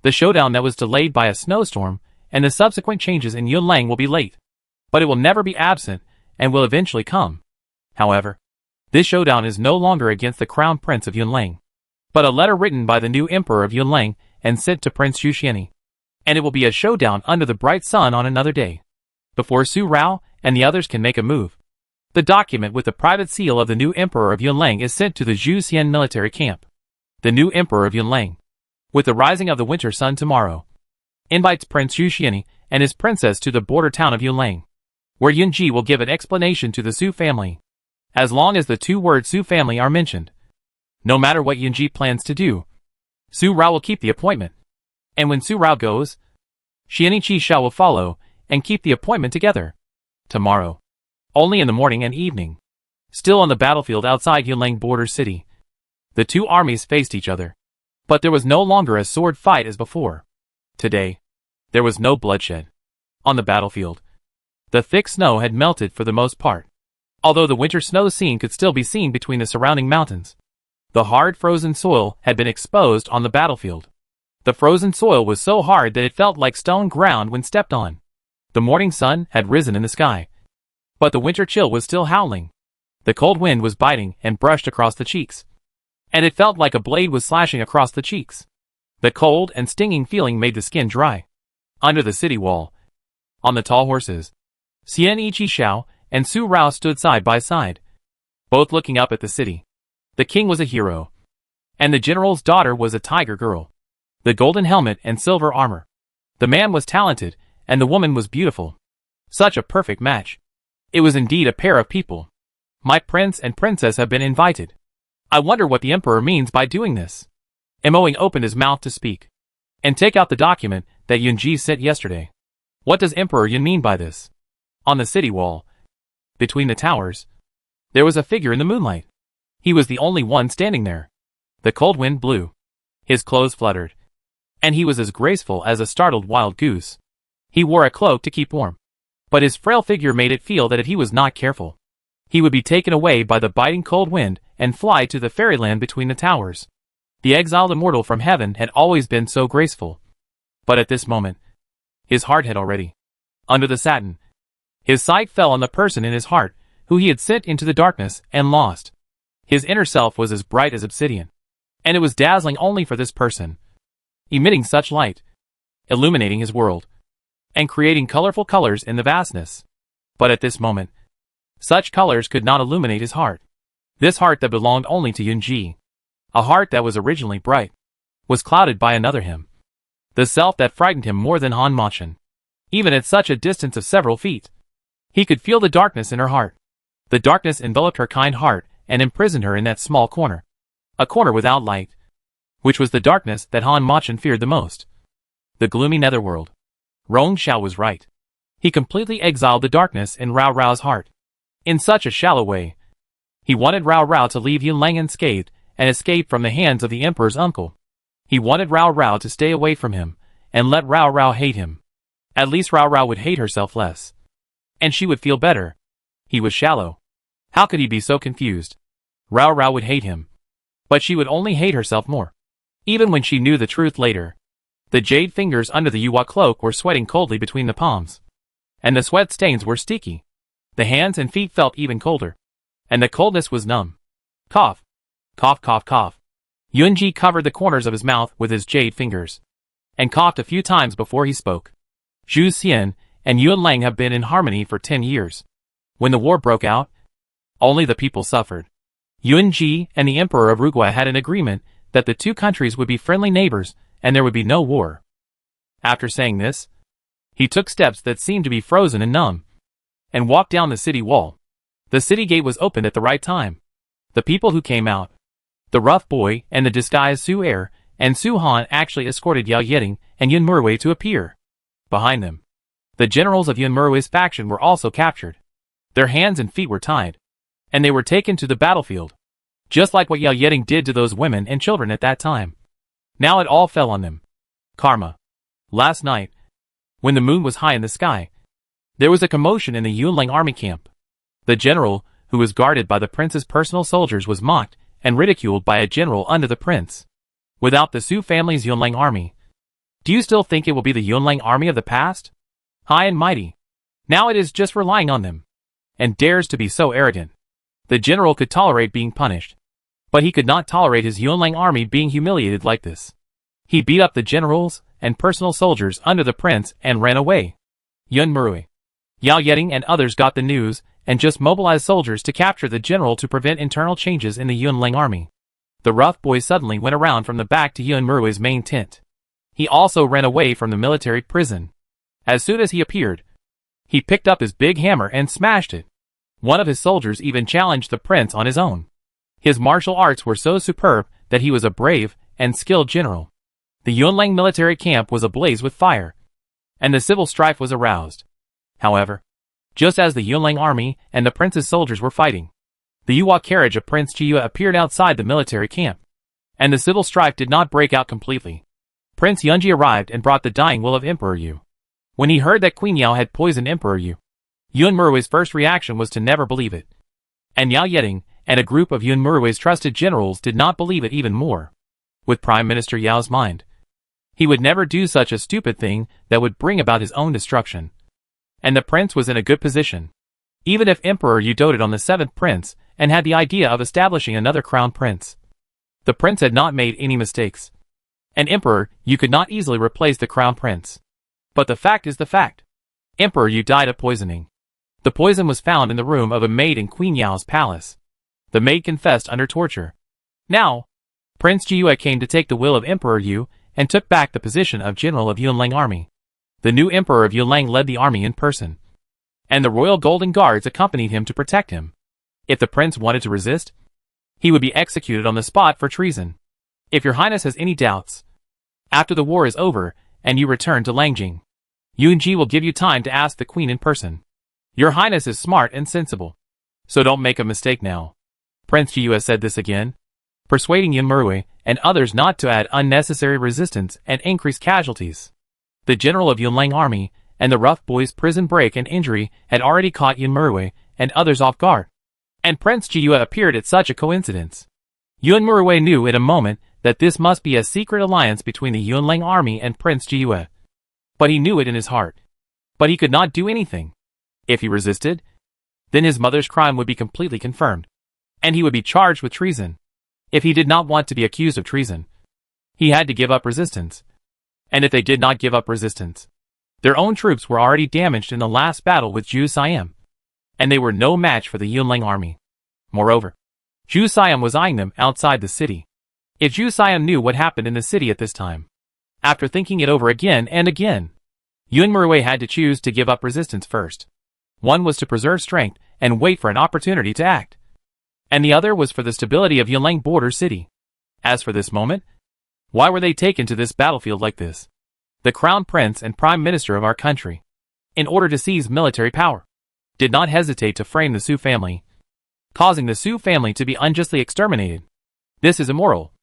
The showdown that was delayed by a snowstorm and the subsequent changes in Yunlang will be late, but it will never be absent and will eventually come. However, this showdown is no longer against the Crown Prince of Yunlang, but a letter written by the new Emperor of Yunlang and sent to Prince Xuxiani. And it will be a showdown under the bright sun on another day, before Su Rao and the others can make a move. The document with the private seal of the new Emperor of Yunlang is sent to the Zhuxian military camp. The new Emperor of Yunlang, with the rising of the winter sun tomorrow, invites Prince Xuxiani and his princess to the border town of Yunlang, where Yunji will give an explanation to the Su family. As long as the two words Su family are mentioned, no matter what Yunji plans to do, Su Rao will keep the appointment. And when Su Rao goes, Xiani Qi Shao will follow and keep the appointment together. Tomorrow, only in the morning and evening, still on the battlefield outside Yunlang border city, the two armies faced each other. But there was no longer a sword fight as before. Today, there was no bloodshed. On the battlefield, the thick snow had melted for the most part, although the winter snow scene could still be seen between the surrounding mountains. The hard frozen soil had been exposed on the battlefield. The frozen soil was so hard that it felt like stone ground when stepped on. The morning sun had risen in the sky, but the winter chill was still howling. The cold wind was biting and brushed across the cheeks, and it felt like a blade was slashing across the cheeks. The cold and stinging feeling made the skin dry. Under the city wall, on the tall horses, Xian Qi Shao and Su Rao stood side by side, both looking up at the city. The king was a hero, and the general's daughter was a tiger girl. The golden helmet and silver armor. The man was talented, and the woman was beautiful. Such a perfect match. It was indeed a pair of people. My prince and princess have been invited. I wonder what the emperor means by doing this. Moing opened his mouth to speak, and take out the document that Yunji sent yesterday. What does Emperor Yun mean by this? On the city wall, between the towers, there was a figure in the moonlight. He was the only one standing there. The cold wind blew. His clothes fluttered, and he was as graceful as a startled wild goose. He wore a cloak to keep warm, but his frail figure made it feel that if he was not careful, he would be taken away by the biting cold wind and fly to the fairyland between the towers. The exiled immortal from heaven had always been so graceful, but at this moment, his heart had already, under the satin, his sight fell on the person in his heart who he had sent into the darkness and lost. His inner self was as bright as obsidian, and it was dazzling only for this person, emitting such light, illuminating his world, and creating colorful colors in the vastness. But at this moment, such colors could not illuminate his heart. This heart that belonged only to Yunji, a heart that was originally bright, was clouded by another him. The self that frightened him more than Han Machin. Even at such a distance of several feet, he could feel the darkness in her heart. The darkness enveloped her kind heart and imprisoned her in that small corner. A corner without light, which was the darkness that Han Machin feared the most. The gloomy netherworld. Rong Xiao was right. He completely exiled the darkness in Rao Rao's heart. In such a shallow way. He wanted Rao Rao to leave Yunlang unscathed and escape from the hands of the emperor's uncle. He wanted Rao Rao to stay away from him and let Rao Rao hate him. At least Rao Rao would hate herself less, and she would feel better. He was shallow. How could he be so confused? Rao Rao would hate him, but she would only hate herself more. Even when she knew the truth later, the jade fingers under the Yuwa cloak were sweating coldly between the palms, and the sweat stains were sticky. The hands and feet felt even colder, and the coldness was numb. Cough. Cough, cough, cough. Yunji covered the corners of his mouth with his jade fingers, and coughed a few times before he spoke. Zhu Xian and Yunlang have been in harmony for 10 years. When the war broke out, only the people suffered. Yunji and the Emperor of Rugua had an agreement that the two countries would be friendly neighbors and there would be no war. After saying this, he took steps that seemed to be frozen and numb, and walked down the city wall. The city gate was opened at the right time. The people who came out, the rough boy and the disguised Su Er and Su Han actually escorted Yao Yeding and Yun Murwei to appear. Behind them, the generals of Yun Murwei's faction were also captured. Their hands and feet were tied, and they were taken to the battlefield, just like what Yao Yeding did to those women and children at that time. Now it all fell on them. Karma. Last night, when the moon was high in the sky, there was a commotion in the Yunlang army camp. The general, who was guarded by the prince's personal soldiers, was mocked and ridiculed by a general under the prince. Without the Su family's Yunlang army, Do you still think it will be the Yunlang army of the past? High and mighty. Now it is just relying on them. And dares to be so arrogant. The general could tolerate being punished. But he could not tolerate his Yunlang army being humiliated like this. He beat up the generals and personal soldiers under the prince and ran away. Yun Murui, Yao Yeting and others got the news and just mobilized soldiers to capture the general to prevent internal changes in the Yunlang army. The rough boy suddenly went around from the back to Yun Murui's main tent. He also ran away from the military prison. As soon as he appeared, he picked up his big hammer and smashed it. One of his soldiers even challenged the prince on his own. His martial arts were so superb that he was a brave and skilled general. The Yunlang military camp was ablaze with fire, and the civil strife was aroused. However, just as the Yunlang army and the prince's soldiers were fighting, the Yuhua carriage of Prince Jiyue appeared outside the military camp, and the civil strife did not break out completely. Prince Yunji arrived and brought the dying will of Emperor Yu. When he heard that Queen Yao had poisoned Emperor Yu, Yun Murui's first reaction was to never believe it. And Yao Yeting and a group of Yun Murui's trusted generals did not believe it even more. With Prime Minister Yao's mind, he would never do such a stupid thing that would bring about his own destruction. And the prince was in a good position. Even if Emperor Yu doted on the seventh prince and had the idea of establishing another crown prince, the prince had not made any mistakes. And Emperor Yu could not easily replace the crown prince. But the fact is the fact. Emperor Yu died of poisoning. The poison was found in the room of a maid in Queen Yao's palace. The maid confessed under torture. Now, Prince Jiyue came to take the will of Emperor Yu and took back the position of general of Yunlang army. The new emperor of Yunlang led the army in person, and the royal golden guards accompanied him to protect him. If the prince wanted to resist, he would be executed on the spot for treason. If your highness has any doubts, after the war is over and you return to Langjing, Yunji will give you time to ask the queen in person. Your highness is smart and sensible, so don't make a mistake now. Prince Jiyue said this again, persuading Yun Murui and others not to add unnecessary resistance and increase casualties. The general of Yunlang army and the rough boy's prison break and injury had already caught Yun Murui and others off guard, and Prince Jiyue appeared at such a coincidence. Yun Murui knew in a moment that this must be a secret alliance between the Yunlang army and Prince Jiyue. But he knew it in his heart. But he could not do anything. If he resisted, then his mother's crime would be completely confirmed, and he would be charged with treason. If he did not want to be accused of treason, he had to give up resistance. And if they did not give up resistance, their own troops were already damaged in the last battle with Zhu Siam, and they were no match for the Yunlang army. Moreover, Zhu Siam was eyeing them outside the city. If Zhu Siam knew what happened in the city at this time, after thinking it over again and again, Yun Murui had to choose to give up resistance first. One was to preserve strength and wait for an opportunity to act, and the other was for the stability of Yunlang border city. As for this moment, why were they taken to this battlefield like this? The crown prince and prime minister of our country, in order to seize military power, did not hesitate to frame the Su family, causing the Su family to be unjustly exterminated. This is immoral.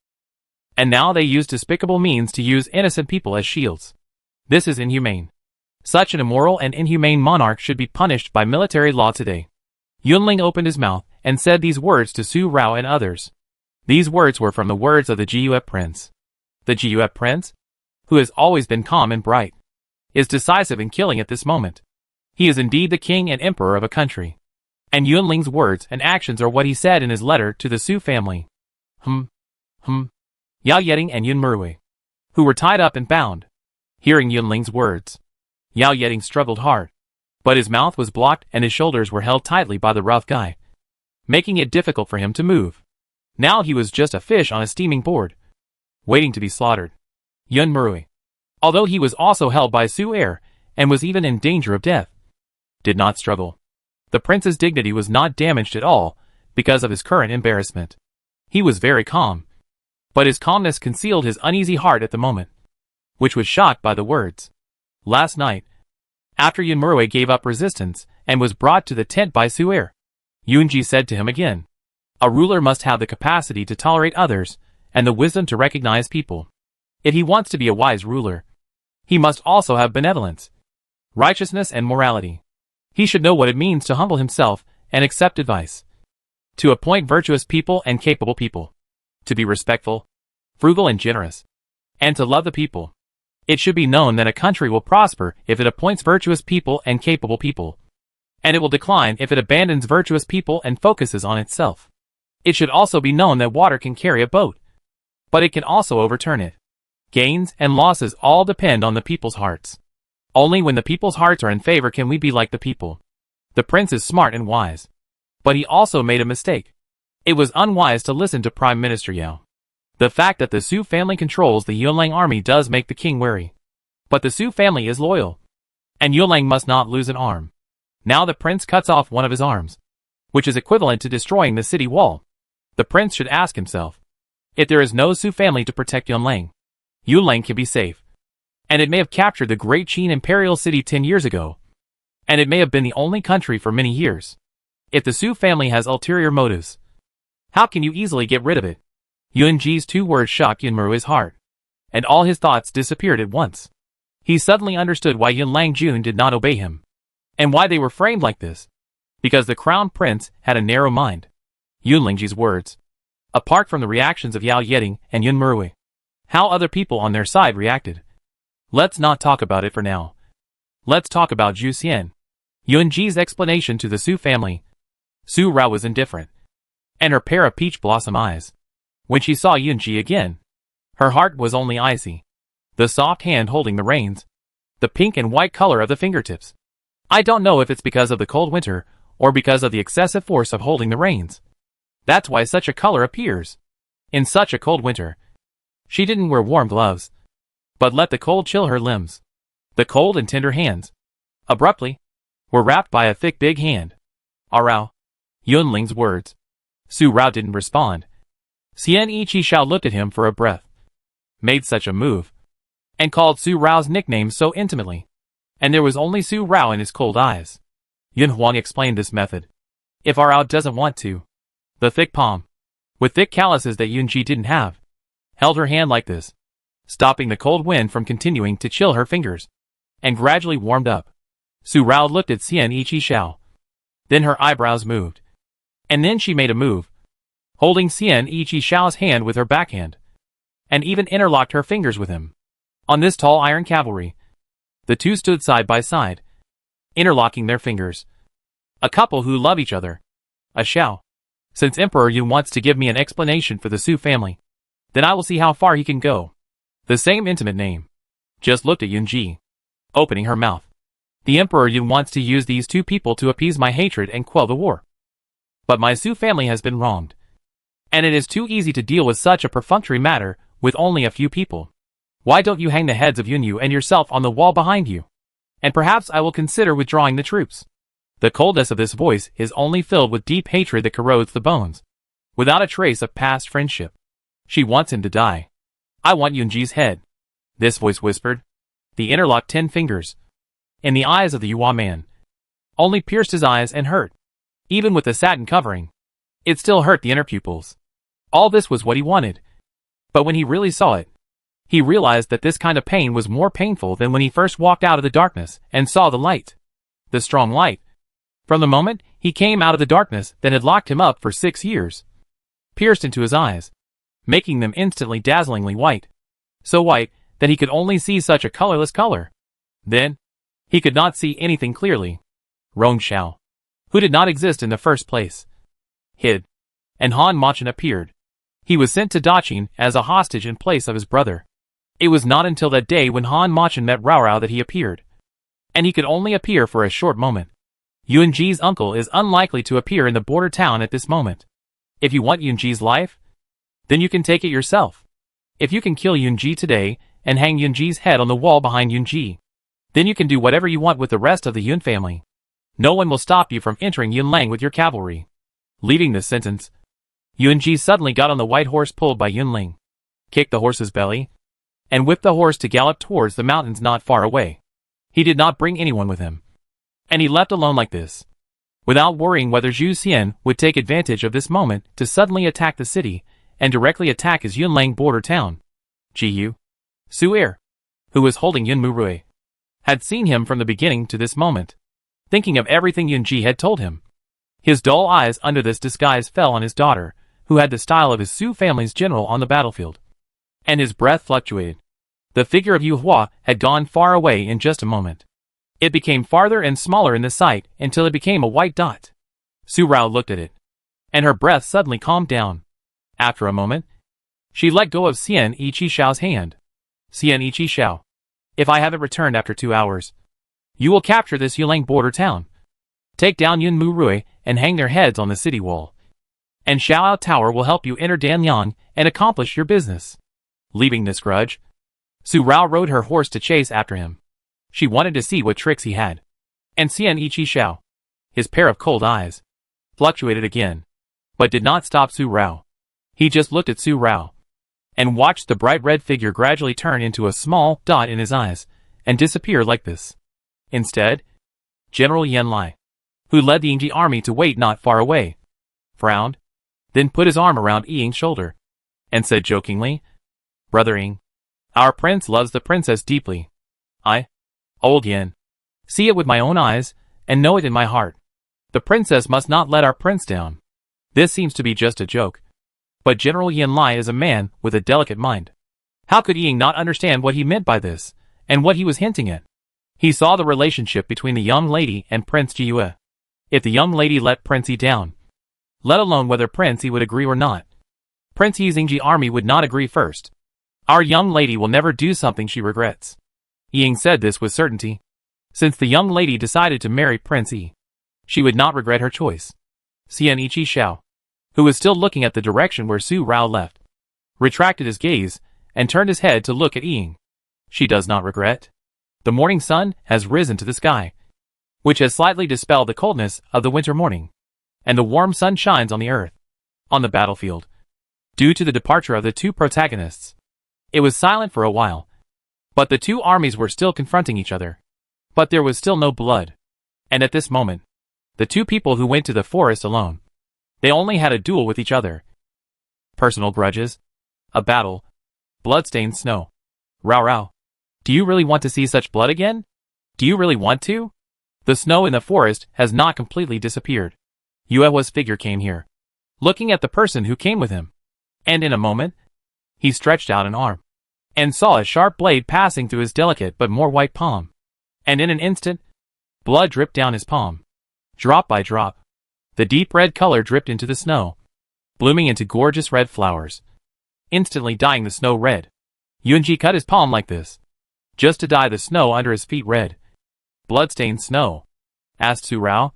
And now they use despicable means to use innocent people as shields. This is inhumane. Such an immoral and inhumane monarch should be punished by military law today. Yunling opened his mouth and said these words to Su Rao and others. These words were from the words of the Jiyue prince. The Jiyue prince, who has always been calm and bright, is decisive in killing at this moment. He is indeed the king and emperor of a country. And Yunling's words and actions are what he said in his letter to the Su family. Yao Yeting and Yun Murui, who were tied up and bound. Hearing Yunling's words, Yao Yeting struggled hard, but his mouth was blocked and his shoulders were held tightly by the rough guy, making it difficult for him to move. Now he was just a fish on a steaming board, waiting to be slaughtered. Yun Murui, although he was also held by Su heir and was even in danger of death, did not struggle. The prince's dignity was not damaged at all because of his current embarrassment. He was very calm, but his calmness concealed his uneasy heart at the moment, which was shocked by the words. Last night, after Yun Murui gave up resistance and was brought to the tent by Su heir, Yunji said to him again, a ruler must have the capacity to tolerate others and the wisdom to recognize people. If he wants to be a wise ruler, he must also have benevolence, righteousness and morality. He should know what it means to humble himself and accept advice, to appoint virtuous people and capable people, to be respectful, frugal and generous, and to love the people. It should be known that a country will prosper if it appoints virtuous people and capable people, and it will decline if it abandons virtuous people and focuses on itself. It should also be known that water can carry a boat, but it can also overturn it. Gains and losses all depend on the people's hearts. Only when the people's hearts are in favor can we be like the people. The prince is smart and wise, but he also made a mistake. It was unwise to listen to Prime Minister Yao. The fact that the Su family controls the Yunlang army does make the king wary. But the Su family is loyal, and Yunlang must not lose an arm. Now the prince cuts off one of his arms, which is equivalent to destroying the city wall. The prince should ask himself, if there is no Su family to protect Yunlang, Yunlang can be safe. And it may have captured the great Qin imperial city 10 years ago, and it may have been the only country for many years. If the Su family has ulterior motives, how can you easily get rid of it? Yunji's 2 words shocked Yunmuru's heart, and all his thoughts disappeared at once. He suddenly understood why Yunlang Jun did not obey him, and why they were framed like this. Because the crown prince had a narrow mind. Yunlingji's words, apart from the reactions of Yao Yeding and Yunmuru, how other people on their side reacted. Let's not talk about it for now. Let's talk about Zhu Xian. Yunji's explanation to the Su family. Su Rao was indifferent, and her pair of peach blossom eyes. When she saw Yunji again, her heart was only icy. The soft hand holding the reins, the pink and white color of the fingertips. I don't know if it's because of the cold winter, or because of the excessive force of holding the reins. That's why such a color appears. In such a cold winter, she didn't wear warm gloves, but let the cold chill her limbs. The cold and tender hands, abruptly, were wrapped by a thick big hand. Arao. Yunling's words. Su Rao didn't respond. Xian Ichi Shao looked at him for a breath, made such a move, and called Su Rao's nickname so intimately, and there was only Su Rao in his cold eyes. Yun Huang explained this method. If Arao doesn't want to, the thick palm, with thick calluses that Yunji didn't have, held her hand like this, stopping the cold wind from continuing to chill her fingers, and gradually warmed up. Su Rao looked at Xian Ichi Shao. Then her eyebrows moved, and then she made a move, holding Xian Ichi Shao's hand with her backhand, and even interlocked her fingers with him. On this tall iron cavalry, the two stood side by side, interlocking their fingers. A couple who love each other. A Shao. Since Emperor Yu wants to give me an explanation for the Su family, then I will see how far he can go. The same intimate name. Just looked at Yunji, opening her mouth. The Emperor Yu wants to use these 2 people to appease my hatred and quell the war. But my Su family has been wronged, and it is too easy to deal with such a perfunctory matter with only a few people. Why don't you hang the heads of Yunyu and yourself on the wall behind you? And perhaps I will consider withdrawing the troops. The coldness of this voice is only filled with deep hatred that corrodes the bones, without a trace of past friendship. She wants him to die. I want Yunji's head. This voice whispered. The interlocked 10 fingers, in the eyes of the Yuhua man, only pierced his eyes and hurt. Even with the satin covering, it still hurt the inner pupils. All this was what he wanted. But when he really saw it, he realized that this kind of pain was more painful than when he first walked out of the darkness and saw the light. The strong light. From the moment he came out of the darkness that had locked him up for 6 years, pierced into his eyes, making them instantly dazzlingly white. So white that he could only see such a colorless color. Then, he could not see anything clearly. Rong Xiao, who did not exist in the first place, hid, and Han Machin appeared. He was sent to Daqing as a hostage in place of his brother. It was not until that day when Han Machin met Rao Rao that he appeared. And he could only appear for a short moment. Yunji's uncle is unlikely to appear in the border town at this moment. If you want Yunji's life, then you can take it yourself. If you can kill Yunji today and hang Yunji's head on the wall behind Yunji, then you can do whatever you want with the rest of the Yun family. No one will stop you from entering Yunlang with your cavalry. Leaving this sentence, Yunji suddenly got on the white horse pulled by Yunling, kicked the horse's belly, and whipped the horse to gallop towards the mountains not far away. He did not bring anyone with him, and he left alone like this, without worrying whether Zhu Xian would take advantage of this moment to suddenly attack the city and directly attack his Yunlang border town. Jiyu, Su Er, who was holding Yun Murui, had seen him from the beginning to this moment, thinking of everything Yunji had told him. His dull eyes under this disguise fell on his daughter, who had the style of his Su family's general on the battlefield, and his breath fluctuated. The figure of Yu Hua had gone far away in just a moment. It became farther and smaller in the sight until it became a white dot. Su Rao looked at it, and her breath suddenly calmed down. After a moment, she let go of Xian Ichi Xiao's hand. Xian Ichi Xiao, if I haven't returned after 2 hours, you will capture this Yulang border town. Take down Yun Mu Rui and hang their heads on the city wall. And Xiaoao Tower will help you enter Danyang and accomplish your business. Leaving this grudge, Su Rao rode her horse to chase after him. She wanted to see what tricks he had. And Xian Ichi Xiao, his pair of cold eyes, fluctuated again, but did not stop Su Rao. He just looked at Su Rao and watched the bright red figure gradually turn into a small dot in his eyes and disappear like this. Instead, General Yan Lai, who led the Yingji army to wait not far away, frowned, then put his arm around Ying's shoulder and said jokingly, Brother Ying, our prince loves the princess deeply. I, old Yan, see it with my own eyes and know it in my heart. The princess must not let our prince down. This seems to be just a joke. But General Yan Lai is a man with a delicate mind. How could Ying not understand what he meant by this, and what he was hinting at? He saw the relationship between the young lady and Prince Jiyue. If the young lady let Prince Yi down, let alone whether Prince Yi would agree or not, Prince Yi's Yingji army would not agree first. Our young lady will never do something she regrets. Ying said this with certainty. Since the young lady decided to marry Prince Yi, she would not regret her choice. Xian Ichi Xiao, who was still looking at the direction where Su Rao left, retracted his gaze and turned his head to look at Ying. She does not regret. The morning sun has risen to the sky, which has slightly dispelled the coldness of the winter morning, and the warm sun shines on the earth. On the battlefield, due to the departure of the two protagonists, it was silent for a while, but the two armies were still confronting each other. But there was still no blood, and at this moment, the two people who went to the forest alone, they only had a duel with each other. Personal grudges, a battle, blood-stained snow. Rao Rao, do you really want to see such blood again? Do you really want to? The snow in the forest has not completely disappeared. Yue Hua's figure came here, looking at the person who came with him, and in a moment, he stretched out an arm, and saw a sharp blade passing through his delicate but more white palm. And in an instant, blood dripped down his palm. Drop by drop, the deep red color dripped into the snow, blooming into gorgeous red flowers, instantly dyeing the snow red. Yunji cut his palm like this, just to dye the snow under his feet red. Blood-stained snow, asked Su Rao.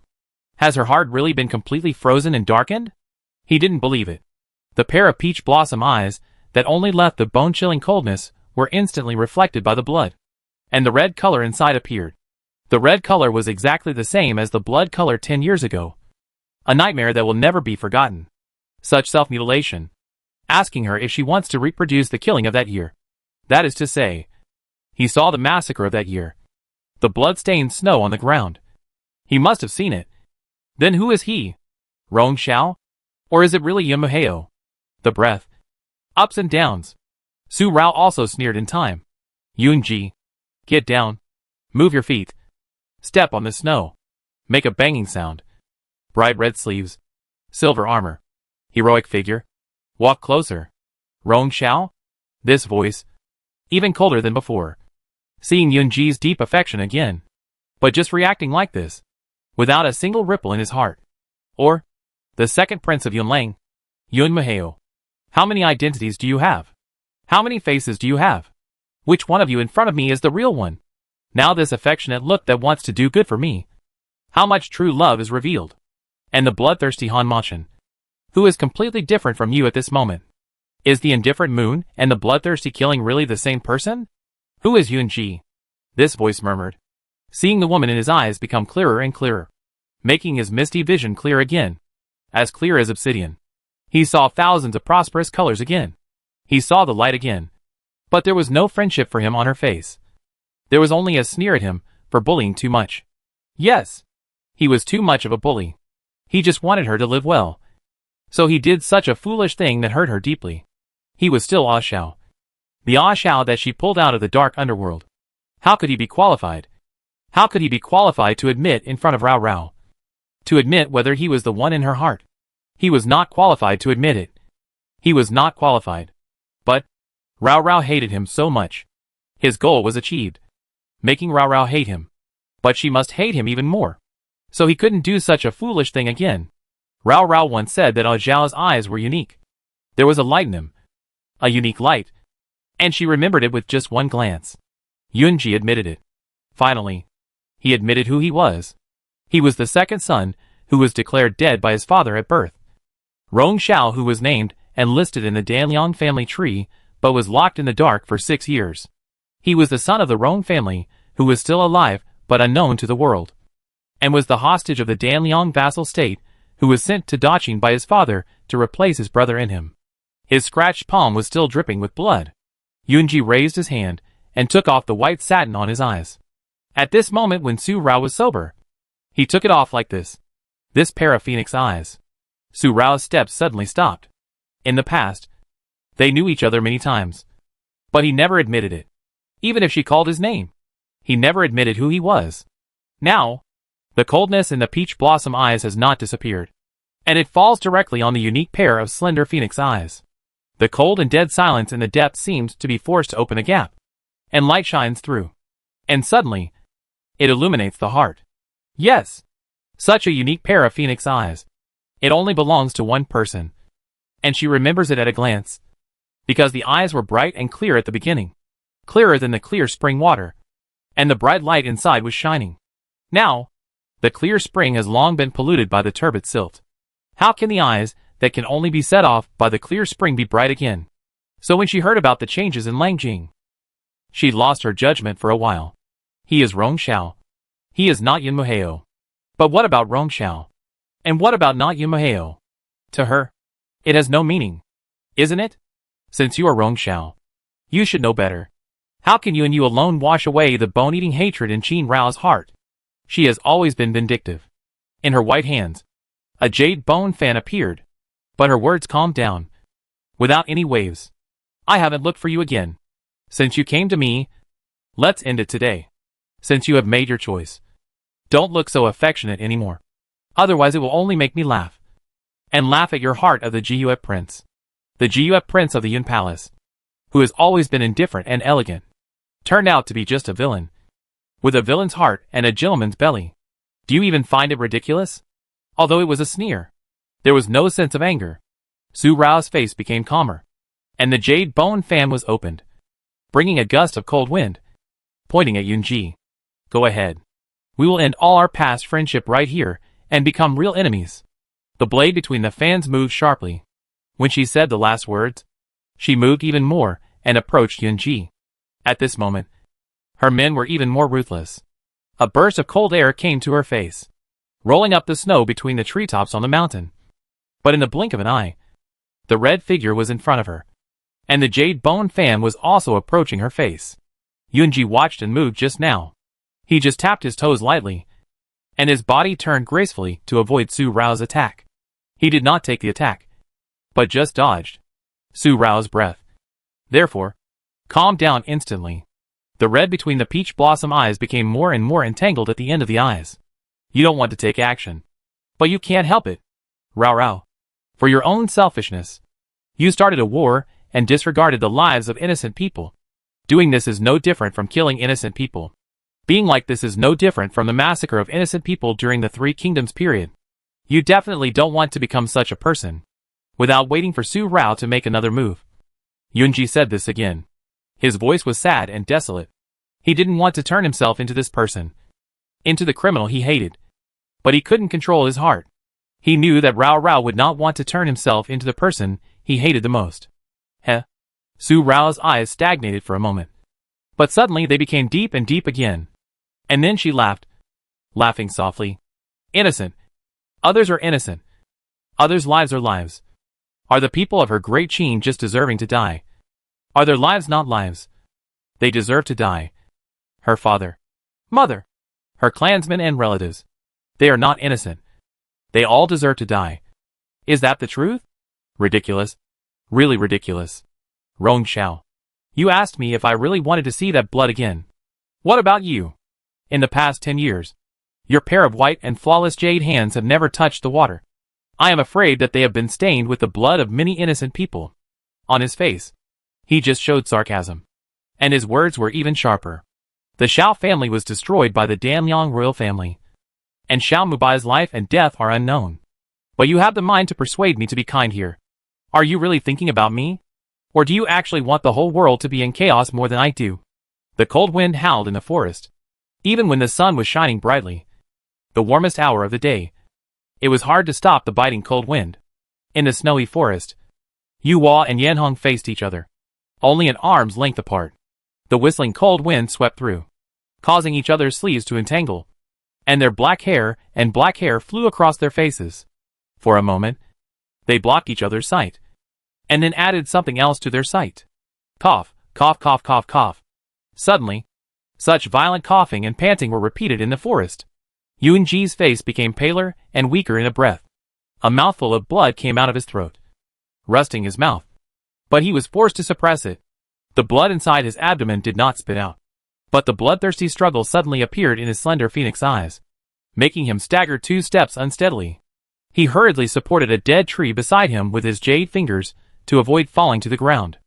Has her heart really been completely frozen and darkened? He didn't believe it. The pair of peach blossom eyes that only left the bone-chilling coldness were instantly reflected by the blood, and the red color inside appeared. The red color was exactly the same as the blood color 10 years ago. A nightmare that will never be forgotten. Such self-mutilation. Asking her if she wants to reproduce the killing of that year. That is to say, he saw the massacre of that year. The blood-stained snow on the ground. He must have seen it. Then who is he? Rong Xiao? Or is it really Yun Muheo? The breath. Ups and downs. Su Rao also sneered in time. Yunji. Get down. Move your feet. Step on the snow. Make a banging sound. Bright red sleeves. Silver armor. Heroic figure. Walk closer. Rong Xiao? This voice. Even colder than before. Seeing Yunji's deep affection again. But just reacting like this. Without a single ripple in his heart. Or, the second prince of Yunlang. Yun Muheo. How many identities do you have? How many faces do you have? Which one of you in front of me is the real one? Now this affectionate look that wants to do good for me. How much true love is revealed. And the bloodthirsty Han Machin, who is completely different from you at this moment. Is the indifferent moon and the bloodthirsty killing really the same person? Who is Yunji? This voice murmured, seeing the woman in his eyes become clearer and clearer, making his misty vision clear again, as clear as obsidian. He saw thousands of prosperous colors again. He saw the light again. But there was no friendship for him on her face. There was only a sneer at him for bullying too much. Yes, he was too much of a bully. He just wanted her to live well. So he did such a foolish thing that hurt her deeply. He was still Ah Xiao. The Ah Xiao that she pulled out of the dark underworld. How could he be qualified? How could he be qualified to admit in front of Rao Rao? To admit whether he was the one in her heart? He was not qualified to admit it. He was not qualified. But Rao Rao hated him so much. His goal was achieved, making Rao Rao hate him. But she must hate him even more. So he couldn't do such a foolish thing again. Rao Rao once said that Zhao's eyes were unique. There was a light in them. A unique light. And she remembered it with just one glance. Yunji admitted it. Finally, he admitted who he was. He was the second son, who was declared dead by his father at birth. Rong Xiao, who was named and listed in the Danliang family tree, but was locked in the dark for 6 years. He was the son of the Rong family, who was still alive but unknown to the world, and was the hostage of the Danliang vassal state, who was sent to Daqing by his father to replace his brother in him. His scratched palm was still dripping with blood. Yunji raised his hand and took off the white satin on his eyes. At this moment when Su Rao was sober, he took it off like this. This pair of phoenix eyes. Su Rao's steps suddenly stopped. In the past, they knew each other many times. But he never admitted it. Even if she called his name, he never admitted who he was. Now, the coldness in the peach blossom eyes has not disappeared. And it falls directly on the unique pair of slender phoenix eyes. The cold and dead silence in the depth seems to be forced to open a gap. And light shines through. And suddenly, it illuminates the heart. Yes! Such a unique pair of phoenix eyes. It only belongs to one person. And she remembers it at a glance. Because the eyes were bright and clear at the beginning. Clearer than the clear spring water. And the bright light inside was shining. Now, the clear spring has long been polluted by the turbid silt. How can the eyes that can only be set off by the clear spring be bright again? So when she heard about the changes in Langjing, she lost her judgment for a while. He is Rong Xiao. He is not Yun Muheo. But what about Rong Xiao? And what about not Yun Muheo? To her, it has no meaning. Isn't it? Since you are Rong Xiao, you should know better. How can you and you alone wash away the bone-eating hatred in Qin Rao's heart? She has always been vindictive. In her white hands, a jade bone fan appeared. But her words calmed down. Without any waves. I haven't looked for you again. Since you came to me, let's end it today. Since you have made your choice. Don't look so affectionate anymore. Otherwise it will only make me laugh. And laugh at your heart of the Jiyue prince. The Jiyue prince of the Yun palace. Who has always been indifferent and elegant. Turned out to be just a villain. With a villain's heart and a gentleman's belly. Do you even find it ridiculous? Although it was a sneer, there was no sense of anger. Su Rao's face became calmer. And the jade bone fan was opened, bringing a gust of cold wind. Pointing at Yunji. Go ahead. We will end all our past friendship right here, and become real enemies. The blade between the fans moved sharply. When she said the last words, she moved even more, and approached Yunji. At this moment, her men were even more ruthless. A burst of cold air came to her face, rolling up the snow between the treetops on the mountain. But in the blink of an eye, the red figure was in front of her. And the jade bone fan was also approaching her face. Yunji watched and moved just now. He just tapped his toes lightly, and his body turned gracefully to avoid Su Rao's attack. He did not take the attack, but just dodged Su Rao's breath. Therefore, calmed down instantly. The red between the peach blossom eyes became more and more entangled at the end of the eyes. You don't want to take action, but you can't help it. Rao Rao. For your own selfishness. You started a war and disregarded the lives of innocent people. Doing this is no different from killing innocent people. Being like this is no different from the massacre of innocent people during the Three Kingdoms period. You definitely don't want to become such a person. Without waiting for Su Rao to make another move, Yunji said this again. His voice was sad and desolate. He didn't want to turn himself into this person. Into the criminal he hated. But he couldn't control his heart. He knew that Rao Rao would not want to turn himself into the person he hated the most. Heh. Su Rao's eyes stagnated for a moment. But suddenly they became deep and deep again. And then she laughed. Laughing softly. Innocent. Others are innocent. Others' lives are lives. Are the people of her great Qin just deserving to die? Are their lives not lives? They deserve to die. Her father. Mother. Her clansmen and relatives. They are not innocent. They all deserve to die. Is that the truth? Ridiculous. Really ridiculous. Rong Xiao. You asked me if I really wanted to see that blood again. What about you? In the past 10 years, your pair of white and flawless jade hands have never touched the water. I am afraid that they have been stained with the blood of many innocent people. On his face, he just showed sarcasm. And his words were even sharper. The Xiao family was destroyed by the Danliang royal family, and Xiao Mubai's life and death are unknown. But you have the mind to persuade me to be kind here. Are you really thinking about me? Or do you actually want the whole world to be in chaos more than I do? The cold wind howled in the forest. Even when the sun was shining brightly, the warmest hour of the day, it was hard to stop the biting cold wind. In the snowy forest, Yu Hua and Yanhong faced each other, only an arm's length apart. The whistling cold wind swept through, causing each other's sleeves to entangle, and their black hair flew across their faces. For a moment, they blocked each other's sight, and then added something else to their sight. Cough, cough, cough, cough, cough. Suddenly, such violent coughing and panting were repeated in the forest. Yunji's face became paler and weaker in a breath. A mouthful of blood came out of his throat, rusting his mouth. But he was forced to suppress it. The blood inside his abdomen did not spit out, but the bloodthirsty struggle suddenly appeared in his slender phoenix eyes, making him stagger 2 steps unsteadily. He hurriedly supported a dead tree beside him with his jade fingers to avoid falling to the ground.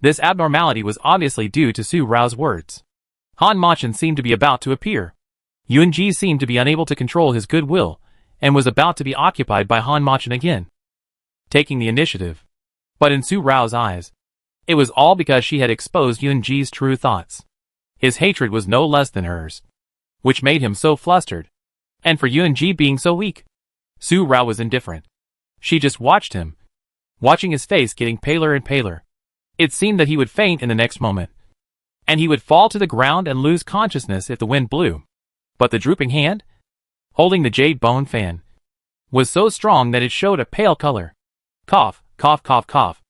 This abnormality was obviously due to Su Rao's words. Han Machin seemed to be about to appear. Yunji seemed to be unable to control his goodwill, and was about to be occupied by Han Machin again, taking the initiative. But in Su Rao's eyes, it was all because she had exposed Yunji's true thoughts. His hatred was no less than hers, which made him so flustered. And for Yunji being so weak, Su Rao was indifferent. She just watched him, watching his face getting paler and paler. It seemed that he would faint in the next moment, and he would fall to the ground and lose consciousness if the wind blew. But the drooping hand, holding the jade bone fan, was so strong that it showed a pale color. Cough, cough, cough, cough.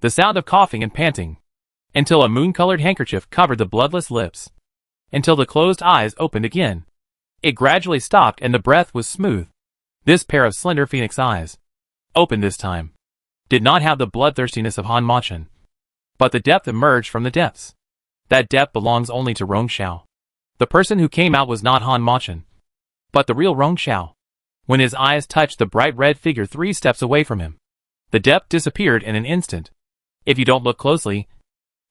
The sound of coughing and panting, until a moon-colored handkerchief covered the bloodless lips, until the closed eyes opened again. It gradually stopped and the breath was smooth. This pair of slender phoenix eyes, open this time, did not have the bloodthirstiness of Han Machin, but the depth emerged from the depths. That depth belongs only to Rong Xiao. The person who came out was not Han Machin, but the real Rong Xiao. When his eyes touched the bright red figure 3 steps away from him, the depth disappeared in an instant. If you don't look closely,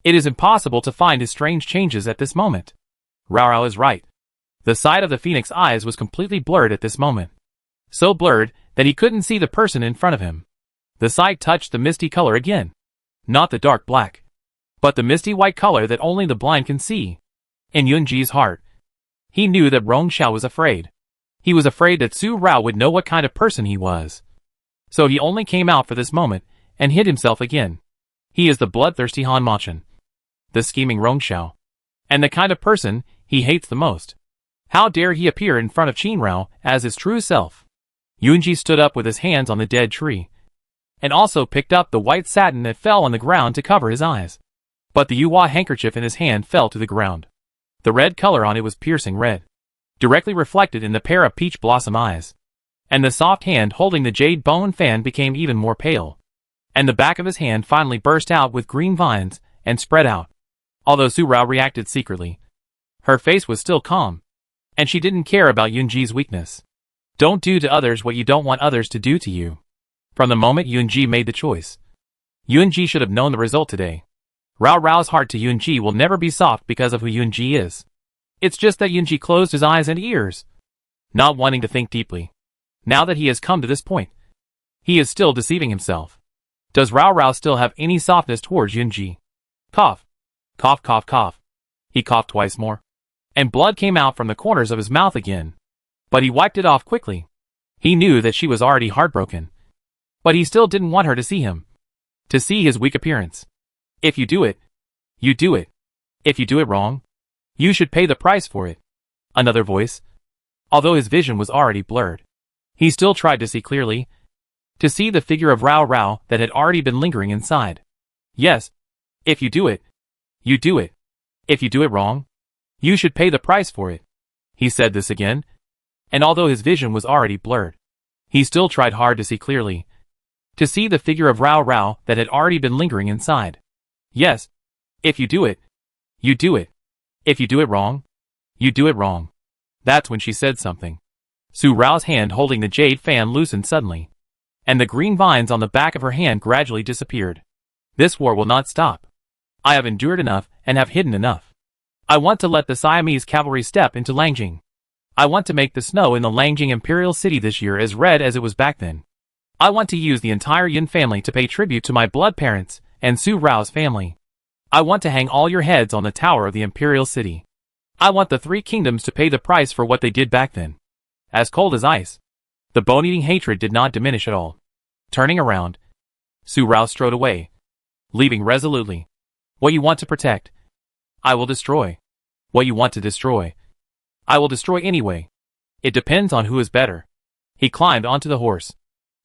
it is impossible to find his strange changes at this moment. Rao is right. The side of the phoenix eyes was completely blurred at this moment. So blurred that he couldn't see the person in front of him. The sight touched the misty color again. Not the dark black, but the misty white color that only the blind can see. In Yunji's heart, he knew that Rong Xiao was afraid. He was afraid that Su Rao would know what kind of person he was. So he only came out for this moment and hid himself again. He is the bloodthirsty Han Machin, the scheming Rong Xiao, and the kind of person he hates the most. How dare he appear in front of Qin Rao as his true self? Yunji stood up with his hands on the dead tree, and also picked up the white satin that fell on the ground to cover his eyes. But the Yuhua handkerchief in his hand fell to the ground. The red color on it was piercing red, directly reflected in the pair of peach blossom eyes. And the soft hand holding the jade bone fan became even more pale. And the back of his hand finally burst out with green vines and spread out. Although Su Rao reacted secretly, her face was still calm, and she didn't care about Yunji's weakness. Don't do to others what you don't want others to do to you. From the moment Yunji made the choice, Yunji should have known the result today. Rao's heart to Yunji will never be soft because of who Yunji is. It's just that Yunji closed his eyes and ears, not wanting to think deeply. Now that he has come to this point, he is still deceiving himself. Does Rao still have any softness towards Yunji? Cough. Cough, cough, cough. He coughed twice more, and blood came out from the corners of his mouth again. But he wiped it off quickly. He knew that she was already heartbroken, but he still didn't want her to see him, to see his weak appearance. If you do it, you do it. If you do it wrong, you should pay the price for it. Another voice. Although his vision was already blurred, he still tried to see clearly, to see the figure of Rao that had already been lingering inside. Yes, if you do it, you do it. If you do it wrong, you should pay the price for it. He said this again, and although his vision was already blurred, he still tried hard to see clearly, to see the figure of Rao that had already been lingering inside. Yes, if you do it, you do it. If you do it wrong, you do it wrong. That's when she said something. Su Rao's hand holding the jade fan loosened suddenly, and the green vines on the back of her hand gradually disappeared. This war will not stop. I have endured enough and have hidden enough. I want to let the Siamese cavalry step into Langjing. I want to make the snow in the Langjing Imperial City this year as red as it was back then. I want to use the entire Yin family to pay tribute to my blood parents and Su Rao's family. I want to hang all your heads on the tower of the Imperial City. I want the three kingdoms to pay the price for what they did back then. As cold as ice. The bone-eating hatred did not diminish at all. Turning around, Su Rao strode away, leaving resolutely. What you want to protect, I will destroy. What you want to destroy, I will destroy anyway. It depends on who is better. He climbed onto the horse,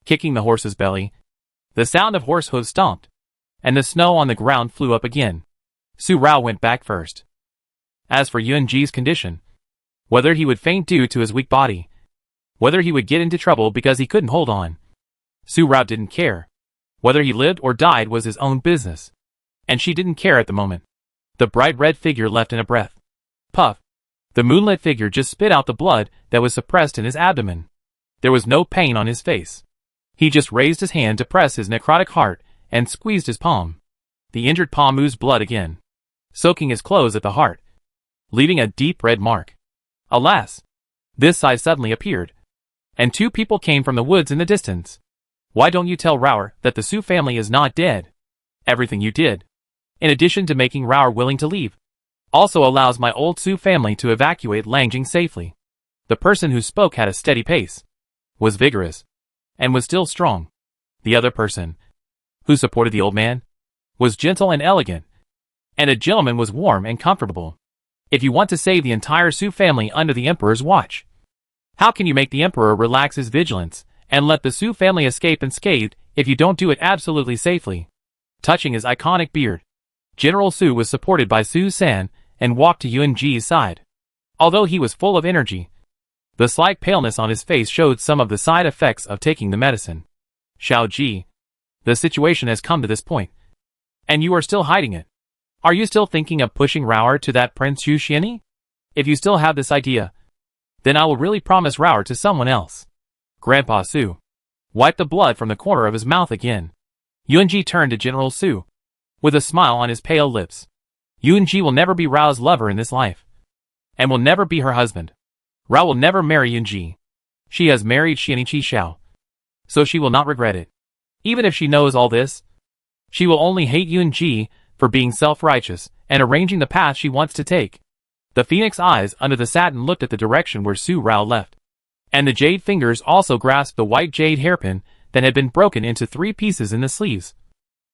kicking the horse's belly. The sound of horse hooves stomped, and the snow on the ground flew up again. Su Rao went back first. As for Yuan Ji's condition, whether he would faint due to his weak body, whether he would get into trouble because he couldn't hold on, Su Rao didn't care. Whether he lived or died was his own business. And she didn't care at the moment. The bright red figure left in a breath. Puff. The moonlit figure just spit out the blood that was suppressed in his abdomen. There was no pain on his face. He just raised his hand to press his necrotic heart and squeezed his palm. The injured palm oozed blood again, soaking his clothes at the heart, leaving a deep red mark. Alas! This sight suddenly appeared, and two people came from the woods in the distance. Why don't you tell Raoer that the Su family is not dead? Everything you did, in addition to making Raoer willing to leave, also allows my old Su family to evacuate Langjing safely. The person who spoke had a steady pace, was vigorous, and was still strong. The other person, who supported the old man, was gentle and elegant, and a gentleman was warm and comfortable. If you want to save the entire Su family under the Emperor's watch, how can you make the Emperor relax his vigilance and let the Su family escape unscathed if you don't do it absolutely safely? Touching his iconic beard, General Su was supported by Su San and walked to Yuan Ji's side. Although he was full of energy, the slight paleness on his face showed some of the side effects of taking the medicine. Xiao Ji, the situation has come to this point, and you are still hiding it. Are you still thinking of pushing Raoer to that Prince Yu Xianyi? If you still have this idea, then I will really promise Raoer to someone else. Grandpa Su wiped the blood from the corner of his mouth again. Yuan Ji turned to General Su, with a smile on his pale lips. Yuan Ji will never be Rao's lover in this life, and will never be her husband. Rao will never marry Yuan Ji. She has married Xianyi Xiao, so she will not regret it. Even if she knows all this, she will only hate Yuan Ji for being self-righteous and arranging the path she wants to take. The phoenix eyes under the satin looked at the direction where Su Rao left, and the jade fingers also grasped the white jade hairpin that had been broken into 3 pieces in the sleeves,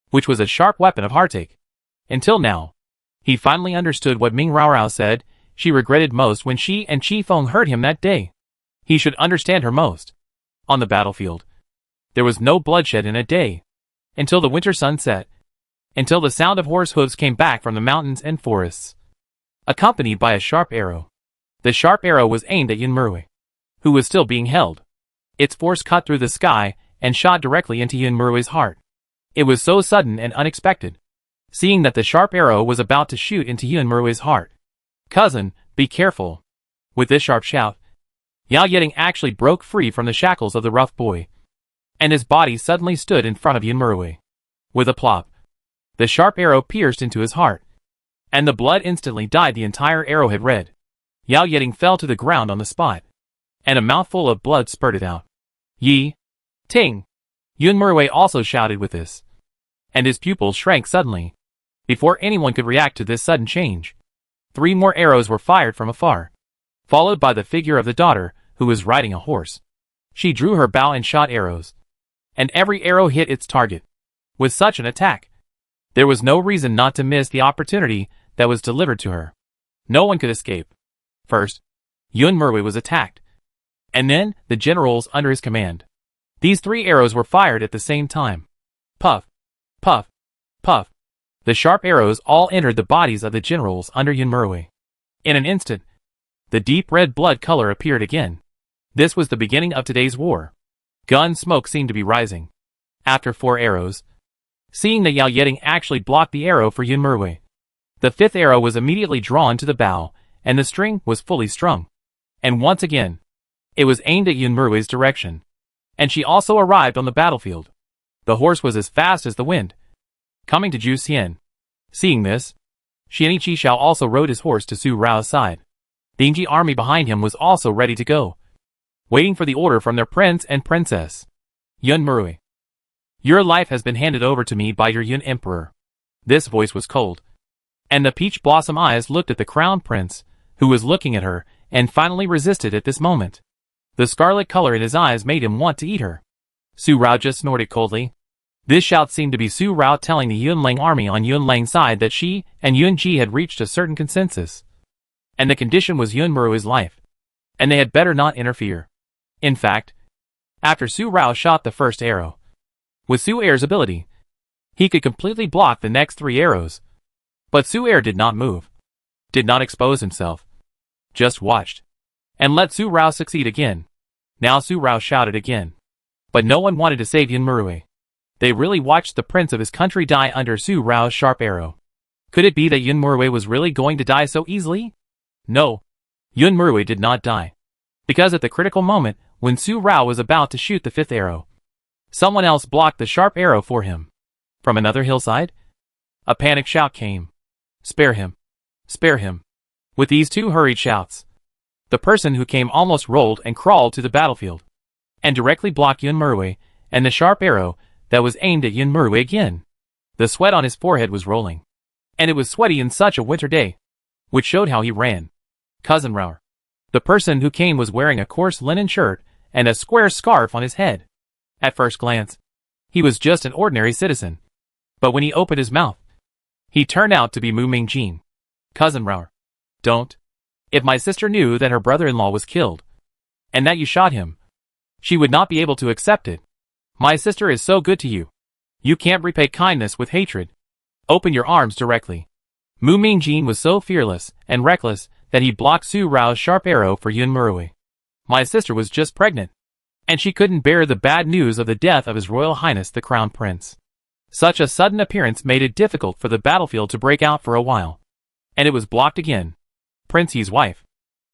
which was a sharp weapon of heartache. Until now, he finally understood what Ming Rao said she regretted most when she and Chi Feng hurt him that day. He should understand her most. On the battlefield, there was no bloodshed in a day, until the winter sun set, until the sound of horse hooves came back from the mountains and forests, accompanied by a sharp arrow. The sharp arrow was aimed at Yin Murui, who was still being held. Its force cut through the sky and shot directly into Yin Murui's heart. It was so sudden and unexpected, seeing that the sharp arrow was about to shoot into Yin Murui's heart. Cousin, be careful. With this sharp shout, Yao Yeding actually broke free from the shackles of the rough boy, and his body suddenly stood in front of Yin Murui. With a plop, the sharp arrow pierced into his heart, and the blood instantly dyed the entire arrowhead red. Yao Yeding fell to the ground on the spot, and a mouthful of blood spurted out. Yi! Ting! Yun Murui also shouted with this, and his pupils shrank suddenly. Before anyone could react to this sudden change, 3 more arrows were fired from afar, followed by the figure of the daughter, who was riding a horse. She drew her bow and shot arrows, and every arrow hit its target. With such an attack, there was no reason not to miss the opportunity that was delivered to her. No one could escape. First, Yun Murui was attacked, and then the generals under his command. These 3 arrows were fired at the same time. Puff, puff, puff. The sharp arrows all entered the bodies of the generals under Yun Murui. In an instant, the deep red blood color appeared again. This was the beginning of today's war. Gun smoke seemed to be rising. After 4 arrows, seeing that Yao Yeding actually blocked the arrow for Yun Murui, the 5th arrow was immediately drawn to the bow, and the string was fully strung. And once again, it was aimed at Yun Murui's direction. And she also arrived on the battlefield. The horse was as fast as the wind, coming to Ju Xian. Seeing this, Xian Qishao also rode his horse to Su Rao's side. The Yingji army behind him was also ready to go, waiting for the order from their prince and princess. Yun Murui, your life has been handed over to me by your Yun Emperor. This voice was cold, and the peach blossom eyes looked at the crown prince, who was looking at her, and finally resisted at this moment. The scarlet color in his eyes made him want to eat her. Su Rao just snorted coldly. This shout seemed to be Su Rao telling the Yunlang army on Yunlang's side that she and Yun Ji had reached a certain consensus, and the condition was Yun Murui's life, and they had better not interfere. In fact, after Su Rao shot the first arrow, with Su Er's ability, he could completely block the next 3 arrows. But Su Er did not move, did not expose himself, just watched, and let Su Rao succeed again. Now Su Rao shouted again, but no one wanted to save Yun Murui. They really watched the prince of his country die under Su Rao's sharp arrow. Could it be that Yun Murui was really going to die so easily? No, Yun Murui did not die, because at the critical moment, when Su Rao was about to shoot the 5th arrow, someone else blocked the sharp arrow for him. From another hillside, a panicked shout came. Spare him! Spare him! With these 2 hurried shouts, the person who came almost rolled and crawled to the battlefield, and directly blocked Yun Murui and the sharp arrow that was aimed at Yun Murui again. The sweat on his forehead was rolling, and it was sweaty in such a winter day, which showed how he ran. Cousin Rao. The person who came was wearing a coarse linen shirt and a square scarf on his head. At first glance, he was just an ordinary citizen, but when he opened his mouth, he turned out to be Mu Mingjin. Cousin Rao. Don't. If my sister knew that her brother-in-law was killed, and that you shot him, she would not be able to accept it. My sister is so good to you. You can't repay kindness with hatred. Open your arms directly. Mu Mingjin was so fearless and reckless that he blocked Su Rao's sharp arrow for Yun Murui. My sister was just pregnant, and she couldn't bear the bad news of the death of His Royal Highness the Crown Prince. Such a sudden appearance made it difficult for the battlefield to break out for a while, and it was blocked again. Prince He's wife,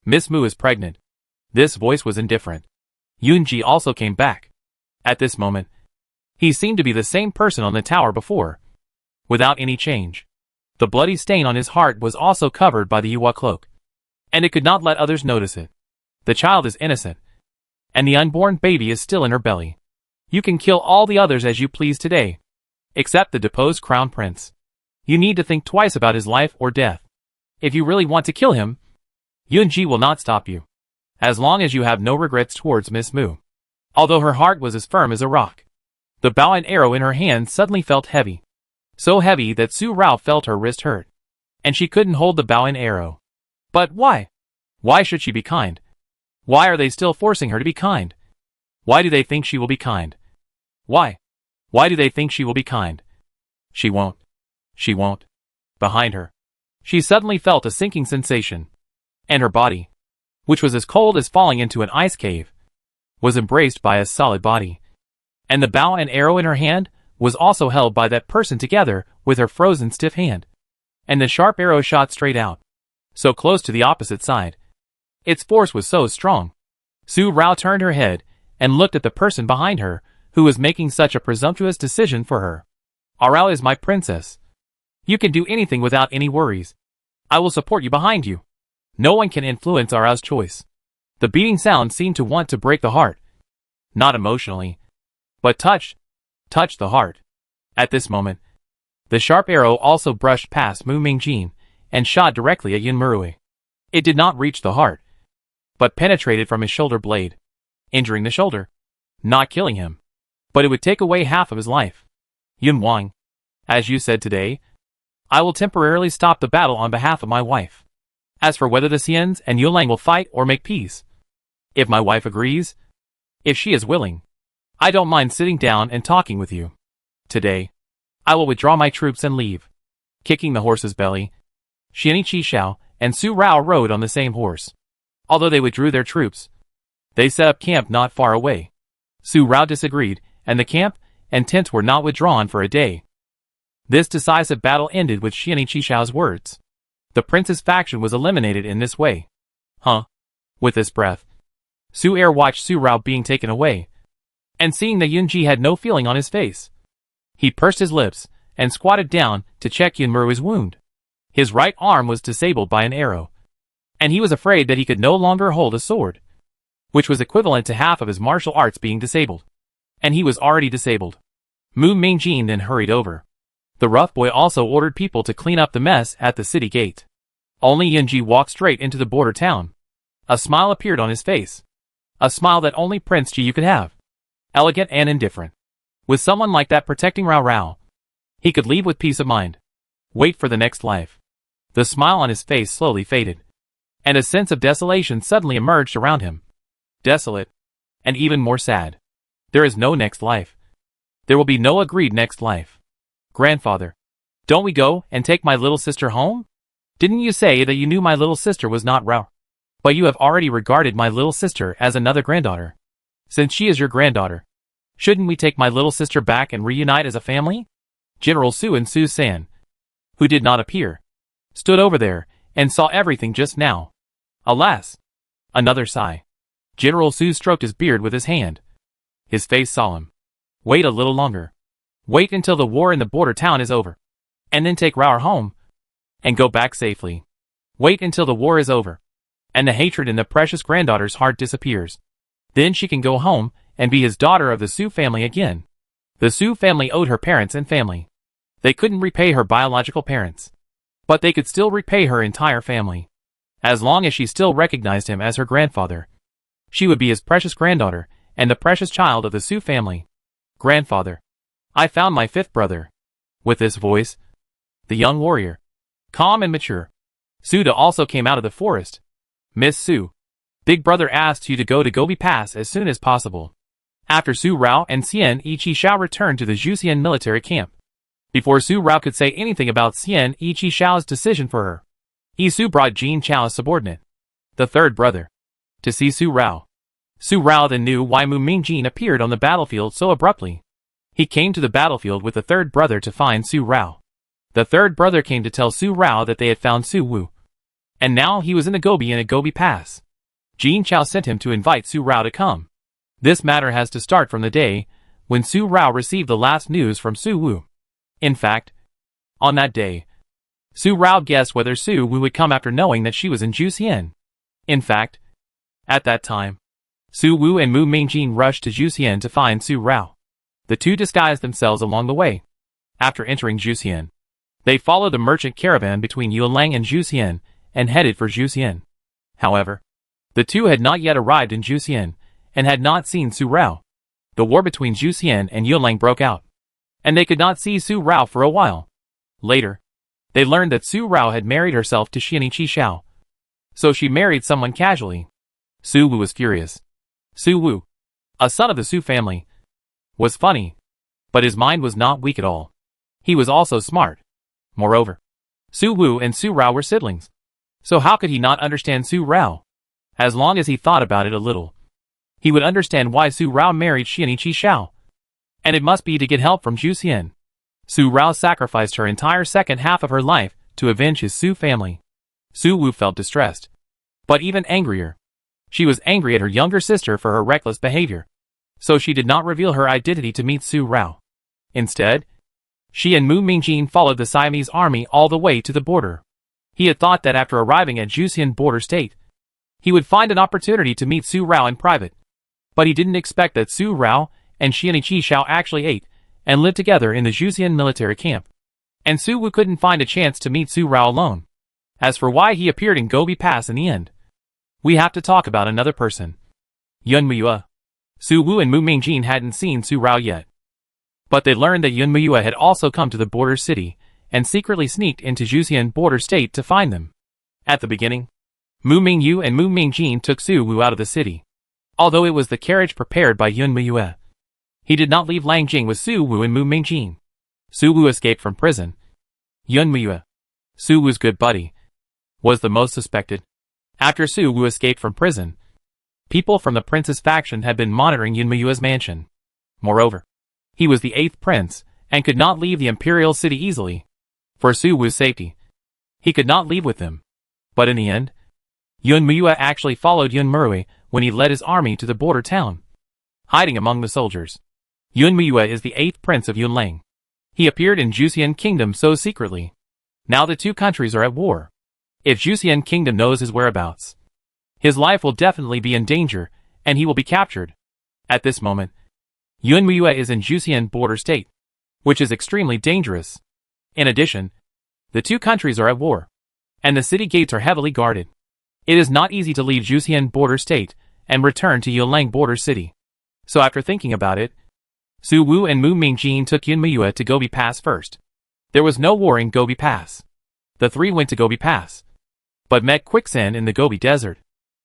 Miss Mu, is pregnant. This voice was indifferent. Yun Ji also came back. At this moment, he seemed to be the same person on the tower before, without any change. The bloody stain on his heart was also covered by the Yuhua cloak, and it could not let others notice it. The child is innocent, and the unborn baby is still in her belly. You can kill all the others as you please today, except the deposed crown prince. You need to think twice about his life or death. If you really want to kill him, Yun Ji will not stop you, as long as you have no regrets towards Miss Mu. Although her heart was as firm as a rock, the bow and arrow in her hand suddenly felt heavy. So heavy that Su Rao felt her wrist hurt, and she couldn't hold the bow and arrow. But why? Why should she be kind? Why are they still forcing her to be kind? Why do they think she will be kind? Why? Why do they think she will be kind? She won't. She won't. Behind her, she suddenly felt a sinking sensation, and her body, which was as cold as falling into an ice cave, was embraced by a solid body. And the bow and arrow in her hand was also held by that person together with her frozen stiff hand. And the sharp arrow shot straight out, so close to the opposite side. Its force was so strong. Su Rao turned her head and looked at the person behind her who was making such a presumptuous decision for her. Arao is my princess. You can do anything without any worries. I will support you behind you. No one can influence Arao's choice. The beating sound seemed to want to break the heart. Not emotionally, but touched the heart. At this moment, the sharp arrow also brushed past Mu Mingjin and shot directly at Yun Murui. It did not reach the heart, but penetrated from his shoulder blade, injuring the shoulder, not killing him, but it would take away half of his life. Yun Wang, as you said today, I will temporarily stop the battle on behalf of my wife. As for whether the Xians and Yulang will fight or make peace, if my wife agrees, if she is willing, I don't mind sitting down and talking with you. Today, I will withdraw my troops and leave. Kicking the horse's belly, Xian Qishao and Su Rao rode on the same horse. Although they withdrew their troops, they set up camp not far away. Su Rao disagreed, and the camp and tents were not withdrawn for a day. This decisive battle ended with Xian Qishao's words. The prince's faction was eliminated in this way. Huh? With this breath, Su Er watched Su Rao being taken away, and seeing that Yun Ji had no feeling on his face, he pursed his lips and squatted down to check Yun Murui's wound. His right arm was disabled by an arrow, and he was afraid that he could no longer hold a sword, which was equivalent to half of his martial arts being disabled. And he was already disabled. Mu Mingjin then hurried over. The rough boy also ordered people to clean up the mess at the city gate. Only Yunji walked straight into the border town. A smile appeared on his face. A smile that only Prince Ji could have. Elegant and indifferent. With someone like that protecting Rao Rao, he could leave with peace of mind. Wait for the next life. The smile on his face slowly faded, and a sense of desolation suddenly emerged around him. Desolate, and even more sad. There is no next life. There will be no agreed next life. Grandfather, don't we go and take my little sister home? Didn't you say that you knew my little sister was not Rao? But you have already regarded my little sister as another granddaughter. Since she is your granddaughter, shouldn't we take my little sister back and reunite as a family? General Su and Su San, who did not appear, stood over there and saw everything just now. Alas! Another sigh. General Su stroked his beard with his hand, his face solemn. Wait a little longer. Wait until the war in the border town is over, and then take Rao home and go back safely. Wait until the war is over, and the hatred in the precious granddaughter's heart disappears. Then she can go home and be his daughter of the Su family again. The Su family owed her parents and family. They couldn't repay her biological parents, but they could still repay her entire family. As long as she still recognized him as her grandfather, she would be his precious granddaughter and the precious child of the Su family. Grandfather, I found my fifth brother. With this voice, the young warrior, calm and mature, Suda also came out of the forest. Miss Su, Big Brother asked you to go to Gobi Pass as soon as possible. After Su Rao and Xian Ichi Xiao returned to the Juxian military camp. Before Su Rao could say anything about Xian Ichi Xiao's decision for her, Su brought Jin Chao's subordinate, the third brother, to see Su Rao. Su Rao then knew why Mu Mingjin appeared on the battlefield so abruptly. He came to the battlefield with the third brother to find Su Rao. The third brother came to tell Su Rao that they had found Su Wu, and now he was in a Gobi Pass. Jin Chao sent him to invite Su Rao to come. This matter has to start from the day when Su Rao received the last news from Su Wu. In fact, on that day, Su Rao guessed whether Su Wu would come after knowing that she was in Juxian. In fact, at that time, Su Wu and Mu Mingjin rushed to Juxian to find Su Rao. The two disguised themselves along the way. After entering Juxian, they followed the merchant caravan between Yuelang and Juxian and headed for Juxian. However, the two had not yet arrived in Juxian and had not seen Su Rao. The war between Juxian and Yuelang broke out, and they could not see Su Rao for a while. Later, they learned that Su Rao had married herself to Xianichi Xiao. So she married someone casually. Su Wu was furious. Su Wu, a son of the Su family, was funny, but his mind was not weak at all. He was also smart. Moreover, Su Wu and Su Rao were siblings. So how could he not understand Su Rao? As long as he thought about it a little, he would understand why Su Rao married Xianichi Xiao. And it must be to get help from Juxian. Su Rao sacrificed her entire second half of her life to avenge his Su family. Su Wu felt distressed, but even angrier. She was angry at her younger sister for her reckless behavior. So she did not reveal her identity to meet Su Rao. Instead, she and Mu Mingjin followed the Siamese army all the way to the border. He had thought that after arriving at Juxian border state, he would find an opportunity to meet Su Rao in private. But he didn't expect that Su Rao and Xianichi Xiao actually ate and lived together in the Juxian military camp. And Su Wu couldn't find a chance to meet Su Rao alone. As for why he appeared in Gobi Pass in the end, we have to talk about another person. Yun Muyue. Su Wu and Mu Mingjin hadn't seen Su Rao yet, but they learned that Yun Muyue had also come to the border city and secretly sneaked into Juxian border state to find them. At the beginning, Mu Mingyu and Mu Mingjin took Su Wu out of the city. Although it was the carriage prepared by Yun Muyue, he did not leave Langjing with Su Wu and Mu Mingjin. Su Wu escaped from prison. Yun Muyue, Su Wu's good buddy, was the most suspected. After Su Wu escaped from prison, people from the prince's faction had been monitoring Yun Muyue's mansion. Moreover, he was the 8th prince and could not leave the imperial city easily. For Su Wu's safety, he could not leave with them. But in the end, Yun Muyue actually followed Yun Murui when he led his army to the border town, hiding among the soldiers. Yun Muyue is the 8th prince of Yunlang. He appeared in Jusian Kingdom so secretly. Now the two countries are at war. If Jusian Kingdom knows his whereabouts, his life will definitely be in danger, and he will be captured. At this moment, Yunmuyue is in Jusian border state, which is extremely dangerous. In addition, the two countries are at war, and the city gates are heavily guarded. It is not easy to leave Jusian border state and return to Yuelang border city. So after thinking about it, Su Wu and Mu Mingjin took Yunmuyue to Gobi Pass first. There was no war in Gobi Pass. The three went to Gobi Pass, but met quicksand in the Gobi Desert.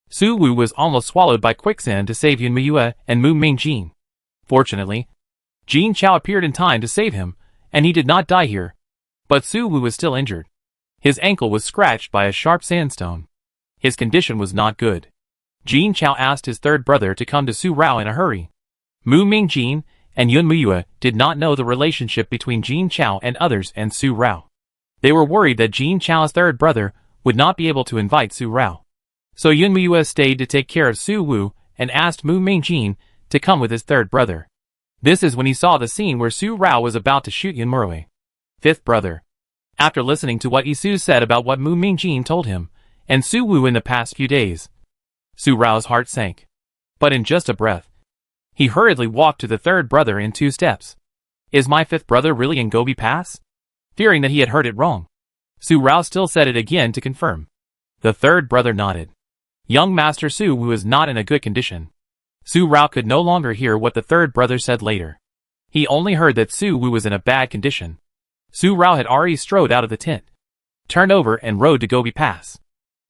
Su Wu was almost swallowed by quicksand to save Yunmuyue and Mu Mingjin. Fortunately, Jin Chao appeared in time to save him, and he did not die here. But Su Wu was still injured. His ankle was scratched by a sharp sandstone. His condition was not good. Jin Chao asked his third brother to come to Su Rao in a hurry. Mu Mingjin and Yunmuyue did not know the relationship between Jin Chao and others and Su Rao. They were worried that Jin Chao's third brother would not be able to invite Su Rao. So Yunmuyue stayed to take care of Su Wu and asked Mu Mingjin to come with his third brother. This is when he saw the scene where Su Rao was about to shoot Yunmuyue. Fifth brother. After listening to what Isu said about what Mu Mingjin told him, and Su Wu in the past few days, Su Rao's heart sank. But in just a breath, he hurriedly walked to the third brother in 2 steps. Is my fifth brother really in Gobi Pass? Fearing that he had heard it wrong, Su Rao still said it again to confirm. The third brother nodded. Young Master Su Wu was not in a good condition. Su Rao could no longer hear what the third brother said later. He only heard that Su Wu was in a bad condition. Su Rao had already strode out of the tent, turned over and rode to Gobi Pass.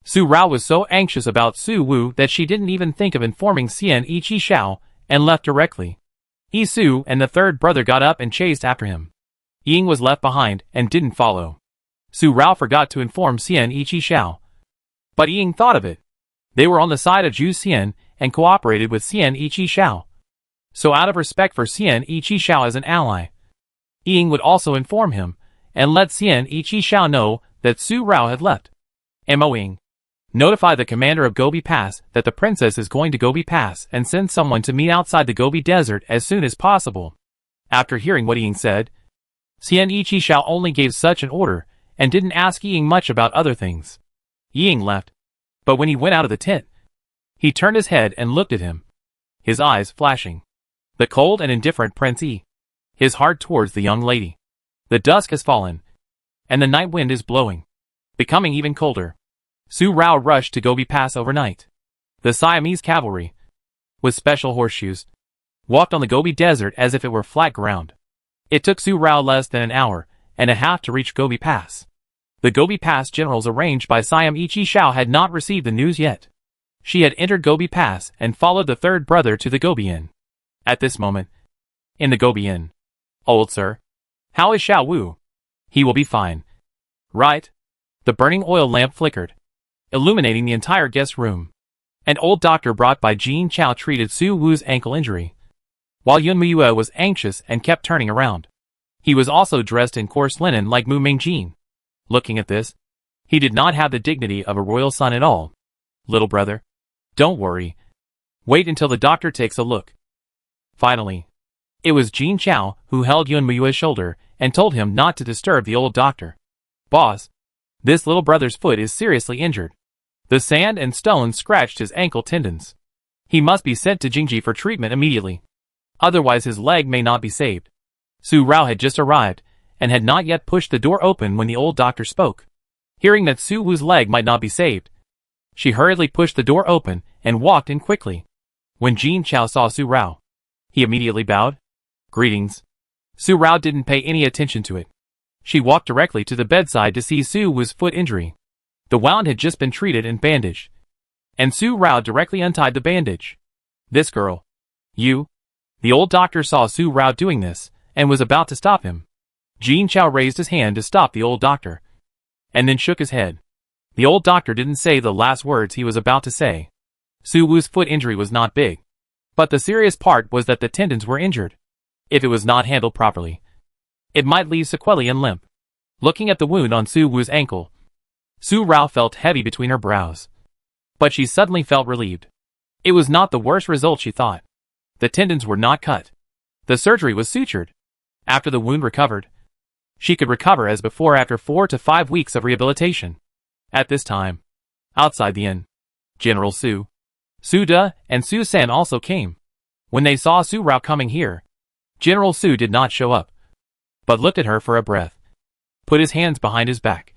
Su Rao was so anxious about Su Wu that she didn't even think of informing Xian Ichi Xiao and left directly. Isu and the third brother got up and chased after him. Ying was left behind and didn't follow. Su Rao forgot to inform Xian Ichi Xiao, but Ying thought of it. They were on the side of Zhu Xian and cooperated with Xian Ichi Xiao. So out of respect for Xian Ichi Xiao as an ally, Ying would also inform him and let Xian Ichi Xiao know that Su Rao had left. Mo Ying, notify the commander of Gobi Pass that the princess is going to Gobi Pass and send someone to meet outside the Gobi Desert as soon as possible. After hearing what Ying said, Xian Ichi Xiao only gave such an order and didn't ask Ying much about other things. Ying left, but when he went out of the tent, he turned his head and looked at him, his eyes flashing. The cold and indifferent Prince Yi, his heart towards the young lady. The dusk has fallen, and the night wind is blowing, becoming even colder. Su Rao rushed to Gobi Pass overnight. The Siamese cavalry, with special horseshoes, walked on the Gobi Desert as if it were flat ground. It took Su Rao less than an hour and a half to reach Gobi Pass. The Gobi Pass generals arranged by Siam Ichi Xiao had not received the news yet. She had entered Gobi Pass and followed the third brother to the Gobi Inn. At this moment, in the Gobi Inn, old sir, how is Xiao Wu? He will be fine. Right? The burning oil lamp flickered, illuminating the entire guest room. An old doctor brought by Jin Chao treated Su Wu's ankle injury, while Yunmuyue was anxious and kept turning around. He was also dressed in coarse linen like Mu Mingjin. Looking at this, he did not have the dignity of a royal son at all. Little brother, don't worry. Wait until the doctor takes a look. Finally, it was Jin Chao who held Yunmuyue's shoulder and told him not to disturb the old doctor. Boss, this little brother's foot is seriously injured. The sand and stones scratched his ankle tendons. He must be sent to Jingji for treatment immediately. Otherwise his leg may not be saved. Su Rao had just arrived and had not yet pushed the door open when the old doctor spoke. Hearing that Su Wu's leg might not be saved, she hurriedly pushed the door open and walked in quickly. When Jin Chao saw Su Rao, he immediately bowed. Greetings. Su Rao didn't pay any attention to it. She walked directly to the bedside to see Su Wu's foot injury. The wound had just been treated and bandaged, and Su Rao directly untied the bandage. This girl. You. The old doctor saw Su Rao doing this and was about to stop him. Jin Chao raised his hand to stop the old doctor, and then shook his head. The old doctor didn't say the last words he was about to say. Su Wu's foot injury was not big, but the serious part was that the tendons were injured. If it was not handled properly, it might leave sequelae and limp. Looking at the wound on Su Wu's ankle, Su Rao felt heavy between her brows. But she suddenly felt relieved. It was not the worst result she thought. The tendons were not cut. The surgery was sutured. After the wound recovered, she could recover as before after 4 to 5 weeks of rehabilitation. At this time, outside the inn, General Su Da, and Su San also came. When they saw Su Rao coming here, General Su did not show up, but looked at her for a breath, put his hands behind his back,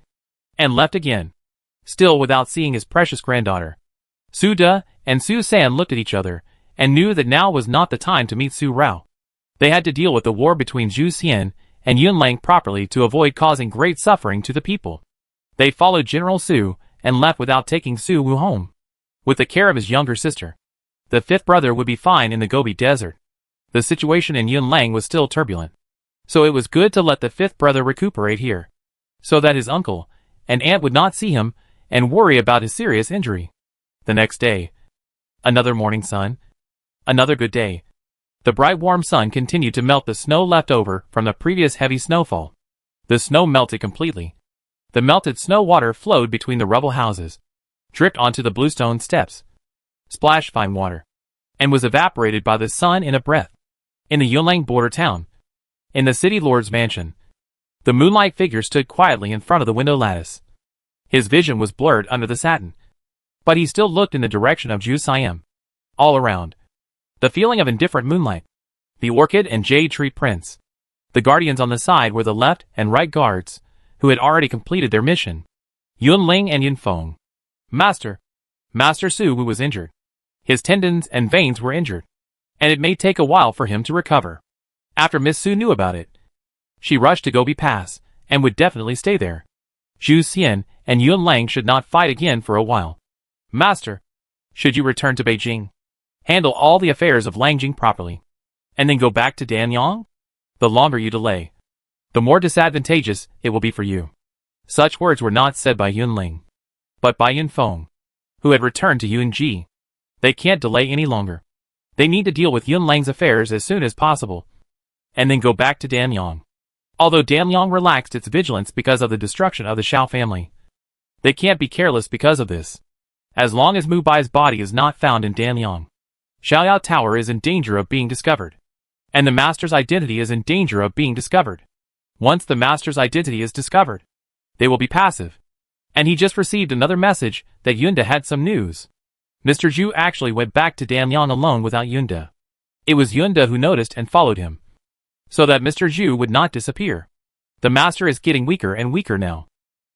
and left again, still without seeing his precious granddaughter. Su Da and Su San looked at each other, and knew that now was not the time to meet Su Rao. They had to deal with the war between Zhu Xian and Yun Lang properly to avoid causing great suffering to the people. They followed General Su, and left without taking Su Wu home. With the care of his younger sister, the fifth brother would be fine in the Gobi Desert. The situation in Yun Lang was still turbulent, so it was good to let the fifth brother recuperate here, so that his uncle and aunt would not see him and worry about his serious injury. The next day, another morning sun, another good day. The bright warm sun continued to melt the snow left over from the previous heavy snowfall. The snow melted completely. The melted snow water flowed between the rubble houses, dripped onto the bluestone steps, splashed fine water, and was evaporated by the sun in a breath. In the Yunlang border town, in the city lord's mansion, the moonlight figure stood quietly in front of the window lattice. His vision was blurred under the satin, but he still looked in the direction of Zhu Siam. All around, the feeling of indifferent moonlight. The orchid and jade tree prince. The guardians on the side were the left and right guards, who had already completed their mission. Yun Ling and Yun Feng. Master Su Wu was injured. His tendons and veins were injured, and it may take a while for him to recover. After Miss Su knew about it, she rushed to Gobi Pass, and would definitely stay there. Zhu Xian and Yun Lang should not fight again for a while. Master, should you return to Beijing, handle all the affairs of Langjing properly, and then go back to Danyang? The longer you delay, the more disadvantageous it will be for you. Such words were not said by Yun Ling, but by Yun Feng, who had returned to Yunji. They can't delay any longer. They need to deal with Yun Lang's affairs as soon as possible, and then go back to Danyang. Although Danyang relaxed its vigilance because of the destruction of the Shao family, they can't be careless because of this. As long as Mu Bai's body is not found in Danyang, Xiaoyao Tower is in danger of being discovered, and the master's identity is in danger of being discovered. Once the master's identity is discovered, they will be passive. And he just received another message that Yunda had some news. Mr. Zhu actually went back to Danyang alone without Yunda. It was Yunda who noticed and followed him, so that Mr. Zhu would not disappear. The master is getting weaker and weaker now.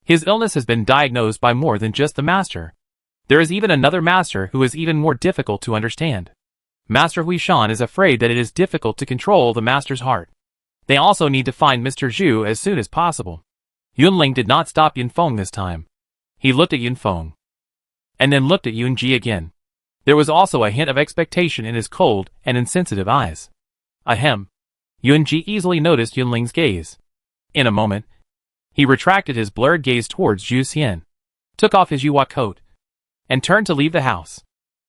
His illness has been diagnosed by more than just the master. There is even another master who is even more difficult to understand. Master Huishan is afraid that it is difficult to control the master's heart. They also need to find Mr. Zhu as soon as possible. Yunling did not stop Yun Feng this time. He looked at Yun Feng, and then looked at Yun Ji again. There was also a hint of expectation in his cold and insensitive eyes. Ahem. Yun Ji easily noticed Yunling's gaze. In a moment, he retracted his blurred gaze towards Zhu Xian, took off his Yuhua coat, and turned to leave the house.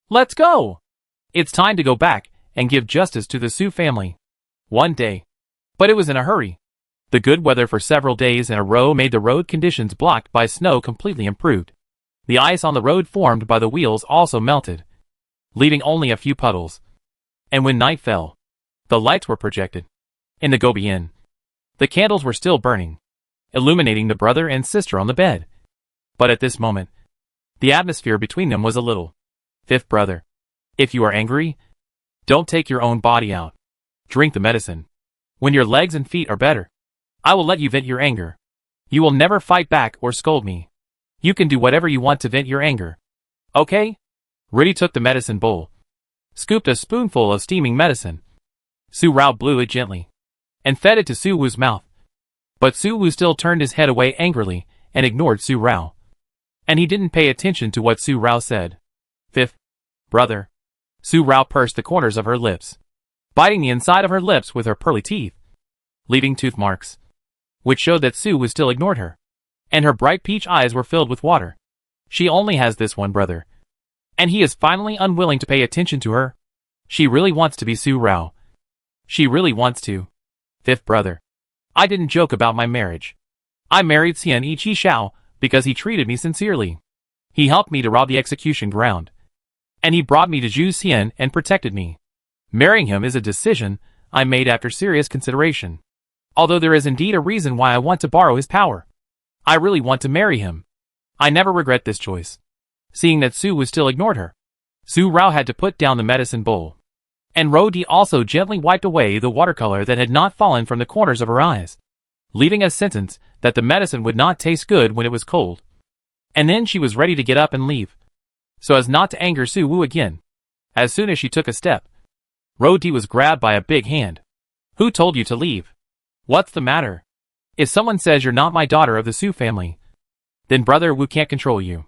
Let's go! It's time to go back and give justice to the Su family. One day. But it was in a hurry. The good weather for several days in a row made the road conditions blocked by snow completely improved. The ice on the road formed by the wheels also melted, leaving only a few puddles. And when night fell, the lights were projected. In the Gobi Inn, the candles were still burning, illuminating the brother and sister on the bed. But at this moment, the atmosphere between them was a little. Fifth brother, if you are angry, don't take your own body out. Drink the medicine. When your legs and feet are better, I will let you vent your anger. You will never fight back or scold me. You can do whatever you want to vent your anger. Okay? Riddy took the medicine bowl, scooped a spoonful of steaming medicine. Su Rao blew it gently, and fed it to Su Wu's mouth. But Su Wu still turned his head away angrily and ignored Su Rao. And he didn't pay attention to what Su Rao said. Fifth brother. Su Rao pursed the corners of her lips, biting the inside of her lips with her pearly teeth, leaving tooth marks, which showed that Su Wu still ignored her, and her bright peach eyes were filled with water. She only has this one brother, and he is finally unwilling to pay attention to her. She really wants to be Su Rao. She really wants to. Fifth brother. I didn't joke about my marriage. I married Xian Ichi Shao because he treated me sincerely. He helped me to rob the execution ground, and he brought me to Zhu Xian and protected me. Marrying him is a decision I made after serious consideration. Although there is indeed a reason why I want to borrow his power. I really want to marry him. I never regret this choice. Seeing that Su Wu still ignored her, Su Rao had to put down the medicine bowl. And Ro Di also gently wiped away the watercolor that had not fallen from the corners of her eyes, leaving a sentence that the medicine would not taste good when it was cold. And then she was ready to get up and leave, so as not to anger Su Wu again. As soon as she took a step, Ro Di was grabbed by a big hand. Who told you to leave? What's the matter? If someone says you're not my daughter of the Su family, then Brother Wu can't control you.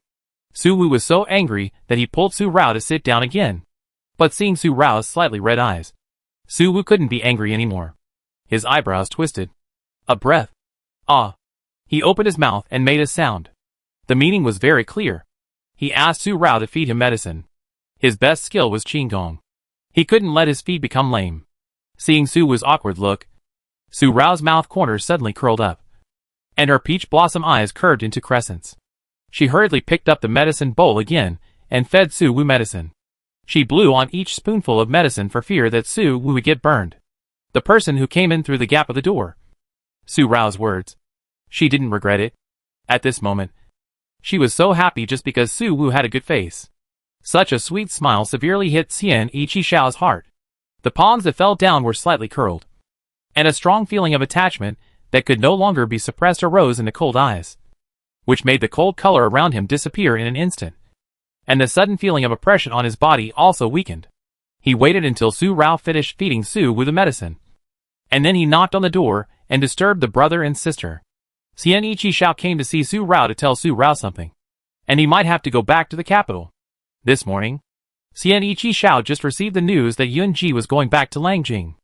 Su Wu was so angry that he pulled Su Rao to sit down again. But seeing Su Rao's slightly red eyes, Su Wu couldn't be angry anymore. His eyebrows twisted. A breath. Ah. He opened his mouth and made a sound. The meaning was very clear. He asked Su Rao to feed him medicine. His best skill was Qigong. He couldn't let his feet become lame. Seeing Su Wu's awkward look, Su Rao's mouth corners suddenly curled up, and her peach blossom eyes curved into crescents. She hurriedly picked up the medicine bowl again and fed Su Wu medicine. She blew on each spoonful of medicine for fear that Su Wu would get burned. The person who came in through the gap of the door. Su Rao's words. She didn't regret it. At this moment, she was so happy just because Su Wu had a good face. Such a sweet smile severely hit Xian Yiqixiao's heart. The palms that fell down were slightly curled, and a strong feeling of attachment that could no longer be suppressed arose in the cold eyes, which made the cold color around him disappear in an instant. And the sudden feeling of oppression on his body also weakened. He waited until Su Rao finished feeding Su with the medicine, and then he knocked on the door and disturbed the brother and sister. Xian Yiqixiao came to see Su Rao to tell Su Rao something, and he might have to go back to the capital. This morning, Xian Yiqixiao just received the news that Yun Ji was going back to Langjing.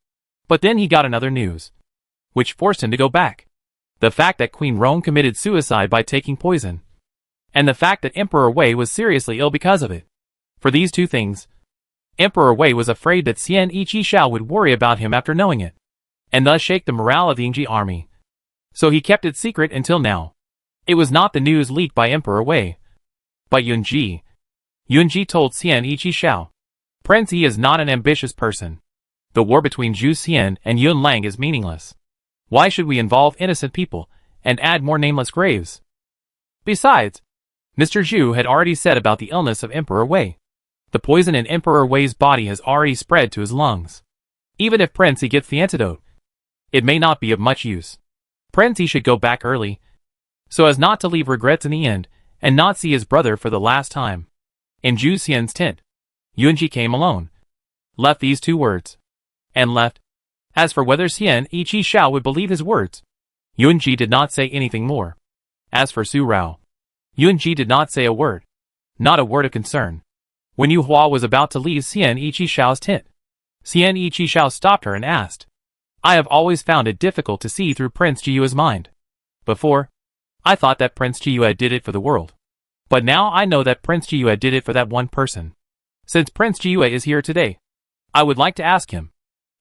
But then he got another news, which forced him to go back. The fact that Queen Rong committed suicide by taking poison, and the fact that Emperor Wei was seriously ill because of it. For these two things, Emperor Wei was afraid that Xian Yiqixiao would worry about him after knowing it, and thus shake the morale of the Yingji army. So he kept it secret until now. It was not the news leaked by Emperor Wei, but Yun Ji. Yun Ji told Xian Yiqixiao, Prince Yi is not an ambitious person. The war between Zhu Xian and Yun Lang is meaningless. Why should we involve innocent people and add more nameless graves? Besides, Mr. Zhu had already said about the illness of Emperor Wei. The poison in Emperor Wei's body has already spread to his lungs. Even if Prince Yi gets the antidote, it may not be of much use. Prince Yi should go back early, so as not to leave regrets in the end and not see his brother for the last time. In Zhu Xian's tent, Yunji came alone, left these two words, and left. As for whether Xian Yiqixiao would believe his words, Yunji did not say anything more. As for Su Rao, Yunji did not say a word, not a word of concern. When Yu Hua was about to leave Xian Yiqixiao's tent, Xian Yiqixiao stopped her and asked, I have always found it difficult to see through Prince Jiyue's mind. Before, I thought that Prince Jiyue did it for the world. But now I know that Prince Jiyue did it for that one person. Since Prince Jiyue is here today, I would like to ask him,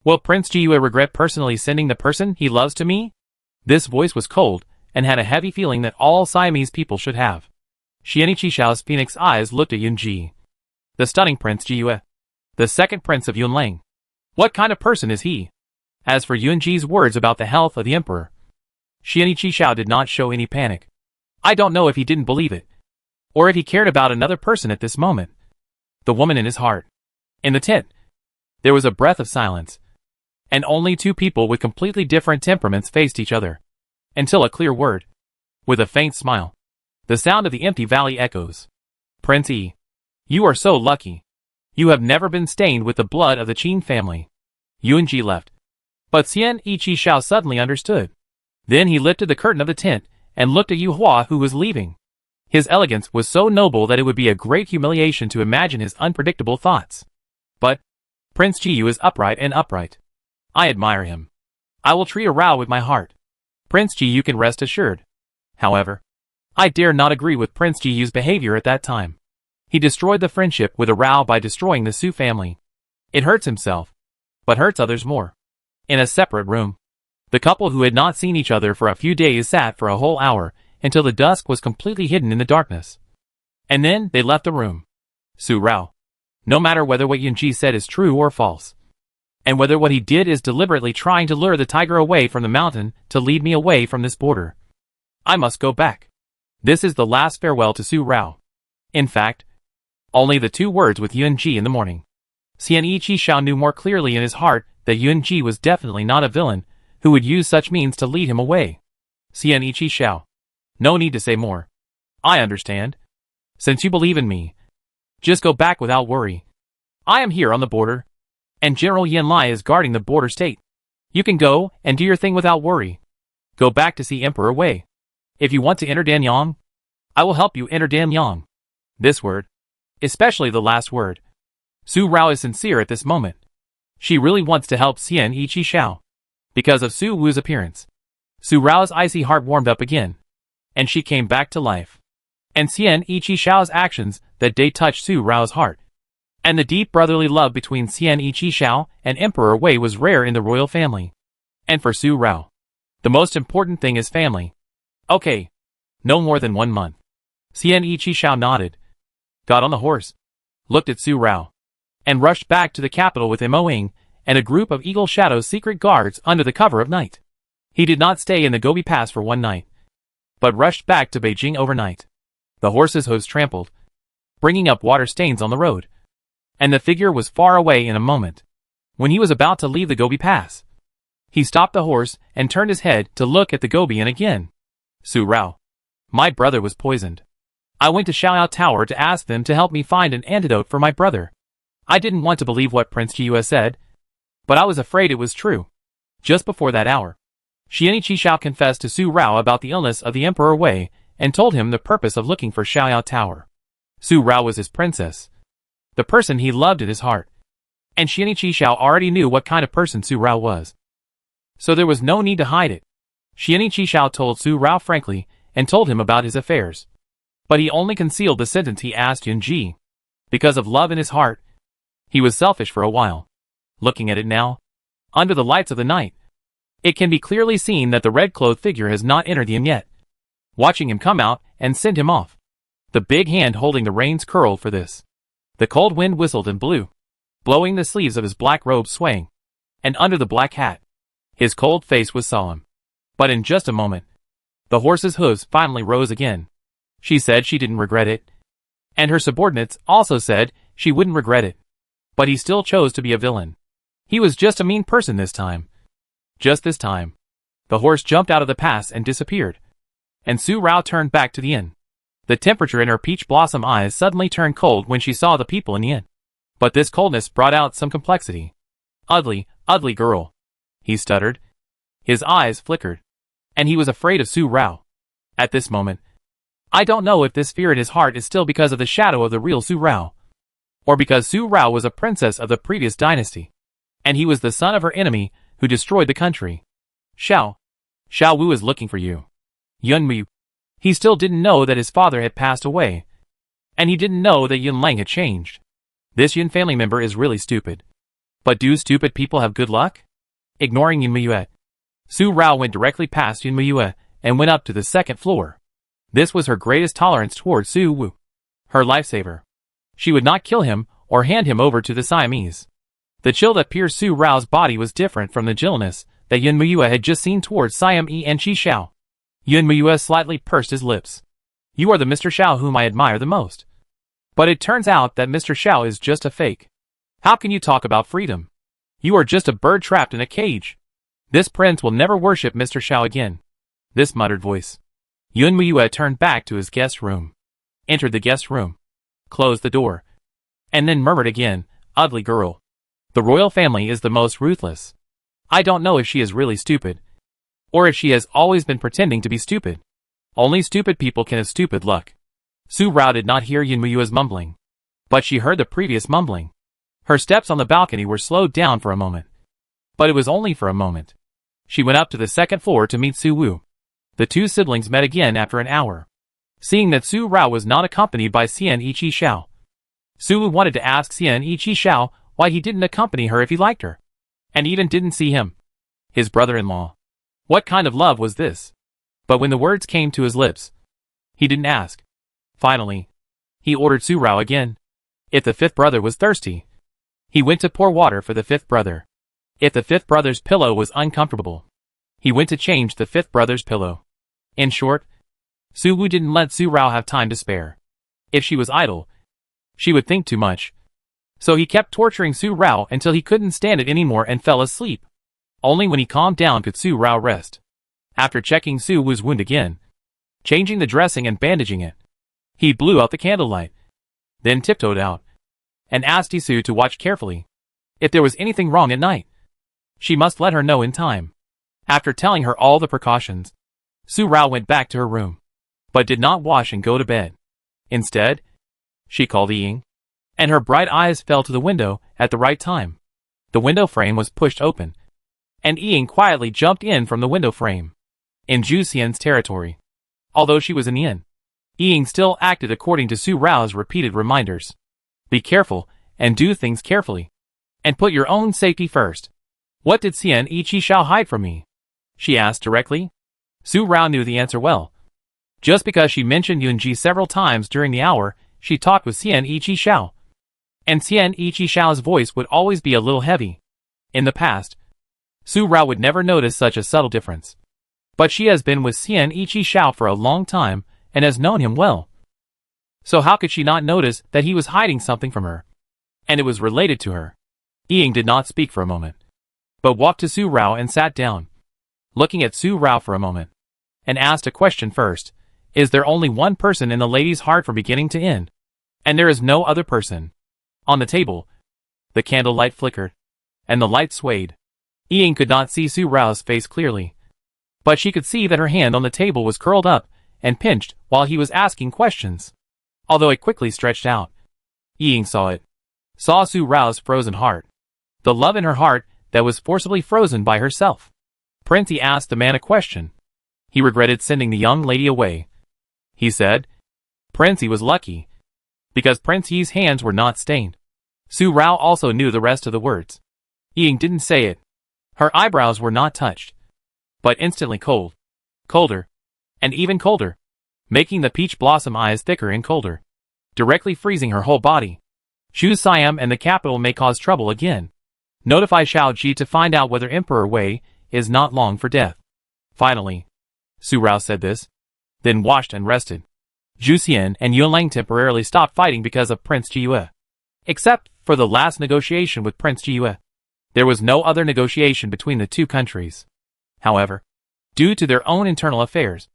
will Prince Jiyue regret personally sending the person he loves to me? This voice was cold, and had a heavy feeling that all Siamese people should have. Xian Yiqixiao's phoenix eyes looked at Yun Ji. The stunning Prince Jiyue, the second prince of Yunlang. What kind of person is he? As for Yun Ji's words about the health of the emperor, Xian Yiqixiao did not show any panic. I don't know if he didn't believe it, or if he cared about another person at this moment. The woman in his heart. In the tent, there was a breath of silence, and only two people with completely different temperaments faced each other, until a clear word, with a faint smile. The sound of the empty valley echoes. Prince Yi, you are so lucky. You have never been stained with the blood of the Qin family. Yun Ji left. But Xian Yiqixiao suddenly understood. Then he lifted the curtain of the tent and looked at Yu Hua, who was leaving. His elegance was so noble that it would be a great humiliation to imagine his unpredictable thoughts. But Prince Jiyu is upright and upright. I admire him. I will treat a Rao with my heart. Prince Jiyu can rest assured. However, I dare not agree with Prince Jiyu's behavior at that time. He destroyed the friendship with a Rao by destroying the Su family. It hurts himself, but hurts others more. In a separate room, the couple who had not seen each other for a few days sat for a whole hour until the dusk was completely hidden in the darkness. And then they left the room. Su Rao. No matter whether what Yun Ji said is true or false, and whether what he did is deliberately trying to lure the tiger away from the mountain to lead me away from this border. I must go back. This is the last farewell to Su Rao. In fact, only the 2 words with Yunji in the morning. Xian Shao knew more clearly in his heart that Yunji was definitely not a villain who would use such means to lead him away. Xian Shao. No need to say more. I understand. Since you believe in me, just go back without worry. I am here on the border, and General Yin Lai is guarding the border state. You can go and do your thing without worry. Go back to see Emperor Wei. If you want to enter Danyang, I will help you enter Danyang. This word, especially the last word. Su Rao is sincere at this moment. She really wants to help Xian Shao. Because of Su Wu's appearance, Su Rao's icy heart warmed up again, and she came back to life. And Xian Shao's actions that day touched Su Rao's heart. And the deep brotherly love between Xian Shao and Emperor Wei was rare in the royal family. And for Su Rao, the most important thing is family. Okay. No more than 1 month. Xian Shao nodded, got on the horse, looked at Su Rao, and rushed back to the capital with Mo Ying and a group of Eagle Shadow's secret guards under the cover of night. He did not stay in the Gobi Pass for 1 night, but rushed back to Beijing overnight. The horse's hooves trampled, bringing up water stains on the road, and the figure was far away in a moment. When he was about to leave the Gobi Pass, he stopped the horse and turned his head to look at the Gobi and again. Su Rao. My brother was poisoned. I went to Xiaoyao Tower to ask them to help me find an antidote for my brother. I didn't want to believe what Prince Jiyue said, but I was afraid it was true. Just before that hour, Xian Shao confessed to Su Rao about the illness of the Emperor Wei and told him the purpose of looking for Xiaoyao Tower. Su Rao was his princess, the person he loved in his heart, and Xian Shao already knew what kind of person Su Rao was. So there was no need to hide it. Xian Shao told Su Rao frankly and told him about his affairs. But he only concealed the sentence he asked Yunji. Because of love in his heart, he was selfish for a while. Looking at it now, under the lights of the night, it can be clearly seen that the red-clothed figure has not entered him yet. Watching him come out and send him off, the big hand holding the reins curled for this. The cold wind whistled and blew, blowing the sleeves of his black robe swaying, and under the black hat, his cold face was solemn. But in just a moment, the horse's hooves finally rose again. She said she didn't regret it, and her subordinates also said she wouldn't regret it. But he still chose to be a villain. He was just a mean person this time. Just this time, the horse jumped out of the pass and disappeared, and Su Rao turned back to the inn. The temperature in her peach blossom eyes suddenly turned cold when she saw the people in the inn. But this coldness brought out some complexity. Ugly, ugly girl, he stuttered. His eyes flickered, and he was afraid of Su Rao. At this moment, I don't know if this fear in his heart is still because of the shadow of the real Su Rao, or because Su Rao was a princess of the previous dynasty, and he was the son of her enemy who destroyed the country. Xiao Wu is looking for you. Yunmu. He still didn't know that his father had passed away, and he didn't know that Yun Lang had changed. This Yun family member is really stupid. But do stupid people have good luck? Ignoring Yunmu, Su Rao went directly past Yunmu and went up to the 2nd floor. This was her greatest tolerance towards Su Wu, her lifesaver. She would not kill him or hand him over to the Siamese. The chill that pierced Su Rao's body was different from the gentleness that Yunmu had just seen towards Siam Yi and Chi Xiao. Yunmu slightly pursed his lips. You are the Mr. Xiao whom I admire the most. But it turns out that Mr. Xiao is just a fake. How can you talk about freedom? You are just a bird trapped in a cage. This prince will never worship Mr. Xiao again. This muttered voice. Yunmu turned back to his guest room, entered the guest room, closed the door, and then murmured again, ugly girl. The royal family is the most ruthless. I don't know if she is really stupid, or if she has always been pretending to be stupid. Only stupid people can have stupid luck. Su Rao did not hear Yunmu's mumbling, but she heard the previous mumbling. Her steps on the balcony were slowed down for a moment, but it was only for a moment. She went up to the 2nd floor to meet Su Wu. The 2 siblings met again after an hour. Seeing that Su Rao was not accompanied by Xian Shao, Su Wu wanted to ask Xian Shao why he didn't accompany her if he liked her, and even didn't see him, his brother-in-law. What kind of love was this? But when the words came to his lips, he didn't ask. Finally, he ordered Su Rao again. If the 5th brother was thirsty, he went to pour water for the 5th brother. If the fifth brother's pillow was uncomfortable, he went to change the fifth brother's pillow. In short, Su Wu didn't let Su Rao have time to spare. If she was idle, she would think too much. So he kept torturing Su Rao until he couldn't stand it anymore and fell asleep. Only when he calmed down could Su Rao rest. After checking Su Wu's wound again, changing the dressing and bandaging it, he blew out the candlelight, then tiptoed out, and asked Isu to watch carefully. If there was anything wrong at night, she must let her know in time. After telling her all the precautions, Su Rao went back to her room, but did not wash and go to bed. Instead, she called Ying, and her bright eyes fell to the window at the right time. The window frame was pushed open, and Ying quietly jumped in from the window frame. In Zhu Xian's territory, although she was in Yin, Ying still acted according to Su Rao's repeated reminders. Be careful, and do things carefully. And put your own safety first. What did Xian Ichi Xiao hide from me? She asked directly. Su Rao knew the answer well. Just because she mentioned Yunji several times during the hour, she talked with Xian Ichi Xiao. And Xian Ichi Xiao's voice would always be a little heavy. In the past, Su Rao would never notice such a subtle difference. But she has been with Xian Ichi Xiao for a long time, and has known him well. So how could she not notice that he was hiding something from her? And it was related to her. Ying did not speak for a moment, but walked to Su Rao and sat down, looking at Su Rao for a moment, and asked a question first. Is there only one person in the lady's heart from beginning to end? And there is no other person? On the table, the candlelight flickered, and the light swayed. Ying could not see Su Rao's face clearly, but she could see that her hand on the table was curled up and pinched while he was asking questions. Although it quickly stretched out, Ying saw it. Saw Su Rao's frozen heart. The love in her heart that was forcibly frozen by herself. Prince Yi asked the man a question. He regretted sending the young lady away. He said, Prince Yi was lucky, because Prince Yi's hands were not stained. Su Rao also knew the rest of the words. Ying didn't say it. Her eyebrows were not touched, but instantly cold. Colder. And even colder. Making the peach blossom eyes thicker and colder. Directly freezing her whole body. Shu Siam and the capital may cause trouble again. Notify Xiao Ji to find out whether Emperor Wei is not long for death. Finally, Su Rao said this, then washed and rested. Zhu Xian and Yunlang temporarily stopped fighting because of Prince Jiyue. Except for the last negotiation with Prince Jiyue, there was no other negotiation between the two countries. However, due to their own internal affairs,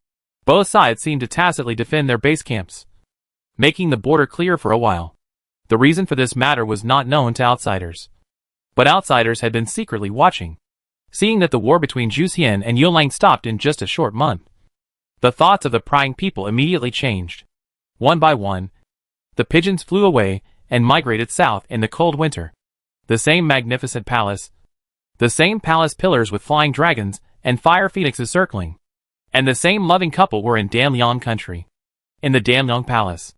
both sides seemed to tacitly defend their base camps, making the border clear for a while. The reason for this matter was not known to outsiders, but outsiders had been secretly watching. Seeing that the war between Zhu Xian and Yunlang stopped in just a short month, the thoughts of the prying people immediately changed. One by one, the pigeons flew away and migrated south in the cold winter. The same magnificent palace, the same palace pillars with flying dragons and fire phoenixes circling, and the same loving couple were in Danliang country. In the Danliang Palace,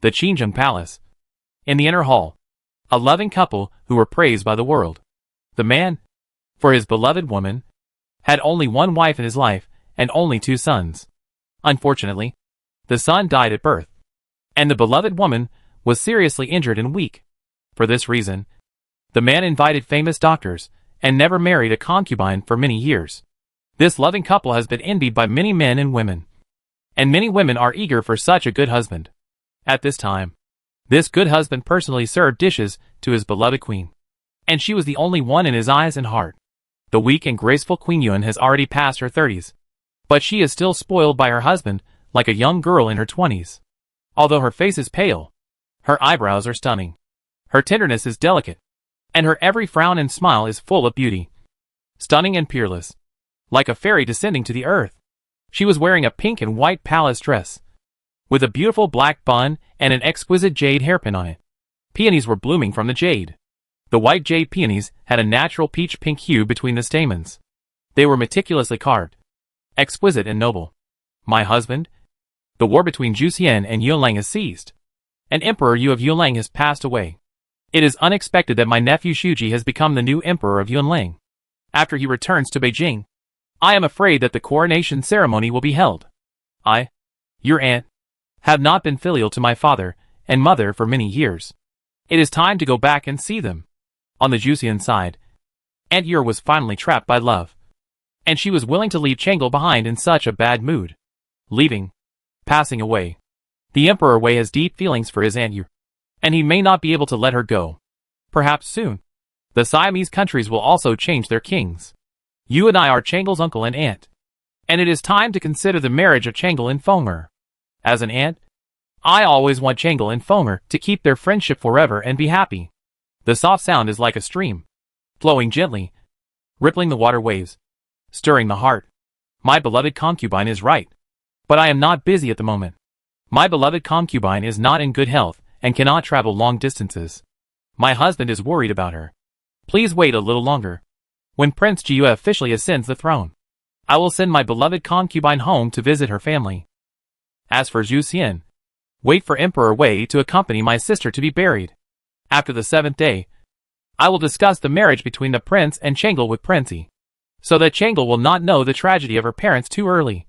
the Qinzheng Palace, in the inner hall, a loving couple who were praised by the world. The man, for his beloved woman, had only one wife in his life and only 2 sons. Unfortunately, the son died at birth, and the beloved woman was seriously injured and weak. For this reason, the man invited famous doctors and never married a concubine for many years. This loving couple has been envied by many men and women, and many women are eager for such a good husband. At this time, this good husband personally served dishes to his beloved queen, and she was the only one in his eyes and heart. The weak and graceful Queen Yun has already passed her 30s, but she is still spoiled by her husband like a young girl in her 20s. Although her face is pale, her eyebrows are stunning, her tenderness is delicate, and her every frown and smile is full of beauty. Stunning and peerless, like a fairy descending to the earth. She was wearing a pink and white palace dress, with a beautiful black bun and an exquisite jade hairpin on it. Peonies were blooming from the jade. The white jade peonies had a natural peach-pink hue between the stamens. They were meticulously carved, exquisite and noble. My husband? The war between Zhu Xian and Yunlang has ceased, and Emperor Yu of Yunlang has passed away. It is unexpected that my nephew Shuji has become the new emperor of Yunlang. After he returns to Beijing, I am afraid that the coronation ceremony will be held. I, your aunt, have not been filial to my father and mother for many years. It is time to go back and see them. On the Zhu Xian side, Aunt Yer was finally trapped by love. And she was willing to leave Changel behind in such a bad mood. Leaving. Passing away. The Emperor Wei has deep feelings for his Aunt Yer. And he may not be able to let her go. Perhaps soon. The Siamese countries will also change their kings. You and I are Changel's uncle and aunt. And it is time to consider the marriage of Changel and Fonger. As an aunt, I always want Changel and Fonger to keep their friendship forever and be happy. The soft sound is like a stream, flowing gently, rippling the water waves, stirring the heart. My beloved concubine is right. But I am not busy at the moment. My beloved concubine is not in good health and cannot travel long distances. My husband is worried about her. Please wait a little longer. When Prince Jiyu officially ascends the throne, I will send my beloved concubine home to visit her family. As for Zhu Xian, wait for Emperor Wei to accompany my sister to be buried. After the 7th day, I will discuss the marriage between the prince and Changel with Princey, so that Changel will not know the tragedy of her parents too early.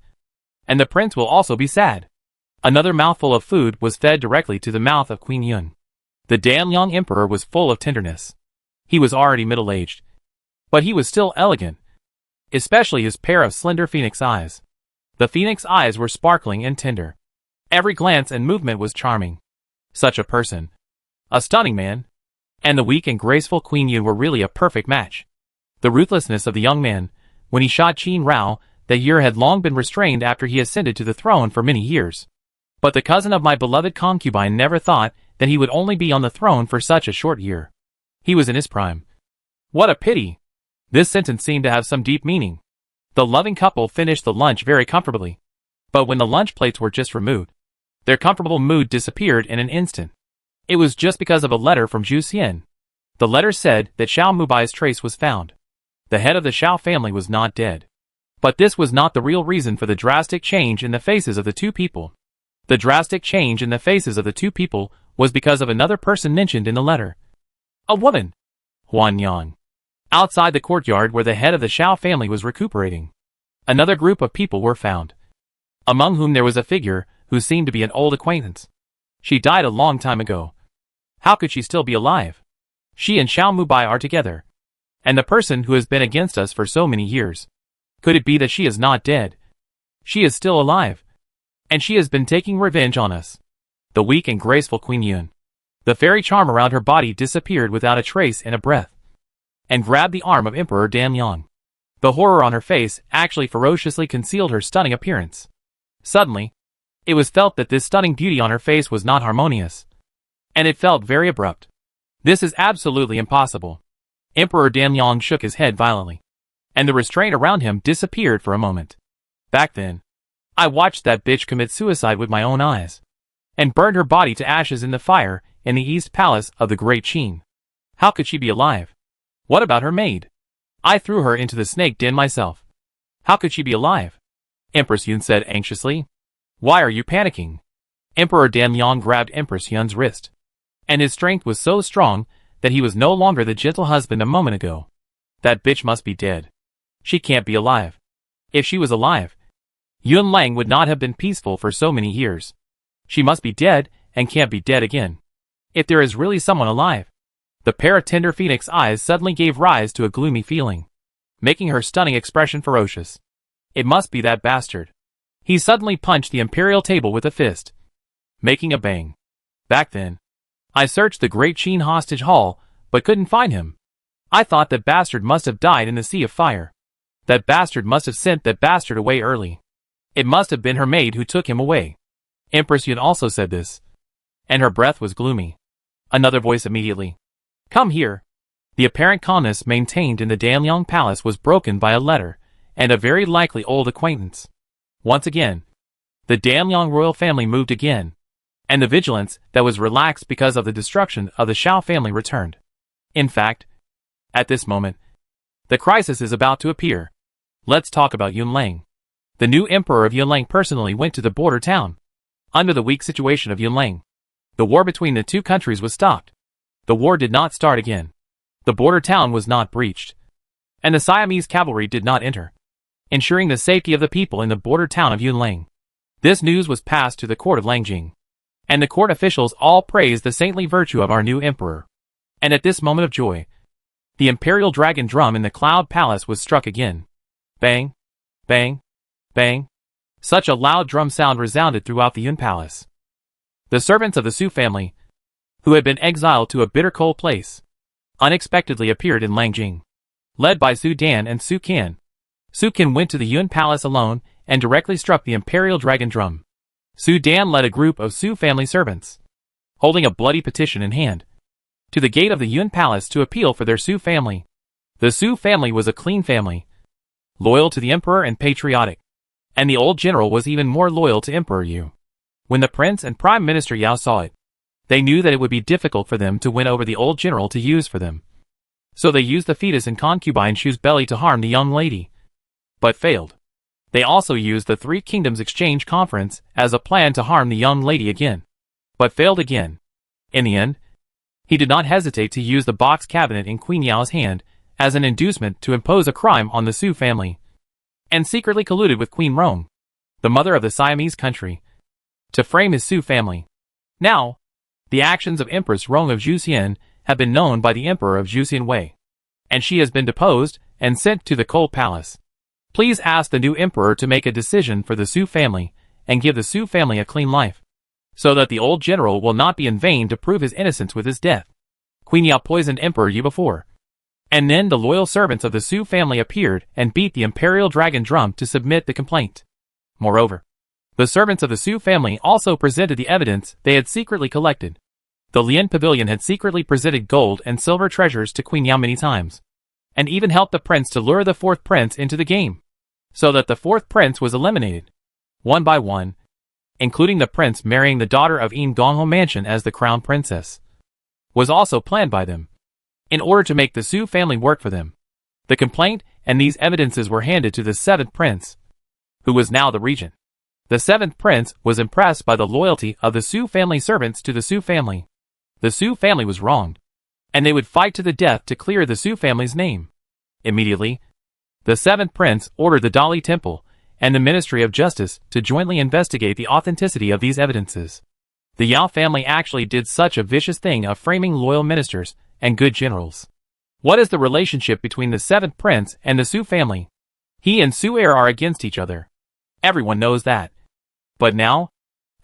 And the prince will also be sad. Another mouthful of food was fed directly to the mouth of Queen Yun. The Danliang Emperor was full of tenderness. He was already middle-aged, but he was still elegant, especially his pair of slender phoenix eyes. The phoenix eyes were sparkling and tender. Every glance and movement was charming. Such a person. A stunning man. And the weak and graceful Queen Yun were really a perfect match. The ruthlessness of the young man, when he shot Qin Rao, that year had long been restrained after he ascended to the throne for many years. But the cousin of my beloved concubine never thought that he would only be on the throne for such a short year. He was in his prime. What a pity! This sentence seemed to have some deep meaning. The loving couple finished the lunch very comfortably. But when the lunch plates were just removed, their comfortable mood disappeared in an instant. It was just because of a letter from Zhu Xian. The letter said that Xiao Mubai's trace was found. The head of the Xiao family was not dead. But this was not the real reason for the drastic change in the faces of the two people. The drastic change in the faces of the two people was because of another person mentioned in the letter. A woman. Huan Yang. Outside the courtyard where the head of the Xiao family was recuperating, another group of people were found, among whom there was a figure who seemed to be an old acquaintance. She died a long time ago. How could she still be alive? She and Xiao Mubai are together. And the person who has been against us for so many years. Could it be that she is not dead? She is still alive. And she has been taking revenge on us. The weak and graceful Queen Yun. The fairy charm around her body disappeared without a trace in a breath, and grabbed the arm of Emperor Damyang. The horror on her face actually ferociously concealed her stunning appearance. Suddenly, it was felt that this stunning beauty on her face was not harmonious. And it felt very abrupt. This is absolutely impossible. Emperor Damyang shook his head violently, and the restraint around him disappeared for a moment. Back then, I watched that bitch commit suicide with my own eyes, and burned her body to ashes in the fire in the East Palace of the Great Qin. How could she be alive? What about her maid? I threw her into the snake den myself. How could she be alive? Empress Yun said anxiously. Why are you panicking? Emperor Damyang grabbed Empress Yun's wrist, and his strength was so strong that he was no longer the gentle husband a moment ago. That bitch must be dead. She can't be alive. If she was alive, Yun Lang would not have been peaceful for so many years. She must be dead and can't be dead again. If there is really someone alive. The pair of tender phoenix eyes suddenly gave rise to a gloomy feeling, making her stunning expression ferocious. It must be that bastard. He suddenly punched the imperial table with a fist, making a bang. Back then, I searched the Great Qin hostage hall, but couldn't find him. I thought that bastard must have died in the sea of fire. That bastard must have sent that bastard away early. It must have been her maid who took him away. Empress Yun also said this, and her breath was gloomy. Another voice immediately. Come here. The apparent calmness maintained in the Damyang Palace was broken by a letter, and a very likely old acquaintance. Once again, the Damyang royal family moved again, and the vigilance that was relaxed because of the destruction of the Xiao family returned. In fact, at this moment, the crisis is about to appear. Let's talk about Yun Lang. The new emperor of Yun Lang personally went to the border town. Under the weak situation of Yun Lang, the war between the two countries was stopped. The war did not start again. The border town was not breached, and the Siamese cavalry did not enter, ensuring the safety of the people in the border town of Yun Lang. This news was passed to the court of Langjing, and the court officials all praised the saintly virtue of our new emperor. And at this moment of joy, The imperial dragon drum in the Cloud Palace was struck again. Bang, bang, bang. Such a loud drum sound resounded throughout the Yun Palace. The servants of the Su family, who had been exiled to a bitter cold place, unexpectedly appeared in Langjing. Led by Su Dan and Su Qian. Su Qian went to the Yun Palace alone and directly struck the imperial dragon drum. Su Dan led a group of Su family servants, holding a bloody petition in hand, to the gate of the Yun Palace to appeal for their Su family. The Su family was a clean family, loyal to the emperor and patriotic, and the old general was even more loyal to Emperor Yu. When the prince and prime minister Yao saw it, they knew that it would be difficult for them to win over the old general to use for them. So they used the fetus in concubine Shu's belly to harm the young lady, but failed. They also used the Three Kingdoms Exchange Conference as a plan to harm the young lady again, but failed again. In the end, he did not hesitate to use the box cabinet in Queen Yao's hand as an inducement to impose a crime on the Su family, and secretly colluded with Queen Rong, the mother of the Siamese country, to frame his Su family. Now, the actions of Empress Rong of Zhuxian have been known by the Emperor of Zhuxian Wei, and she has been deposed and sent to the Cold Palace. Please ask the new emperor to make a decision for the Su family and give the Su family a clean life, so that the old general will not be in vain to prove his innocence with his death. Queen Yao poisoned Emperor Yu before, and then the loyal servants of the Su family appeared and beat the imperial dragon drum to submit the complaint. Moreover, the servants of the Su family also presented the evidence they had secretly collected. The Lian Pavilion had secretly presented gold and silver treasures to Queen Yao many times, and even helped the prince to lure the fourth prince into the game, so that the fourth prince was eliminated, one by one, including the prince marrying the daughter of Yin Gongho Mansion as the crown princess, was also planned by them, in order to make the Su family work for them. The complaint and these evidences were handed to the seventh prince, who was now the regent. The seventh prince was impressed by the loyalty of the Su family servants to the Su family. The Su family was wronged, and they would fight to the death to clear the Su family's name. Immediately, the seventh prince ordered the Dali Temple and the Ministry of Justice to jointly investigate the authenticity of these evidences. The Yao family actually did such a vicious thing of framing loyal ministers and good generals. What is the relationship between the seventh prince and the Su family? He and Su heir are against each other. Everyone knows that. But now,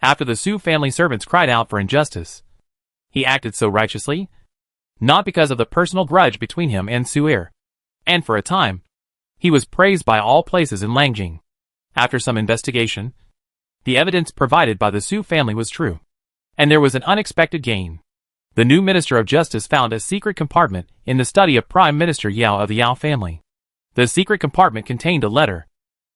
after the Su family servants cried out for injustice, he acted so righteously, not because of the personal grudge between him and Su heir. And for a time, he was praised by all places in Langjing. After some investigation, the evidence provided by the Su family was true, and there was an unexpected gain. The new Minister of Justice found a secret compartment in the study of Prime Minister Yao of the Yao family. The secret compartment contained a letter.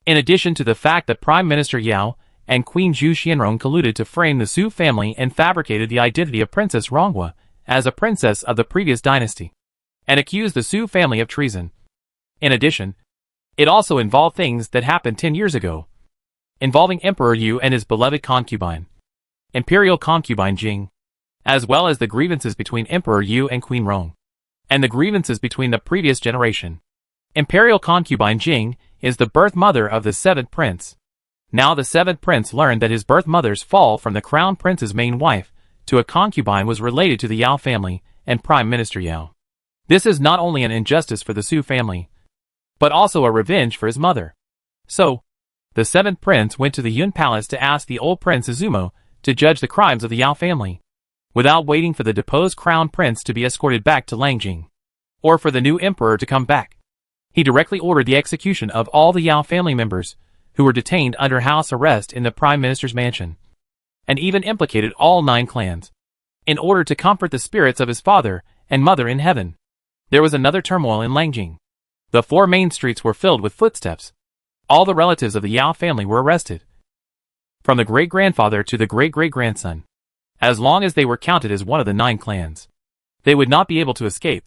In addition to the fact that Prime Minister Yao and Queen Zhu Xianrong colluded to frame the Su family and fabricated the identity of Princess Ronghua as a princess of the previous dynasty, and accused the Su family of treason. In addition, it also involved things that happened 10 years ago, involving Emperor Yu and his beloved concubine, Imperial concubine Jing, as well as the grievances between Emperor Yu and Queen Rong, and the grievances between the previous generation. Imperial concubine Jing is the birth mother of the seventh prince. Now the seventh prince learned that his birth mother's fall from the crown prince's main wife to a concubine was related to the Yao family and Prime Minister Yao. This is not only an injustice for the Su family, but also a revenge for his mother. So, the seventh prince went to the Yun Palace to ask the old Prince Izumo to judge the crimes of the Yao family, without waiting for the deposed crown prince to be escorted back to Langjing, or for the new emperor to come back. He directly ordered the execution of all the Yao family members who were detained under house arrest in the prime minister's mansion, and even implicated all 9 clans, in order to comfort the spirits of his father and mother in heaven. There was another turmoil in Langjing. The 4 main streets were filled with footsteps. All the relatives of the Yao family were arrested, from the great-grandfather to the great-great-grandson. As long as they were counted as one of the 9 clans, they would not be able to escape.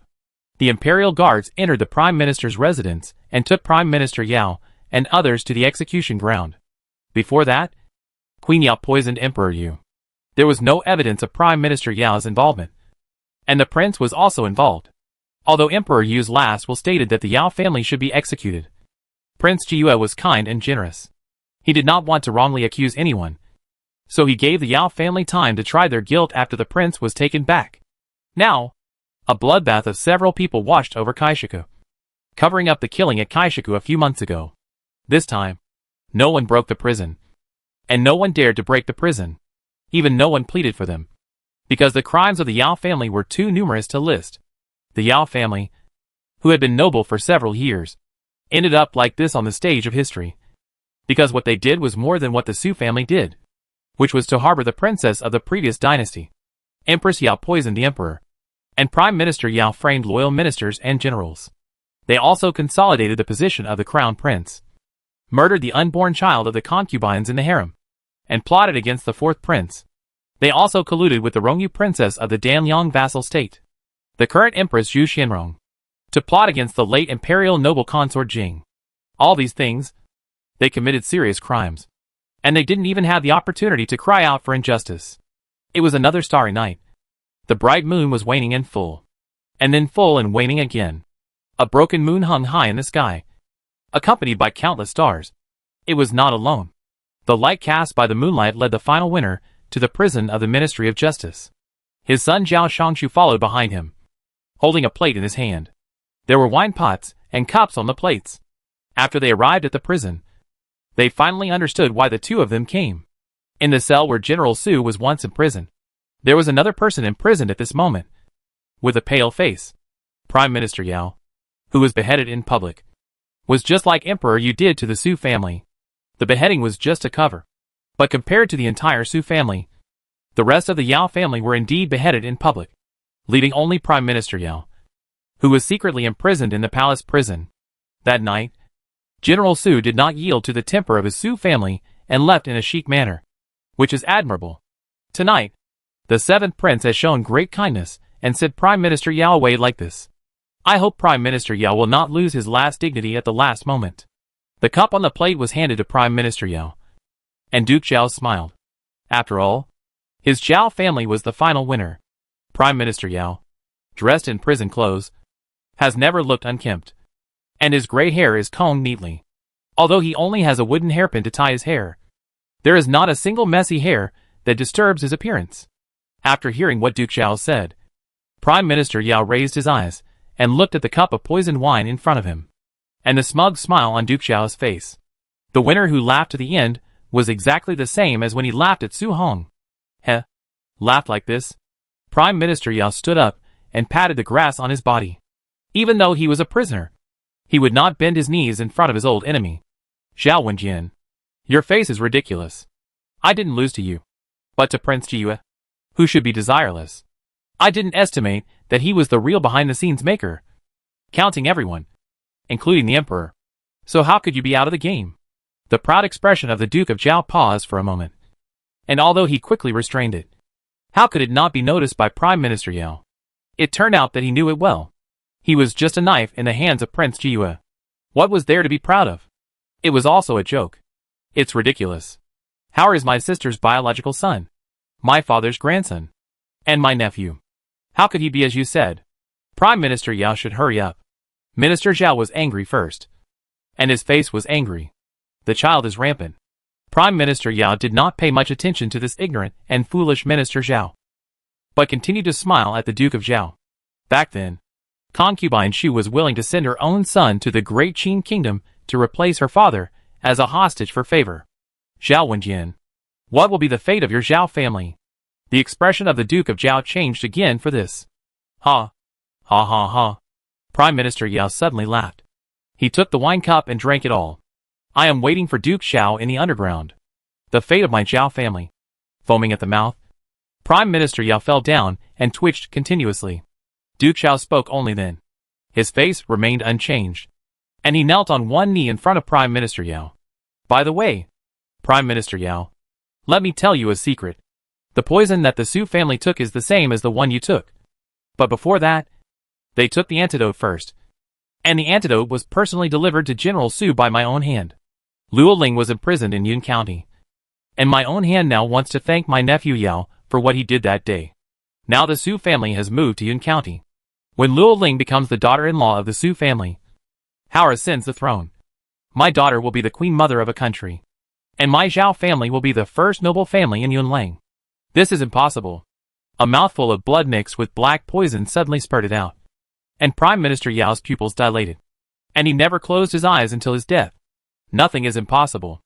The imperial guards entered the prime minister's residence and took Prime Minister Yao and others to the execution ground. Before that, Queen Yao poisoned Emperor Yu. There was no evidence of Prime Minister Yao's involvement, and the prince was also involved. Although Emperor Yu's last will stated that the Yao family should be executed, Prince Jiyue was kind and generous. He did not want to wrongly accuse anyone, so he gave the Yao family time to try their guilt after the prince was taken back. Now, A bloodbath of several people washed over Kaishiku, covering up the killing at Kaishiku a few months ago. This time, no one broke the prison. And no one dared to break the prison. Even no one pleaded for them. Because the crimes of the Yao family were too numerous to list. The Yao family, who had been noble for several years, ended up like this on the stage of history. Because what they did was more than what the Su family did, which was to harbor the princess of the previous dynasty. Empress Yao poisoned the emperor, and Prime Minister Yao framed loyal ministers and generals. They also consolidated the position of the crown prince, murdered the unborn child of the concubines in the harem, and plotted against the fourth prince. They also colluded with the Rongyu princess of the Danliang vassal state, the current empress Zhu Xianrong, to plot against the late imperial noble consort Jing. All these things, they committed serious crimes. And they didn't even have the opportunity to cry out for injustice. It was another starry night. The bright moon was waning in full. And then full and waning again. A broken moon hung high in the sky, accompanied by countless stars. It was not alone. The light cast by the moonlight led the final winner to the prison of the Ministry of Justice. His son Zhao Shongshu followed behind him, holding a plate in his hand. There were wine pots and cups on the plates. After they arrived at the prison, they finally understood why the two of them came. In the cell where General Su was once in prison, there was another person imprisoned at this moment, with a pale face. Prime Minister Yao, who was beheaded in public, was just like Emperor Yu did to the Su family. The beheading was just a cover. But compared to the entire Su family, the rest of the Yao family were indeed beheaded in public, leaving only Prime Minister Yao, who was secretly imprisoned in the palace prison. That night, General Su did not yield to the temper of his Su family and left in a chic manner, which is admirable. Tonight, the seventh prince has shown great kindness and sent Prime Minister Yao away like this. I hope Prime Minister Yao will not lose his last dignity at the last moment. The cup on the plate was handed to Prime Minister Yao, and Duke Zhao smiled. After all, his Zhao family was the final winner. Prime Minister Yao, dressed in prison clothes, has never looked unkempt, and his gray hair is combed neatly. Although he only has a wooden hairpin to tie his hair, there is not a single messy hair that disturbs his appearance. After hearing what Duke Zhao said, Prime Minister Yao raised his eyes and looked at the cup of poisoned wine in front of him, and the smug smile on Duke Zhao's face. The winner who laughed to the end was exactly the same as when he laughed at Su Hong. Heh. Laughed like this? Prime Minister Yao stood up and patted the grass on his body. Even though he was a prisoner, he would not bend his knees in front of his old enemy. Zhao Wenjian, your face is ridiculous. I didn't lose to you, but to Prince Jiyue, who should be desireless. I didn't estimate that he was the real behind-the-scenes maker, counting everyone, including the emperor. So how could you be out of the game? The proud expression of the Duke of Zhao paused for a moment, and although he quickly restrained it, how could it not be noticed by Prime Minister Yao? It turned out that he knew it well. He was just a knife in the hands of Prince Jiyue. What was there to be proud of? It was also a joke. It's ridiculous. How is my sister's biological son, my father's grandson, and my nephew? How could he be as you said? Prime Minister Yao should hurry up. Minister Zhao was angry first, and his face was angry. The child is rampant. Prime Minister Yao did not pay much attention to this ignorant and foolish Minister Zhao, but continued to smile at the Duke of Zhao. Back then, concubine Shu was willing to send her own son to the great Qin kingdom to replace her father as a hostage for favor. Zhao Wenjian, what will be the fate of your Zhao family? The expression of the Duke of Zhao changed again for this. Ha! Ha ha ha! Prime Minister Yao suddenly laughed. He took the wine cup and drank it all. I am waiting for Duke Zhao in the underground. The fate of my Zhao family. Foaming at the mouth, Prime Minister Yao fell down and twitched continuously. Duke Zhao spoke only then. His face remained unchanged, and he knelt on one knee in front of Prime Minister Yao. By the way, Prime Minister Yao, let me tell you a secret. The poison that the Su family took is the same as the one you took. But before that, they took the antidote first. And the antidote was personally delivered to General Su by my own hand. Luo Ling was imprisoned in Yun County, and my own hand now wants to thank my nephew Yao for what he did that day. Now the Su family has moved to Yun County. When Luo Ling becomes the daughter-in-law of the Su family, Hao ascends the throne. My daughter will be the queen mother of a country, and my Zhao family will be the first noble family in Yunlang. This is impossible. A mouthful of blood mixed with black poison suddenly spurted out, and Prime Minister Yao's pupils dilated, and he never closed his eyes until his death. Nothing is impossible.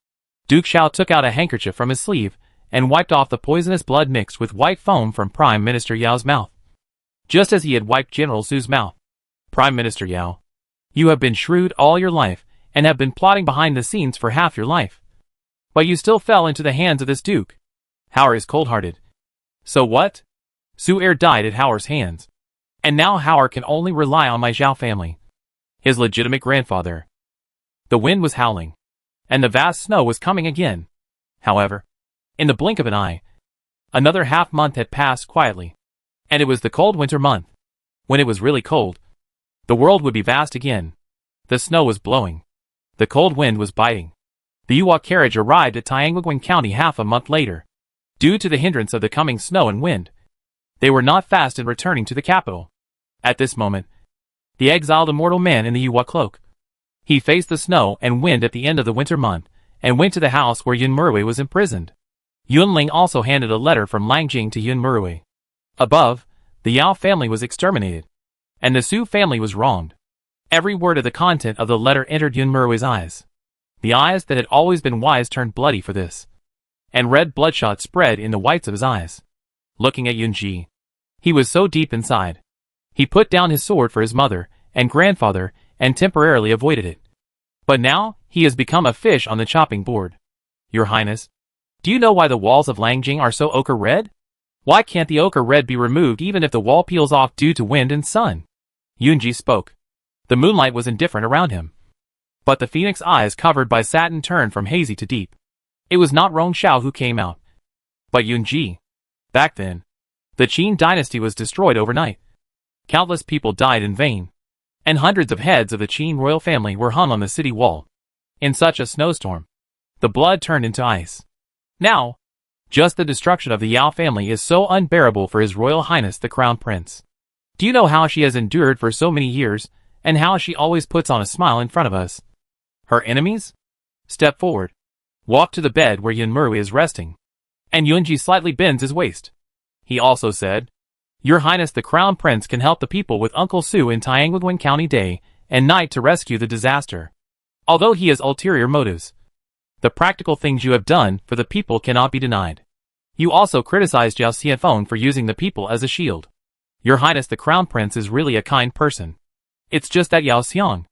Duke Xiao took out a handkerchief from his sleeve and wiped off the poisonous blood mixed with white foam from Prime Minister Yao's mouth, just as he had wiped General Su's mouth. Prime Minister Yao, you have been shrewd all your life and have been plotting behind the scenes for half your life. But you still fell into the hands of this duke. Howard is cold-hearted. So what? Su Er died at Howard's hands. And now Howard can only rely on my Zhao family, his legitimate grandfather. The wind was howling, and the vast snow was coming again. However, in the blink of an eye, another half-month had passed quietly, and it was the cold winter month. When it was really cold, the world would be vast again. The snow was blowing. The cold wind was biting. The Yuhua carriage arrived at Tianguiguan County half a month later. Due to the hindrance of the coming snow and wind, they were not fast in returning to the capital. At this moment, the exiled immortal man in the Yuhua cloak. He faced the snow and wind at the end of the winter month, and went to the house where Yun Murui was imprisoned. Yun Ling also handed a letter from Lang Jing to Yun Murui. Above, the Yao family was exterminated, and the Su family was wronged. Every word of the content of the letter entered Yun Murui's eyes. The eyes that had always been wise turned bloody for this, and red bloodshot spread in the whites of his eyes. Looking at Yunji, he was so deep inside. He put down his sword for his mother and grandfather and temporarily avoided it. But now, he has become a fish on the chopping board. Your Highness, do you know why the walls of Langjing are so ochre red? Why can't the ochre red be removed even if the wall peels off due to wind and sun? Yunji spoke. The moonlight was indifferent around him, but the phoenix eyes covered by satin turned from hazy to deep. It was not Rong Xiao who came out, but Yunji. Back then, the Qin dynasty was destroyed overnight. Countless people died in vain, and hundreds of heads of the Qin royal family were hung on the city wall. In such a snowstorm, the blood turned into ice. Now, just the destruction of the Yao family is so unbearable for His Royal Highness the Crown Prince. Do you know how she has endured for so many years, and how she always puts on a smile in front of us? Her enemies? Step forward. Walk to the bed where Yun Murui is resting. And Yunji slightly bends his waist. He also said, Your Highness the Crown Prince can help the people with Uncle Su in Tianguiguan County day and night to rescue the disaster. Although he has ulterior motives, the practical things you have done for the people cannot be denied. You also criticized Jiao Xianfeng for using the people as a shield. Your Highness the Crown Prince is really a kind person. It's just that Yao Xiang,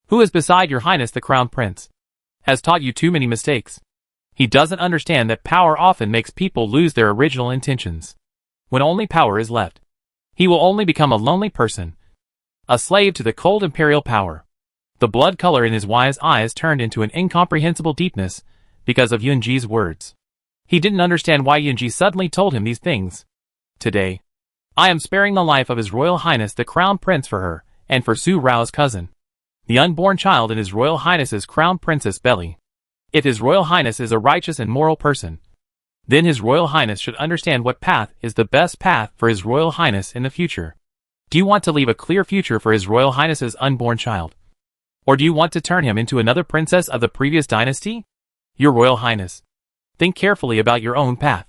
who is beside Your Highness the Crown Prince, has taught you too many mistakes. He doesn't understand that power often makes people lose their original intentions. When only power is left, he will only become a lonely person, a slave to the cold imperial power. The blood color in his wise eyes turned into an incomprehensible deepness because of Yunji's words. He didn't understand why Yunji suddenly told him these things. Today, I am sparing the life of His Royal Highness the Crown Prince for her, and for Su Rao's cousin, the unborn child in His Royal Highness's Crown Princess belly. If His Royal Highness is a righteous and moral person, then His Royal Highness should understand what path is the best path for His Royal Highness in the future. Do you want to leave a clear future for His Royal Highness's unborn child? Or do you want to turn him into another princess of the previous dynasty? Your Royal Highness, think carefully about your own path,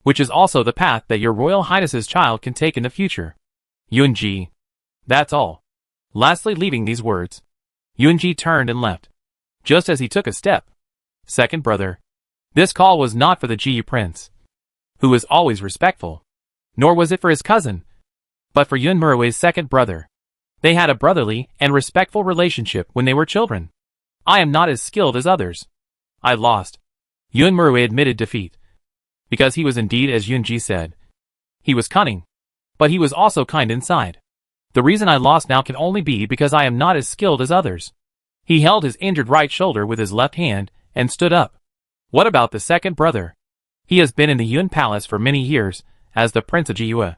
which is also the path that Your Royal Highness's child can take in the future. Yunji. That's all. Lastly, leaving these words, Yunji turned and left. Just as he took a step, second brother. This call was not for the Jiyu prince, who was always respectful, nor was it for his cousin, but for Yun Murui's second brother. They had a brotherly and respectful relationship when they were children. I am not as skilled as others. I lost. Yun Murui admitted defeat, because he was indeed as Yunji said. He was cunning, but he was also kind inside. The reason I lost now can only be because I am not as skilled as others. He held his injured right shoulder with his left hand and stood up. What about the second brother? He has been in the Yun Palace for many years as the Prince of Jiyue.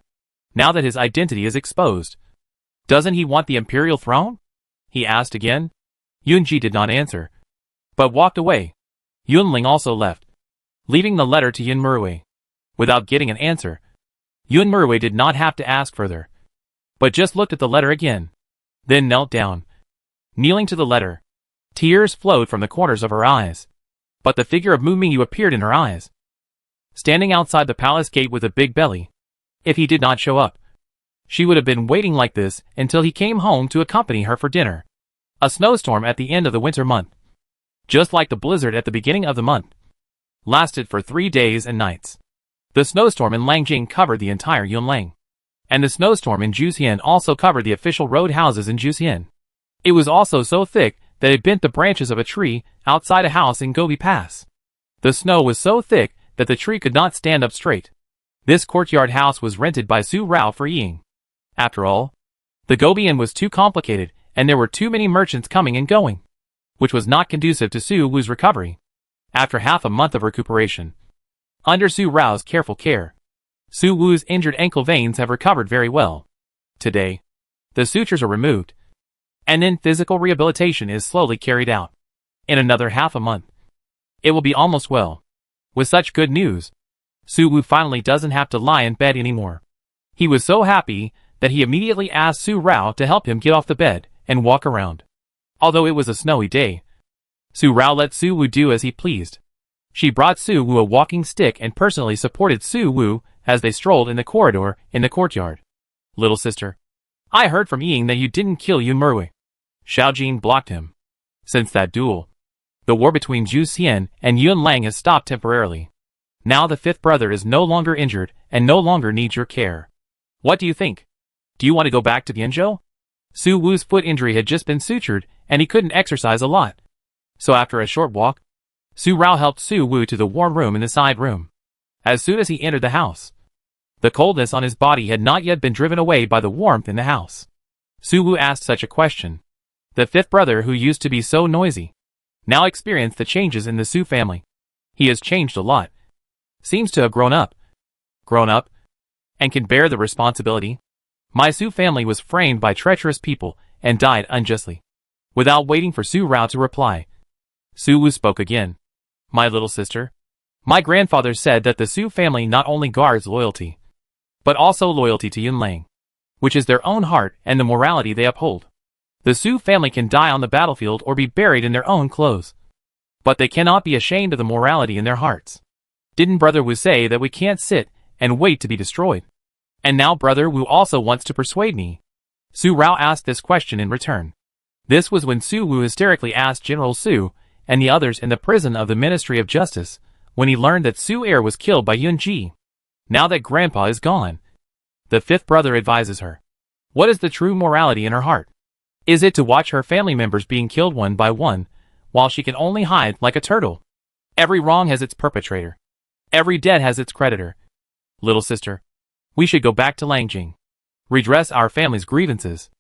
Now that his identity is exposed, doesn't he want the imperial throne? He asked again. Yunji did not answer, but walked away. Yunling also left, leaving the letter to Yun Murui. Without getting an answer, Yun Murui did not have to ask further, but just looked at the letter again, then knelt down. Kneeling to the letter, tears flowed from the corners of her eyes, but the figure of Mu Mingyu appeared in her eyes. Standing outside the palace gate with a big belly, If he did not show up, she would have been waiting like this until he came home to accompany her for dinner. A snowstorm at the end of the winter month, just like the blizzard at the beginning of the month, lasted for 3 days and nights. The snowstorm in Langjing covered the entire Yunlang, and the snowstorm in Juxian also covered the official road houses in Juxian. It was also so thick that it bent the branches of a tree outside a house in Gobi Pass. The snow was so thick that the tree could not stand up straight. This courtyard house was rented by Su Rao for Ying. After all, the Gobian was too complicated, and there were too many merchants coming and going, which was not conducive to Su Wu's recovery. After half a month of recuperation, under Su Rao's careful care, Su Wu's injured ankle veins have recovered very well. Today, the sutures are removed, and then physical rehabilitation is slowly carried out. In another half a month, it will be almost well. With such good news, Su Wu finally doesn't have to lie in bed anymore. He was so happy that he immediately asked Su Rao to help him get off the bed and walk around. Although it was a snowy day, Su Rao let Su Wu do as he pleased. She brought Su Wu a walking stick and personally supported Su Wu as they strolled in the corridor in the courtyard. Little sister, I heard from Ying that you didn't kill Yun Merwei. Xiao Jin blocked him. Since that duel, the war between Zhu Xian and Yun Lang has stopped temporarily. Now the fifth brother is no longer injured and no longer needs your care. What do you think? Do you want to go back to Bianzhou? Su Wu's foot injury had just been sutured and he couldn't exercise a lot. So after a short walk, Su Rao helped Su Wu to the warm room in the side room. As soon as he entered the house, the coldness on his body had not yet been driven away by the warmth in the house. Su Wu asked such a question. The fifth brother, who used to be so noisy, now experienced the changes in the Su family. He has changed a lot. Seems to have grown up, and can bear the responsibility. My Su family was framed by treacherous people and died unjustly. Without waiting for Su Rao to reply, Su Wu spoke again. My little sister, my grandfather said that the Su family not only guards loyalty, but also loyalty to Yun Lang, which is their own heart and the morality they uphold. The Su family can die on the battlefield or be buried in their own clothes, but they cannot be ashamed of the morality in their hearts. Didn't Brother Wu say that we can't sit and wait to be destroyed? And now Brother Wu also wants to persuade me. Su Rao asked this question in return. This was when Su Wu hysterically asked General Su and the others in the prison of the Ministry of Justice when he learned that Su Er was killed by Yun Ji. Now that Grandpa is gone, the fifth brother advises her. What is the true morality in her heart? Is it to watch her family members being killed one by one, while she can only hide like a turtle? Every wrong has its perpetrator. Every debt has its creditor. Little sister, we should go back to Langjing, redress our family's grievances,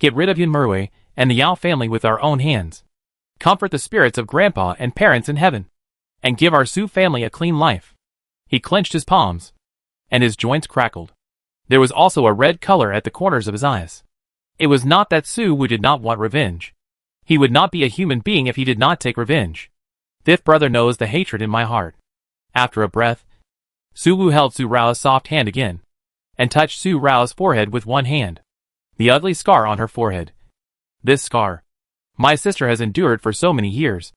get rid of Yun Merwei and the Yao family with our own hands, comfort the spirits of grandpa and parents in heaven, and give our Su family a clean life. He clenched his palms, and his joints crackled. There was also a red color at the corners of his eyes. It was not that Su Wu did not want revenge. He would not be a human being if he did not take revenge. Fifth brother knows the hatred in my heart. After a breath, Su Wu held Su Rao's soft hand again, and touched Su Rao's forehead with one hand. The ugly scar on her forehead. This scar, my sister has endured for so many years.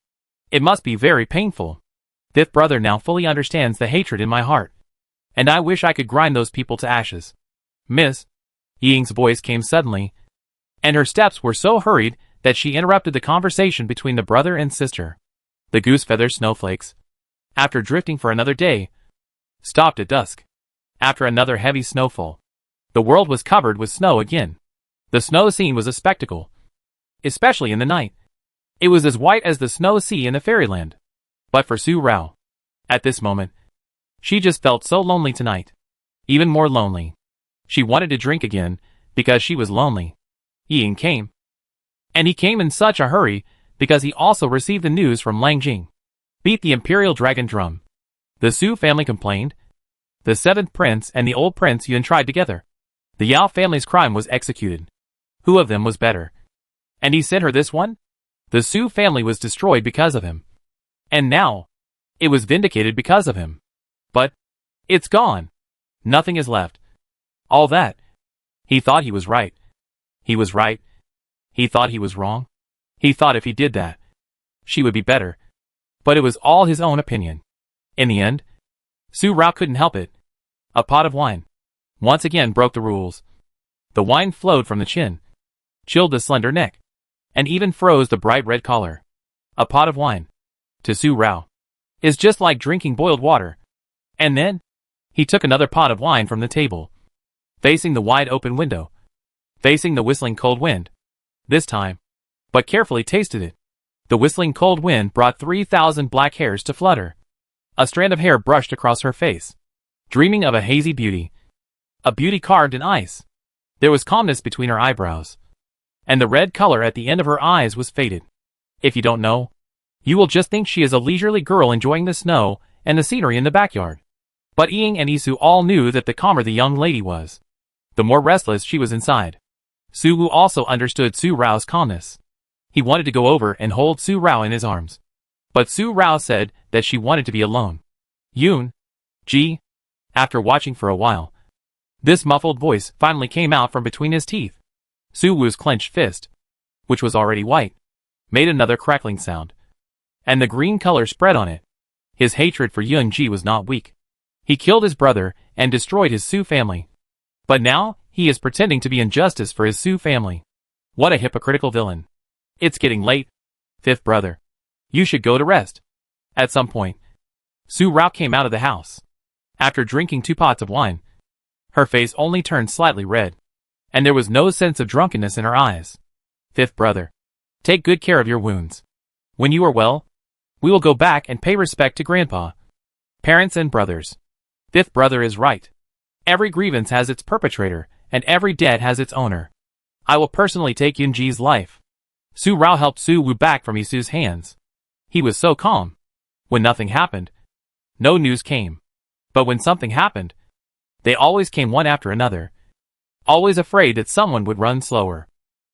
It must be very painful. Fifth brother now fully understands the hatred in my heart, and I wish I could grind those people to ashes. Miss, Ying's voice came suddenly, and her steps were so hurried that she interrupted the conversation between the brother and sister. The goose feather snowflakes, after drifting for another day, stopped at dusk. After another heavy snowfall, the world was covered with snow again. The snow scene was a spectacle, especially in the night. It was as white as the snow sea in the fairyland. But for Su Rao, at this moment, she just felt so lonely tonight. Even more lonely. She wanted to drink again, because she was lonely. Ying came. And he came in such a hurry, because he also received the news from Langjing. Beat the imperial dragon drum. The Su family complained. The seventh prince and the old prince Yun tried together. The Yao family's crime was executed. Who of them was better? And he sent her this one? The Su family was destroyed because of him. And now, it was vindicated because of him. But, it's gone. Nothing is left. All that. He thought he was right. He was right. He thought he was wrong. He thought if he did that, she would be better. But it was all his own opinion. In the end, Su Rao couldn't help it. A pot of wine. once again broke the rules. The wine flowed from the chin, chilled the slender neck, and even froze the bright red collar. A pot of wine, to Su Rao, is just like drinking boiled water. And then, he took another pot of wine from the table, facing the wide open window, facing the whistling cold wind. This time, but carefully tasted it. The whistling cold wind brought 3,000 black hairs to flutter. A strand of hair brushed across her face, dreaming of a hazy beauty. A beauty carved in ice. There was calmness between her eyebrows, and the red color at the end of her eyes was faded. If you don't know, you will just think she is a leisurely girl enjoying the snow and the scenery in the backyard. But Ying and Isu all knew that the calmer the young lady was, the more restless she was inside. Su Wu also understood Su Rao's calmness. He wanted to go over and hold Su Rao in his arms. But Su Rao said that she wanted to be alone. Yun, Ji, after watching for a while, this muffled voice finally came out from between his teeth. Su Wu's clenched fist, which was already white, made another crackling sound, and the green color spread on it. His hatred for Yun Ji was not weak. He killed his brother and destroyed his Su family. But now, he is pretending to be injustice for his Su family. What a hypocritical villain. It's getting late. Fifth brother, you should go to rest. At some point, Su Rao came out of the house. After drinking 2 pots of wine, her face only turned slightly red, and there was no sense of drunkenness in her eyes. Fifth brother, take good care of your wounds. When you are well, we will go back and pay respect to grandpa. Parents and brothers. Fifth brother is right. Every grievance has its perpetrator, and every debt has its owner. I will personally take Yunji's life. Su Rao helped Su Wu back from Isu's hands. He was so calm. When nothing happened, no news came. But when something happened, they always came one after another. Always afraid that someone would run slower.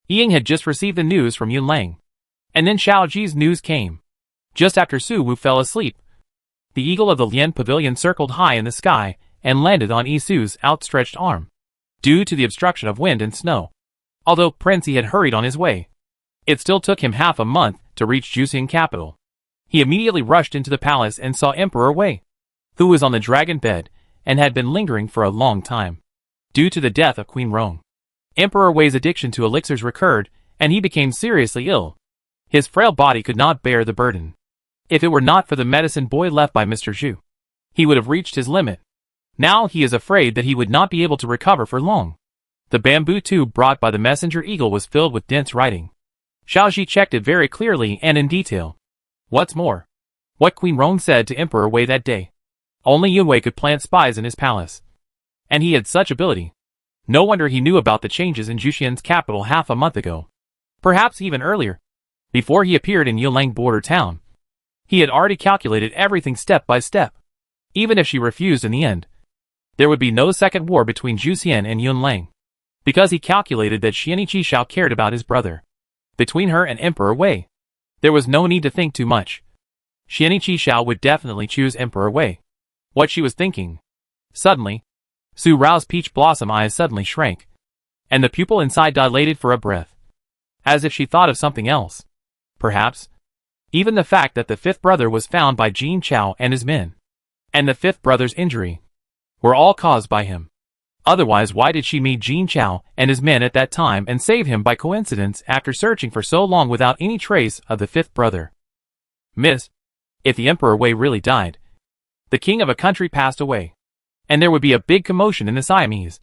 Ying had just received the news from Yun Lang. And then Xiao Ji's news came. Just after Su Wu fell asleep, the eagle of the Lian Pavilion circled high in the sky and landed on Isu's outstretched arm. Due to the obstruction of wind and snow, although Prince Yi had hurried on his way, it still took him half a month to reach Juxian capital. He immediately rushed into the palace and saw Emperor Wei, who was on the dragon bed and had been lingering for a long time, due to the death of Queen Rong. Emperor Wei's addiction to elixirs recurred, and he became seriously ill. His frail body could not bear the burden. If it were not for the medicine boy left by Mr. Zhu, he would have reached his limit. Now he is afraid that he would not be able to recover for long. The bamboo tube brought by the messenger eagle was filled with dense writing. Xiaoji checked it very clearly and in detail. What's more, what Queen Rong said to Emperor Wei that day. Only Yun Wei could plant spies in his palace. And he had such ability. No wonder he knew about the changes in Juxian's capital half a month ago. Perhaps even earlier. Before he appeared in Yilang border town. He had already calculated everything step by step. Even if she refused in the end, there would be no second war between Juxian and Yun Lang. Because he calculated that Xian Qishao cared about his brother. Between her and Emperor Wei, there was no need to think too much. Xian Qishao would definitely choose Emperor Wei. What she was thinking. Suddenly, Su Rao's peach blossom eyes suddenly shrank, and the pupil inside dilated for a breath. As if she thought of something else. Perhaps, even the fact that the fifth brother was found by Jin Chao and his men, and the fifth brother's injury, were all caused by him. Otherwise, why did she meet Jin Chao and his men at that time and save him by coincidence after searching for so long without any trace of the fifth brother? Miss, if the Emperor Wei really died, the king of a country passed away, and there would be a big commotion in the Siamese,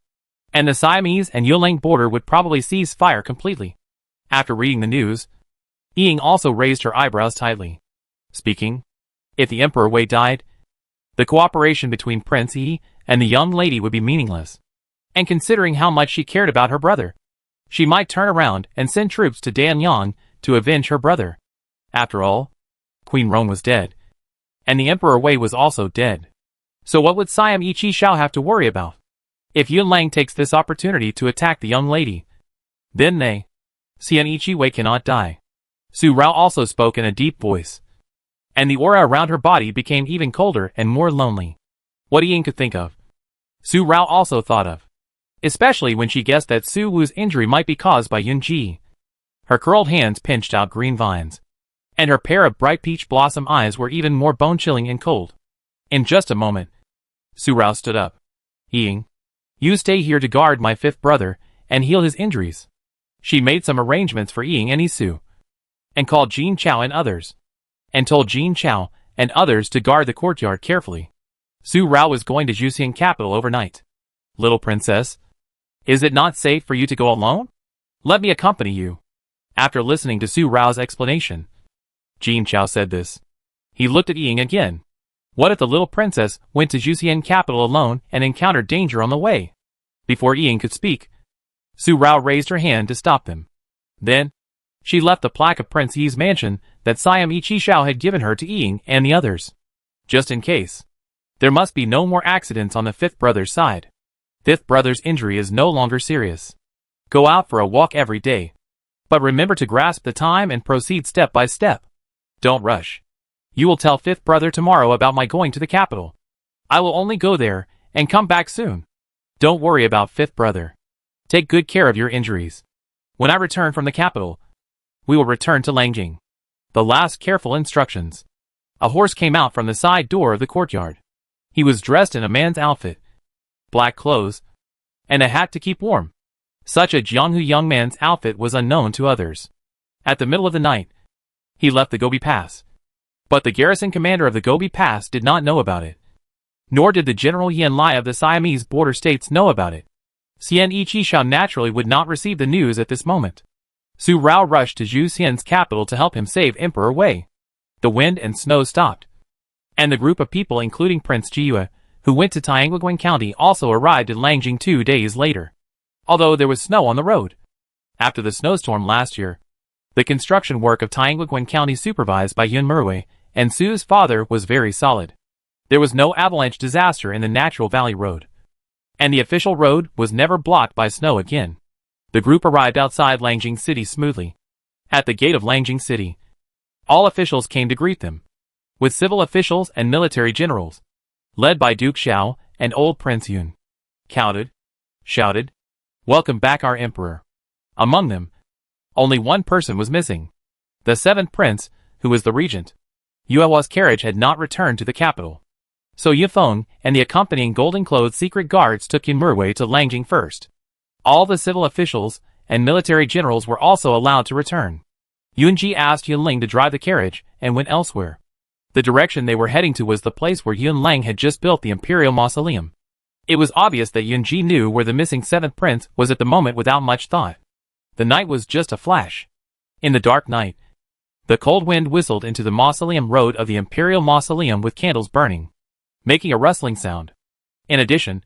and the Siamese and Yilang border would probably cease fire completely. After reading the news, Ying also raised her eyebrows tightly. Speaking, if the Emperor Wei died, the cooperation between Prince Yi and the young lady would be meaningless. And considering how much she cared about her brother, she might turn around and send troops to Danyang to avenge her brother. After all, Queen Rong was dead, and the Emperor Wei was also dead. So what would Siam Qishao have to worry about? If Yun Lang takes this opportunity to attack the young lady, then they, Xian Wei cannot die. Su Rao also spoke in a deep voice, and the aura around her body became even colder and more lonely. What Ying could think of, Su Rao also thought of, especially when she guessed that Su Wu's injury might be caused by Yun Ji. Her curled hands pinched out green vines, and her pair of bright peach blossom eyes were even more bone-chilling and cold. In just a moment, Su Rao stood up. Ying, You stay here to guard my fifth brother and heal his injuries. She made some arrangements for Ying and Isu, and called Jin Chao and others, and told Jin Chao and others to guard the courtyard carefully. Su Rao was going to Juxian capital overnight. Little princess, is it not safe for you to go alone? Let me accompany you. After listening to Su Rao's explanation, Jin Chao said this. He looked at Ying again. What if the little princess went to Juxian capital alone and encountered danger on the way? Before Ying could speak, Su Rao raised her hand to stop them. Then, she left the plaque of Prince Yi's mansion that Siam Ichi Shao had given her to Ying and the others. Just in case. There must be no more accidents on the fifth brother's side. Fifth brother's injury is no longer serious. Go out for a walk every day. But remember to grasp the time and proceed step by step. Don't rush. You will tell fifth brother tomorrow about my going to the capital. I will only go there and come back soon. Don't worry about fifth brother. Take good care of your injuries. When I return from the capital, we will return to Langjing. The last careful instructions. A horse came out from the side door of the courtyard. He was dressed in a man's outfit, black clothes, and a hat to keep warm. Such a Jianghu young man's outfit was unknown to others. At the middle of the night, he left the Gobi Pass. But the garrison commander of the Gobi Pass did not know about it. Nor did the General Yan Lai of the Siamese border states know about it. Xian Ichi Shao naturally would not receive the news at this moment. Su Rao rushed to Zhu Xian's capital to help him save Emperor Wei. The wind and snow stopped, and the group of people including Prince Jiyue, who went to Tianguiguan County, also arrived in Langjing 2 days later. Although there was snow on the road. After the snowstorm last year, the construction work of Tianguiguan County supervised by Yun Murwei and Su's father was very solid. There was no avalanche disaster in the Natural Valley Road, and the official road was never blocked by snow again. The group arrived outside Langjing City smoothly. At the gate of Langjing City, all officials came to greet them, with civil officials and military generals, led by Duke Xiao and old Prince Yun, shouted, "Welcome back our emperor." Among them, only one person was missing. The seventh prince, who was the regent. Yuehua's carriage had not returned to the capital. So Yifeng and the accompanying golden-clothed secret guards took Yun Murwei to Langjing first. All the civil officials and military generals were also allowed to return. Yunji asked Yunling to drive the carriage and went elsewhere. The direction they were heading to was the place where Yunlang had just built the imperial mausoleum. It was obvious that Yunji knew where the missing seventh prince was at the moment without much thought. The night was just a flash. In the dark night, the cold wind whistled into the mausoleum road of the imperial mausoleum with candles burning, making a rustling sound. In addition,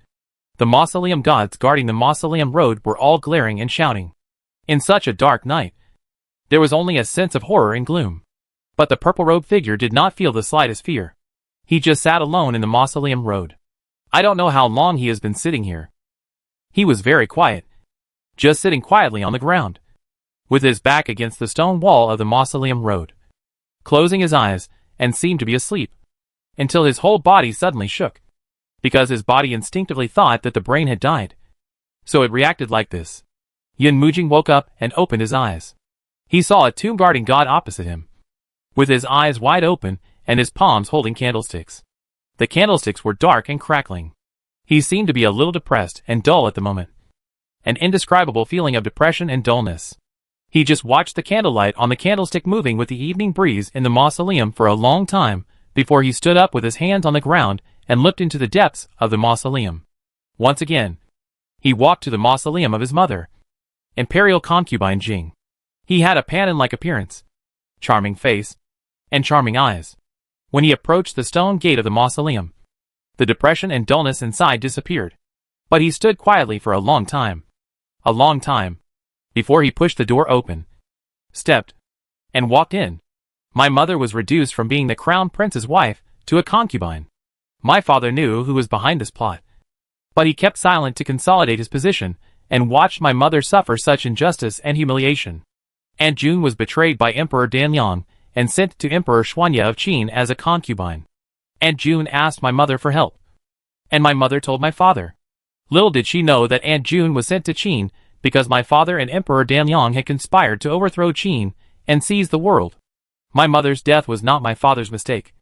the mausoleum gods guarding the mausoleum road were all glaring and shouting. In such a dark night, there was only a sense of horror and gloom. But the purple-robed figure did not feel the slightest fear. He just sat alone in the mausoleum road. I don't know how long he has been sitting here. He was very quiet, just sitting quietly on the ground, with his back against the stone wall of the mausoleum road, closing his eyes and seemed to be asleep, until his whole body suddenly shook, because his body instinctively thought that the brain had died. So it reacted like this. Yun Mujing woke up and opened his eyes. He saw a tomb guarding god opposite him, with his eyes wide open and his palms holding candlesticks. The candlesticks were dark and crackling. He seemed to be a little depressed and dull at the moment. An indescribable feeling of depression and dullness. He just watched the candlelight on the candlestick moving with the evening breeze in the mausoleum for a long time, before he stood up with his hands on the ground and looked into the depths of the mausoleum. Once again, he walked to the mausoleum of his mother, imperial concubine Jing. He had a Panin-like appearance, charming face, and charming eyes. When he approached the stone gate of the mausoleum, the depression and dullness inside disappeared. But he stood quietly for a long time, before he pushed the door open, stepped, and walked in. My mother was reduced from being the crown prince's wife to a concubine. My father knew who was behind this plot, but he kept silent to consolidate his position and watched my mother suffer such injustice and humiliation. Aunt June was betrayed by Emperor Danyang and sent to Emperor Xuanya of Qin as a concubine. Aunt June asked my mother for help, and my mother told my father. Little did she know that Aunt June was sent to Qin because my father and Emperor Danyang had conspired to overthrow Qin and seize the world. My mother's death was not my father's mistake,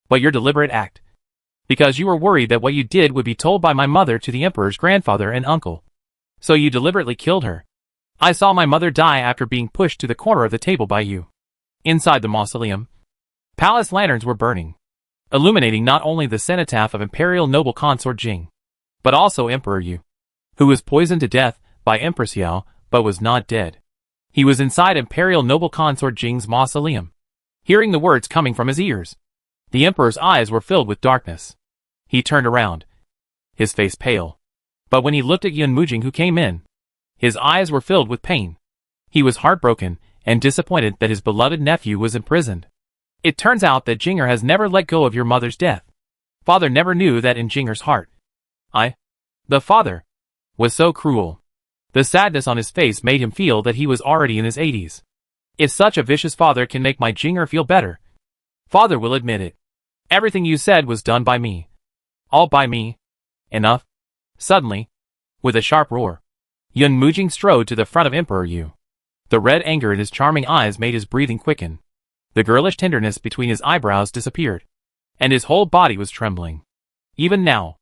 but your deliberate act. Because you were worried that what you did would be told by my mother to the emperor's grandfather and uncle. So you deliberately killed her. I saw my mother die after being pushed to the corner of the table by you. Inside the mausoleum, palace lanterns were burning, illuminating not only the cenotaph of Imperial Noble Consort Jing, but also Emperor Yu, who was poisoned to death by Empress Yao but was not dead. He was inside Imperial Noble Consort Jing's mausoleum, hearing the words coming from his ears. The emperor's eyes were filled with darkness. He turned around, his face pale. But when he looked at Yun Mujing who came in, his eyes were filled with pain. He was heartbroken and disappointed that his beloved nephew was imprisoned. It turns out that Jinger has never let go of your mother's death. Father never knew that in Jinger's heart. The father, was so cruel. The sadness on his face made him feel that he was already in his 80s. If such a vicious father can make my Jinger feel better, father will admit it. Everything you said was done by me. All by me. Enough. Suddenly, with a sharp roar, Yun Mujing strode to the front of Emperor Yu. The red anger in his charming eyes made his breathing quicken. The girlish tenderness between his eyebrows disappeared, and his whole body was trembling. Even now,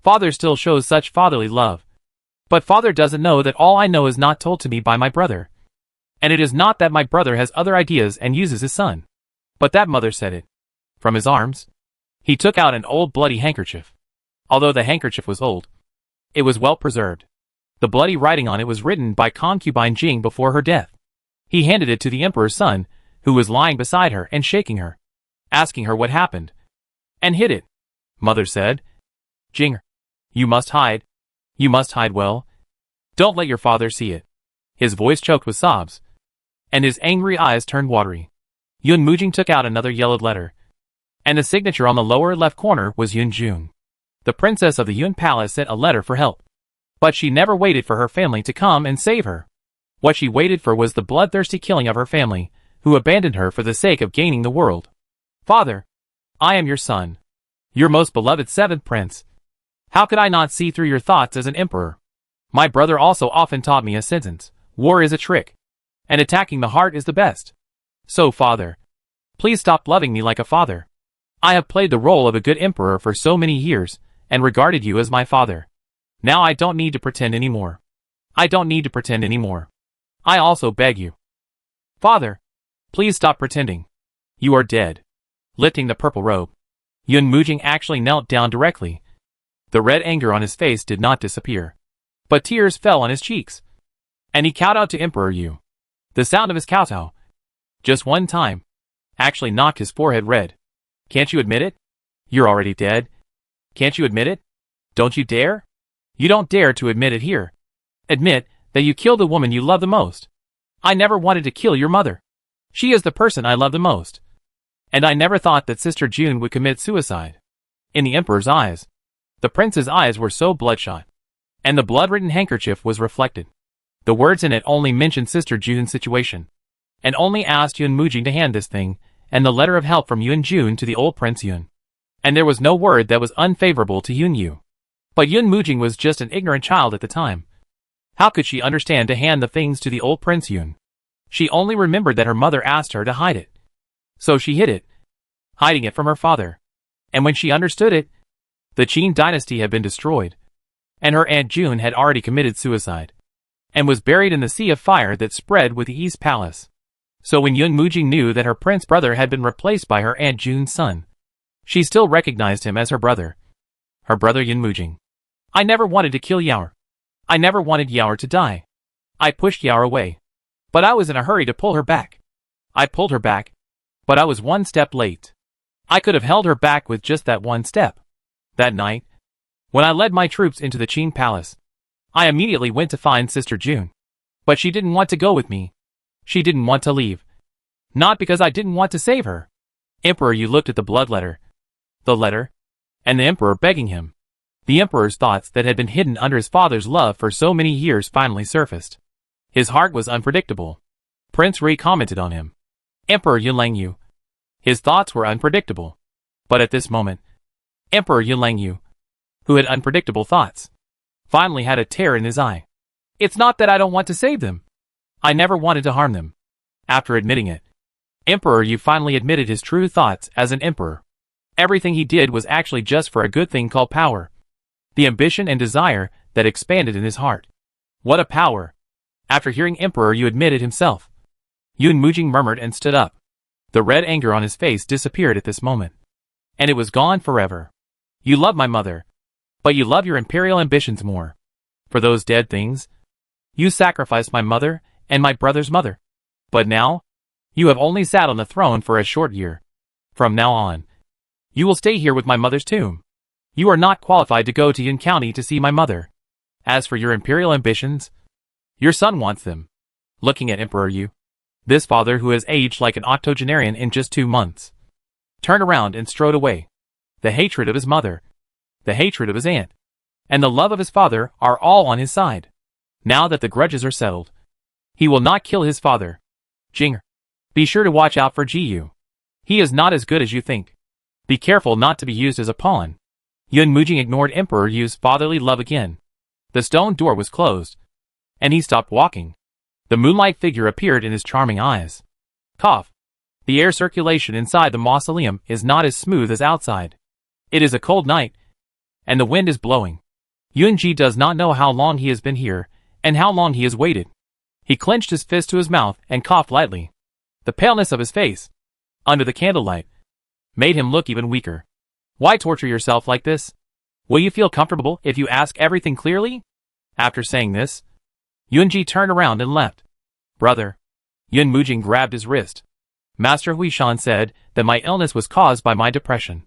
father still shows such fatherly love. But father doesn't know that all I know is not told to me by my brother. And it is not that my brother has other ideas and uses his son, but that mother said it. From his arms, he took out an old bloody handkerchief. Although the handkerchief was old, it was well preserved. The bloody writing on it was written by concubine Jing before her death. He handed it to the emperor's son, who was lying beside her and shaking her, asking her what happened. And hid it. Mother said, Jinger, you must hide. You must hide well. Don't let your father see it. His voice choked with sobs, and his angry eyes turned watery. Yun Mujing took out another yellowed letter, and the signature on the lower left corner was Yun Jun. The princess of the Yun Palace sent a letter for help. But she never waited for her family to come and save her. What she waited for was the bloodthirsty killing of her family, who abandoned her for the sake of gaining the world. Father, I am your son, your most beloved seventh prince. How could I not see through your thoughts as an emperor? My brother also often taught me a sentence: war is a trick, and attacking the heart is the best. So father, please stop loving me like a father. I have played the role of a good emperor for so many years, and regarded you as my father. Now I don't need to pretend anymore. I don't need to pretend anymore. I also beg you. Father, please stop pretending. You are dead. Lifting the purple robe, Yun Mujing actually knelt down directly. The red anger on his face did not disappear, but tears fell on his cheeks. And he kowtowed to Emperor Yu. The sound of his kowtow, just one time, actually knocked his forehead red. Can't you admit it? You're already dead. Can't you admit it? Don't you dare? You don't dare to admit it here. Admit that you killed the woman you love the most. I never wanted to kill your mother. She is the person I love the most. And I never thought that Sister June would commit suicide. In the emperor's eyes, the prince's eyes were so bloodshot, and the blood-written handkerchief was reflected. The words in it only mentioned Sister June's situation, and only asked Yun Mujing to hand this thing, and the letter of help from Yun Jun to the old Prince Yun. And there was no word that was unfavorable to Yun Yu. But Yun Mujing was just an ignorant child at the time. How could she understand to hand the things to the old Prince Yun? She only remembered that her mother asked her to hide it. So she hid it, hiding it from her father. And when she understood it, the Qin dynasty had been destroyed, and her Aunt June had already committed suicide, and was buried in the sea of fire that spread with the East Palace. So when Yun Mujing knew that her prince brother had been replaced by her Aunt June's son, she still recognized him as her brother Yun Mujing. I never wanted to kill Yaor. I never wanted Yaor to die. I pushed Yaor away, but I was in a hurry to pull her back. I pulled her back, but I was one step late. I could have held her back with just that one step. That night, when I led my troops into the Qin Palace, I immediately went to find Sister June. But she didn't want to go with me. She didn't want to leave. Not because I didn't want to save her. Emperor Yu looked at the blood letter. The letter, and the emperor begging him. The emperor's thoughts that had been hidden under his father's love for so many years finally surfaced. His heart was unpredictable. Prince Rui commented on him. Emperor Yunlang Yu. His thoughts were unpredictable. But at this moment, Emperor Yunlang Yu, who had unpredictable thoughts, finally had a tear in his eye. It's not that I don't want to save them. I never wanted to harm them. After admitting it, Emperor Yu finally admitted his true thoughts as an emperor. Everything he did was actually just for a good thing called power. The ambition and desire that expanded in his heart. What a power! After hearing Emperor Yu admit it himself, Yun Mujing murmured and stood up. The red anger on his face disappeared at this moment. And it was gone forever. You love my mother. But you love your imperial ambitions more. For those dead things, you sacrificed my mother and my brother's mother. But now, you have only sat on the throne for a short year. From now on, you will stay here with my mother's tomb. You are not qualified to go to Yun County to see my mother. As for your imperial ambitions, your son wants them. Looking at Emperor Yu, this father who has aged like an octogenarian in just 2 months, turned around and strode away. The hatred of his mother, the hatred of his aunt, and the love of his father are all on his side. Now that the grudges are settled, he will not kill his father. Jinger, be sure to watch out for Jiyu. He is not as good as you think. Be careful not to be used as a pawn. Yun Mujing ignored Emperor Yu's fatherly love again. The stone door was closed, and he stopped walking. The moonlight figure appeared in his charming eyes. Cough. The air circulation inside the mausoleum is not as smooth as outside. It is a cold night, and the wind is blowing. Yunji does not know how long he has been here, and how long he has waited. He clenched his fist to his mouth and coughed lightly. The paleness of his face, under the candlelight, made him look even weaker. Why torture yourself like this? Will you feel comfortable if you ask everything clearly? After saying this, Yunji turned around and left. Brother. Yun Mujing grabbed his wrist. Master Huishan said that my illness was caused by my depression,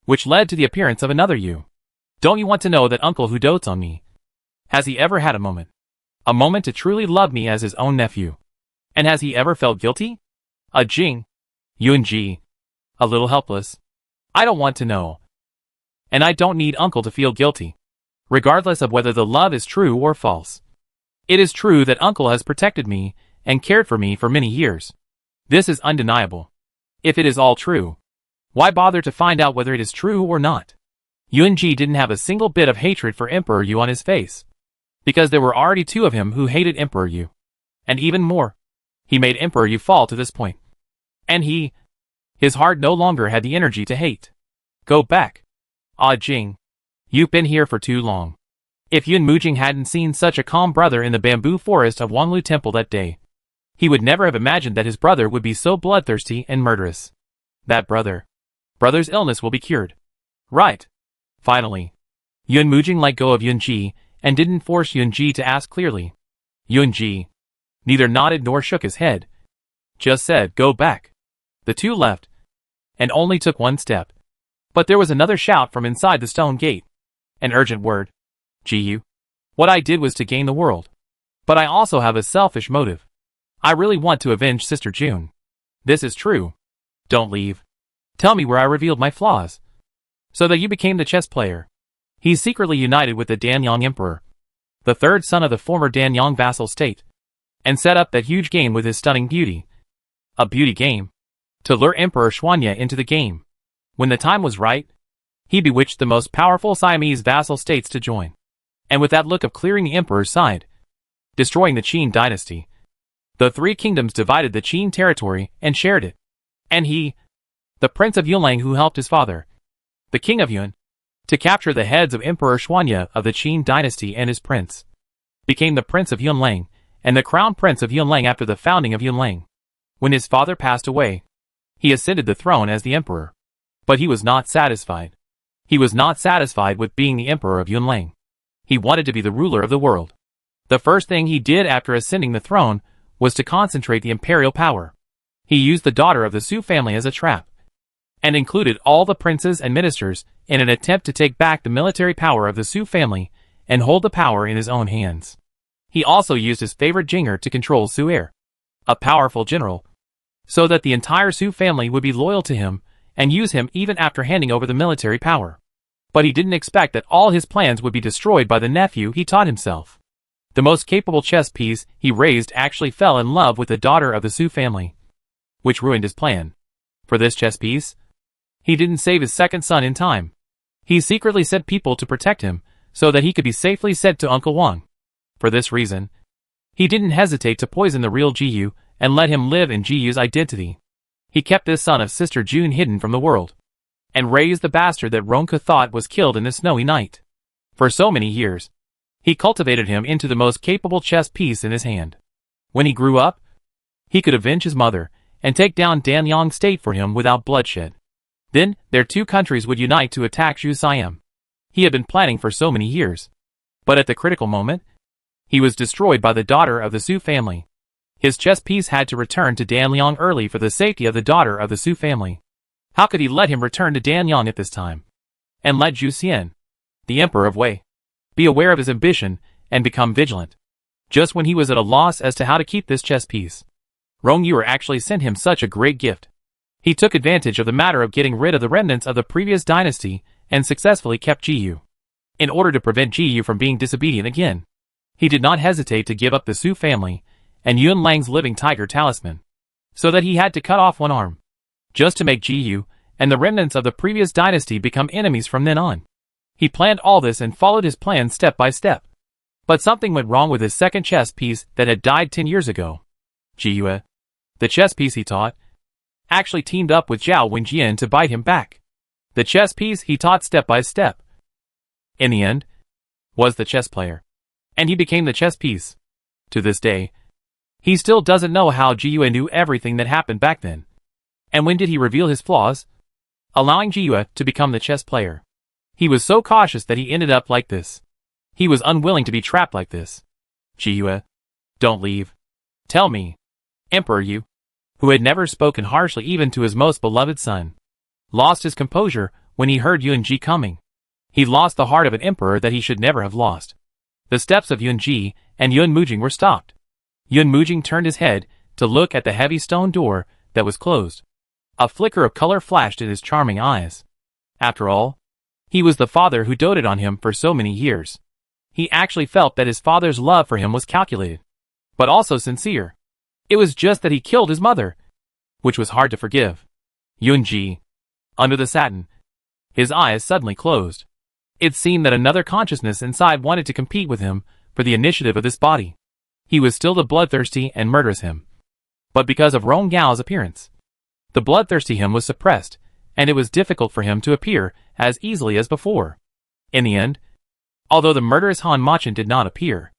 which led to the appearance of another you. Don't you want to know that uncle who dotes on me? Has he ever had a moment? A moment to truly love me as his own nephew? And has he ever felt guilty? Jing. Yunji. A little helpless. I don't want to know. And I don't need uncle to feel guilty. Regardless of whether the love is true or false. It is true that uncle has protected me and cared for me for many years. This is undeniable. If it is all true, why bother to find out whether it is true or not? Yunji didn't have a single bit of hatred for Emperor Yu on his face, because there were already 2 of him who hated Emperor Yu. And even more, he made Emperor Yu fall to this point. And his heart no longer had the energy to hate. Go back. Jing. You've been here for too long. If Yun Mujing hadn't seen such a calm brother in the bamboo forest of Wanglu Temple that day, he would never have imagined that his brother would be so bloodthirsty and murderous. That brother's illness will be cured. Right. Finally, Yun Mujing let go of Yunji and didn't force Yunji to ask clearly. Yunji neither nodded nor shook his head. Just said, go back. The 2 left, and only took 1 step. But there was another shout from inside the stone gate. An urgent word. Jiyu. What I did was to gain the world. But I also have a selfish motive. I really want to avenge Sister June. This is true. Don't leave. Tell me where I revealed my flaws. So that you became the chess player. He's secretly united with the Danyang Emperor, the 3rd son of the former Danyang vassal state, and set up that huge game with his stunning beauty. A beauty game. To lure Emperor Xuanya into the game. When the time was right, he bewitched the most powerful Siamese vassal states to join. And with that look of clearing the emperor's side, destroying the Qin dynasty, the 3 kingdoms divided the Qin territory and shared it. And he, the prince of Yunlang who helped his father, the king of Yun, to capture the heads of Emperor Xuanya of the Qin dynasty and his prince, became the prince of Yunlang and the crown prince of Yunlang after the founding of Yunlang. When his father passed away, he ascended the throne as the emperor. But he was not satisfied. He was not satisfied with being the emperor of Yunlang. He wanted to be the ruler of the world. The first thing he did after ascending the throne was to concentrate the imperial power. He used the daughter of the Su family as a trap, and included all the princes and ministers in an attempt to take back the military power of the Su family and hold the power in his own hands. He also used his favorite Jinger to control Su Heir, a powerful general, so that the entire Su family would be loyal to him and use him even after handing over the military power. But he didn't expect that all his plans would be destroyed by the nephew he taught himself. The most capable chess piece he raised actually fell in love with the daughter of the Su family, which ruined his plan. For this chess piece, he didn't save his second son in time. He secretly sent people to protect him so that he could be safely sent to Uncle Wang. For this reason, he didn't hesitate to poison the real Jiyu and let him live in Jiyu's identity. He kept this son of Sister June hidden from the world. and raised the bastard that Ronka thought was killed in the snowy night. For so many years, he cultivated him into the most capable chess piece in his hand. When he grew up, he could avenge his mother and take down Danyang state for him without bloodshed. Then, their two countries would unite to attack Zhu Siam. He had been planning for so many years. But at the critical moment, he was destroyed by the daughter of the Su family. His chess piece had to return to Danyang early for the safety of the daughter of the Su family. How could he let him return to Danyang at this time? And let Zhu Xian, the emperor of Wei, be aware of his ambition and become vigilant. Just when he was at a loss as to how to keep this chess piece, Rong Yuer actually sent him such a great gift. He took advantage of the matter of getting rid of the remnants of the previous dynasty and successfully kept Jiyu. In order to prevent Jiyu from being disobedient again, he did not hesitate to give up the Su family and Yun Lang's living tiger talisman, so that he had to cut off one arm, just to make Jiyu and the remnants of the previous dynasty become enemies from then on. He planned all this and followed his plan step by step. But something went wrong with his second chess piece that had died 10 years ago. Jiyu, the chess piece he taught, actually teamed up with Zhao Wenjian to bite him back. The chess piece he taught step by step, in the end, was the chess player. And he became the chess piece. To this day, he still doesn't know how Jiyu knew everything that happened back then. And when did he reveal his flaws, allowing Jiyu to become the chess player? He was so cautious that he ended up like this. He was unwilling to be trapped like this. Jiyu, don't leave. Tell me, Emperor Yu, who had never spoken harshly even to his most beloved son, lost his composure when he heard Yunji coming. He lost the heart of an emperor that he should never have lost. The steps of Yunji and Yun Mujing were stopped. Yun Mujing turned his head to look at the heavy stone door that was closed. A flicker of color flashed in his charming eyes. After all, he was the father who doted on him for so many years. He actually felt that his father's love for him was calculated, but also sincere. It was just that he killed his mother, which was hard to forgive. Yunji, under the satin, his eyes suddenly closed. It seemed that another consciousness inside wanted to compete with him for the initiative of this body. He was still the bloodthirsty and murderous him. But because of Rong Gao's appearance, the bloodthirsty him was suppressed, and it was difficult for him to appear as easily as before. In the end, although the murderous Han Machin did not appear,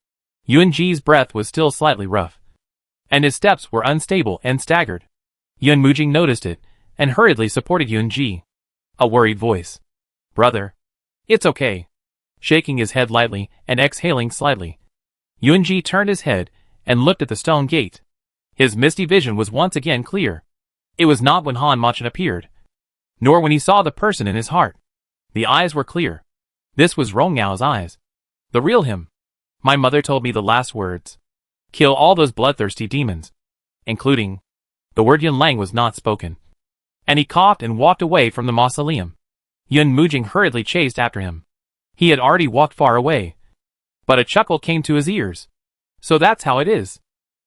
Yunji's breath was still slightly rough, and his steps were unstable and staggered. Yun Mujing noticed it, and hurriedly supported Yunji. A worried voice. Brother. It's okay. Shaking his head lightly and exhaling slightly, Yunji turned his head and looked at the stone gate. His misty vision was once again clear. It was not when Han Machin appeared, nor when he saw the person in his heart. The eyes were clear. This was Rong Gao's eyes. The real him. My mother told me the last words. Kill all those bloodthirsty demons. Including. The word Yun Lang was not spoken. And he coughed and walked away from the mausoleum. Yun Mujing hurriedly chased after him. He had already walked far away. But a chuckle came to his ears. So that's how it is.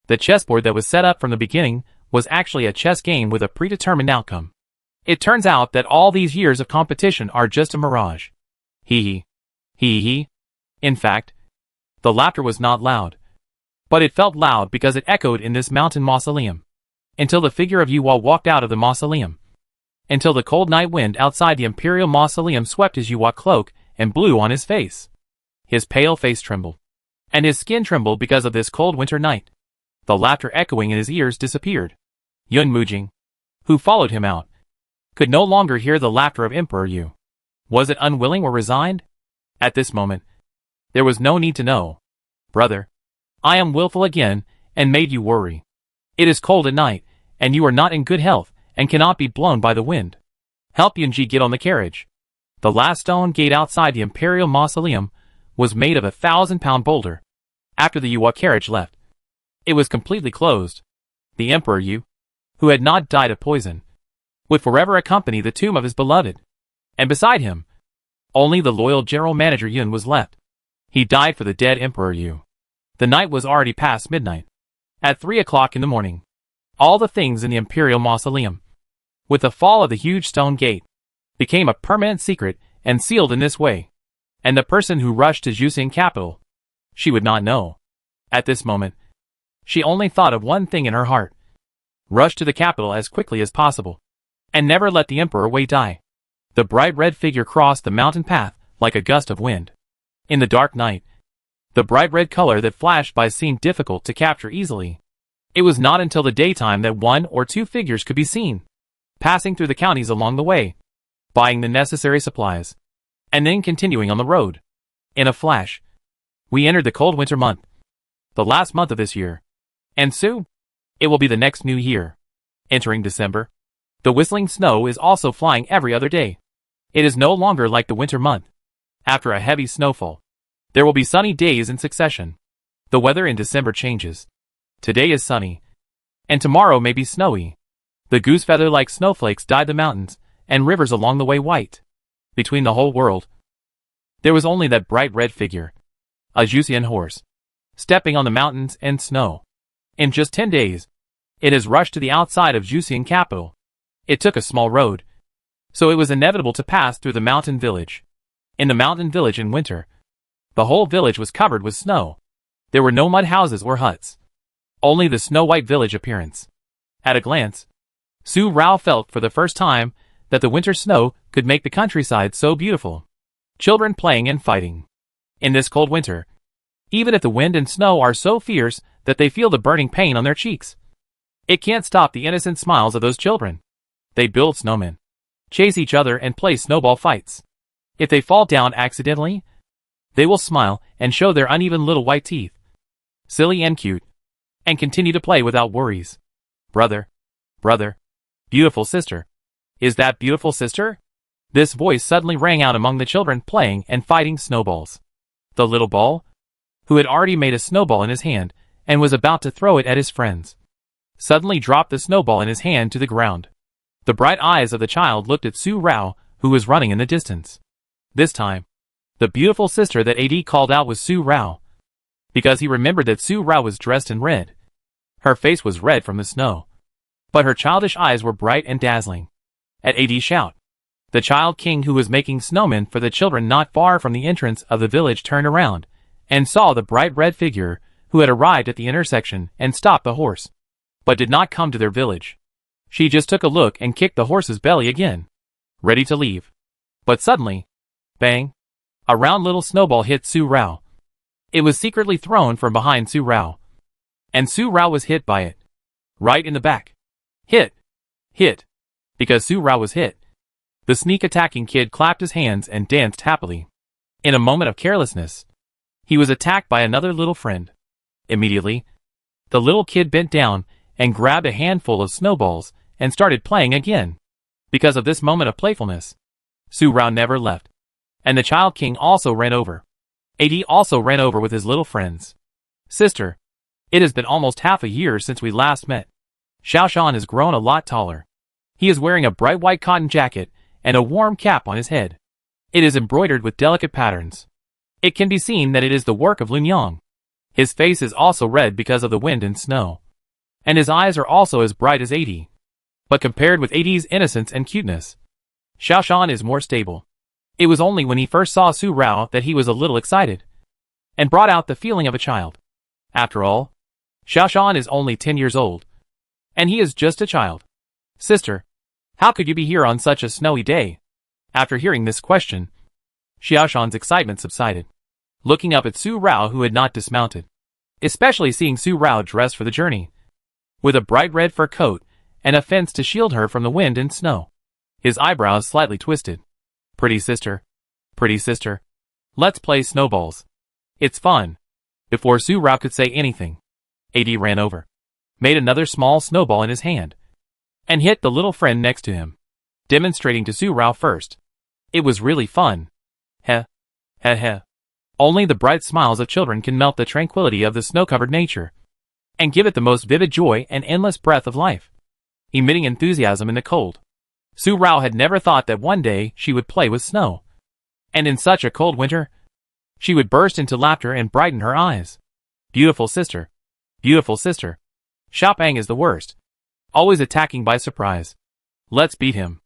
The chessboard that was set up from the beginning was actually a chess game with a predetermined outcome. It turns out that all these years of competition are just a mirage. Hee hee. Hee hee. In fact, the laughter was not loud. But it felt loud because it echoed in this mountain mausoleum. Until the figure of Yuhua walked out of the mausoleum. Until the cold night wind outside the imperial mausoleum swept his Yuhua cloak and blew on his face. His pale face trembled. And his skin trembled because of this cold winter night. The laughter echoing in his ears disappeared. Yun Mujing, who followed him out, could no longer hear the laughter of Emperor Yu. Was it unwilling or resigned? At this moment, there was no need to know. Brother, I am willful again and made you worry. It is cold at night, and you are not in good health and cannot be blown by the wind. Help Yunji get on the carriage. The last stone gate outside the imperial mausoleum was made of a 1,000-pound boulder. After the Yuhua carriage left, it was completely closed. The Emperor Yu, who had not died of poison, would forever accompany the tomb of his beloved. And beside him, only the loyal general manager Yun was left. He died for the dead Emperor Yu. The night was already past midnight. At 3 o'clock in the morning, all the things in the imperial mausoleum, with the fall of the huge stone gate, became a permanent secret and sealed in this way. And the person who rushed to Jusing capital, she would not know. At this moment, she only thought of one thing in her heart. Rush to the capital as quickly as possible. And never let the Emperor Wei die. The bright red figure crossed the mountain path like a gust of wind. In the dark night, the bright red color that flashed by seemed difficult to capture easily. It was not until the daytime that one or two figures could be seen, passing through the counties along the way, buying the necessary supplies, and then continuing on the road. In a flash, we entered the cold winter month, the last month of this year. And soon, it will be the next new year. Entering December, the whistling snow is also flying every other day. It is no longer like the winter month. After a heavy snowfall, there will be sunny days in succession. The weather in December changes. Today is sunny, and tomorrow may be snowy. The goose feather-like snowflakes dyed the mountains and rivers along the way white. Between the whole world, there was only that bright red figure, a Jusian horse, stepping on the mountains and snow. In just 10 days, it has rushed to the outside of Jusian capital. It took a small road, so it was inevitable to pass through the mountain village. In the mountain village in winter, the whole village was covered with snow. There were no mud houses or huts, only the snow-white village appearance. At a glance, Su Rao felt for the first time that the winter snow could make the countryside so beautiful. Children playing and fighting. In this cold winter, even if the wind and snow are so fierce that they feel the burning pain on their cheeks, it can't stop the innocent smiles of those children. They build snowmen, chase each other and play snowball fights. If they fall down accidentally, they will smile and show their uneven little white teeth, silly and cute, and continue to play without worries. Brother, brother, beautiful sister. Is that beautiful sister? This voice suddenly rang out among the children playing and fighting snowballs. The little ball, who had already made a snowball in his hand and was about to throw it at his friends, suddenly dropped the snowball in his hand to the ground. The bright eyes of the child looked at Su Rao, who was running in the distance. This time, the beautiful sister that AD called out was Su Rao, because he remembered that Su Rao was dressed in red. Her face was red from the snow, but her childish eyes were bright and dazzling. At AD's shout, the child king who was making snowmen for the children not far from the entrance of the village turned around and saw the bright red figure who had arrived at the intersection and stopped the horse, but did not come to their village. She just took a look and kicked the horse's belly again, ready to leave. But suddenly, bang, a round little snowball hit Su Rao. It was secretly thrown from behind Su Rao, and Su Rao was hit by it, right in the back. Hit, because Su Rao was hit. The sneak-attacking kid clapped his hands and danced happily. In a moment of carelessness, he was attacked by another little friend. Immediately, the little kid bent down and grabbed a handful of snowballs and started playing again. Because of this moment of playfulness, Su Rao never left, and the child king also ran over. AD also ran over with his little friends. Sister, it has been almost half a year since we last met. Xiaoshan has grown a lot taller. He is wearing a bright white cotton jacket and a warm cap on his head. It is embroidered with delicate patterns. It can be seen that it is the work of Lun Yang. His face is also red because of the wind and snow, and his eyes are also as bright as AD. But compared with AD's innocence and cuteness, Xiaoshan is more stable. It was only when he first saw Su Rao that he was a little excited, and brought out the feeling of a child. After all, Xiaoshan is only 10 years old, and he is just a child. Sister, how could you be here on such a snowy day? After hearing this question, Xiaoshan's excitement subsided, looking up at Su Rao who had not dismounted, especially seeing Su Rao dressed for the journey, with a bright red fur coat and a fence to shield her from the wind and snow. His eyebrows slightly twisted. Pretty sister, let's play snowballs. It's fun. Before Su Rao could say anything, AD ran over, made another small snowball in his hand, and hit the little friend next to him, demonstrating to Su Rao first. It was really fun. Heh. Only the bright smiles of children can melt the tranquility of the snow-covered nature, and give it the most vivid joy and endless breath of life, emitting enthusiasm in the cold. Su Rao had never thought that one day she would play with snow, and in such a cold winter, she would burst into laughter and brighten her eyes. Beautiful sister. Xiaopang is the worst, always attacking by surprise. Let's beat him.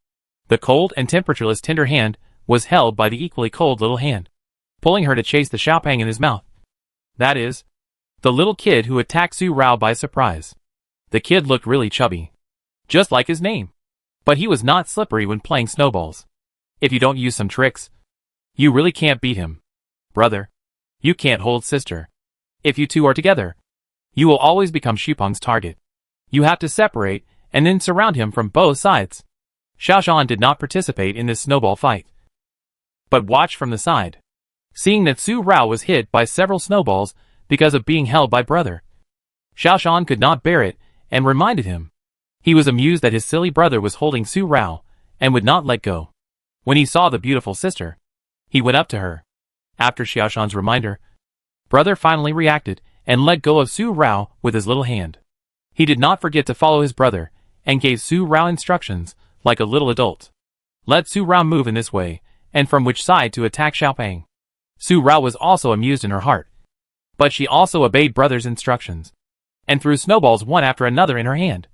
The cold and temperatureless tender hand was held by the equally cold little hand, pulling her to chase the Xiaopang in his mouth. That is, the little kid who attacked Su Rao by surprise. The kid looked really chubby, just like his name, but he was not slippery when playing snowballs. If you don't use some tricks, you really can't beat him. Brother, you can't hold sister. If you two are together, you will always become Xupeng's target. You have to separate and then surround him from both sides. Xiaoshan did not participate in this snowball fight, but watched from the side. Seeing that Su Rao was hit by several snowballs because of being held by brother, Xiaoshan could not bear it and reminded him. He was amused that his silly brother was holding Su Rao and would not let go. When he saw the beautiful sister, he went up to her. After Xiaoshan's reminder, brother finally reacted and let go of Su Rao with his little hand. He did not forget to follow his brother and gave Su Rao instructions like a little adult. Let Su Rao move in this way and from which side to attack Xiaopeng. Su Rao was also amused in her heart, but she also obeyed brother's instructions and threw snowballs one after another in her hand,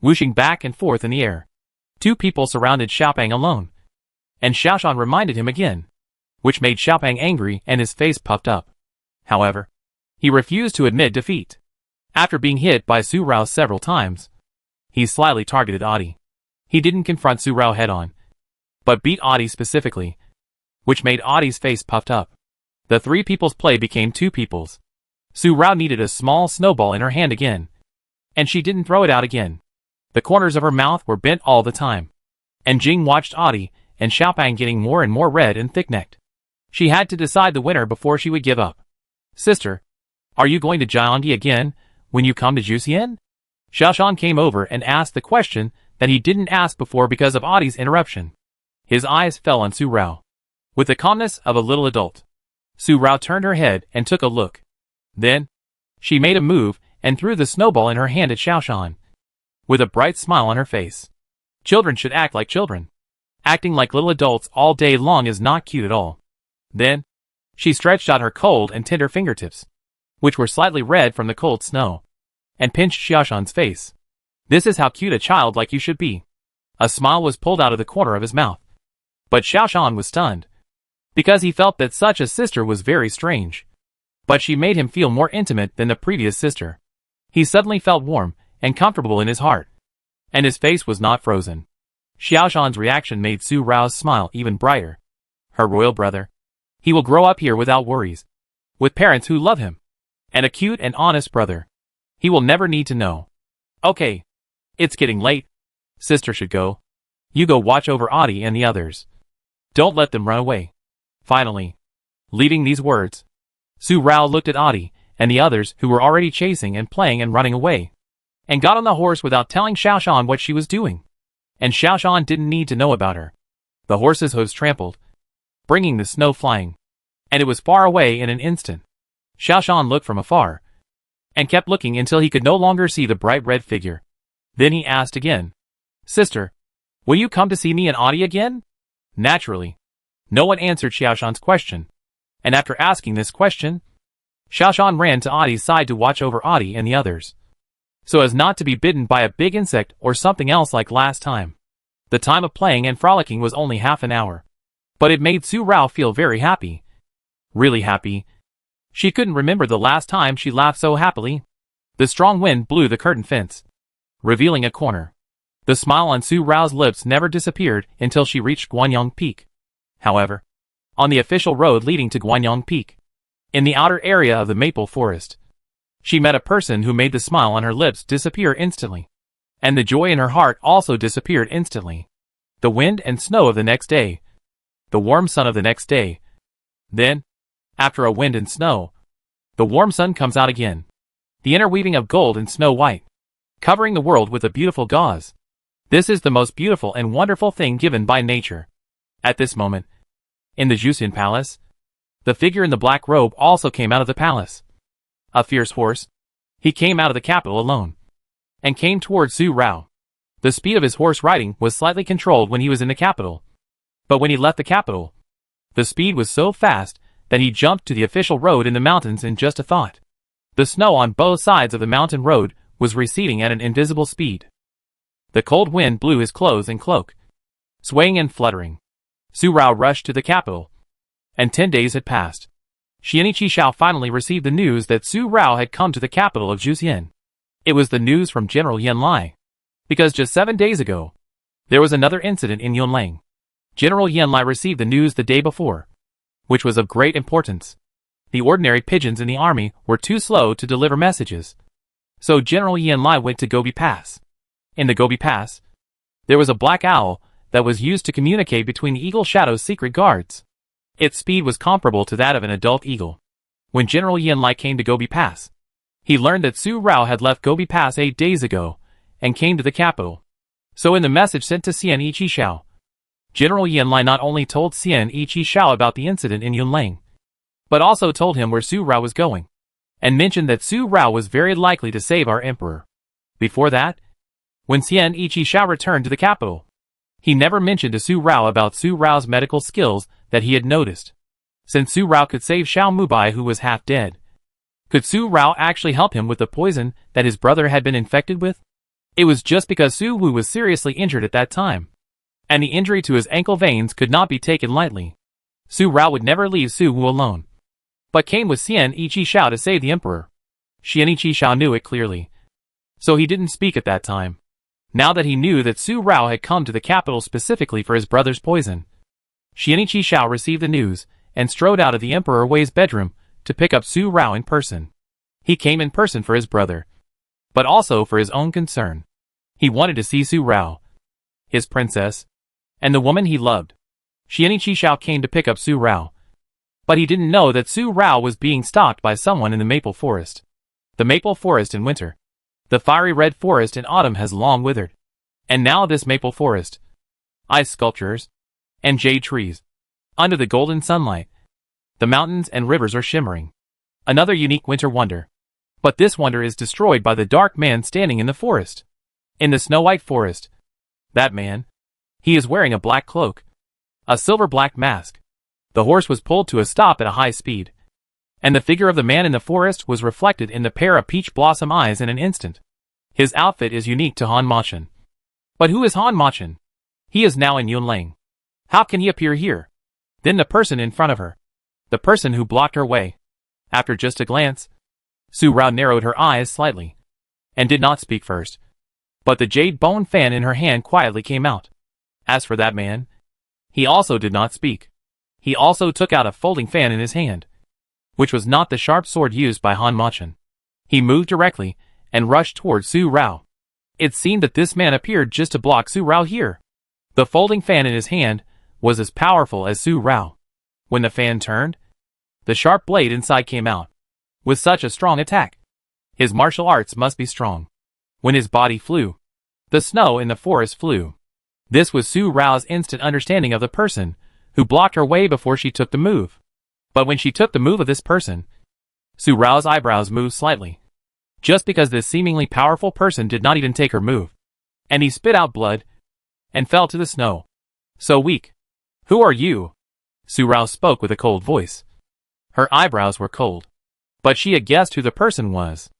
whooshing back and forth in the air. Two people surrounded Xiaopeng alone, and Xiaoshan reminded him again, which made Xiaopeng angry and his face puffed up. However, he refused to admit defeat. After being hit by Su Rao several times, he slyly targeted Adi. He didn't confront Su Rao head-on, but beat Adi specifically, which made Adi's face puffed up. The three people's play became two people's. Su Rao needed a small snowball in her hand again, and she didn't throw it out again. The corners of her mouth were bent all the time, and Jing watched Adi and Xiaopeng getting more and more red and thick-necked. She had to decide the winner before she would give up. Sister, are you going to Jiangdi again when you come to Juxian? Xiaoshan came over and asked the question that he didn't ask before because of Adi's interruption. His eyes fell on Su Rao. With the calmness of a little adult, Su Rao turned her head and took a look. Then, she made a move and threw the snowball in her hand at Xiaoshan, with a bright smile on her face. Children should act like children. Acting like little adults all day long is not cute at all. Then, she stretched out her cold and tender fingertips, which were slightly red from the cold snow, and pinched Xiaoshan's face. This is how cute a child like you should be. A smile was pulled out of the corner of his mouth. But Xiaoshan was stunned, because he felt that such a sister was very strange. But she made him feel more intimate than the previous sister. He suddenly felt warm and comfortable in his heart, and his face was not frozen. Xiaoshan's reaction made Su Rao's smile even brighter. Her royal brother. He will grow up here without worries, with parents who love him, and a cute and honest brother. He will never need to know. Okay, it's getting late. Sister should go. You go watch over Adi and the others. Don't let them run away. Finally, leaving these words, Su Rao looked at Adi and the others who were already chasing and playing and running away, and got on the horse without telling Xiaoshan what she was doing. And Xiaoshan didn't need to know about her. The horse's hooves trampled, bringing the snow flying, and it was far away in an instant. Xiaoshan looked from afar, and kept looking until he could no longer see the bright red figure. Then he asked again, Sister, will you come to see me and Adi again? Naturally, no one answered Xiaoshan's question, and after asking this question, Xiaoshan ran to Adi's side to watch over Adi and the others, so as not to be bitten by a big insect or something else like last time. The time of playing and frolicking was only half an hour, but it made Su Rao feel very happy. Really happy. She couldn't remember the last time she laughed so happily. The strong wind blew the curtain fence, revealing a corner. The smile on Su Rao's lips never disappeared until she reached Guanyang Peak. However, on the official road leading to Guanyang Peak, in the outer area of the maple forest, she met a person who made the smile on her lips disappear instantly, and the joy in her heart also disappeared instantly. The wind and snow of the next day, the warm sun of the next day. Then, after a wind and snow, the warm sun comes out again, the interweaving of gold and snow white, covering the world with a beautiful gauze. This is the most beautiful and wonderful thing given by nature. At this moment, in the Juxian palace, the figure in the black robe also came out of the palace. A fierce horse. He came out of the capital alone, and came towards Su Rao. The speed of his horse riding was slightly controlled when he was in the capital, but when he left the capital, the speed was so fast that he jumped to the official road in the mountains in just a thought. The snow on both sides of the mountain road was receding at an invisible speed. The cold wind blew his clothes and cloak, swaying and fluttering. Su Rao rushed to the capital, and 10 days had passed. Xianiqi Shao finally received the news that Su Rao had come to the capital of Juxian. It was the news from General Yan Lai, because just 7 days ago, there was another incident in Yunlang. General Yanlai received the news the day before, which was of great importance. The ordinary pigeons in the army were too slow to deliver messages. So General Yanlai went to Gobi Pass. In the Gobi Pass, there was a black owl that was used to communicate between the Eagle Shadow's secret guards. Its speed was comparable to that of an adult eagle. When General Yanlai came to Gobi Pass, he learned that Su Rao had left Gobi Pass 8 days ago and came to the capital. So in the message sent to Xian Yiqishao, General Yanlai not only told Xian Yiqishao about the incident in Yunlang, but also told him where Su Rao was going, and mentioned that Su Rao was very likely to save our emperor. Before that, when Xian Yiqishao returned to the capital, he never mentioned to Su Rao about Su Rao's medical skills that he had noticed. Since Su Rao could save Xiao Mubai, who was half dead, could Su Rao actually help him with the poison that his brother had been infected with? It was just because Su Wu was seriously injured at that time, and the injury to his ankle veins could not be taken lightly. Su Rao would never leave Su Wu alone, but came with Xian Yiqishao to save the emperor. Xian Yiqishao knew it clearly, so he didn't speak at that time. Now that he knew that Su Rao had come to the capital specifically for his brother's poison, Xian Yiqishao received the news and strode out of the Emperor Wei's bedroom to pick up Su Rao in person. He came in person for his brother, but also for his own concern. He wanted to see Su Rao, his princess, and the woman he loved. Xian Yiqishao came to pick up Su Rao, but he didn't know that Su Rao was being stalked by someone in the maple forest. The maple forest in winter. The fiery red forest in autumn has long withered. And now this maple forest, ice sculptures, and jade trees. Under the golden sunlight, the mountains and rivers are shimmering. Another unique winter wonder. But this wonder is destroyed by the dark man standing in the forest. In the snow-white forest, that man, he is wearing a black cloak, a silver-black mask. The horse was pulled to a stop at a high speed, and the figure of the man in the forest was reflected in the pair of peach blossom eyes in an instant. His outfit is unique to Han Machin. But who is Han Machin? He is now in Yunlang. How can he appear here? Then the person in front of her. The person who blocked her way. After just a glance, Su Rao narrowed her eyes slightly, and did not speak first. But the jade bone fan in her hand quietly came out. As for that man, he also did not speak. He also took out a folding fan in his hand, which was not the sharp sword used by Han Machin. He moved directly and rushed towards Su Rao. It seemed that this man appeared just to block Su Rao here. The folding fan in his hand was as powerful as Su Rao. When the fan turned, the sharp blade inside came out. With such a strong attack, his martial arts must be strong. When his body flew, the snow in the forest flew. This was Su Rao's instant understanding of the person who blocked her way before she took the move. But when she took the move of this person, Su Rao's eyebrows moved slightly. Just because this seemingly powerful person did not even take her move. And he spit out blood and fell to the snow. So weak. Who are you? Su Rao spoke with a cold voice. Her eyebrows were cold, but she had guessed who the person was,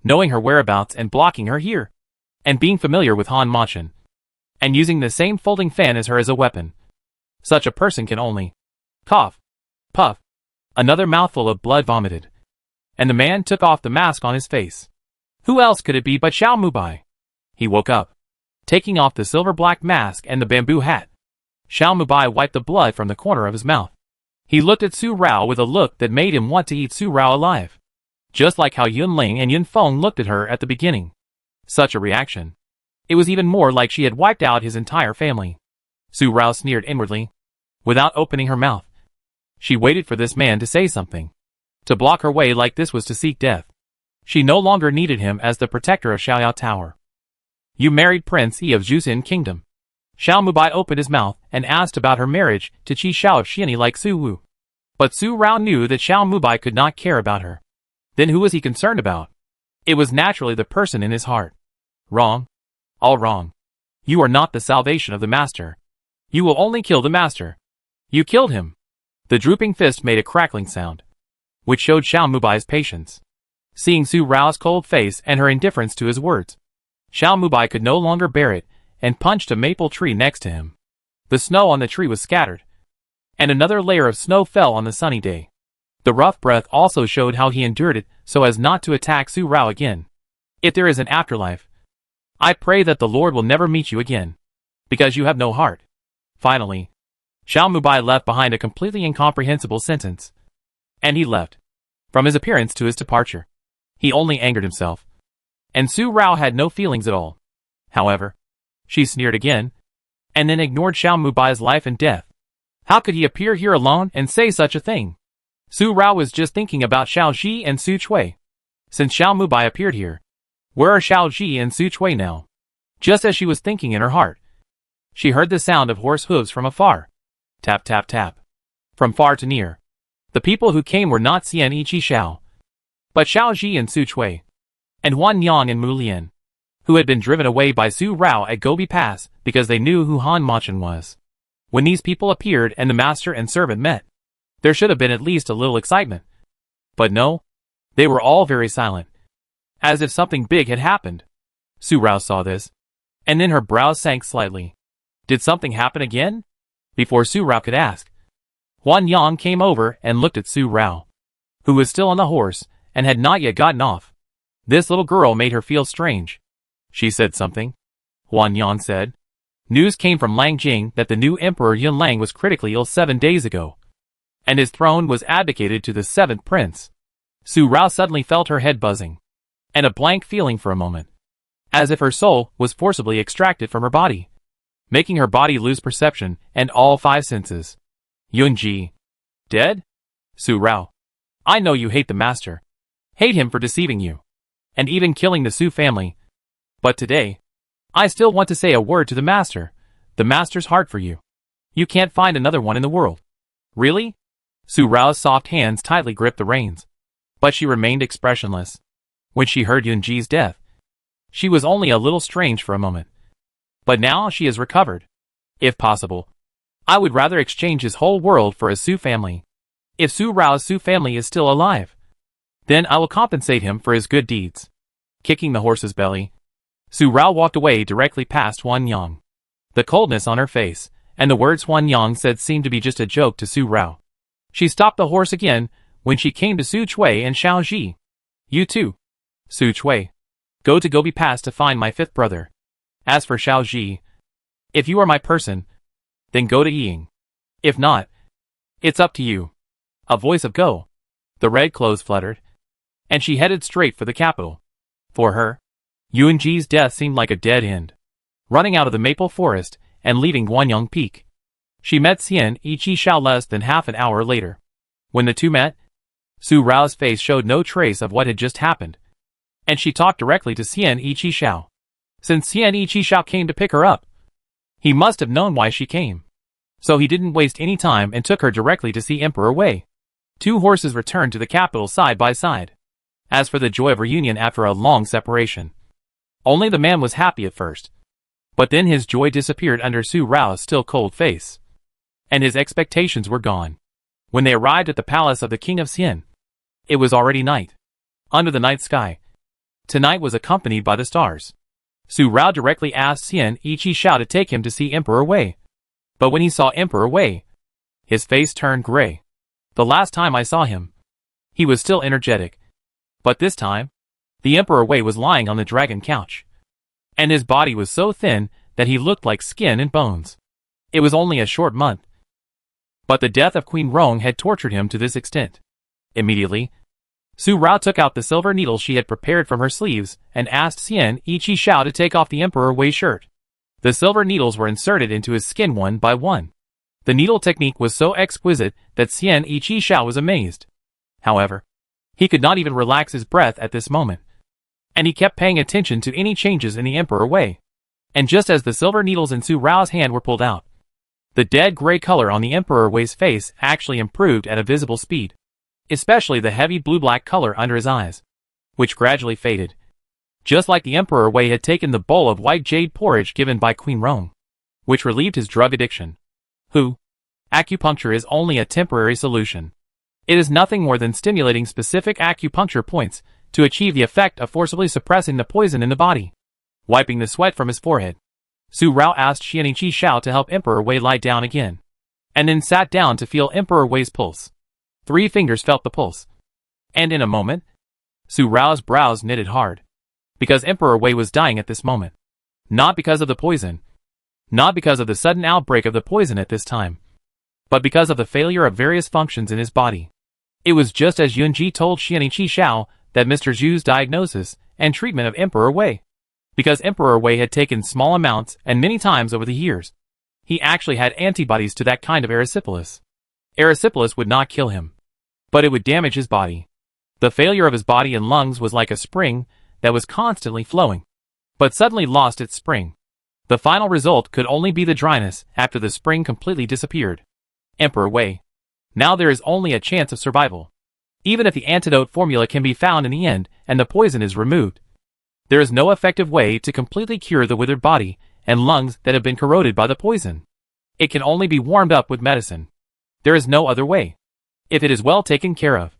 knowing her whereabouts and blocking her here, and being familiar with Han Machin, and using the same folding fan as her as a weapon. Such a person can only cough, puff. Another mouthful of blood vomited, and the man took off the mask on his face. Who else could it be but Xiao Mubai? He woke up, taking off the silver-black mask and the bamboo hat. Xiao Mubai wiped the blood from the corner of his mouth. He looked at Su Rao with a look that made him want to eat Su Rao alive. Just like how Yunling and Yunfeng looked at her at the beginning. Such a reaction. It was even more like she had wiped out his entire family. Su Rao sneered inwardly, without opening her mouth. She waited for this man to say something. To block her way like this was to seek death. She no longer needed him as the protector of Xiaoyao Tower. You married Prince Yi of Zhuxin Kingdom. Xiao Mubai opened his mouth and asked about her marriage to Qi Xiao of Xianyi like Su Wu. But Su Rao knew that Xiao Mubai could not care about her. Then who was he concerned about? It was naturally the person in his heart. Wrong. All wrong. You are not the salvation of the master. You will only kill the master. You killed him. The drooping fist made a crackling sound, which showed Xiao Mubai's patience. Seeing Su Rao's cold face and her indifference to his words, Xiao Mubai could no longer bear it and punched a maple tree next to him. The snow on the tree was scattered, and another layer of snow fell on the sunny day. The rough breath also showed how he endured it so as not to attack Su Rao again. If there is an afterlife, I pray that the Lord will never meet you again, because you have no heart. Finally, Xiao Mubai left behind a completely incomprehensible sentence. And he left. From his appearance to his departure, he only angered himself. And Su Rao had no feelings at all. However, she sneered again, and then ignored Xiao Mubai's life and death. How could he appear here alone and say such a thing? Su Rao was just thinking about Xiao Ji and Su Chui. Since Xiao Mubai appeared here, where are Xiao Ji and Su Chui now? Just as she was thinking in her heart, she heard the sound of horse hooves from afar. Tap tap tap. From far to near. The people who came were not Xian Ichi Xiao, but Xiao Ji and Su Chui, and Huan Yang and Mu Lian, who had been driven away by Su Rao at Gobi Pass because they knew who Han Machan was. When these people appeared and the master and servant met, there should have been at least a little excitement. But no, they were all very silent, as if something big had happened. Su Rao saw this, and then her brows sank slightly. Did something happen again? Before Su Rao could ask, Huan Yang came over and looked at Su Rao, who was still on the horse and had not yet gotten off. This little girl made her feel strange. She said something. Huan Yang said. News came from Langjing that the new Emperor Yun Lang was critically ill 7 days ago, and his throne was abdicated to the 7th prince. Su Rao suddenly felt her head buzzing, and a blank feeling for a moment, as if her soul was forcibly extracted from her body, making her body lose perception and all 5 senses. Yun Ji. Dead? Su Rao. I know you hate the master. Hate him for deceiving you, and even killing the Su family. But today, I still want to say a word to the master. The master's heart for you. You can't find another one in the world. Really? Su Rao's soft hands tightly gripped the reins, but she remained expressionless. When she heard Yun Ji's death, she was only a little strange for a moment. But now she has recovered. If possible, I would rather exchange his whole world for a Su family. If Su Rao's Su family is still alive, then I will compensate him for his good deeds. Kicking the horse's belly, Su Rao walked away directly past Huan Yang. The coldness on her face, and the words Huan Yang said seemed to be just a joke to Su Rao. She stopped the horse again when she came to Su Chui and Xiao Ji. You too, Su Chui. Go to Gobi Pass to find my 5th brother. As for Xiao Ji, if you are my person, then go to Ying. If not, it's up to you. A voice of go. The red clothes fluttered, and she headed straight for the capital. For her, Yun Ji's death seemed like a dead end. Running out of the maple forest and leaving Guanyang Peak, she met Xian Ichi Xiao less than half an hour later. When the two met, Su Rao's face showed no trace of what had just happened, and she talked directly to Xian Ichi Xiao. Since Xian Ichi Xiao came to pick her up, he must have known why she came. So he didn't waste any time and took her directly to see Emperor Wei. 2 horses returned to the capital side by side. As for the joy of reunion after a long separation, only the man was happy at first. But then his joy disappeared under Su Rao's still cold face, and his expectations were gone. When they arrived at the palace of the king of Xian, it was already night. Under the night sky, tonight was accompanied by the stars. Su Rao directly asked Xian Ichi Xiao to take him to see Emperor Wei. But when he saw Emperor Wei, his face turned gray. The last time I saw him, he was still energetic. But this time, the Emperor Wei was lying on the dragon couch, and his body was so thin that he looked like skin and bones. It was only a short month, but the death of Queen Rong had tortured him to this extent. Immediately, Su Rao took out the silver needle she had prepared from her sleeves and asked Xian Ichi Xiao to take off the Emperor Wei shirt. The silver needles were inserted into his skin one by one. The needle technique was so exquisite that Xian Ichi Xiao was amazed. However, he could not even relax his breath at this moment, and he kept paying attention to any changes in the Emperor Wei. And just as the silver needles in Su Rao's hand were pulled out, the dead gray color on the Emperor Wei's face actually improved at a visible speed, especially the heavy blue-black color under his eyes, which gradually faded, just like the Emperor Wei had taken the bowl of white jade porridge given by Queen Rong, which relieved his drug addiction. Acupuncture is only a temporary solution. It is nothing more than stimulating specific acupuncture points to achieve the effect of forcibly suppressing the poison in the body. Wiping the sweat from his forehead, Su Rao asked Xian Ichi Xiao to help Emperor Wei lie down again, and then sat down to feel Emperor Wei's pulse. 3 fingers felt the pulse, and in a moment, Su Rao's brows knitted hard, because Emperor Wei was dying at this moment. Not because of the poison, not because of the sudden outbreak of the poison at this time, but because of the failure of various functions in his body. It was just as Yunji told Xian Qishao that Mr. Zhu's diagnosis and treatment of Emperor Wei. Because Emperor Wei had taken small amounts and many times over the years, he actually had antibodies to that kind of erysipelas. Erysipelas would not kill him, but it would damage his body. The failure of his body and lungs was like a spring that was constantly flowing, but suddenly lost its spring. The final result could only be the dryness after the spring completely disappeared. Emperor Wei. Now there is only a chance of survival. Even if the antidote formula can be found in the end and the poison is removed, there is no effective way to completely cure the withered body and lungs that have been corroded by the poison. It can only be warmed up with medicine. There is no other way. If it is well taken care of,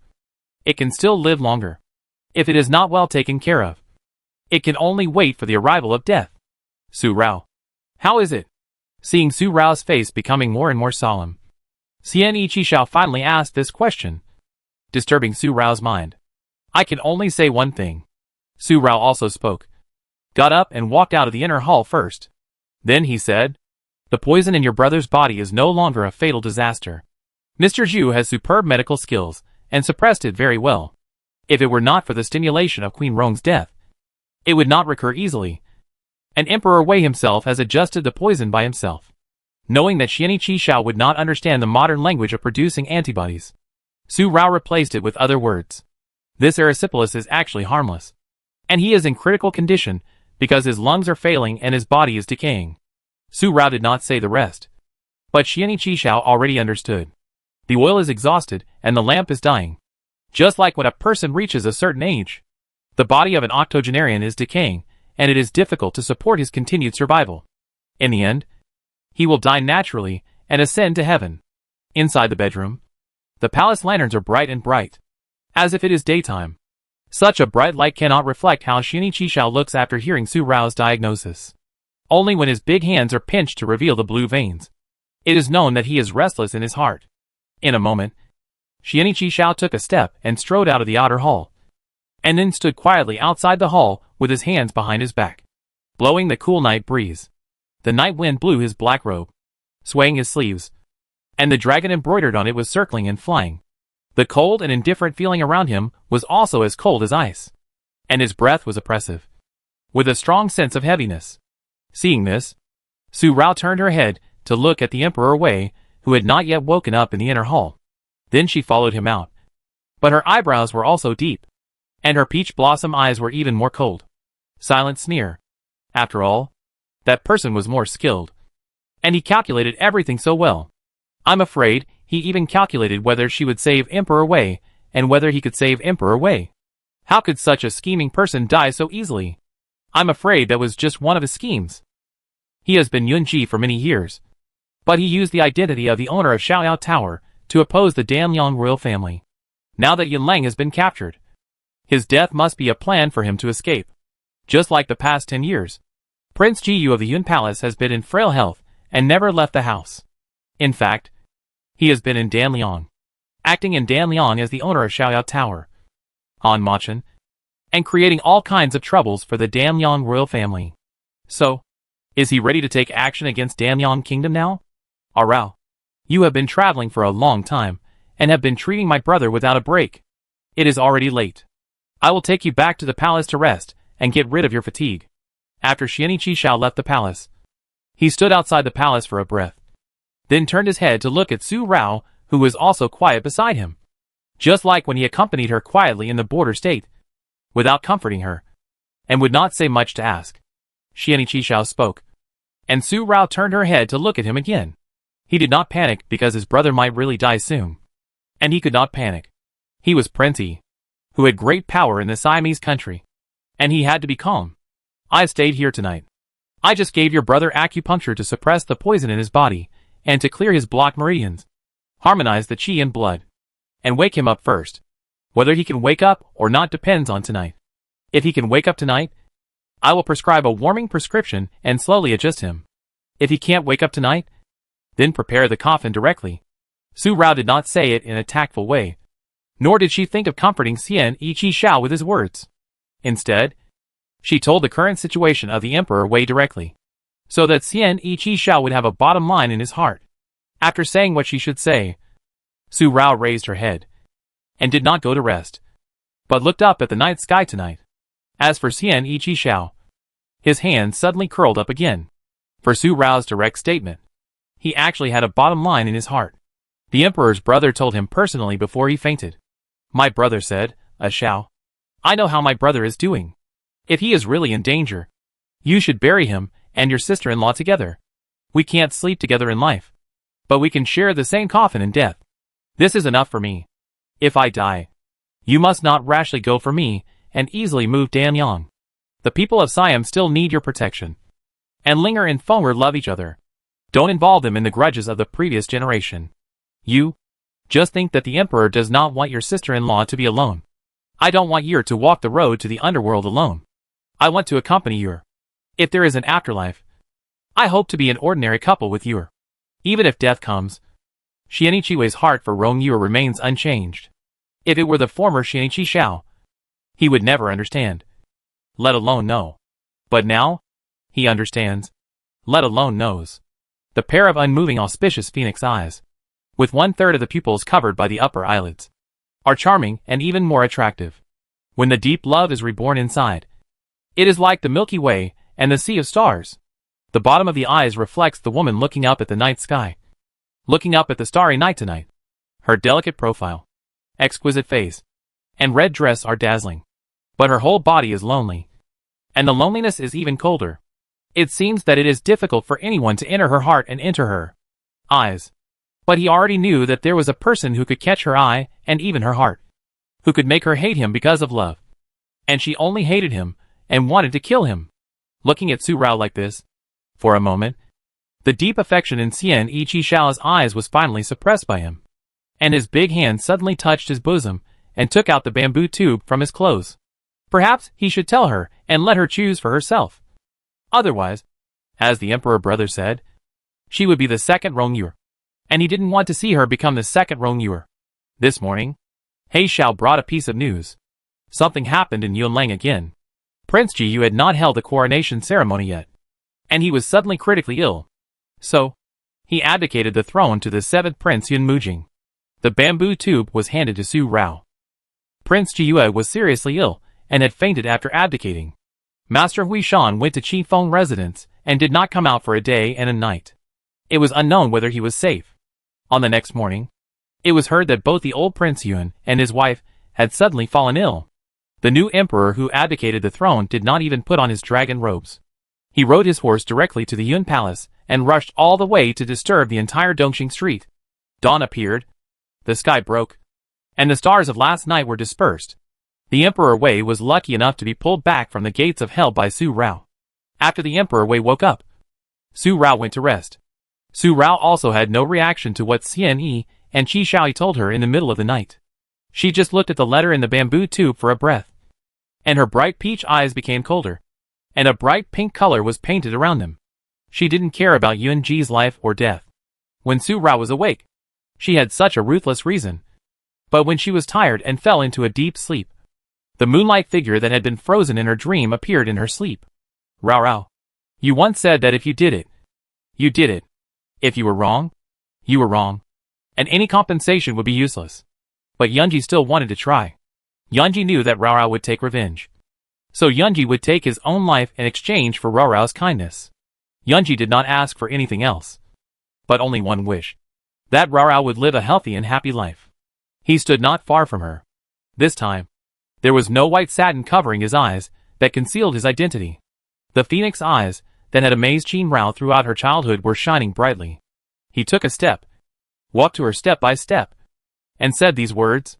it can still live longer. If it is not well taken care of, it can only wait for the arrival of death. Su Rao. How is it? Seeing Su Rao's face becoming more and more solemn, Xian Qishao finally asked this question, disturbing Su Rao's mind. I can only say one thing. Su Rao also spoke, got up and walked out of the inner hall first. Then he said, the poison in your brother's body is no longer a fatal disaster. Mr. Zhu has superb medical skills and suppressed it very well. If it were not for the stimulation of Queen Rong's death, it would not recur easily. And Emperor Wei himself has adjusted the poison by himself. Knowing that Xian Qishao would not understand the modern language of producing antibodies, Su Rao replaced it with other words. This erysipelas is actually harmless, and he is in critical condition because his lungs are failing and his body is decaying. Su Rao did not say the rest, but Xian Qishao already understood. The oil is exhausted and the lamp is dying. Just like when a person reaches a certain age, the body of an octogenarian is decaying, and it is difficult to support his continued survival. In the end, he will die naturally and ascend to heaven. Inside the bedroom, the palace lanterns are bright and bright, as if it is daytime. Such a bright light cannot reflect how Xian Qishao looks after hearing Su Rao's diagnosis. Only when his big hands are pinched to reveal the blue veins, it is known that he is restless in his heart. In a moment, Xian Qishao took a step and strode out of the outer hall, and then stood quietly outside the hall with his hands behind his back, blowing the cool night breeze. The night wind blew his black robe, swaying his sleeves, and the dragon embroidered on it was circling and flying. The cold and indifferent feeling around him was also as cold as ice, and his breath was oppressive, with a strong sense of heaviness. Seeing this, Su Rao turned her head to look at the Emperor Wei, who had not yet woken up in the inner hall. Then she followed him out, but her eyebrows were also deep, and her peach blossom eyes were even more cold. Silent sneer. After all, that person was more skilled, and he calculated everything so well. I'm afraid he even calculated whether she would save Emperor Wei, and whether he could save Emperor Wei. How could such a scheming person die so easily? I'm afraid that was just one of his schemes. He has been Yunji for many years, but he used the identity of the owner of Xiaoyao Tower to oppose the Danliang royal family. Now that Yunlang has been captured, his death must be a plan for him to escape. Just like the past 10 years, Prince Jiyu of the Yun Palace has been in frail health and never left the house. In fact, he has been in Danliang, acting in Danliang as the owner of Xiaoyao Tower, Han Machan, and creating all kinds of troubles for the Danliang royal family. So, is he ready to take action against Danliang Kingdom now? Arao, you have been traveling for a long time, and have been treating my brother without a break. It is already late. I will take you back to the palace to rest, and get rid of your fatigue. After Xian Qishao left the palace, he stood outside the palace for a breath, then turned his head to look at Su Rao, who was also quiet beside him. Just like when he accompanied her quietly in the border state, without comforting her, and would not say much to ask. Xian Qishao spoke, and Su Rao turned her head to look at him again. He did not panic because his brother might really die soon, and he could not panic. He was Prince Yi, who had great power in the Siamese country, and he had to be calm. I stayed here tonight. I just gave your brother acupuncture to suppress the poison in his body, and to clear his blocked meridians, harmonize the qi and blood, and wake him up first. Whether he can wake up or not depends on tonight. If he can wake up tonight, I will prescribe a warming prescription and slowly adjust him. If he can't wake up tonight, then prepare the coffin directly. Su Rao did not say it in a tactful way, nor did she think of comforting Xian Qishao with his words. Instead, she told the current situation of the Emperor Wei directly, so that Xian Qishao would have a bottom line in his heart. After saying what she should say, Su Rao raised her head, and did not go to rest, but looked up at the night sky tonight. As for Xian Yi Xiao, his hand suddenly curled up again. For Su Rao's direct statement, he actually had a bottom line in his heart. The emperor's brother told him personally before he fainted. My brother said, Xiao, I know how my brother is doing. If he is really in danger, you should bury him and your sister-in-law together. We can't sleep together in life, but we can share the same coffin in death. This is enough for me. If I die, you must not rashly go for me and easily move Danyang. The people of Siam still need your protection. And Linger and Fenger love each other. Don't involve them in the grudges of the previous generation. You just think that the emperor does not want your sister-in-law to be alone. I don't want you to walk the road to the underworld alone. I want to accompany you. If there is an afterlife, I hope to be an ordinary couple with you. Even if death comes, Xianichiwe's heart for Rong Yue remains unchanged. If it were the former Xianichi Xiao, he would never understand, let alone know. But now, he understands, let alone knows. The pair of unmoving auspicious phoenix eyes, with 1/3 of the pupils covered by the upper eyelids, are charming and even more attractive. When the deep love is reborn inside, it is like the Milky Way and the sea of stars. The bottom of the eyes reflects the woman looking up at the night sky, looking up at the starry night tonight. Her delicate profile, exquisite face, and red dress are dazzling. But her whole body is lonely. And the loneliness is even colder. It seems that it is difficult for anyone to enter her heart and enter her eyes. But he already knew that there was a person who could catch her eye and even her heart, who could make her hate him because of love. And she only hated him and wanted to kill him. Looking at Su Rao like this, for a moment, the deep affection in Xian Yi Xiao's eyes was finally suppressed by him. And his big hand suddenly touched his bosom and took out the bamboo tube from his clothes. Perhaps he should tell her and let her choose for herself. Otherwise, as the emperor brother said, she would be the second Rong Yue. And he didn't want to see her become the second Rong Yue. This morning, He Xiao brought a piece of news. Something happened in Yunlang again. Prince Ji Yu had not held the coronation ceremony yet, and he was suddenly critically ill. So, he abdicated the throne to the 7th Prince Yun Mujing. The bamboo tube was handed to Su Rao. Prince Ji Yu was seriously ill and had fainted after abdicating. Master Hui Shan went to Chi Feng residence and did not come out for a day and a night. It was unknown whether he was safe. On the next morning, it was heard that both the old Prince Yun and his wife had suddenly fallen ill. The new emperor who abdicated the throne did not even put on his dragon robes. He rode his horse directly to the Yun Palace and rushed all the way to disturb the entire Dongxing street. Dawn appeared, the sky broke, and the stars of last night were dispersed. The Emperor Wei was lucky enough to be pulled back from the gates of hell by Su Rao. After the Emperor Wei woke up, Su Rao went to rest. Su Rao also had no reaction to what Xian Yi and Qi Shaoi told her in the middle of the night. She just looked at the letter in the bamboo tube for a breath, and her bright peach eyes became colder, and a bright pink color was painted around them. She didn't care about Yun Ji's life or death. When Su Rao was awake, she had such a ruthless reason. But when she was tired and fell into a deep sleep, the moonlight figure that had been frozen in her dream appeared in her sleep. Rao Rao, you once said that if you did it, you did it. If you were wrong, you were wrong. And any compensation would be useless. But Yunji still wanted to try. Yunji knew that Rao Rao would take revenge. So Yunji would take his own life in exchange for Rao Rao's kindness. Yunji did not ask for anything else, but only one wish: that Rao Rao would live a healthy and happy life. He stood not far from her. This time, there was no white satin covering his eyes that concealed his identity. The phoenix eyes that had amazed Qin Rao throughout her childhood were shining brightly. He took a step, walked to her step by step, and said these words.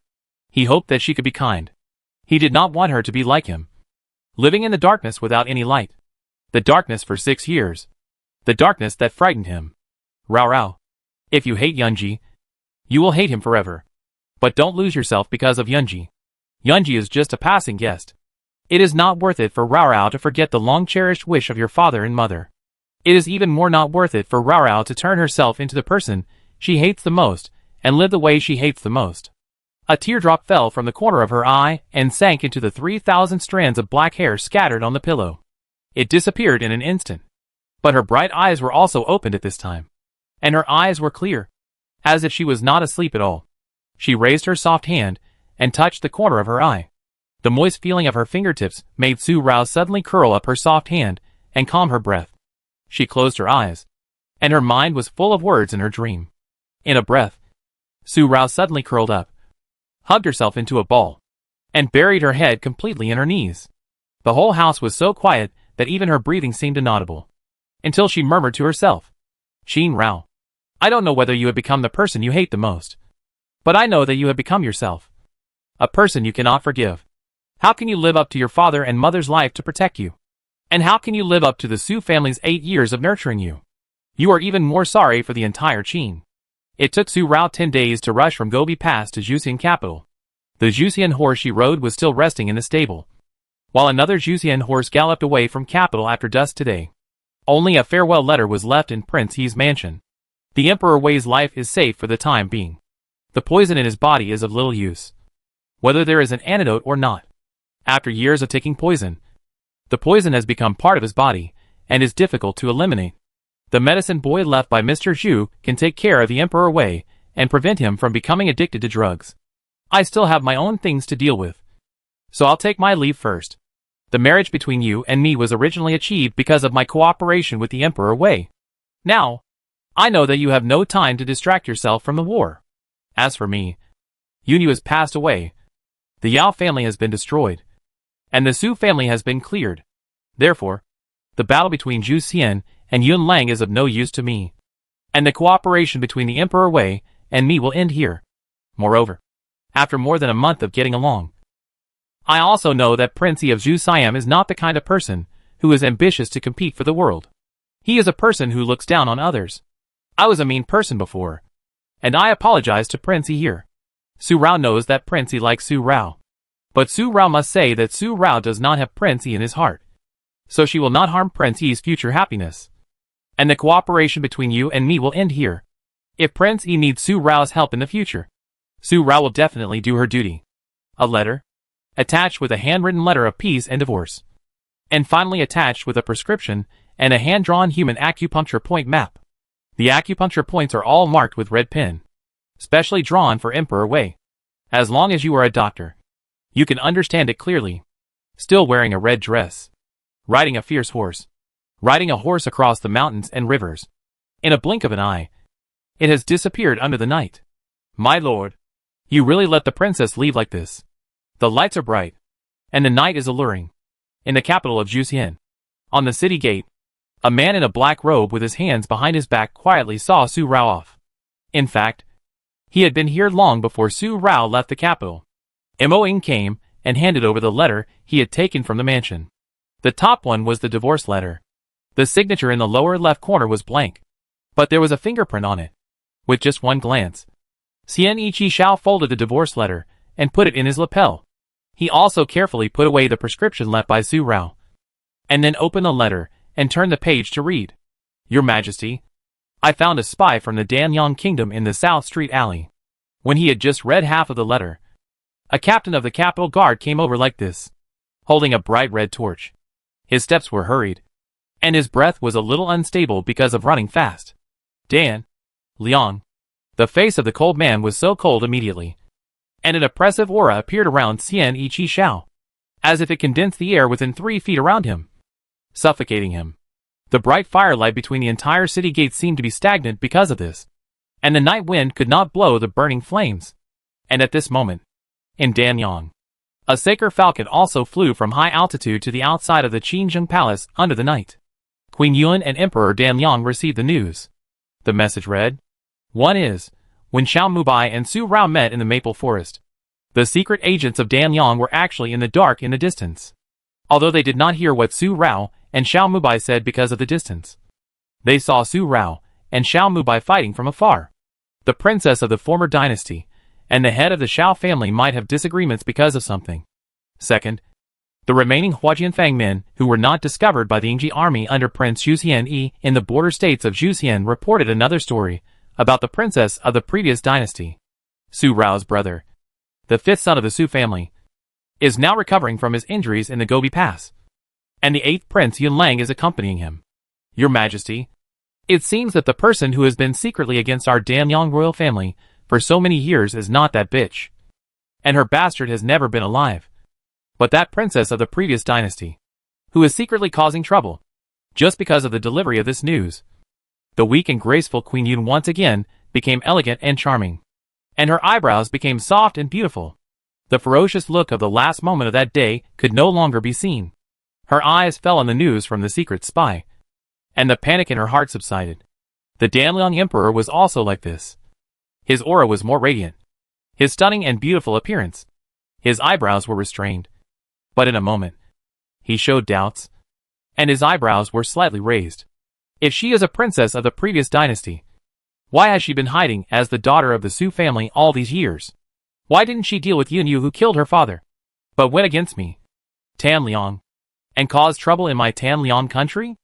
He hoped that she could be kind. He did not want her to be like him, living in the darkness without any light. The darkness for 6 years. The darkness that frightened him. Rao Rao, if you hate Yunji, you will hate him forever. But don't lose yourself because of Yunji. Yunji is just a passing guest. It is not worth it for Rao Rao to forget the long-cherished wish of your father and mother. It is even more not worth it for Rao Rao to turn herself into the person she hates the most and live the way she hates the most. A teardrop fell from the corner of her eye and sank into the 3,000 strands of black hair scattered on the pillow. It disappeared in an instant. But her bright eyes were also opened at this time. And her eyes were clear, as if she was not asleep at all. She raised her soft hand and touched the corner of her eye. The moist feeling of her fingertips made Su Rao suddenly curl up her soft hand and calm her breath. She closed her eyes, and her mind was full of words in her dream. In a breath, Su Rao suddenly curled up, hugged herself into a ball, and buried her head completely in her knees. The whole house was so quiet that even her breathing seemed inaudible, until she murmured to herself, "Shin Rao, I don't know whether you have become the person you hate the most, but I know that you have become yourself. A person you cannot forgive. How can you live up to your father and mother's life to protect you? And how can you live up to the Su family's 8 years of nurturing you? You are even more sorry for the entire Qin." It took Su Rao 10 days to rush from Gobi Pass to Juxian capital. The Juxian horse she rode was still resting in the stable, while another Juxian horse galloped away from capital after dusk today. Only a farewell letter was left in Prince He's mansion. The Emperor Wei's life is safe for the time being. The poison in his body is of little use, whether there is an antidote or not. After years of taking poison, the poison has become part of his body and is difficult to eliminate. The medicine boy left by Mr. Zhu can take care of the Emperor Wei and prevent him from becoming addicted to drugs. I still have my own things to deal with, so I'll take my leave first. The marriage between you and me was originally achieved because of my cooperation with the Emperor Wei. Now, I know that you have no time to distract yourself from the war. As for me, Yunyu has passed away. The Yao family has been destroyed, and the Su family has been cleared. Therefore, the battle between Zhu Xian and Yun Lang is of no use to me, and the cooperation between the Emperor Wei and me will end here. Moreover, after more than a month of getting along, I also know that Prince Yi of Zhu Siam is not the kind of person who is ambitious to compete for the world. He is a person who looks down on others. I was a mean person before, and I apologize to Prince Yi here. Su Rao knows that Prince Yi likes Su Rao, but Su Rao must say that Su Rao does not have Prince Yi in his heart, so she will not harm Prince Yi's future happiness. And the cooperation between you and me will end here. If Prince Yi needs Su Rao's help in the future, Su Rao will definitely do her duty. A letter, attached with a handwritten letter of peace and divorce, and finally attached with a prescription and a hand-drawn human acupuncture point map. The acupuncture points are all marked with red pen, specially drawn for Emperor Wei. As long as you are a doctor, you can understand it clearly. Still wearing a red dress, riding a fierce horse, riding a horse across the mountains and rivers. In a blink of an eye, it has disappeared under the night. My lord, you really let the princess leave like this. The lights are bright, and the night is alluring. In the capital of Juxian, on the city gate, a man in a black robe with his hands behind his back quietly saw Su Rao off. In fact, he had been here long before Su Rao left the capital. Mo Ying came and handed over the letter he had taken from the mansion. The top one was the divorce letter. The signature in the lower left corner was blank, but there was a fingerprint on it. With just one glance, Xian Yiqi Xiao folded the divorce letter and put it in his lapel. He also carefully put away the prescription left by Su Rao, and then opened the letter and turned the page to read. Your Majesty, I found a spy from the Danyang Kingdom in the South Street alley. When he had just read half of the letter, a captain of the Capital Guard came over like this, holding a bright red torch. His steps were hurried, and his breath was a little unstable because of running fast. Dan, Liang. The face of the cold man was so cold immediately, and an oppressive aura appeared around Xian Yiqi Xiao, as if it condensed the air within 3 feet around him, suffocating him. The bright firelight between the entire city gates seemed to be stagnant because of this, and the night wind could not blow the burning flames. And at this moment, in Danyang, a Saker falcon also flew from high altitude to the outside of the Qinzheng Palace under the night. Queen Yuan and Emperor Danyang received the news. The message read, "One is, when Xiao Mubai and Su Rao met in the maple forest, the secret agents of Danyang were actually in the dark in the distance. Although they did not hear what Su Rao and Xiao Mubai said because of the distance, they saw Su Rao and Xiao Mubai fighting from afar. The princess of the former dynasty and the head of the Xiao family might have disagreements because of something. Second, the remaining Huajianfang men who were not discovered by the Yingji army under Prince Xuxian Yi in the border states of Juxian reported another story about the princess of the previous dynasty. Su Rao's brother, the 5th son of the Su family, is now recovering from his injuries in the Gobi Pass, and the 8th prince Yun Lang is accompanying him. Your Majesty, It seems that the person who has been secretly against our Danyang royal family for so many years is not that bitch. And her bastard has never been alive. But that princess of the previous dynasty, who is secretly causing trouble, just because of the delivery of this news. The weak and graceful Queen Yun once again became elegant and charming. And her eyebrows became soft and beautiful. The ferocious look of the last moment of that day could no longer be seen. Her eyes fell on the news from the secret spy. And the panic in her heart subsided. The Danliang Emperor was also like this. His aura was more radiant. His stunning and beautiful appearance. His eyebrows were restrained. But in a moment, he showed doubts. And his eyebrows were slightly raised. If she is a princess of the previous dynasty, why has she been hiding as the daughter of the Su family all these years? Why didn't she deal with Yun Yu who killed her father, but went against me, Tan Liang, and caused trouble in my Tan Liang country?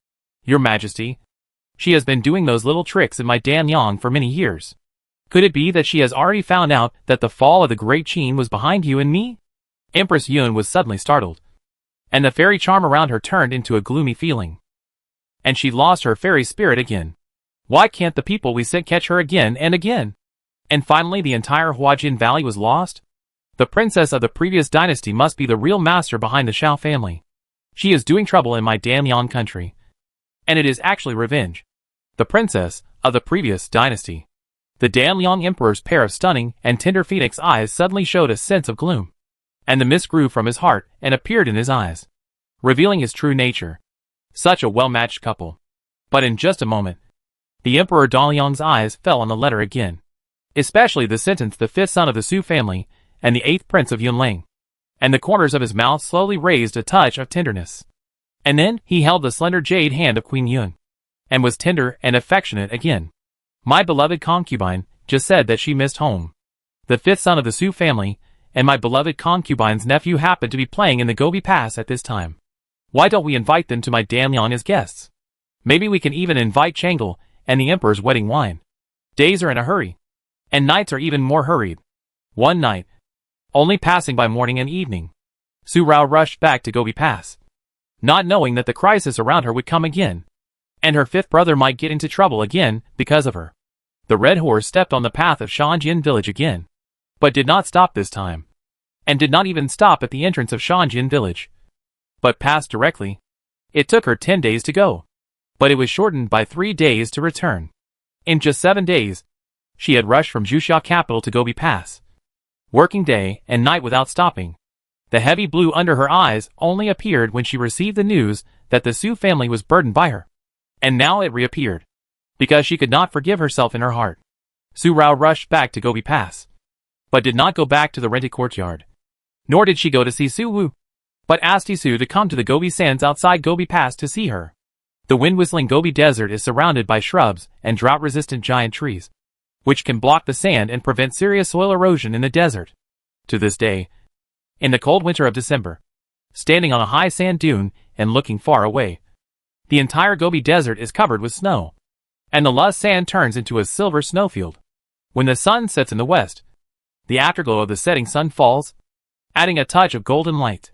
Your Majesty, she has been doing those little tricks in my Danyang for many years. Could it be that she has already found out that the fall of the great Qin was behind you and me? Empress Yun was suddenly startled, and the fairy charm around her turned into a gloomy feeling. And she lost her fairy spirit again. Why can't the people we sent catch her again and again? And finally the entire Huajin Valley was lost? The princess of the previous dynasty must be the real master behind the Shao family. She is doing trouble in my Danyang country. And it is actually revenge. The princess of the previous dynasty. The Danliang Emperor's pair of stunning and tender phoenix eyes suddenly showed a sense of gloom. And the mist grew from his heart and appeared in his eyes, revealing his true nature. Such a well-matched couple. But in just a moment, the Emperor Danliang's eyes fell on the letter again. Especially the sentence the fifth son of the Su family and the eighth prince of Yunlang. And the corners of his mouth slowly raised a touch of tenderness. And then he held the slender jade hand of Queen Yun, and was tender and affectionate again. My beloved concubine just said that she missed home. The fifth son of the Su family, and my beloved concubine's nephew happened to be playing in the Gobi Pass at this time. Why don't we invite them to my Danliang as guests? Maybe we can even invite Changle and the Emperor's wedding wine. Days are in a hurry, and nights are even more hurried. One night, only passing by morning and evening, Su Rao rushed back to Gobi Pass, not knowing that the crisis around her would come again, and her fifth brother might get into trouble again because of her. The red horse stepped on the path of Shanjin village again, but did not stop this time, and did not even stop at the entrance of Shanjin village, but passed directly. It took her 10 days to go, but it was shortened by 3 days to return. In just 7 days, she had rushed from Zhuxia capital to Gobi Pass, working day and night without stopping. The heavy blue under her eyes only appeared when she received the news that the Su family was burdened by her. And now it reappeared, because she could not forgive herself in her heart. Su Rao rushed back to Gobi Pass, but did not go back to the rented courtyard. Nor did she go to see Su Wu, but asked Isu to come to the Gobi sands outside Gobi Pass to see her. The wind-whistling Gobi Desert is surrounded by shrubs and drought-resistant giant trees, which can block the sand and prevent serious soil erosion in the desert. To this day, in the cold winter of December, standing on a high sand dune and looking far away, the entire Gobi Desert is covered with snow, and the lush sand turns into a silver snowfield. When the sun sets in the west, the afterglow of the setting sun falls, adding a touch of golden light.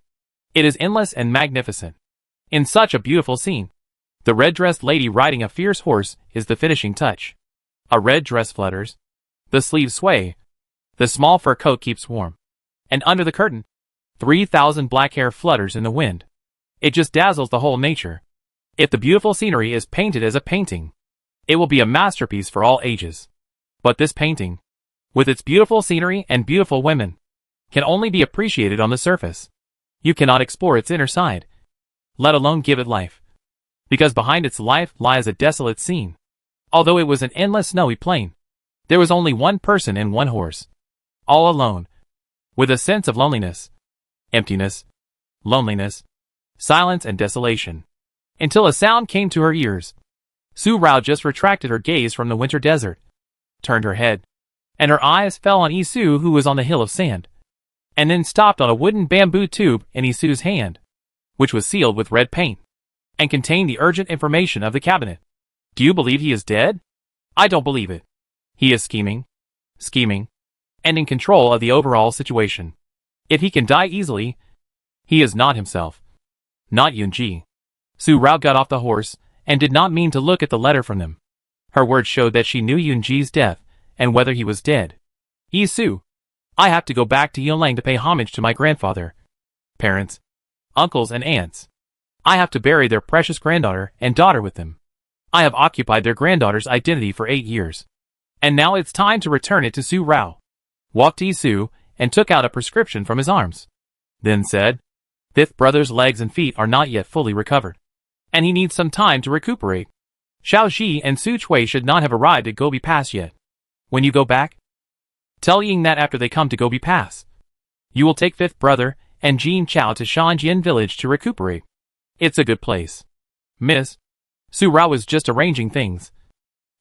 It is endless and magnificent. In such a beautiful scene, the red-dressed lady riding a fierce horse is the finishing touch. A red dress flutters, the sleeves sway, the small fur coat keeps warm, and under the curtain, 3,000 black hair flutters in the wind. It just dazzles the whole nature. If the beautiful scenery is painted as a painting, it will be a masterpiece for all ages. But this painting, with its beautiful scenery and beautiful women, can only be appreciated on the surface. You cannot explore its inner side, let alone give it life, because behind its life lies a desolate scene. Although it was an endless snowy plain, there was only one person and one horse, all alone, with a sense of loneliness, emptiness, loneliness, silence and desolation, until a sound came to her ears. Su Rao just retracted her gaze from the winter desert, turned her head, and her eyes fell on Isu who was on the hill of sand, and then stopped on a wooden bamboo tube in Isu's hand, which was sealed with red paint, and contained the urgent information of the cabinet. Do you believe he is dead? I don't believe it. He is scheming, and in control of the overall situation. If he can die easily, he is not himself. Not Yunji. Su Rao got off the horse, and did not mean to look at the letter from them. Her words showed that she knew Yunji's death, and whether he was dead. Yisu, I have to go back to Yunlang to pay homage to my grandfather, parents, uncles and aunts. I have to bury their precious granddaughter and daughter with them. I have occupied their granddaughter's identity for 8 years. And now it's time to return it to Su Rao. Walked Yisu, and took out a prescription from his arms. Then said, Fifth brother's legs and feet are not yet fully recovered, and he needs some time to recuperate. Xiao Ji and Su Chui should not have arrived at Gobi Pass yet. When you go back, tell Ying that after they come to Gobi Pass, you will take fifth brother and Jean Chao to Shanjian village to recuperate. It's a good place. Miss, Su Rao was just arranging things.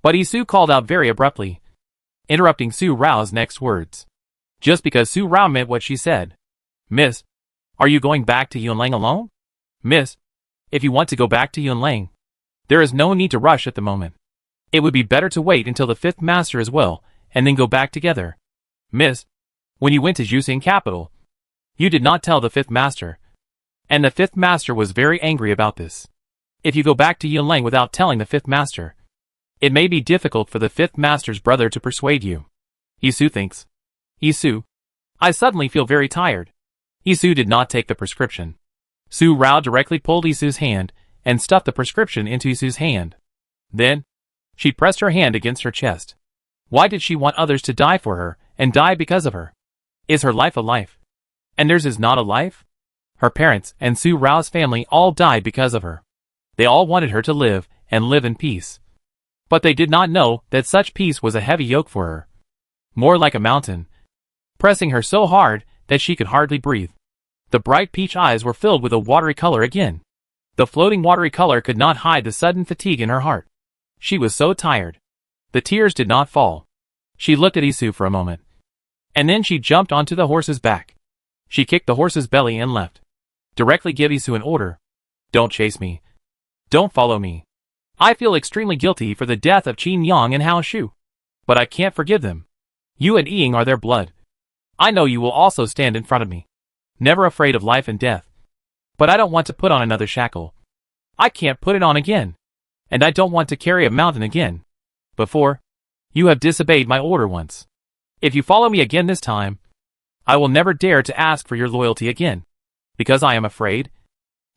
But Yisu called out very abruptly, interrupting Su Rao's next words. Just because Su Rao meant what she said. Miss, are you going back to Yunlang alone? Miss, if you want to go back to Yunlang, there is no need to rush at the moment. It would be better to wait until the fifth master is well, and then go back together. Miss, when you went to Jusing capital, you did not tell the fifth master. And the fifth master was very angry about this. If you go back to Yunlang without telling the fifth master, it may be difficult for the fifth master's brother to persuade you. Yisu thinks. Yisu, I suddenly feel very tired. Yisu did not take the prescription. Su Rao directly pulled Yisu's hand and stuffed the prescription into Yisu's hand. Then, she pressed her hand against her chest. Why did she want others to die for her and die because of her? Is her life a life? And theirs is not a life? Her parents and Su Rao's family all died because of her. They all wanted her to live and live in peace. But they did not know that such peace was a heavy yoke for her. More like a mountain, pressing her so hard that she could hardly breathe. The bright peach eyes were filled with a watery color again. The floating watery color could not hide the sudden fatigue in her heart. She was so tired. The tears did not fall. She looked at Yisu for a moment. And then she jumped onto the horse's back. She kicked the horse's belly and left. Directly give Yisu an order. Don't chase me. Don't follow me. I feel extremely guilty for the death of Qin Yang and Hao Shu. But I can't forgive them. You and Ying are their blood. I know you will also stand in front of me, never afraid of life and death. But I don't want to put on another shackle. I can't put it on again. And I don't want to carry a mountain again. Before, you have disobeyed my order once. If you follow me again this time, I will never dare to ask for your loyalty again. Because I am afraid.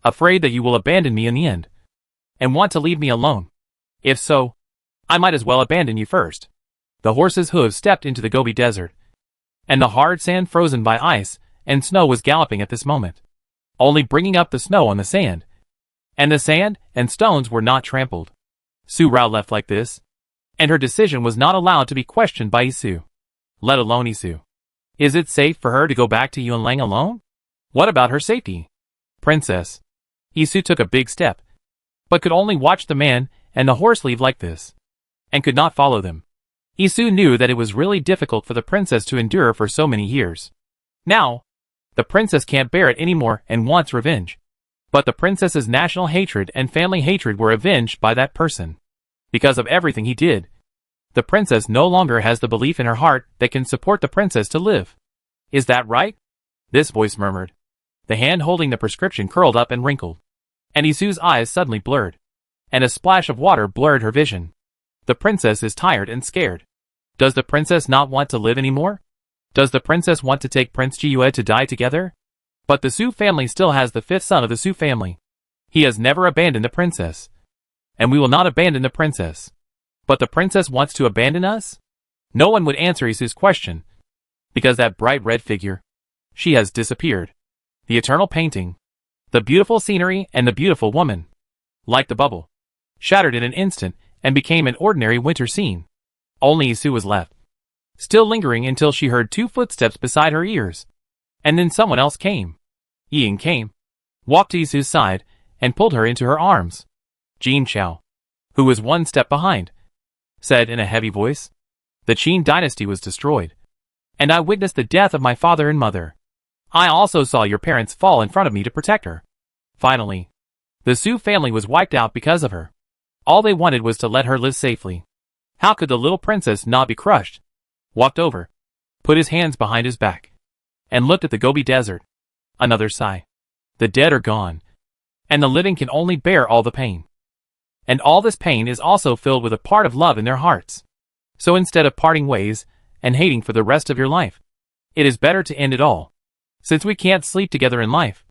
Afraid that you will abandon me in the end. And want to leave me alone. If so, I might as well abandon you first. The horse's hooves stepped into the Gobi Desert. And the hard sand frozen by ice and snow was galloping at this moment, only bringing up the snow on the sand. And the sand and stones were not trampled. Su Rao left like this, and her decision was not allowed to be questioned by Yisu. Let alone Yisu. Is it safe for her to go back to Yunlang alone? What about her safety? Princess. Yisu took a big step, but could only watch the man and the horse leave like this, and could not follow them. Yisu knew that it was really difficult for the princess to endure for so many years. Now, the princess can't bear it anymore and wants revenge. But the princess's national hatred and family hatred were avenged by that person. Because of everything he did, the princess no longer has the belief in her heart that can support the princess to live. Is that right? This voice murmured. The hand holding the prescription curled up and wrinkled. And Yisu's eyes suddenly blurred. And a splash of water blurred her vision. The princess is tired and scared. Does the princess not want to live anymore? Does the princess want to take Prince Jiyue to die together? But the Su family still has the fifth son of the Su family. He has never abandoned the princess. And we will not abandon the princess. But the princess wants to abandon us? No one would answer Yisu's question. Because that bright red figure, she has disappeared. The eternal painting, the beautiful scenery and the beautiful woman, like the bubble, shattered in an instant and became an ordinary winter scene. Only Yisu was left, still lingering until she heard 2 footsteps beside her ears. And then someone else came. Ying came, walked to Yisu's side, and pulled her into her arms. Jin Chao, who was 1 step behind, said in a heavy voice, the Qin dynasty was destroyed. And I witnessed the death of my father and mother. I also saw your parents fall in front of me to protect her. Finally, the Su family was wiped out because of her. All they wanted was to let her live safely. How could the little princess not be crushed? Walked over, put his hands behind his back, and looked at the Gobi Desert. Another sigh. The dead are gone, and the living can only bear all the pain. And all this pain is also filled with a part of love in their hearts. So instead of parting ways and hating for the rest of your life, it is better to end it all. Since we can't sleep together in life,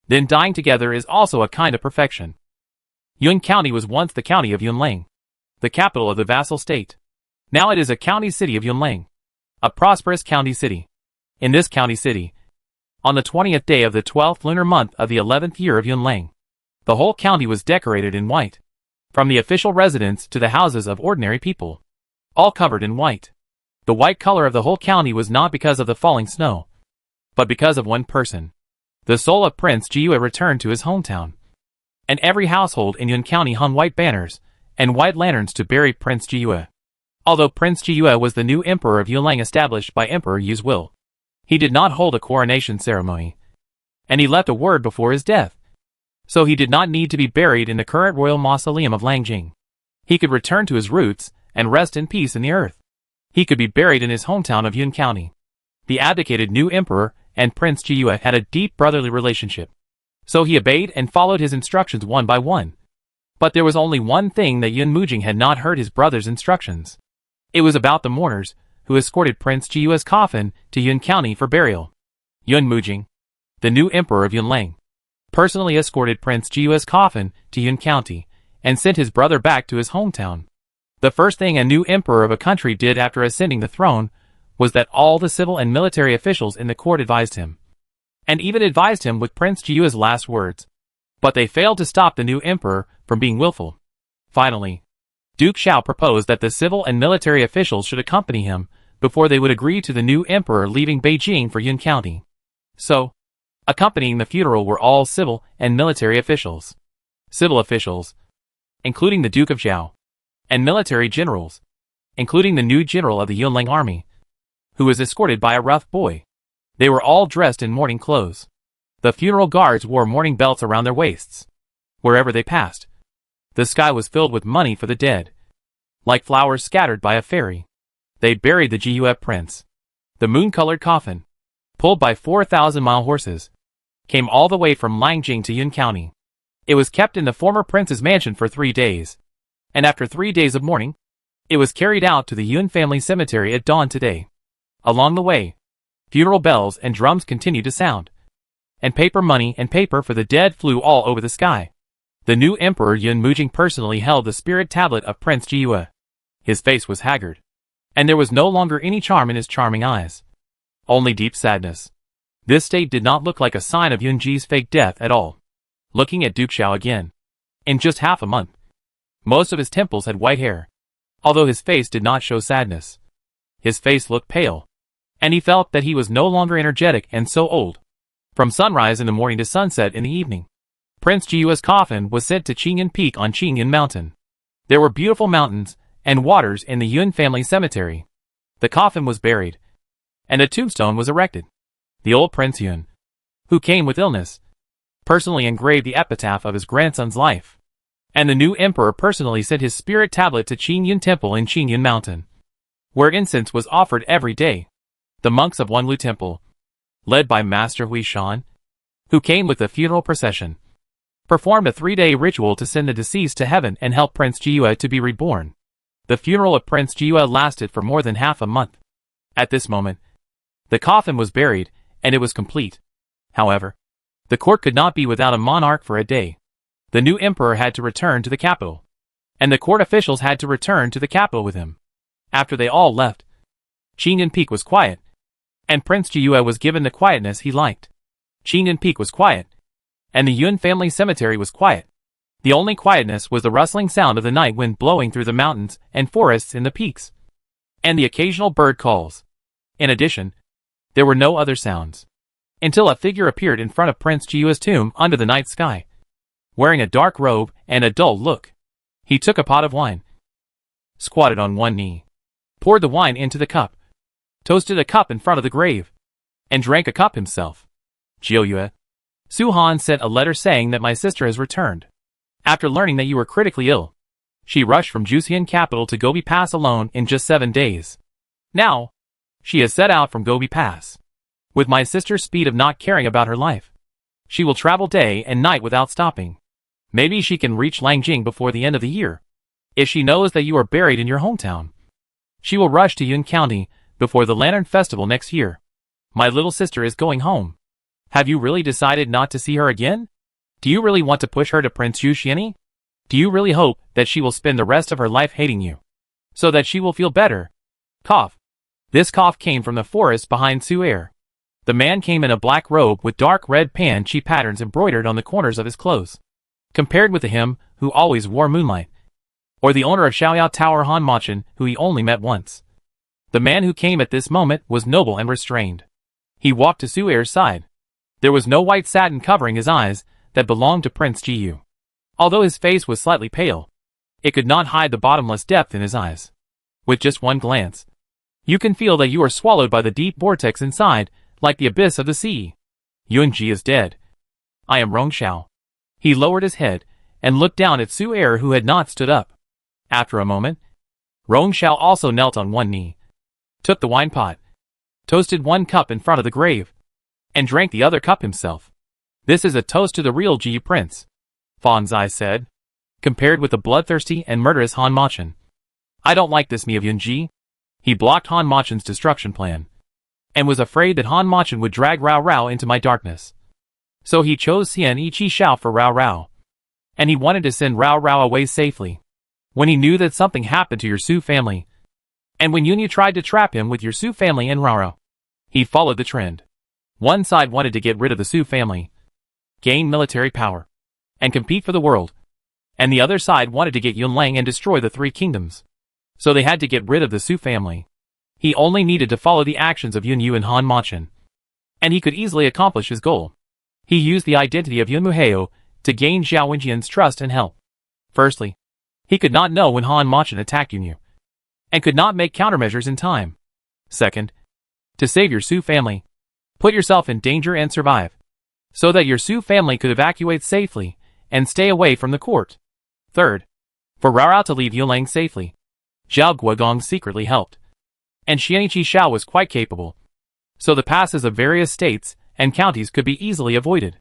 then dying together is also a kind of perfection. Yun County was once the county of Yunlang, the capital of the vassal state. Now it is a county city of Yunlang, a prosperous county city. In this county city, on the 20th day of the 12th lunar month of the 11th year of Yunlang, the whole county was decorated in white, from the official residence to the houses of ordinary people, all covered in white. The white color of the whole county was not because of the falling snow, but because of one person. The soul of Prince Jiue returned to his hometown, and every household in Yun County hung white banners and white lanterns to bury Prince Jiue. Although Prince Jiue was the new emperor of Yunlang established by Emperor Yu's will, he did not hold a coronation ceremony, and he left a word before his death, so he did not need to be buried in the current royal mausoleum of Langjing. He could return to his roots and rest in peace in the earth. He could be buried in his hometown of Yun County. The abdicated new emperor and Prince Jiue had a deep brotherly relationship, so he obeyed and followed his instructions one by one. But there was only one thing that Yun Mujing had not heard his brother's instructions. It was about the mourners who escorted Prince Jiue's coffin to Yun County for burial. Yun Mujing, the new emperor of Yunlang, personally escorted Prince Jiue's coffin to Yun County and sent his brother back to his hometown. The first thing a new emperor of a country did after ascending the throne was that all the civil and military officials in the court advised him, and even advised him with Prince Jiue's last words. But they failed to stop the new emperor from being willful. Finally, Duke Xiao proposed that the civil and military officials should accompany him before they would agree to the new emperor leaving Beijing for Yun County. So, accompanying the funeral were all civil and military officials. Civil officials, including the Duke of Zhao, and military generals, including the new general of the Yunlang army, who was escorted by a rough boy. They were all dressed in mourning clothes. The funeral guards wore mourning belts around their waists. Wherever they passed, the sky was filled with money for the dead. Like flowers scattered by a fairy, they buried the Jiue prince. The moon-colored coffin, pulled by 4,000-mile horses, came all the way from Langjing to Yun County. It was kept in the former prince's mansion for 3 days, and after 3 days of mourning, it was carried out to the Yun family cemetery at dawn today. Along the way, funeral bells and drums continued to sound, and paper money and paper for the dead flew all over the sky. The new emperor Yun Mujing personally held the spirit tablet of Prince Jiue. His face was haggard, and there was no longer any charm in his charming eyes, only deep sadness. This state did not look like a sign of Yun Ji's fake death at all. Looking at Duke Xiao again, in just half a month, most of his temples had white hair, although his face did not show sadness. His face looked pale, and he felt that he was no longer energetic and so old. From sunrise in the morning to sunset in the evening, Prince Jiue's coffin was sent to Qingyun Peak on Qingyun Mountain. There were beautiful mountains and waters in the Yun family cemetery. The coffin was buried, and a tombstone was erected. The old Prince Yun, who came with illness, personally engraved the epitaph of his grandson's life, and the new emperor personally sent his spirit tablet to Qingyun Temple in Qingyun Mountain, where incense was offered every day. The monks of Wanlu Temple, led by Master Hui Shan, who came with the funeral procession, performed a 3-day ritual to send the deceased to heaven and help Prince Jiue to be reborn. The funeral of Prince Jiue lasted for more than half a month. At this moment, the coffin was buried, and it was complete. However, the court could not be without a monarch for a day. The new emperor had to return to the capital, and the court officials had to return to the capital with him. After they all left, Qingyun Peak was quiet, and Prince Jiue was given the quietness he liked. Qingyun Peak was quiet, and the Yun family cemetery was quiet. The only quietness was the rustling sound of the night wind blowing through the mountains and forests in the peaks, and the occasional bird calls. In addition, there were no other sounds, until a figure appeared in front of Prince Jiue's tomb under the night sky, wearing a dark robe and a dull look. He took a pot of wine, squatted on one knee, poured the wine into the cup, toasted a cup in front of the grave, and drank a cup himself. Jiuyue, Su Han sent a letter saying that my sister has returned. After learning that you were critically ill, she rushed from Juxian capital to Gobi Pass alone in just 7 days. Now, she has set out from Gobi Pass. With my sister's speed of not caring about her life, she will travel day and night without stopping. Maybe she can reach Langjing before the end of the year. If she knows that you are buried in your hometown, she will rush to Yun County before the Lantern Festival next year. My little sister is going home. Have you really decided not to see her again? Do you really want to push her to Prince Yu Xianyi? Do you really hope that she will spend the rest of her life hating you, so that she will feel better? Cough. This cough came from the forest behind Su-er. The man came in a black robe with dark red pan-chi patterns embroidered on the corners of his clothes. Compared with him, who always wore moonlight, or the owner of Xiaoyao Tower Han Machin, who he only met once, the man who came at this moment was noble and restrained. He walked to Su-er's side. There was no white satin covering his eyes that belonged to Prince Ji-yu. Although his face was slightly pale, it could not hide the bottomless depth in his eyes. With just one glance, you can feel that you are swallowed by the deep vortex inside, like the abyss of the sea. Yunji is dead. I am Rongxiao. He lowered his head and looked down at Su-er, who had not stood up. After a moment, Rongxiao also knelt on one knee, took the wine pot, toasted one cup in front of the grave, and drank the other cup himself. This is a toast to the real Ji Prince, Fan Zai said, compared with the bloodthirsty and murderous Han Machin. I don't like this me of Yunji. He blocked Han Machin's destruction plan, and was afraid that Han Machin would drag Rao Rao into my darkness. So he chose Xian Yi Chi Xiao for Rao Rao, and he wanted to send Rao Rao away safely. When he knew that something happened to your Su family, and when Yunya tried to trap him with your Su family and Rao Rao, he followed the trend. One side wanted to get rid of the Su family, gain military power, and compete for the world, and the other side wanted to get Yunlang and destroy the Three Kingdoms. So they had to get rid of the Su family. He only needed to follow the actions of Yun Yu and Han Machin, and he could easily accomplish his goal. He used the identity of Yun Muheo to gain Zhao Wenjian's trust and help. Firstly, he could not know when Han Machin attacked Yun Yu, and could not make countermeasures in time. Second, to save your Su family, put yourself in danger and survive, so that your Su family could evacuate safely and stay away from the court. Third, for Rao Rao to leave Yulang safely. Zhao Guogong secretly helped, and Xianichi Xiao was quite capable, so the passes of various states and counties could be easily avoided.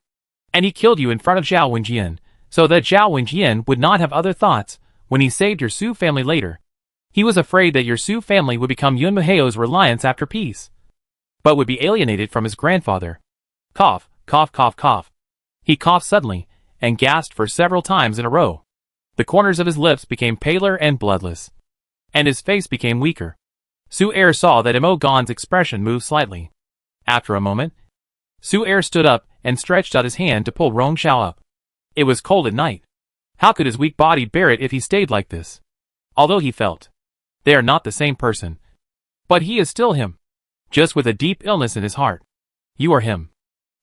And he killed you in front of Zhao Wenjian, so that Zhao Wenjian would not have other thoughts when he saved your Su family later. He was afraid that your Su family would become Yun Muheo's reliance after peace, but would be alienated from his grandfather. Cough, cough, cough, cough. He coughed suddenly, and gasped for several times in a row. The corners of his lips became paler and bloodless, and his face became weaker. Su-er saw that Mo Gon's expression moved slightly. After a moment, Su-er stood up and stretched out his hand to pull Rongxiao up. It was cold at night. How could his weak body bear it if he stayed like this? Although he felt, they are not the same person. But he is still him, just with a deep illness in his heart. You are him,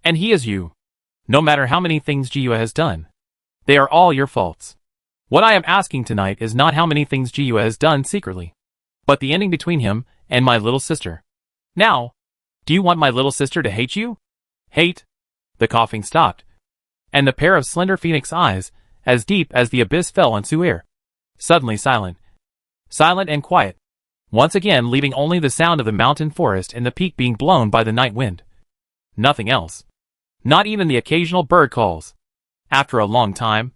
and he is you. No matter how many things Jiyue has done, they are all your faults. What I am asking tonight is not how many things Jiyue has done secretly, but the ending between him and my little sister. Now, do you want my little sister to hate you? Hate? The coughing stopped, and the pair of slender phoenix eyes, as deep as the abyss, fell on Su-er. Suddenly silent. Silent and quiet. Once again leaving only the sound of the mountain forest and the peak being blown by the night wind. Nothing else. Not even the occasional bird calls. After a long time,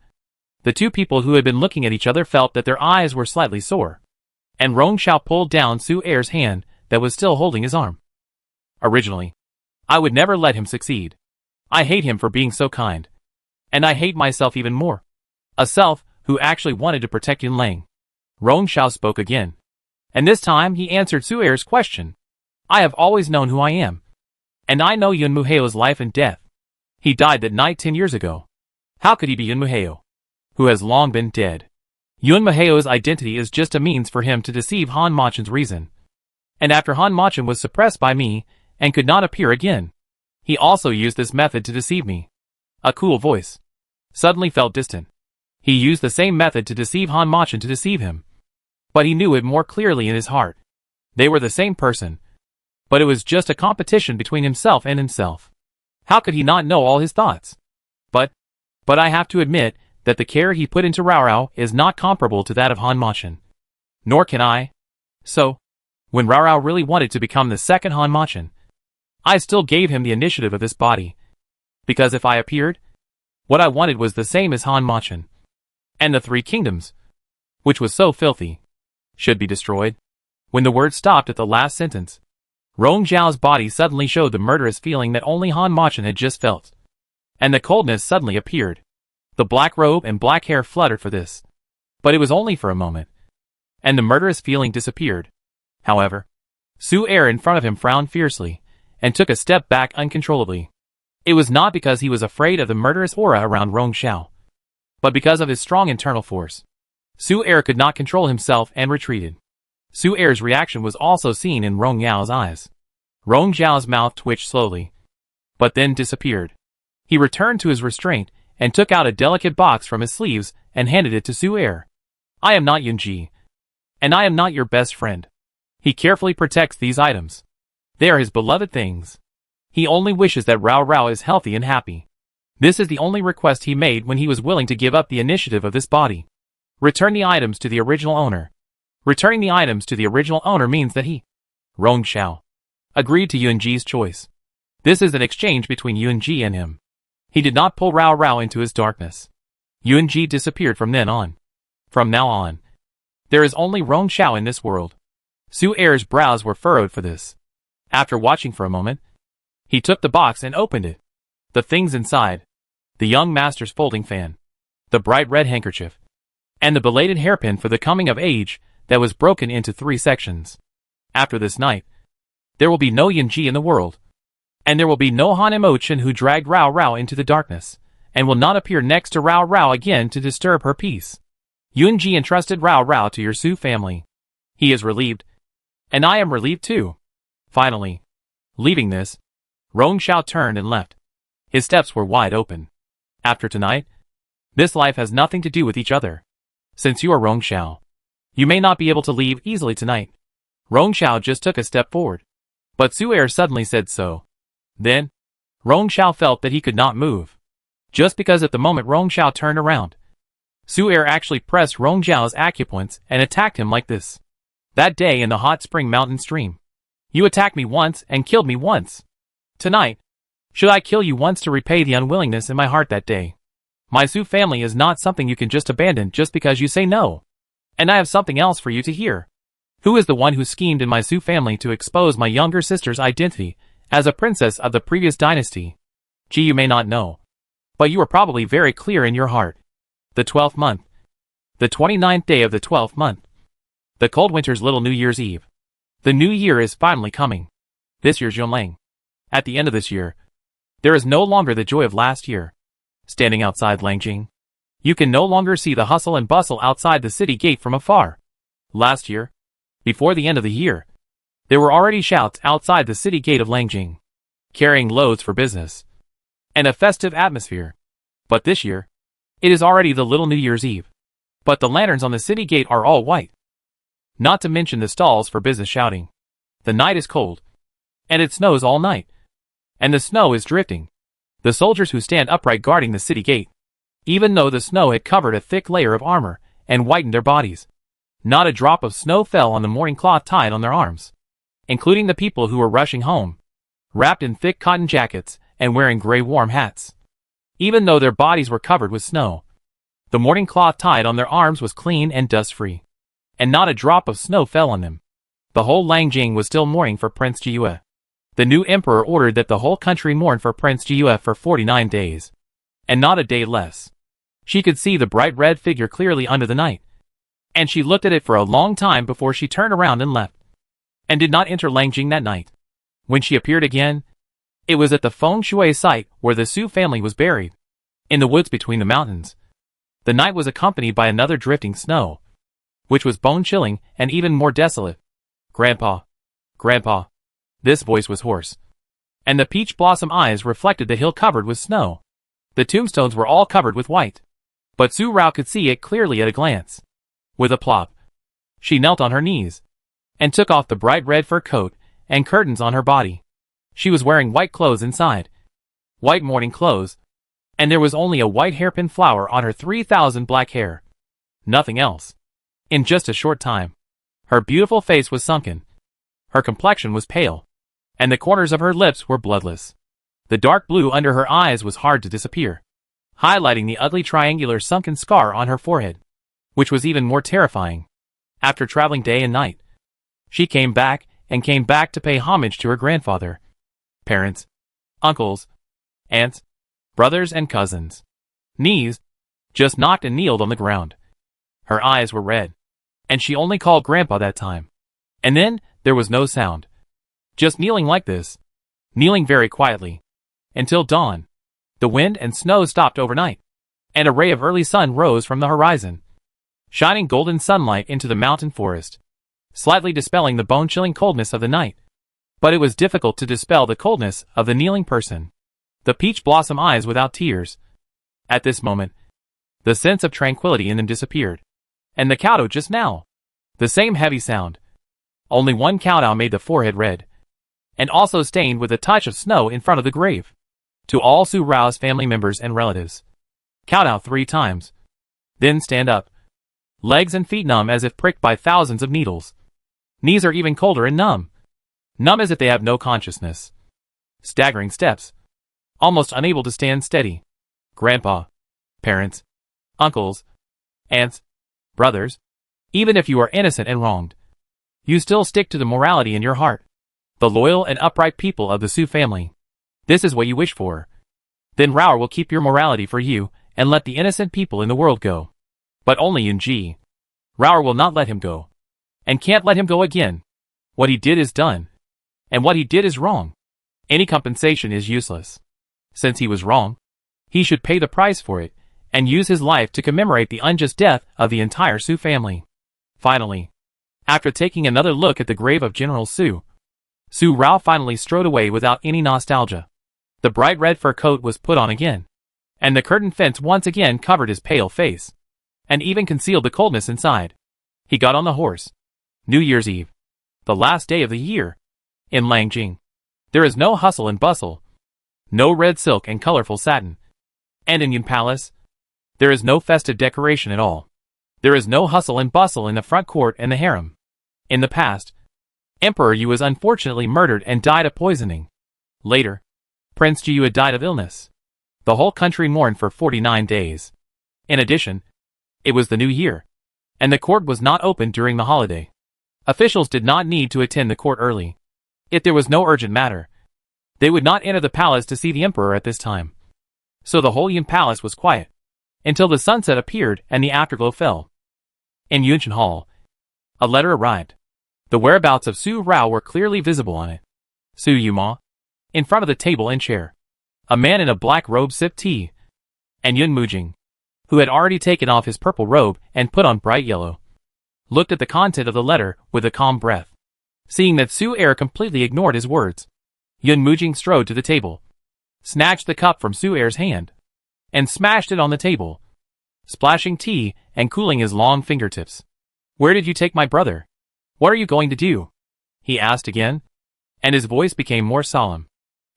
the two people who had been looking at each other felt that their eyes were slightly sore, and Rongxiao pulled down Su-er's hand that was still holding his arm. Originally, I would never let him succeed. I hate him for being so kind. And I hate myself even more. A self who actually wanted to protect Yunlang. Rongxiao spoke again. And this time he answered Su-er's question. I have always known who I am. And I know Yun Muheo's life and death. He died that night 10 years ago. How could he be Yun Muheo, who has long been dead? Yun Muheo's identity is just a means for him to deceive Han Machin's reason. And after Han Machin was suppressed by me and could not appear again, he also used this method to deceive me. A cool voice suddenly felt distant. He used the same method to deceive Han Machin to deceive him. But he knew it more clearly in his heart. They were the same person. But it was just a competition between himself and himself. How could he not know all his thoughts? But I have to admit that the care he put into Rao Rao is not comparable to that of Han Machin. Nor can I. So, when Rao Rao really wanted to become the second Han Machin, I still gave him the initiative of this body. Because if I appeared, What I wanted was the same as Han Machen. And the three kingdoms, which was so filthy, should be destroyed. When the word stopped at the last sentence, Rong Zhao's body suddenly showed the murderous feeling that only Han Machen had just felt. And the coldness suddenly appeared. The black robe and black hair fluttered for this. But it was only for a moment. And the murderous feeling disappeared. However, Su Er in front of him frowned fiercely, and took a step back uncontrollably. It was not because he was afraid of the murderous aura around Rong Zhao, but because of his strong internal force. Su Er could not control himself and retreated. Su Er's reaction was also seen in Rong Yao's eyes. Rong Zhao's mouth twitched slowly, but then disappeared. He returned to his restraint and took out a delicate box from his sleeves and handed it to Su Er. I am not Yunji, and I am not your best friend. He carefully protects these items. They are his beloved things. He only wishes that Rao Rao is healthy and happy. This is the only request he made when he was willing to give up the initiative of this body. Return the items to the original owner. Returning the items to the original owner means that he, Rong Zhao, agreed to Yunji's choice. This is an exchange between Yunji and him. He did not pull Rao Rao into his darkness. Yunji disappeared from then on. From now on, there is only Rong Zhao in this world. Su Er's brows were furrowed for this. After watching for a moment, he took the box and opened it. The things inside: the young master's folding fan, the bright red handkerchief, and the belated hairpin for the coming of age that was broken into 3 sections. After this night, there will be no Yunji in the world, and there will be no Han Emotion who dragged Rao Rao into the darkness, and will not appear next to Rao Rao again to disturb her peace. Yunji entrusted Rao Rao to your Su family. He is relieved, and I am relieved too. Finally, leaving this, Rong Zhao turned and left. His steps were wide open. After tonight, this life has nothing to do with each other. Since you are Rong Zhao, you may not be able to leave easily tonight. Rong Zhao just took a step forward, but Su Er suddenly said so. Then, Rong Zhao felt that he could not move. Just because at the moment Rong Zhao turned around, Su Er actually pressed Rong Zhao's acupoints and attacked him like this. That day in the hot spring mountain stream, you attacked me once and killed me once. Tonight, should I kill you once to repay the unwillingness in my heart that day? My Su family is not something you can just abandon just because you say no. And I have something else for you to hear. Who is the one who schemed in my Su family to expose my younger sister's identity as a princess of the previous dynasty? Gee, you may not know, but you are probably very clear in your heart. The 12th month. The 29th day of the 12th month. The cold winter's little New Year's Eve. The new year is finally coming. This year's Yunlang. At the end of this year, there is no longer the joy of last year. Standing outside Langjing, you can no longer see the hustle and bustle outside the city gate from afar. Last year, before the end of the year, there were already shouts outside the city gate of Langjing, carrying loads for business, and a festive atmosphere. But this year, it is already the little New Year's Eve. But the lanterns on the city gate are all white. Not to mention the stalls for business shouting. The night is cold, and it snows all night, and the snow is drifting. The soldiers who stand upright guarding the city gate, even though the snow had covered a thick layer of armor and whitened their bodies, not a drop of snow fell on the mourning cloth tied on their arms, including the people who were rushing home, wrapped in thick cotton jackets and wearing gray warm hats. Even though their bodies were covered with snow, the mourning cloth tied on their arms was clean and dust-free, and not a drop of snow fell on them. The whole Langjing was still mourning for Prince Jiyue. The new emperor ordered that the whole country mourn for Prince Jiyue for 49 days, and not a day less. She could see the bright red figure clearly under the night, and she looked at it for a long time before she turned around and left, and did not enter Langjing that night. When she appeared again, it was at the Feng Shui site where the Su family was buried, in the woods between the mountains. The night was accompanied by another drifting snow, which was bone-chilling and even more desolate. Grandpa, Grandpa. This voice was hoarse, and the peach blossom eyes reflected the hill covered with snow. The tombstones were all covered with white, but Su Rao could see it clearly at a glance. With a plop, she knelt on her knees, and took off the bright red fur coat and curtains on her body. She was wearing white clothes inside, white mourning clothes, and there was only a white hairpin flower on her 3,000 black hair. Nothing else. In just a short time, her beautiful face was sunken. Her complexion was pale, and the corners of her lips were bloodless. The dark blue under her eyes was hard to disappear. highlighting the ugly triangular sunken scar on her forehead, which was even more terrifying. After traveling day and night, she came back to pay homage to her grandfather, parents, uncles, aunts, brothers and cousins. Knees, just knocked and kneeled on the ground. Her eyes were red, and she only called Grandpa that time. And then, there was no sound. Just kneeling like this, kneeling very quietly, until dawn. The wind and snow stopped overnight, and a ray of early sun rose from the horizon, shining golden sunlight into the mountain forest, slightly dispelling the bone-chilling coldness of the night. But it was difficult to dispel the coldness of the kneeling person. The peach blossom eyes without tears. At this moment, the sense of tranquility in them disappeared. And the kowtow just now. The same heavy sound. Only one kowtow made the forehead red, and also stained with a touch of snow in front of the grave. To all Su Rao's family members and relatives. Kowtow 3 times. Then stand up. Legs and feet numb as if pricked by thousands of needles. Knees are even colder and numb. Numb as if they have no consciousness. Staggering steps. Almost unable to stand steady. Grandpa, parents, uncles, aunts, brothers. Even if you are innocent and wronged, you still stick to the morality in your heart. The loyal and upright people of the Su family. This is what you wish for. Then Rao will keep your morality for you and let the innocent people in the world go. But only Yunji. Rao will not let him go. And can't let him go again. What he did is done. And what he did is wrong. Any compensation is useless. Since he was wrong, he should pay the price for it, and use his life to commemorate the unjust death of the entire Su family. Finally, after taking another look at the grave of General Su, Su Rao finally strode away without any nostalgia. The bright red fur coat was put on again, and the curtain fence once again covered his pale face, and even concealed the coldness inside. He got on the horse. New Year's Eve, the last day of the year, in Langjing. There is no hustle and bustle, no red silk and colorful satin. And in Yun Palace, there is no festive decoration at all. There is no hustle and bustle in the front court and the harem. In the past, Emperor Yu was unfortunately murdered and died of poisoning. Later, Prince Jiyu died of illness. The whole country mourned for 49 days. In addition, it was the new year, and the court was not open during the holiday. Officials did not need to attend the court early. If there was no urgent matter, they would not enter the palace to see the emperor at this time. So the whole Yun Palace was quiet, until the sunset appeared and the afterglow fell. In Yunshan Hall, a letter arrived. The whereabouts of Su Rao were clearly visible on it. Su Yuma, in front of the table and chair. A man in a black robe sipped tea. And Yun Mujing, who had already taken off his purple robe and put on bright yellow, looked at the content of the letter with a calm breath. Seeing that Su Er completely ignored his words, Yun Mujing strode to the table, snatched the cup from Su Er's hand, and smashed it on the table, splashing tea and cooling his long fingertips. "Where did you take my brother? What are you going to do?" he asked again, and his voice became more solemn.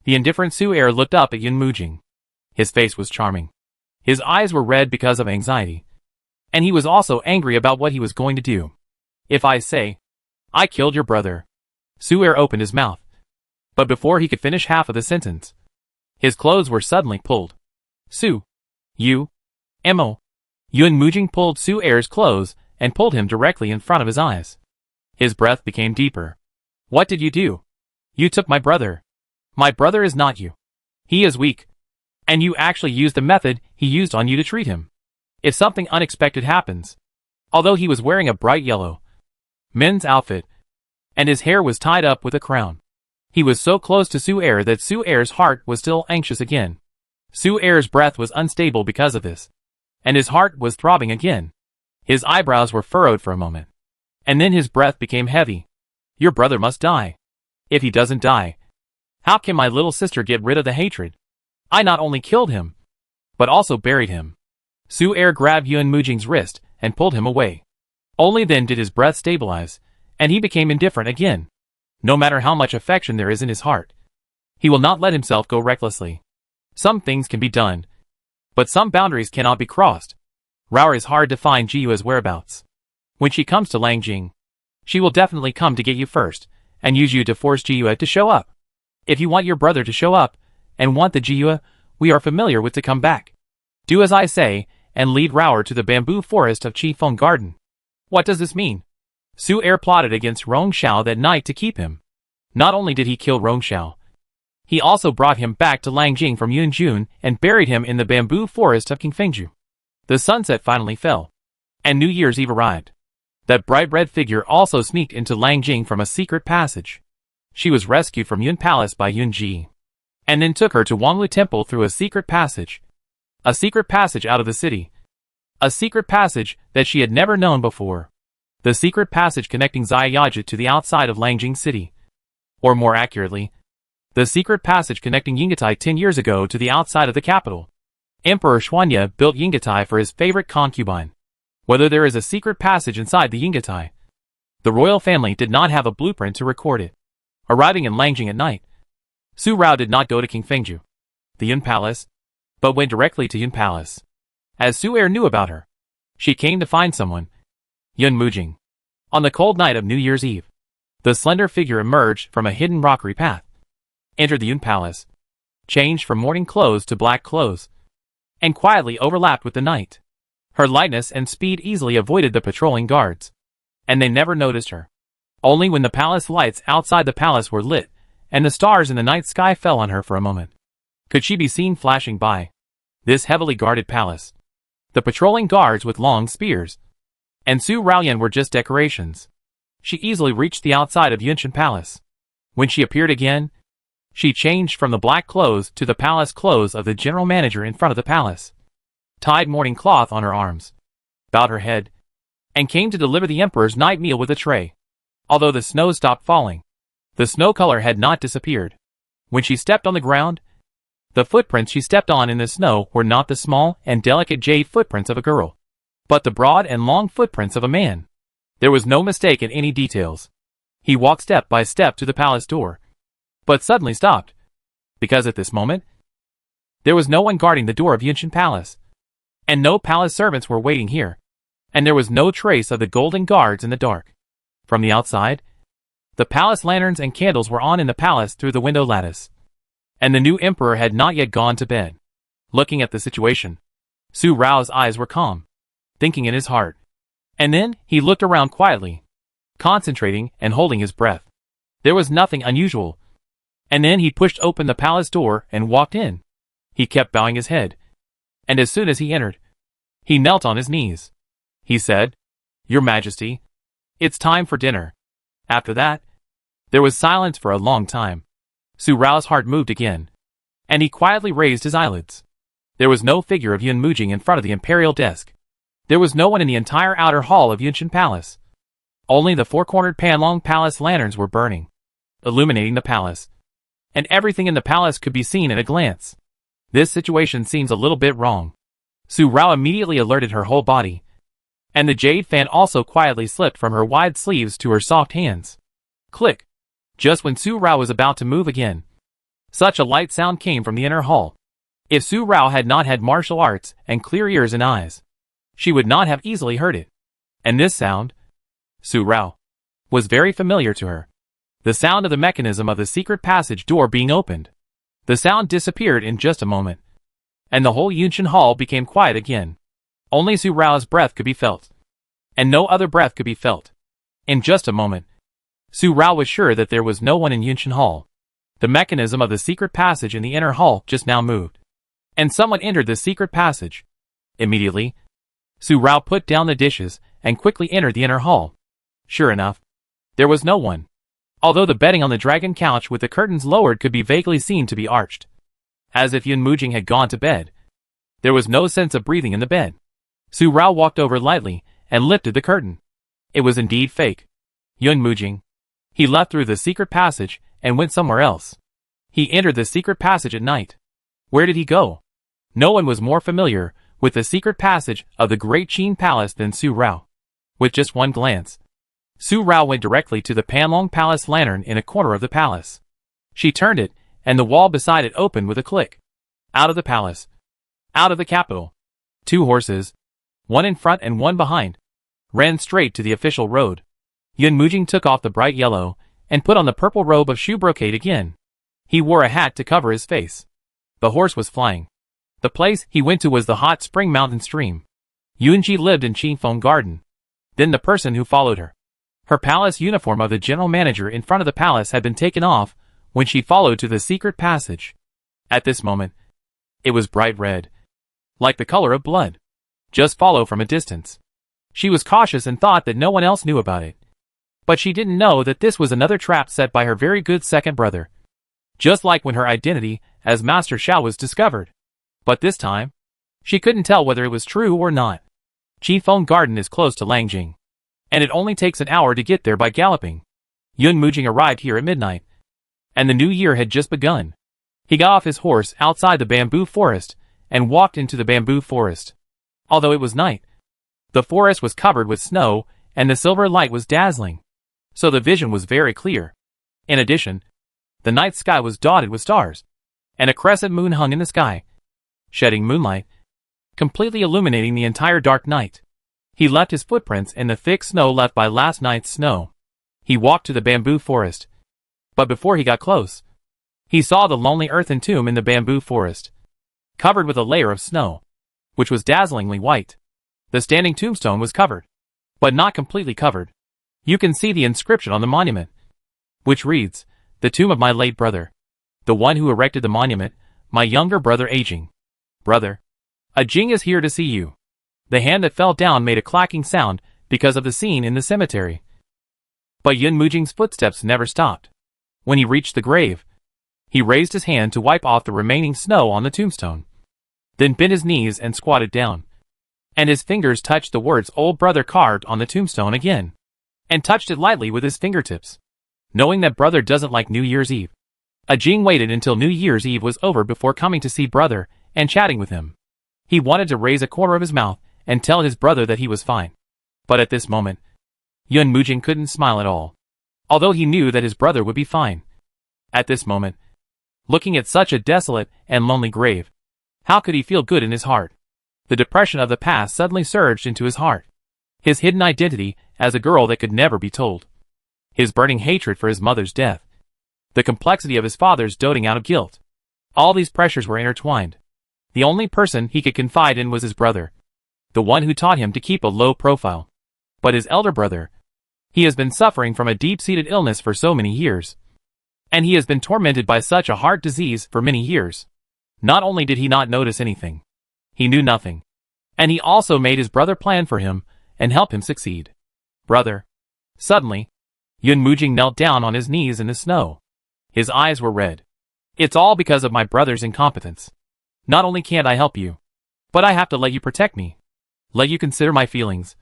The indifferent Su Er looked up at Yun Mujing. His face was charming. His eyes were red because of anxiety, and he was also angry about what he was going to do. "If I say, I killed your brother." Su Er opened his mouth, but before he could finish half of the sentence, his clothes were suddenly pulled. "Su, you, Mo." Yun Mujing pulled Su Er's clothes and pulled him directly in front of his eyes. His breath became deeper. "What did you do? You took my brother. My brother is not you. He is weak. And you actually used the method he used on you to treat him. If something unexpected happens." Although he was wearing a bright yellow men's outfit, and his hair was tied up with a crown, he was so close to Su Er that Su Er's heart was still anxious again. Su Er's breath was unstable because of this, and his heart was throbbing again. His eyebrows were furrowed for a moment, and then his breath became heavy. "Your brother must die. If he doesn't die, how can my little sister get rid of the hatred? I not only killed him, but also buried him." Su Er grabbed Yun Mujing's wrist and pulled him away. Only then did his breath stabilize, and he became indifferent again. No matter how much affection there is in his heart, he will not let himself go recklessly. Some things can be done, but some boundaries cannot be crossed. Rao is hard to find Jiyu's whereabouts. When she comes to Langjing, she will definitely come to get you first, and use you to force Jiyu to show up. If you want your brother to show up, and want the Jiyu we are familiar with to come back, Do as I say, and lead Rower to the bamboo forest of Qifeng Garden. What does this mean? Su Er plotted against Rongxiao that night to keep him. Not only did he kill Rongxiao, he also brought him back to Langjing from Yunjun and buried him in the bamboo forest of Qingfengju. The sunset finally fell, and New Year's Eve arrived. That bright red figure also sneaked into Langjing from a secret passage. She was rescued from Yun Palace by Yun Ji, and then took her to Wanglu Temple through a secret passage. A secret passage out of the city. A secret passage that she had never known before. The secret passage connecting Xiaoyajit to the outside of Langjing City. Or more accurately, the secret passage connecting Yingatai 10 years ago to the outside of the capital. Emperor Xuanya built Yingatai for his favorite concubine. Whether there is a secret passage inside the Yingatai, the royal family did not have a blueprint to record it. Arriving in Langjing at night, Su Rao did not go to Qingfengju, the Yun Palace, but went directly to Yun Palace. As Su Er knew about her, she came to find someone, Yun Mujing. On the cold night of New Year's Eve, the slender figure emerged from a hidden rockery path, entered the Yun Palace, changed from morning clothes to black clothes, and quietly overlapped with the night. Her lightness and speed easily avoided the patrolling guards, and they never noticed her. Only when the palace lights outside the palace were lit, and the stars in the night sky fell on her for a moment, could she be seen flashing by this heavily guarded palace. The patrolling guards with long spears and Su Raoyan were just decorations. She easily reached the outside of Yunshan Palace. When she appeared again, she changed from the black clothes to the palace clothes of the general manager in front of the palace, tied mourning cloth on her arms, bowed her head, and came to deliver the emperor's night meal with a tray. Although the snow stopped falling, the snow color had not disappeared. When she stepped on the ground, the footprints she stepped on in the snow were not the small and delicate jade footprints of a girl, but the broad and long footprints of a man. There was no mistake in any details. He walked step by step to the palace door, but suddenly stopped, because at this moment, there was no one guarding the door of Yunshan Palace, and no palace servants were waiting here, and there was no trace of the golden guards in the dark. From the outside, the palace lanterns and candles were on in the palace through the window lattice, and the new emperor had not yet gone to bed. Looking at the situation, Su Rao's eyes were calm, thinking in his heart. And then he looked around quietly, concentrating and holding his breath. There was nothing unusual. And then he pushed open the palace door and walked in. He kept bowing his head, and as soon as he entered, he knelt on his knees. He said, "Your Majesty, it's time for dinner." After that, there was silence for a long time. Su Rao's heart moved again, and he quietly raised his eyelids. There was no figure of Yun Mujing in front of the imperial desk. There was no one in the entire outer hall of Yunshan Palace. Only the four-cornered Panlong Palace lanterns were burning, illuminating the palace, and everything in the palace could be seen at a glance. This situation seems a little bit wrong. Su Rao immediately alerted her whole body, and the jade fan also quietly slipped from her wide sleeves to her soft hands. Click! Just when Su Rao was about to move again, such a light sound came from the inner hall. If Su Rao had not had martial arts and clear ears and eyes, she would not have easily heard it. And this sound, Su Rao, was very familiar to her. The sound of the mechanism of the secret passage door being opened. The sound disappeared in just a moment, and the whole Yunshan Hall became quiet again. Only Su Rao's breath could be felt, and no other breath could be felt. In just a moment, Su Rao was sure that there was no one in Yunshan Hall. The mechanism of the secret passage in the inner hall just now moved, and someone entered the secret passage. Immediately, Su Rao put down the dishes and quickly entered the inner hall. Sure enough, there was no one, although the bedding on the dragon couch with the curtains lowered could be vaguely seen to be arched, as if Yun Mujing had gone to bed. There was no sense of breathing in the bed. Su Rao walked over lightly and lifted the curtain. It was indeed fake. Yun Mujing. He left through the secret passage and went somewhere else. He entered the secret passage at night. Where did he go? No one was more familiar with the secret passage of the Great Qin Palace than Su Rao. With just one glance, Su Rao went directly to the Panlong Palace lantern in a corner of the palace. She turned it, and the wall beside it opened with a click. Out of the palace. Out of the capital. 2 horses, one in front and one behind, ran straight to the official road. Yun Mujing took off the bright yellow and put on the purple robe of shoe brocade again. He wore a hat to cover his face. The horse was flying. The place he went to was the hot spring mountain stream. Yunji lived in Qingfeng Garden. Then the person who followed her. Her palace uniform of the general manager in front of the palace had been taken off when she followed to the secret passage. At this moment, it was bright red, like the color of blood. Just follow from a distance. She was cautious and thought that no one else knew about it. But she didn't know that this was another trap set by her very good second brother. Just like when her identity as Master Xiao was discovered. But this time, she couldn't tell whether it was true or not. Qifeng Garden is close to Langjing, and it only takes an hour to get there by galloping. Yun Mujing arrived here at midnight, and the new year had just begun. He got off his horse outside the bamboo forest and walked into the bamboo forest. Although it was night, the forest was covered with snow and the silver light was dazzling, so the vision was very clear. In addition, the night sky was dotted with stars, and a crescent moon hung in the sky, shedding moonlight, completely illuminating the entire dark night. He left his footprints in the thick snow left by last night's snow. He walked to the bamboo forest, but before he got close, he saw the lonely earthen tomb in the bamboo forest, covered with a layer of snow, which was dazzlingly white. The standing tombstone was covered, but not completely covered. You can see the inscription on the monument, which reads, "The tomb of my late brother. The one who erected the monument, my younger brother aging. Brother, a Jing is here to see you." The hand that fell down made a clacking sound because of the scene in the cemetery. But Yun Mujing's footsteps never stopped. When he reached the grave, he raised his hand to wipe off the remaining snow on the tombstone, then bent his knees and squatted down. And his fingers touched the words "old brother" carved on the tombstone again, and touched it lightly with his fingertips. Knowing that brother doesn't like New Year's Eve, a Jing waited until New Year's Eve was over before coming to see brother and chatting with him. He wanted to raise a corner of his mouth and tell his brother that he was fine. But at this moment, Yun Mujing couldn't smile at all, although he knew that his brother would be fine. At this moment, looking at such a desolate and lonely grave, how could he feel good in his heart? The depression of the past suddenly surged into his heart. His hidden identity as a girl that could never be told. His burning hatred for his mother's death. The complexity of his father's doting out of guilt. All these pressures were intertwined. The only person he could confide in was his brother, the one who taught him to keep a low profile. But his elder brother, he has been suffering from a deep-seated illness for so many years. And he has been tormented by such a heart disease for many years. Not only did he not notice anything, he knew nothing. And he also made his brother plan for him and help him succeed. Brother. Suddenly, Yun Mujing knelt down on his knees in the snow. His eyes were red. "It's all because of my brother's incompetence. Not only can't I help you, but I have to let you protect me. Let you consider my feelings.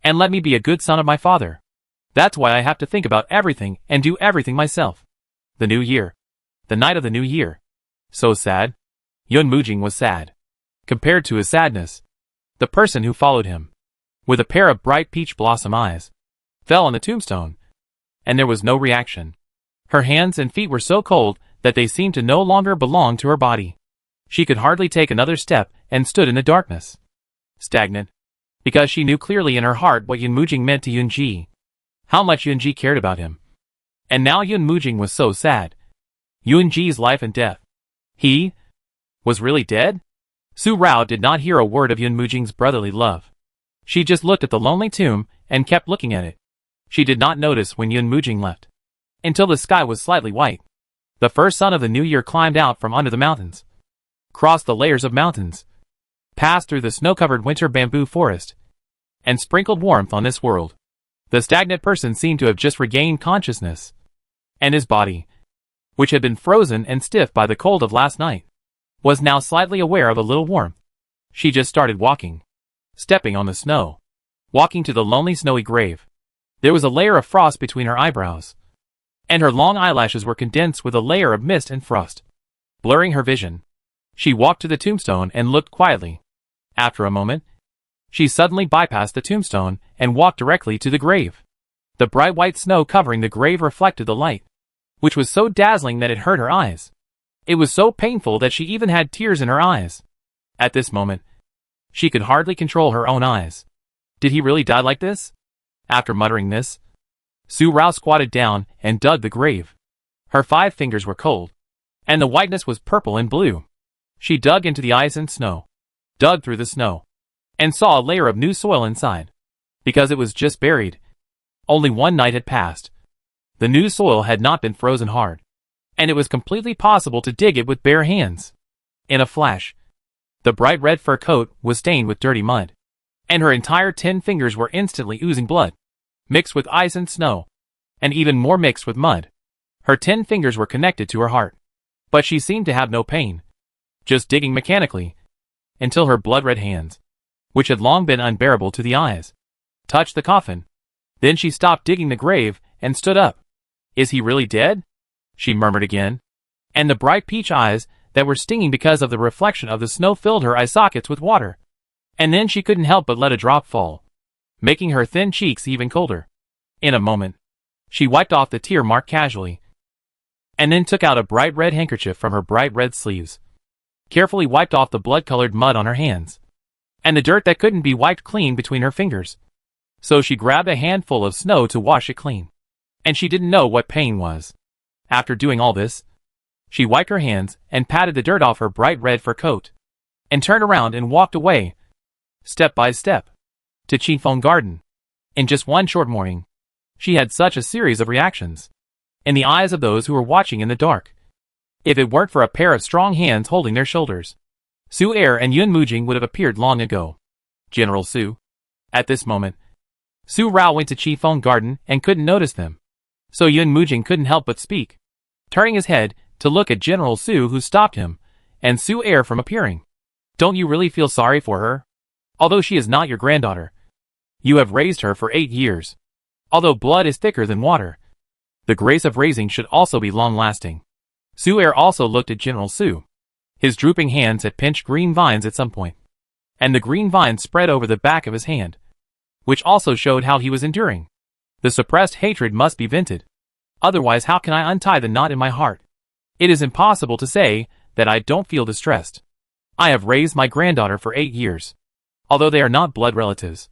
And let me be a good son of my father. That's why I have to think about everything and do everything myself." The New Year. The night of the New Year. So sad. Yun Mujing was sad. Compared to his sadness, the person who followed him, with a pair of bright peach blossom eyes, fell on the tombstone, and there was no reaction. Her hands and feet were so cold that they seemed to no longer belong to her body. She could hardly take another step and stood in the darkness, stagnant, because she knew clearly in her heart what Yun Mujing meant to Yunji, how much Yunji cared about him. And now Yun Mujing was so sad. Yunji's life and death. He was really dead? Su Rao did not hear a word of Yun Mujing's brotherly love. She just looked at the lonely tomb and kept looking at it. She did not notice when Yun Mujing left, until the sky was slightly white. The first sun of the new year climbed out from under the mountains, crossed the layers of mountains, passed through the snow-covered winter bamboo forest, and sprinkled warmth on this world. The stagnant person seemed to have just regained consciousness, and his body, which had been frozen and stiff by the cold of last night, was now slightly aware of a little warmth. She just started walking, stepping on the snow, walking to the lonely snowy grave. There was a layer of frost between her eyebrows, and her long eyelashes were condensed with a layer of mist and frost, blurring her vision. She walked to the tombstone and looked quietly. After a moment, she suddenly bypassed the tombstone and walked directly to the grave. The bright white snow covering the grave reflected the light, which was so dazzling that it hurt her eyes. It was so painful that she even had tears in her eyes. At this moment, she could hardly control her own eyes. Did he really die like this? After muttering this, Su Rao squatted down and dug the grave. Her 5 fingers were cold, and the whiteness was purple and blue. She dug into the ice and snow, dug through the snow, and saw a layer of new soil inside. Because it was just buried. Only one night had passed. The new soil had not been frozen hard, and it was completely possible to dig it with bare hands. In a flash, the bright red fur coat was stained with dirty mud, and her entire 10 fingers were instantly oozing blood, mixed with ice and snow, and even more mixed with mud. Her 10 fingers were connected to her heart, but she seemed to have no pain, just digging mechanically, until her blood-red hands, which had long been unbearable to the eyes, touched the coffin. Then she stopped digging the grave and stood up. "Is he really dead?" she murmured again, and the bright peach eyes that were stinging because of the reflection of the snow filled her eye sockets with water. And then she couldn't help but let a drop fall, making her thin cheeks even colder. In a moment, she wiped off the tear mark casually, and then took out a bright red handkerchief from her bright red sleeves, carefully wiped off the blood-colored mud on her hands, and the dirt that couldn't be wiped clean between her fingers. So she grabbed a handful of snow to wash it clean, and she didn't know what pain was. After doing all this, she wiped her hands and patted the dirt off her bright red fur coat, and turned around and walked away, step by step, to Chiffon Garden. In just one short morning, she had such a series of reactions in the eyes of those who were watching in the dark. If it weren't for a pair of strong hands holding their shoulders, Su Er and Yun Mujing would have appeared long ago. General Su. At this moment, Su Rao went to Chiffon Garden and couldn't notice them, so Yun Mujing couldn't help but speak, turning his head to look at General Su, who stopped him and Su Er from appearing. "Don't you really feel sorry for her? Although she is not your granddaughter, you have raised her for 8 years. Although blood is thicker than water, the grace of raising should also be long-lasting." Su Er also looked at General Su. His drooping hands had pinched green vines at some point, and the green vines spread over the back of his hand, which also showed how he was enduring. The suppressed hatred must be vented. Otherwise, how can I untie the knot in my heart? It is impossible to say that I don't feel distressed. I have raised my granddaughter for 8 years. Although they are not blood relatives,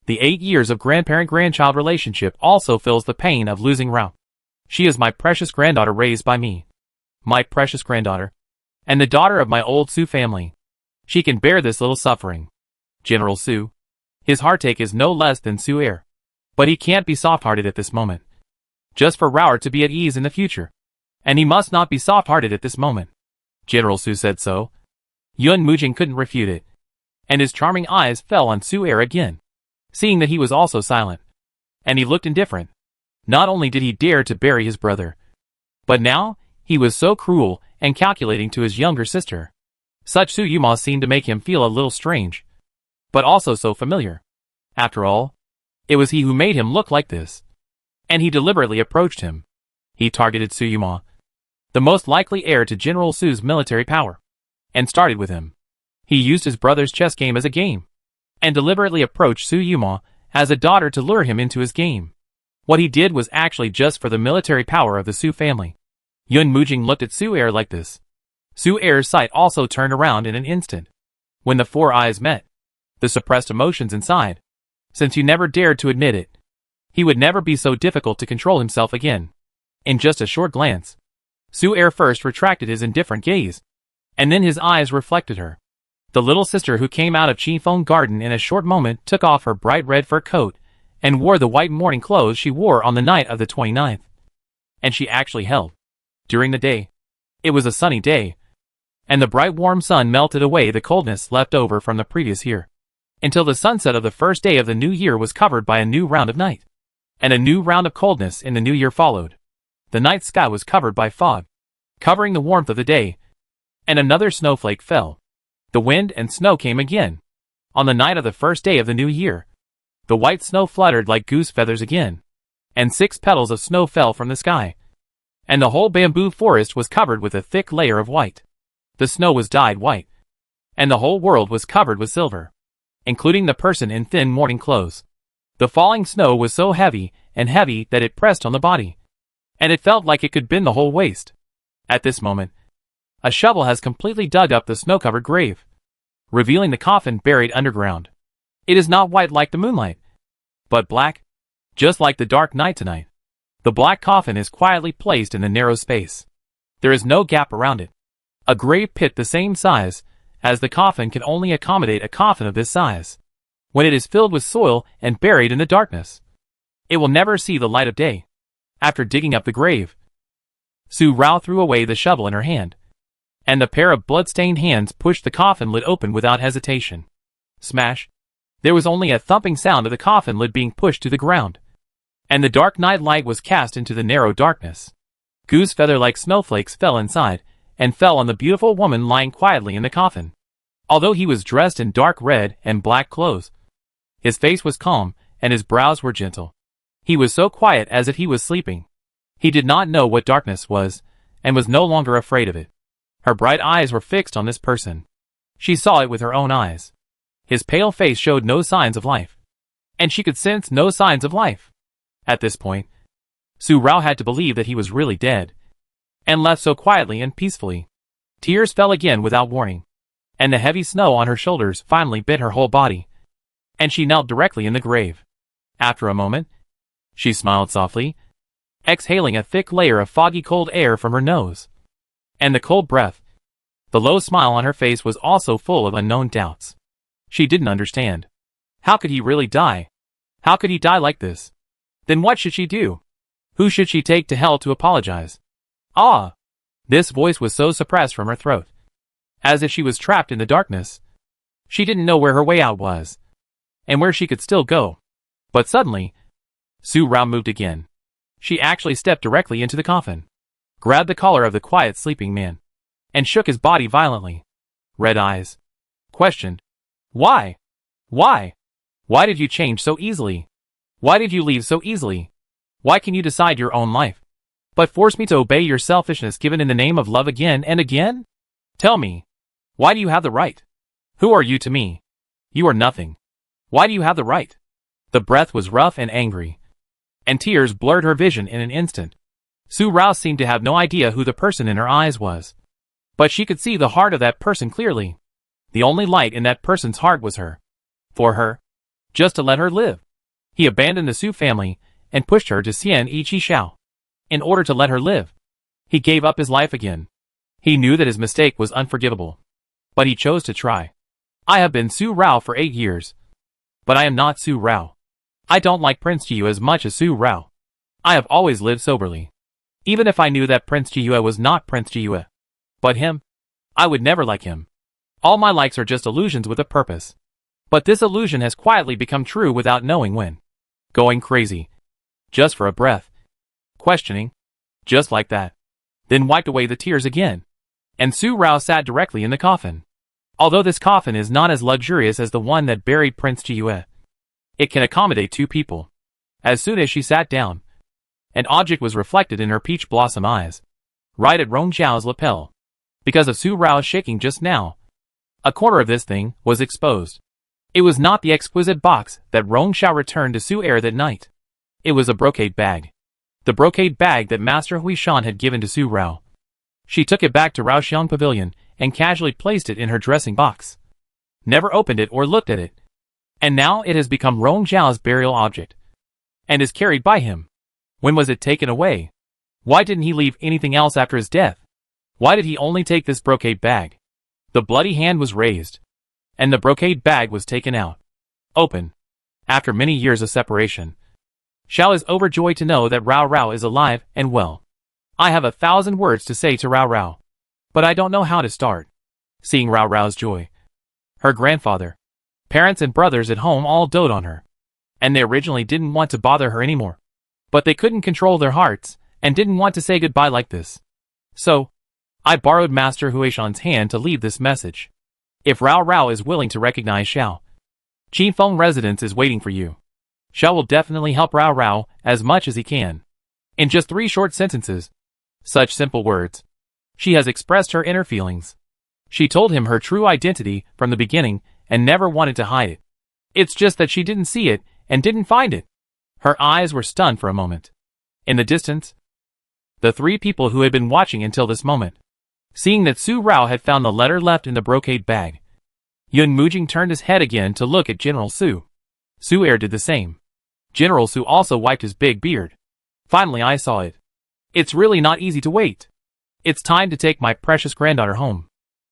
the 8 years of grandparent-grandchild relationship also fills the pain of losing Rao. She is my precious granddaughter raised by me. My precious granddaughter. And the daughter of my old Su family. She can bear this little suffering. General Su. His heartache is no less than Su Er. But he can't be soft-hearted at this moment. Just for Rao to be at ease in the future. And he must not be soft-hearted at this moment. General Su said so. Yun Mujing couldn't refute it, and his charming eyes fell on Su Er again, seeing that he was also silent. And he looked indifferent. Not only did he dare to bury his brother, but now he was so cruel and calculating to his younger sister. Such Su Yuma seemed to make him feel a little strange, but also so familiar. After all, it was he who made him look like this. And he deliberately approached him. He targeted Su Yuma, the most likely heir to General Su's military power, and started with him. He used his brother's chess game as a game, and deliberately approached Su Yuma as a daughter to lure him into his game. What he did was actually just for the military power of the Su family. Yun Mujing looked at Su Er like this. Su Er's sight also turned around in an instant. When the four eyes met, the suppressed emotions inside, since he never dared to admit it, he would never be so difficult to control himself again. In just a short glance, Su Er first retracted his indifferent gaze, and then his eyes reflected her. The little sister who came out of Chiffon Garden in a short moment took off her bright red fur coat and wore the white mourning clothes she wore on the night of the 29th. And she actually held. During the day, it was a sunny day, and the bright warm sun melted away the coldness left over from the previous year, until the sunset of the first day of the new year was covered by a new round of night, and a new round of coldness in the new year followed. The night sky was covered by fog, covering the warmth of the day, and another snowflake fell. The wind and snow came again. On the night of the first day of the new year, the white snow fluttered like goose feathers again, and 6 petals of snow fell from the sky, and the whole bamboo forest was covered with a thick layer of white. The snow was dyed white, and the whole world was covered with silver, including the person in thin mourning clothes. The falling snow was so heavy and heavy that it pressed on the body, and it felt like it could bend the whole waist. At this moment, a shovel has completely dug up the snow-covered grave, revealing the coffin buried underground. It is not white like the moonlight, but black, just like the dark night tonight. The black coffin is quietly placed in the narrow space. There is no gap around it. A grave pit the same size as the coffin can only accommodate a coffin of this size. When it is filled with soil and buried in the darkness, it will never see the light of day. After digging up the grave, Su Rao threw away the shovel in her hand, and the pair of blood-stained hands pushed the coffin lid open without hesitation. Smash! There was only a thumping sound of the coffin lid being pushed to the ground, and the dark night light was cast into the narrow darkness. Goose feather-like snowflakes fell inside, and fell on the beautiful woman lying quietly in the coffin. Although he was dressed in dark red and black clothes, his face was calm, and his brows were gentle. He was so quiet as if he was sleeping. He did not know what darkness was, and was no longer afraid of it. Her bright eyes were fixed on this person. She saw it with her own eyes. His pale face showed no signs of life, and she could sense no signs of life. At this point, Su Rao had to believe that he was really dead, and left so quietly and peacefully. Tears fell again without warning, and the heavy snow on her shoulders finally bit her whole body, and she knelt directly in the grave. After a moment, she smiled softly, exhaling a thick layer of foggy cold air from her nose. And the cold breath, the low smile on her face was also full of unknown doubts. She didn't understand. How could he really die? How could he die like this? Then what should she do? Who should she take to hell to apologize? Ah! This voice was so suppressed from her throat, as if she was trapped in the darkness. She didn't know where her way out was, and where she could still go. But suddenly, Su Rao moved again. She actually stepped directly into the coffin, grabbed the collar of the quiet sleeping man, and shook his body violently. Red eyes questioned, "Why? Why? Why did you change so easily? Why did you leave so easily? Why can you decide your own life, but force me to obey your selfishness given in the name of love again and again? Tell me, why do you have the right? Who are you to me? You are nothing. Why do you have the right?" The breath was rough and angry, and tears blurred her vision in an instant. Su Rao seemed to have no idea who the person in her eyes was, but she could see the heart of that person clearly. The only light in that person's heart was her. For her. Just to let her live. He abandoned the Su family and pushed her to Xian Ichi Shao. In order to let her live, he gave up his life again. He knew that his mistake was unforgivable, but he chose to try. I have been Su Rao for 8 years, but I am not Su Rao. I don't like Prince Jiyu as much as Su Rao. I have always lived soberly, even if I knew that Prince Jiyu was not Prince Jiyu. But him, I would never like him. All my likes are just illusions with a purpose. But this illusion has quietly become true without knowing when. Going crazy. Just for a breath. Questioning. Just like that. Then wiped away the tears again. And Su Rao sat directly in the coffin. Although this coffin is not as luxurious as the one that buried Prince Jiyu, it can accommodate 2 people. As soon as she sat down, an object was reflected in her peach blossom eyes, right at Rong Zhao's lapel. Because of Su Rao's shaking just now, a corner of this thing was exposed. It was not the exquisite box that Rong Zhao returned to Su Air that night. It was a brocade bag. The brocade bag that Master Huishan had given to Su Rao. She took it back to Raoxiang Pavilion and casually placed it in her dressing box. Never opened it or looked at it. And now it has become Rong Zhao's burial object, and is carried by him. When was it taken away? Why didn't he leave anything else after his death? Why did he only take this brocade bag? The bloody hand was raised, and the brocade bag was taken out. Open. After many years of separation, Xiao is overjoyed to know that Rao Rao is alive and well. I have 1,000 words to say to Rao Rao, but I don't know how to start. Seeing Rao Rao's joy, her grandfather, parents and brothers at home all dote on her, and they originally didn't want to bother her anymore. But they couldn't control their hearts, and didn't want to say goodbye like this. So, I borrowed Master Huishan's hand to leave this message. If Rao Rao is willing to recognize Xiao, Qifeng residence is waiting for you. Xiao will definitely help Rao Rao as much as he can. In just 3 short sentences, such simple words, she has expressed her inner feelings. She told him her true identity from the beginning and never wanted to hide it. It's just that she didn't see it and didn't find it. Her eyes were stunned for a moment. In the distance, the 3 people who had been watching until this moment, seeing that Su Rao had found the letter left in the brocade bag, Yun Mujing turned his head again to look at General Su. Su Air did the same. General Su also wiped his big beard. Finally I saw it. It's really not easy to wait. It's time to take my precious granddaughter home.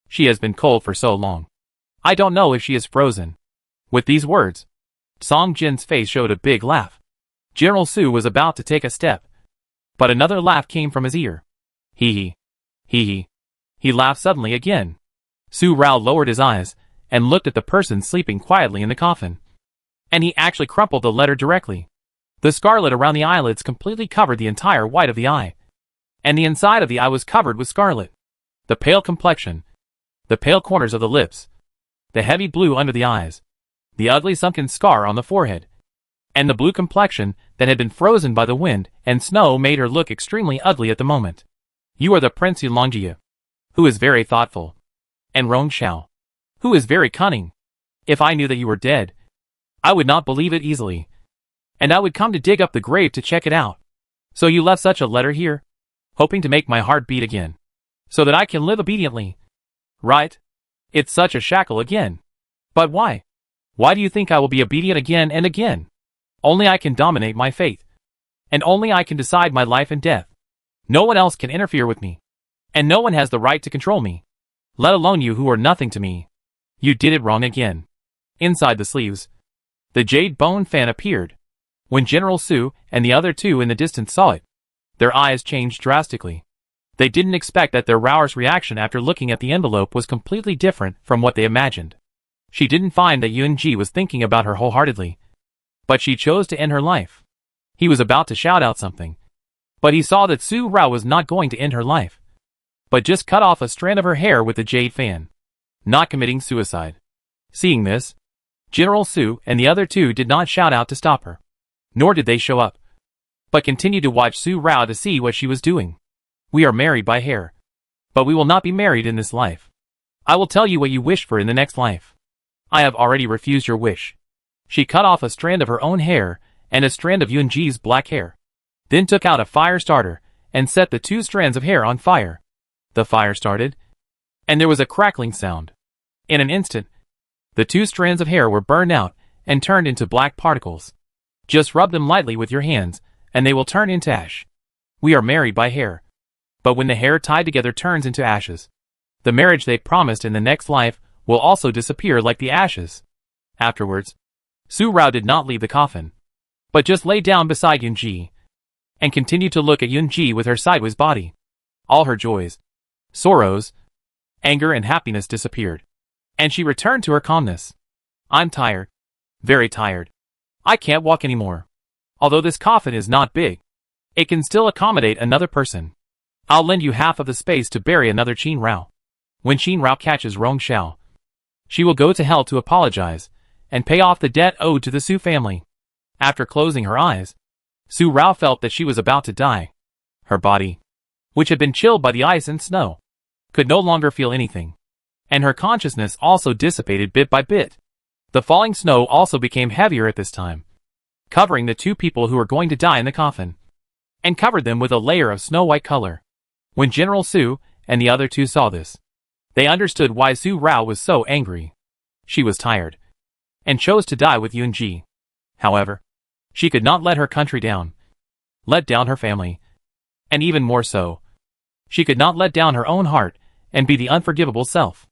She has been cold for so long. I don't know if she is frozen." With these words, Song Jin's face showed a big laugh. General Su was about to take a step, but another laugh came from his ear. Hee hee. Hee hee. He laughed suddenly again. Su Rao lowered his eyes and looked at the person sleeping quietly in the coffin. And he actually crumpled the letter directly. The scarlet around the eyelids completely covered the entire white of the eye. And the inside of the eye was covered with scarlet. The pale complexion, the pale corners of the lips, the heavy blue under the eyes, the ugly sunken scar on the forehead, and the blue complexion that had been frozen by the wind and snow made her look extremely ugly at the moment. "You are the Prince Yulongjie, who is very thoughtful, and Rong Xiao, who is very cunning. If I knew that you were dead, I would not believe it easily, and I would come to dig up the grave to check it out. So you left such a letter here, hoping to make my heart beat again, so that I can live obediently. Right? It's such a shackle again. But why? Why do you think I will be obedient again and again? Only I can dominate my fate, and only I can decide my life and death. No one else can interfere with me, and no one has the right to control me, let alone you who are nothing to me. You did it wrong again." Inside the sleeves, the jade bone fan appeared. When General Su and the other two in the distance saw it, their eyes changed drastically. They didn't expect that their Rao's reaction after looking at the envelope was completely different from what they imagined. She didn't find that Yun-ji was thinking about her wholeheartedly, but she chose to end her life. He was about to shout out something, but he saw that Su Rao was not going to end her life, but just cut off a strand of her hair with the jade fan, not committing suicide. Seeing this, General Su and the other two did not shout out to stop her, nor did they show up, but continued to watch Su Rao to see what she was doing. "We are married by hair, but we will not be married in this life. I will tell you what you wish for in the next life. I have already refused your wish." She cut off a strand of her own hair and a strand of Yun-ji's black hair, then took out a fire starter and set the two strands of hair on fire. The fire started, and there was a crackling sound. In an instant, the two strands of hair were burned out and turned into black particles. Just rub them lightly with your hands, and they will turn into ash. We are married by hair, but when the hair tied together turns into ashes, the marriage they promised in the next life will also disappear like the ashes. Afterwards, Su Rao did not leave the coffin, but just lay down beside Yun-ji, and continued to look at Yun-ji with her sideways body. All her joys, sorrows, anger and happiness disappeared, and she returned to her calmness. "I'm tired. Very tired. I can't walk anymore. Although this coffin is not big, it can still accommodate another person. I'll lend you half of the space to bury another Qin Rao. When Qin Rao catches Rong Xiao, she will go to hell to apologize and pay off the debt owed to the Su family." After closing her eyes, Su Rao felt that she was about to die. Her body, which had been chilled by the ice and snow, could no longer feel anything, and her consciousness also dissipated bit by bit. The falling snow also became heavier at this time, covering the two people who were going to die in the coffin, and covered them with a layer of snow-white color. When General Su and the other two saw this, they understood why Su Rao was so angry. She was tired, and chose to die with Yun-ji. However, she could not let her country down, let down her family, and even more so, she could not let down her own heart and be the unforgivable self.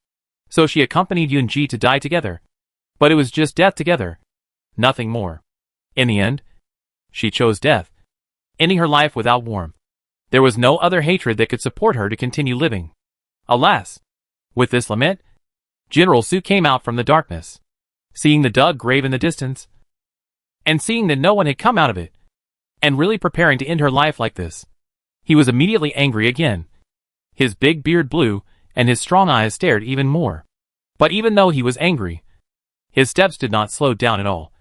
So she accompanied Yun-ji to die together, but it was just death together, nothing more. In the end, she chose death, ending her life without warmth. There was no other hatred that could support her to continue living. Alas! With this lament, General Su came out from the darkness, seeing the dug grave in the distance, and seeing that no one had come out of it, and really preparing to end her life like this. He was immediately angry again. His big beard blew, and his strong eyes stared even more. But even though he was angry, his steps did not slow down at all,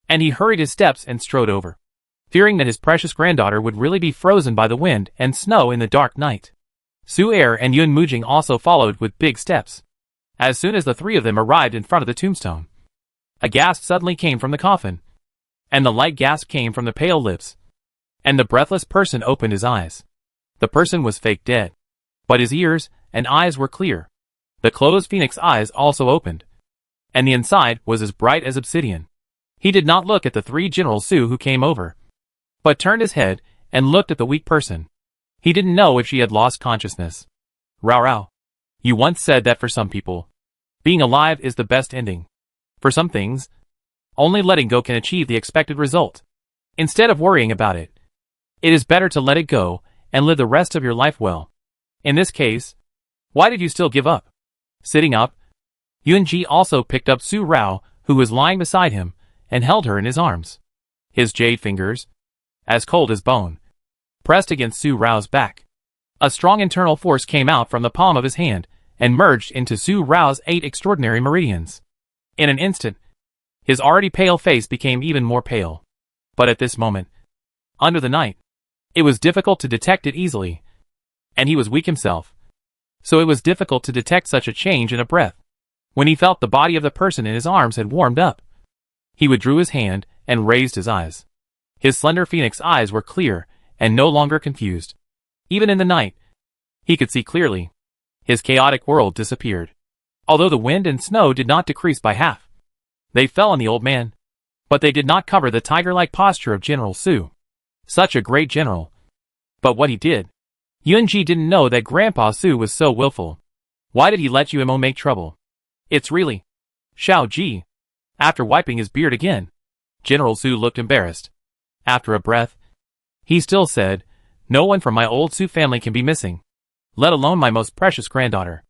and he hurried his steps and strode over, fearing that his precious granddaughter would really be frozen by the wind and snow in the dark night. Su Er and Yun Mujing also followed with big steps. As soon as the three of them arrived in front of the tombstone, a gasp suddenly came from the coffin, and the light gasp came from the pale lips, and the breathless person opened his eyes. The person was fake dead, but his ears and eyes were clear. The closed phoenix eyes also opened, and the inside was as bright as obsidian. He did not look at the three General Su who came over, but turned his head and looked at the weak person. He didn't know if she had lost consciousness. Rao Rao. You once said that for some people, being alive is the best ending. For some things, only letting go can achieve the expected result. Instead of worrying about it, it is better to let it go and live the rest of your life well. In this case, why did you still give up? Sitting up, Yunji also picked up Su Rao, who was lying beside him, and held her in his arms. His jade fingers, as cold as bone, pressed against Su Rao's back. A strong internal force came out from the palm of his hand and merged into Su Rao's 8 extraordinary meridians. In an instant, his already pale face became even more pale. But at this moment, under the night, it was difficult to detect it easily, and he was weak himself. So it was difficult to detect such a change in a breath. When he felt the body of the person in his arms had warmed up, he withdrew his hand and raised his eyes. His slender phoenix eyes were clear and no longer confused. Even in the night, he could see clearly. His chaotic world disappeared. Although the wind and snow did not decrease by half, they fell on the old man. But they did not cover the tiger-like posture of General Su. Such a great general. But what he did. Yunji didn't know that Grandpa Su was so willful. Why did he let UMO make trouble? It's really Xiao Ji. After wiping his beard again, General Su looked embarrassed. After a breath, he still said, no one from my old Su family can be missing, let alone my most precious granddaughter.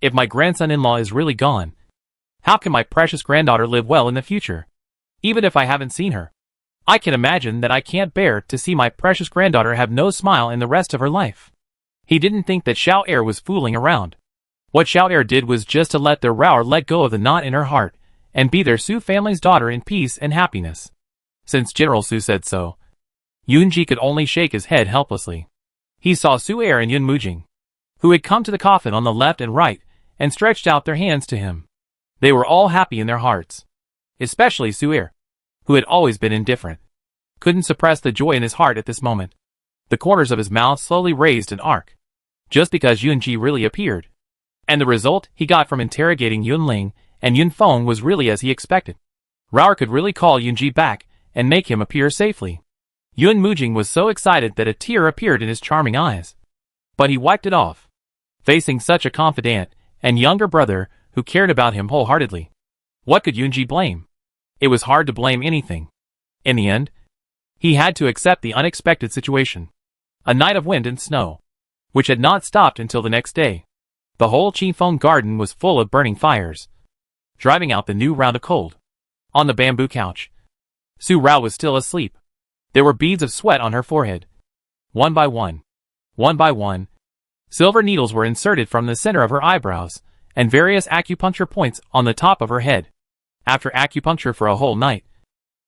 If my grandson-in-law is really gone, how can my precious granddaughter live well in the future? Even if I haven't seen her, I can imagine that I can't bear to see my precious granddaughter have no smile in the rest of her life. He didn't think that Xiao Er was fooling around. What Xiao Er did was just to let their Rao let go of the knot in her heart and be their Su family's daughter in peace and happiness. Since General Su said so, Yunji could only shake his head helplessly. He saw Su Er and Yun Mujing, who had come to the coffin on the left and right and stretched out their hands to him. They were all happy in their hearts. Especially Su Er, who had always been indifferent, couldn't suppress the joy in his heart at this moment. The corners of his mouth slowly raised an arc, just because Yunji really appeared. And the result he got from interrogating Yunling and Yunfeng was really as he expected. Rao could really call Yunji back and make him appear safely. Yun Mujing was so excited that a tear appeared in his charming eyes. But he wiped it off, facing such a confidant and younger brother who cared about him wholeheartedly. What could Yunji blame? It was hard to blame anything. In the end, he had to accept the unexpected situation. A night of wind and snow, which had not stopped until the next day. The whole Qifeng garden was full of burning fires, driving out the new round of cold. On the bamboo couch, Su Rao was still asleep. There were beads of sweat on her forehead. One by one, silver needles were inserted from the center of her eyebrows, and various acupuncture points on the top of her head. After acupuncture for a whole night,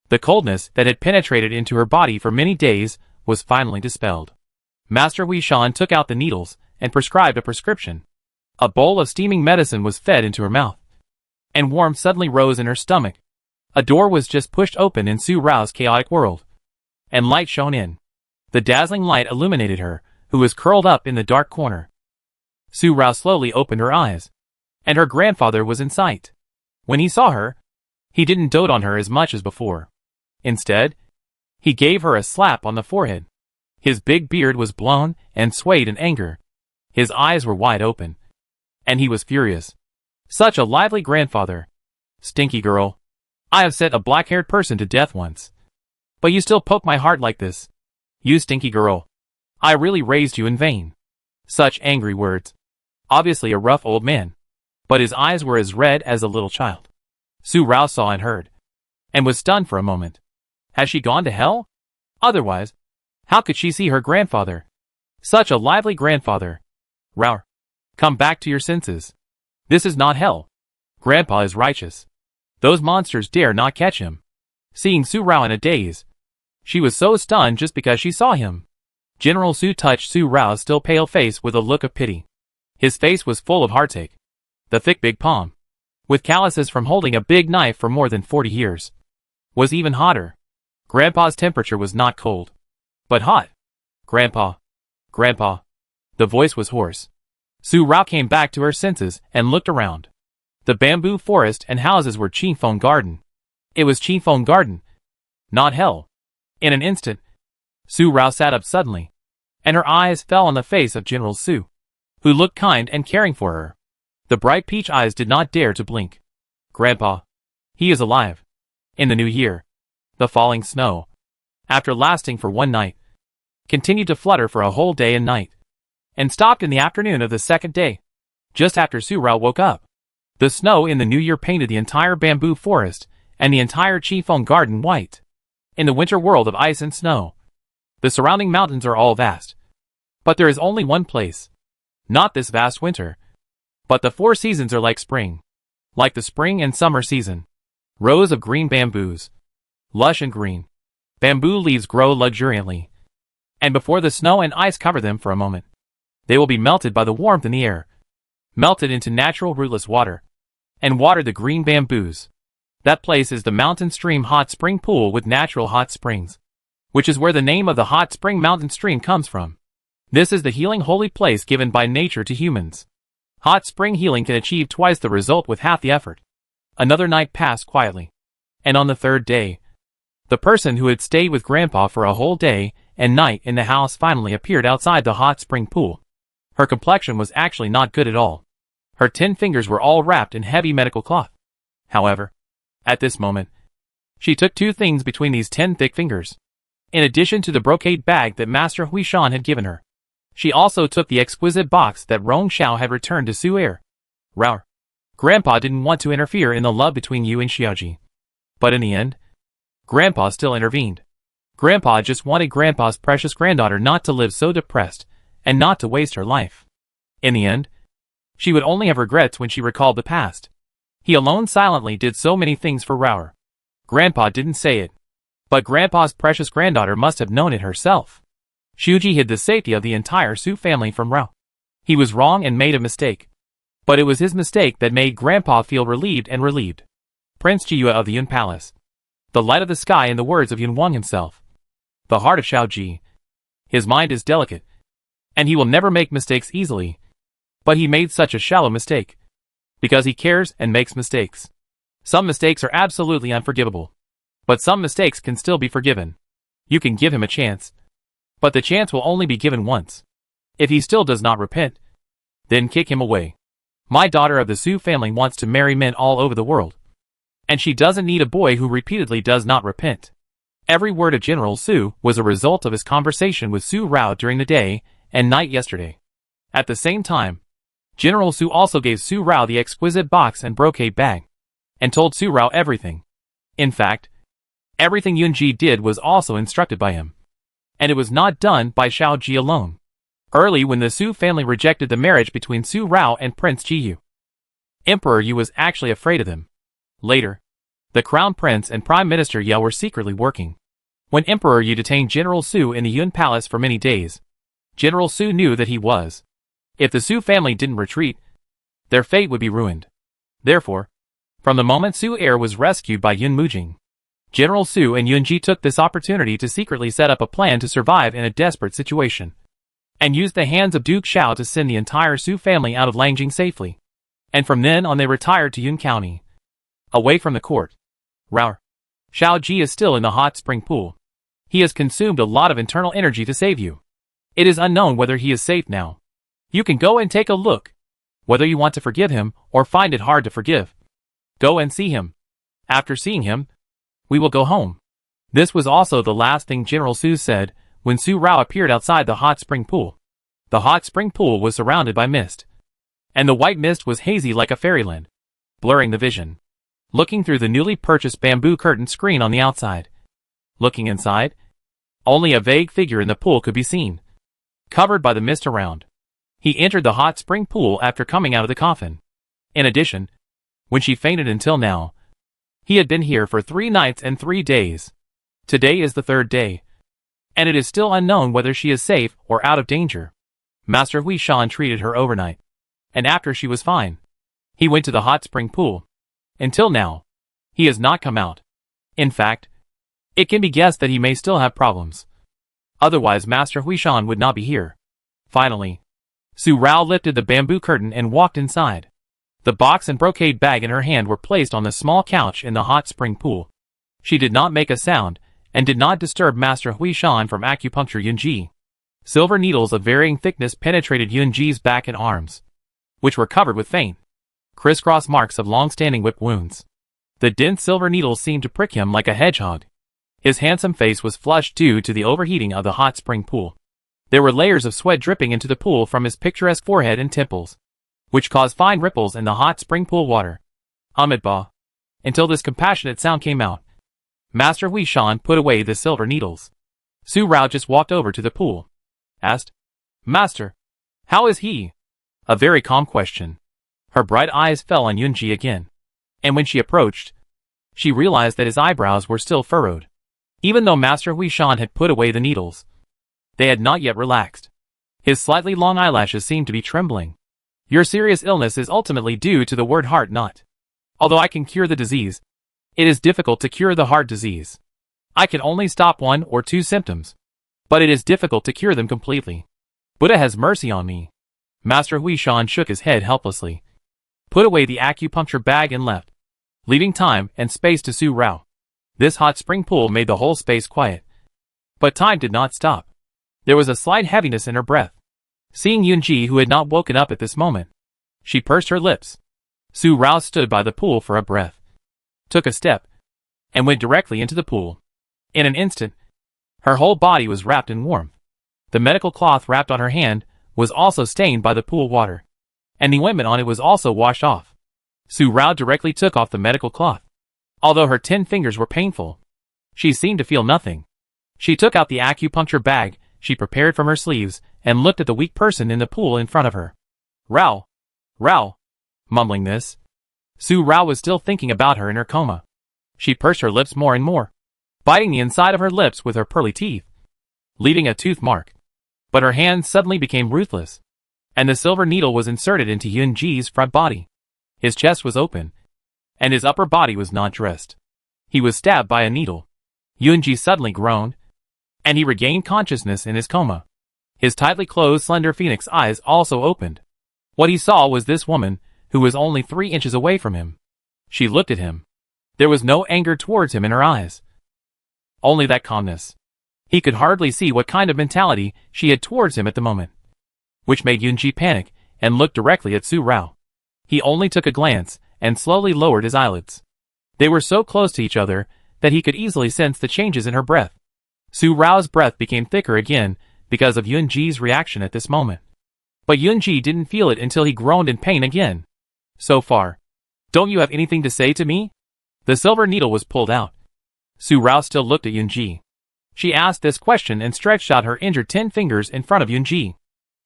the coldness that had penetrated into her body for many days was finally dispelled. Master Hui Shan took out the needles and prescribed a prescription. A bowl of steaming medicine was fed into her mouth, and warmth suddenly rose in her stomach. A door was just pushed open in Su Rao's chaotic world, and light shone in. The dazzling light illuminated her, who was curled up in the dark corner. Su Rao slowly opened her eyes, and her grandfather was in sight. When he saw her, he didn't dote on her as much as before. Instead, he gave her a slap on the forehead. His big beard was blown and swayed in anger. His eyes were wide open, and he was furious. Such a lively grandfather. Stinky girl. I have sent a black-haired person to death once, but you still poke my heart like this. You stinky girl. I really raised you in vain. Such angry words. Obviously a rough old man, but his eyes were as red as a little child. Su Rao saw and heard, and was stunned for a moment. Has she gone to hell? Otherwise, how could she see her grandfather? Such a lively grandfather. Rao, come back to your senses. This is not hell. Grandpa is righteous. Those monsters dare not catch him. Seeing Su Rao in a daze, she was so stunned just because she saw him. General Su touched Su Rao's still pale face with a look of pity. His face was full of heartache. The thick big palm, with calluses from holding a big knife for more than 40 years, was even hotter. Grandpa's temperature was not cold, but hot. Grandpa. Grandpa. The voice was hoarse. Su Rao came back to her senses and looked around. The bamboo forest and houses were Qifeng Garden. It was Qifeng Garden, not hell. In an instant, Su Rao sat up suddenly. and her eyes fell on the face of General Su, who looked kind and caring for her. The bright peach eyes did not dare to blink. Grandpa. He is alive. In the new year, the falling snow, after lasting for one night, continued to flutter for a whole day and night, and stopped in the afternoon of the second day, just after Su Rao woke up. The snow in the new year painted the entire bamboo forest and the entire Qifeng garden white. In the winter world of ice and snow, the surrounding mountains are all vast. But there is only one place. Not this vast winter. But the 4 seasons are like spring. Like the spring and summer season. Rows of green bamboos. Lush and green. Bamboo leaves grow luxuriantly. And before the snow and ice cover them for a moment, they will be melted by the warmth in the air. Melted into natural rootless water. And water the green bamboos. That place is the mountain stream hot spring pool with natural hot springs, which is where the name of the hot spring mountain stream comes from. This is the healing holy place given by nature to humans. Hot spring healing can achieve twice the result with half the effort. Another night passed quietly. And on the third day, the person who had stayed with Grandpa for a whole day and night in the house finally appeared outside the hot spring pool. Her complexion was actually not good at all. Her 10 fingers were all wrapped in heavy medical cloth. However, at this moment, she took 2 things between these 10 thick fingers. In addition to the brocade bag that Master Huishan had given her, she also took the exquisite box that Rong Xiao had returned to Su Er. Rao, Grandpa didn't want to interfere in the love between you and Xiaoji. But in the end, Grandpa still intervened. Grandpa just wanted Grandpa's precious granddaughter not to live so depressed, and not to waste her life. In the end, she would only have regrets when she recalled the past. He alone silently did so many things for Rao. Grandpa didn't say it, but Grandpa's precious granddaughter must have known it herself. Shuji hid the safety of the entire Su family from Rao. He was wrong and made a mistake. But it was his mistake that made Grandpa feel relieved and relieved. Prince Jiyue of the Yun Palace. The light of the sky in the words of Yun Wang himself. The heart of Xiaoji. His mind is delicate, and he will never make mistakes easily. But he made such a shallow mistake. Because he cares and makes mistakes. Some mistakes are absolutely unforgivable. But some mistakes can still be forgiven. You can give him a chance. But the chance will only be given once. If he still does not repent, then kick him away. My daughter of the Su family wants to marry men all over the world. And she doesn't need a boy who repeatedly does not repent. Every word of General Su was a result of his conversation with Su Rao during the day and night yesterday. At the same time, General Su also gave Su Rao the exquisite box and brocade bag, and told Su Rao everything. In fact, everything Yunji did was also instructed by him. And it was not done by Xiaoji alone. Early when the Su family rejected the marriage between Su Rao and Prince Jiyu, Emperor Yu was actually afraid of them. Later, the Crown Prince and Prime Minister Yao were secretly working. When Emperor Yu detained General Su in the Yun Palace for many days, General Su knew that he was. If the Su family didn't retreat, their fate would be ruined. Therefore, from the moment Su Er was rescued by Yun Mujing, General Su and Yunji took this opportunity to secretly set up a plan to survive in a desperate situation, and used the hands of Duke Xiao to send the entire Su family out of Langjing safely. And from then on they retired to Yun County, away from the court. Rao, Xiaoji is still in the hot spring pool. He has consumed a lot of internal energy to save you. It is unknown whether he is safe now. You can go and take a look. Whether you want to forgive him or find it hard to forgive, go and see him. After seeing him, we will go home. This was also the last thing General Su said when Su Rao appeared outside the hot spring pool. The hot spring pool was surrounded by mist, and the white mist was hazy like a fairyland, blurring the vision. Looking through the newly purchased bamboo curtain screen on the outside, looking inside, only a vague figure in the pool could be seen, covered by the mist around. He entered the hot spring pool after coming out of the coffin. In addition, when she fainted until now, he had been here for 3 nights and 3 days. Today is the 3rd day, and it is still unknown whether she is safe or out of danger. Master Huishan treated her overnight, and after she was fine, he went to the hot spring pool. Until now, he has not come out. In fact, it can be guessed that he may still have problems. Otherwise Master Huishan would not be here. Finally, Su Rao lifted the bamboo curtain and walked inside. The box and brocade bag in her hand were placed on the small couch in the hot spring pool. She did not make a sound, and did not disturb Master Huishan from acupuncture Yunji. Silver needles of varying thickness penetrated Yunji's back and arms, which were covered with faint, crisscross marks of long-standing whip wounds. The dense silver needles seemed to prick him like a hedgehog. His handsome face was flushed due to the overheating of the hot spring pool. There were layers of sweat dripping into the pool from his picturesque forehead and temples, which caused fine ripples in the hot spring pool water. Ba. Until this compassionate sound came out, Master Hui Shan put away the silver needles. Su Rao just walked over to the pool, asked, "Master, how is he?" A very calm question. Her bright eyes fell on Yunji again, and when she approached, she realized that his eyebrows were still furrowed. Even though Master Hui Shan had put away the needles, they had not yet relaxed. His slightly long eyelashes seemed to be trembling. "Your serious illness is ultimately due to the word heart not. Although I can cure the disease, it is difficult to cure the heart disease. I can only stop 1 or 2 symptoms, but it is difficult to cure them completely. Buddha has mercy on me." Master Hui Shan shook his head helplessly, put away the acupuncture bag and left, leaving time and space to Su Rao. This hot spring pool made the whole space quiet. But time did not stop. There was a slight heaviness in her breath. Seeing Yunji, who had not woken up at this moment, she pursed her lips. Su Rao stood by the pool for a breath, took a step, and went directly into the pool. In an instant, her whole body was wrapped in warmth. The medical cloth wrapped on her hand was also stained by the pool water, and the ointment on it was also washed off. Su Rao directly took off the medical cloth. Although her 10 fingers were painful, she seemed to feel nothing. She took out the acupuncture bag she prepared from her sleeves and looked at the weak person in the pool in front of her. "Rao! Rao!" Mumbling this, Su Rao was still thinking about her in her coma. She pursed her lips more and more, biting the inside of her lips with her pearly teeth, leaving a tooth mark. But her hands suddenly became ruthless, and the silver needle was inserted into Yunji's front body. His chest was open, and his upper body was not dressed. He was stabbed by a needle. Yunji suddenly groaned, and he regained consciousness in his coma. His tightly closed slender phoenix eyes also opened. What he saw was this woman, who was only 3 inches away from him. She looked at him. There was no anger towards him in her eyes, only that calmness. He could hardly see what kind of mentality she had towards him at the moment, which made Yunji panic and look directly at Su Rao. He only took a glance and slowly lowered his eyelids. They were so close to each other that he could easily sense the changes in her breath. Su Rao's breath became thicker again because of Yunji's reaction at this moment. But Yunji didn't feel it until he groaned in pain again. "So far, don't you have anything to say to me?" The silver needle was pulled out. Su Rao still looked at Yunji. She asked this question and stretched out her injured 10 fingers in front of Yunji.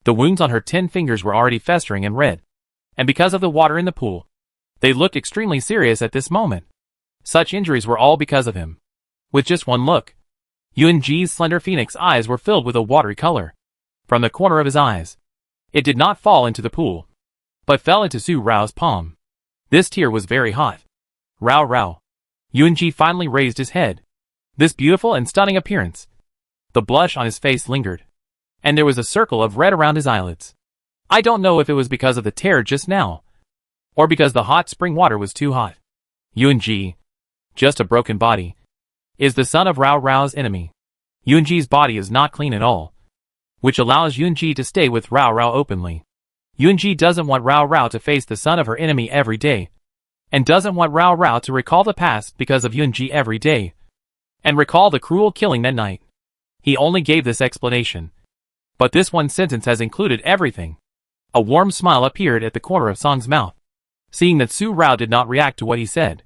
The wounds on her 10 fingers were already festering and red, and because of the water in the pool, they looked extremely serious at this moment. Such injuries were all because of him. With just one look, Yunji's slender phoenix eyes were filled with a watery color. From the corner of his eyes, it did not fall into the pool, but fell into Su Rao's palm. This tear was very hot. "Rao Rao." Yunji finally raised his head. This beautiful and stunning appearance. The blush on his face lingered, and there was a circle of red around his eyelids. I don't know if it was because of the tear just now, or because the hot spring water was too hot. Yunji, just a broken body, is the son of Rao Rao's enemy. Yunji's body is not clean at all, which allows Yunji to stay with Rao Rao openly. Yunji doesn't want Rao Rao to face the son of her enemy every day, and doesn't want Rao Rao to recall the past because of Yunji every day, and recall the cruel killing that night. He only gave this explanation, but this one sentence has included everything. A warm smile appeared at the corner of Song's mouth. Seeing that Su Rao did not react to what he said,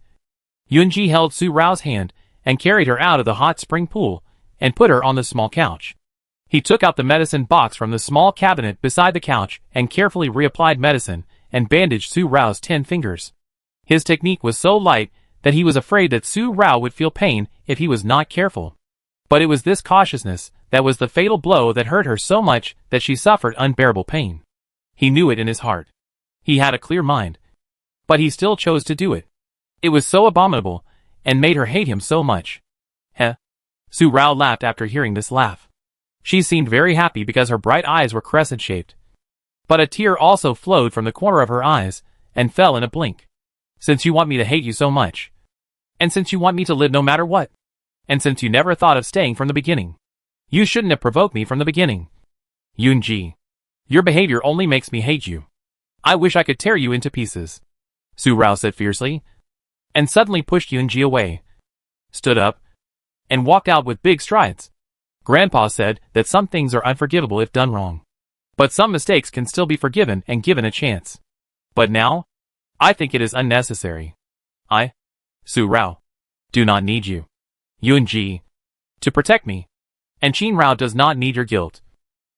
Yunji held Su Rao's hand and carried her out of the hot spring pool and put her on the small couch. He took out the medicine box from the small cabinet beside the couch and carefully reapplied medicine and bandaged Su Rao's 10 fingers. His technique was so light that he was afraid that Su Rao would feel pain if he was not careful. But it was this cautiousness that was the fatal blow that hurt her so much that she suffered unbearable pain. He knew it in his heart. He had a clear mind, but he still chose to do it. It was so abominable, and made her hate him so much. Heh. Su Rao laughed after hearing this laugh. She seemed very happy because her bright eyes were crescent-shaped. But a tear also flowed from the corner of her eyes, and fell in a blink. "Since you want me to hate you so much, and since you want me to live no matter what, and since you never thought of staying from the beginning, you shouldn't have provoked me from the beginning." Yunji, your behavior only makes me hate you. I wish I could tear you into pieces, Su Rao said fiercely, and suddenly pushed Yunji away, stood up, and walked out with big strides. Grandpa said that some things are unforgivable if done wrong, but some mistakes can still be forgiven and given a chance. But now, I think it is unnecessary. I, Su Rao, do not need you, Yunji, to protect me, and Qin Rao does not need your guilt,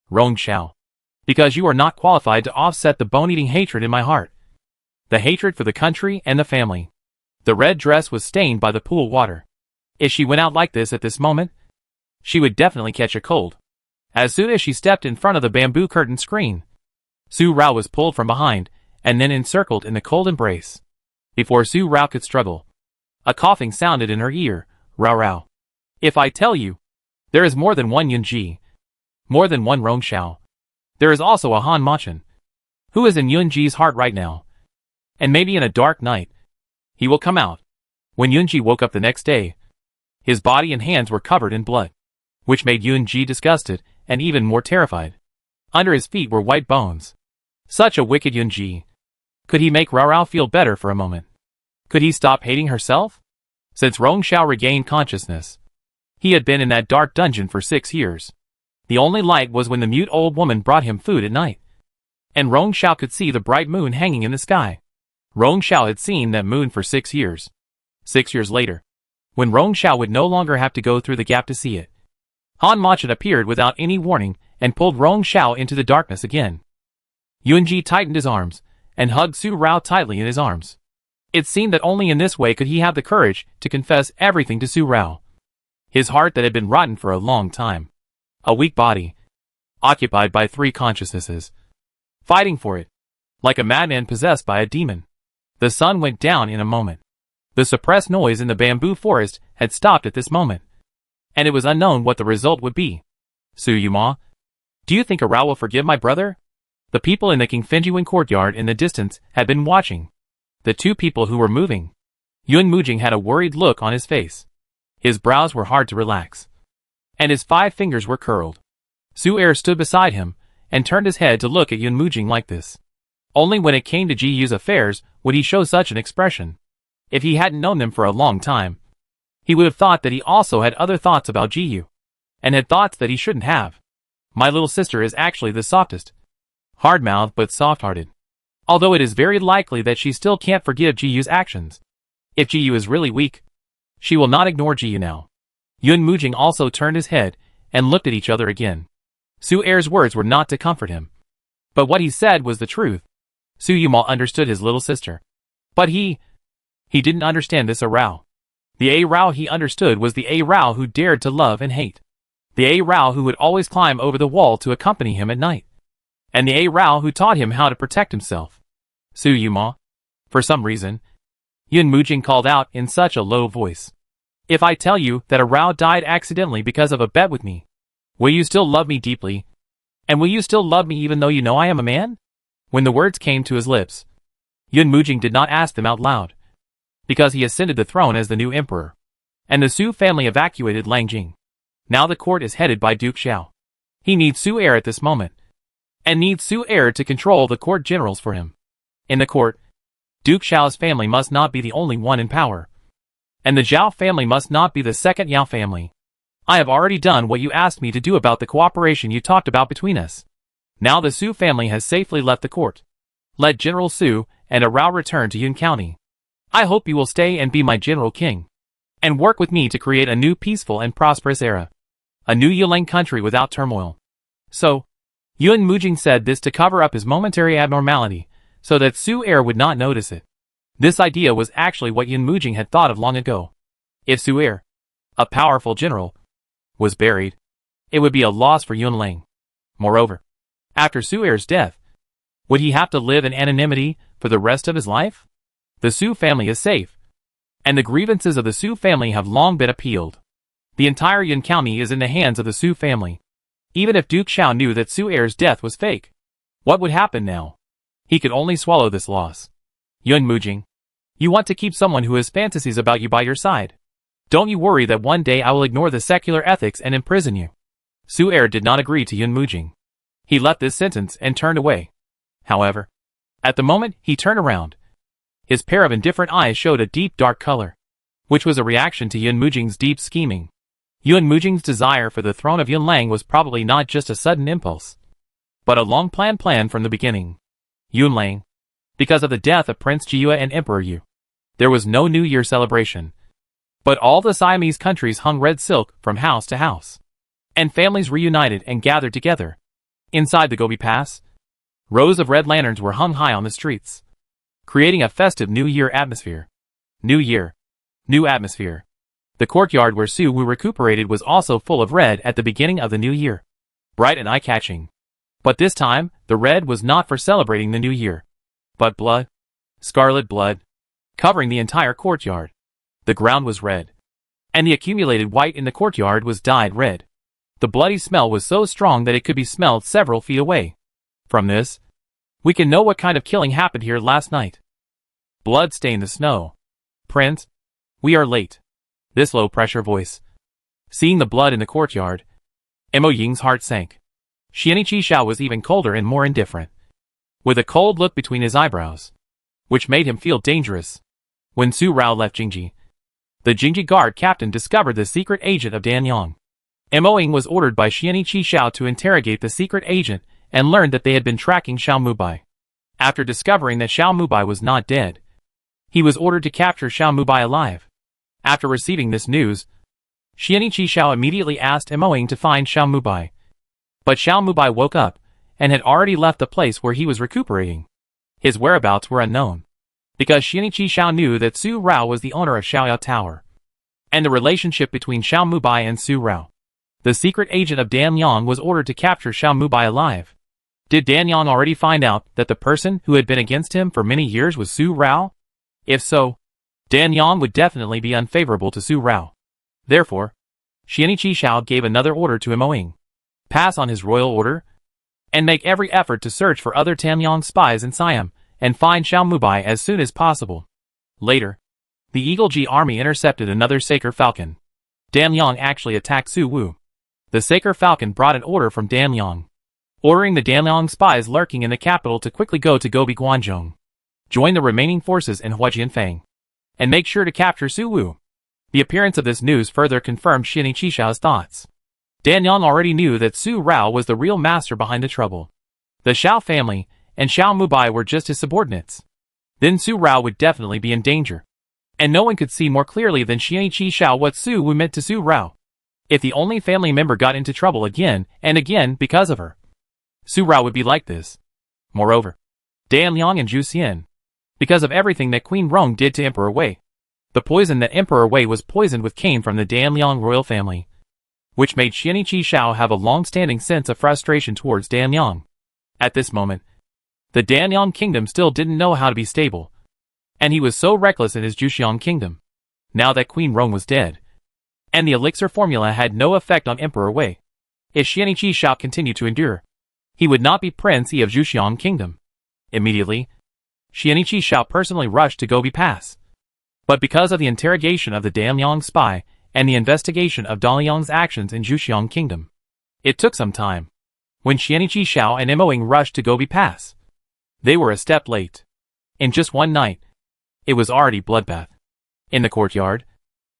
Rong Xiao, because you are not qualified to offset the bone-eating hatred in my heart. The hatred for the country and the family. The red dress was stained by the pool water. If she went out like this at this moment, she would definitely catch a cold. As soon as she stepped in front of the bamboo curtain screen, Su Rao was pulled from behind and then encircled in the cold embrace. Before Su Rao could struggle, a coughing sounded in her ear. Rao Rao. If I tell you, there is more than one Yunji, more than one Rong Xiao. There is also a Han Machin, who is in Yunji's heart right now. And maybe in a dark night, he will come out. When Yunji woke up the next day, his body and hands were covered in blood, which made Yunji disgusted and even more terrified. Under his feet were white bones. Such a wicked Yunji. Could he make Rao Rao feel better for a moment? Could he stop hating herself? Since Rong Xiao regained consciousness, he had been in that dark dungeon for 6 years. The only light was when the mute old woman brought him food at night. And Rong Xiao could see the bright moon hanging in the sky. Rong Xiao had seen that moon for 6 years. 6 years later, when Rong Xiao would no longer have to go through the gap to see it, Han Machin appeared without any warning and pulled Rong Xiao into the darkness again. Yunji tightened his arms and hugged Su Rao tightly in his arms. It seemed that only in this way could he have the courage to confess everything to Su Rao. His heart that had been rotten for a long time. A weak body, occupied by 3 consciousnesses, fighting for it, like a madman possessed by a demon. The sun went down in a moment. The suppressed noise in the bamboo forest had stopped at this moment, and it was unknown what the result would be. Su Yuma, do you think Rao will forgive my brother? The people in the King Fenjuan courtyard in the distance had been watching. The 2 people who were moving. Yun Mujing had a worried look on his face. His brows were hard to relax, and his 5 fingers were curled. Su Er stood beside him and turned his head to look at Yun Mujing like this. Only when it came to Ji Yu's affairs would he show such an expression. If he hadn't known them for a long time, he would have thought that he also had other thoughts about Ji Yu, and had thoughts that he shouldn't have. My little sister is actually the softest. Hard-mouthed but soft-hearted. Although it is very likely that she still can't forgive Ji Yu's actions. If Ji Yu is really weak, she will not ignore Ji Yu now. Yun Mujing also turned his head and looked at each other again. Su Er's words were not to comfort him, but what he said was the truth. Su Yumal understood his little sister. But he didn't understand this A Rao. The A Rao he understood was the A Rao who dared to love and hate. The A Rao who would always climb over the wall to accompany him at night. And the A Rao who taught him how to protect himself. Su Yuma. For some reason, Yun Mujing called out in such a low voice. If I tell you that A Rao died accidentally because of a bet with me, will you still love me deeply? And will you still love me even though you know I am a man? When the words came to his lips, Yun Mujing did not ask them out loud, because he ascended the throne as the new emperor, and the Su family evacuated Langjing. Now the court is headed by Duke Xiao. He needs Su Er at this moment, and needs Su Er to control the court generals for him. In the court, Duke Xiao's family must not be the only one in power, and the Zhao family must not be the second Yao family. I have already done what you asked me to do about the cooperation you talked about between us. Now the Su family has safely left the court. Let General Su and A Rao return to Yun County. I hope you will stay and be my General King, and work with me to create a new peaceful and prosperous era. A new Yilang country without turmoil. So, Yun Mujing said this to cover up his momentary abnormality, so that Su Er would not notice it. This idea was actually what Yun Mujing had thought of long ago. If Su Er, a powerful general, was buried, it would be a loss for Yunlang. Moreover, after Su Er's death, would he have to live in anonymity for the rest of his life? The Su family is safe, and the grievances of the Su family have long been appealed. The entire Yun County is in the hands of the Su family. Even if Duke Xiao knew that Su Er's death was fake, what would happen now? He could only swallow this loss. Yun Mujing, you want to keep someone who has fantasies about you by your side. Don't you worry that one day I will ignore the secular ethics and imprison you. Su Er did not agree to Yun Mujing. He left this sentence and turned away. However, at the moment he turned around, his pair of indifferent eyes showed a deep dark color, which was a reaction to Yun Mujing's deep scheming. Yun Mujing's desire for the throne of Yunlang was probably not just a sudden impulse, but a long-planned plan from the beginning. Yunlang, because of the death of Prince Jiyue and Emperor Yu, there was no New Year celebration, but all the Siamese countries hung red silk from house to house, and families reunited and gathered together. Inside the Gobi Pass, rows of red lanterns were hung high on the streets, creating a festive New Year atmosphere. New Year, new atmosphere. The courtyard where Su Wu recuperated was also full of red at the beginning of the new year, bright and eye-catching. But this time, the red was not for celebrating the new year, but blood, scarlet blood, covering the entire courtyard. The ground was red, and the accumulated white in the courtyard was dyed red. The bloody smell was so strong that it could be smelled several feet away. From this, we can know what kind of killing happened here last night. Blood stained the snow. Prince, we are late. This low-pressure voice. Seeing the blood in the courtyard, Mo Ying's heart sank. Xianiqi Xiao was even colder and more indifferent, with a cold look between his eyebrows, which made him feel dangerous. When Su Rao left Jingji, the Jingji guard captain discovered the secret agent of Danyang. Mo Ying was ordered by Xianiqi Xiao to interrogate the secret agent and learned that they had been tracking Xiao Mubai. After discovering that Xiao Mubai was not dead, he was ordered to capture Xiao Mubai alive. After receiving this news, Xianiqi Xiao immediately asked Mo Ying to find Xiao Mubai. But Xiao Mubai woke up and had already left the place where he was recuperating. His whereabouts were unknown, because Xianiqi Xiao knew that Su Rao was the owner of Xiaoyao Tower, and the relationship between Xiao Mubai and Su Rao. The secret agent of Danyang was ordered to capture Xiao Mubai alive. Did Danyang already find out that the person who had been against him for many years was Su Rao? If so, Danyang would definitely be unfavorable to Su Rao. Therefore, Xianiqi Xiao gave another order to Mo Ying. Pass on his royal order, and make every effort to search for other Danyang spies in Siam, and find Xiao Mubai as soon as possible. Later, the Eagle Ji army intercepted another Saker Falcon. Danyang actually attacked Su Wu. The Saker Falcon brought an order from Danyang, ordering the Danyang spies lurking in the capital to quickly go to Gobi Guanzhong, join the remaining forces in Huajianfang, and make sure to capture Su Wu. The appearance of this news further confirmed Xianiqi Xiao's thoughts. Danyang already knew that Su Rao was the real master behind the trouble. The Xiao family and Xiao Mubai were just his subordinates. Then Su Rao would definitely be in danger. And no one could see more clearly than Xianiqi Xiao what Su Wu meant to Su Rao. If the only family member got into trouble again and again because of her, Su Rao would be like this. Moreover, Danyang and Zhu Xian, because of everything that Queen Rong did to Emperor Wei. The poison that Emperor Wei was poisoned with came from the Danyang royal family, which made Xianiqi Xiao have a long-standing sense of frustration towards Danyang. At this moment, the Danyang kingdom still didn't know how to be stable, and he was so reckless in his Juxiang kingdom. Now that Queen Rong was dead, and the elixir formula had no effect on Emperor Wei, if Xianiqi Xiao continued to endure, he would not be Prince of Juxiang kingdom. Immediately, Xianiqi Xiao personally rushed to Gobi Pass. But because of the interrogation of the Danyang spy and the investigation of Danyang's actions in Juxiang kingdom, it took some time. When Xianiqi Xiao and Mo Ying rushed to Gobi Pass, they were a step late. In just one night, it was already bloodbath. In the courtyard,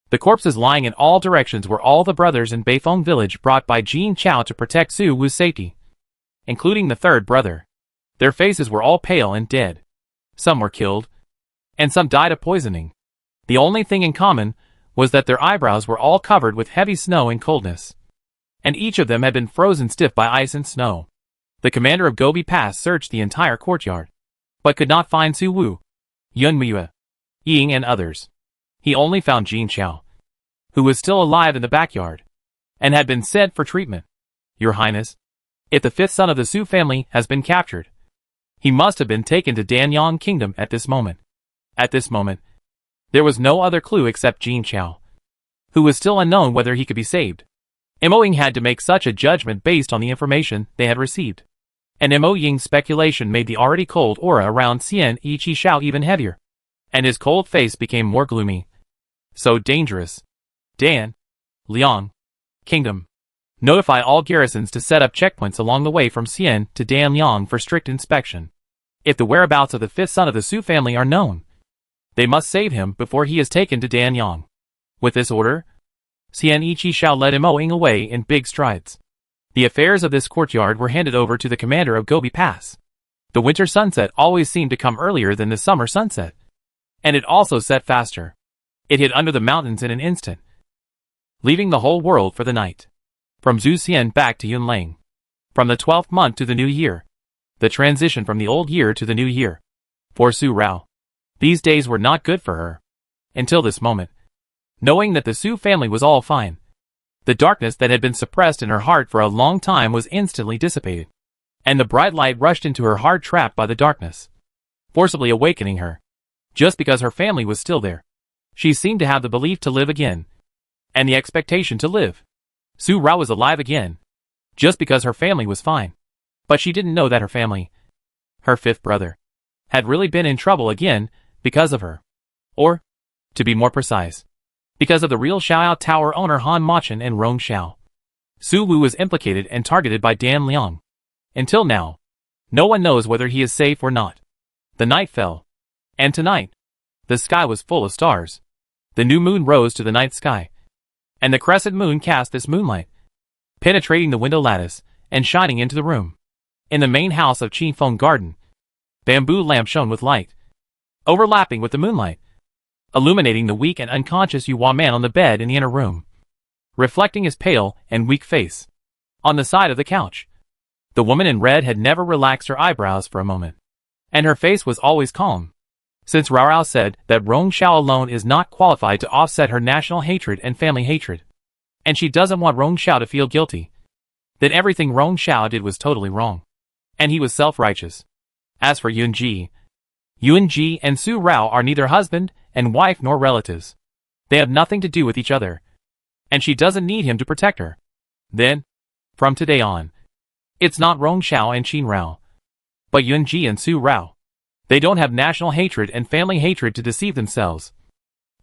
the corpses lying in all directions were all the brothers in Beifeng village brought by Jin Chao to protect Su Wu's safety, including the third brother. Their faces were all pale and dead. Some were killed, and some died of poisoning. The only thing in common was that their eyebrows were all covered with heavy snow and coldness, and each of them had been frozen stiff by ice and snow. The commander of Gobi Pass searched the entire courtyard, but could not find Su Wu, Yun Miyue, Ying and others. He only found Jin Chao, who was still alive in the backyard, and had been sent for treatment. Your Highness, if the fifth son of the Su family has been captured, he must have been taken to Danyang Kingdom at this moment. At this moment, there was no other clue except Jin Chao, who was still unknown whether he could be saved. Mo Ying had to make such a judgment based on the information they had received. And Mo Ying's speculation made the already cold aura around Xianiqi Xiao even heavier, and his cold face became more gloomy. So dangerous. Dan, Liang, Kingdom. Notify all garrisons to set up checkpoints along the way from Xian to Danyang for strict inspection. If the whereabouts of the fifth son of the Su family are known, they must save him before he is taken to Danyang. With this order, Xian Yiqi led Imoing away in big strides. The affairs of this courtyard were handed over to the commander of Gobi Pass. The winter sunset always seemed to come earlier than the summer sunset. And it also set faster. It hid under the mountains in an instant, leaving the whole world for the night. From Zhu Xian back to Yunlang. From the 12th month to the new year. The transition from the old year to the new year. For Su Rao, these days were not good for her. Until this moment. Knowing that the Su family was all fine. The darkness that had been suppressed in her heart for a long time was instantly dissipated. And the bright light rushed into her heart trapped by the darkness, forcibly awakening her. Just because her family was still there. She seemed to have the belief to live again. And the expectation to live. Su Rao was alive again. Just because her family was fine. But she didn't know that her family, her fifth brother, had really been in trouble again because of her. Or, to be more precise, because of the real Xiaoyao Tower owner Han Machin and Rong Xiao. Su Wu was implicated and targeted by Dan Liang. Until now, no one knows whether he is safe or not. The night fell. And tonight, the sky was full of stars. The new moon rose to the night sky. And the crescent moon cast this moonlight, penetrating the window lattice and shining into the room. In the main house of Qifeng Garden, bamboo lamp shone with light, overlapping with the moonlight, illuminating the weak and unconscious Yuhua man on the bed in the inner room, reflecting his pale and weak face. On the side of the couch, the woman in red had never relaxed her eyebrows for a moment, and her face was always calm. Since Rao Rao said that Rong Xiao alone is not qualified to offset her national hatred and family hatred, and she doesn't want Rong Xiao to feel guilty, then everything Rong Xiao did was totally wrong, and he was self-righteous. As for Yunji and Su Rao are neither husband and wife nor relatives. They have nothing to do with each other, and she doesn't need him to protect her. Then, from today on, it's not Rong Xiao and Qin Rao, but Yunji and Su Rao. They don't have national hatred and family hatred to deceive themselves.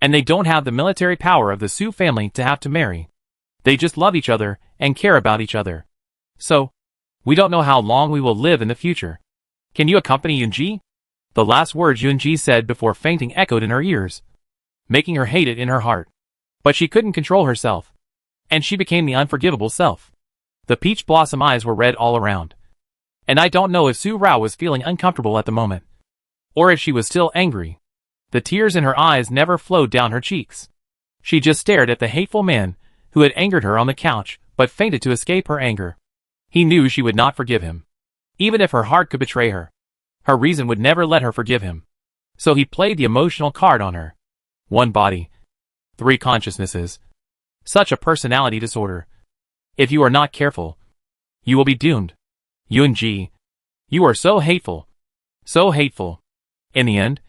And they don't have the military power of the Su family to have to marry. They just love each other and care about each other. So, we don't know how long we will live in the future. Can you accompany Yunji? The last words Yunji said before fainting echoed in her ears, making her hate it in her heart. But she couldn't control herself. And she became the unforgivable self. The peach blossom eyes were red all around. And I don't know if Su Rao was feeling uncomfortable at the moment, or if she was still angry. The tears in her eyes never flowed down her cheeks. She just stared at the hateful man who had angered her on the couch, but fainted to escape her anger. He knew she would not forgive him. Even if her heart could betray her, her reason would never let her forgive him. So he played the emotional card on her. One body, three consciousnesses. Such a personality disorder. If you are not careful, you will be doomed. Yunji, you are so hateful. So hateful. In the end,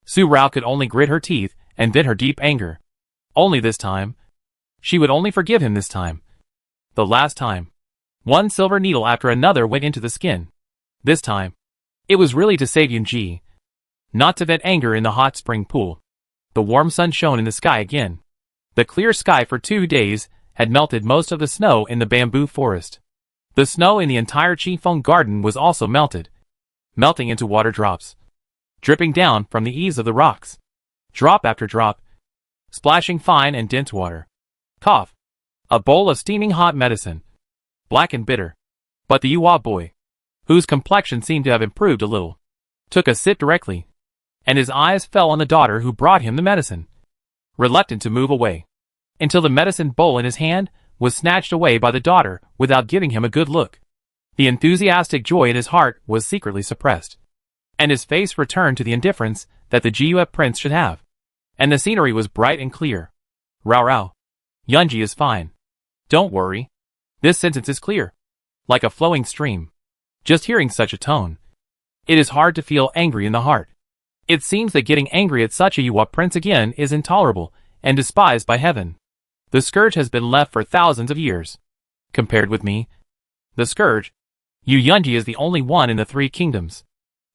Su Rao could only grit her teeth and vent her deep anger. Only this time. She would only forgive him this time. The last time. One silver needle after another went into the skin. This time, it was really to save Yunji, not to vent anger in the hot spring pool. The warm sun shone in the sky again. The clear sky for 2 days had melted most of the snow in the bamboo forest. The snow in the entire Qifeng Garden was also melted, melting into water drops, dripping down from the eaves of the rocks, drop after drop, splashing fine and dense water. Cough. A bowl of steaming hot medicine, black and bitter. But the Yuhua boy, whose complexion seemed to have improved a little, took a sip directly, and his eyes fell on the daughter who brought him the medicine, reluctant to move away, until the medicine bowl in his hand was snatched away by the daughter without giving him a good look. The enthusiastic joy in his heart was secretly suppressed, and his face returned to the indifference that the Jiyue prince should have. And the scenery was bright and clear. Rao Rao. Yunji is fine. Don't worry. This sentence is clear, like a flowing stream. Just hearing such a tone, it is hard to feel angry in the heart. It seems that getting angry at such a Yuhua prince again is intolerable and despised by heaven. The scourge has been left for thousands of years. Compared with me, the scourge, Yu Yunji is the only one in the 3 kingdoms.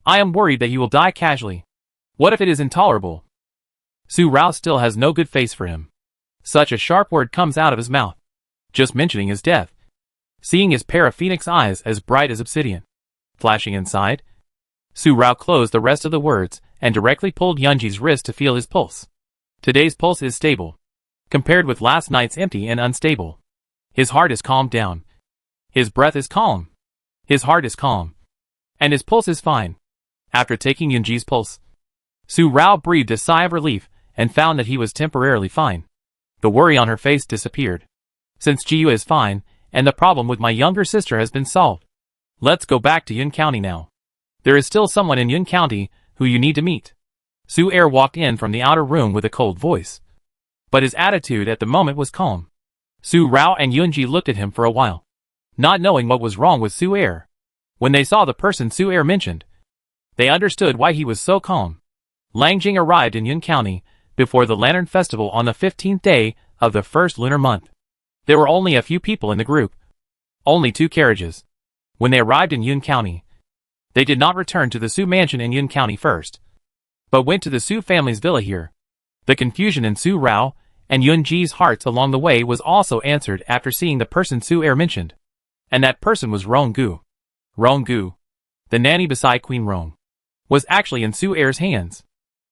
I am worried that he will die casually. What if it is intolerable? Su Rao still has no good face for him. Such a sharp word comes out of his mouth. Just mentioning his death, seeing his pair of phoenix eyes as bright as obsidian flashing inside. Su Rao closed the rest of the words and directly pulled Yunji's wrist to feel his pulse. Today's pulse is stable, compared with last night's empty and unstable. His heart is calmed down. His breath is calm. His heart is calm. And his pulse is fine. After taking Yunji's pulse, Su Rao breathed a sigh of relief and found that he was temporarily fine. The worry on her face disappeared. Since Jiyue is fine, and the problem with my younger sister has been solved. Let's go back to Yun County now. There is still someone in Yun County who you need to meet. Su Er walked in from the outer room with a cold voice. But his attitude at the moment was calm. Su Rao and Yunji looked at him for a while, not knowing what was wrong with Su Er. When they saw the person Su Er mentioned, they understood why he was so calm. Lang Jing arrived in Yun County before the Lantern Festival on the 15th day of the first lunar month. There were only a few people in the group. Only 2 carriages. When they arrived in Yun County, they did not return to the Su mansion in Yun County first, but went to the Su family's villa here. The confusion in Su Rao and Yunji's hearts along the way was also answered after seeing the person Su Er mentioned. And that person was Rong Gu. Rong Gu, the nanny beside Queen Rong, was actually in Su Er's hands.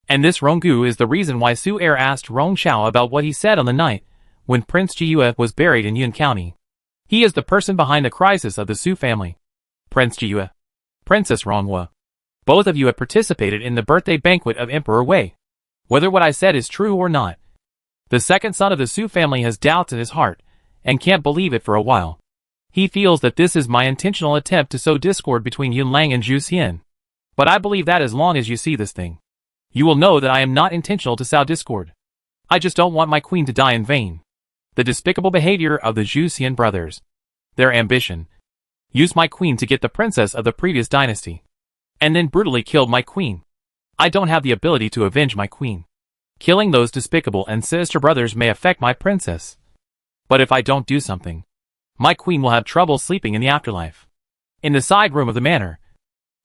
And this Rong Gu is the reason why Su Er asked Rong Xiao about what he said on the night when Prince Jiyue was buried in Yun County. He is the person behind the crisis of the Su family. Prince Jiyue, Princess Ronghua, both of you have participated in the birthday banquet of Emperor Wei. Whether what I said is true or not, the second son of the Su family has doubts in his heart and can't believe it for a while. He feels that this is my intentional attempt to sow discord between Yun Lang and Zhu Xian. But I believe that as long as you see this thing, you will know that I am not intentional to sow discord. I just don't want my queen to die in vain. The despicable behavior of the Zhu Xian brothers, their ambition, used my queen to get the princess of the previous dynasty, and then brutally killed my queen. I don't have the ability to avenge my queen. Killing those despicable and sinister brothers may affect my princess. But if I don't do something, my queen will have trouble sleeping in the afterlife. In the side room of the manor,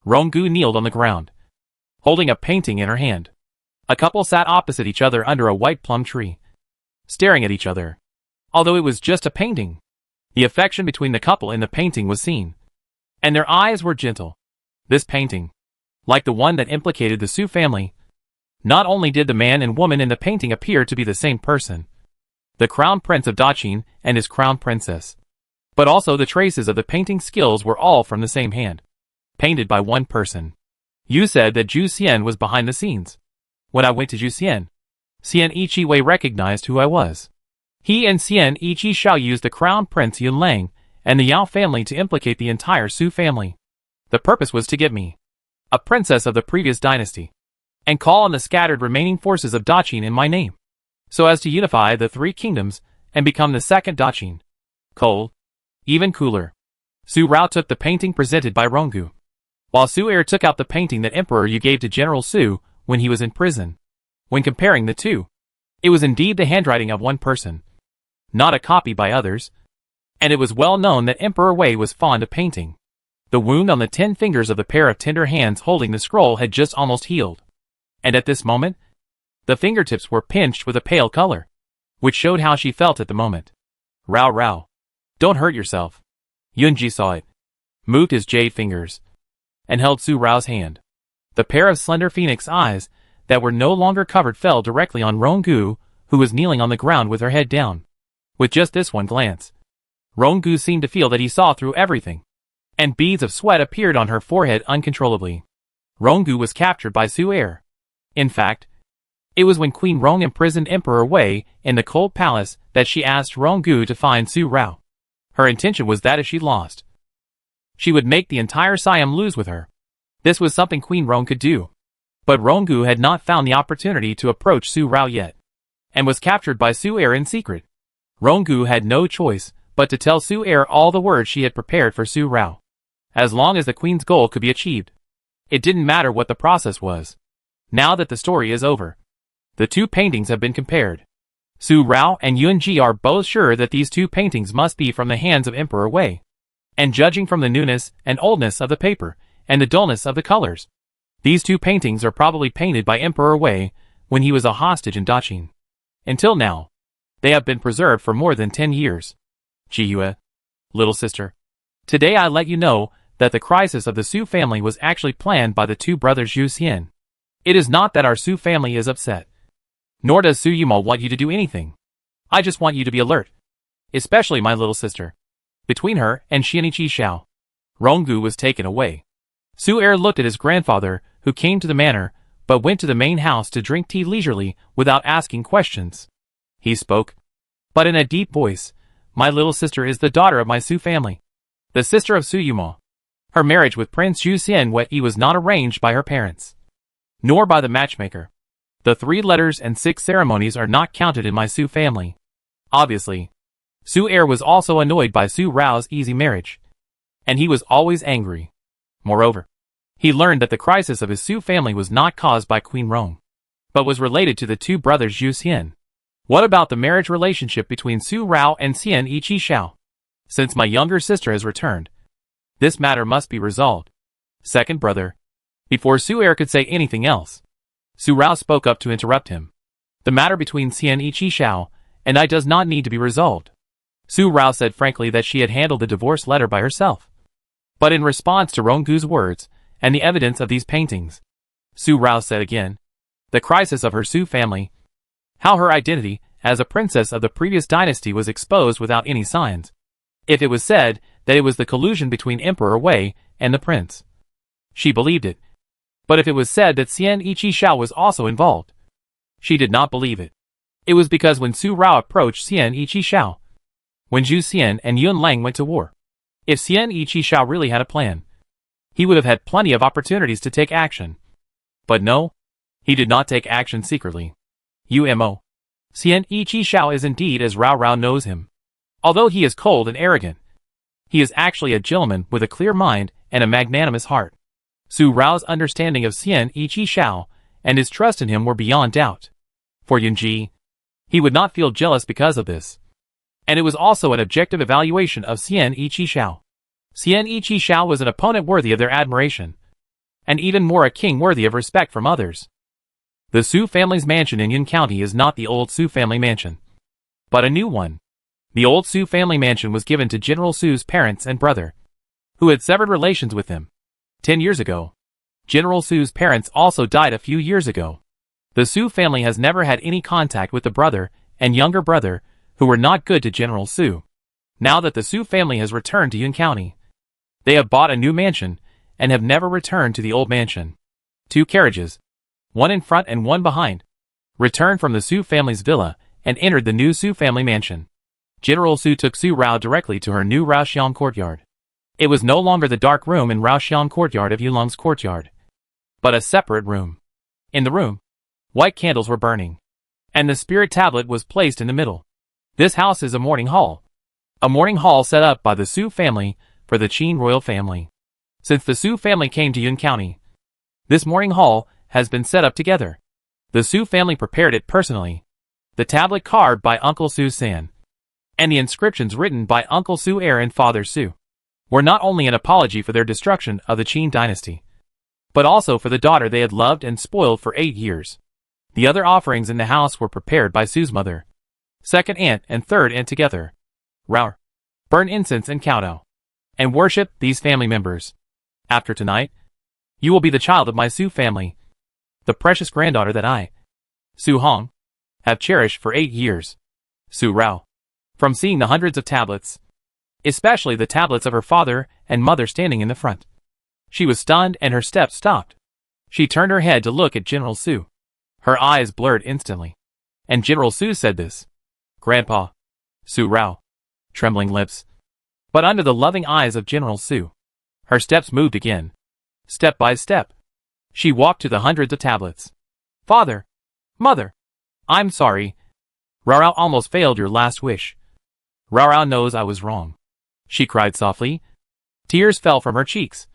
Ronggu kneeled on the ground, holding a painting in her hand. A couple sat opposite each other under a white plum tree, staring at each other. Although it was just a painting, the affection between the couple in the painting was seen, and their eyes were gentle. This painting, like the one that implicated the Su family, not only did the man and woman in the painting appear to be the same person, the crown prince of Daqin and his crown princess, but also the traces of the painting skills were all from the same hand, painted by one person. You said that Zhu Xian was behind the scenes. When I went to Zhu Xian, Xian Ichi Wei recognized who I was. He and Xian Ichi Xiao used the crown prince Yun Lang and the Yao family to implicate the entire Su family. The purpose was to get me, a princess of the previous dynasty, and call on the scattered remaining forces of Daqin in my name, so as to unify the 3 kingdoms and become the second Daqin. Cold, even cooler. Su Rao took the painting presented by Ronggu, while Su Er took out the painting that Emperor Yu gave to General Su when he was in prison. When comparing the two, it was indeed the handwriting of one person, not a copy by others, and it was well known that Emperor Wei was fond of painting. The wound on the 10 fingers of the pair of tender hands holding the scroll had just almost healed, and at this moment, the fingertips were pinched with a pale color, which showed how she felt at the moment. Rao Rao, don't hurt yourself. Yunji saw it, moved his jade fingers, and held Su Rao's hand. The pair of slender phoenix eyes that were no longer covered fell directly on Ronggu, who was kneeling on the ground with her head down. With just this one glance, Ronggu seemed to feel that he saw through everything, and beads of sweat appeared on her forehead uncontrollably. Ronggu was captured by Su Er. In fact, it was when Queen Rong imprisoned Emperor Wei in the cold palace that she asked Ronggu to find Su Rao. Her intention was that if she lost, she would make the entire Siam lose with her. This was something Queen Rong could do. But Ronggu had not found the opportunity to approach Su Rao yet, and was captured by Su Er in secret. Ronggu had no choice but to tell Su Er all the words she had prepared for Su Rao. As long as the queen's goal could be achieved, it didn't matter what the process was. Now that the story is over, the 2 paintings have been compared. Su Rao and Yunji are both sure that these 2 paintings must be from the hands of Emperor Wei. And judging from the newness and oldness of the paper, and the dullness of the colors, these 2 paintings are probably painted by Emperor Wei when he was a hostage in Daqin. Until now, they have been preserved for more than 10 years. Jiyue, Little sister. Today I let you know that the crisis of the Su family was actually planned by the two brothers Zhu Xian. It is not that our Su family is upset. Nor does Su Yuma want you to do anything. I just want you to be alert. Especially my little sister. Between her and Xianiqi Xiao, Ronggu was taken away. Su Er looked at his grandfather, who came to the manor, but went to the main house to drink tea leisurely without asking questions. He spoke, but in a deep voice, "My little sister is the daughter of my Su family, the sister of Su Yuma. Her marriage with Prince Zhu Xianwei was not arranged by her parents, nor by the matchmaker. The 3 letters and 6 ceremonies are not counted in my Su family." Obviously, Su Er was also annoyed by Su Rao's easy marriage, and he was always angry. Moreover, he learned that the crisis of his Su family was not caused by Queen Rong, but was related to the two brothers Zhu Xian. What about the marriage relationship between Su Rao and Xianiqi Xiao? Since my younger sister has returned, this matter must be resolved. Second brother. Before Su Er could say anything else, Su Rao spoke up to interrupt him. The matter between Xianiqi Xiao and I does not need to be resolved. Su Rao said frankly that she had handled the divorce letter by herself. But in response to Ronggu's words and the evidence of these paintings, Su Rao said again, the crisis of her Su family, how her identity as a princess of the previous dynasty was exposed without any signs. If it was said that it was the collusion between Emperor Wei and the prince, she believed it. But if it was said that Xianiqi Xiao was also involved, she did not believe it. It was because when Su Rao approached Xianiqi Xiao, when Zhu Xian and Yun Lang went to war, if Xianiqi Xiao really had a plan, he would have had plenty of opportunities to take action. But no, he did not take action secretly. UMO. Xianiqi Xiao is indeed as Rao Rao knows him. Although he is cold and arrogant, he is actually a gentleman with a clear mind and a magnanimous heart. Su Rao's understanding of Xianiqi Xiao and his trust in him were beyond doubt. For Yunji, he would not feel jealous because of this. And it was also an objective evaluation of Xianiqi Xiao. Xianiqi Xiao was an opponent worthy of their admiration, and even more a king worthy of respect from others. The Su family's mansion in Yun County is not the old Su family mansion, but a new one. The old Su family mansion was given to General Su's parents and brother, who had severed relations with him 10 years ago. General Su's parents also died a few years ago. The Su family has never had any contact with the brother and younger brother who were not good to General Su. Now that the Su family has returned to Yun County, they have bought a new mansion and have never returned to the old mansion. 2 carriages, one in front and one behind, returned from the Su family's villa and entered the new Su family mansion. General Su took Su Rao directly to her new Raoxiang courtyard. It was no longer the dark room in Raoxiang courtyard of Yulong's courtyard, but a separate room. In the room, white candles were burning, and the spirit tablet was placed in the middle. This house is a mourning hall. A mourning hall set up by the Su family for the Qin royal family. Since the Su family came to Yun County, this mourning hall has been set up together. The Su family prepared it personally. The tablet carved by Uncle Su San, and the inscriptions written by Uncle Su Er and Father Su, were not only an apology for their destruction of the Qin dynasty, but also for the daughter they had loved and spoiled for 8 years. The other offerings in the house were prepared by Su's mother, second aunt and third aunt together. Rao, burn incense and kowtow, and worship these family members. After tonight, you will be the child of my Su family, the precious granddaughter that I, Su Hong, have cherished for 8 years. Su Rao, from seeing the hundreds of tablets, especially the tablets of her father and mother standing in the front, she was stunned and her steps stopped. She turned her head to look at General Su. Her eyes blurred instantly, and General Su said this. Grandpa. Su Rao, trembling lips. But under the loving eyes of General Su, her steps moved again. Step by step, she walked to the hundreds of tablets. Father, Mother, I'm sorry. Rao almost failed your last wish. Rao knows I was wrong. She cried softly. Tears fell from her cheeks.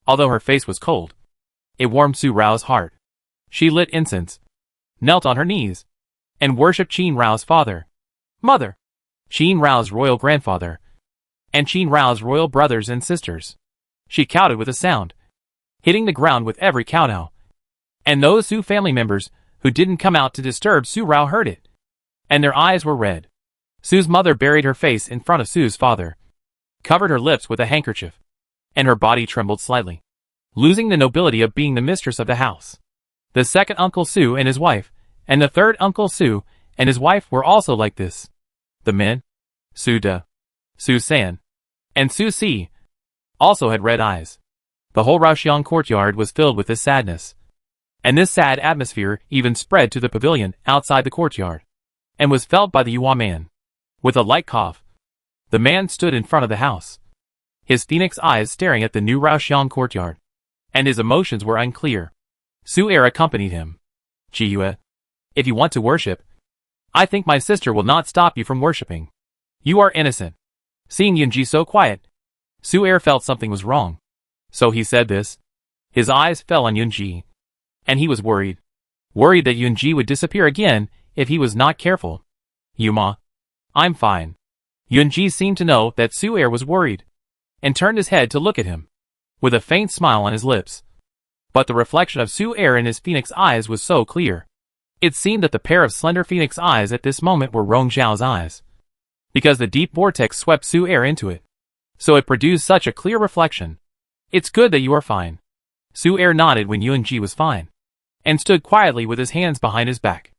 Although her face was cold, it warmed Su Rao's heart. She lit incense, knelt on her knees, and worshipped Qin Rao's father, mother, Qin Rao's royal grandfather, and Qin Rao's royal brothers and sisters. She kowtowed with a sound, hitting the ground with every kowtow. And those Su family members who didn't come out to disturb Su Rao heard it, and their eyes were red. Su's mother buried her face in front of Su's father. covered her lips with a handkerchief, and her body trembled slightly, losing the nobility of being the mistress of the house. The second Uncle Su and his wife, and the third Uncle Su and his wife were also like this. The men, Su De, Su San, and Su Si, also had red eyes. The whole Raoxiang courtyard was filled with this sadness, and this sad atmosphere even spread to the pavilion outside the courtyard, and was felt by the Yuan man. With a light cough, the man stood in front of the house, his phoenix eyes staring at the new Raoxiang courtyard, and his emotions were unclear. Su Er accompanied him. Jiyue, if you want to worship, I think my sister will not stop you from worshipping. You are innocent. Seeing Yunji so quiet, Su Er felt something was wrong. So he said this. His eyes fell on Yunji, and he was worried. Worried that Yunji would disappear again if he was not careful. Yuma, I'm fine. Yunji seemed to know that Su Er was worried, and turned his head to look at him, with a faint smile on his lips. But the reflection of Su Er in his phoenix eyes was so clear. It seemed that the pair of slender phoenix eyes at this moment were Rong Zhao's eyes, because the deep vortex swept Su Er into it. So it produced such a clear reflection. It's good that you are fine. Su Er nodded when Yunji was fine, and stood quietly with his hands behind his back,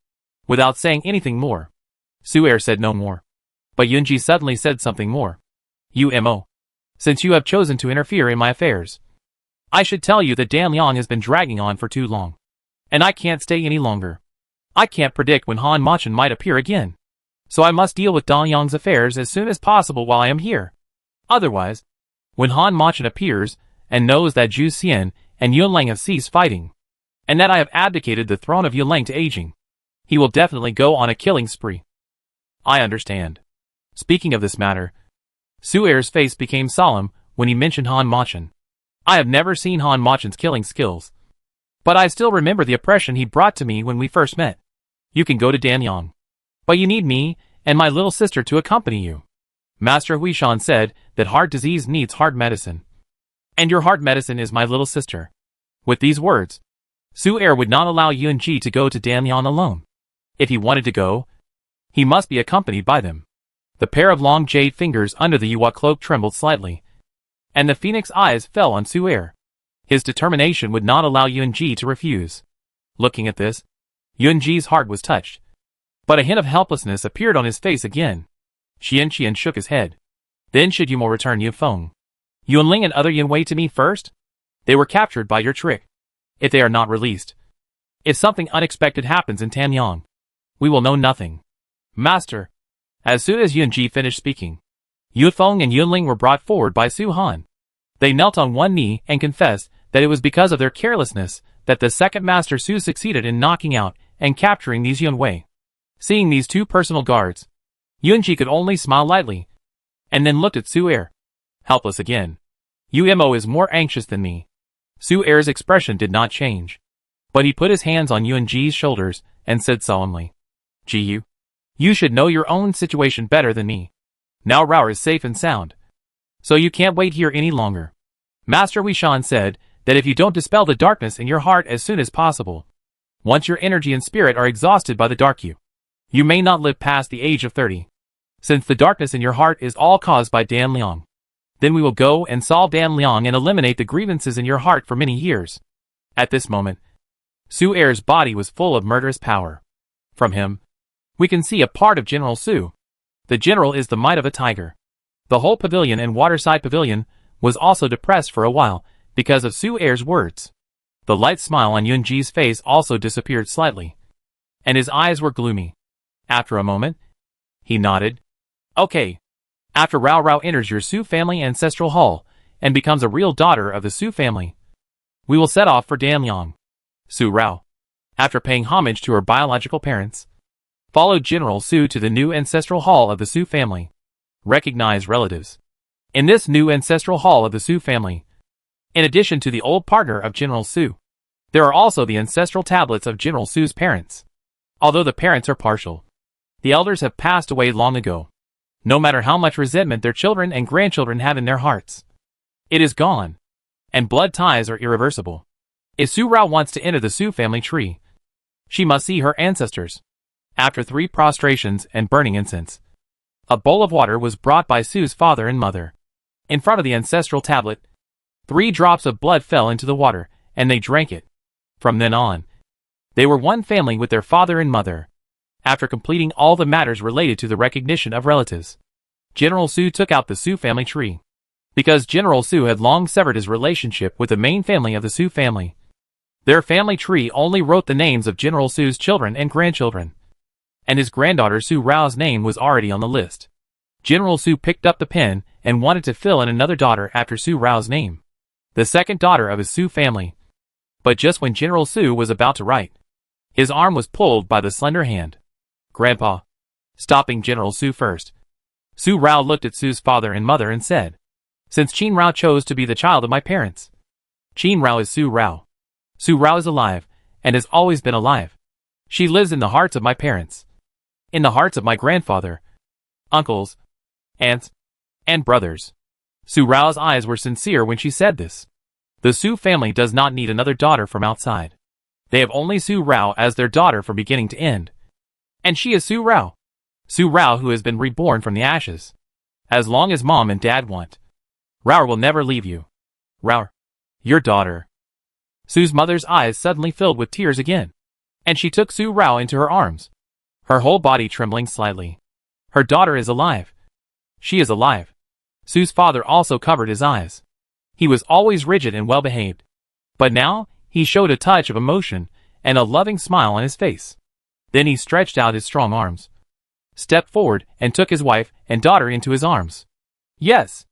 without saying anything more. Su Er said no more. But Yunji suddenly said something more. Mo. Since you have chosen to interfere in my affairs, I should tell you that Dan Liang has been dragging on for too long, and I can't stay any longer. I can't predict when Han Machin might appear again, so I must deal with Dan Liang's affairs as soon as possible while I am here. Otherwise, when Han Machin appears and knows that Zhu Xian and Yun Lang have ceased fighting, and that I have abdicated the throne of Yun Lang to aging, he will definitely go on a killing spree. I understand. Speaking of this matter, Su Er's face became solemn when he mentioned Han Machin. I have never seen Han Machin's killing skills, but I still remember the impression he brought to me when we first met. You can go to Danyang, but you need me and my little sister to accompany you. Master Huishan said that heart disease needs heart medicine, and your heart medicine is my little sister. With these words, Su Er would not allow Yunji to go to Danyang alone. If he wanted to go, he must be accompanied by them. The pair of long jade fingers under the Yuwa cloak trembled slightly, and the phoenix eyes fell on Su Er. His determination would not allow Yunji to refuse. Looking at this, Yunji's heart was touched, but a hint of helplessness appeared on his face again. Qian shook his head. Then should you more return Yufeng, Yunling and other Yunwei to me first? They were captured by your trick. If they are not released, if something unexpected happens in Tanyang, we will know nothing. Master. As soon as Yunji finished speaking, Yufeng and Yunling were brought forward by Su Han. They knelt on one knee and confessed that it was because of their carelessness that the second Master Su succeeded in knocking out and capturing these Yunwei. Seeing these two personal guards, Yunji could only smile lightly, and then looked at Su Er. Helpless again. Mo is more anxious than me. Su Er's expression did not change, but he put his hands on Yunji's shoulders and said solemnly, Ji you should know your own situation better than me. Now Rao is safe and sound, so you can't wait here any longer. Master Huishan said that if you don't dispel the darkness in your heart as soon as possible, once your energy and spirit are exhausted by the dark you may not live past the age of 30. Since the darkness in your heart is all caused by Dan Liang, then we will go and solve Dan Liang and eliminate the grievances in your heart for many years. At this moment, Su Er's body was full of murderous power. From him, we can see a part of General Su. The general is the might of a tiger. The whole pavilion and waterside pavilion was also depressed for a while because of Su Er's words. The light smile on Yunji's face also disappeared slightly, and his eyes were gloomy. After a moment, he nodded. Okay. After Rao enters your Su family ancestral hall and becomes a real daughter of the Su family, we will set off for Danyang. Su Rao, after paying homage to her biological parents, followed General Su to the new ancestral hall of the Su family. Recognize relatives. In this new ancestral hall of the Su family, in addition to the old partner of General Su, there are also the ancestral tablets of General Su's parents. Although the parents are partial, the elders have passed away long ago. No matter how much resentment their children and grandchildren have in their hearts, it is gone, and blood ties are irreversible. If Su Rao wants to enter the Su family tree, she must see her ancestors. After 3 prostrations and burning incense, a bowl of water was brought by Su's father and mother. In front of the ancestral tablet, 3 drops of blood fell into the water, and they drank it. From then on, they were one family with their father and mother. After completing all the matters related to the recognition of relatives, General Su took out the Su family tree. Because General Su had long severed his relationship with the main family of the Su family, their family tree only wrote the names of General Su's children and grandchildren, and his granddaughter Su Rao's name was already on the list. General Su picked up the pen and wanted to fill in another daughter after Su Rao's name, the second daughter of his Su family. But just when General Su was about to write, his arm was pulled by the slender hand. "Grandpa," stopping General Su first. Su Rao looked at Su's father and mother and said, "Since Qin Rao chose to be the child of my parents, Qin Rao is Su Rao. Su Rao is alive, and has always been alive. She lives in the hearts of my parents, in the hearts of my grandfather, uncles, aunts, and brothers." Su Rao's eyes were sincere when she said this. The Su family does not need another daughter from outside. They have only Su Rao as their daughter from beginning to end. And she is Su Rao. Su Rao who has been reborn from the ashes. As long as mom and dad want, Rao will never leave you. Rao, your daughter. Su's mother's eyes suddenly filled with tears again, and she took Su Rao into her arms, her whole body trembling slightly. Her daughter is alive. She is alive. Su's father also covered his eyes. He was always rigid and well-behaved, but now he showed a touch of emotion and a loving smile on his face. Then he stretched out his strong arms, stepped forward, and took his wife and daughter into his arms. Yes,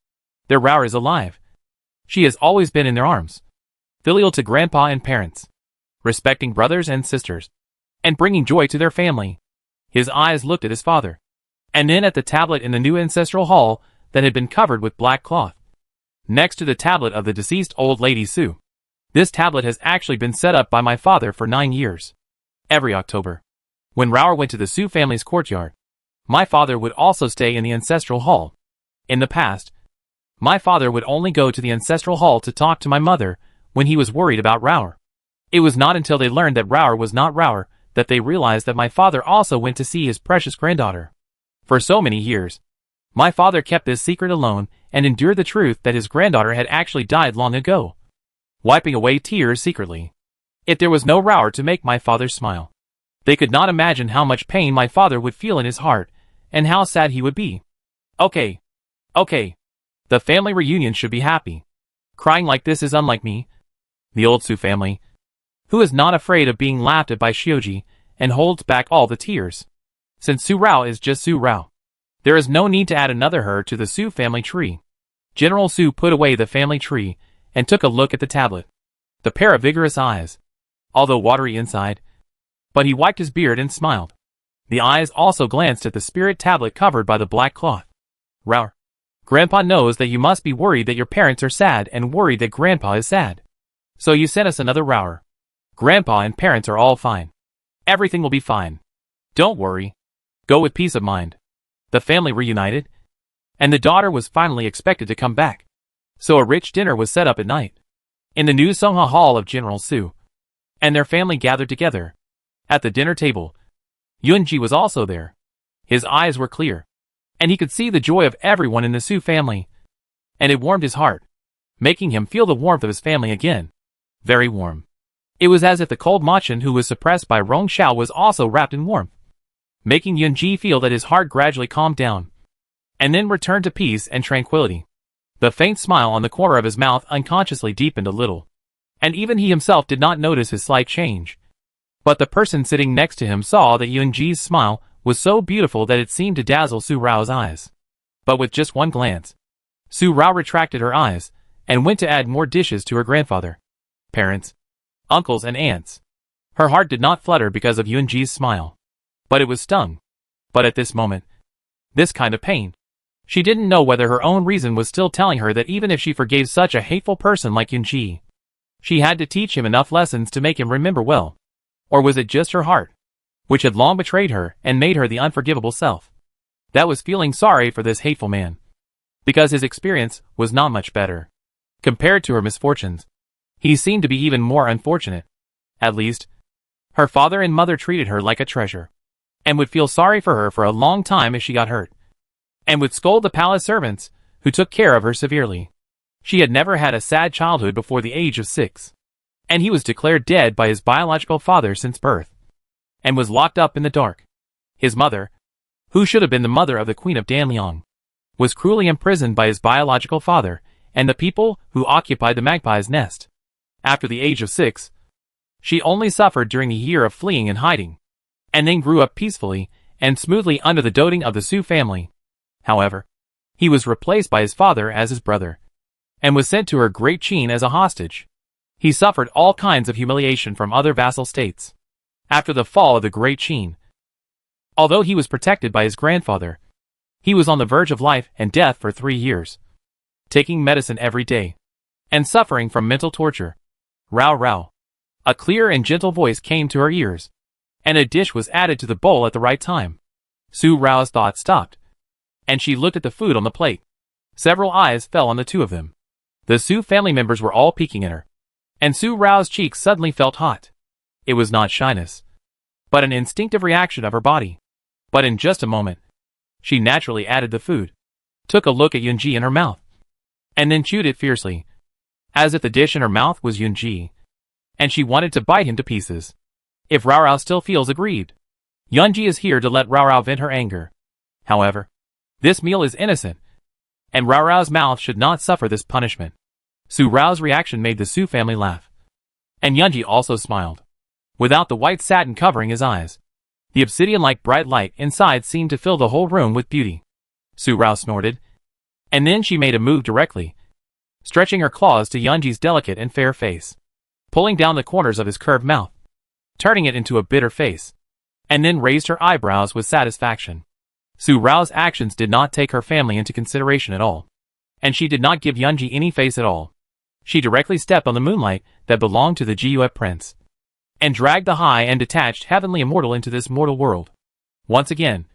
their Rao is alive. She has always been in their arms, filial to grandpa and parents, respecting brothers and sisters, and bringing joy to their family. His eyes looked at his father, and then at the tablet in the new ancestral hall that had been covered with black cloth, next to the tablet of the deceased old lady Su. This tablet has actually been set up by my father for 9 years. Every October, when Rao went to the Su family's courtyard, my father would also stay in the ancestral hall. In the past, my father would only go to the ancestral hall to talk to my mother when he was worried about Rao. It was not until they learned that Rao was not Rao that they realized that my father also went to see his precious granddaughter. For so many years, my father kept this secret alone and endured the truth that his granddaughter had actually died long ago, wiping away tears secretly. Yet there was no Rao to make my father smile. They could not imagine how much pain my father would feel in his heart, and how sad he would be. Okay. The family reunion should be happy. Crying like this is unlike me, the old Su family, who is not afraid of being laughed at by Shioji, and holds back all the tears. Since Su Rao is just Su Rao, there is no need to add another her to the Su family tree. General Su put away the family tree, and took a look at the tablet. The pair of vigorous eyes, although watery inside, but he wiped his beard and smiled. The eyes also glanced at the spirit tablet covered by the black cloth. Rao, Grandpa knows that you must be worried that your parents are sad and worried that Grandpa is sad. So you sent us another Rao. Grandpa and parents are all fine. Everything will be fine. Don't worry. Go with peace of mind. The family reunited, and the daughter was finally expected to come back. So a rich dinner was set up at night, in the new Songha Hall of General Su, and their family gathered together. At the dinner table, Yunji was also there. His eyes were clear, and he could see the joy of everyone in the Su family, and it warmed his heart, making him feel the warmth of his family again. Very warm. It was as if the cold Machin who was suppressed by Rong Xiao was also wrapped in warmth, making Yunji feel that his heart gradually calmed down, and then returned to peace and tranquility. The faint smile on the corner of his mouth unconsciously deepened a little, and even he himself did not notice his slight change. But the person sitting next to him saw that Yunji's smile was so beautiful that it seemed to dazzle Su Rao's eyes. But with just one glance, Su Rao retracted her eyes, and went to add more dishes to her grandfather, parents, uncles and aunts. Her heart did not flutter because of Yunji's smile, but it was stung. But at this moment, this kind of pain, she didn't know whether her own reason was still telling her that even if she forgave such a hateful person like Yunji, she had to teach him enough lessons to make him remember well. Or was it just her heart, which had long betrayed her and made her the unforgivable self, that was feeling sorry for this hateful man? Because his experience was not much better. Compared to her misfortunes, he seemed to be even more unfortunate. At least, her father and mother treated her like a treasure, and would feel sorry for her for a long time if she got hurt, and would scold the palace servants who took care of her severely. She had never had a sad childhood before the age of 6. And he was declared dead by his biological father since birth, and was locked up in the dark. His mother, who should have been the mother of the Queen of Danliang, was cruelly imprisoned by his biological father and the people who occupied the magpie's nest. After the age of 6, she only suffered during the year of fleeing and hiding, and then grew up peacefully and smoothly under the doting of the Su family. However, he was replaced by his father as his brother, and was sent to her Great Qin as a hostage. He suffered all kinds of humiliation from other vassal states. After the fall of the Great Qin, although he was protected by his grandfather, he was on the verge of life and death for 3 years, taking medicine every day, and suffering from mental torture. Rao Rao. A clear and gentle voice came to her ears, and a dish was added to the bowl at the right time. Su Rao's thoughts stopped, and she looked at the food on the plate. Several eyes fell on the two of them. The Su family members were all peeking at her, and Su Rao's cheeks suddenly felt hot. It was not shyness, but an instinctive reaction of her body. But in just a moment, she naturally added the food, took a look at Yunji in her mouth, and then chewed it fiercely, as if the dish in her mouth was Yunji, and she wanted to bite him to pieces. If Rao Rao still feels aggrieved, Yunji is here to let Rao Rao vent her anger. However, this meal is innocent, and Rao Rao's mouth should not suffer this punishment. Su Rao's reaction made the Su family laugh, and Yunji also smiled, without the white satin covering his eyes. The obsidian-like bright light inside seemed to fill the whole room with beauty. Su Rao snorted, and then she made a move directly, stretching her claws to Yunji's delicate and fair face, pulling down the corners of his curved mouth, turning it into a bitter face, and then raised her eyebrows with satisfaction. Su Rao's actions did not take her family into consideration at all, and she did not give Yunji any face at all. She directly stepped on the moonlight that belonged to the Jiue prince, and dragged the high and detached heavenly immortal into this mortal world. Once again,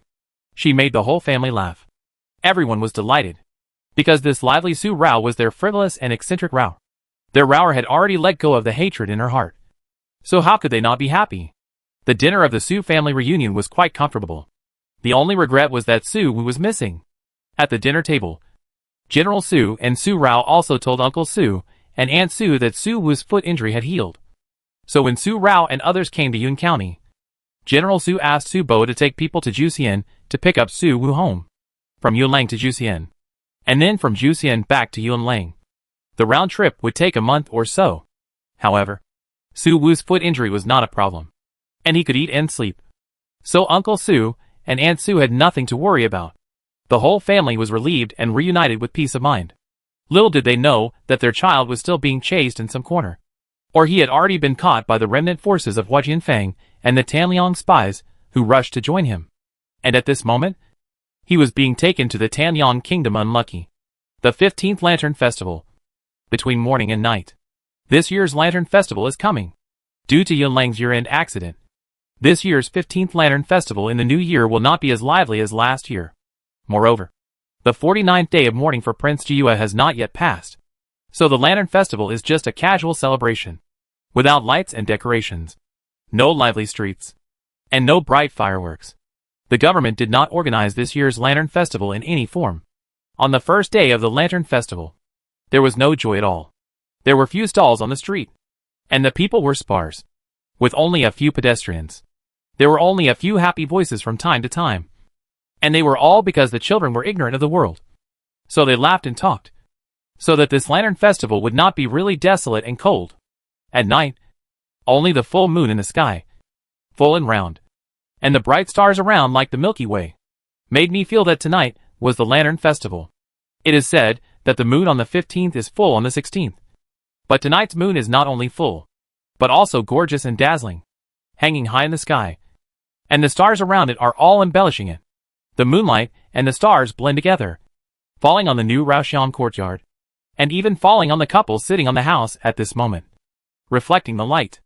she made the whole family laugh. Everyone was delighted, because this lively Su Rao was their frivolous and eccentric Rao. Their Raoer had already let go of the hatred in her heart, so how could they not be happy? The dinner of the Su family reunion was quite comfortable. The only regret was that Su Wu was missing. At the dinner table, General Su and Su Rao also told Uncle Su and Aunt Su that Su Wu's foot injury had healed. So when Su Rao and others came to Yun County, General Su asked Su Bo to take people to Juxian to pick up Su Wu home, from Yunlang to Juxian, and then from Juxian back to Yunlang. The round trip would take a month or so. However, Su Wu's foot injury was not a problem, and he could eat and sleep. So Uncle Su and Aunt Su had nothing to worry about. The whole family was relieved and reunited with peace of mind. Little did they know that their child was still being chased in some corner, or he had already been caught by the remnant forces of Hua Jianfeng and the Tanliang spies who rushed to join him. And at this moment, he was being taken to the Tanyang Kingdom unlucky. The 15th Lantern Festival. Between morning and night. This year's Lantern Festival is coming. Due to Yunlang's year-end accident, this year's 15th Lantern Festival in the new year will not be as lively as last year. Moreover, the 49th day of mourning for Prince Jiue has not yet passed, so the Lantern Festival is just a casual celebration, without lights and decorations, no lively streets, and no bright fireworks. The government did not organize this year's Lantern Festival in any form. On the first day of the Lantern Festival, there was no joy at all. There were few stalls on the street, and the people were sparse, with only a few pedestrians. There were only a few happy voices from time to time, and they were all because the children were ignorant of the world. So they laughed and talked, so that this Lantern Festival would not be really desolate and cold. At night, only the full moon in the sky, full and round, and the bright stars around like the Milky Way, made me feel that tonight was the Lantern Festival. It is said that the moon on the 15th is full on the 16th. But tonight's moon is not only full, but also gorgeous and dazzling, hanging high in the sky, and the stars around it are all embellishing it. The moonlight and the stars blend together, falling on the new Raoshan courtyard, and even falling on the couple sitting on the house at this moment, reflecting the light.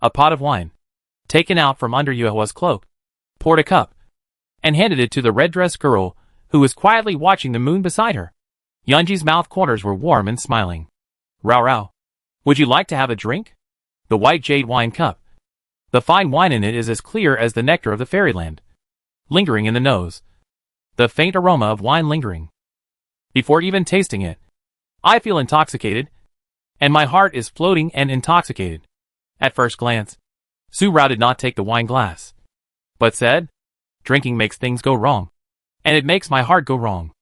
A pot of wine, taken out from under Yuehua's cloak, poured a cup, and handed it to the red-dressed girl, who was quietly watching the moon beside her. Yunji's mouth corners were warm and smiling. Rao Rao, would you like to have a drink? The white jade wine cup. The fine wine in it is as clear as the nectar of the fairyland, lingering in the nose. The faint aroma of wine lingering. before even tasting it. I feel intoxicated, and my heart is floating and intoxicated. At first glance, Su Rao did not take the wine glass, but said, "Drinking makes things go wrong, and it makes my heart go wrong.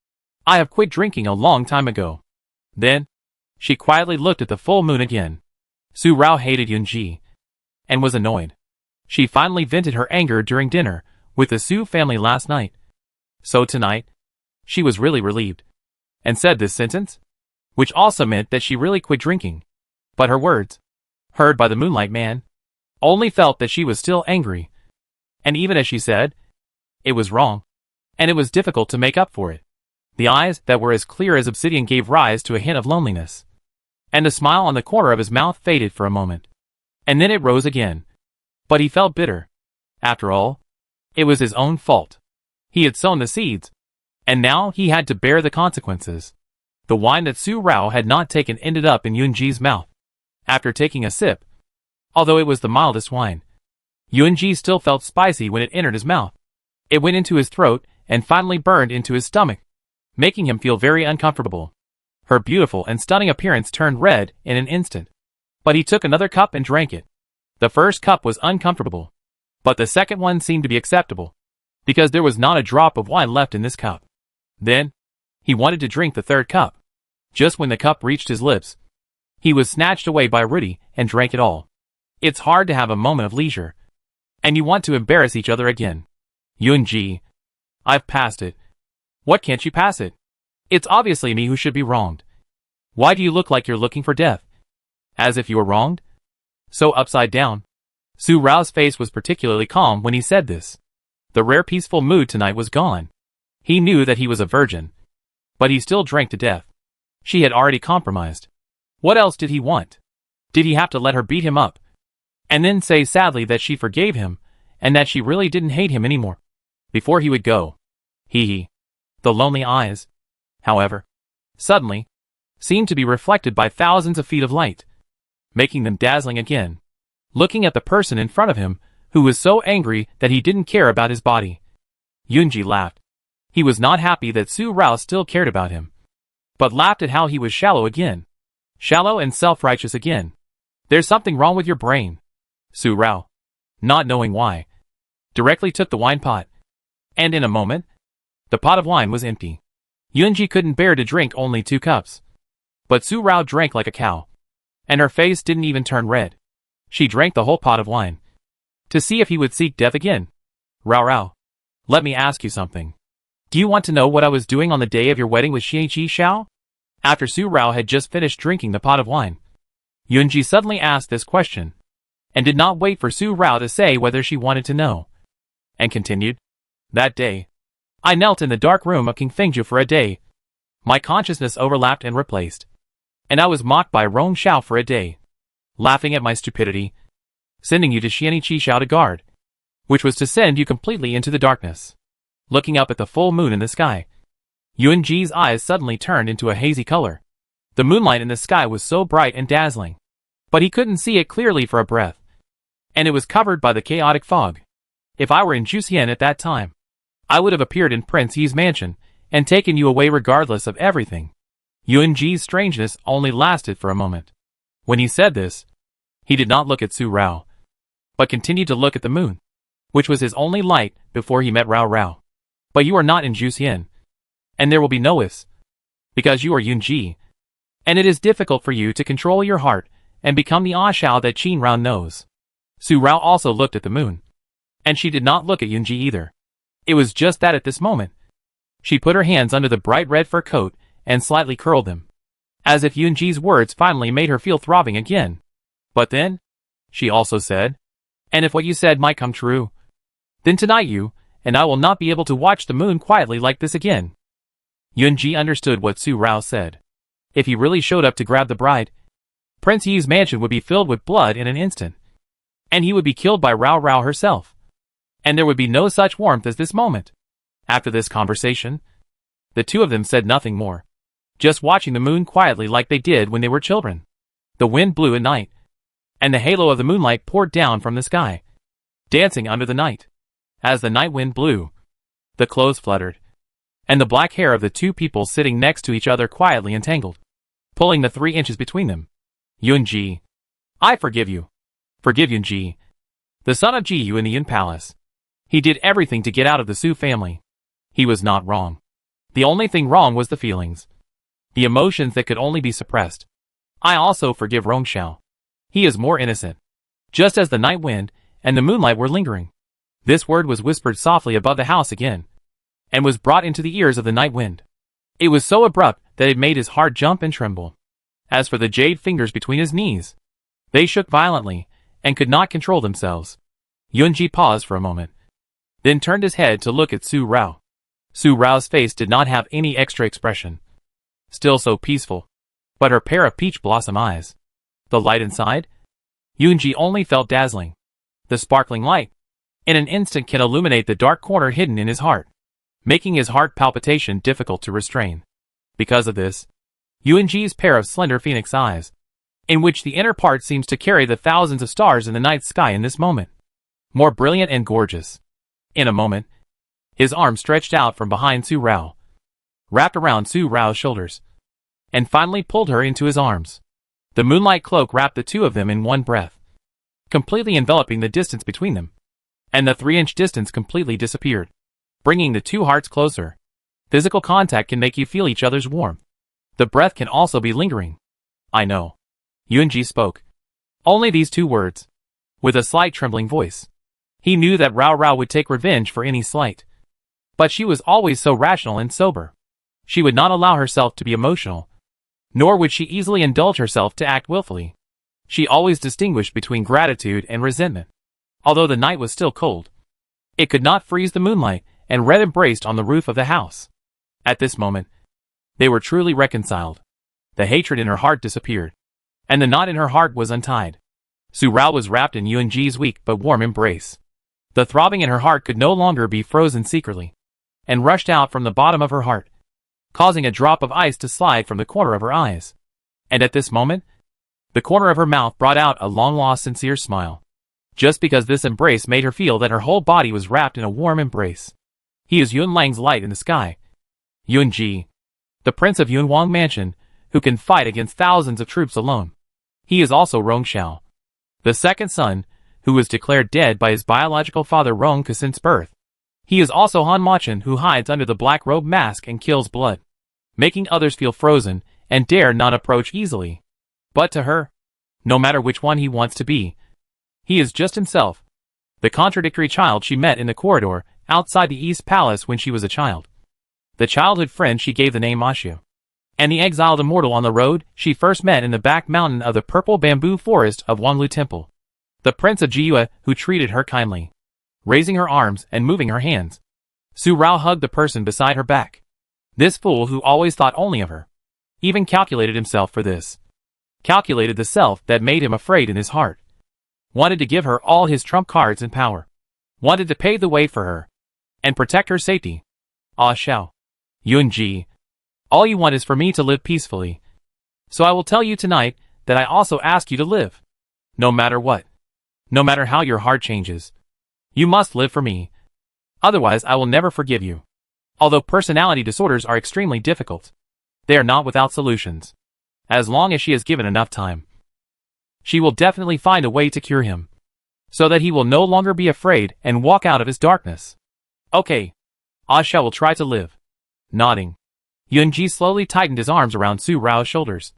I have quit drinking a long time ago." Then, she quietly looked at the full moon again. Su Rao hated Yunji, and was annoyed. She finally vented her anger during dinner with the Su family last night. So tonight, she was really relieved, and said this sentence, which also meant that she really quit drinking. But her words, heard by the Moonlight Man, only felt that she was still angry. And even as she said, it was wrong, and it was difficult to make up for it. The eyes that were as clear as obsidian gave rise to a hint of loneliness. And the smile on the corner of his mouth faded for a moment. And then it rose again. But he felt bitter. After all, it was his own fault. He had sown the seeds, and now he had to bear the consequences. The wine that Su Rao had not taken ended up in Yunji's mouth. After taking a sip, although it was the mildest wine, Yunji still felt spicy when it entered his mouth. It went into his throat and finally burned into his stomach, making him feel very uncomfortable. Her beautiful and stunning appearance turned red in an instant. But he took another cup and drank it. The first cup was uncomfortable, but the second one seemed to be acceptable, because there was not a drop of wine left in this cup. Then, he wanted to drink the third cup. Just when the cup reached his lips, he was snatched away by Rudy and drank it all. It's hard to have a moment of leisure, and you want to embarrass each other again. Yunji, I've passed it. What can't you pass it? It's obviously me who should be wronged. Why do you look like you're looking for death? As if you were wronged? So upside down. Su Rao's face was particularly calm when he said this. The rare peaceful mood tonight was gone. He knew that he was a virgin, but he still drank to death. She had already compromised. What else did he want? Did he have to let her beat him up, and then say sadly that she forgave him, and that she really didn't hate him anymore, before he would go? He. The lonely eyes, however, suddenly, seemed to be reflected by thousands of feet of light, making them dazzling again, looking at the person in front of him, who was so angry that he didn't care about his body. Yunji laughed. He was not happy that Su Rao still cared about him, but laughed at how he was shallow again. Shallow and self-righteous again. There's something wrong with your brain. Su Rao, not knowing why, directly took the wine pot, and in a moment, the pot of wine was empty. Yunji couldn't bear to drink only 2 cups. But Su Rao drank like a cow, and her face didn't even turn red. She drank the whole pot of wine, to see if he would seek death again. Rao, let me ask you something. Do you want to know what I was doing on the day of your wedding with Xie Xiao? After Su Rao had just finished drinking the pot of wine, Yunji suddenly asked this question, and did not wait for Su Rao to say whether she wanted to know, and continued, That day, I knelt in the dark room of King Fengju for a day. My consciousness overlapped and replaced, and I was mocked by Rong Xiao for a day, laughing at my stupidity, sending you to Xian Xiao to guard, which was to send you completely into the darkness. Looking up at the full moon in the sky, Yunji's eyes suddenly turned into a hazy color. The moonlight in the sky was so bright and dazzling, but he couldn't see it clearly for a breath, and it was covered by the chaotic fog. If I were in Juxian at that time, I would have appeared in Prince Yi's mansion and taken you away regardless of everything. Yunji's strangeness only lasted for a moment. When he said this, he did not look at Su Rao, but continued to look at the moon, which was his only light before he met Rao. But you are not in Juxian, and there will be no ifs, because you are Yunji, and it is difficult for you to control your heart and become the Xiao that Qin Rao knows. Su Rao also looked at the moon, and she did not look at Yunji either. It was just that at this moment, she put her hands under the bright red fur coat and slightly curled them, as if Yunji's words finally made her feel throbbing again. But then, she also said, and if what you said might come true, then tonight you and I will not be able to watch the moon quietly like this again. Yunji understood what Su Rao said. If he really showed up to grab the bride, Prince Yi's mansion would be filled with blood in an instant, and he would be killed by Rao herself. And there would be no such warmth as this moment. After this conversation, the two of them said nothing more, just watching the moon quietly like they did when they were children. The wind blew at night, and the halo of the moonlight poured down from the sky, dancing under the night. As the night wind blew, the clothes fluttered, and the black hair of the two people sitting next to each other quietly entangled, pulling the 3 inches between them. Yunji. I forgive you. Forgive Yunji. The son of Jiyu in the Yun Palace. He did everything to get out of the Su family. He was not wrong. The only thing wrong was the feelings. The emotions that could only be suppressed. I also forgive Rongxiao. He is more innocent. Just as the night wind and the moonlight were lingering. This word was whispered softly above the house again, and was brought into the ears of the night wind. It was so abrupt that it made his heart jump and tremble. As for the jade fingers between his knees, they shook violently, and could not control themselves. Yunji paused for a moment, then turned his head to look at Su Rao. Su Rao's face did not have any extra expression. Still so peaceful. But her pair of peach blossom eyes. The light inside? Yunji only felt dazzling. The sparkling light, in an instant, can illuminate the dark corner hidden in his heart, making his heart palpitation difficult to restrain. Because of this, Yunji's pair of slender phoenix eyes, in which the inner part seems to carry the thousands of stars in the night sky in this moment, more brilliant and gorgeous. In a moment, his arm stretched out from behind Su Rao, wrapped around Su Rao's shoulders, and finally pulled her into his arms. The moonlight cloak wrapped the two of them in one breath, completely enveloping the distance between them, and the 3-inch distance completely disappeared, bringing the two hearts closer. Physical contact can make you feel each other's warmth. The breath can also be lingering. I know. Yunji spoke. Only these 2 words. With a slight trembling voice. He knew that Rao Rao would take revenge for any slight. But she was always so rational and sober. She would not allow herself to be emotional, nor would she easily indulge herself to act willfully. She always distinguished between gratitude and resentment. Although the night was still cold, it could not freeze the moonlight and red embraced on the roof of the house. At this moment, they were truly reconciled. The hatred in her heart disappeared, and the knot in her heart was untied. Su Rao was wrapped in Yunji's weak but warm embrace. The throbbing in her heart could no longer be frozen secretly, and rushed out from the bottom of her heart, causing a drop of ice to slide from the corner of her eyes. And at this moment, the corner of her mouth brought out a long-lost sincere smile. Just because this embrace made her feel that her whole body was wrapped in a warm embrace. He is Yun Lang's light in the sky. Yunji, the prince of Yun Wang Mansion, who can fight against thousands of troops alone. He is also Rongxiao, the second son, who was declared dead by his biological father Rongke since birth. He is also Han Machen, who hides under the black robe mask and kills blood, making others feel frozen and dare not approach easily. But to her, no matter which one he wants to be, he is just himself, the contradictory child she met in the corridor outside the East Palace when she was a child. The childhood friend she gave the name Ashio, and the exiled immortal on the road she first met in the back mountain of the purple bamboo forest of Wanglu Temple. The prince of Jiyu who treated her kindly, raising her arms and moving her hands. Su Rao hugged the person beside her back. This fool who always thought only of her, even calculated himself for this. Calculated the self that made him afraid in his heart. Wanted to give her all his trump cards and power. Wanted to pave the way for her, and protect her safety. Ah Xiao. Yunji. All you want is for me to live peacefully. So I will tell you tonight that I also ask you to live. No matter what. No matter how your heart changes. You must live for me. Otherwise I will never forgive you. Although personality disorders are extremely difficult, they are not without solutions. As long as she is given enough time, she will definitely find a way to cure him, so that he will no longer be afraid and walk out of his darkness. Okay. Asha will try to live. Nodding, Yunji slowly tightened his arms around Su Rao's shoulders,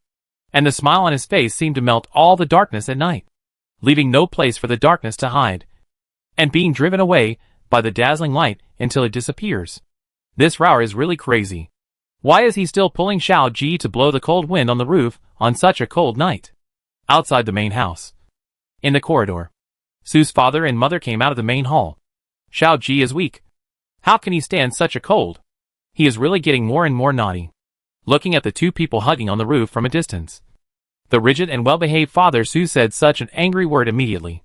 and the smile on his face seemed to melt all the darkness at night, leaving no place for the darkness to hide, and being driven away by the dazzling light until it disappears. This Rao is really crazy. Why is he still pulling Xiao Ji to blow the cold wind on the roof on such a cold night? Outside the main house, in the corridor, Su's father and mother came out of the main hall. Xiao Ji is weak. How can he stand such a cold? He is really getting more and more naughty. Looking at the two people hugging on the roof from a distance, the rigid and well-behaved father Su said such an angry word immediately.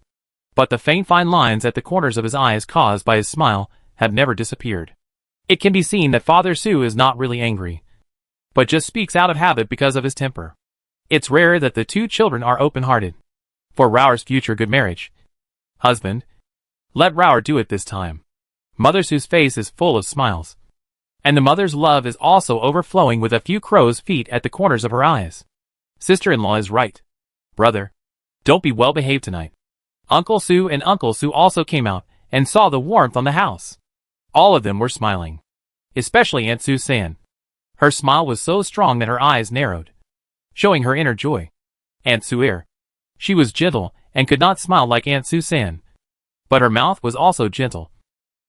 But the faint fine lines at the corners of his eyes caused by his smile have never disappeared. It can be seen that Father Su is not really angry, but just speaks out of habit because of his temper. It's rare that the two children are open-hearted. For Rao's future good marriage. Husband, let Rao do it this time. Mother Su's face is full of smiles. And the mother's love is also overflowing with a few crow's feet at the corners of her eyes. Sister-in-law is right. Brother, don't be well behaved tonight. Uncle Sue and Uncle Sue also came out and saw the warmth on the house. All of them were smiling. Especially Aunt Susan. Her smile was so strong that her eyes narrowed, showing her inner joy. Aunt Sue. She was gentle and could not smile like Aunt Susan. But her mouth was also gentle.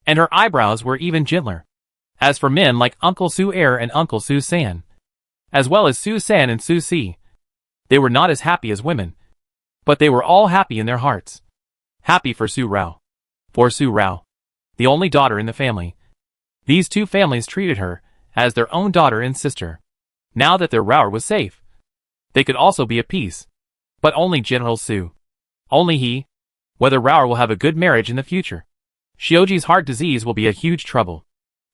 And her eyebrows were even gentler. As for men like Uncle Sue and Uncle Susan, as well as Susan and Susie, they were not as happy as women. But they were all happy in their hearts. Happy for Sue Rao. For Sue Rao, the only daughter in the family. These two families treated her as their own daughter and sister. Now that their Rao was safe, they could also be at peace. But only General Sue. Only he. Whether Rao will have a good marriage in the future. Shioji's heart disease will be a huge trouble.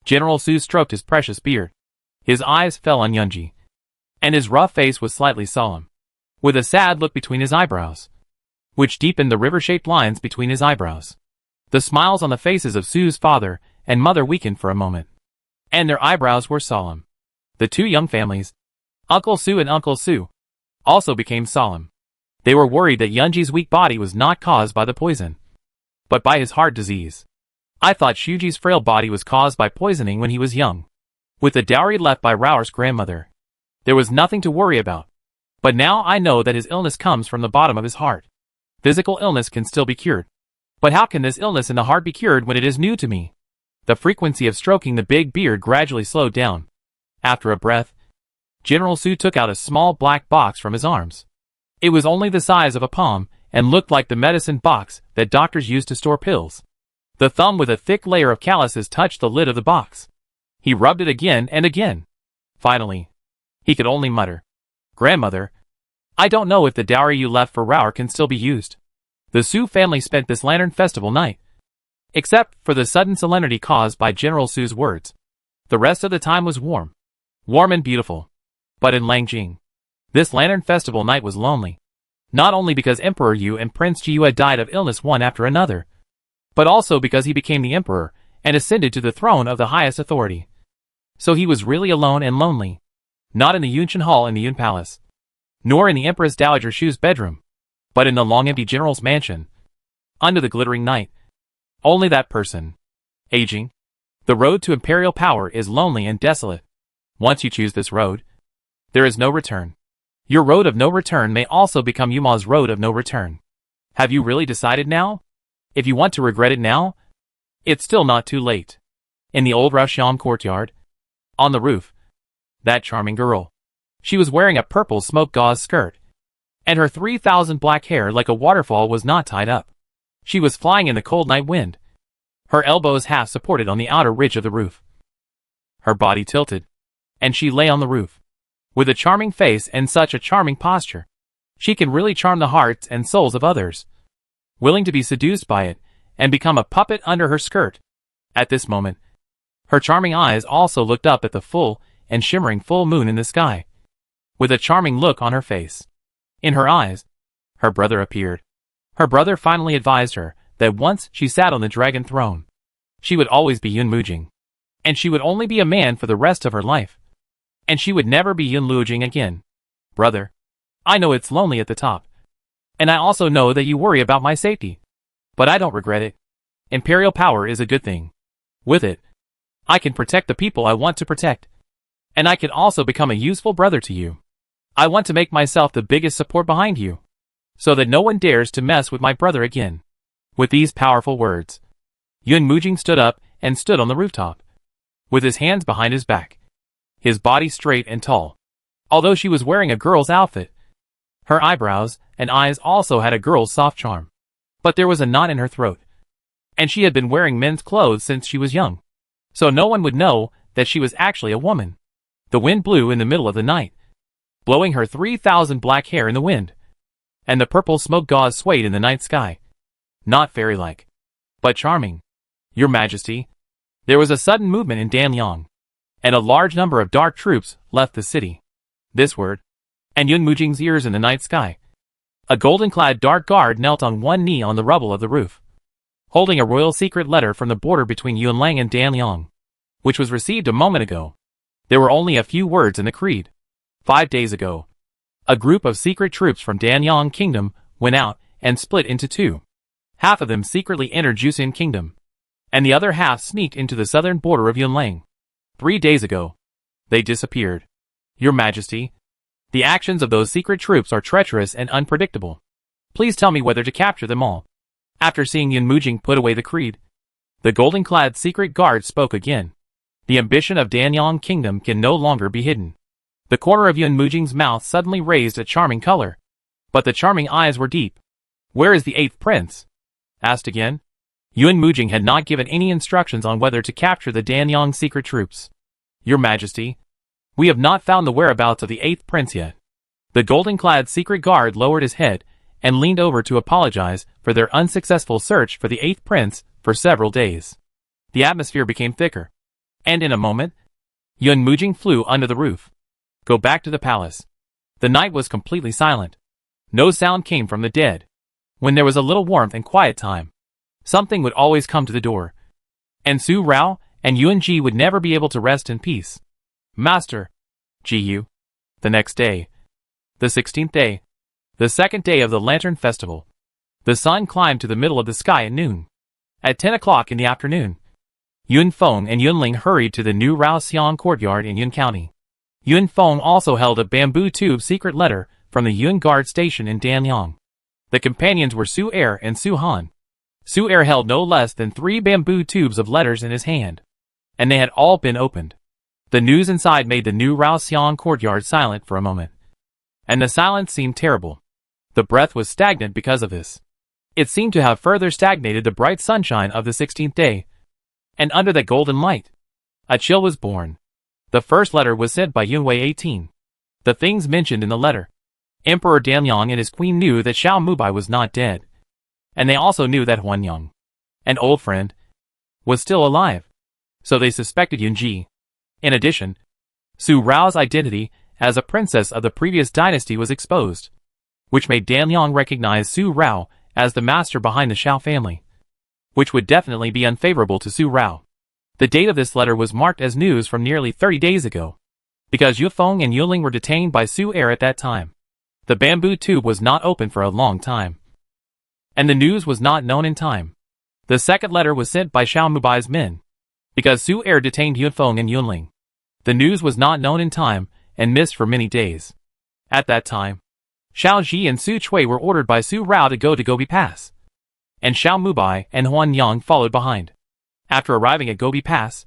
General Sue stroked his precious beard. His eyes fell on Yunji. And his rough face was slightly solemn, with a sad look between his eyebrows, which deepened the river-shaped lines between his eyebrows. The smiles on the faces of Sue's father and mother weakened for a moment, and their eyebrows were solemn. The two young families, Uncle Sue and Uncle Sue, also became solemn. They were worried that Yunji's weak body was not caused by the poison, but by his heart disease. I thought Shuji's frail body was caused by poisoning when he was young. With the dowry left by Rao's grandmother, there was nothing to worry about. But now I know that his illness comes from the bottom of his heart. Physical illness can still be cured. But how can this illness in the heart be cured when it is new to me? The frequency of stroking the big beard gradually slowed down. After a breath, General Sue took out a small black box from his arms. It was only the size of a palm and looked like the medicine box that doctors use to store pills. The thumb with a thick layer of calluses touched the lid of the box. He rubbed it again and again. Finally, he could only mutter, "Grandmother, I don't know if the dowry you left for Rao can still be used." The Sue family spent this Lantern Festival night, except for the sudden solemnity caused by General Sue's words. The rest of the time was warm and beautiful. But in Langjing, this Lantern Festival night was lonely. Not only because Emperor Yu and Prince Jiyu had died of illness one after another, but also because he became the emperor and ascended to the throne of the highest authority. So he was really alone and lonely. Not in the Yunshan Hall in the Yun Palace, nor in the Empress Dowager Shu's bedroom, but in the long empty general's mansion, under the glittering night. Only that person. Aging. The road to imperial power is lonely and desolate. Once you choose this road, there is no return. Your road of no return may also become Yuma's road of no return. Have you really decided now? If you want to regret it now, it's still not too late. In the old Rasham courtyard, on the roof, that charming girl. She was wearing a purple smoke gauze skirt, and her 3,000 black hair like a waterfall was not tied up. She was flying in the cold night wind, her elbows half supported on the outer ridge of the roof. Her body tilted, and she lay on the roof. With a charming face and such a charming posture, she can really charm the hearts and souls of others, willing to be seduced by it and become a puppet under her skirt. At this moment, her charming eyes also looked up at the full and shimmering full moon in the sky, with a charming look on her face. In her eyes, her brother appeared. Her brother finally advised her that once she sat on the dragon throne, she would always be Yun Mujing, and she would only be a man for the rest of her life, and she would never be Yun Lujing again. Brother, I know it's lonely at the top, and I also know that you worry about my safety, but I don't regret it. Imperial power is a good thing. With it, I can protect the people I want to protect, and I can also become a useful brother to you. I want to make myself the biggest support behind you, so that no one dares to mess with my brother again. With these powerful words, Yun Mujing stood up and stood on the rooftop, with his hands behind his back, his body straight and tall. Although she was wearing a girl's outfit, her eyebrows and eyes also had a girl's soft charm. But there was a knot in her throat, and she had been wearing men's clothes since she was young, so no one would know that she was actually a woman. The wind blew in the middle of the night, blowing her 3,000 black hair in the wind, and the purple smoke gauze swayed in the night sky. Not fairy-like, but charming. Your Majesty, there was a sudden movement in Danyang, and a large number of dark troops left the city. This word, and Yun Mujing's ears in the night sky. A golden-clad dark guard knelt on one knee on the rubble of the roof, holding a royal secret letter from the border between Yunlang and Danyang. which was received a moment ago. There were only a few words in the creed. 5 days ago, a group of secret troops from Danyang Kingdom went out and split into two. Half of them secretly entered Jusin Kingdom, and the other half sneaked into the southern border of Yunlang. 3 days ago, they disappeared. Your Majesty, the actions of those secret troops are treacherous and unpredictable. Please tell me whether to capture them all. After seeing Yun Mujing put away the creed, the golden-clad secret guard spoke again. The ambition of Danyang Kingdom can no longer be hidden. The corner of Yun Mujing's mouth suddenly raised a charming color, but the charming eyes were deep. Where is the 8th prince? Asked again. Yun Mujing had not given any instructions on whether to capture the Danyang secret troops. Your Majesty, we have not found the whereabouts of the 8th prince yet. The golden-clad secret guard lowered his head and leaned over to apologize for their unsuccessful search for the 8th prince for several days. The atmosphere became thicker, and in a moment, Yun Mujing flew under the roof. Go back to the palace. The night was completely silent. No sound came from the dead. When there was a little warmth and quiet time, something would always come to the door, and Su Rao and Yuan Ji would never be able to rest in peace. Master, Ji. The next day, the 16th day, the second day of the Lantern Festival, the sun climbed to the middle of the sky at noon. At 10 o'clock in the afternoon, Yun Feng and Yunling hurried to the new Rao Xiang courtyard in Yun County. Yun Feng also held a bamboo tube secret letter from the Yun Guard station in Danyang. The companions were Su Er and Su Han. Su Er held no less than 3 bamboo tubes of letters in his hand, and they had all been opened. The news inside made the new Rao Xiang courtyard silent for a moment, and the silence seemed terrible. The breath was stagnant because of this. It seemed to have further stagnated the bright sunshine of the 16th day, and under that golden light, a chill was born. The first letter was sent by Yunwei 18. The things mentioned in the letter. Emperor Danyang and his queen knew that Xiao Mubai was not dead, and they also knew that Huan Yang, an old friend, was still alive, so they suspected Yun Ji. In addition, Su Rao's identity as a princess of the previous dynasty was exposed, which made Danyang recognize Su Rao as the master behind the Xiao family, which would definitely be unfavorable to Su Rao. The date of this letter was marked as news from nearly 30 days ago, because Yu Feng and Yuling were detained by Su Er at that time. The bamboo tube was not open for a long time, and the news was not known in time. The second letter was sent by Xiao Mubai's men, because Su Er detained Yun Feng and Yunling. The news was not known in time and missed for many days. At that time, Xiao Ji and Su Chui were ordered by Su Rao to go to Gobi Pass, and Xiao Mubai and Huan Yang followed behind. After arriving at Gobi Pass,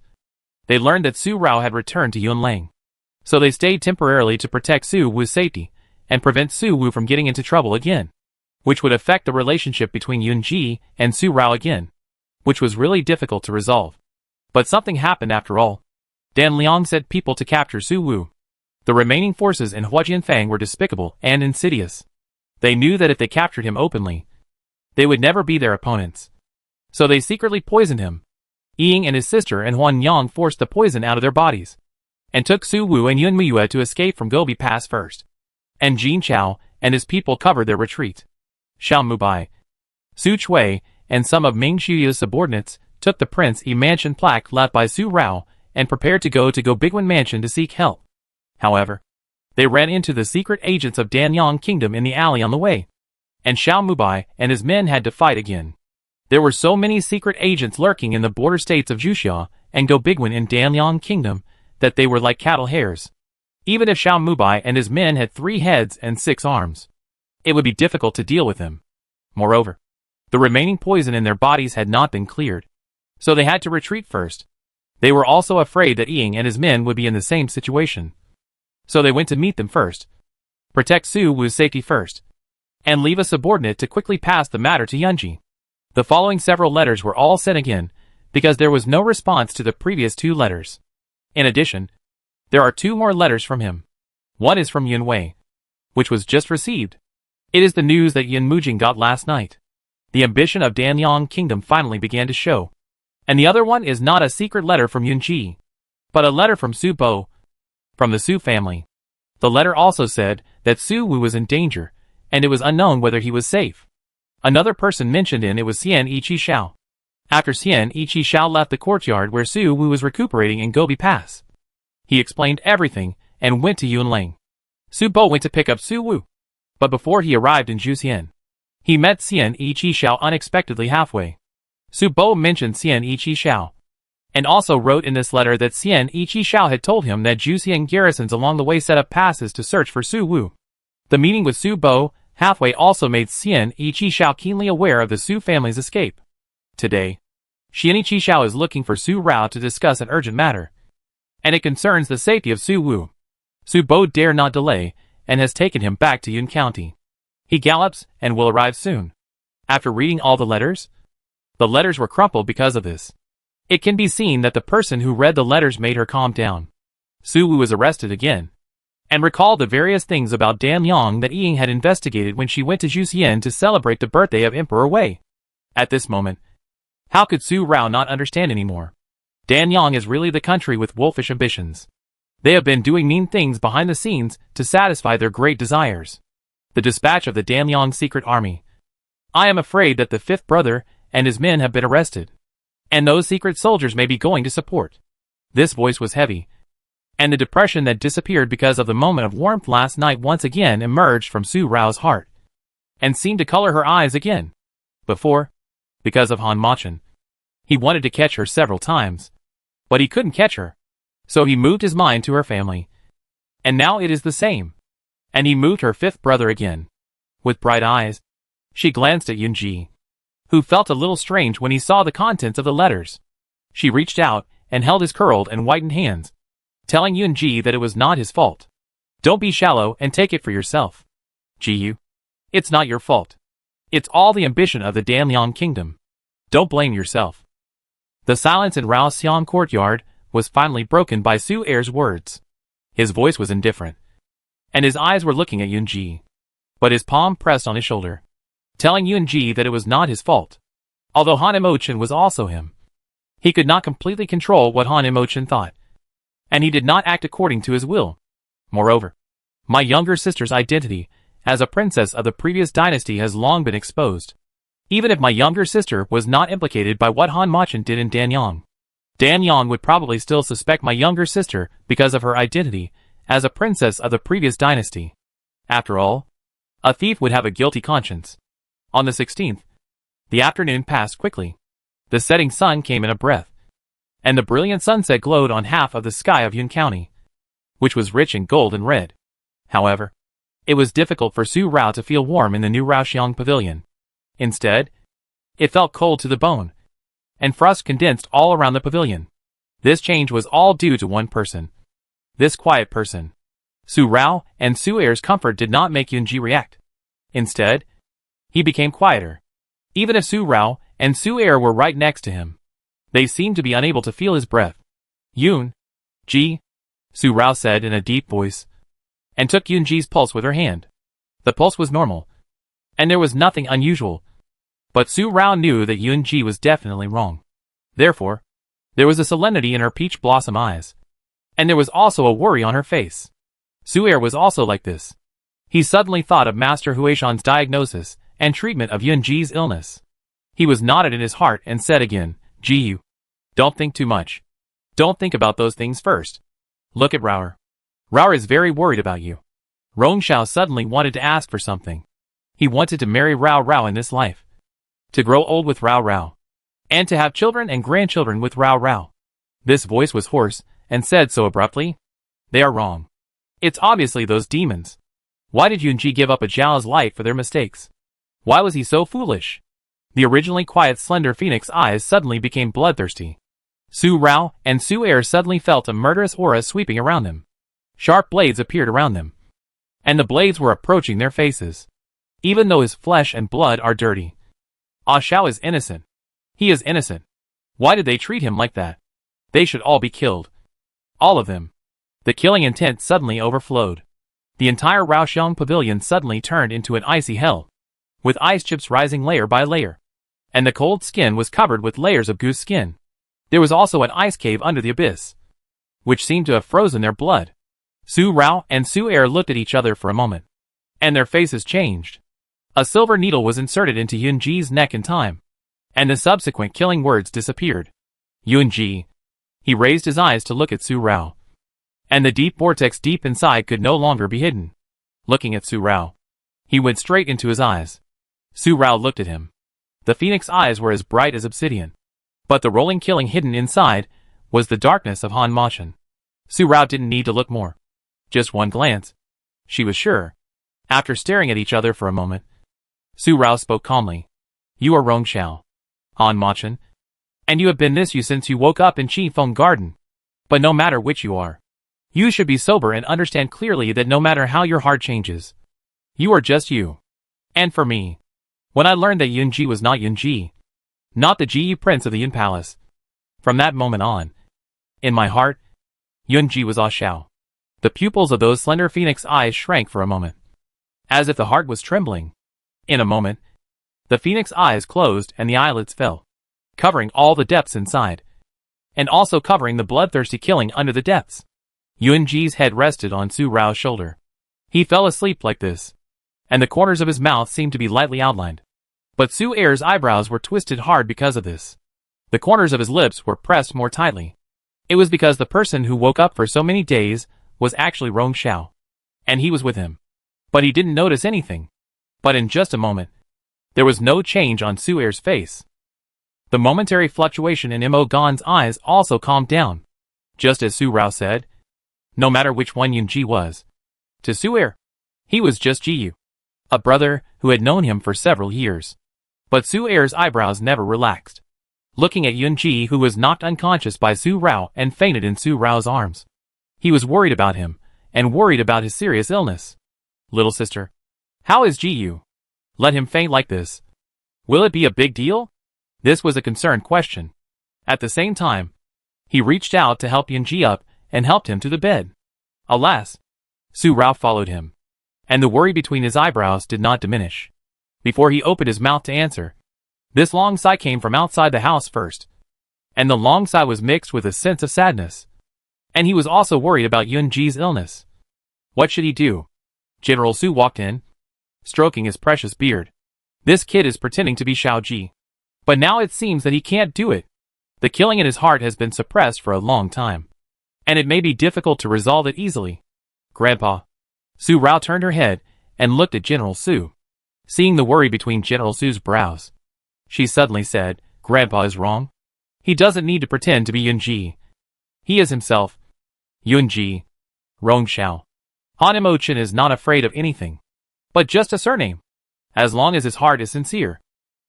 they learned that Su Rao had returned to Yunlang, so they stayed temporarily to protect Su Wu's safety and prevent Su Wu from getting into trouble again, which would affect the relationship between Yun Ji and Su Rao again, which was really difficult to resolve. But something happened after all. Dan Liang sent people to capture Su Wu. The remaining forces in Huajianfang were despicable and insidious. They knew that if they captured him openly, they would never be their opponents. So they secretly poisoned him. Ying and his sister and Huan Yang forced the poison out of their bodies, and took Su Wu and Yun Miyue to escape from Gobi Pass first. And Jin Chao and his people covered their retreat. Xiao Mubai, Su Chui, and some of Ming Shuyu's subordinates took the Prince E mansion plaque left by Su Rao and prepared to go Bigwen Mansion to seek help. However, they ran into the secret agents of Danyang Kingdom in the alley on the way, and Xiao Mubai and his men had to fight again. There were so many secret agents lurking in the border states of Juxia and Bigwen in Danyang Kingdom that they were like cattle hares. Even if Xiao Mubai and his men had 3 heads and 6 arms, it would be difficult to deal with them. Moreover, the remaining poison in their bodies had not been cleared, so they had to retreat first. They were also afraid that Ying and his men would be in the same situation, so they went to meet them first, protect Su Wu's safety first, and leave a subordinate to quickly pass the matter to Yunji. The following several letters were all sent again, because there was no response to the previous 2 letters. In addition, there are 2 more letters from him. One is from Yun Wei, which was just received. It is the news that Yun Mujing got last night. The ambition of Danyang Kingdom finally began to show. And the other one is not a secret letter from Yun Ji, but a letter from Su Bo, from the Su family. The letter also said that Su Wu was in danger, and it was unknown whether he was safe. Another person mentioned in it was Xian Yi Chi Xiao. After Xian Ichi Xiao left the courtyard where Su Wu was recuperating in Gobi Pass, he explained everything and went to Yunling. Su Bo went to pick up Su Wu, but before he arrived in Juxian, he met Xian Ichi Xiao unexpectedly halfway. Su Bo mentioned Xian Ichi Xiao, and also wrote in this letter that Xian Ichi Xiao had told him that Juxian garrisons along the way set up passes to search for Su Wu. The meeting with Su Bo halfway also made Xian Ichi Xiao keenly aware of the Su family's escape. Today, Xian Ichi Xiao is looking for Su Rao to discuss an urgent matter, and it concerns the safety of Su Wu. Su Bo dare not delay, and has taken him back to Yun County. He gallops and will arrive soon. After reading all the letters were crumpled because of this. It can be seen that the person who read the letters made her calm down. Su Wu was arrested again, and recalled the various things about Dan Yang that Ying had investigated when she went to Juxian to celebrate the birthday of Emperor Wei. At this moment, how could Su Rao not understand anymore? Dan Yang is really the country with wolfish ambitions. They have been doing mean things behind the scenes to satisfy their great desires. The dispatch of the Dan Yang secret army. I am afraid that the fifth brother and his men have been arrested, and those secret soldiers may be going to support. This voice was heavy, and the depression that disappeared because of the moment of warmth last night once again emerged from Su Rao's heart, and seemed to color her eyes again. Before, because of Han Machin, he wanted to catch her several times, but he couldn't catch her, so he moved his mind to her family. And now it is the same, and he moved her fifth brother again. With bright eyes, she glanced at Yunji, who felt a little strange when he saw the contents of the letters. She reached out and held his curled and whitened hands, telling Yunji that it was not his fault. Don't be shallow and take it for yourself. Jiyu, it's not your fault. It's all the ambition of the Danliang kingdom. Don't blame yourself. The silence in Rao Xiang courtyard was finally broken by Su Er's words. His voice was indifferent, and his eyes were looking at Yunji, but his palm pressed on his shoulder, telling Yunji that it was not his fault. Although Han Emochin was also him, he could not completely control what Han Emochin thought, and he did not act according to his will. Moreover, my younger sister's identity as a princess of the previous dynasty has long been exposed. Even if my younger sister was not implicated by what Han Machin did in Danyang, Danyang would probably still suspect my younger sister because of her identity as a princess of the previous dynasty. After all, a thief would have a guilty conscience. On the 16th, the afternoon passed quickly. The setting sun came in a breath, and the brilliant sunset glowed on half of the sky of Yun County, which was rich in gold and red. However, it was difficult for Su Rao to feel warm in the new Raoxiang pavilion. Instead, it felt cold to the bone, and frost condensed all around the pavilion. This change was all due to one person. This quiet person. Su Rao and Su Er's comfort did not make Yunji react. Instead, he became quieter. Even if Su Rao and Su Er were right next to him, they seemed to be unable to feel his breath. Yun Ji, Su Rao said in a deep voice, and took Yunji's pulse with her hand. The pulse was normal, and there was nothing unusual, but Su Rao knew that Yunji was definitely wrong. Therefore, there was a solemnity in her peach blossom eyes, and there was also a worry on her face. Su Er was also like this. He suddenly thought of Master Huishan's diagnosis and treatment of Yunji's illness. He was knotted in his heart and said again, Jiyu, don't think too much. Don't think about those things first. Look at Raoer. Raoer is very worried about you. Rongshao suddenly wanted to ask for something. He wanted to marry Rao Rao in this life, to grow old with Rao Rao, and to have children and grandchildren with Rao Rao. This voice was hoarse and said so abruptly, they are wrong. It's obviously those demons. Why did Yunji give up a Zhao's life for their mistakes? Why was he so foolish? The originally quiet slender phoenix eyes suddenly became bloodthirsty. Su Rao and Su Er suddenly felt a murderous aura sweeping around them. Sharp blades appeared around them, and the blades were approaching their faces. Even though his flesh and blood are dirty, Ah Shao is innocent. He is innocent. Why did they treat him like that? They should all be killed. All of them. The killing intent suddenly overflowed. The entire Raoxiang pavilion suddenly turned into an icy hell, with ice chips rising layer by layer, and the cold skin was covered with layers of goose skin. There was also an ice cave under the abyss, which seemed to have frozen their blood. Su Rao and Su Er looked at each other for a moment, and their faces changed. A silver needle was inserted into Yunji's neck in time, and the subsequent killing words disappeared. Yunji. He raised his eyes to look at Su Rao. And the deep vortex deep inside could no longer be hidden. Looking at Su Rao, he went straight into his eyes. Su Rao looked at him. The phoenix eyes were as bright as obsidian. But the rolling killing hidden inside was the darkness of Han Machin. Su Rao didn't need to look more. Just one glance. She was sure. After staring at each other for a moment, Su Rao spoke calmly. You are Rong Xiao, Han Machin, and you have been this you since you woke up in Chi Feng Garden. But no matter which you are, you should be sober and understand clearly that no matter how your heart changes, you are just you. And for me, when I learned that Yunji was not Yunji, not the Ji Prince of the Yin Palace, from that moment on, in my heart, Yunji was Ah Xiao. The pupils of those slender phoenix eyes shrank for a moment, as if the heart was trembling. In a moment, the phoenix eyes closed and the eyelids fell, covering all the depths inside, and also covering the bloodthirsty killing under the depths. Yunji's head rested on Su Rao's shoulder. He fell asleep like this, and the corners of his mouth seemed to be lightly outlined. But Su Er's eyebrows were twisted hard because of this. The corners of his lips were pressed more tightly. It was because the person who woke up for so many days was actually Rong Xiao, and he was with him. But he didn't notice anything. But in just a moment, there was no change on Su Er's face. The momentary fluctuation in Mo Gan's eyes also calmed down. Just as Su Rao said, no matter which one Yunji was, to Su Er, he was just Jiyu, a brother who had known him for several years. But Su Er's eyebrows never relaxed. Looking at Yunji, who was knocked unconscious by Su Rao and fainted in Su Rao's arms. He was worried about him, and worried about his serious illness. Little sister, how is Jiyu? Let him faint like this. Will it be a big deal? This was a concerned question. At the same time, he reached out to help Yunji up and helped him to the bed. Alas, Su Rao followed him, and the worry between his eyebrows did not diminish. Before he opened his mouth to answer, this long sigh came from outside the house first, and the long sigh was mixed with a sense of sadness. And he was also worried about Yunji's illness. What should he do? General Su walked in, stroking his precious beard. This kid is pretending to be Xiao Ji. But now it seems that he can't do it. The killing in his heart has been suppressed for a long time, and it may be difficult to resolve it easily. Grandpa. Su Rao turned her head and looked at General Su. Seeing the worry between General Su's brows, she suddenly said, Grandpa is wrong. He doesn't need to pretend to be Yunji. He is himself. Yunji. Rong Xiao. Han Machin is not afraid of anything, but just a surname. As long as his heart is sincere,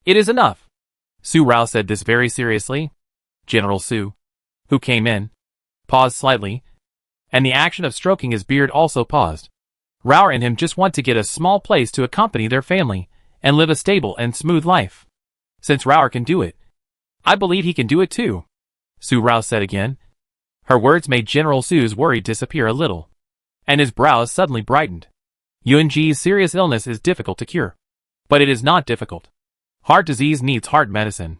it is enough. Su Rao said this very seriously. General Su, who came in, paused slightly, and the action of stroking his beard also paused. Rao and him just want to get a small place to accompany their family and live a stable and smooth life. Since Rao can do it, I believe he can do it too, Su Rao said again. Her words made General Su's worry disappear a little, and his brows suddenly brightened. Yunji's serious illness is difficult to cure, but it is not difficult. Heart disease needs heart medicine.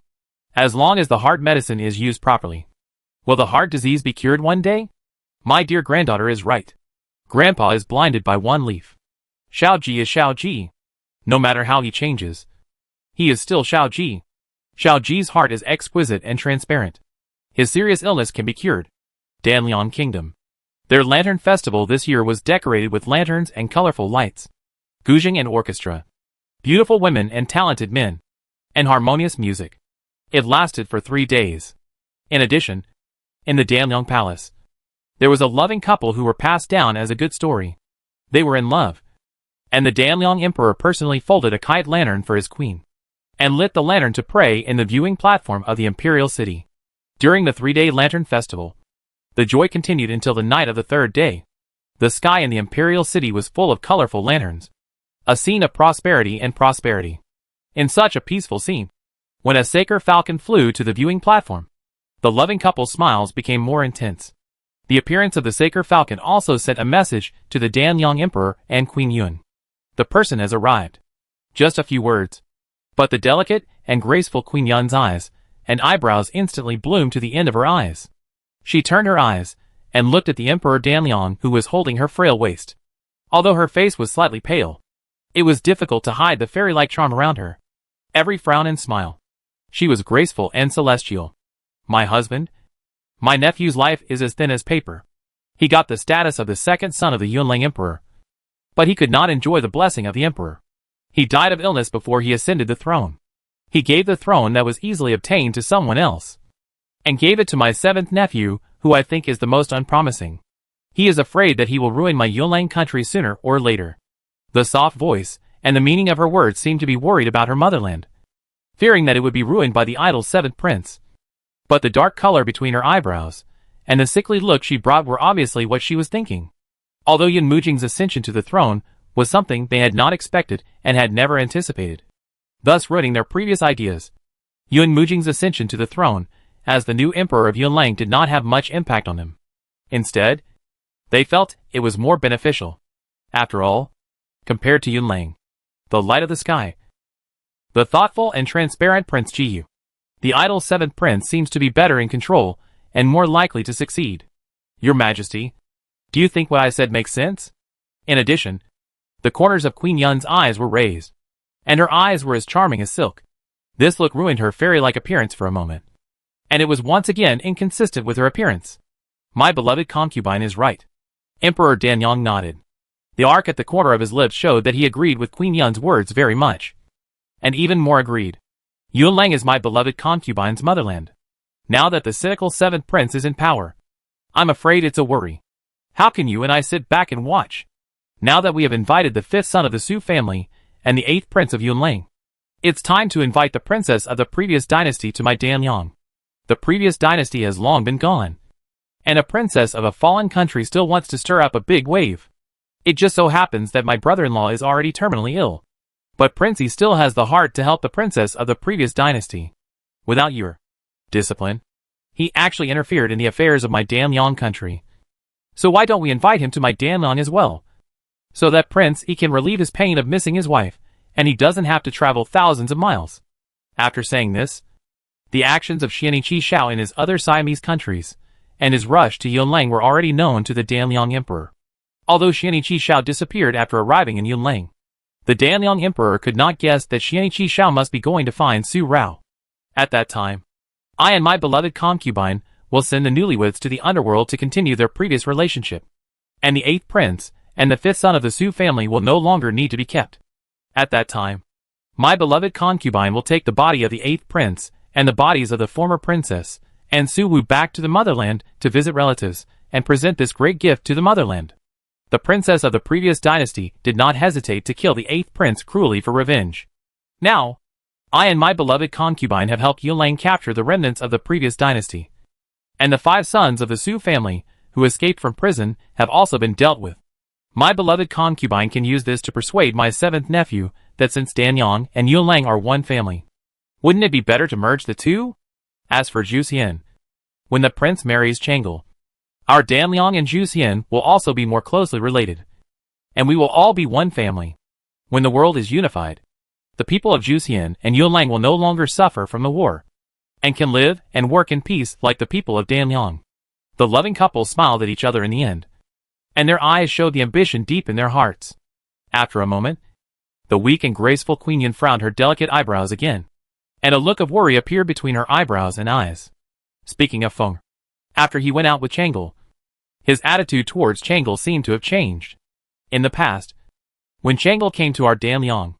As long as the heart medicine is used properly. Will the heart disease be cured one day? My dear granddaughter is right. Grandpa is blinded by one leaf. Xiao Ji is Xiao Ji. No matter how he changes, he is still Xiao Ji. Xiao Ji's heart is exquisite and transparent. His serious illness can be cured. Danliang Kingdom. Their lantern festival this year was decorated with lanterns and colorful lights, guzheng and orchestra, beautiful women and talented men, and harmonious music. It lasted for 3 days. In addition, in the Danliang Palace, there was a loving couple who were passed down as a good story. They were in love, and the Danliang Emperor personally folded a kite lantern for his queen, and lit the lantern to pray in the viewing platform of the imperial city. During the 3-day lantern festival, the joy continued until the night of the 3rd day. The sky in the imperial city was full of colorful lanterns, a scene of prosperity and prosperity. In such a peaceful scene, when a Saker falcon flew to the viewing platform, the loving couple's smiles became more intense. The appearance of the Saker falcon also sent a message to the Danliang Emperor and Queen Yun. The person has arrived. Just a few words. But the delicate and graceful Queen Yun's eyes and eyebrows instantly bloomed to the end of her eyes. She turned her eyes and looked at the Emperor Danliang, who was holding her frail waist. Although her face was slightly pale, it was difficult to hide the fairy-like charm around her. Every frown and smile, She was graceful and celestial. My husband? My nephew's life is as thin as paper. He got the status of the second son of the Yunlang Emperor. But he could not enjoy the blessing of the emperor. He died of illness before he ascended the throne. He gave the throne that was easily obtained to someone else, and gave it to my seventh nephew, who I think is the most unpromising. He is afraid that he will ruin my Yunlang country sooner or later. The soft voice and the meaning of her words seemed to be worried about her motherland, fearing that it would be ruined by the idle seventh prince. But the dark color between her eyebrows and the sickly look she brought were obviously what she was thinking. Although Yun Mujing's ascension to the throne was something they had not expected and had never anticipated, thus ruining their previous ideas, Yun Mujing's ascension to the throne as the new emperor of Yunlang did not have much impact on them. Instead, they felt it was more beneficial. After all, compared to Yunlang, the light of the sky, the thoughtful and transparent Prince Jiyu, the idle seventh prince seems to be better in control and more likely to succeed. Your Majesty, do you think what I said makes sense? In addition, the corners of Queen Yun's eyes were raised, and her eyes were as charming as silk. This look ruined her fairy-like appearance for a moment, and it was once again inconsistent with her appearance. My beloved concubine is right. Emperor Danyang nodded. The arc at the corner of his lips showed that he agreed with Queen Yun's words very much, and even more agreed. Yunlang is my beloved concubine's motherland. Now that the cynical seventh prince is in power, I'm afraid it's a worry. How can you and I sit back and watch, now that we have invited the fifth son of the Su family and the eighth prince of Yunlang? It's time to invite the princess of the previous dynasty to my Danyang. The previous dynasty has long been gone, and a princess of a fallen country still wants to stir up a big wave. It just so happens that my brother-in-law is already terminally ill, but Princey still has the heart to help the princess of the previous dynasty. Without your discipline, he actually interfered in the affairs of my Danyang country. So why don't we invite him to my Danyang as well, so that Prince he can relieve his pain of missing his wife, and he doesn't have to travel thousands of miles. After saying this, the actions of Xianiqi Shao in his other Siamese countries, and his rush to Yunlang were already known to the Danyang Emperor. Although Xianiqi Shao disappeared after arriving in Yunlang, the Danyang Emperor could not guess that Xianiqi Shao must be going to find Su Rao. At that time, I and my beloved concubine will send the newlyweds to the underworld to continue their previous relationship, and the eighth prince and the fifth son of the Su family will no longer need to be kept. At that time, my beloved concubine will take the body of the eighth prince and the bodies of the former princess and Su Wu back to the motherland to visit relatives and present this great gift to the motherland. The princess of the previous dynasty did not hesitate to kill the eighth prince cruelly for revenge. Now, I and my beloved concubine have helped Yunlang capture the remnants of the previous dynasty, and the 5 sons of the Su family who escaped from prison have also been dealt with. My beloved concubine can use this to persuade my 7th nephew that since Danyang and Yunlang are one family, wouldn't it be better to merge the two? As for Zhu Xian, when the prince marries Chang'e, our Danyang and Zhu Xian will also be more closely related, and we will all be one family. When the world is unified, the people of Zhu Xian and Yunlang will no longer suffer from the war, and can live and work in peace like the people of Danyang. The loving couple smiled at each other in the end, and their eyes showed the ambition deep in their hearts. After a moment, the weak and graceful Queen Yun frowned her delicate eyebrows again, and a look of worry appeared between her eyebrows and eyes. Speaking of Feng, after he went out with Chang'e, his attitude towards Chang'e seemed to have changed. In the past, when Chang'e came to our Danyang,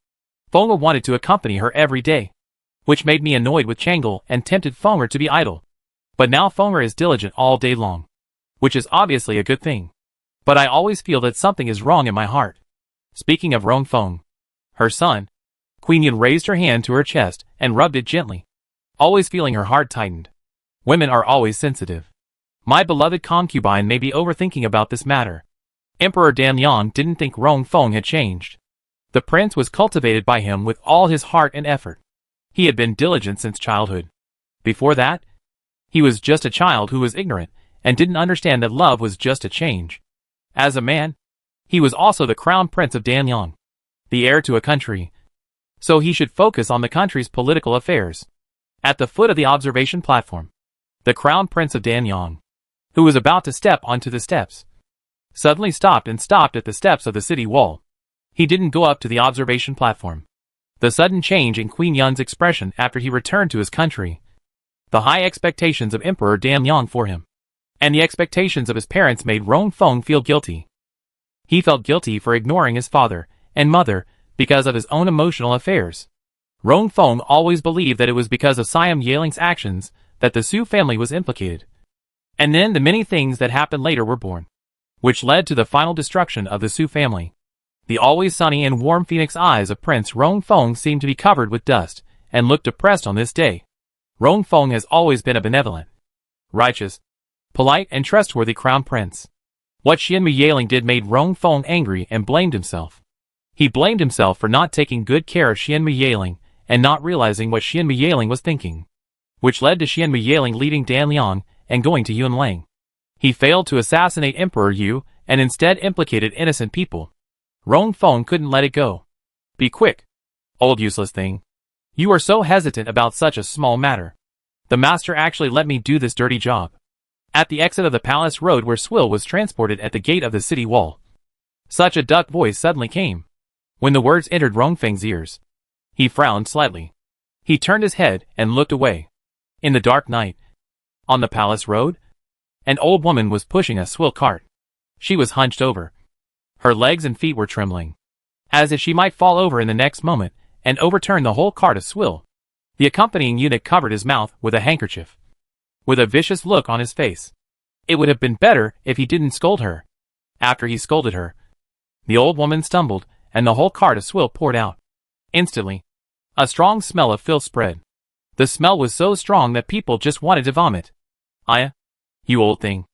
Feng wanted to accompany her every day, which made me annoyed with Chang'e and tempted Feng to be idle. But now Feng is diligent all day long, which is obviously a good thing. But I always feel that something is wrong in my heart. Speaking of Rong Feng, her son, Queen Yun raised her hand to her chest and rubbed it gently, always feeling her heart tightened. Women are always sensitive. My beloved concubine may be overthinking about this matter. Emperor Danyang didn't think Rong Feng had changed. The prince was cultivated by him with all his heart and effort. He had been diligent since childhood. Before that, he was just a child who was ignorant and didn't understand that love was just a change. As a man, he was also the crown prince of Danyang, the heir to a country, so he should focus on the country's political affairs. At the foot of the observation platform, the crown prince of Danyang, who was about to step onto the steps, suddenly stopped at the steps of the city wall. He didn't go up to the observation platform. The sudden change in Queen Yun's expression after he returned to his country. The high expectations of Emperor Damyang for him. And the expectations of his parents made Rong Feng feel guilty. He felt guilty for ignoring his father and mother because of his own emotional affairs. Rong Feng always believed that it was because of Siam Yaling's actions that the Su family was implicated. And then the many things that happened later were born, which led to the final destruction of the Su family. The always sunny and warm phoenix eyes of Prince Rong Feng seemed to be covered with dust and looked depressed on this day. Rong Feng has always been a benevolent, righteous, polite and trustworthy crown prince. What Xianmu Yaling did made Rong Feng angry and blamed himself. He blamed himself for not taking good care of Xianmu Yaling and not realizing what Xianmu Yaling was thinking, which led to Xianmu Yaling leaving Danliang and going to Yunlang. He failed to assassinate Emperor Yu and instead implicated innocent people. Rong Feng couldn't let it go. Be quick, old useless thing. You are so hesitant about such a small matter. The master actually let me do this dirty job. At the exit of the palace road where Swill was transported at the gate of the city wall, such a duck voice suddenly came. When the words entered Rong Feng's ears, he frowned slightly. He turned his head and looked away. In the dark night, on the palace road, an old woman was pushing a swill cart. She was hunched over. Her legs and feet were trembling, as if she might fall over in the next moment and overturn the whole cart of swill. The accompanying eunuch covered his mouth with a handkerchief, with a vicious look on his face. It would have been better if he didn't scold her. After he scolded her, the old woman stumbled and the whole cart of swill poured out. Instantly, a strong smell of filth spread. The smell was so strong that people just wanted to vomit. You old thing.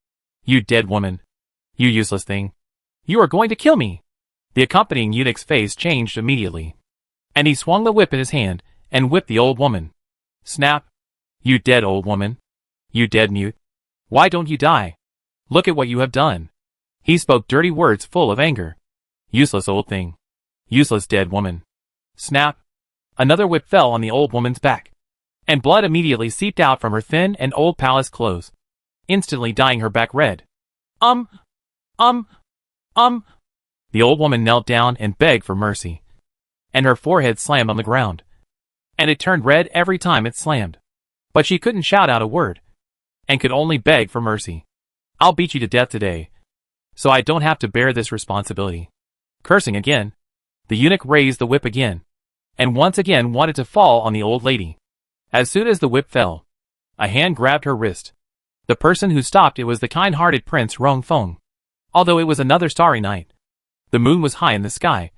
You dead woman. You useless thing. You are going to kill me. The accompanying eunuch's face changed immediately, and he swung the whip in his hand and whipped the old woman. Snap. You dead old woman. You dead mute. Why don't you die? Look at what you have done. He spoke dirty words full of anger. Useless old thing. Useless dead woman. Snap. Another whip fell on the old woman's back, and blood immediately seeped out from her thin and old palace clothes, instantly dyeing her back red. The old woman knelt down and begged for mercy, and her forehead slammed on the ground, and it turned red every time it slammed. But she couldn't shout out a word, and could only beg for mercy. I'll beat you to death today, so I don't have to bear this responsibility. Cursing again, the eunuch raised the whip again, and once again wanted to fall on the old lady. As soon as the whip fell, a hand grabbed her wrist. The person who stopped it was the kind-hearted Prince Rong Feng. Although it was another starry night, the moon was high in the sky,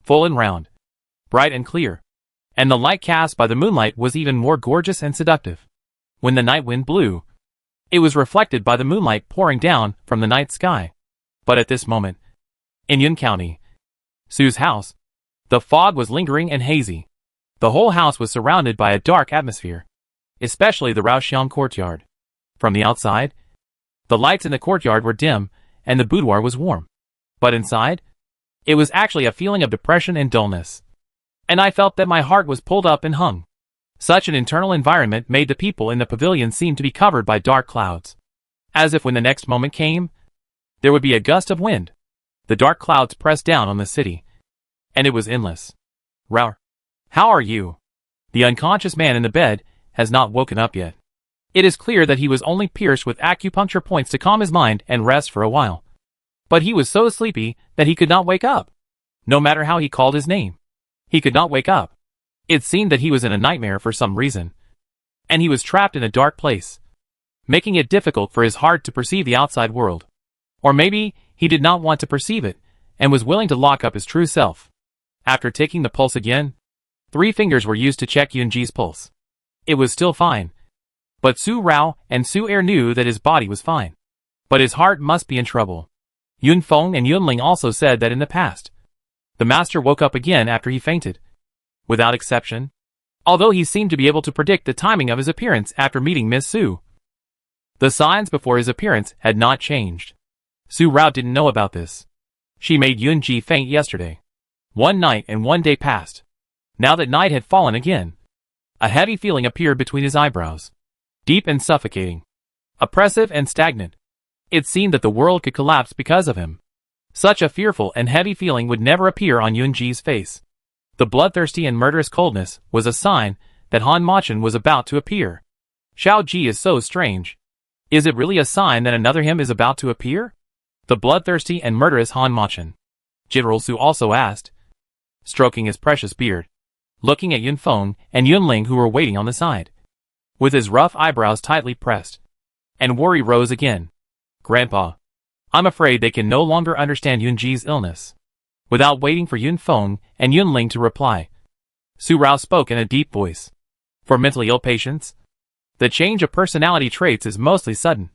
full and round, bright and clear, and the light cast by the moonlight was even more gorgeous and seductive. When the night wind blew, it was reflected by the moonlight pouring down from the night sky. But at this moment, in Yun County, Su's house, the fog was lingering and hazy. The whole house was surrounded by a dark atmosphere, especially the Raoxiang courtyard. From the outside, the lights in the courtyard were dim, and the boudoir was warm. But inside, it was actually a feeling of depression and dullness. And I felt that my heart was pulled up and hung. Such an internal environment made the people in the pavilion seem to be covered by dark clouds, as if when the next moment came, there would be a gust of wind. The dark clouds pressed down on the city, and it was endless. Rao, how are you? The unconscious man in the bed has not woken up yet. It is clear that he was only pierced with acupuncture points to calm his mind and rest for a while. But he was so sleepy that he could not wake up. No matter how he called his name, he could not wake up. It seemed that he was in a nightmare for some reason, and he was trapped in a dark place, making it difficult for his heart to perceive the outside world. Or maybe he did not want to perceive it, and was willing to lock up his true self. After taking the pulse again, 3 fingers were used to check Yunji's pulse. It was still fine. But Su Rao and Su Er knew that his body was fine, but his heart must be in trouble. Yun Feng and Yunling also said that in the past, the master woke up again after he fainted, without exception, although he seemed to be able to predict the timing of his appearance after meeting Miss Su. The signs before his appearance had not changed. Su Rao didn't know about this. She made Yunji faint yesterday. 1 night and 1 day passed. Now that night had fallen again, a heavy feeling appeared between his eyebrows. Deep and suffocating, oppressive and stagnant. It seemed that the world could collapse because of him. Such a fearful and heavy feeling would never appear on Yunji's face. The bloodthirsty and murderous coldness was a sign that Han Machin was about to appear. Xiao Ji is so strange. Is it really a sign that another him is about to appear? The bloodthirsty and murderous Han Machin. General Su also asked, stroking his precious beard, looking at Yun Feng and Yun Ling who were waiting on the side, with his rough eyebrows tightly pressed. And worry rose again. Grandpa, I'm afraid they can no longer understand Yun Ji's illness. Without waiting for Yun Feng and Yun Ling to reply, Su Rao spoke in a deep voice. For mentally ill patients, the change of personality traits is mostly sudden,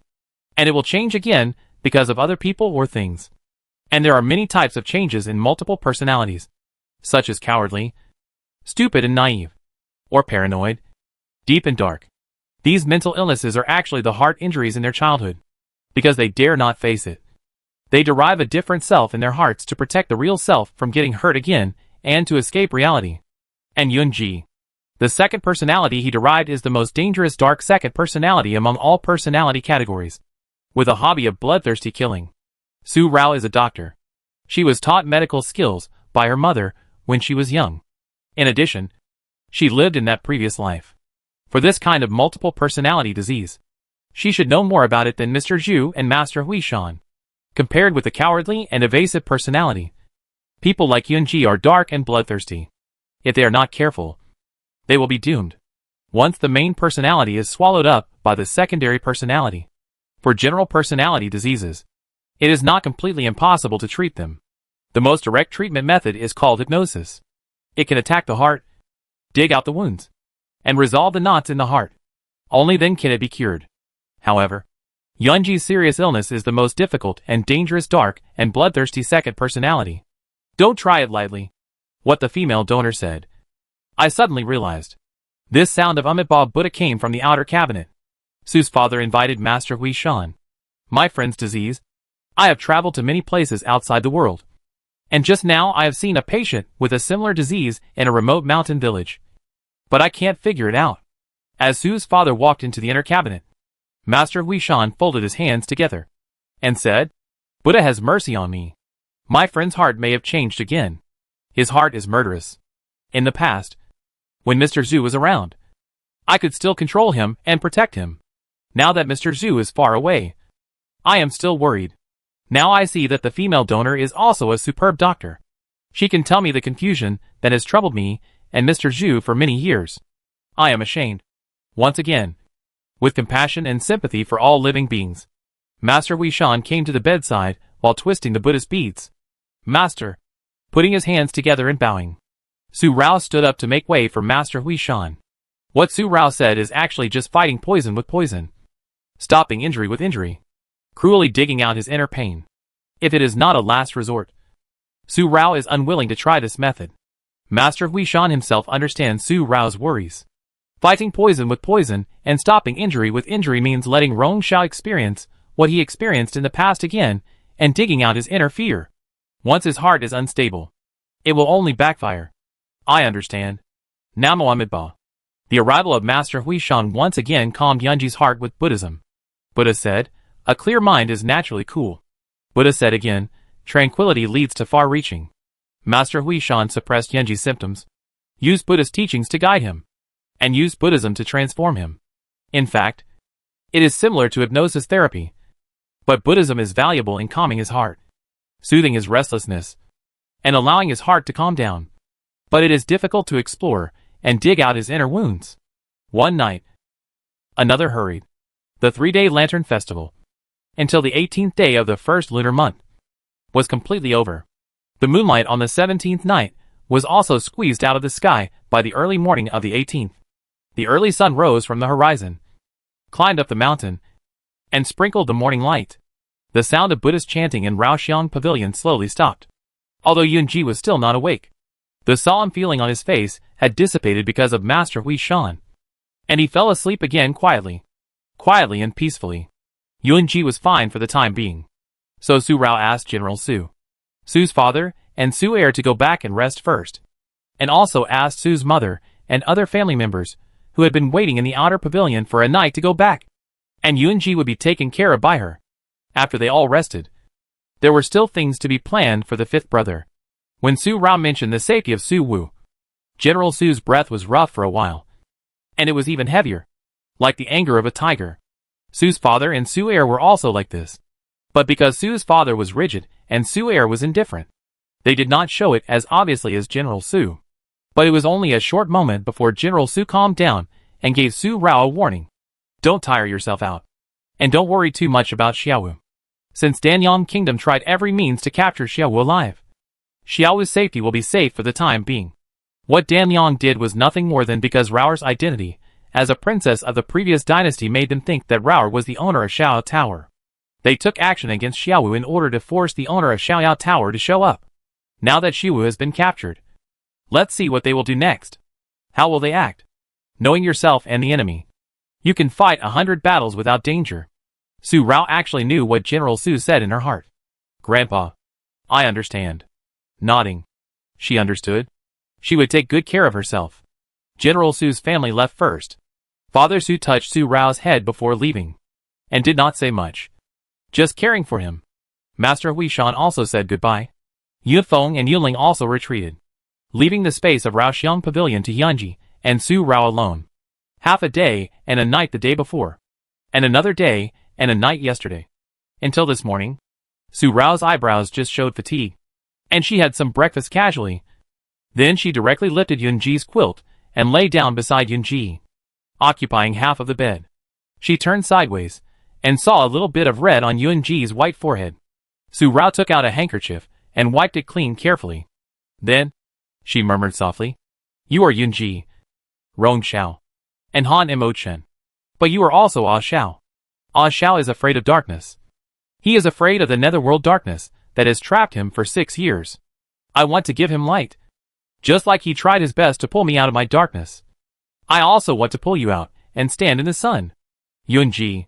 and it will change again because of other people or things. And there are many types of changes in multiple personalities, such as cowardly, stupid and naive, or paranoid, deep and dark. These mental illnesses are actually the heart injuries in their childhood, because they dare not face it. They derive a different self in their hearts to protect the real self from getting hurt again and to escape reality. And Yun Ji, the second personality he derived, is the most dangerous dark second personality among all personality categories, with a hobby of bloodthirsty killing. Su Rao is a doctor. She was taught medical skills by her mother when she was young. In addition, she lived in that previous life. For this kind of multiple personality disease, she should know more about it than Mr. Zhu and Master Hui Shan. Compared with the cowardly and evasive personality, people like Yun Ji are dark and bloodthirsty. If they are not careful, they will be doomed once the main personality is swallowed up by the secondary personality. For general personality diseases, it is not completely impossible to treat them. The most direct treatment method is called hypnosis. It can attack the heart, dig out the wounds, and resolve the knots in the heart. Only then can it be cured. However, Yun Ji's serious illness is the most difficult and dangerous dark and bloodthirsty second personality. Don't try it lightly. What the female donor said. I suddenly realized. This sound of Amitabha Buddha came from the outer cabinet. Su's father invited Master Hui Shan. My friend's disease. I have traveled to many places outside the world. And just now I have seen a patient with a similar disease in a remote mountain village. But I can't figure it out. As Su's father walked into the inner cabinet, Master Hui Shan folded his hands together and said, Buddha has mercy on me. My friend's heart may have changed again. His heart is murderous. In the past, when Mr. Zhu was around, I could still control him and protect him. Now that Mr. Zhu is far away, I am still worried. Now I see that the female donor is also a superb doctor. She can tell me the confusion that has troubled me and Mr. Zhu for many years. I am ashamed. Once again, with compassion and sympathy for all living beings, Master Hui Shan came to the bedside while twisting the Buddhist beads. Master, putting his hands together and bowing, Su Rao stood up to make way for Master Hui Shan. What Su Rao said is actually just fighting poison with poison, stopping injury with injury, cruelly digging out his inner pain. If it is not a last resort, Su Rao is unwilling to try this method. Master Hui Shan himself understands Su Rao's worries. Fighting poison with poison and stopping injury with injury means letting Rong Xiao experience what he experienced in the past again and digging out his inner fear. Once his heart is unstable, it will only backfire. I understand. Namo Amitabha. The arrival of Master Hui Shan once again calmed Yun Ji's heart with Buddhism. Buddha said, a clear mind is naturally cool. Buddha said again, tranquility leads to far-reaching. Master Hui Shan suppressed Yun Ji's symptoms, used Buddhist teachings to guide him, and used Buddhism to transform him. In fact, it is similar to hypnosis therapy, but Buddhism is valuable in calming his heart, soothing his restlessness, and allowing his heart to calm down. But it is difficult to explore and dig out his inner wounds. One night, another hurried. The 3-day Lantern Festival, until the 18th day of the first lunar month, was completely over. The moonlight on the 17th night was also squeezed out of the sky by the early morning of the 18th. The early sun rose from the horizon, climbed up the mountain, and sprinkled the morning light. The sound of Buddhist chanting in Raoxiang Pavilion slowly stopped. Although Yun Ji was still not awake, the solemn feeling on his face had dissipated because of Master Hui Shan, and he fell asleep again quietly and peacefully. Yun Ji was fine for the time being. So Su Rao asked General Su, Su's father, and Su heir to go back and rest first, and also asked Su's mother and other family members who had been waiting in the outer pavilion for a night to go back, and Yun Ji would be taken care of by her. After they all rested, there were still things to be planned for the fifth brother. When Su Rao mentioned the safety of Su Wu, General Su's breath was rough for a while, and it was even heavier, like the anger of a tiger. Su's father and Su heir were also like this. But because Su's father was rigid and Su heir was indifferent, they did not show it as obviously as General Su. But it was only a short moment before General Su calmed down and gave Su Rao a warning. Don't tire yourself out. And don't worry too much about Xiaowu. Since Danyang Kingdom tried every means to capture Xiaowu alive, Xiaowu's safety will be safe for the time being. What Danyang did was nothing more than because Rao's identity as a princess of the previous dynasty made them think that Rao was the owner of Xiao Tower. They took action against Xiaowu in order to force the owner of Xiao Tower to show up. Now that Xiaowu has been captured, let's see what they will do next. How will they act? Knowing yourself and the enemy, you can fight 100 battles without danger. Su Rao actually knew what General Su said in her heart. Grandpa, I understand. Nodding. She understood. She would take good care of herself. General Su's family left first. Father Su touched Su Rao's head before leaving, and did not say much, just caring for him. Master Huishan also said goodbye. Yufeng and Yuling also retreated, leaving the space of Raoxiang Pavilion to Yunji and Su Rao alone. Half a day and a night the day before, and another day and a night yesterday. Until this morning, Su Rao's eyebrows just showed fatigue, and she had some breakfast casually. Then she directly lifted Yunji's quilt and lay down beside Yunji, occupying half of the bed. She turned sideways and saw a little bit of red on Yunji's white forehead. Su Rao took out a handkerchief and wiped it clean carefully. Then, she murmured softly, "You are Yunji, Rong Xiao, and Han Mo Chen. But you are also Ah Xiao. Ah Xiao is afraid of darkness. He is afraid of the netherworld darkness that has trapped him for 6 years. I want to give him light. Just like he tried his best to pull me out of my darkness. I also want to pull you out and stand in the sun. Yunji,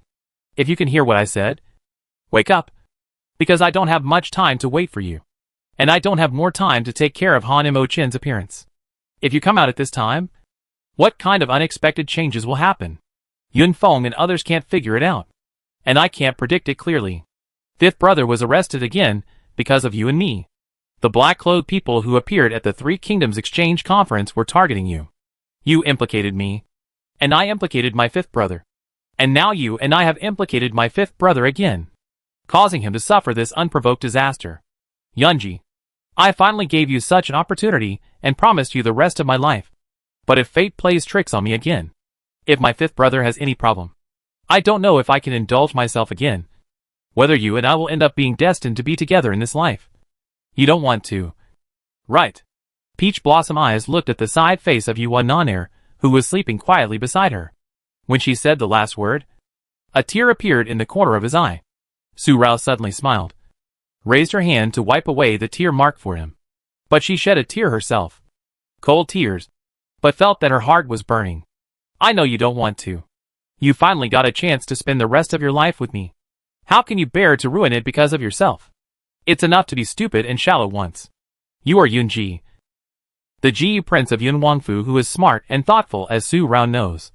if you can hear what I said, wake up. Because I don't have much time to wait for you. And I don't have more time to take care of Han Mo Chen's appearance. If you come out at this time, what kind of unexpected changes will happen? Yun Feng and others can't figure it out. And I can't predict it clearly. Fifth brother was arrested again because of you and me. The black-clothed people who appeared at the Three Kingdoms Exchange Conference were targeting you. You implicated me. And I implicated my fifth brother. And now you and I have implicated my fifth brother again, causing him to suffer this unprovoked disaster. Yunji, I finally gave you such an opportunity and promised you the rest of my life. But if fate plays tricks on me again, if my fifth brother has any problem, I don't know if I can indulge myself again. Whether you and I will end up being destined to be together in this life. You don't want to. Right. Peach Blossom eyes looked at the side face of Yuan Naner, who was sleeping quietly beside her. When she said the last word, a tear appeared in the corner of his eye. Su Rao suddenly smiled, raised her hand to wipe away the tear mark for him. But she shed a tear herself. Cold tears, but felt that her heart was burning. I know you don't want to. You finally got a chance to spend the rest of your life with me. How can you bear to ruin it because of yourself? It's enough to be stupid and shallow once. You are Yunji, the Ji Prince of Yun Wangfu, who is smart and thoughtful as Su Rao knows.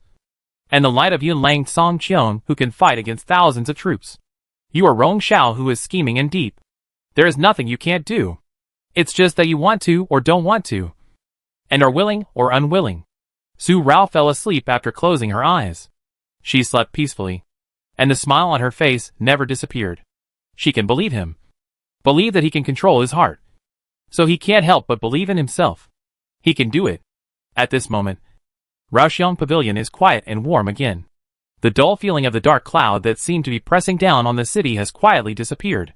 And the light of Yun Lang Song Qion, who can fight against thousands of troops. You are Rong Xiao, who is scheming and deep. There is nothing you can't do. It's just that you want to or don't want to. And are willing or unwilling. Su Rao fell asleep after closing her eyes. She slept peacefully, and the smile on her face never disappeared. She can believe him. Believe that he can control his heart. So he can't help but believe in himself. He can do it. At this moment, Raoxiang Pavilion is quiet and warm again. The dull feeling of the dark cloud that seemed to be pressing down on the city has quietly disappeared.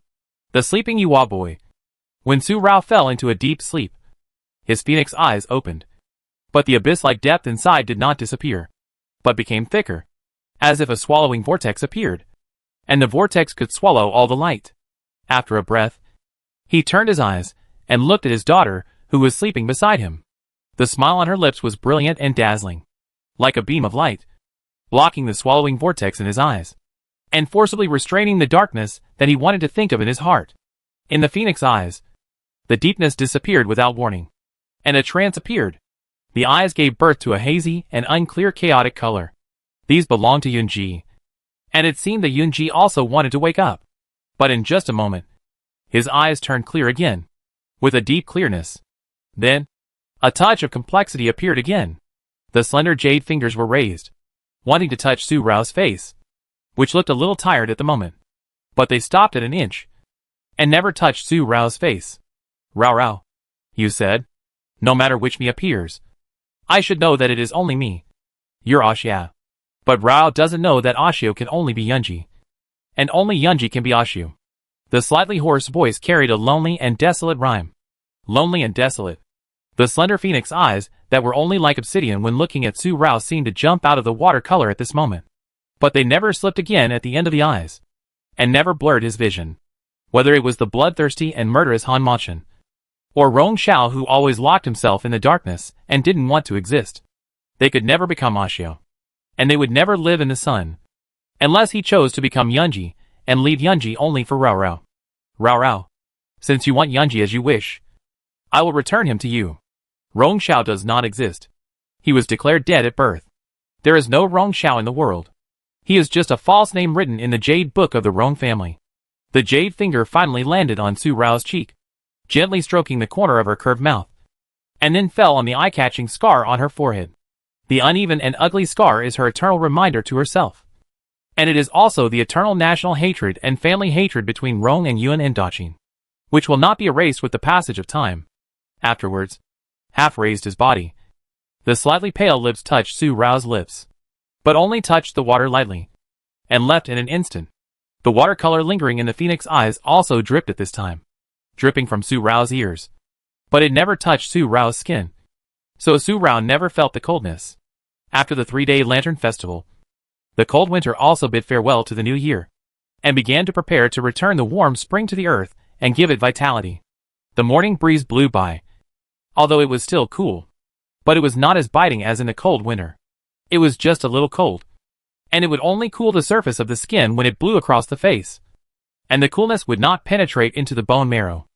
The sleeping Yuhua boy. When Su Rao fell into a deep sleep, his phoenix eyes opened. But the abyss-like depth inside did not disappear, but became thicker, as if a swallowing vortex appeared. And the vortex could swallow all the light. After a breath, he turned his eyes and looked at his daughter, who was sleeping beside him. The smile on her lips was brilliant and dazzling, like a beam of light, blocking the swallowing vortex in his eyes, and forcibly restraining the darkness that he wanted to think of in his heart. In the phoenix eyes, the deepness disappeared without warning, and a trance appeared. The eyes gave birth to a hazy and unclear chaotic color. These belonged to Yunji, and it seemed that Yunji also wanted to wake up. But in just a moment, his eyes turned clear again, with a deep clearness. Then, A touch of complexity appeared again. The slender jade fingers were raised, wanting to touch Su Rao's face, which looked a little tired at the moment. But they stopped at an inch, and never touched Su Rao's face. Rao Rao, you said. No matter which me appears, I should know that it is only me. You're Ashia. But Rao doesn't know that Ashio can only be Yunji. And only Yunji can be Ashu. The slightly hoarse voice carried a lonely and desolate rhyme. Lonely and desolate. The slender phoenix eyes, that were only like obsidian when looking at Su Rao, seemed to jump out of the watercolor at this moment. But they never slipped again at the end of the eyes, and never blurred his vision. Whether it was the bloodthirsty and murderous Han Machin, or Rong Xiao, who always locked himself in the darkness and didn't want to exist, they could never become Ashio. And they would never live in the sun, unless he chose to become Yunji, and leave Yunji only for Rao Rao. Rao Rao, since you want Yunji as you wish, I will return him to you. Rong Xiao does not exist. He was declared dead at birth. There is no Rong Xiao in the world. He is just a false name written in the Jade Book of the Rong family. The jade finger finally landed on Su Rao's cheek, gently stroking the corner of her curved mouth, and then fell on the eye-catching scar on her forehead. The uneven and ugly scar is her eternal reminder to herself. And it is also the eternal national hatred and family hatred between Rong and Yuan and Daqin, which will not be erased with the passage of time. Afterwards, half raised his body, the slightly pale lips touched Su Rao's lips, but only touched the water lightly, and left in an instant. The watercolor lingering in the phoenix eyes also dripped at this time, dripping from Su Rao's ears. But it never touched Su Rao's skin, so Su Rao never felt the coldness. After the 3-day lantern festival, the cold winter also bid farewell to the new year, and began to prepare to return the warm spring to the earth and give it vitality. The morning breeze blew by, although it was still cool, but it was not as biting as in the cold winter. It was just a little cold, and it would only cool the surface of the skin when it blew across the face, and the coolness would not penetrate into the bone marrow.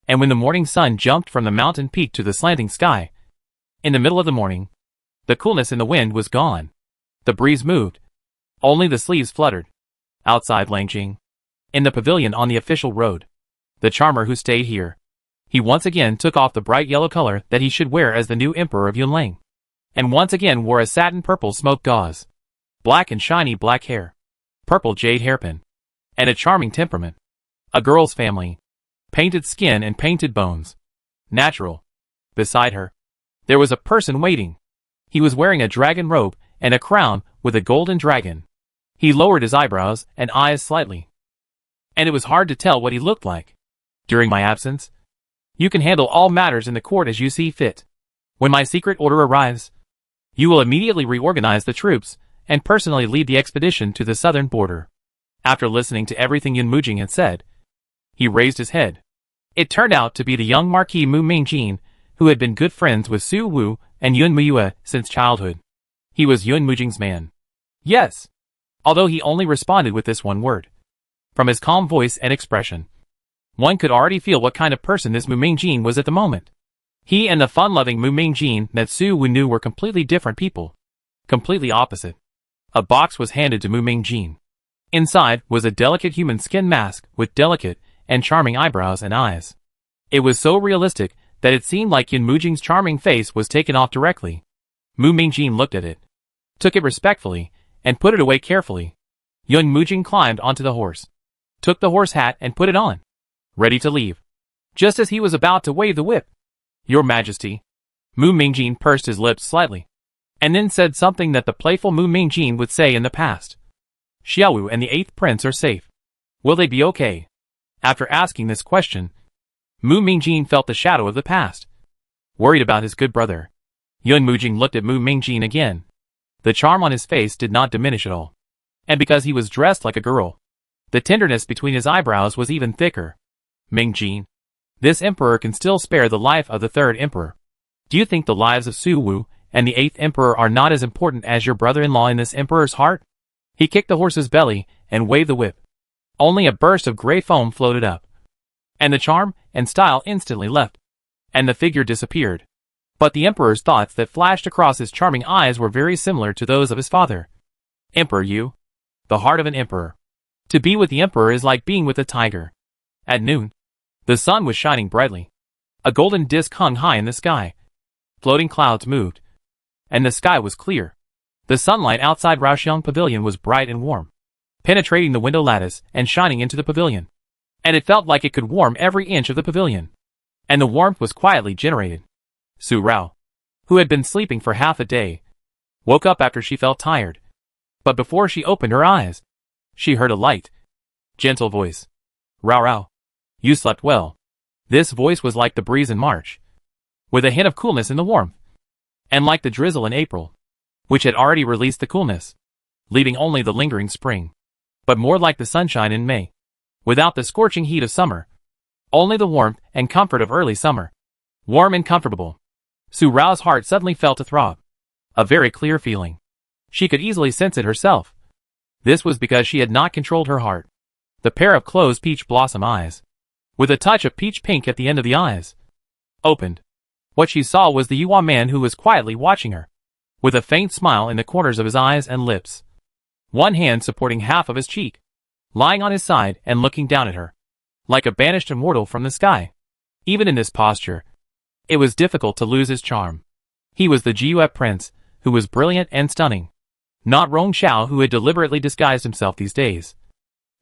And when the morning sun jumped from the mountain peak to the slanting sky, in the middle of the morning, the coolness in the wind was gone. The breeze moved. Only the sleeves fluttered. Outside Langjing, in the pavilion on the official road, the charmer who stayed here, he once again took off the bright yellow color that he should wear as the new emperor of Yunlang, and once again wore a satin purple smoke gauze, black and shiny black hair, purple jade hairpin, and a charming temperament. A girl's family, painted skin and painted bones. Natural. Beside her, there was a person waiting. He was wearing a dragon robe and a crown with a golden dragon. He lowered his eyebrows and eyes slightly, and it was hard to tell what he looked like. During my absence, you can handle all matters in the court as you see fit. When my secret order arrives, you will immediately reorganize the troops and personally lead the expedition to the southern border. After listening to everything Yun Mujing had said, he raised his head. It turned out to be the young Marquis Mu Mingjin, who had been good friends with Su Wu and Yun Muyue since childhood. He was Yun Mujing's man. Yes. Although he only responded with this one word. From his calm voice and expression, one could already feel what kind of person this Mu Mingjin was at the moment. He and the fun-loving Mu Mingjin that Su Wu knew were completely different people. Completely opposite. A box was handed to Mu Mingjin. Inside was a delicate human skin mask with delicate and charming eyebrows and eyes. It was so realistic that it seemed like Yun Mujing's charming face was taken off directly. Mu Mingjin looked at it, took it respectfully, and put it away carefully. Yun Mujing climbed onto the horse, took the horse hat and put it on, ready to leave. Just as he was about to wave the whip, "Your Majesty," Mu Mingjin pursed his lips slightly, and then said something that the playful Mu Mingjin would say in the past. "Xiaowu and the 8th prince are safe. Will they be okay?" After asking this question, Mu Mingjin felt the shadow of the past. Worried about his good brother, Yun Mujing looked at Mu Mingjin again. The charm on his face did not diminish at all. And because he was dressed like a girl, the tenderness between his eyebrows was even thicker. "Mingjin, this emperor can still spare the life of the 3rd emperor. Do you think the lives of Su Wu and the 8th emperor are not as important as your brother-in-law in this emperor's heart?" He kicked the horse's belly and waved the whip. Only a burst of gray foam floated up, and the charm and style instantly left, and the figure disappeared. But the emperor's thoughts that flashed across his charming eyes were very similar to those of his father. "Emperor Yu, the heart of an emperor. To be with the emperor is like being with a tiger." At noon, the sun was shining brightly. A golden disk hung high in the sky. Floating clouds moved, and the sky was clear. The sunlight outside Raoxiang Pavilion was bright and warm, penetrating the window lattice and shining into the pavilion. And it felt like it could warm every inch of the pavilion. And the warmth was quietly generated. Su Rao, who had been sleeping for half a day, woke up after she felt tired. But before she opened her eyes, she heard a light, gentle voice. Rao Rao, you slept well. This voice was like the breeze in March, with a hint of coolness in the warmth, and like the drizzle in April, which had already released the coolness, leaving only the lingering spring, but more like the sunshine in May, without the scorching heat of summer, only the warmth and comfort of early summer. Warm and comfortable. Su Rao's heart suddenly felt a throb, a very clear feeling. She could easily sense it herself. This was because she had not controlled her heart. The pair of closed peach blossom eyes, with a touch of peach pink at the end of the eyes, opened. What she saw was the Yuan man who was quietly watching her, with a faint smile in the corners of his eyes and lips, one hand supporting half of his cheek, lying on his side and looking down at her, like a banished immortal from the sky. Even in this posture, it was difficult to lose his charm. He was the Jiue prince, who was brilliant and stunning. Not Rong Xiao, who had deliberately disguised himself these days.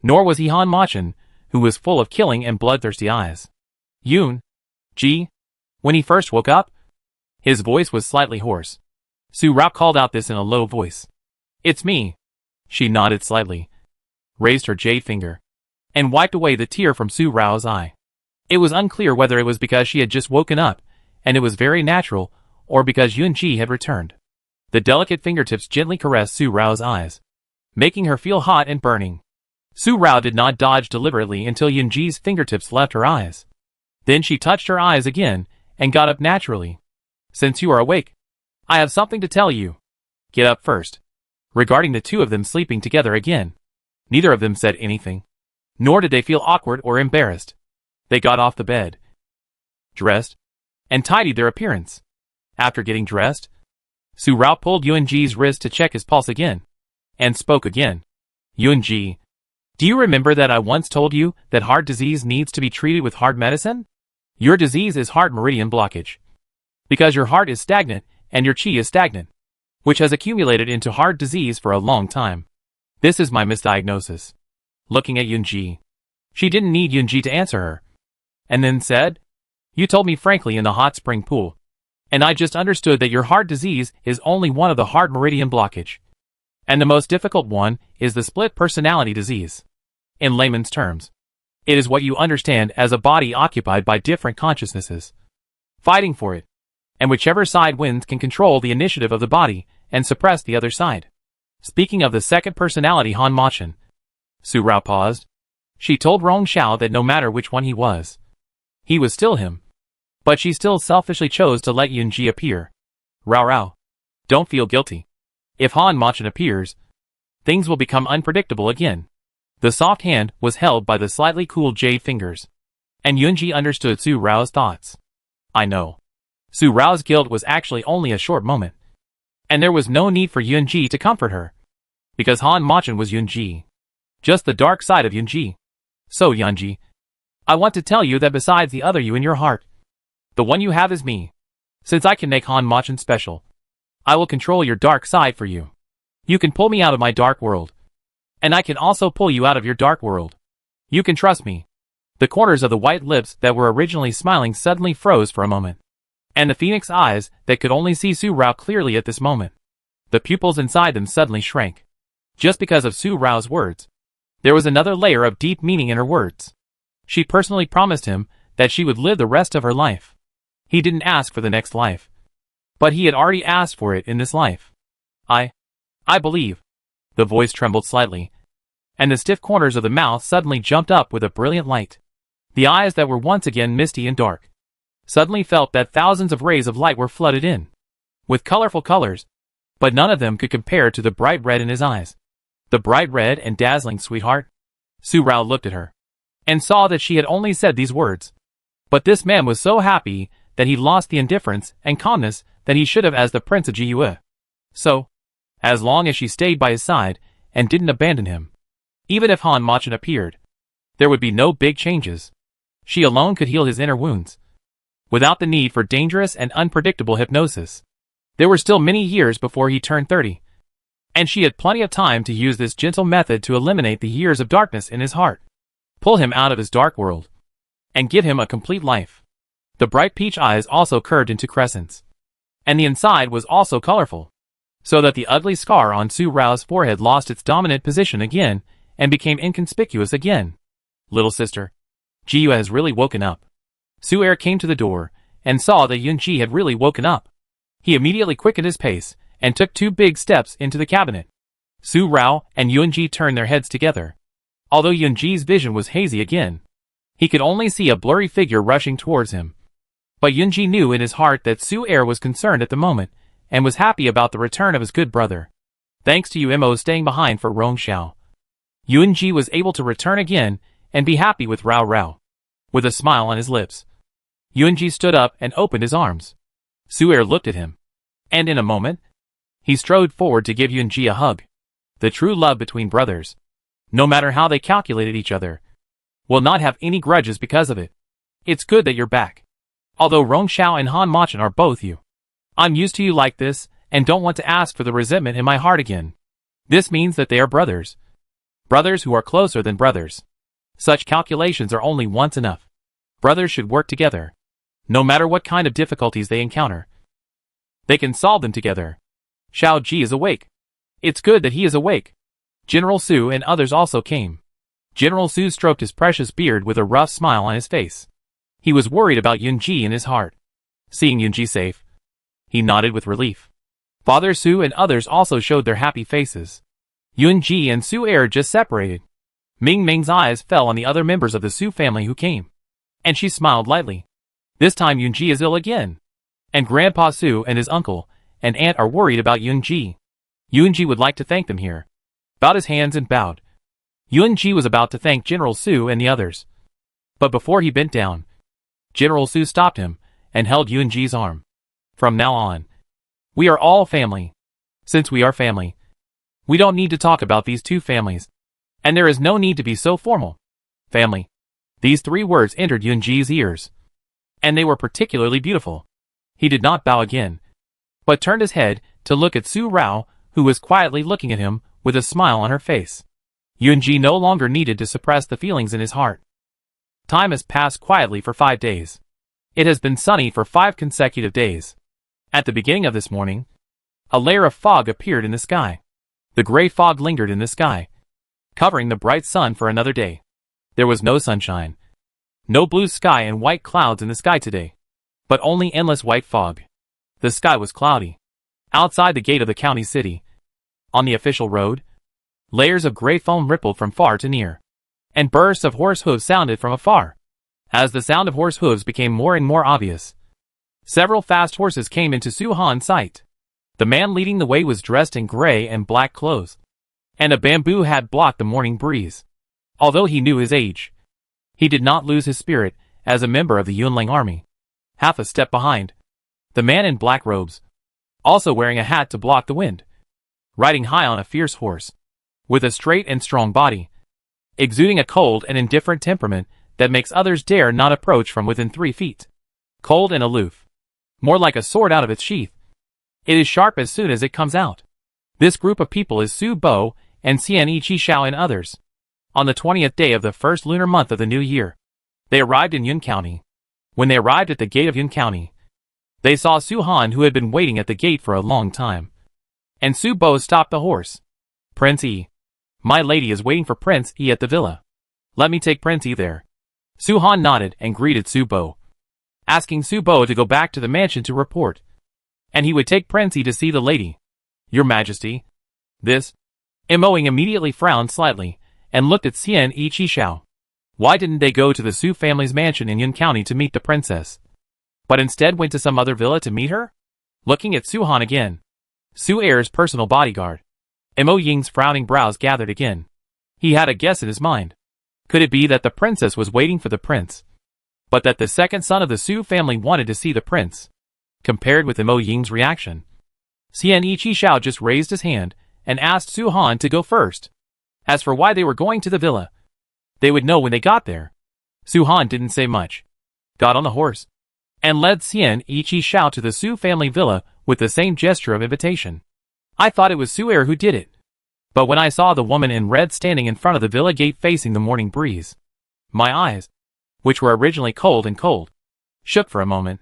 Nor was he Han Machin, who was full of killing and bloodthirsty eyes. Yun Ji, when he first woke up, his voice was slightly hoarse. Su Rao called out this in a low voice. It's me. She nodded slightly, raised her jade finger, and wiped away the tear from Su Rao's eye. It was unclear whether it was because she had just woken up, and it was very natural, or because Yun Ji had returned. The delicate fingertips gently caressed Su Rao's eyes, making her feel hot and burning. Su Rao did not dodge deliberately until Yun Ji's fingertips left her eyes. Then she touched her eyes again, and got up naturally. Since you are awake, I have something to tell you. Get up first. Regarding the two of them sleeping together again, neither of them said anything, nor did they feel awkward or embarrassed. They got off the bed, dressed, and tidied their appearance. After getting dressed, Su Rao pulled Yun Ji's wrist to check his pulse again, and spoke again. Yun Ji, do you remember that I once told you that heart disease needs to be treated with heart medicine? Your disease is heart meridian blockage, because your heart is stagnant and your qi is stagnant, which has accumulated into heart disease for a long time. This is my misdiagnosis. Looking at Yun Ji, she didn't need Yun Ji to answer her, and then said, you told me frankly in the hot spring pool, and I just understood that your heart disease is only one of the heart meridian blockage, and the most difficult one is the split personality disease. In layman's terms, it is what you understand as a body occupied by different consciousnesses, fighting for it, and whichever side wins can control the initiative of the body and suppress the other side. Speaking of the second personality Han Machin, Su Rao paused. She told Rong Xiao that no matter which one he was still him. But she still selfishly chose to let Yun Ji appear. Rao Rao, don't feel guilty. If Han Machin appears, things will become unpredictable again. The soft hand was held by the slightly cool jade fingers, and Yun Ji understood Su Rao's thoughts. I know. Su Rao's guilt was actually only a short moment, and there was no need for Yun Ji to comfort her, because Han Machin was Yun Ji, just the dark side of Yun Ji. So Yun Ji, I want to tell you that besides the other you in your heart, the one you have is me. Since I can make Han Machin special, I will control your dark side for you. You can pull me out of my dark world, and I can also pull you out of your dark world. You can trust me. The corners of the white lips that were originally smiling suddenly froze for a moment, and the phoenix eyes that could only see Su Rao clearly at this moment, the pupils inside them suddenly shrank. Just because of Su Rao's words, there was another layer of deep meaning in her words. She personally promised him that she would live the rest of her life. He didn't ask for the next life, but he had already asked for it in this life. I believe. The voice trembled slightly, and the stiff corners of the mouth suddenly jumped up with a brilliant light. The eyes that were once again misty and dark suddenly felt that thousands of rays of light were flooded in, with colorful colors, but none of them could compare to the bright red in his eyes. The bright red and dazzling sweetheart. Su Rao looked at her, and saw that she had only said these words. But this man was so happy that he lost the indifference and calmness that he should have as the Prince of Jiue. So, as long as she stayed by his side and didn't abandon him, even if Han Machin appeared, there would be no big changes. She alone could heal his inner wounds. without the need for dangerous and unpredictable hypnosis. There were still many years before he turned 30, and she had plenty of time to use this gentle method to eliminate the years of darkness in his heart, pull him out of his dark world, and give him a complete life. The bright peach eyes also curved into crescents, and the inside was also colorful, so that the ugly scar on Su Rao's forehead lost its dominant position again and became inconspicuous again. Little sister, Jiyu has really woken up. Su-er came to the door and saw that Yunji had really woken up. He immediately quickened his pace and took 2 big steps into the cabinet. Su Rao and Yunji turned their heads together. Although Yunji's vision was hazy again, he could only see a blurry figure rushing towards him. But Yunji knew in his heart that Su-er was concerned at the moment and was happy about the return of his good brother. Thanks to Mo staying behind for Rongxiao, Yunji was able to return again and be happy with Rao Rao. With a smile on his lips, Yunji stood up and opened his arms. Su-er looked at him, and in a moment, he strode forward to give Yunji a hug. The true love between brothers, no matter how they calculated each other, will not have any grudges because of it. It's good that you're back. Although Rongxiao and Han Machan are both you, I'm used to you like this and don't want to ask for the resentment in my heart again. This means that they are brothers. Brothers who are closer than brothers. Such calculations are only once enough. Brothers should work together. No matter what kind of difficulties they encounter, they can solve them together. Xiao Ji is awake. It's good that he is awake. General Su and others also came. General Su stroked his precious beard with a rough smile on his face. He was worried about Yunji in his heart. Seeing Yunji safe, he nodded with relief. Father Su and others also showed their happy faces. Yunji and Su-er just separated. Ming Ming's eyes fell on the other members of the Su family who came, and she smiled lightly. This time Yunji is ill again, and Grandpa Su and his uncle and aunt are worried about Yunji. Yunji would like to thank them here. Bowed his hands and bowed. Yunji was about to thank General Su and the others, but before he bent down, General Su stopped him and held Yunji's arm. From now on, we are all family. Since we are family, we don't need to talk about these 2 families, and there is no need to be so formal. Family. These 3 words entered Yunji's ears, and they were particularly beautiful. He did not bow again, but turned his head to look at Su Rao, who was quietly looking at him with a smile on her face. Yunji no longer needed to suppress the feelings in his heart. Time has passed quietly for 5 days. It has been sunny for 5 consecutive days. At the beginning of this morning, a layer of fog appeared in the sky. The gray fog lingered in the sky, covering the bright sun for another day. There was no sunshine, no blue sky and white clouds in the sky today, but only endless white fog. The sky was cloudy. Outside the gate of the county city, on the official road, layers of gray foam rippled from far to near, and bursts of horse hooves sounded from afar. As the sound of horse hooves became more and more obvious, several fast horses came into Su Han's sight. The man leading the way was dressed in gray and black clothes, and a bamboo hat blocked the morning breeze. Although he knew his age, he did not lose his spirit as a member of the Yunlang army. Half a step behind, the man in black robes, also wearing a hat to block the wind, riding high on a fierce horse, with a straight and strong body, exuding a cold and indifferent temperament that makes others dare not approach from within 3 feet. Cold and aloof, more like a sword out of its sheath. It is sharp as soon as it comes out. This group of people is Su Bo and Xian Yi Xiao and others. On the 20th day of the first lunar month of the new year, they arrived in Yun County. When they arrived at the gate of Yun County, they saw Su Han, who had been waiting at the gate for a long time. And Su Bo stopped the horse. Prince Yi, my lady is waiting for Prince Yi at the villa. Let me take Prince Yi there. Su Han nodded and greeted Su Bo, asking Su Bo to go back to the mansion to report, and he would take Prince Yi to see the lady. Your Majesty, this? Mo Ying immediately frowned slightly and looked at Xian Yi Xiao. Why didn't they go to the Su family's mansion in Yun County to meet the princess, but instead went to some other villa to meet her? Looking at Su Han again, Su-er's personal bodyguard, Mo Ying's frowning brows gathered again. He had a guess in his mind. Could it be that the princess was waiting for the prince, but that the second son of the Su family wanted to see the prince? Compared with Mo Ying's reaction, Xian Yi Xiao just raised his hand and asked Su Han to go first. As for why they were going to the villa, they would know when they got there. Su Han didn't say much, got on the horse, and led Xian Ichi Xiao to the Su family villa with the same gesture of invitation. I thought it was Su Er who did it. But when I saw the woman in red standing in front of the villa gate facing the morning breeze, my eyes, which were originally cold, shook for a moment.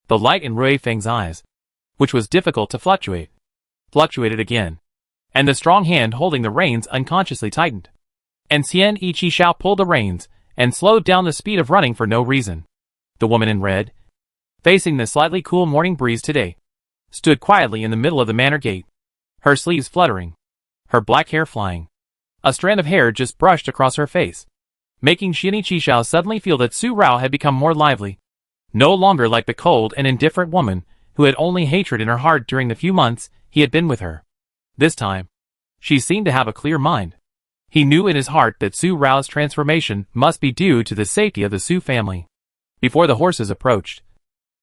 The light in Rui Feng's eyes, which was difficult to fluctuated again, and the strong hand holding the reins unconsciously tightened. And Xian Ichi Xiao pulled the reins and slowed down the speed of running for no reason. The woman in red, facing the slightly cool morning breeze today, stood quietly in the middle of the manor gate, her sleeves fluttering, her black hair flying. A strand of hair just brushed across her face, making Xian Ichi Xiao suddenly feel that Su Rao had become more lively, no longer like the cold and indifferent woman who had only hatred in her heart during the few months he had been with her. This time, she seemed to have a clear mind. He knew in his heart that Su Rao's transformation must be due to the safety of the Su family. Before the horses approached,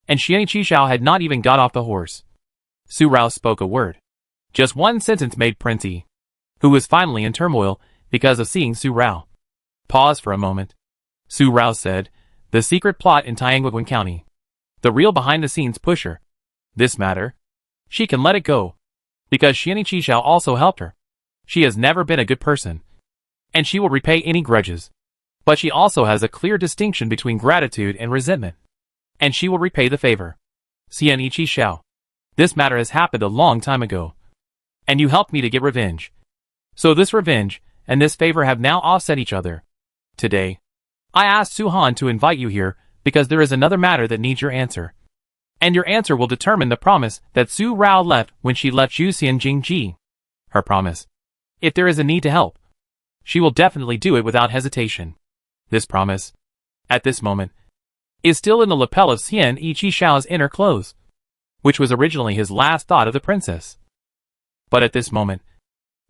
and Xian Ichi Xiao had not even got off the horse, Su Rao spoke a word. Just one sentence made Prince Yi, who was finally in turmoil because of seeing Su Rao, pause for a moment. Su Rao said, "The secret plot in Tianguiguan County. The real behind-the-scenes pusher. This matter, she can let it go. Because Xian Ichi Xiao also helped her. She has never been a good person, and she will repay any grudges. But she also has a clear distinction between gratitude and resentment, and she will repay the favor. Xian Ichi Xiao, this matter has happened a long time ago, and you helped me to get revenge. So this revenge and this favor have now offset each other. Today, I asked Su Han to invite you here because there is another matter that needs your answer. And your answer will determine the promise that Su Rao left when she left Juxian Jingji. Her promise. If there is a need to help, she will definitely do it without hesitation. This promise, at this moment, is still in the lapel of Xian Ichi Xiao's inner clothes, which was originally his last thought of the princess. But at this moment,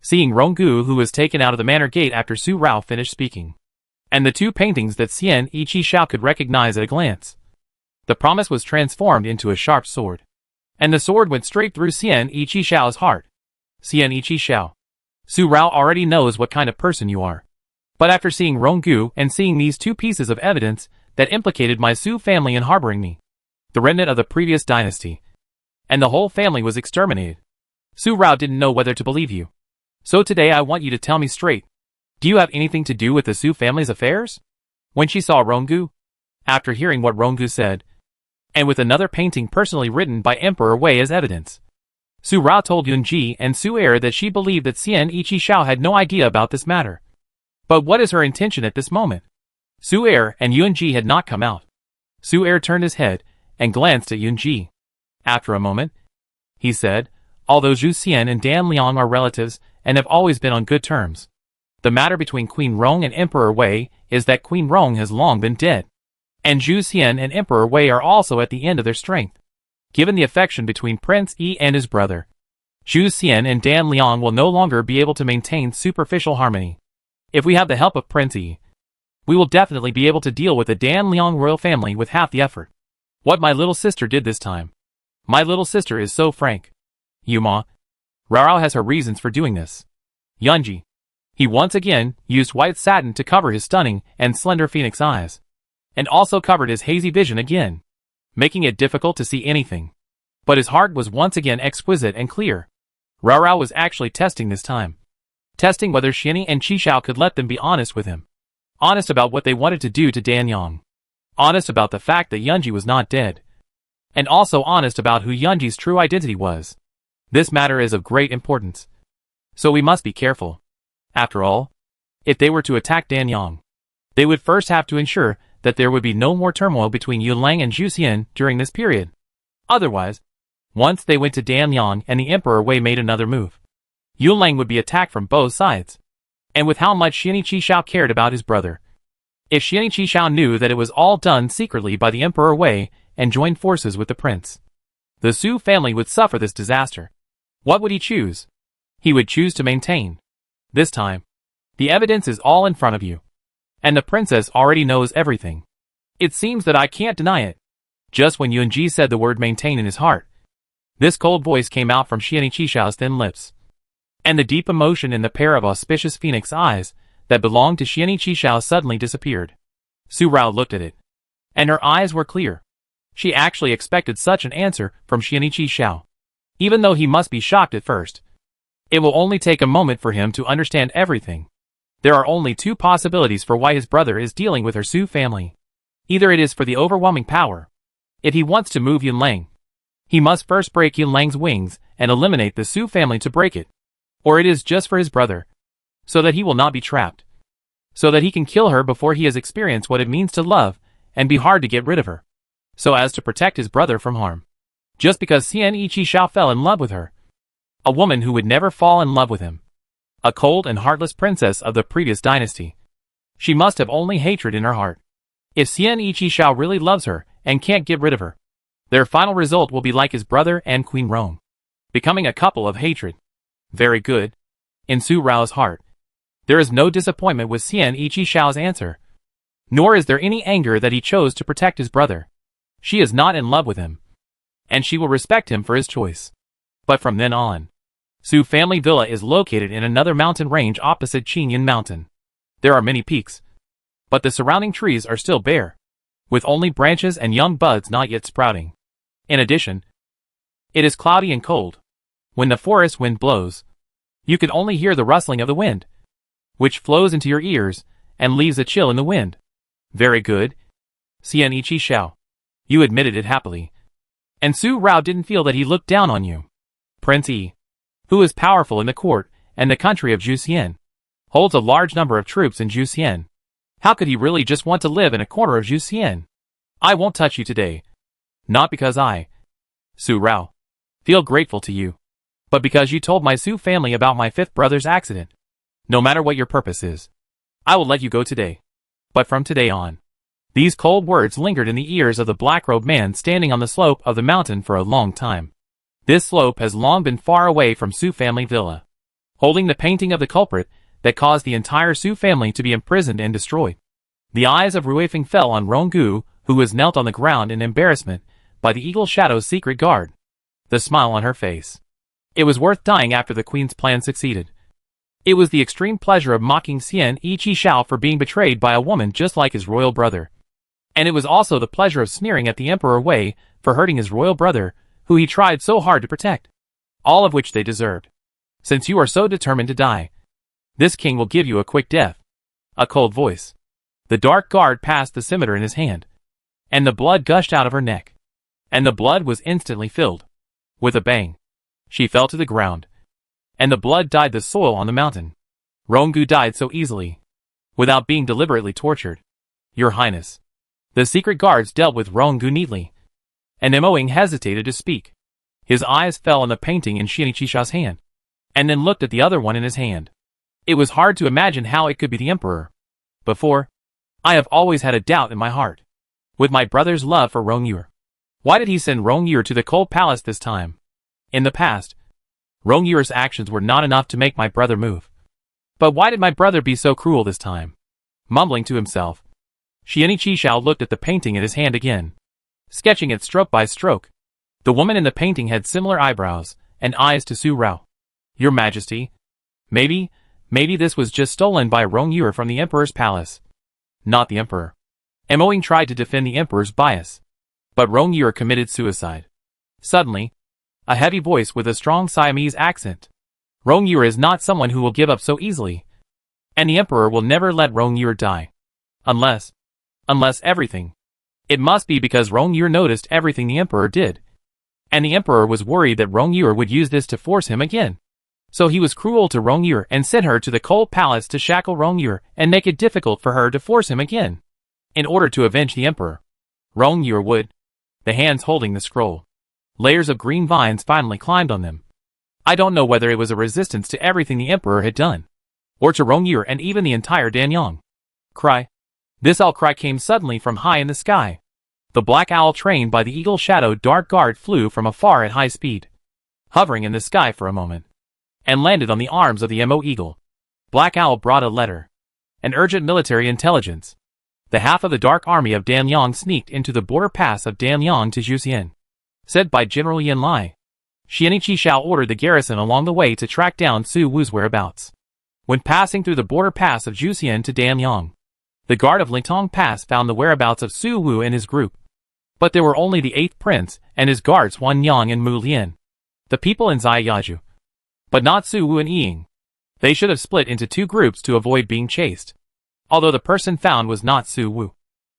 seeing Ronggu, who was taken out of the manor gate after Su Rao finished speaking, and the two paintings that Xian Ichi Xiao could recognize at a glance, the promise was transformed into a sharp sword, and the sword went straight through Xian Ichi Xiao's heart. Xian Ichi Xiao, Su Rao already knows what kind of person you are. But after seeing Ronggu and seeing these two pieces of evidence that implicated my Su family in harboring me, the remnant of the previous dynasty, and the whole family was exterminated, Su Rao didn't know whether to believe you. So today I want you to tell me straight. Do you have anything to do with the Su family's affairs? When she saw Ronggu, after hearing what Ronggu said, and with another painting personally written by Emperor Wei as evidence, Su Rao told Yunji and Su Er that she believed that Xian Ichi Xiao had no idea about this matter. But what is her intention at this moment? Su Er and Yunji had not come out. Su Er turned his head and glanced at Yunji. After a moment, he said, although Zhu Xian and Dan Liang are relatives and have always been on good terms, the matter between Queen Rong and Emperor Wei is that Queen Rong has long been dead, and Zhu Xian and Emperor Wei are also at the end of their strength. Given the affection between Prince Yi and his brother, Zhu Xian and Dan Liang will no longer be able to maintain superficial harmony. If we have the help of Prince Yi, we will definitely be able to deal with the Dan Liang royal family with half the effort. What my little sister did this time. My little sister is so frank. Yuma, Rao has her reasons for doing this. Yunji, he once again used white satin to cover his stunning and slender phoenix eyes, and also covered his hazy vision again, making it difficult to see anything. But his heart was once again exquisite and clear. Rao was actually testing this time. Testing whether Xian and Qishao could let them be honest with him. Honest about what they wanted to do to Dan Yang. Honest about the fact that Yunji was not dead. And also honest about who Yunji's true identity was. This matter is of great importance, so we must be careful. After all, if they were to attack Dan Yang, they would first have to ensure that there would be no more turmoil between Yulang and Zhu Xian during this period. Otherwise, once they went to Dan Yang and the Emperor Wei made another move, Yulang would be attacked from both sides. And with how much Xian Qishao cared about his brother, if Xian Qishao knew that it was all done secretly by the Emperor Wei and joined forces with the prince, the Su family would suffer this disaster. What would he choose? He would choose to maintain. This time, the evidence is all in front of you, and the princess already knows everything. It seems that I can't deny it. Just when Yunji said the word maintain in his heart, this cold voice came out from Xian Qishao's thin lips, and the deep emotion in the pair of auspicious phoenix eyes that belonged to Xian Qishao suddenly disappeared. Su Rao looked at it, and her eyes were clear. She actually expected such an answer from Xianqi Xiao. Even though he must be shocked at first, it will only take a moment for him to understand everything. There are only two possibilities for why his brother is dealing with her Su family. Either it is for the overwhelming power. If he wants to move Yunlang, he must first break Yunlang's wings and eliminate the Su family to break it. Or it is just for his brother, so that he will not be trapped. So that he can kill her before he has experienced what it means to love and be hard to get rid of her. So as to protect his brother from harm. Just because Xianqi Xiao fell in love with her. A woman who would never fall in love with him. A cold and heartless princess of the previous dynasty. She must have only hatred in her heart. If Xianqi Xiao really loves her and can't get rid of her, their final result will be like his brother and Queen Rong. Becoming a couple of hatred. Very good. In Su Rao's heart, there is no disappointment with Xianqi Xiao's answer. Nor is there any anger that he chose to protect his brother. She is not in love with him. And she will respect him for his choice. But from then on, Su family villa is located in another mountain range opposite Qingyan Mountain. There are many peaks, but the surrounding trees are still bare, with only branches and young buds not yet sprouting. In addition, it is cloudy and cold. When the forest wind blows, you can only hear the rustling of the wind, which flows into your ears and leaves a chill in the wind. Very good, Xianqi Xiao. You admitted it happily. And Su Rao didn't feel that he looked down on you. Prince Yi, who is powerful in the court and the country of Zhuxian, holds a large number of troops in Zhuxian. How could he really just want to live in a corner of Zhuxian? I won't touch you today. Not because I, Su Rao, feel grateful to you, but because you told my Su family about my fifth brother's accident. No matter what your purpose is, I will let you go today. But from today on, these cold words lingered in the ears of the black-robed man standing on the slope of the mountain for a long time. This slope has long been far away from Su family villa, holding the painting of the culprit that caused the entire Su family to be imprisoned and destroyed. The eyes of Ruifeng fell on Ronggu, who was knelt on the ground in embarrassment by the Eagle Shadow's secret guard. The smile on her face. It was worth dying after the queen's plan succeeded. It was the extreme pleasure of mocking Xianqi Xiao for being betrayed by a woman just like his royal brother. And it was also the pleasure of sneering at the Emperor Wei for hurting his royal brother, who he tried so hard to protect. All of which they deserved. Since you are so determined to die, this king will give you a quick death. A cold voice. The dark guard passed the scimitar in his hand, and the blood gushed out of her neck. And the blood was instantly filled. With a bang, she fell to the ground, and the blood dyed the soil on the mountain. Ronggu died so easily, without being deliberately tortured. Your Highness. The secret guards dealt with Ronggu neatly, and Moing hesitated to speak. His eyes fell on the painting in Xianqi Xiao's hand, and then looked at the other one in his hand. It was hard to imagine how it could be the Emperor. Before, I have always had a doubt in my heart. With my brother's love for Rongyur, why did he send Rongyur to the cold palace this time? In the past, Rongyur's actions were not enough to make my brother move. But why did my brother be so cruel this time? Mumbling to himself, Xianqi Xiao looked at the painting in his hand again, sketching it stroke by stroke. The woman in the painting had similar eyebrows and eyes to Su Rao. Your Majesty, maybe this was just stolen by Rongyur from the Emperor's palace. Not the Emperor. Moing tried to defend the Emperor's bias, but Rongyur committed suicide. Suddenly, a heavy voice with a strong Siamese accent. Rongyur is not someone who will give up so easily, and the Emperor will never let Rongyur die. Unless everything. It must be because Rongyur noticed everything the Emperor did, and the Emperor was worried that Rongyur would use this to force him again. So he was cruel to Rongyur and sent her to the cold palace to shackle Rongyur and make it difficult for her to force him again. In order to avenge the Emperor, Rongyur would, the hands holding the scroll. Layers of green vines finally climbed on them. I don't know whether it was a resistance to everything the Emperor had done, or to Rongyur and even the entire Danyang. Cry. This outcry came suddenly from high in the sky. The black owl trained by the eagle shadow dark guard flew from afar at high speed, hovering in the sky for a moment, and landed on the arms of the Mo eagle. Black Owl brought a letter. An urgent military intelligence. The half of the dark army of Danyang sneaked into the border pass of Danyang to Zhuxian. Said by General Yin Lai. Xianqi Xiao ordered the garrison along the way to track down Su Wu's whereabouts. When passing through the border pass of Zhuxian to Danyang, the guard of Lingtong Pass found the whereabouts of Su Wu and his group. But there were only the 8th prince and his guards Wan Yang and Mu Lian, the people in Ziyaju. But not Su Wu and Ying. They should have split into 2 groups to avoid being chased. Although the person found was not Su Wu.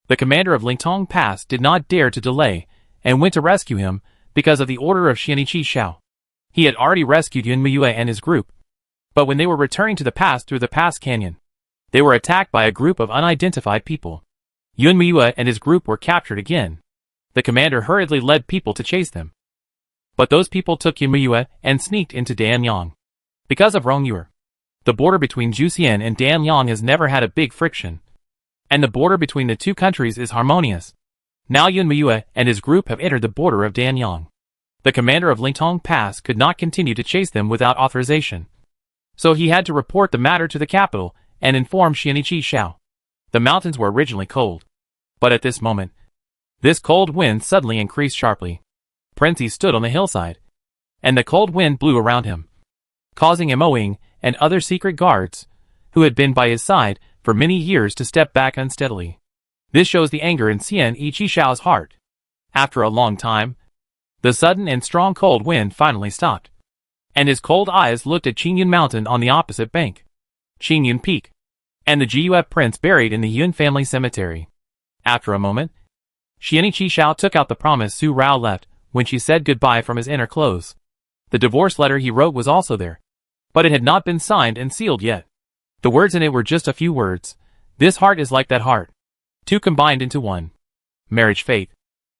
The commander of Lingtong Pass did not dare to delay, and went to rescue him because of the order of Xianiqi Xiao. He had already rescued Yun Miyue and his group. But when they were returning to the pass through the pass canyon, they were attacked by a group of unidentified people. Yun Miyue and his group were captured again. The commander hurriedly led people to chase them. But those people took Yun Miyue and sneaked into Danyang. Because of Rongyue, the border between Juxian and Danyang has never had a big friction, and the border between the 2 countries is harmonious. Now Yun Miyue and his group have entered the border of Danyang. The commander of Lingtong Pass could not continue to chase them without authorization. So he had to report the matter to the capital and inform Xianiqi Xiao. The mountains were originally cold. But at this moment, this cold wind suddenly increased sharply. Prince Yi stood on the hillside, and the cold wind blew around him, causing Moing and other secret guards, who had been by his side for many years, to step back unsteadily. This shows the anger in Xianiqi Xiao's heart. After a long time, the sudden and strong cold wind finally stopped, and his cold eyes looked at Qingyun Mountain on the opposite bank, Qingyun Peak, and the Jiuep prince buried in the Yun family cemetery. After a moment, Xianiqi Xiao took out the promise Su Rao left when she said goodbye from his inner clothes. The divorce letter he wrote was also there, but it had not been signed and sealed yet. The words in it were just a few words. This heart is like that heart, 2 combined into 1. Marriage fate.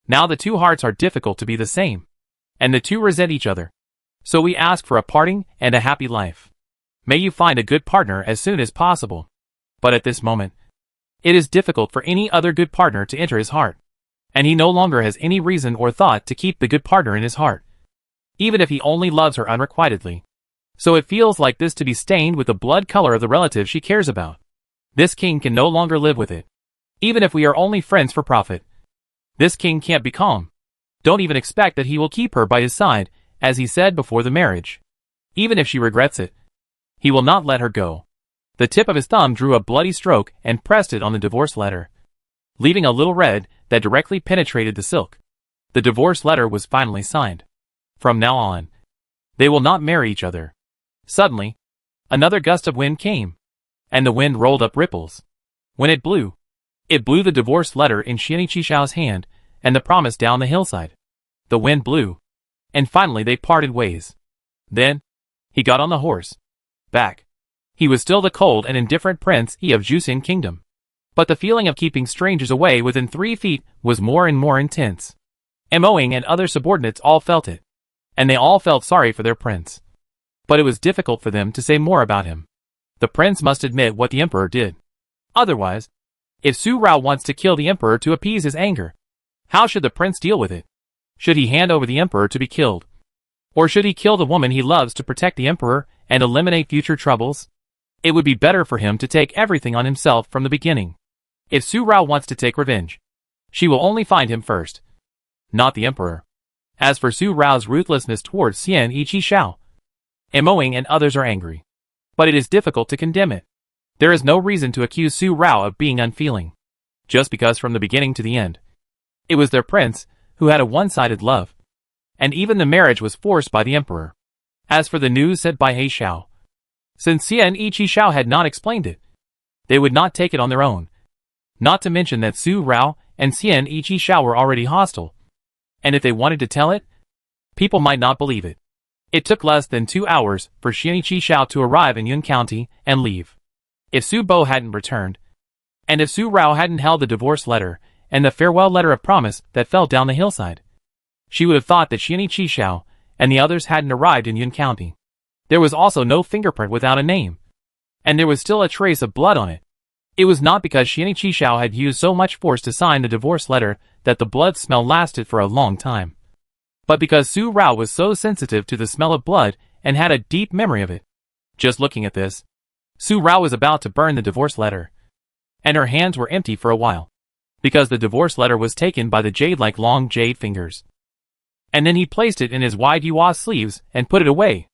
Now the 2 hearts are difficult to be the same, and the 2 resent each other. So we ask for a parting and a happy life. May you find a good partner as soon as possible. But at this moment, it is difficult for any other good partner to enter his heart, and he no longer has any reason or thought to keep the good partner in his heart, even if he only loves her unrequitedly. So it feels like this to be stained with the blood color of the relative she cares about. This king can no longer live with it. Even if we are only friends for profit, this king can't be calm. Don't even expect that he will keep her by his side, as he said before the marriage. Even if she regrets it, he will not let her go. The tip of his thumb drew a bloody stroke and pressed it on the divorce letter, leaving a little red that directly penetrated the silk. The divorce letter was finally signed. From now on, they will not marry each other. Suddenly, another gust of wind came, and the wind rolled up ripples. When it blew the divorce letter in Xianiqi Xiao's hand and the promise down the hillside. The wind blew, and finally they parted ways. Then, he got on the horse. Back. He was still the cold and indifferent Prince Yi of Juxin Kingdom. But the feeling of keeping strangers away within 3 feet was more and more intense. Moing and other subordinates all felt it, and they all felt sorry for their prince. But it was difficult for them to say more about him. The prince must admit what the emperor did. Otherwise, if Su Rao wants to kill the emperor to appease his anger, how should the prince deal with it? Should he hand over the emperor to be killed? Or should he kill the woman he loves to protect the emperor and eliminate future troubles? It would be better for him to take everything on himself from the beginning. If Su Rao wants to take revenge, she will only find him first, not the emperor. As for Su Rao's ruthlessness towards Xianiqi Xiao, Moing and others are angry. But it is difficult to condemn it. There is no reason to accuse Su Rao of being unfeeling, just because from the beginning to the end, it was their prince who had a one-sided love, and even the marriage was forced by the emperor. As for the news said by He Xiao, since Xianiqi Xiao had not explained it, they would not take it on their own. Not to mention that Su Rao and Xianiqi Xiao were already hostile, and if they wanted to tell it, people might not believe it. It took less than 2 hours for Xianiqi Xiao to arrive in Yun County and leave. If Su Bo hadn't returned, and if Su Rao hadn't held the divorce letter and the farewell letter of promise that fell down the hillside, she would have thought that Xianiqi Xiao and the others hadn't arrived in Yun County. There was also no fingerprint without a name, and there was still a trace of blood on it. It was not because Xianiqi Xiao had used so much force to sign the divorce letter that the blood smell lasted for a long time, but because Su Rao was so sensitive to the smell of blood and had a deep memory of it. Just looking at this, Su Rao was about to burn the divorce letter, and her hands were empty for a while, because the divorce letter was taken by the jade-like long jade fingers. And then he placed it in his wide Yua sleeves and put it away.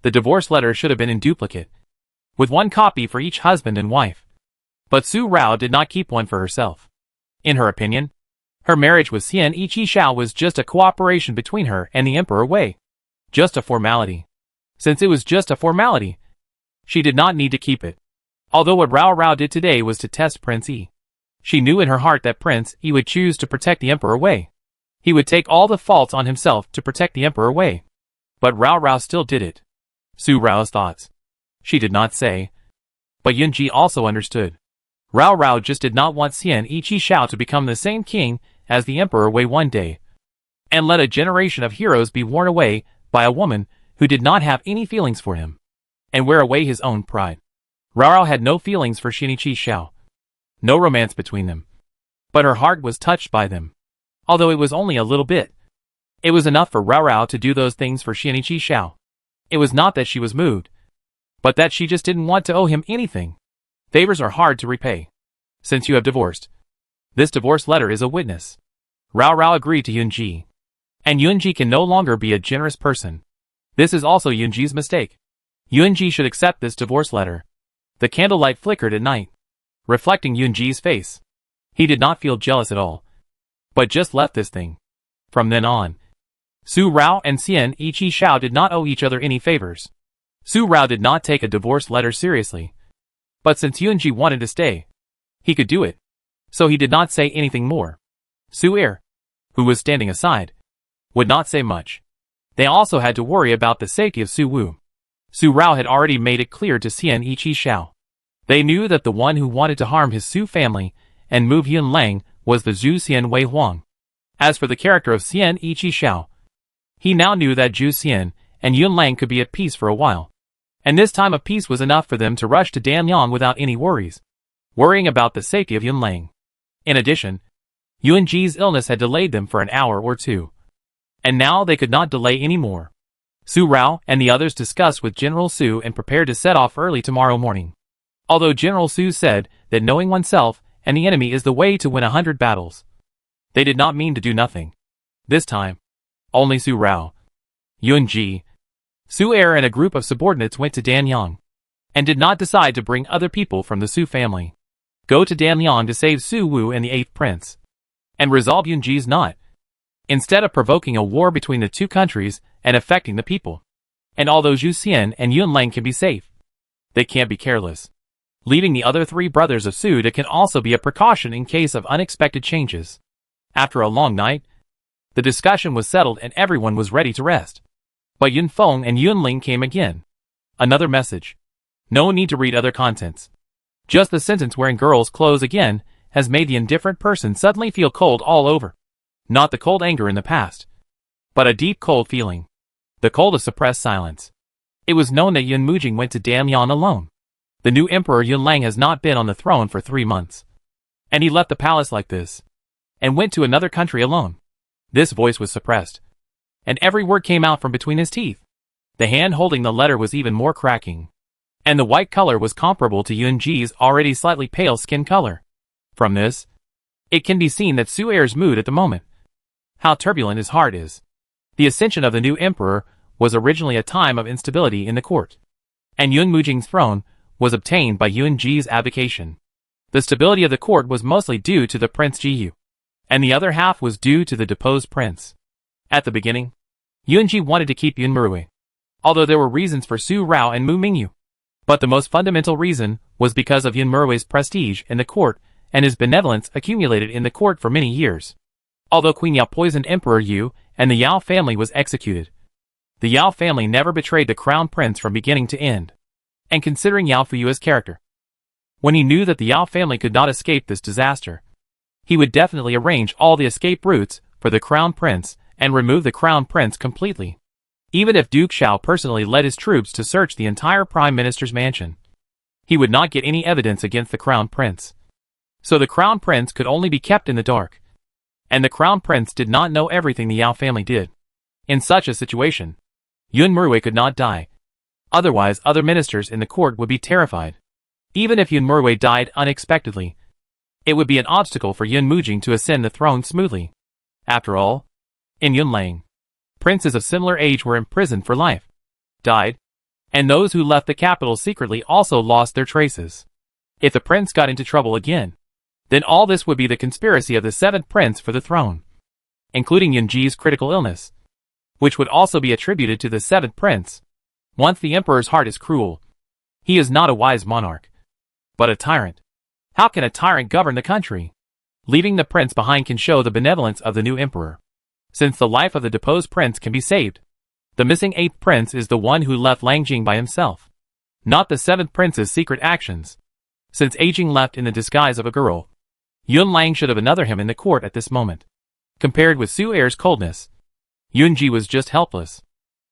The divorce letter should have been in duplicate, with 1 copy for each husband and wife. But Su Rao did not keep one for herself. In her opinion, Her marriage with Xian Ichi-Xiao was just a cooperation between her and the Emperor Wei. Just a formality. Since it was just a formality, she did not need to keep it. Although what Rao Rao did today was to test Prince Yi. She knew in her heart that Prince Yi would choose to protect the Emperor Wei. He would take all the faults on himself to protect the Emperor Wei. But Rao Rao still did it. Su Rao's thoughts. She did not say. But Yunji also understood. Rao Rao just did not want Xian Ichi-Xiao to become the same king as the Emperor Wei one day, and let a generation of heroes be worn away by a woman who did not have any feelings for him, and wear away his own pride. Rao Rao had no feelings for Xian Ichi-Xiao. No romance between them. But her heart was touched by them. Although it was only a little bit. It was enough for Rao Rao to do those things for Xian Ichi-Xiao. It was not that she was moved, but that she just didn't want to owe him anything. Favors are hard to repay. Since you have divorced, this divorce letter is a witness. Rao Rao agreed to Yunji. And Yunji can no longer be a generous person. This is also Yunji's mistake. Yunji should accept this divorce letter. The candlelight flickered at night, reflecting Yunji's face. He did not feel jealous at all, but just left this thing. From then on, Su Rao and Xian Ichi-Xiao did not owe each other any favors. Su Rao did not take a divorce letter seriously. But since Yunji wanted to stay, he could do it. So he did not say anything more. Su Er, who was standing aside, would not say much. They also had to worry about the safety of Su Wu. Su Rao had already made it clear to Xian Ichi-Xiao. They knew that the one who wanted to harm his Su family and move Yun Lang was the Zhu Xian Wei Huang. As for the character of Xian Ichi-Xiao, he now knew that Zhu Xian and Yun Lang could be at peace for a while. And this time of peace was enough for them to rush to Danyang without any worries, worrying about the safety of Yun Lang. In addition, Yunji's illness had delayed them for an hour or two. And now they could not delay any more. Su Rao and the others discussed with General Su and prepared to set off early tomorrow morning. Although General Su said that knowing oneself and the enemy is the way to win 100 battles, they did not mean to do nothing. This time, only Su Rao, Yunji, Su Er and a group of subordinates went to Danyang, and did not decide to bring other people from the Su family. Go to Danyang to save Su Wu and the 8th prince, and resolve Yunji's knot, instead of provoking a war between the two countries and affecting the people. And although Zhu Xian and Yun Lang can be safe, they can't be careless. Leaving the other 3 brothers of Suda can also be a precaution in case of unexpected changes. After a long night, the discussion was settled and everyone was ready to rest. But Yun Feng and Yun Ling came again. Another message. No need to read other contents. Just the sentence wearing girls' clothes again has made the indifferent person suddenly feel cold all over. Not the cold anger in the past, but a deep cold feeling. The cold of suppressed silence. It was known that Yun Mujing went to Damyan alone. The new emperor Yun Lang has not been on the throne for 3 months. And he left the palace like this, and went to another country alone. This voice was suppressed, and every word came out from between his teeth. The hand holding the letter was even more cracking, and the white color was comparable to Yunji's already slightly pale skin color. From this, it can be seen that Su Er's mood at the moment. How turbulent his heart is. The ascension of the new emperor was originally a time of instability in the court, and Yun Mujing's throne was obtained by Yunji's abdication. The stability of the court was mostly due to the Prince Jiyu, and the other half was due to the deposed prince. At the beginning, Yunji wanted to keep Yun Murui, although there were reasons for Su Rao and Mu Mingyu. But the most fundamental reason was because of Yun Murui's prestige in the court and his benevolence accumulated in the court for many years. Although Queen Yao poisoned Emperor Yu and the Yao family was executed, the Yao family never betrayed the crown prince from beginning to end. And considering Yao Fuyu's character, when he knew that the Yao family could not escape this disaster, he would definitely arrange all the escape routes for the crown prince and remove the crown prince completely. Even if Duke Xiao personally led his troops to search the entire prime minister's mansion, he would not get any evidence against the crown prince. So the crown prince could only be kept in the dark. And the crown prince did not know everything the Yao family did. In such a situation, Yun Murui could not die. Otherwise, other ministers in the court would be terrified. Even if Yun Murui died unexpectedly, it would be an obstacle for Yun Mujing to ascend the throne smoothly. After all, in Yun Lang, princes of similar age were imprisoned for life, died, and those who left the capital secretly also lost their traces. If the prince got into trouble again, then all this would be the conspiracy of the seventh prince for the throne, including Yunji's critical illness, which would also be attributed to the seventh prince. Once the emperor's heart is cruel, he is not a wise monarch, but a tyrant. How can a tyrant govern the country? Leaving the prince behind can show the benevolence of the new emperor, since the life of the deposed prince can be saved. The missing eighth prince is the one who left Lang Jing by himself, not the seventh prince's secret actions. Since Aging left in the disguise of a girl, Yun Lang should have another him in the court at this moment. Compared with Su Er's coldness, Yunji was just helpless.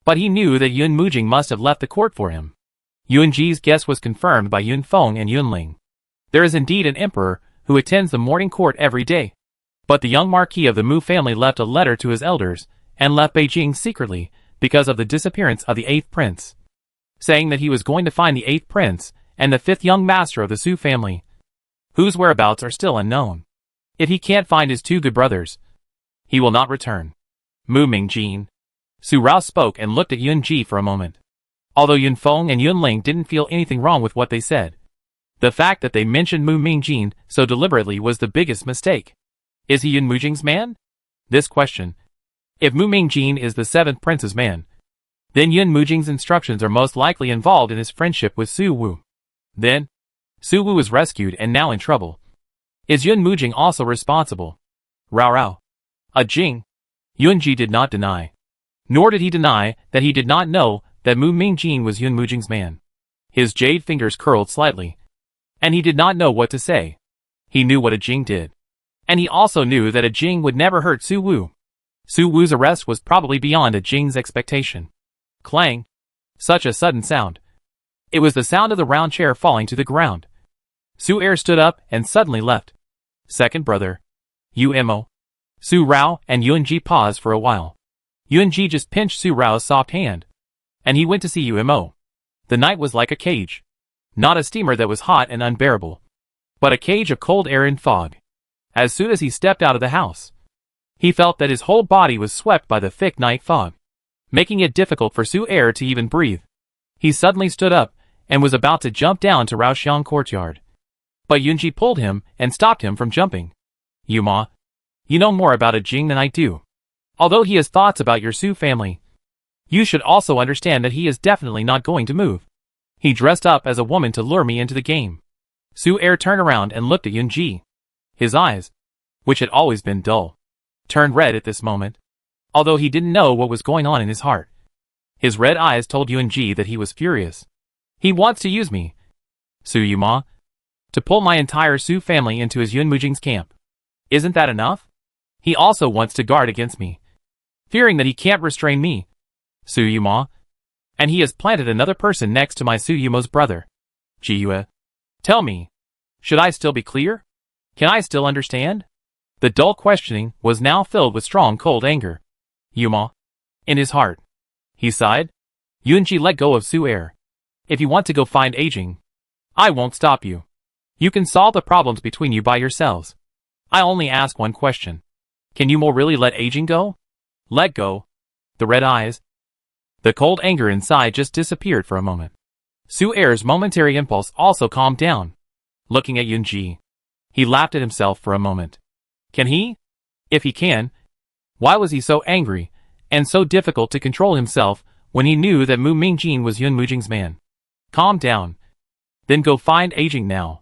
But he knew that Yun Mujing must have left the court for him. Yunji's guess was confirmed by Yun Feng and Yun Ling. There is indeed an emperor who attends the morning court every day. But the young marquis of the Mu family left a letter to his elders and left Beijing secretly because of the disappearance of the eighth prince, saying that he was going to find the eighth prince and the fifth young master of the Su family, whose whereabouts are still unknown. If he can't find his two good brothers, he will not return. Mu Mingjin. Su Rao spoke and looked at Yun Ji for a moment. Although Yun Feng and Yun Ling didn't feel anything wrong with what they said, the fact that they mentioned Mu Mingjin so deliberately was the biggest mistake. Is he Yun Mujing's man? This question. If Mu Mingjin is the seventh prince's man, then Yun Mujing's instructions are most likely involved in his friendship with Su Wu. Then, Su Wu is rescued and now in trouble. Is Yun Mujing also responsible? Rao Rao. Jing. Yunji did not deny. Nor did he deny that he did not know that Mu Mingjin was Yun Mujing's man. His jade fingers curled slightly, and he did not know what to say. He knew what Jing did. And he also knew that Jing would never hurt Su Wu. Su Wu's arrest was probably beyond Jing's expectation. Clang. Such a sudden sound. It was the sound of the round chair falling to the ground. Su Er stood up and suddenly left. Second brother. Umo. Su Rao and Yunji paused for a while. Yunji just pinched Su Rao's soft hand, and he went to see Umo. The night was like a cage. Not a steamer that was hot and unbearable, but a cage of cold air and fog. As soon as he stepped out of the house, he felt that his whole body was swept by the thick night fog, making it difficult for Su Er to even breathe. He suddenly stood up and was about to jump down to Raoxiang courtyard, but Yunji pulled him and stopped him from jumping. Yuma, you know more about Jing than I do. Although he has thoughts about your Su family, you should also understand that he is definitely not going to move. He dressed up as a woman to lure me into the game. Su Er turned around and looked at Yunji. His eyes, which had always been dull, turned red at this moment, although he didn't know what was going on in his heart. His red eyes told Yunji that he was furious. He wants to use me, Su Yuma, to pull my entire Su family into his Yun Mujing's camp. Isn't that enough? He also wants to guard against me, fearing that he can't restrain me, Su Yuma, and he has planted another person next to my Su Yumo's brother, Jiyue. Tell me, should I still be clear? Can I still understand? The dull questioning was now filled with strong cold anger. Yuma. In his heart, he sighed. Yunji let go of Su Er. If you want to go find Aging, I won't stop you. You can solve the problems between you by yourselves. I only ask one question. Can you more really let Aging go? Let go. The red eyes. The cold anger inside just disappeared for a moment. Su Er's momentary impulse also calmed down. Looking at Yunji, he laughed at himself for a moment. Can he? If he can, why was he so angry and so difficult to control himself when he knew that Mu Mingjin was Yun Mujing's man? Calm down. Then go find Aging now.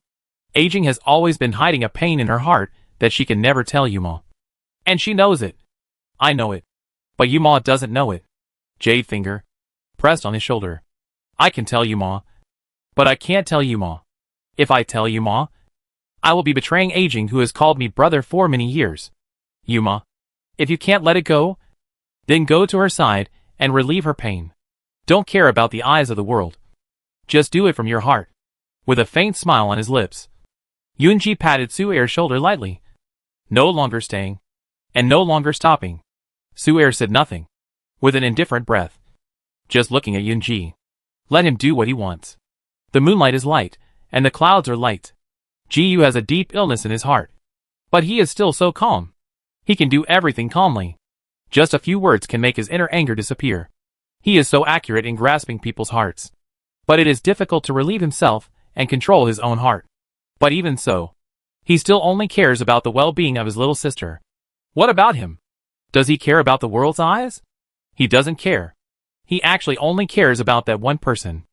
Aging has always been hiding a pain in her heart that she can never tell Yuma. And she knows it. I know it. But Yuma doesn't know it. Jade finger pressed on his shoulder. I can tell Yuma, but I can't tell Yuma. If I tell Yuma, I will be betraying Aging, who has called me brother for many years. Yuma, if you can't let it go, then go to her side and relieve her pain. Don't care about the eyes of the world. Just do it from your heart. With a faint smile on his lips, Yunji patted Su Er's shoulder lightly. No longer staying, and no longer stopping. Su Er said nothing, with an indifferent breath, just looking at Yunji. Let him do what he wants. The moonlight is light, and the clouds are light. Jiyu has a deep illness in his heart, but he is still so calm. He can do everything calmly. Just a few words can make his inner anger disappear. He is so accurate in grasping people's hearts. But it is difficult to relieve himself and control his own heart. But even so, He still only cares about the well-being of his little sister. What about him? Does he care about the world's eyes? He doesn't care. He actually only cares about that one person.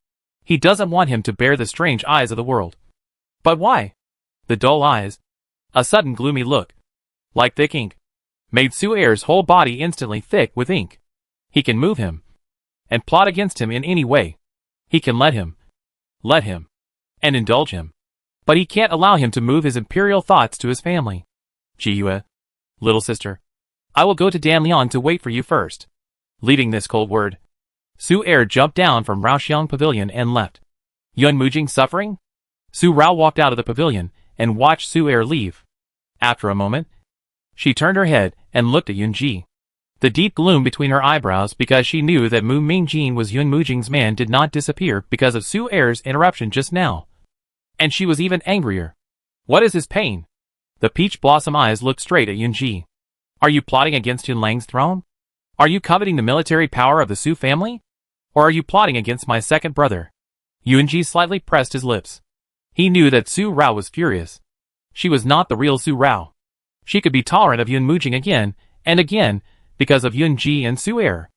He doesn't want him to bear the strange eyes of the world. But why? The dull eyes, a sudden gloomy look, like thick ink, made Su'er's whole body instantly thick with ink. He can move him, and plot against him in any way. He can let him, and indulge him. But he can't allow him to move his imperial thoughts to his family. Jiyue, little sister, I will go to Danliang to wait for you first. Leaving this cold word, Su'er jumped down from Raoxiang Pavilion and left. Yun Mujing suffering? Su Rao walked out of the pavilion and watched Su'er leave. After a moment, she turned her head and looked at Yunji. The deep gloom between her eyebrows because she knew that Mu Mingjin was Yun Mujing's man did not disappear because of Su'er's interruption just now. And she was even angrier. What is his pain? The peach blossom eyes looked straight at Yunji. Are you plotting against Yun Lang's throne? Are you coveting the military power of the Su family? Or are you plotting against my second brother? Yunji slightly pressed his lips. He knew that Su Rao was furious. She was not the real Su Rao. She could be tolerant of Yun Mujing again and again because of Yunji and Su'er.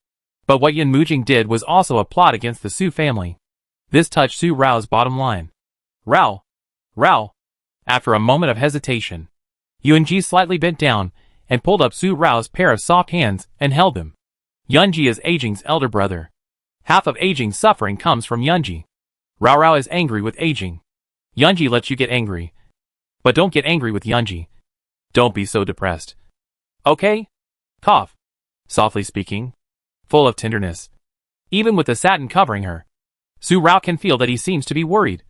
But what Yun Mujing did was also a plot against the Su family. This touched Su Rao's bottom line. Rao. After a moment of hesitation, Yunji slightly bent down and pulled up Su Rao's pair of soft hands and held them. Yunji is Aging's elder brother. Half of Aging's suffering comes from Yunji. Rao is angry with Aging. Yunji lets you get angry. But don't get angry with Yunji. Don't be so depressed. Okay? Cough. Softly speaking, full of tenderness. Even with the satin covering her, Su Rao can feel that he seems to be worried.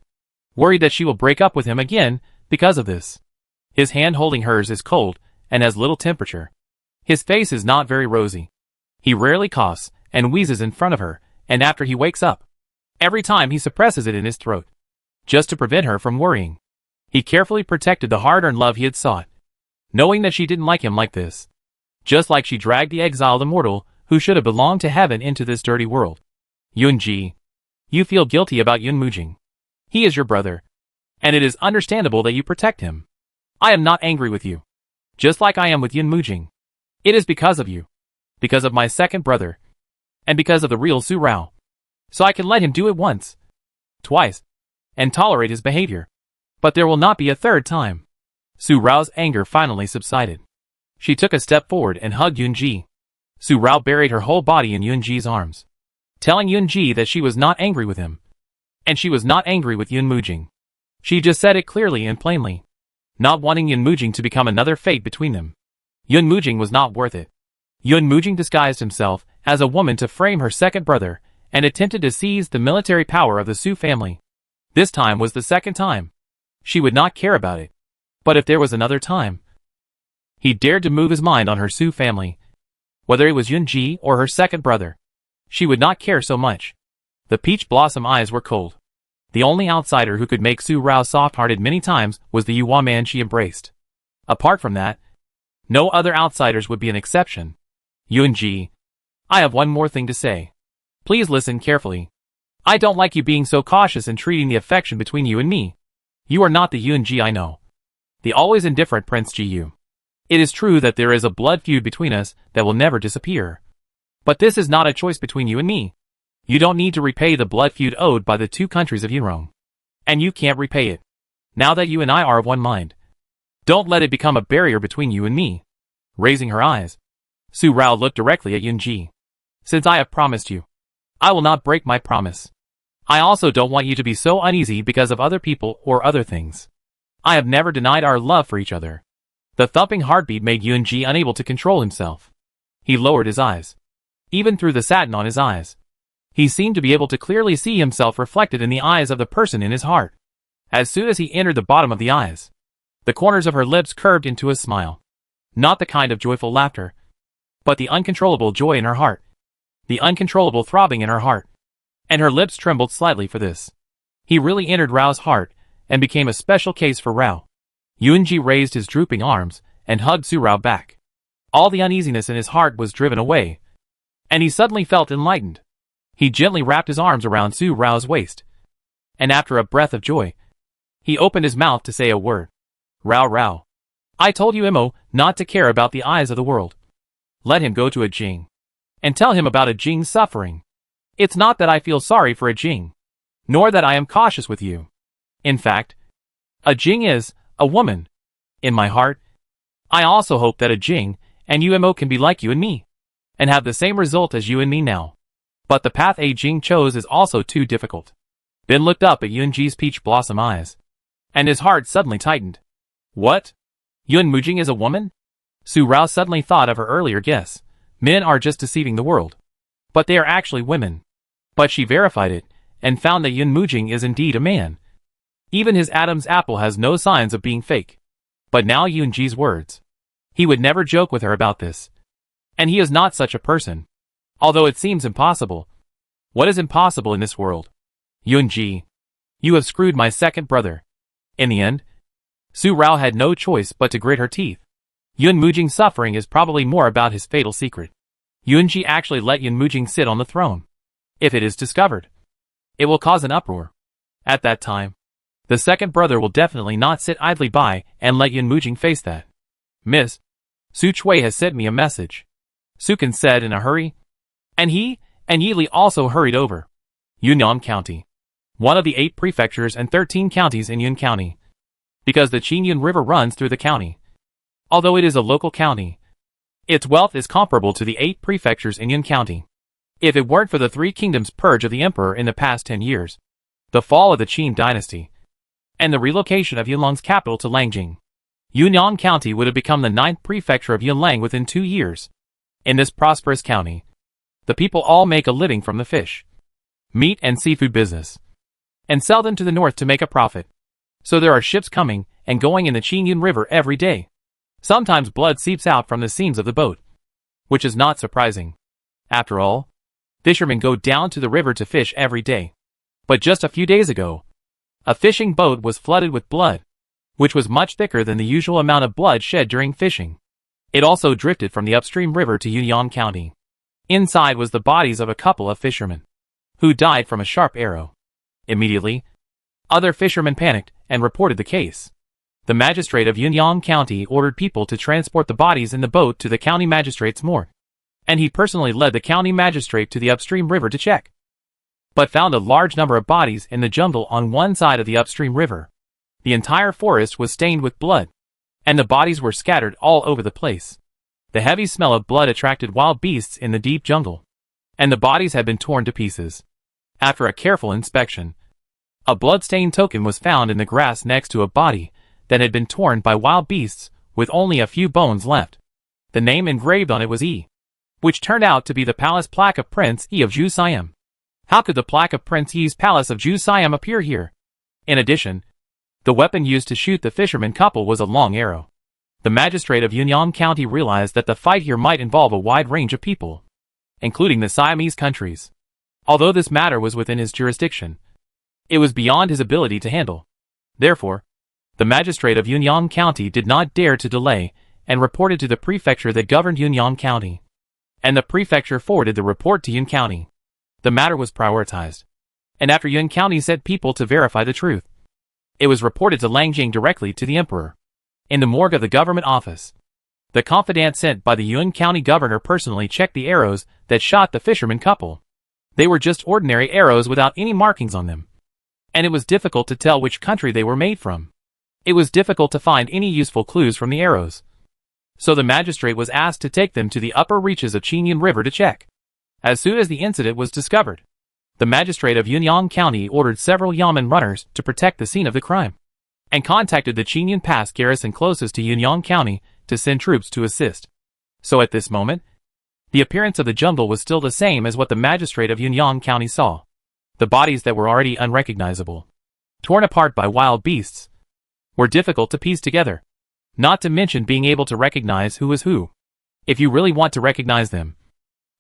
Worried that she will break up with him again because of this. His hand holding hers is cold and has little temperature. His face is not very rosy. He rarely coughs and wheezes in front of her, and after he wakes up. Every time he suppresses it in his throat, just to prevent her from worrying. He carefully protected the hard-earned love he had sought, knowing that she didn't like him like this. Just like she dragged the exiled immortal who should have belonged to heaven into this dirty world. Yunji, you feel guilty about Yun Mujing. He is your brother, and it is understandable that you protect him. I am not angry with you, just like I am with Yun Mujing. It is because of you, because of my second brother, and because of the real Su Rao. So I can let him do it once, twice, and tolerate his behavior. But there will not be a third time. Su Rao's anger finally subsided. She took a step forward and hugged Yunji. Su Rao buried her whole body in Yunji's arms, telling Yunji that she was not angry with him. And she was not angry with Yun Mujing. She just said it clearly and plainly, not wanting Yun Mujing to become another fate between them. Yun Mujing was not worth it. Yun Mujing disguised himself as a woman to frame her second brother and attempted to seize the military power of the Su family. This time was the second time. She would not care about it. But if there was another time, he dared to move his mind on her Su family. Whether it was Yunji or her second brother, she would not care so much. The peach blossom eyes were cold. The only outsider who could make Su Rao soft-hearted many times was the Yuhua man she embraced. Apart from that, no other outsiders would be an exception. Yunji, I have one more thing to say. Please listen carefully. I don't like you being so cautious in treating the affection between you and me. You are not the Yunji I know. The always indifferent Prince Jiyu. It is true that there is a blood feud between us that will never disappear. But this is not a choice between you and me. You don't need to repay the blood feud owed by the two countries of Yunrong. And you can't repay it. Now that you and I are of one mind. Don't let it become a barrier between you and me. Raising her eyes, Su Rao looked directly at Yunji. Since I have promised you, I will not break my promise. I also don't want you to be so uneasy because of other people or other things. I have never denied our love for each other. The thumping heartbeat made Yunji unable to control himself. He lowered his eyes. Even through the satin on his eyes, he seemed to be able to clearly see himself reflected in the eyes of the person in his heart. As soon as he entered the bottom of the eyes, the corners of her lips curved into a smile. Not the kind of joyful laughter, but the uncontrollable joy in her heart. The uncontrollable throbbing in her heart. And her lips trembled slightly for this. He really entered Rao's heart and became a special case for Rao. Yunji raised his drooping arms and hugged Su Rao back. All the uneasiness in his heart was driven away, and he suddenly felt enlightened. He gently wrapped his arms around Su Rao's waist, and after a breath of joy, he opened his mouth to say a word. Rao Rao. I told you Imo not to care about the eyes of the world. Let him go to a Jing. And tell him about a Jing's suffering. It's not that I feel sorry for a Jing. Nor that I am cautious with you. In fact, a Jing is a woman. In my heart, I also hope that a Jing and you Imo can be like you and me. And have the same result as you and me now. But the path a Jing chose is also too difficult. Bin looked up at Yunji's peach blossom eyes. And his heart suddenly tightened. What? Yun Mujing is a woman? Su Rao suddenly thought of her earlier guess. Men are just deceiving the world. But they are actually women. But she verified it, and found that Yun Mujing is indeed a man. Even his Adam's apple has no signs of being fake. But now Yunji's words. He would never joke with her about this. And he is not such a person. Although it seems impossible. What is impossible in this world? Yunji. You have screwed my second brother. In the end, Su Rao had no choice but to grit her teeth. Yun Mujing's suffering is probably more about his fatal secret. Yunji actually let Yun Mujing sit on the throne. If it is discovered, it will cause an uproar. At that time, the second brother will definitely not sit idly by and let Yun Mujing face that. Miss, Su Chui has sent me a message. Sukin said in a hurry. And he and Yili also hurried over. Yunnan County. One of the 8 prefectures and 13 counties in Yun County. Because the Qingyun River runs through the county. Although it is a local county, its wealth is comparable to the 8 prefectures in Yun County. If it weren't for the 3 kingdoms purge of the emperor in the past 10 years, the fall of the Qin dynasty, and the relocation of Yunlang's capital to Langjing, Yunnan County would have become the 9th prefecture of Yunlang within 2 years. In this prosperous county, the people all make a living from the fish, meat and seafood business, and sell them to the north to make a profit. So there are ships coming and going in the Qingyun River every day. Sometimes blood seeps out from the seams of the boat, which is not surprising. After all, fishermen go down to the river to fish every day. But just a few days ago, a fishing boat was flooded with blood, which was much thicker than the usual amount of blood shed during fishing. It also drifted from the upstream river to Yunnan County. Inside was the bodies of a couple of fishermen, who died from a sharp arrow. Immediately, other fishermen panicked and reported the case. The magistrate of Yunnan County ordered people to transport the bodies in the boat to the county magistrate's morgue. And he personally led the county magistrate to the upstream river to check. But found a large number of bodies in the jungle on one side of the upstream river. The entire forest was stained with blood, and the bodies were scattered all over the place. The heavy smell of blood attracted wild beasts in the deep jungle, and the bodies had been torn to pieces. After a careful inspection, a blood-stained token was found in the grass next to a body that had been torn by wild beasts with only a few bones left. The name engraved on it was E, which turned out to be the palace plaque of Prince Yi of Zhu Siam. How could the plaque of Prince Yi's palace of Zhu Siam appear here? In addition, the weapon used to shoot the fisherman couple was a long arrow. The magistrate of Yunnan County realized that the fight here might involve a wide range of people, including the Siamese countries. Although this matter was within his jurisdiction, it was beyond his ability to handle. Therefore, the magistrate of Yunnan County did not dare to delay and reported to the prefecture that governed Yunnan County. And the prefecture forwarded the report to Yun County. The matter was prioritized. And after Yun County sent people to verify the truth, it was reported to Langjing directly to the emperor. In the morgue of the government office, the confidant sent by the Yun County governor personally checked the arrows that shot the fisherman couple. They were just ordinary arrows without any markings on them. And it was difficult to tell which country they were made from. It was difficult to find any useful clues from the arrows. So the magistrate was asked to take them to the upper reaches of Qingyun River to check. As soon as the incident was discovered, the magistrate of Yunnan County ordered several Yamen runners to protect the scene of the crime, and contacted the Qingyun Pass garrison closest to Yunnan County to send troops to assist. So at this moment, the appearance of the jungle was still the same as what the magistrate of Yunnan County saw. The bodies that were already unrecognizable, torn apart by wild beasts, were difficult to piece together, not to mention being able to recognize who is who. If you really want to recognize them,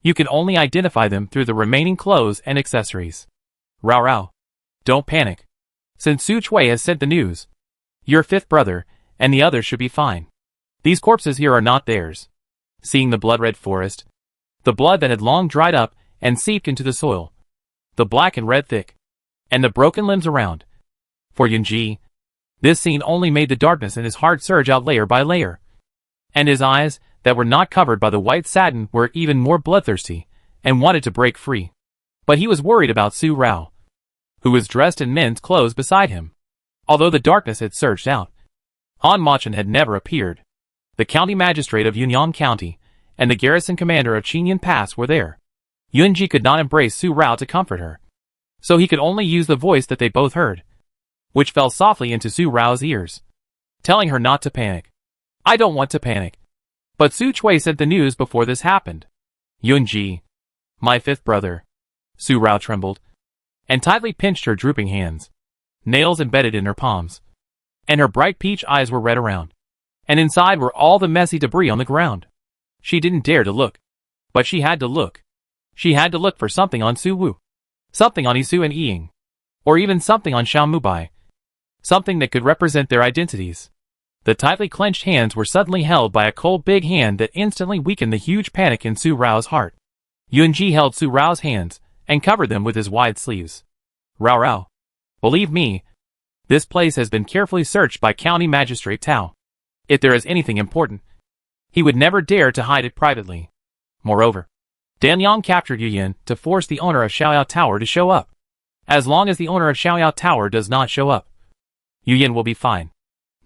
you can only identify them through the remaining clothes and accessories. Rao Rao, don't panic. Since Su Chui has sent the news, your 5th brother and the others should be fine. These corpses here are not theirs. Seeing the blood-red forest, the blood that had long dried up and seeped into the soil, the black and red thick, and the broken limbs around. For Yunji, This scene only made the darkness in his heart surge out layer by layer. And his eyes, that were not covered by the white satin, were even more bloodthirsty, and wanted to break free. But he was worried about Su Rao, who was dressed in men's clothes beside him. Although the darkness had surged out, Han Machin had never appeared. The county magistrate of Yunyang County and the garrison commander of Qingyun Pass were there. Yunji could not embrace Su Rao to comfort her, so he could only use the voice that they both heard, which fell softly into Su Rao's ears, telling her not to panic. I don't want to panic. But Su Chui said the news before this happened. Yunji, my fifth brother. Su Rao trembled, and tightly pinched her drooping hands, nails embedded in her palms, and her bright peach eyes were red around, and inside were all the messy debris on the ground. She didn't dare to look, but she had to look. She had to look for something on Su Wu, something on Isu and Ying, or even something on Xiao Mubai, something that could represent their identities. The tightly clenched hands were suddenly held by a cold big hand that instantly weakened the huge panic in Su Rao's heart. Yunji held Su Rao's hands and covered them with his wide sleeves. Rao, believe me, this place has been carefully searched by County Magistrate Tao. If there is anything important, he would never dare to hide it privately. Moreover, Dan Yang captured Yu Yin to force the owner of Xiaoyao Tower to show up. As long as the owner of Xiaoyao Tower does not show up, Yu Yin will be fine.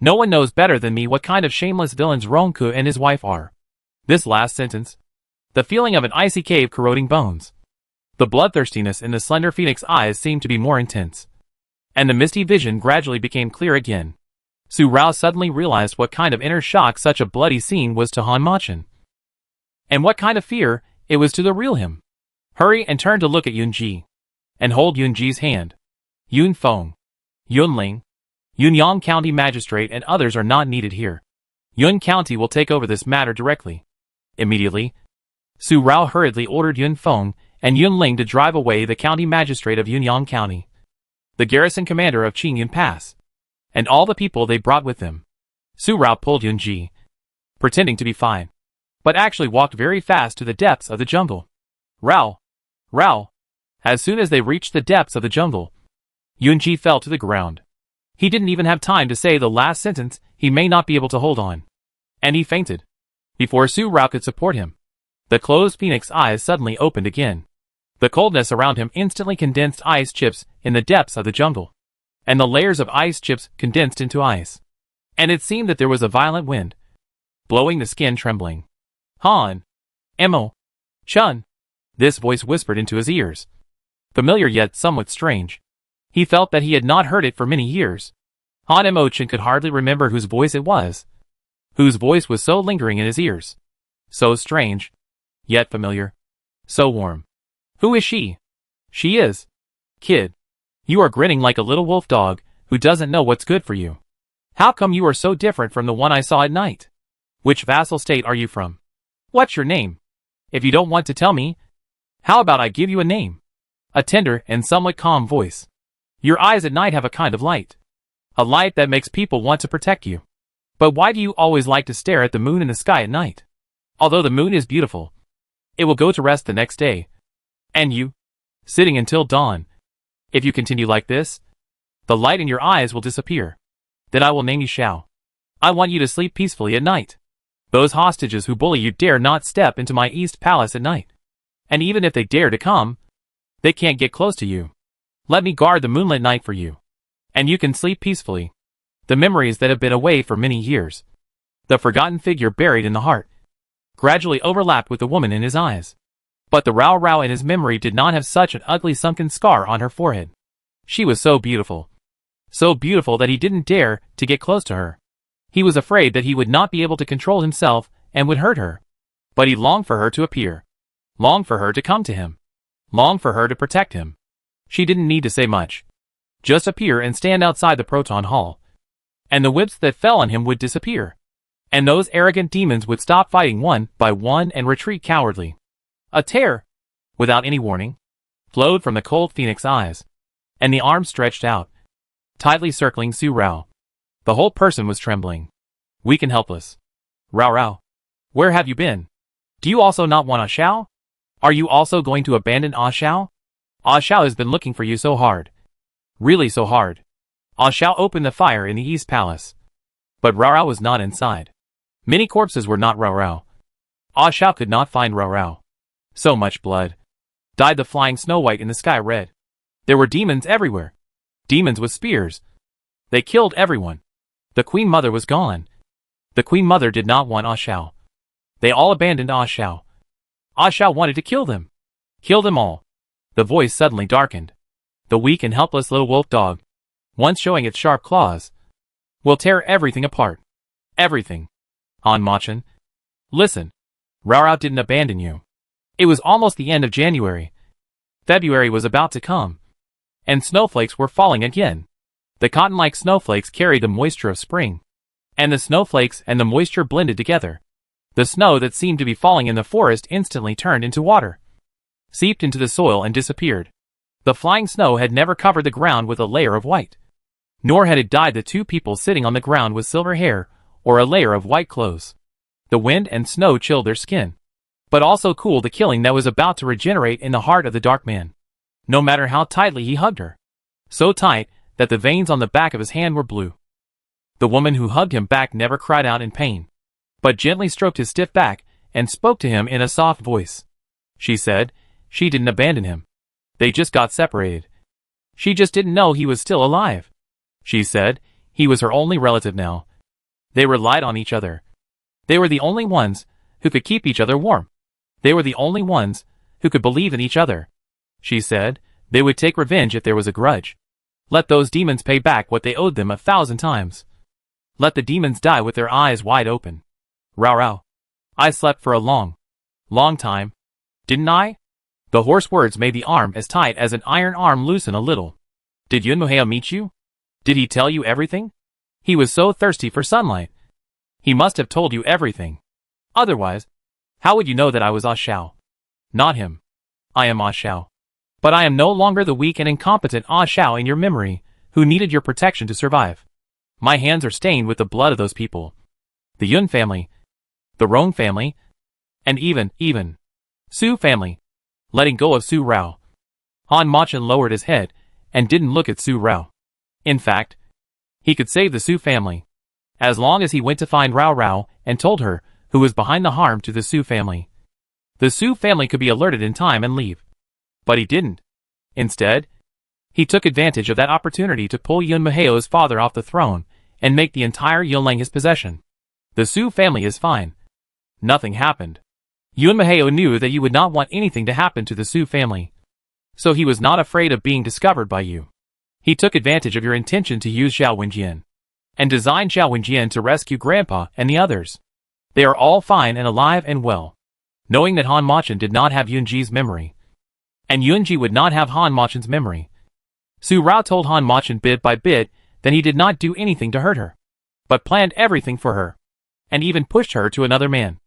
No one knows better than me what kind of shameless villains Ronku and his wife are. This last sentence, the feeling of an icy cave corroding bones. The bloodthirstiness in the slender phoenix eyes seemed to be more intense, and the misty vision gradually became clear again. Su Rao suddenly realized what kind of inner shock such a bloody scene was to Han Machin, and what kind of fear it was to the real him. Hurry and turn to look at Yunji, and hold Yunji's hand. Yun Feng, Yunling, Yunyang County Magistrate and others are not needed here. Yun County will take over this matter directly. Immediately, Su Rao hurriedly ordered Yun Feng and Yunling to drive away the County Magistrate of Yunyang County, the garrison commander of Qingyun Pass, and all the people they brought with them. Su Rao pulled Yunji, pretending to be fine, but actually walked very fast to the depths of the jungle. Rao! As soon as they reached the depths of the jungle, Yunji fell to the ground. He didn't even have time to say the last sentence, he may not be able to hold on. And he fainted. Before Su Rao could support him, the closed phoenix eyes suddenly opened again. The coldness around him instantly condensed ice chips in the depths of the jungle, and the layers of ice chips condensed into ice. And it seemed that there was a violent wind, blowing the skin trembling. Han! Emo! Chun! This voice whispered into his ears. Familiar yet somewhat strange. He felt that he had not heard it for many years. Han Emo-chan could hardly remember whose voice it was. Whose voice was so lingering in his ears. So strange, yet familiar. So warm. Who is she? She is. Kid. You are grinning like a little wolf dog who doesn't know what's good for you. How come you are so different from the one I saw at night? Which vassal state are you from? What's your name? If you don't want to tell me, how about I give you a name? A tender and somewhat calm voice. Your eyes at night have a kind of light. A light that makes people want to protect you. But why do you always like to stare at the moon in the sky at night? Although the moon is beautiful, it will go to rest the next day. And you? Sitting until dawn. If you continue like this, the light in your eyes will disappear. Then I will name you Xiao. I want you to sleep peacefully at night. Those hostages who bully you dare not step into my East Palace at night. And even if they dare to come, they can't get close to you. Let me guard the moonlit night for you. And you can sleep peacefully. The memories that have been away for many years. The forgotten figure buried in the heart. Gradually overlapped with the woman in his eyes. But the Rao in his memory did not have such an ugly sunken scar on her forehead. She was so beautiful. So beautiful that he didn't dare to get close to her. He was afraid that he would not be able to control himself and would hurt her. But he longed for her to appear. Longed for her to come to him. Longed for her to protect him. She didn't need to say much. Just appear and stand outside the Proton Hall. And the whips that fell on him would disappear. And those arrogant demons would stop fighting one by one and retreat cowardly. A tear, without any warning, flowed from the cold phoenix eyes, and the arms stretched out, tightly circling Su Rao. The whole person was trembling, weak and helpless. Rao, where have you been? Do you also not want Ah Xiao? Are you also going to abandon Ah Xiao? Ah Xiao has been looking for you so hard. Really so hard. Ah Xiao opened the fire in the East Palace. But Rao Rao was not inside. Many corpses were not Rao Rao. Ah Xiao could not find Rao Rao. So much blood. Dyed the flying Snow White in the sky red. There were demons everywhere. Demons with spears. They killed everyone. The Queen Mother was gone. The Queen Mother did not want Ah Xiao. They all abandoned Ah Xiao. Ah Xiao wanted to kill them. Kill them all. The voice suddenly darkened. The weak and helpless little wolf dog, once showing its sharp claws, will tear everything apart. Everything. Han Machin. Listen. Rao Rao didn't abandon you. It was almost the end of January. February was about to come. And snowflakes were falling again. The cotton-like snowflakes carried the moisture of spring. And the snowflakes and the moisture blended together. The snow that seemed to be falling in the forest instantly turned into water, seeped into the soil and disappeared. The flying snow had never covered the ground with a layer of white. Nor had it dyed the two people sitting on the ground with silver hair or a layer of white clothes. The wind and snow chilled their skin, but also cooled the killing that was about to regenerate in the heart of the dark man. No matter how tightly he hugged her. So tight that the veins on the back of his hand were blue. The woman who hugged him back never cried out in pain, but gently stroked his stiff back and spoke to him in a soft voice. She said, she didn't abandon him. They just got separated. She just didn't know he was still alive. She said, he was her only relative now. They relied on each other. They were the only ones who could keep each other warm. They were the only ones who could believe in each other. She said, they would take revenge if there was a grudge. Let those demons pay back what they owed them 1,000 times. Let the demons die with their eyes wide open. Rao Rao. I slept for a long time. Didn't I? The hoarse words made the arm as tight as an iron arm loosen a little. Did Yun Muheo meet you? Did he tell you everything? He was so thirsty for sunlight. He must have told you everything. Otherwise, how would you know that I was Ah Xiao? Not him. I am Ah Xiao. But I am no longer the weak and incompetent Ah Xiao in your memory, who needed your protection to survive. My hands are stained with the blood of those people. The Yun family, the Rong family, and even, Su family. Letting go of Su Rao. Han Machin lowered his head and didn't look at Su Rao. In fact, he could save the Su family, as long as he went to find Rao Rao and told her who was behind the harm to the Su family. The Su family could be alerted in time and leave. But he didn't. Instead, he took advantage of that opportunity to pull Yun Muheo's father off the throne and make the entire Yunlang his possession. The Su family is fine. Nothing happened. Yun Muheo knew that you would not want anything to happen to the Su family. So he was not afraid of being discovered by you. He took advantage of your intention to use Xiao Wenjian, and designed Xiao Wenjian to rescue Grandpa and the others. They are all fine and alive and well. Knowing that Han Machin did not have Yunji's memory, and Yunji would not have Han Machin's memory, Su Rao told Han Machin bit by bit that he did not do anything to hurt her, but planned everything for her, and even pushed her to another man,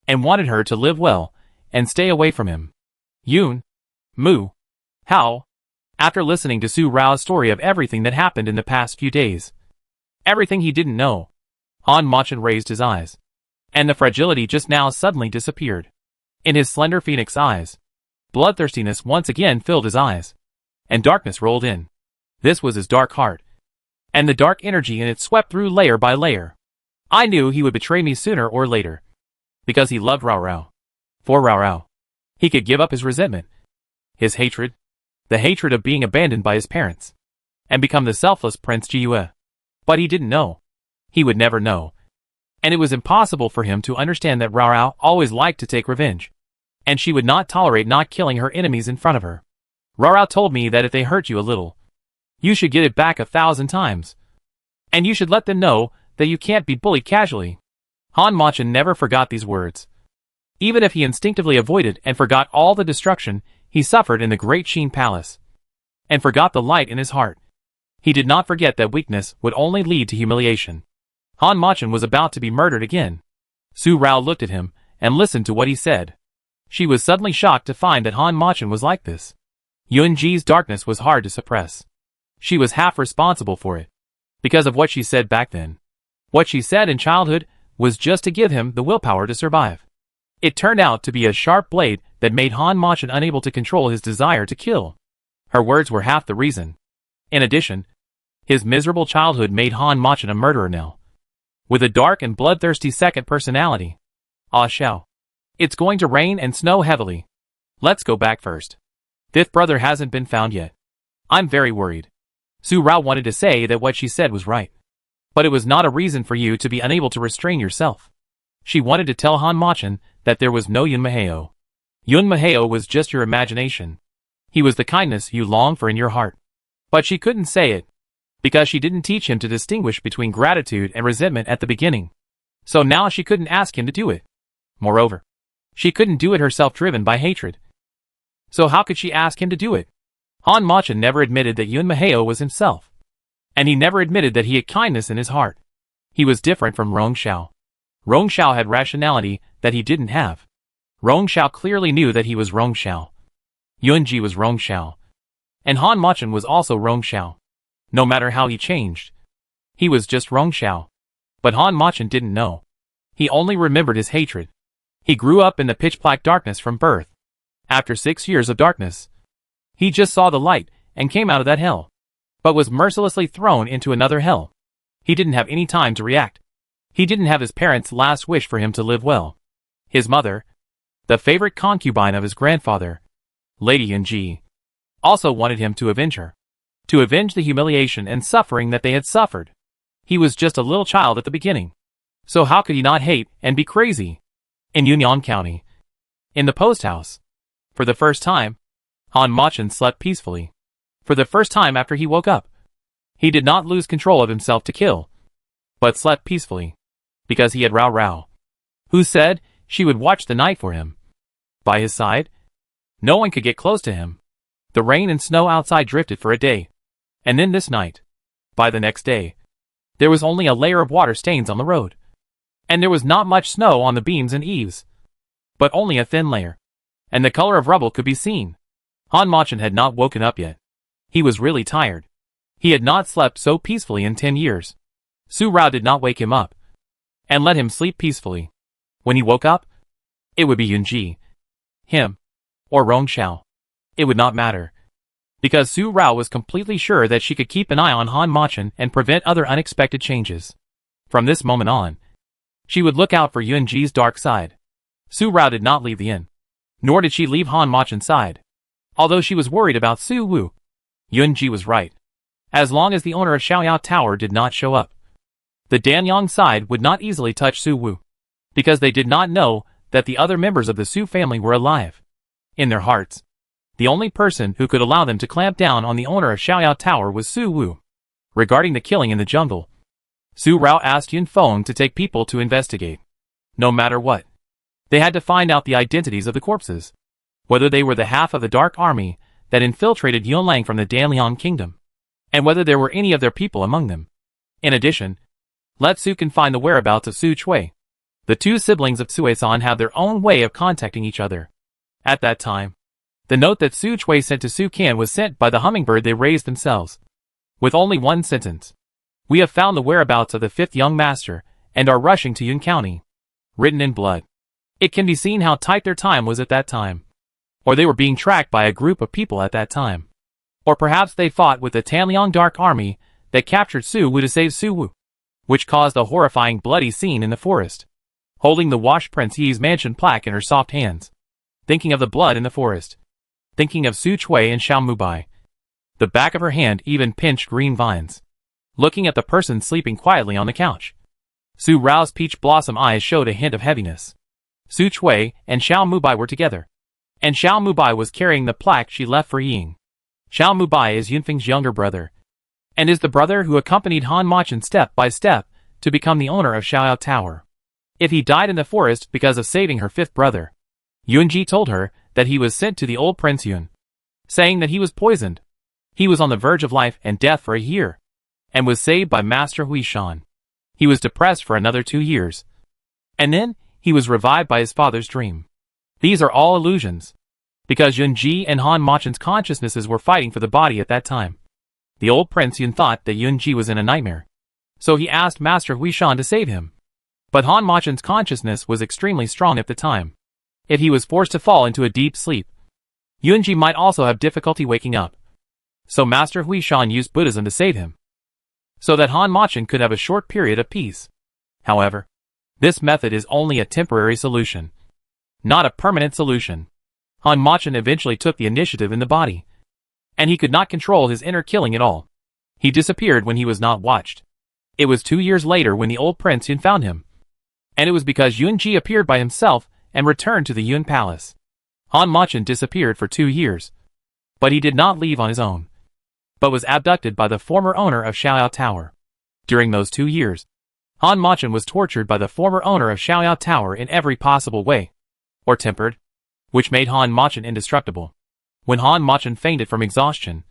and wanted her to live well and stay away from him. Yun Mu Hao, after listening to Su Rao's story of everything that happened in the past few days, everything he didn't know, Han Machin raised his eyes, and the fragility just now suddenly disappeared. In his slender phoenix eyes, bloodthirstiness once again filled his eyes, and darkness rolled in. This was his dark heart, and the dark energy in it swept through layer by layer. I knew he would betray me sooner or later, because he loved Rao Rao. For Rao Rao, he could give up his resentment, his hatred, the hatred of being abandoned by his parents, and become the selfless Prince Jiyue. But he didn't know. He would never know. And it was impossible for him to understand that Rao Rao always liked to take revenge, and she would not tolerate not killing her enemies in front of her. Rao Rao told me that if they hurt you a little, you should get it back 1,000 times. And you should let them know that you can't be bullied casually. Han Machin never forgot these words. Even if he instinctively avoided and forgot all the destruction he suffered in the Great Sheen Palace, and forgot the light in his heart, he did not forget that weakness would only lead to humiliation. Han Machin was about to be murdered again. Su Rao looked at him and listened to what he said. She was suddenly shocked to find that Han Machin was like this. Yunji's darkness was hard to suppress. She was half responsible for it, because of what she said back then. What she said in childhood was just to give him the willpower to survive. It turned out to be a sharp blade that made Han Machin unable to control his desire to kill. Her words were half the reason. In addition, His miserable childhood made Han Machen a murderer now, with a dark and bloodthirsty second personality. Ah Xiao. It's going to rain and snow heavily. Let's go back first. Fifth brother hasn't been found yet. I'm very worried. Su Rao wanted to say that what she said was right. But it was not a reason for you to be unable to restrain yourself. She wanted to tell Han Machen that there was no Yun Maheo. Yun Maheo was just your imagination. He was the kindness you longed for in your heart. But she couldn't say it, because she didn't teach him to distinguish between gratitude and resentment at the beginning. So now she couldn't ask him to do it. Moreover, she couldn't do it herself, driven by hatred. So how could she ask him to do it? Han Machen never admitted that Yun Maheo was himself. And he never admitted that he had kindness in his heart. He was different from Rong Xiao. Rong Xiao had rationality that he didn't have. Rong Xiao clearly knew that he was Rong Xiao. Yunji was Rong Xiao. And Han Machen was also Rong Xiao. No matter how he changed, he was just Rong Xiao. But Han Machen didn't know. He only remembered his hatred. He grew up in the pitch-black darkness from birth. After 6 years of darkness, he just saw the light and came out of that hell, but was mercilessly thrown into another hell. He didn't have any time to react. He didn't have his parents' last wish for him to live well. His mother, the favorite concubine of his grandfather, Lady Yunji, also wanted him to avenge her. To avenge the humiliation and suffering that they had suffered. He was just a little child at the beginning. So how could he not hate and be crazy? In Yunnan County, in the post house, for the first time, Han Machen slept peacefully. For the first time after he woke up, he did not lose control of himself to kill, but slept peacefully. Because he had Rao Rao, who said she would watch the night for him. By his side, no one could get close to him. The rain and snow outside drifted for a day. And then this night, by the next day, there was only a layer of water stains on the road. And there was not much snow on the beams and eaves, but only a thin layer. And the color of rubble could be seen. Han Machen had not woken up yet. He was really tired. He had not slept so peacefully in 10 years. Su Rao did not wake him up and let him sleep peacefully. When he woke up, it would be Yunji, him, or Rong Xiao. It would not matter. Because Su Rao was completely sure that she could keep an eye on Han Machen and prevent other unexpected changes. From this moment on, she would look out for Yunji's dark side. Su Rao did not leave the inn, nor did she leave Han Machen's side. Although she was worried about Su Wu, Yunji was right. As long as the owner of Xiaoyao Tower did not show up, the Danyang side would not easily touch Su Wu, because they did not know that the other members of the Su family were alive. In their hearts, the only person who could allow them to clamp down on the owner of Xiaoyao Tower was Su Wu. Regarding the killing in the jungle, Su Rao asked Yun Feng to take people to investigate. No matter what, they had to find out the identities of the corpses, whether they were the half of the Dark Army that infiltrated Yunlang from the Danliang Kingdom, and whether there were any of their people among them. In addition, let Su Can find the whereabouts of Su Chui. The two siblings of Sui-san have their own way of contacting each other. At that time, the note that Su Chui sent to Su Can was sent by the hummingbird they raised themselves, with only one sentence. We have found the whereabouts of the fifth young master, and are rushing to Yun County. Written in blood. It can be seen how tight their time was at that time. Or they were being tracked by a group of people at that time. Or perhaps they fought with the Tanliang Dark Army that captured Su Wu to save Su Wu, which caused a horrifying bloody scene in the forest. Holding the washed Prince Yi's mansion plaque in her soft hands. Thinking of the blood in the forest. Thinking of Su Chui and Xiao Mubai. The back of her hand even pinched green vines. Looking at the person sleeping quietly on the couch. Su Rao's peach blossom eyes showed a hint of heaviness. Su Chui and Xiao Mubai were together. And Xiao Mubai was carrying the plaque she left for Ying. Xiao Mubai is Yunfeng's younger brother, and is the brother who accompanied Han Machen step by step to become the owner of Xiaoyao Tower. If he died in the forest because of saving her fifth brother, Yunji told her that he was sent to the old Prince Yun, saying that he was poisoned. He was on the verge of life and death for a year, and was saved by Master Huishan. He was depressed for another 2 years, and then he was revived by his father's dream. These are all illusions, because Yunji and Han Machen's consciousnesses were fighting for the body at that time. The old Prince Yun thought that Yunji was in a nightmare, so he asked Master Huishan to save him. But Han Machen's consciousness was extremely strong at the time. If he was forced to fall into a deep sleep, Yunji might also have difficulty waking up. So Master Huishan used Buddhism to save him. so that Han Machen could have a short period of peace. However, this method is only a temporary solution, not a permanent solution. Han Machen eventually took the initiative in the body, and he could not control his inner killing at all. He disappeared when he was not watched. It was 2 years later when the old prince Yun found him, and it was because Yun Ji appeared by himself and returned to the Yun Palace. Han Machen disappeared for 2 years, but he did not leave on his own, but was abducted by the former owner of Xiaoyao Tower. During those 2 years, Han Machen was tortured by the former owner of Xiaoyao Tower in every possible way, or tempered, which made Han Machen indestructible. When Han Machen fainted from exhaustion,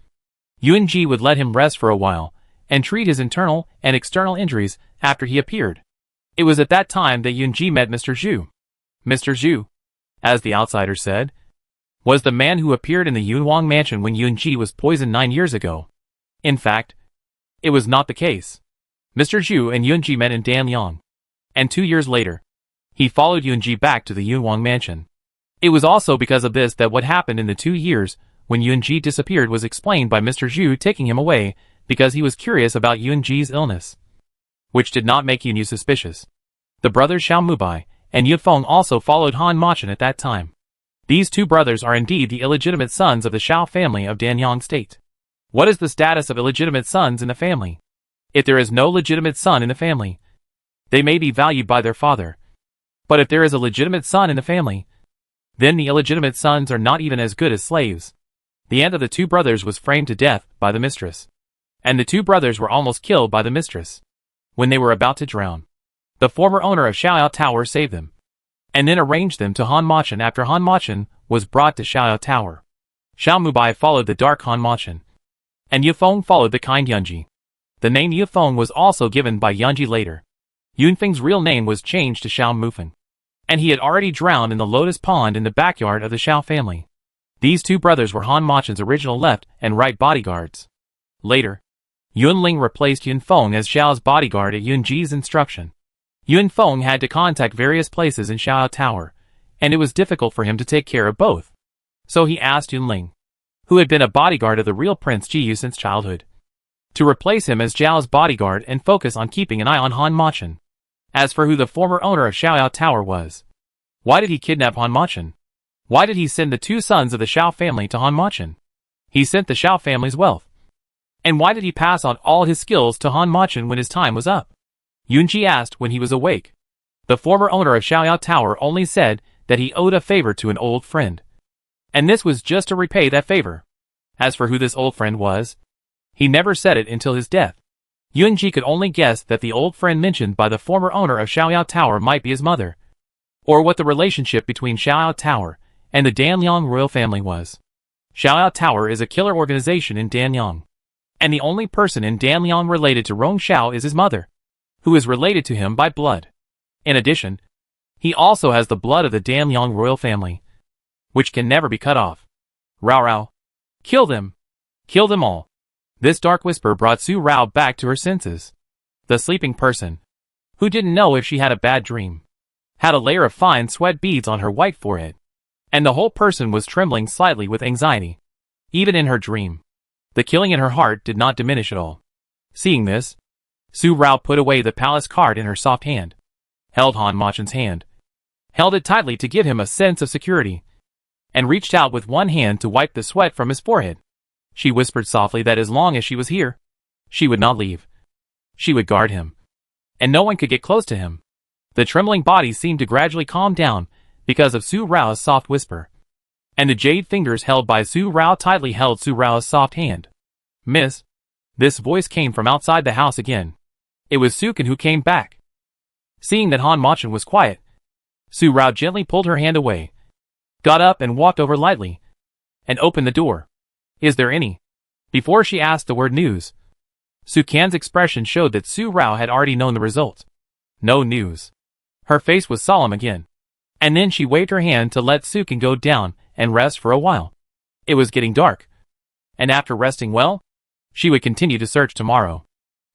Yun Ji would let him rest for a while and treat his internal and external injuries after he appeared. It was at that time that Yun Ji met Mr. Zhu. Mr. Zhu, as the outsider said, was the man who appeared in the Yunwang mansion when Yun Ji was poisoned 9 years ago. In fact, it was not the case. Mr. Zhu and Yun Ji met in Danyang, and 2 years later, he followed Yun Ji back to the Yunwang mansion. It was also because of this that what happened in the 2 years when Yun Ji disappeared was explained by Mr. Zhu taking him away because he was curious about Yun Ji's illness, which did not make Yun Yu suspicious. The brothers Xiao Mubai and Yu Feng also followed Han Machen at that time. These 2 brothers are indeed the illegitimate sons of the Xiao family of Danyang State. What is the status of illegitimate sons in the family? If there is no legitimate son in the family, they may be valued by their father. But if there is a legitimate son in the family, then the illegitimate sons are not even as good as slaves. The aunt of the 2 brothers was framed to death by the mistress, and the 2 brothers were almost killed by the mistress. When they were about to drown, the former owner of Xiaoyao Tower saved them, and then arranged them to Han Machen after Han Machen was brought to Xiaoyao Tower. Xiao Mubai followed the dark Han Machen, and Yu Feng followed the kind Yunji. The name Yu Feng was also given by Yunji later. Yun Feng's real name was changed to Xiao Mufeng, and he had already drowned in the lotus pond in the backyard of the Xiao family. These 2 brothers were Han Machen's original left and right bodyguards. Later, Yun Ling replaced Yun Feng as Xiao's bodyguard at Yun Ji's instruction. Yun Feng had to contact various places in Xiaoyao Tower, and it was difficult for him to take care of both. So he asked Yun Ling, who had been a bodyguard of the real Prince Jiyu since childhood, to replace him as Zhao's bodyguard and focus on keeping an eye on Han Machen. As for who the former owner of Xiaoyao Tower was, why did he kidnap Han Machen? Why did he send the 2 sons of the Xiao family to Han Machen? He sent the Xiao family's wealth. And why did he pass on all his skills to Han Machen when his time was up? Yun Ji asked when he was awake. The former owner of Xiaoyao Tower only said that he owed a favor to an old friend, and this was just to repay that favor. As for who this old friend was, he never said it until his death. Yun Ji could only guess that the old friend mentioned by the former owner of Xiaoyao Tower might be his mother, or what the relationship between Xiaoyao Tower and the Danyang royal family was. Xiaoyao Tower is a killer organization in Danyang, and the only person in Danyang related to Rong Xiao is his mother, who is related to him by blood. In addition, he also has the blood of the Danyang royal family, which can never be cut off. Rao Rao. Kill them! Kill them all! This dark whisper brought Su Rao back to her senses. The sleeping person, who didn't know if she had a bad dream, had a layer of fine sweat beads on her white forehead, and the whole person was trembling slightly with anxiety. Even in her dream, the killing in her heart did not diminish at all. Seeing this, Su Rao put away the palace card in her soft hand, held Han Machen's hand, held it tightly to give him a sense of security, and reached out with one hand to wipe the sweat from his forehead. She whispered softly that as long as she was here, she would not leave. She would guard him, and no one could get close to him. The trembling body seemed to gradually calm down because of Su Rao's soft whisper, and the jade fingers held by Su Rao tightly held Su Rao's soft hand. Miss, this voice came from outside the house again. It was Sukin who came back. Seeing that Han Machen was quiet, Su Rao gently pulled her hand away, got up and walked over lightly, and opened the door. Is there any? Before she asked the word news, Su Kan's expression showed that Su Rao had already known the result. No news. Her face was solemn again, and then she waved her hand to let Su Kan go down and rest for a while. It was getting dark, and after resting well, she would continue to search tomorrow.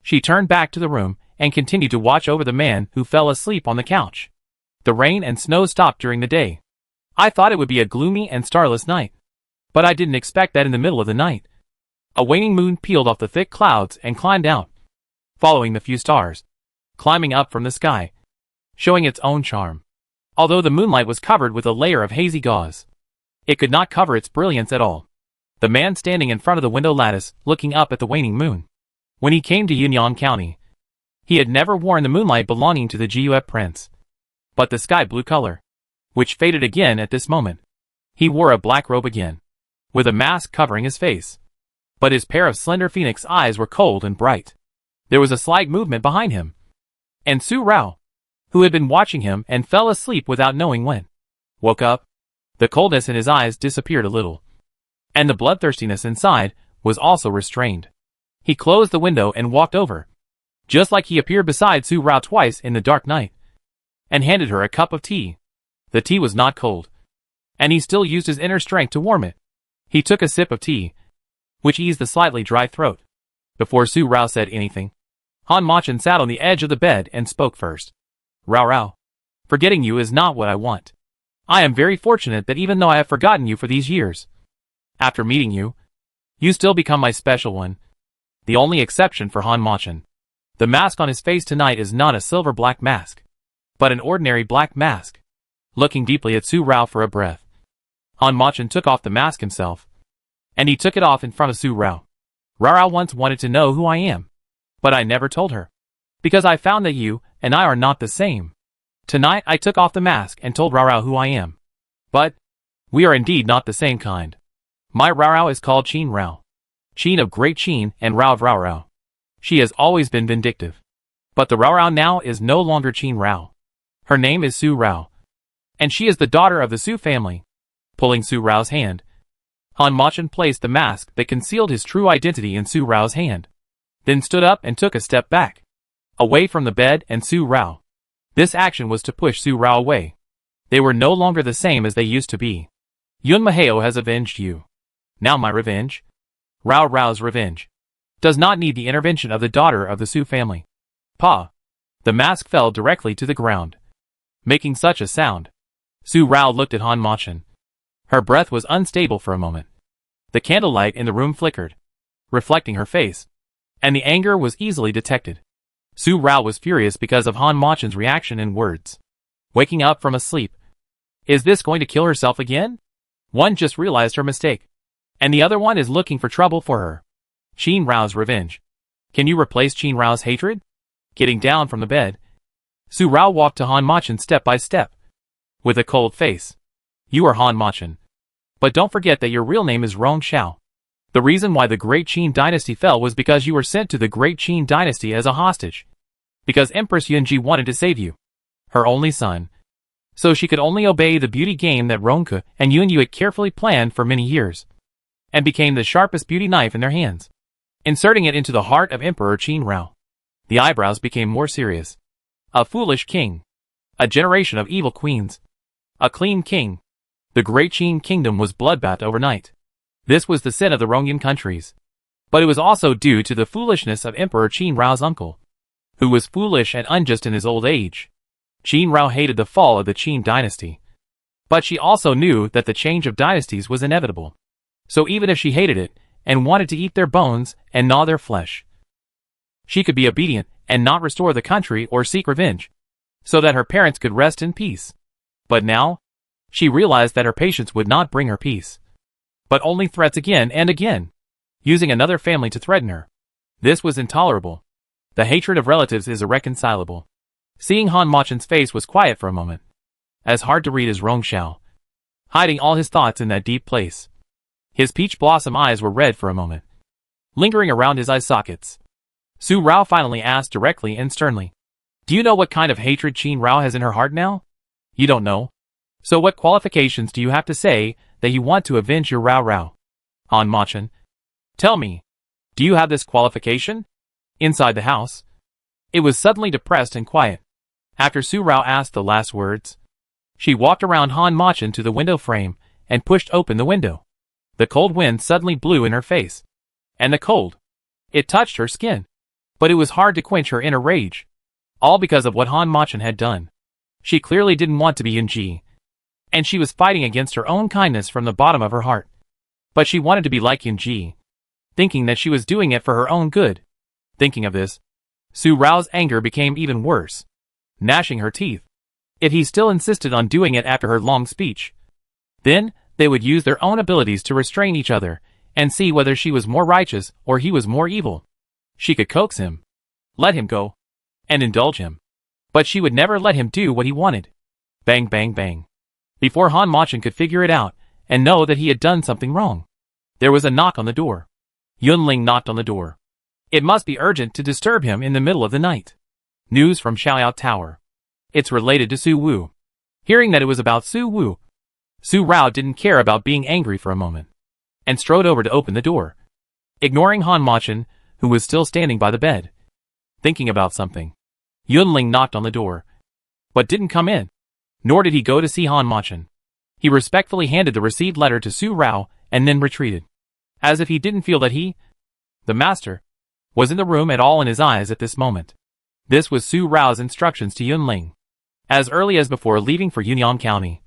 She turned back to the room and continued to watch over the man who fell asleep on the couch. The rain and snow stopped during the day. I thought it would be a gloomy and starless night, but I didn't expect that in the middle of the night. A waning moon peeled off the thick clouds and climbed out. following the few stars, climbing up from the sky, showing its own charm. Although the moonlight was covered with a layer of hazy gauze, it could not cover its brilliance at all. The man standing in front of the window lattice, looking up at the waning moon. When he came to Yunnan County, he had never worn the moonlight belonging to the Guep prince, but the sky blue color, which faded again at this moment. He wore a black robe again, with a mask covering his face, but his pair of slender phoenix eyes were cold and bright. There was a slight movement behind him, and Su Rao, who had been watching him and fell asleep without knowing when, woke up. The coldness in his eyes disappeared a little, and the bloodthirstiness inside was also restrained. He closed the window and walked over, just like he appeared beside Su Rao twice in the dark night, and handed her a cup of tea. The tea was not cold, and he still used his inner strength to warm it. He took a sip of tea, which eased the slightly dry throat. Before Su Rao said anything, Han Machen sat on the edge of the bed and spoke first. Rao, forgetting you is not what I want. I am very fortunate that even though I have forgotten you for these years, after meeting you, you still become my special one. The only exception for Han Machen. The mask on his face tonight is not a silver black mask, but an ordinary black mask. Looking deeply at Su Rao for a breath, Han Machen took off the mask himself, and he took it off in front of Su Rao. Rao once wanted to know who I am, but I never told her, because I found that you and I are not the same. Tonight I took off the mask and told Rao who I am. But we are indeed not the same kind. My Rao is called Qin Rao. Qin of Great Qin and Rao of Rao. She has always been vindictive. But the Rao now is no longer Qin Rao. Her name is Su Rao, and she is the daughter of the Su family. Pulling Su Rao's hand, Han Machen placed the mask that concealed his true identity in Su Rao's hand, then stood up and took a step back, away from the bed and Su Rao. This action was to push Su Rao away. They were no longer the same as they used to be. Yun Maheo has avenged you. Now my revenge, Rao's revenge, does not need the intervention of the daughter of the Su family. Pa! The mask fell directly to the ground, making such a sound. Su Rao looked at Han Machen. Her breath was unstable for a moment. The candlelight in the room flickered, reflecting her face, and the anger was easily detected. Su Rao was furious because of Han Machen's reaction and words. Waking up from a sleep. Is this going to kill herself again? One just realized her mistake, and the other one is looking for trouble for her. Qin Rao's revenge. Can you replace Qin Rao's hatred? Getting down from the bed, Su Rao walked to Han Machen step by step, with a cold face. You are Han Machen. But don't forget that your real name is Rong Xiao. The reason why the Great Qin dynasty fell was because you were sent to the Great Qin dynasty as a hostage. Because Empress Yunji wanted to save you, her only son. So she could only obey the beauty game that Rongke and Yunyu had carefully planned for many years, and became the sharpest beauty knife in their hands, inserting it into the heart of Emperor Qin Rao. The eyebrows became more serious. A foolish king. A generation of evil queens. A clean king. The Great Qin kingdom was bloodbath overnight. This was the sin of the Rongyan countries. But it was also due to the foolishness of Emperor Qin Rao's uncle, who was foolish and unjust in his old age. Qin Rao hated the fall of the Qin dynasty, but she also knew that the change of dynasties was inevitable. So even if she hated it, and wanted to eat their bones and gnaw their flesh, she could be obedient and not restore the country or seek revenge, so that her parents could rest in peace. But now, she realized that her patience would not bring her peace, but only threats again and again, using another family to threaten her. This was intolerable. The hatred of relatives is irreconcilable. Seeing Han Machen's face was quiet for a moment, as hard to read as Rong Xiao, hiding all his thoughts in that deep place. His peach blossom eyes were red for a moment, lingering around his eye sockets. Su Rao finally asked directly and sternly, do you know what kind of hatred Qin Rao has in her heart now? You don't know? So what qualifications do you have to say that you want to avenge your Rao? Han Machen, tell me, do you have this qualification? Inside the house, it was suddenly depressed and quiet. After Su Rao asked the last words, she walked around Han Machen to the window frame and pushed open the window. The cold wind suddenly blew in her face. And the cold, it touched her skin. But it was hard to quench her inner rage. All because of what Han Machen had done. She clearly didn't want to be Yunji, and she was fighting against her own kindness from the bottom of her heart. But she wanted to be like Yunji, thinking that she was doing it for her own good. Thinking of this, Su Rao's anger became even worse, gnashing her teeth. If he still insisted on doing it after her long speech, then they would use their own abilities to restrain each other and see whether she was more righteous or he was more evil. She could coax him, let him go, and indulge him. But she would never let him do what he wanted. Bang, bang, bang. Before Han Machin could figure it out and know that he had done something wrong, there was a knock on the door. Yunling knocked on the door. It must be urgent to disturb him in the middle of the night. News from Xiaoyao Tower. It's related to Su Wu. Hearing that it was about Su Wu, Su Rao didn't care about being angry for a moment, and strode over to open the door, ignoring Han Machin, who was still standing by the bed, thinking about something. Yunling knocked on the door, but didn't come in, nor did he go to see Han Machin. He respectfully handed the received letter to Su Rao and then retreated, as if he didn't feel that he, the master, was in the room at all in his eyes at this moment. This was Su Rao's instructions to Yunling. As early as before leaving for Yunnan County,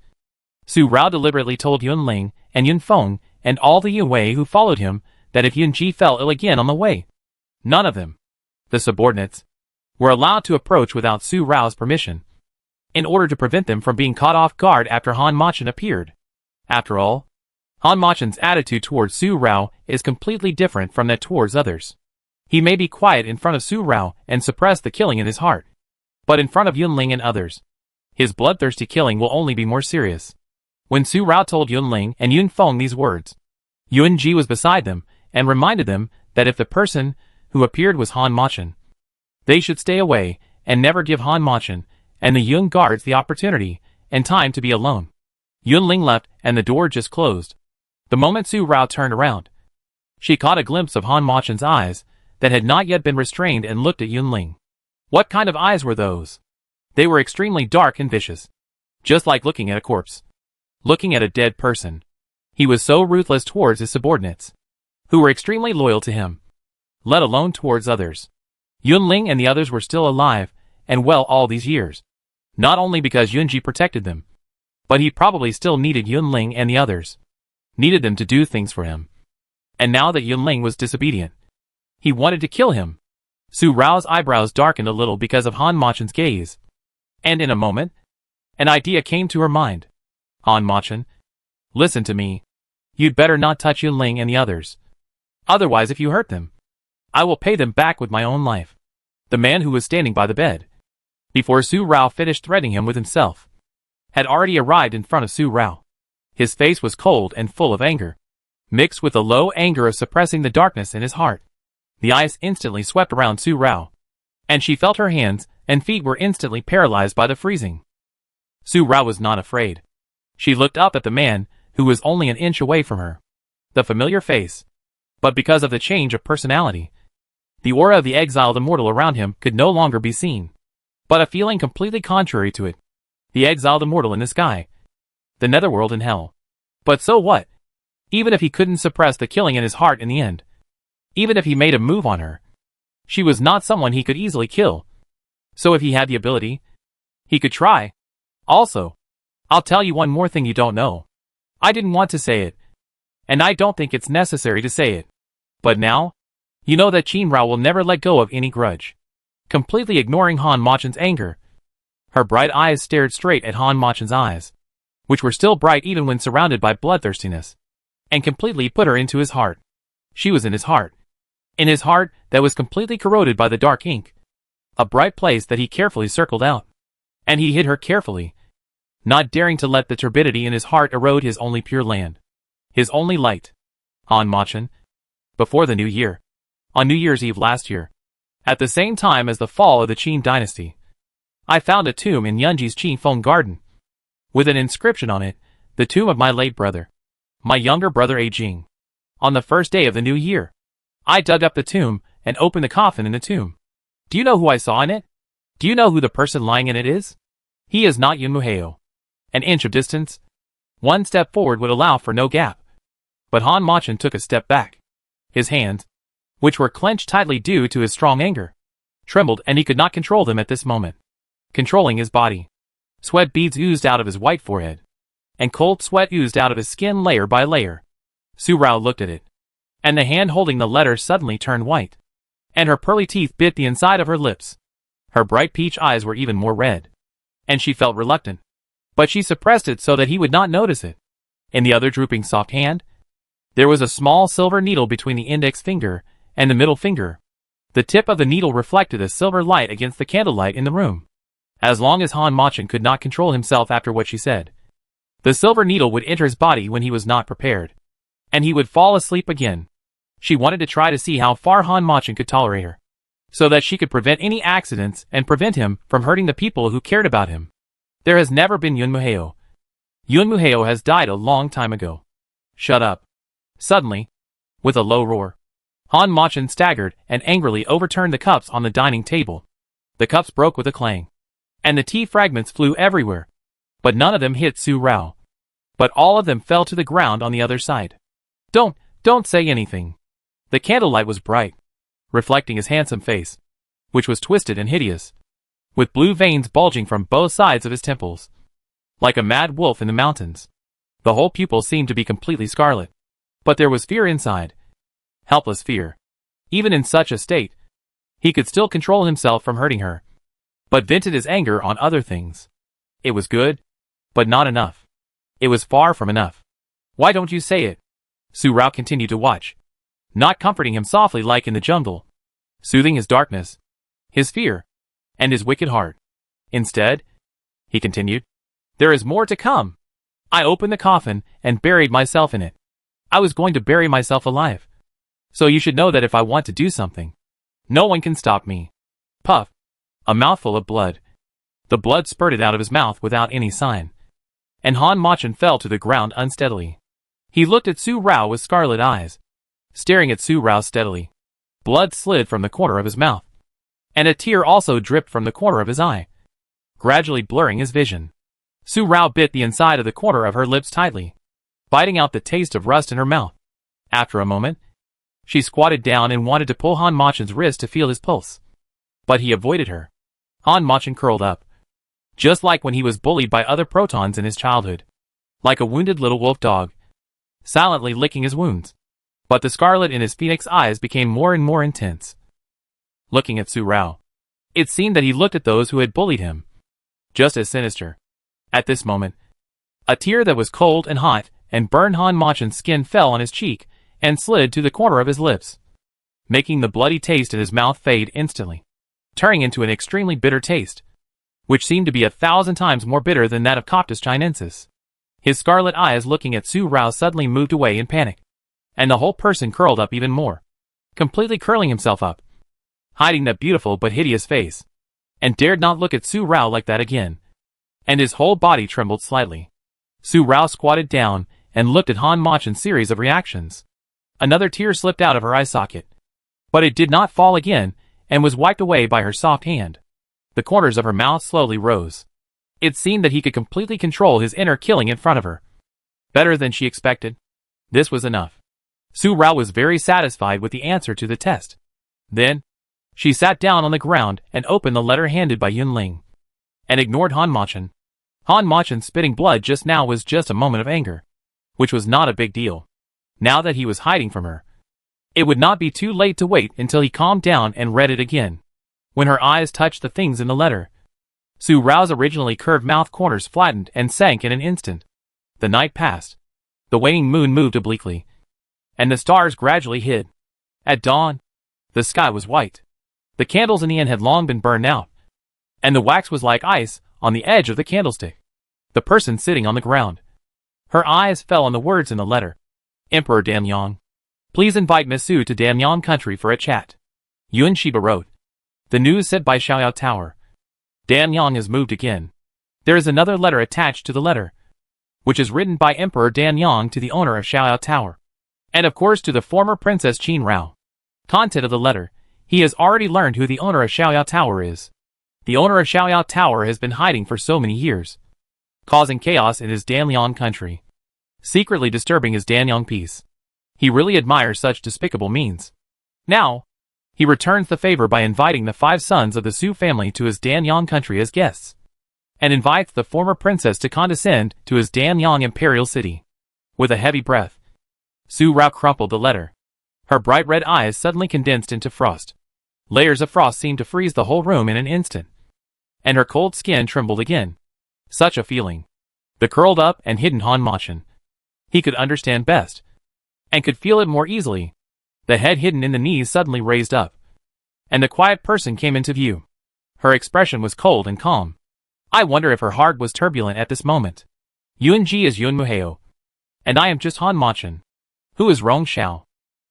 Su Rao deliberately told Yunling and Yunfeng and all the Yue who followed him that if Yunji fell ill again on the way, none of them, the subordinates, were allowed to approach without Su Rao's permission, in order to prevent them from being caught off guard after Han Machin appeared. After all, Han Machin's attitude towards Su Rao is completely different from that towards others. He may be quiet in front of Su Rao and suppress the killing in his heart, but in front of Yunling and others, his bloodthirsty killing will only be more serious. When Su Rao told Yunling and Yunfeng these words, Yunji was beside them and reminded them that if the person who appeared was Han Machin, they should stay away and never give Han Machin and the Yun guards the opportunity and time to be alone. Yunling left and the door just closed. The moment Su Rao turned around, she caught a glimpse of Han Machin's eyes that had not yet been restrained and looked at Yunling. What kind of eyes were those? They were extremely dark and vicious, just like looking at a corpse, looking at a dead person. He was so ruthless towards his subordinates, who were extremely loyal to him, let alone towards others. Yunling and the others were still alive and well all these years, not only because Yunji protected them, but he probably still needed Yunling and the others, needed them to do things for him. And now that Yunling was disobedient, he wanted to kill him. Su Rao's eyebrows darkened a little because of Han Machin's gaze, and in a moment, an idea came to her mind. Han Machin, listen to me. You'd better not touch Yunling and the others. Otherwise, if you hurt them, I will pay them back with my own life. The man who was standing by the bed, before Su Rao finished threatening him with himself, had already arrived in front of Su Rao. His face was cold and full of anger, mixed with the low anger of suppressing the darkness in his heart. The ice instantly swept around Su Rao, and she felt her hands and feet were instantly paralyzed by the freezing. Su Rao was not afraid. She looked up at the man who was only an inch away from her. The familiar face. But because of the change of personality, the aura of the exiled immortal around him could no longer be seen. But a feeling completely contrary to it. The exiled immortal in the sky. The netherworld in hell. But so what? Even if he couldn't suppress the killing in his heart in the end. Even if he made a move on her, she was not someone he could easily kill. So if he had the ability, he could try. Also, I'll tell you one more thing you don't know. I didn't want to say it, and I don't think it's necessary to say it. But now, you know that Qin Rao will never let go of any grudge. Completely ignoring Han Machin's anger, her bright eyes stared straight at Han Machin's eyes, which were still bright even when surrounded by bloodthirstiness, and completely put her into his heart. She was in his heart. In his heart that was completely corroded by the dark ink. A bright place that he carefully circled out. And he hid her carefully, not daring to let the turbidity in his heart erode his only pure land. His only light. Han Machin. Before the new year. On New Year's Eve last year. At the same time as the fall of the Qin dynasty. I found a tomb in Yunji's Qinfeng garden. With an inscription on it, the tomb of my late brother. My younger brother Jing. On the first day of the new year, I dug up the tomb and opened the coffin in the tomb. Do you know who I saw in it? Do you know who the person lying in it is? He is not Yun Muheo. An inch of distance. One step forward would allow for no gap. But Han Machin took a step back. His hands, which were clenched tightly due to his strong anger, trembled and he could not control them at this moment. Controlling his body. Sweat beads oozed out of his white forehead, and cold sweat oozed out of his skin layer by layer. Su Rao looked at it, and the hand holding the letter suddenly turned white. and her pearly teeth bit the inside of her lips. Her bright peach eyes were even more red, and she felt reluctant, but she suppressed it so that he would not notice it. In the other drooping soft hand, there was a small silver needle between the index finger and the middle finger. The tip of the needle reflected a silver light against the candlelight in the room. As long as Han Machen could not control himself after what she said, the silver needle would enter his body when he was not prepared, and he would fall asleep again. She wanted to try to see how far Han Machen could tolerate her, so that she could prevent any accidents and prevent him from hurting the people who cared about him. There has never been Yun Muheo. Yun Muheo has died a long time ago. Shut up. Suddenly, with a low roar, Han Machen staggered and angrily overturned the cups on the dining table. The cups broke with a clang, and the tea fragments flew everywhere, but none of them hit Su Rao. But all of them fell to the ground on the other side. Don't say anything. The candlelight was bright, reflecting his handsome face, which was twisted and hideous, with blue veins bulging from both sides of his temples, like a mad wolf in the mountains. The whole pupil seemed to be completely scarlet, but there was fear inside. Helpless fear. Even in such a state, he could still control himself from hurting her, but vented his anger on other things. It was good, but not enough. It was far from enough. Why don't you say it? Su Rao continued to watch, not comforting him softly like in the jungle, soothing his darkness, his fear, and his wicked heart. Instead, he continued, there is more to come. I opened the coffin and buried myself in it. I was going to bury myself alive. So you should know that if I want to do something, no one can stop me. Puff. A mouthful of blood. The blood spurted out of his mouth without any sign, and Han Machen fell to the ground unsteadily. He looked at Su Rao with scarlet eyes, staring at Su Rao steadily. Blood slid from the corner of his mouth, and a tear also dripped from the corner of his eye, gradually blurring his vision. Su Rao bit the inside of the corner of her lips tightly, biting out the taste of rust in her mouth. After a moment, she squatted down and wanted to pull Han Machen's wrist to feel his pulse, but he avoided her. Han Machen curled up, just like when he was bullied by other protons in his childhood, like a wounded little wolf dog, silently licking his wounds. But the scarlet in his phoenix eyes became more and more intense. Looking at Su Rao, it seemed that he looked at those who had bullied him, just as sinister. At this moment, a tear that was cold and hot and burned Han Machen's skin fell on his cheek and slid to the corner of his lips, making the bloody taste in his mouth fade instantly, turning into an extremely bitter taste, which seemed to be 1,000 times more bitter than that of Coptis chinensis. His scarlet eyes looking at Su Rao suddenly moved away in panic, and the whole person curled up even more, completely curling himself up, hiding that beautiful but hideous face, and dared not look at Su Rao like that again, and his whole body trembled slightly. Su Rao squatted down and looked at Han Machen's series of reactions. Another tear slipped out of her eye socket, but it did not fall again and was wiped away by her soft hand. The corners of her mouth slowly rose. It seemed that he could completely control his inner killing in front of her. Better than she expected. This was enough. Su Rao was very satisfied with the answer to the test. Then, she sat down on the ground and opened the letter handed by Yun Ling, and ignored Han Machen. Han Machen spitting blood just now was just a moment of anger, which was not a big deal. Now that he was hiding from her, it would not be too late to wait until he calmed down and read it again. When her eyes touched the things in the letter, Su Rao's originally curved mouth corners flattened and sank in an instant. The night passed. The waning moon moved obliquely, and the stars gradually hid. At dawn, the sky was white. The candles in the inn had long been burned out, and the wax was like ice on the edge of the candlestick. The person sitting on the ground. Her eyes fell on the words in the letter. Emperor Damyong, please invite Miss Su to Damyong country for a chat. Yun Shiba wrote. The news said by Xiaoyao Tower. Damyong has moved again. There is another letter attached to the letter, which is written by Emperor Damyong to the owner of Xiaoyao Tower, and of course to the former Princess Qin Rao. Content of the letter. He has already learned who the owner of Xiaoyao Tower is. The owner of Xiaoyao Tower has been hiding for so many years, causing chaos in his Damyong country, secretly disturbing his Damyong peace. He really admires such despicable means. Now, he returns the favor by inviting the 5 sons of the Su family to his Damyong country as guests, and invites the former princess to condescend to his Damyong imperial city. With a heavy breath, Su Rao crumpled the letter. Her bright red eyes suddenly condensed into frost. Layers of frost seemed to freeze the whole room in an instant. And her cold skin trembled again. Such a feeling. The curled up and hidden Han Machen. He could understand best. And could feel it more easily. The head hidden in the knees suddenly raised up. And the quiet person came into view. Her expression was cold and calm. I wonder if her heart was turbulent at this moment. Yuan-ji is Yun Muheo. And I am just Han Machen. Who is Rong Xiao?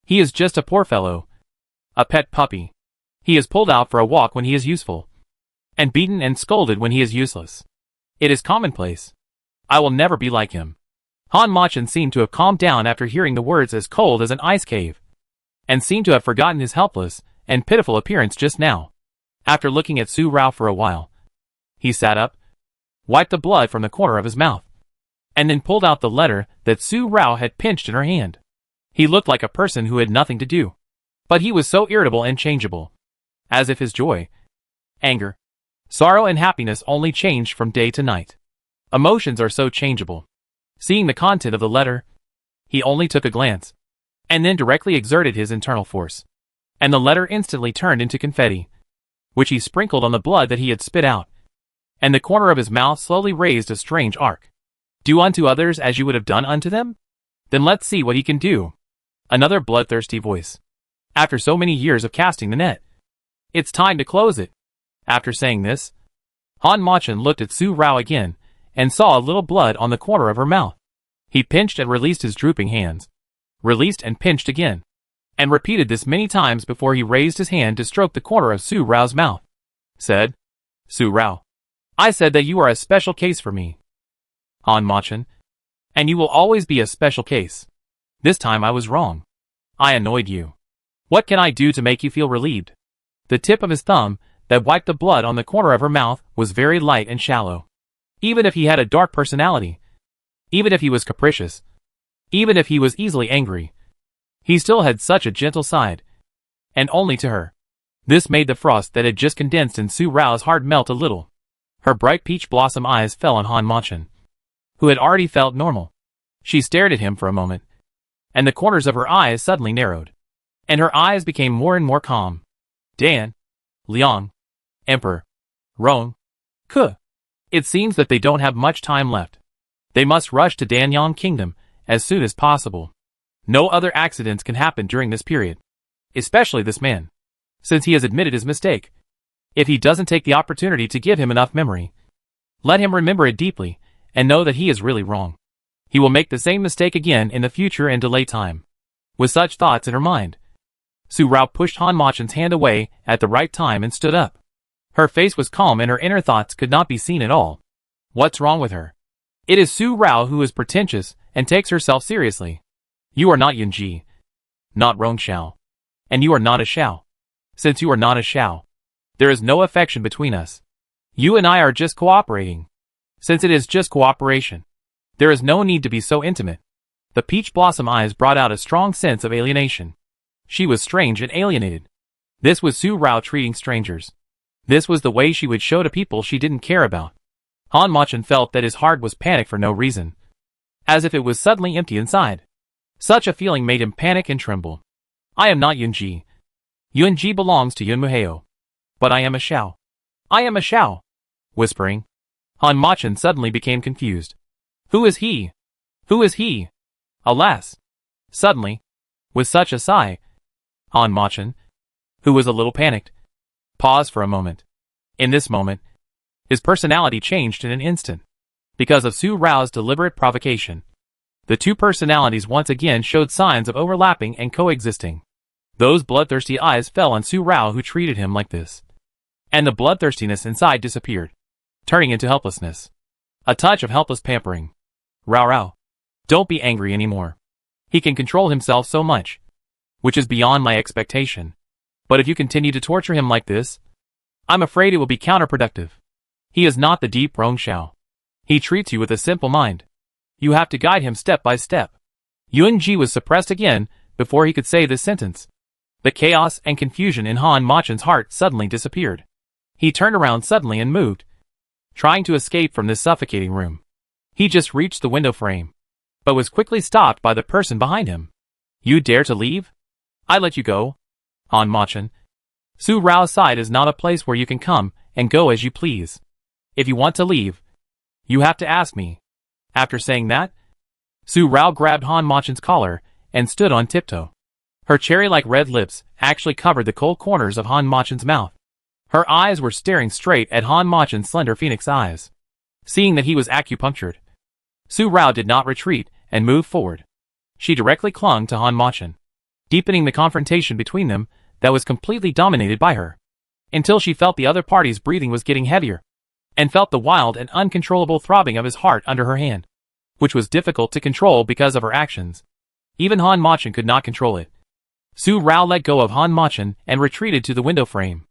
He is just a poor fellow. A pet puppy. He is pulled out for a walk when he is useful. And beaten and scolded when he is useless. It is commonplace. I will never be like him. Han Machen seemed to have calmed down after hearing the words as cold as an ice cave. And seemed to have forgotten his helpless and pitiful appearance just now. After looking at Su Rao for a while, he sat up, wiped the blood from the corner of his mouth, and then pulled out the letter that Su Rao had pinched in her hand. He looked like a person who had nothing to do. But he was so irritable and changeable. As if his joy, anger, sorrow and happiness only changed from day to night. Emotions are so changeable. Seeing the content of the letter, he only took a glance, and then directly exerted his internal force. And the letter instantly turned into confetti, which he sprinkled on the blood that he had spit out. And the corner of his mouth slowly raised a strange arc. Do unto others as you would have done unto them? Then let's see what he can do. Another bloodthirsty voice. After so many years of casting the net, it's time to close it. After saying this, Han Machen looked at Su Rao again, and saw a little blood on the corner of her mouth. He pinched and released his drooping hands. Released and pinched again. And repeated this many times before he raised his hand to stroke the corner of Su Rao's mouth. Said, Su Rao, I said that you are a special case for me. Han Machen. And you will always be a special case. This time I was wrong. I annoyed you. What can I do to make you feel relieved? The tip of his thumb, that wiped the blood on the corner of her mouth, was very light and shallow. Even if he had a dark personality, even if he was capricious, even if he was easily angry, he still had such a gentle side. And only to her. This made the frost that had just condensed in Su Rao's heart melt a little. Her bright peach blossom eyes fell on Han Machen, who had already felt normal. She stared at him for a moment, and the corners of her eyes suddenly narrowed, and her eyes became more and more calm. Dan, Liang, Emperor, Rong, Ke. It seems that they don't have much time left. They must rush to Danyang Kingdom as soon as possible. No other accidents can happen during this period. Especially this man, since he has admitted his mistake. If he doesn't take the opportunity to give him enough memory, let him remember it deeply, and know that he is really wrong. He will make the same mistake again in the future and delay time. With such thoughts in her mind, Su Rao pushed Han Machen's hand away at the right time and stood up. Her face was calm and her inner thoughts could not be seen at all. What's wrong with her? It is Su Rao who is pretentious and takes herself seriously. You are not Yunji, not Rong Xiao, and you are not a Xiao. Since you are not a Xiao, there is no affection between us. You and I are just cooperating. Since it is just cooperation, there is no need to be so intimate. The peach blossom eyes brought out a strong sense of alienation. She was strange and alienated. This was Su Rao treating strangers. This was the way she would show to people she didn't care about. Han Machen felt that his heart was panic for no reason. As if it was suddenly empty inside. Such a feeling made him panic and tremble. I am not Yunji. Yunji belongs to Yun Muheo. But I am a Xiao. I am a Xiao. Whispering, Han Machen suddenly became confused. Who is he? Who is he? Alas! Suddenly, with such a sigh, Han Machen, who was a little panicked, paused for a moment. In this moment, his personality changed in an instant. Because of Su Rao's deliberate provocation, the two personalities once again showed signs of overlapping and coexisting. Those bloodthirsty eyes fell on Su Rao who treated him like this. And the bloodthirstiness inside disappeared, turning into helplessness. A touch of helpless pampering. Rao, don't be angry anymore. He can control himself so much, which is beyond my expectation. But if you continue to torture him like this, I'm afraid it will be counterproductive. He is not the deep Rong Xiao. He treats you with a simple mind. You have to guide him step by step. Yunji was suppressed again before he could say this sentence. The chaos and confusion in Han Machen's heart suddenly disappeared. He turned around suddenly and moved, trying to escape from this suffocating room. He just reached the window frame, but was quickly stopped by the person behind him. You dare to leave? I let you go, Han Machen. Su Rao's side is not a place where you can come and go as you please. If you want to leave, you have to ask me. After saying that, Su Rao grabbed Han Machen's collar and stood on tiptoe. Her cherry-like red lips actually covered the cold corners of Han Machen's mouth. Her eyes were staring straight at Han Machen's slender phoenix eyes. Seeing that he was acupunctured, Su Rao did not retreat and moved forward. She directly clung to Han Machen, deepening the confrontation between them that was completely dominated by her, until she felt the other party's breathing was getting heavier, and felt the wild and uncontrollable throbbing of his heart under her hand, which was difficult to control because of her actions. Even Han Machen could not control it. Su Rao let go of Han Machen and retreated to the window frame.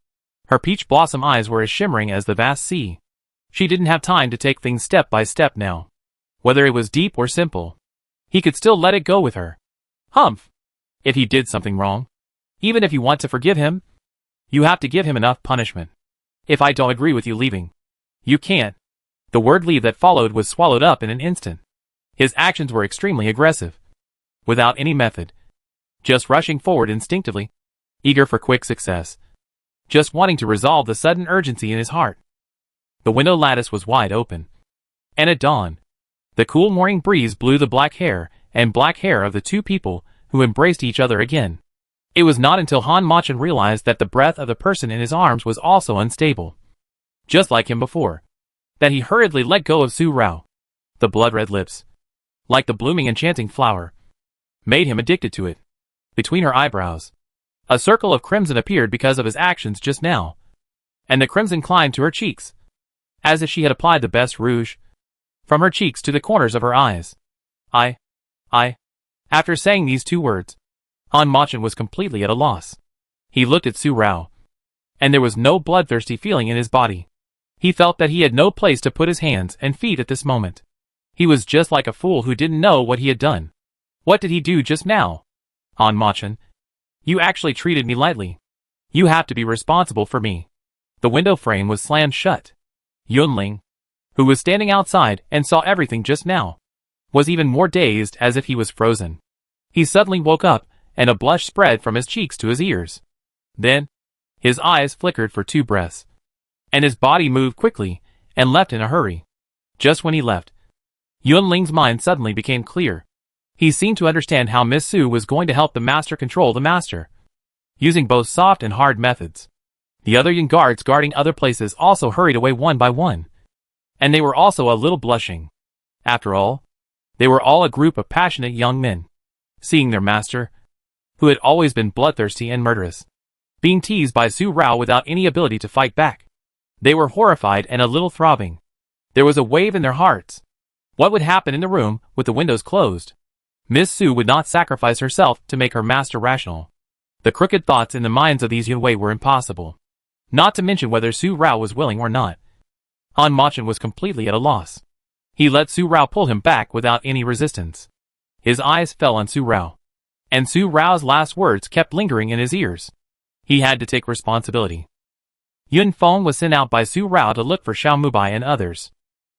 Her peach blossom eyes were as shimmering as the vast sea. She didn't have time to take things step by step now. Whether it was deep or simple, he could still let it go with her. Humph! If he did something wrong, even if you want to forgive him, you have to give him enough punishment. If I don't agree with you leaving, you can't. The word leave that followed was swallowed up in an instant. His actions were extremely aggressive, without any method, just rushing forward instinctively, eager for quick success, just wanting to resolve the sudden urgency in his heart. The window lattice was wide open, and at dawn, the cool morning breeze blew the black hair of the two people who embraced each other again. It was not until Han Machen realized that the breath of the person in his arms was also unstable, just like him before, that he hurriedly let go of Su Rao. The blood-red lips, like the blooming enchanting flower, made him addicted to it. Between her eyebrows, a circle of crimson appeared because of his actions just now, and the crimson climbed to her cheeks, as if she had applied the best rouge, from her cheeks to the corners of her eyes. After saying these two words, Han Machen was completely at a loss. He looked at Su Rao, and there was no bloodthirsty feeling in his body. He felt that he had no place to put his hands and feet at this moment. He was just like a fool who didn't know what he had done. What did he do just now? Han Machen, you actually treated me lightly. You have to be responsible for me. The window frame was slammed shut. Yunling, who was standing outside and saw everything just now, was even more dazed, as if he was frozen. He suddenly woke up, and a blush spread from his cheeks to his ears. Then, his eyes flickered for 2 breaths, and his body moved quickly and left in a hurry. Just when he left, Yunling's mind suddenly became clear. He seemed to understand how Miss Su was going to help the master control the master, using both soft and hard methods. The other young guards guarding other places also hurried away one by one, and they were also a little blushing. After all, they were all a group of passionate young men, seeing their master, who had always been bloodthirsty and murderous, being teased by Su Rao without any ability to fight back. They were horrified and a little throbbing. There was a wave in their hearts. What would happen in the room with the windows closed? Miss Su would not sacrifice herself to make her master rational. The crooked thoughts in the minds of these Yunwei were impossible, not to mention whether Su Rao was willing or not. Han Machen was completely at a loss. He let Su Rao pull him back without any resistance. His eyes fell on Su Rao, and Su Rao's last words kept lingering in his ears. He had to take responsibility. Yun Feng was sent out by Su Rao to look for Xiao Mubai and others.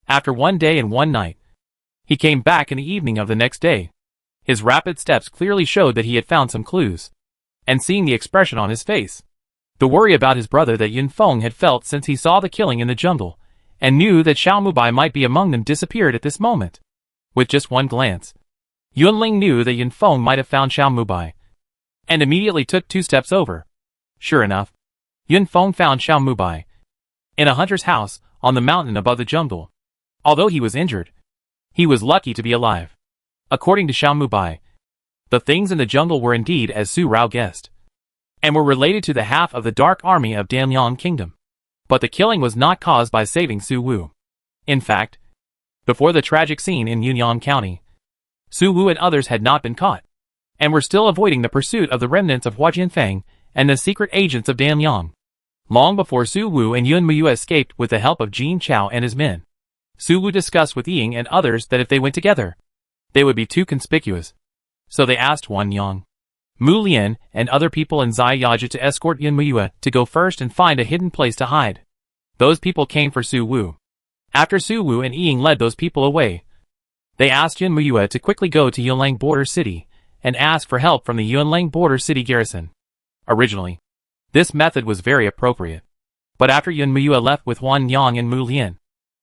After 1 day and 1 night, he came back in the evening of the next day. His rapid steps clearly showed that he had found some clues, and seeing the expression on his face, the worry about his brother that Yun Feng had felt since he saw the killing in the jungle, and knew that Xiao Mubai might be among them, disappeared at this moment. With just one glance, Yunling knew that Yun Feng might have found Xiao Mubai, and immediately took 2 steps over. Sure enough, Yun Feng found Xiao Mubai in a hunter's house on the mountain above the jungle. Although he was injured, he was lucky to be alive. According to Xiao Mubai, the things in the jungle were indeed as Su Rao guessed, and were related to the half of the dark army of Danyang Kingdom. But the killing was not caused by saving Su Wu. In fact, before the tragic scene in Yunyang County, Su Wu and others had not been caught, and were still avoiding the pursuit of the remnants of Hua Jianfeng and the secret agents of Danyang. Long before Su Wu and Yun Muyu escaped with the help of Jin Chao and his men, Su Wu discussed with Ying and others that if they went together, they would be too conspicuous. So they asked Wan Yang, Mu Lian, and other people in Zai Yaja to escort Yun Muyu to go first and find a hidden place to hide. Those people came for Su Wu. After Su Wu and Ying led those people away, they asked Yun Muyu to quickly go to Yunlang Border City and ask for help from the Yunlang Border City garrison. Originally, This method was very appropriate. But after Yun Muyue left with Huan Yang and Mu Lian,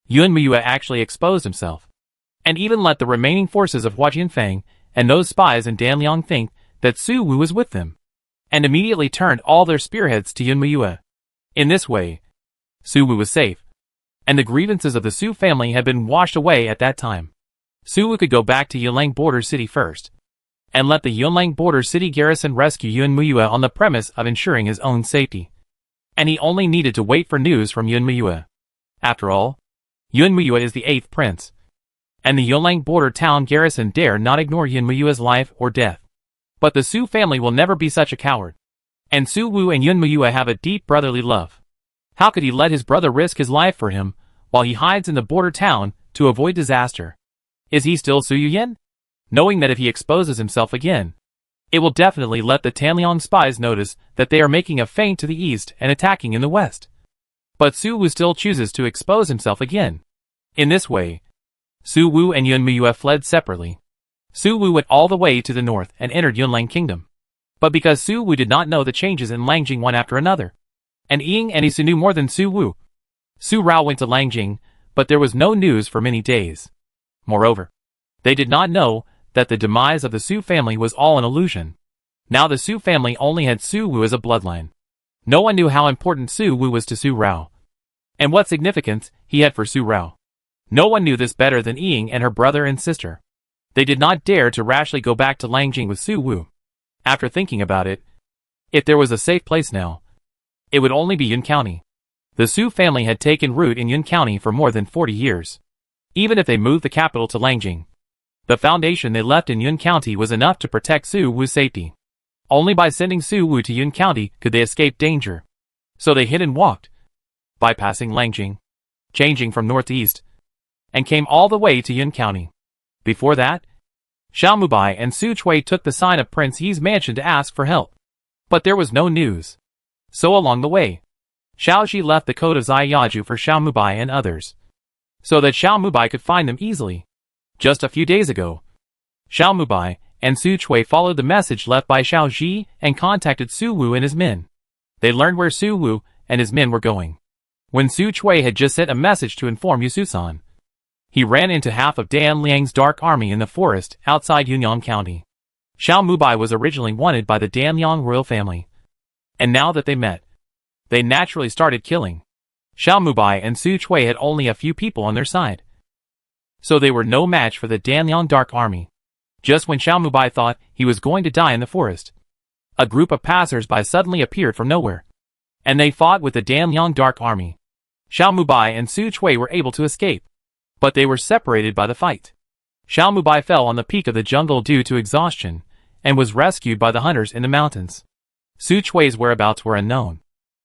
Yun Muyue actually exposed himself, and even let the remaining forces of Hua Jianfeng and those spies in Danliang think that Su Wu was with them, and immediately turned all their spearheads to Yun Muyue. In this way, Su Wu was safe, and the grievances of the Su family had been washed away at that time. Su Wu could go back to Yunlang border city first, and let the Yunlang border city garrison rescue Yun Muyue on the premise of ensuring his own safety. And he only needed to wait for news from Yun Muyue. After all, Yun Muyue is the 8th prince, and the Yunlang border town garrison dare not ignore Yun Muyue's life or death. But the Su family will never be such a coward, and Su Wu and Yun Muyue have a deep brotherly love. How could he let his brother risk his life for him, while he hides in the border town to avoid disaster? Is he still Su Yuyan? Knowing that if he exposes himself again, it will definitely let the Tanliang spies notice that they are making a feint to the east and attacking in the west. But Su Wu still chooses to expose himself again. In this way, Su Wu and Yun Muyue fled separately. Su Wu went all the way to the north and entered Yunlang Kingdom. But because Su Wu did not know the changes in Langjing one after another, and Ying and Isu knew more than Su Wu, Su Rao went to Langjing, but there was no news for many days. Moreover, they did not know that the demise of the Su family was all an illusion. Now the Su family only had Su Wu as a bloodline. No one knew how important Su Wu was to Su Rao, and what significance he had for Su Rao. No one knew this better than Ying and her brother and sister. They did not dare to rashly go back to Langjing with Su Wu. After thinking about it, if there was a safe place now, it would only be Yun County. The Su family had taken root in Yun County for more than 40 years. Even if they moved the capital to Langjing, the foundation they left in Yun County was enough to protect Su Wu's safety. Only by sending Su Wu to Yun County could they escape danger. So they hid and walked, bypassing Langjing, changing from north to east, and came all the way to Yun County. Before that, Xiao Mubai and Su Chui took the sign of Prince He's mansion to ask for help. But there was no news. So along the way, Xiao Ji left the code of Zai Yaju for Xiao Mubai and others, so that Xiao Mubai could find them easily. Just a few days ago, Xiao Mubai and Su Chui followed the message left by Xiao Ji and contacted Su Wu and his men. They learned where Su Wu and his men were going. When Su Chui had just sent a message to inform Yususan, he ran into half of Dan Liang's dark army in the forest outside Yunnan County. Xiao Mubai was originally wanted by the Danliang royal family, and now that they met, they naturally started killing. Xiao Mubai and Su Chui had only a few people on their side, so they were no match for the Danliang dark army. Just when Xiao Mubai thought he was going to die in the forest, a group of passers-by suddenly appeared from nowhere, and they fought with the Danliang dark army. Xiao Mubai and Su Chui were able to escape, but they were separated by the fight. Xiao Mubai fell on the peak of the jungle due to exhaustion, and was rescued by the hunters in the mountains. Su Chui's whereabouts were unknown.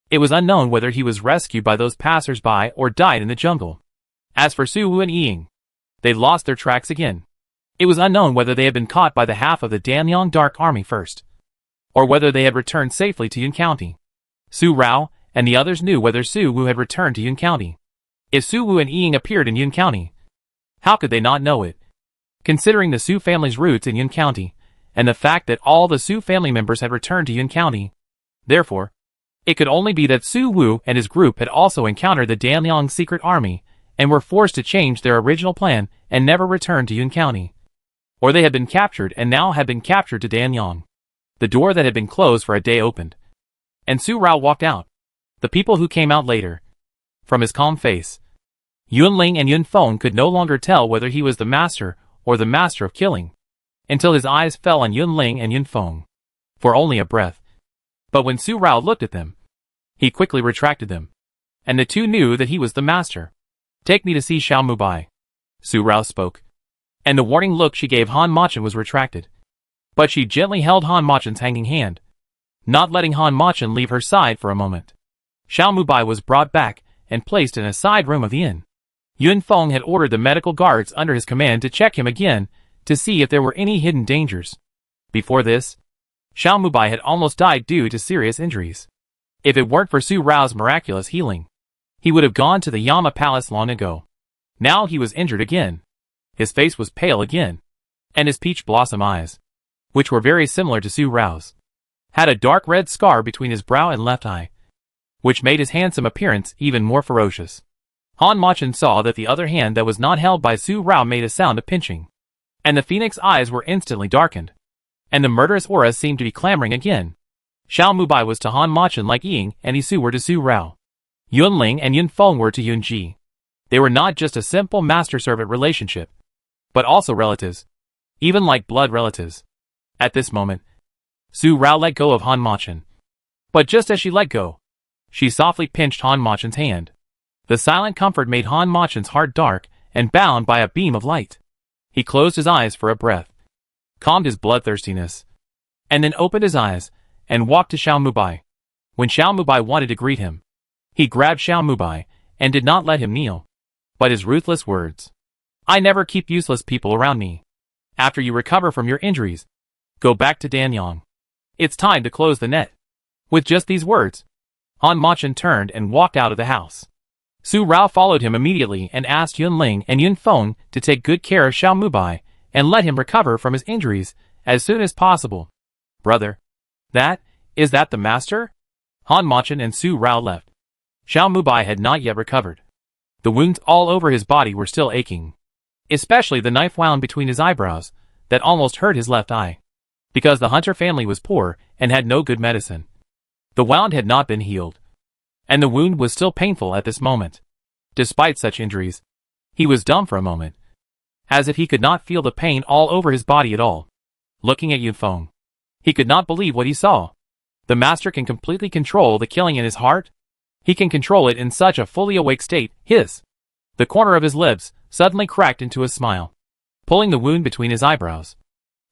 It was unknown whether he was rescued by those passers-by or died in the jungle. As for Su Wu and Ying, they lost their tracks again. It was unknown whether they had been caught by the half of the Danliang dark army first, or whether they had returned safely to Yun County. Su Rao and the others knew whether Su Wu had returned to Yun County. If Su Wu and Ying appeared in Yun County, how could they not know it? Considering the Su family's roots in Yun County, and the fact that all the Su family members had returned to Yun County, therefore, it could only be that Su Wu and his group had also encountered the Danliang secret army, and were forced to change their original plan and never return to Yun County. Or they had been captured and now had been captured to Danliang. The door that had been closed for a day opened, and Su Rao walked out. The people who came out later, from his calm face, Yun Ling and Yun Feng could no longer tell whether he was the master or the master of killing, until his eyes fell on Yun Ling and Yun Feng, for only a breath. But when Su Rao looked at them, he quickly retracted them, and the two knew that he was the master. "Take me to see Xiao Mubai," Su Rao spoke, and the warning look she gave Han Machan was retracted. But she gently held Han Machan's hanging hand, not letting Han Machan leave her side for a moment. Xiao Mubai was brought back and placed in a side room of the inn. Yun Feng had ordered the medical guards under his command to check him again to see if there were any hidden dangers. Before this, Xiao Mubai had almost died due to serious injuries. If it weren't for Su Rao's miraculous healing, he would have gone to the Yama Palace long ago. Now he was injured again. His face was pale again, and his peach blossom eyes, which were very similar to Su Rao's, had a dark red scar between his brow and left eye, which made his handsome appearance even more ferocious. Han Machin saw that the other hand that was not held by Su Rao made a sound of pinching, and the phoenix eyes were instantly darkened, and the murderous aura seemed to be clamoring again. Xiao Mubai was to Han Machin like Ying and Isu were to Su Rao. Yun Ling and Yun Feng were to Yun Ji. They were not just a simple master-servant relationship, but also relatives, even like blood relatives. At this moment, Su Rao let go of Han Machin. But just as she let go, she softly pinched Han Machin's hand. The silent comfort made Han Machin's heart dark and bound by a beam of light. He closed his eyes for a breath, calmed his bloodthirstiness, and then opened his eyes and walked to Xiao Mubai. When Xiao Mubai wanted to greet him, he grabbed Xiao Mubai and did not let him kneel. But his ruthless words, "I never keep useless people around me. After you recover from your injuries, go back to Danyang. It's time to close the net." With just these words, Han Machin turned and walked out of the house. Su Rao followed him immediately and asked Yun Ling and Yun Feng to take good care of Xiao Mubai and let him recover from his injuries as soon as possible. "Brother, is that the master?" Han Machin and Su Rao left. Xiao Mubai had not yet recovered. The wounds all over his body were still aching, especially the knife wound between his eyebrows that almost hurt his left eye, because the Hunter family was poor and had no good medicine. The wound had not been healed, and the wound was still painful at this moment. Despite such injuries, he was dumb for a moment, as if he could not feel the pain all over his body at all. Looking at Yun Feng, he could not believe what he saw. The master can completely control the killing in his heart? He can control it in such a fully awake state. The corner of his lips suddenly cracked into a smile, pulling the wound between his eyebrows,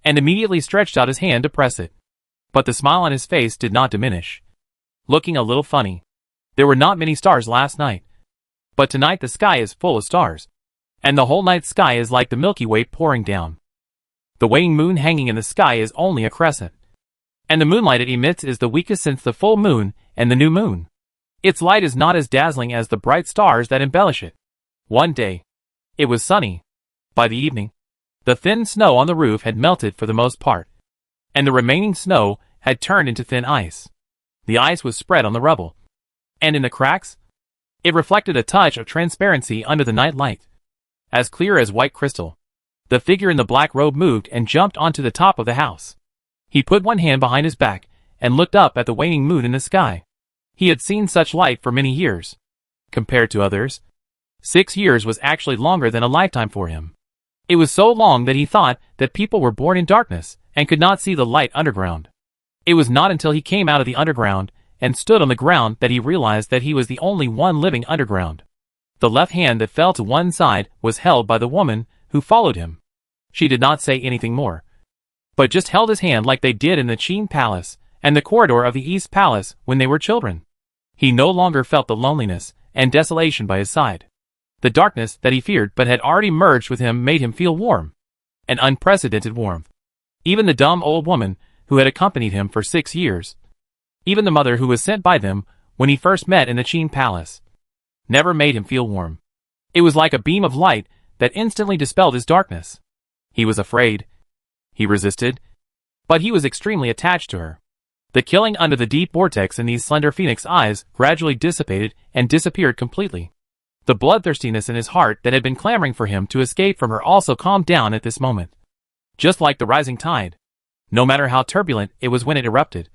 and immediately stretched out his hand to press it. But the smile on his face did not diminish. Looking a little funny. There were not many stars last night, but tonight the sky is full of stars, and the whole night sky is like the Milky Way pouring down. The waning moon hanging in the sky is only a crescent, and the moonlight it emits is the weakest since the full moon and the new moon. Its light is not as dazzling as the bright stars that embellish it. One day, it was sunny. By the evening, the thin snow on the roof had melted for the most part, and the remaining snow had turned into thin ice. The ice was spread on the rubble, and in the cracks, it reflected a touch of transparency under the night light. As clear as white crystal, the figure in the black robe moved and jumped onto the top of the house. He put one hand behind his back and looked up at the waning moon in the sky. He had seen such light for many years. Compared to others, 6 years was actually longer than a lifetime for him. It was so long that he thought that people were born in darkness and could not see the light underground. It was not until he came out of the underground and stood on the ground that he realized that he was the only one living underground. The left hand that fell to one side was held by the woman who followed him. She did not say anything more, but just held his hand like they did in the Qin Palace and the corridor of the East Palace when they were children. He no longer felt the loneliness and desolation by his side. The darkness that he feared but had already merged with him made him feel warm. An unprecedented warmth. Even the dumb old woman who had accompanied him for 6 years, even the mother who was sent by them when he first met in the Qin Palace, never made him feel warm. It was like a beam of light that instantly dispelled his darkness. He was afraid. He resisted. But he was extremely attached to her. The killing under the deep vortex in these slender phoenix eyes gradually dissipated and disappeared completely. The bloodthirstiness in his heart that had been clamoring for him to escape from her also calmed down at this moment. Just like the rising tide, no matter how turbulent it was when it erupted,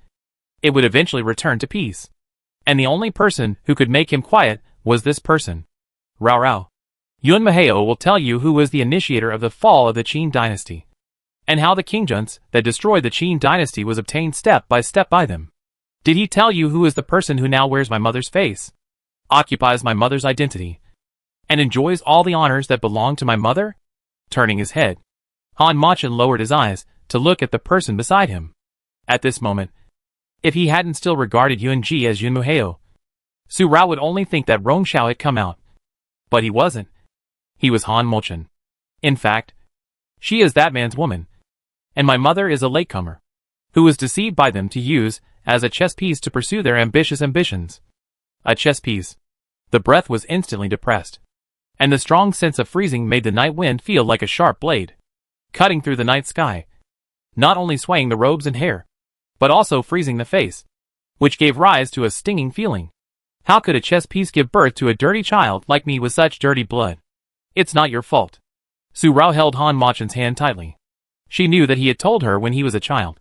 it would eventually return to peace. And the only person who could make him quiet was this person. Rao Rao. Yun Maheo will tell you who was the initiator of the fall of the Qin dynasty, and how the kingdoms that destroyed the Qin dynasty was obtained step by step by them. Did he tell you who is the person who now wears my mother's face, occupies my mother's identity, and enjoys all the honors that belong to my mother? Turning his head, Han Machin lowered his eyes to look at the person beside him. At this moment, if he hadn't still regarded Yun Ji as Yun Maheo, Su Rao would only think that Rong Xiao had come out. But he wasn't. He was Han Machin. In fact, she is that man's woman, and my mother is a latecomer, who was deceived by them to use as a chess piece to pursue their ambitious ambitions. A chess piece. The breath was instantly depressed, and the strong sense of freezing made the night wind feel like a sharp blade, cutting through the night sky, not only swaying the robes and hair, but also freezing the face, which gave rise to a stinging feeling. How could a chess piece give birth to a dirty child like me with such dirty blood? It's not your fault. Su Rao held Han Machen's hand tightly. She knew that he had told her when he was a child.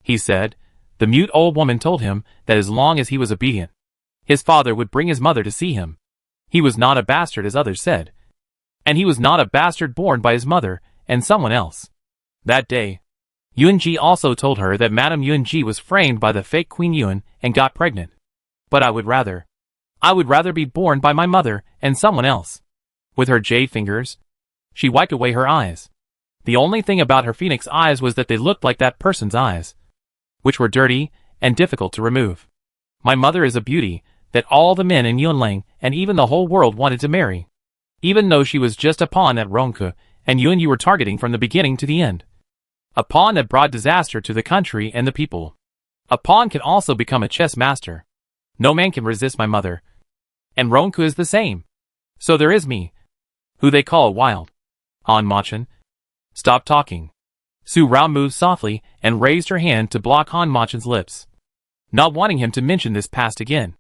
He said, the mute old woman told him that as long as he was obedient, his father would bring his mother to see him. He was not a bastard as others said. And he was not a bastard born by his mother and someone else. That day, Yunji also told her that Madame Yunji was framed by the fake Queen Yun and got pregnant. But I would rather be born by my mother and someone else. With her jade fingers, she wiped away her eyes. The only thing about her phoenix eyes was that they looked like that person's eyes, which were dirty and difficult to remove. My mother is a beauty that all the men in Yunlang and even the whole world wanted to marry, even though she was just a pawn that Ronke and Yun were targeting from the beginning to the end. A pawn that brought disaster to the country and the people. A pawn can also become a chess master. No man can resist my mother. And Ronke is the same. So there is me, who they call wild. Han Machen, stop talking. Su Rao moved softly and raised her hand to block Han Machen's lips, not wanting him to mention this past again,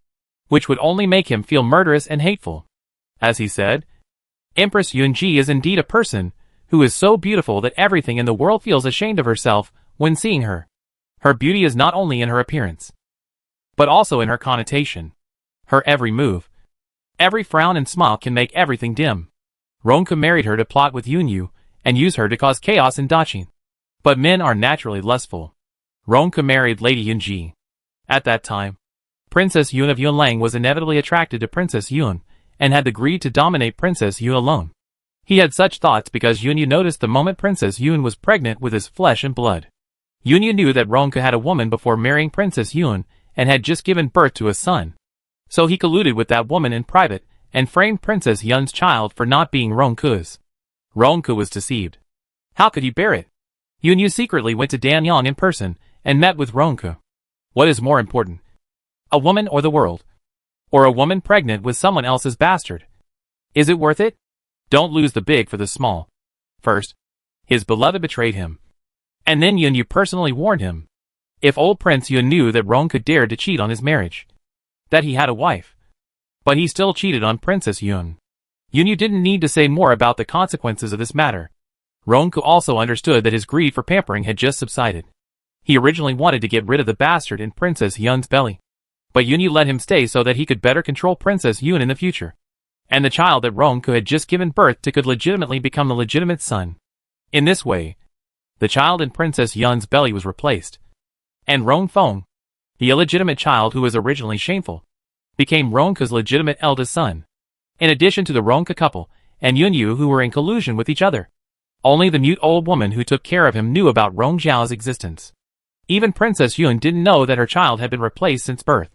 which would only make him feel murderous and hateful. As he said, Empress Yunji is indeed a person who is so beautiful that everything in the world feels ashamed of herself when seeing her. Her beauty is not only in her appearance, but also in her connotation. Her every move, every frown and smile can make everything dim. Ronke married her to plot with Yunyu and use her to cause chaos in Daqin. But men are naturally lustful. Ronke married Lady Yunji. At that time, Princess Yun of Yunlang was inevitably attracted to Princess Yun and had agreed to dominate Princess Yun alone. He had such thoughts because Yunyu noticed the moment Princess Yun was pregnant with his flesh and blood. Yunyu knew that Ronke had a woman before marrying Princess Yun and had just given birth to a son. So he colluded with that woman in private and framed Princess Yun's child for not being Ronke's. Ronke was deceived. How could he bear it? Yunyu secretly went to Danyang in person and met with Ronke. What is more important? A woman or the world? Or a woman pregnant with someone else's bastard? Is it worth it? Don't lose the big for the small. First, his beloved betrayed him. And then Yunyu personally warned him. If old Prince Yun knew that Ronke dared to cheat on his marriage, that he had a wife, but he still cheated on Princess Yun. Yunyu didn't need to say more about the consequences of this matter. Ronke also understood that his greed for pampering had just subsided. He originally wanted to get rid of the bastard in Princess Yun's belly, but Yunyu let him stay so that he could better control Princess Yun in the future. And the child that Ronke had just given birth to could legitimately become the legitimate son. In this way, the child in Princess Yun's belly was replaced. And Rong Feng, the illegitimate child who was originally shameful, became Ronke's legitimate eldest son. In addition to the Ronke couple and Yunyu who were in collusion with each other, only the mute old woman who took care of him knew about Rong Zhao's existence. Even Princess Yun didn't know that her child had been replaced since birth.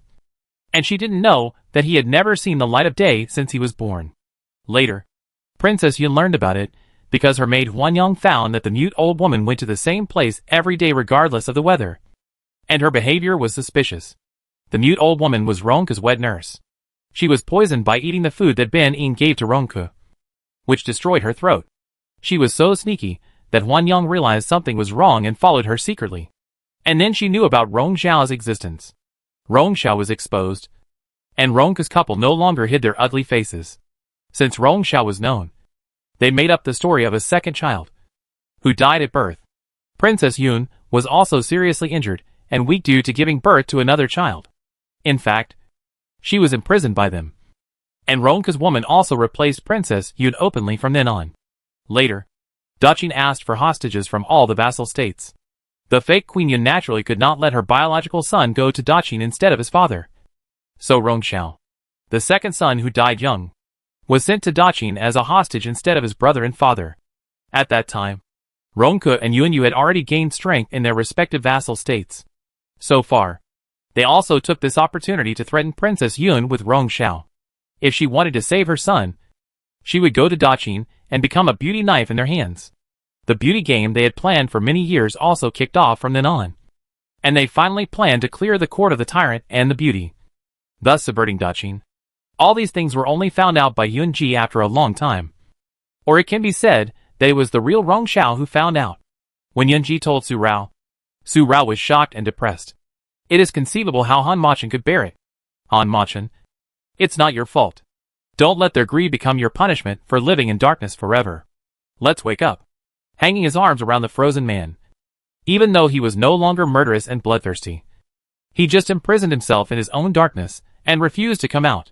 And she didn't know that he had never seen the light of day since he was born. Later, Princess Yun learned about it because her maid Huanyang found that the mute old woman went to the same place every day regardless of the weather. And her behavior was suspicious. The mute old woman was Ronke's wet nurse. She was poisoned by eating the food that Ben Ying gave to Ronke, which destroyed her throat. She was so sneaky that Huanyang realized something was wrong and followed her secretly. And then she knew about Rong Zhao's existence. Rong Zhao was exposed, and Ronke's couple no longer hid their ugly faces. Since Rong Zhao was known, they made up the story of a second child, who died at birth. Princess Yun was also seriously injured and weak due to giving birth to another child. In fact, she was imprisoned by them. And Ronke's woman also replaced Princess Yun openly from then on. Later, Daqin asked for hostages from all the vassal states. The fake Queen Yun naturally could not let her biological son go to Daqin instead of his father. So Rong Zhao, the second son who died young, was sent to Daqin as a hostage instead of his brother and father. At that time, Ronke and Yunyu had already gained strength in their respective vassal states. So far, they also took this opportunity to threaten Princess Yun with Rong Zhao. If she wanted to save her son, she would go to Daqin and become a beauty knife in their hands. The beauty game they had planned for many years also kicked off from then on. And they finally planned to clear the court of the tyrant and the beauty, thus subverting Daqin. All these things were only found out by Yunji after a long time. Or it can be said that it was the real Rong Zhao who found out. When Yunji told Su Rao was shocked and depressed. It is conceivable how Han Machen could bear it. Han Machen, it's not your fault. Don't let their greed become your punishment for living in darkness forever. Let's wake up. Hanging his arms around the frozen man. Even though he was no longer murderous and bloodthirsty, he just imprisoned himself in his own darkness and refused to come out.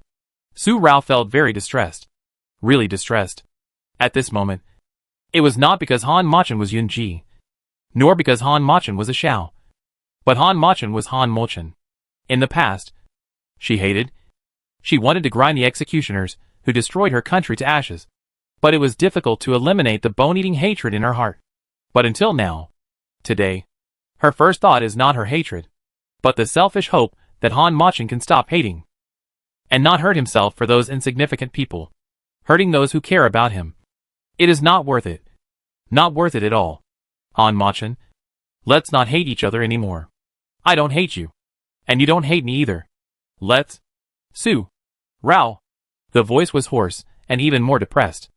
Su Rao felt very distressed. Really distressed. At this moment, it was not because Han Machen was Yun Ji, nor because Han Machen was a Xiao, but Han Machen was Han Mochen. In the past, she wanted to grind the executioners who destroyed her country to ashes, but it was difficult to eliminate the bone-eating hatred in her heart. But until now, today, her first thought is not her hatred, but the selfish hope that Han Machen can stop hating and not hurt himself for those insignificant people, hurting those who care about him. It is not worth it. Not worth it at all. Han Machen, let's not hate each other anymore. I don't hate you, and you don't hate me either. Let's. Su Rao. The voice was hoarse and even more depressed.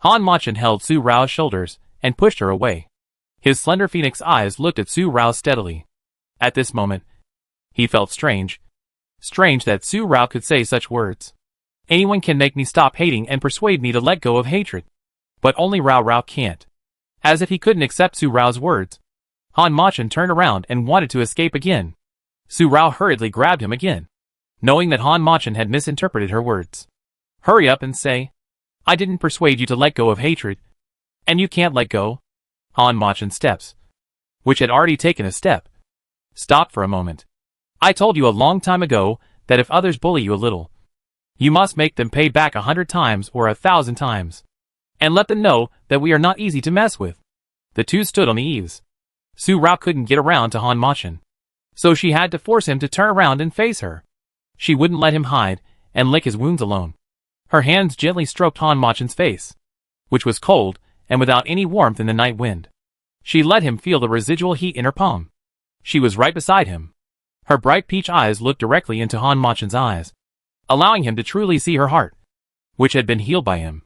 Han Machen held Su Rao's shoulders and pushed her away. His slender phoenix eyes looked at Su Rao steadily. At this moment, he felt strange. Strange that Su Rao could say such words. Anyone can make me stop hating and persuade me to let go of hatred, but only Rao can't. As if he couldn't accept Su Rao's words, Han Machen turned around and wanted to escape again. Su Rao hurriedly grabbed him again, knowing that Han Machen had misinterpreted her words. Hurry up and say, I didn't persuade you to let go of hatred, and you can't let go. Han Machen's steps, which had already taken a step, stopped for a moment. I told you a long time ago that if others bully you a little, you must make them pay back 100 times or 1,000 times, and let them know that we are not easy to mess with. The two stood on the eaves. Su Rao couldn't get around to Han Machen, so she had to force him to turn around and face her. She wouldn't let him hide and lick his wounds alone. Her hands gently stroked Han Machen's face, which was cold and without any warmth in the night wind. She let him feel the residual heat in her palm. She was right beside him. Her bright peach eyes looked directly into Han Machen's eyes, allowing him to truly see her heart, which had been healed by him.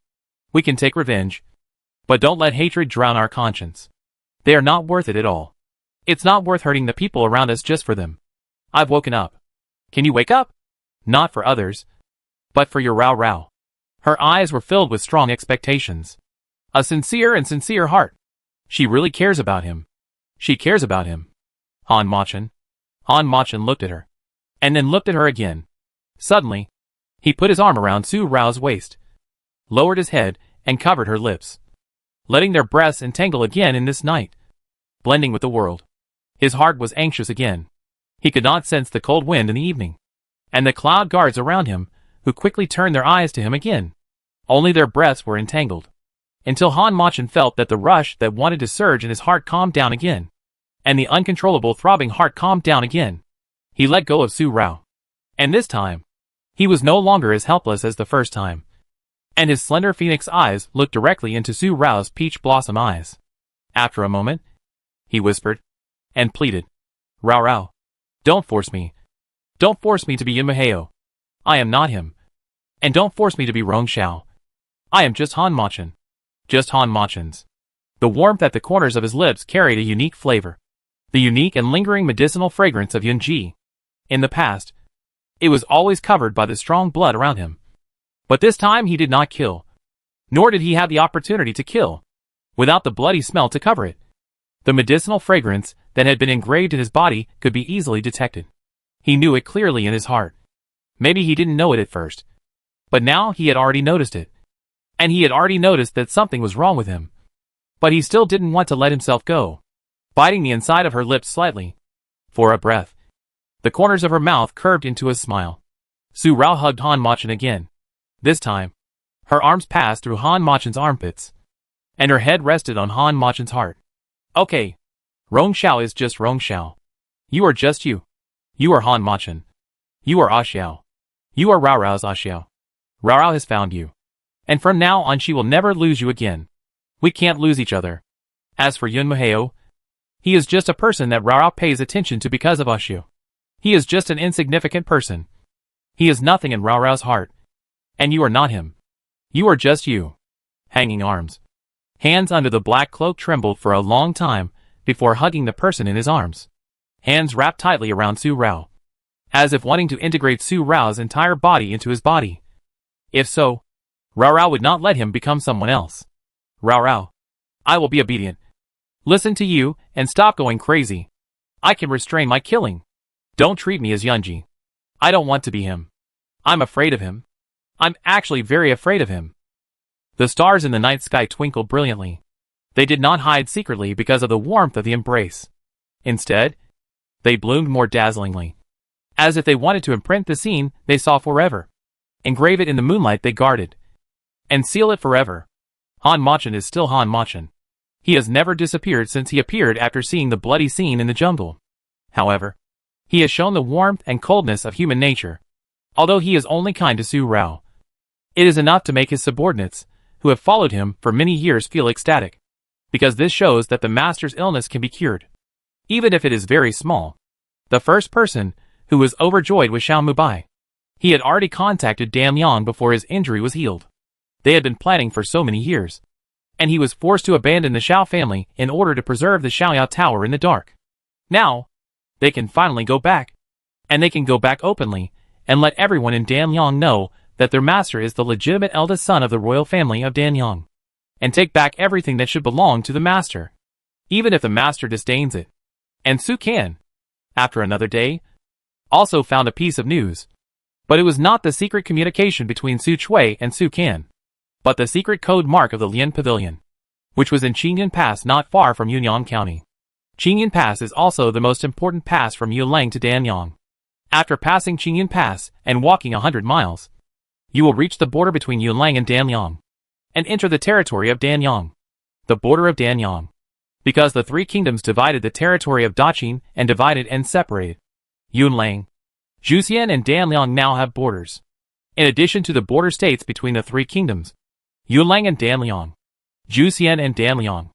We can take revenge, but don't let hatred drown our conscience. They are not worth it at all. It's not worth hurting the people around us just for them. I've woken up. Can you wake up? Not for others, but for your Rao. Her eyes were filled with strong expectations. A sincere heart. She really cares about him. She cares about him. Han Machen. Han Machen looked at her, and then looked at her again. Suddenly, he put his arm around Su Rao's waist, lowered his head, and covered her lips, letting their breaths entangle again in this night, blending with the world. His heart was anxious again. He could not sense the cold wind in the evening, and the cloud guards around him, who quickly turned their eyes to him again. Only their breaths were entangled, until Han Machen felt that the rush that wanted to surge in his heart calmed down again, and the uncontrollable throbbing heart calmed down again. He let go of Su Rao, and this time, he was no longer as helpless as the first time, and his slender phoenix eyes looked directly into Su Rao's peach blossom eyes. After a moment, he whispered and pleaded, Rao, don't force me. Don't force me to be Yin Maheo. I am not him. And don't force me to be Rong Xiao. I am just Han Machen. Just Han Machen's. The warmth at the corners of his lips carried a unique flavor. The unique and lingering medicinal fragrance of Yun Ji. In the past, it was always covered by the strong blood around him. But this time he did not kill. Nor did he have the opportunity to kill, without the bloody smell to cover it. The medicinal fragrance that had been engraved in his body could be easily detected. He knew it clearly in his heart. Maybe he didn't know it at first, but now he had already noticed it. And he had already noticed that something was wrong with him. But he still didn't want to let himself go, biting the inside of her lips slightly. For a breath. The corners of her mouth curved into a smile. Su Rao hugged Han Machen again. This time, her arms passed through Han Machen's armpits, and her head rested on Han Machen's heart. Okay. Rong Xiao is just Rong Xiao. You are just you. You are Han Machen. You are Xiao. You are Rao's Xiao. Rao has found you. And from now on she will never lose you again. We can't lose each other. As for Yun Maheo, he is just a person that Rao pays attention to because of Xiao. He is just an insignificant person. He is nothing in Rao's heart. And you are not him. You are just you. Hanging arms. Hands under the black cloak trembled for a long time before hugging the person in his arms. hands wrapped tightly around Su Rao, as if wanting to integrate Su Rao's entire body into his body. If so, Rao would not let him become someone else. Rao, I will be obedient. Listen to you, and stop going crazy. I can restrain my killing. Don't treat me as Yunji. I don't want to be him. I'm afraid of him. I'm actually very afraid of him. The stars in the night sky twinkled brilliantly. They did not hide secretly because of the warmth of the embrace. Instead, they bloomed more dazzlingly, as if they wanted to imprint the scene they saw forever, engrave it in the moonlight they guarded, and seal it forever. Han Machan is still Han Machan. He has never disappeared since he appeared after seeing the bloody scene in the jungle. However, he has shown the warmth and coldness of human nature, although he is only kind to Su Rao. It is enough to make his subordinates, who have followed him for many years, feel ecstatic, because this shows that the master's illness can be cured, even if it is very small. The first person who was overjoyed was Xiao Mubai. He had already contacted Dan Yang before his injury was healed. They had been planning for so many years, and he was forced to abandon the Xiao family in order to preserve the Xiaoyao Tower in the dark. Now, they can finally go back, and they can go back openly, and let everyone in Danyang know that their master is the legitimate eldest son of the royal family of Danyang, and take back everything that should belong to the master, even if the master disdains it. And Su Kan, after another day, also found a piece of news. But it was not the secret communication between Su Chui and Su Kan, but the secret code mark of the Lian Pavilion, which was in Qingyun Pass not far from Yunnan County. Qingyun Pass is also the most important pass from Yulang to Danyang. After passing Qingyun Pass and walking 100 miles, you will reach the border between Yulang and Danyang, and enter the territory of Danyang, the border of Danyang, because the three kingdoms divided the territory of Daqin and divided and separated. Yunlang, Zhuxian and Danyang now have borders. In addition to the border states between the three kingdoms, Yulang and Danyang, Zhuxian and Danyang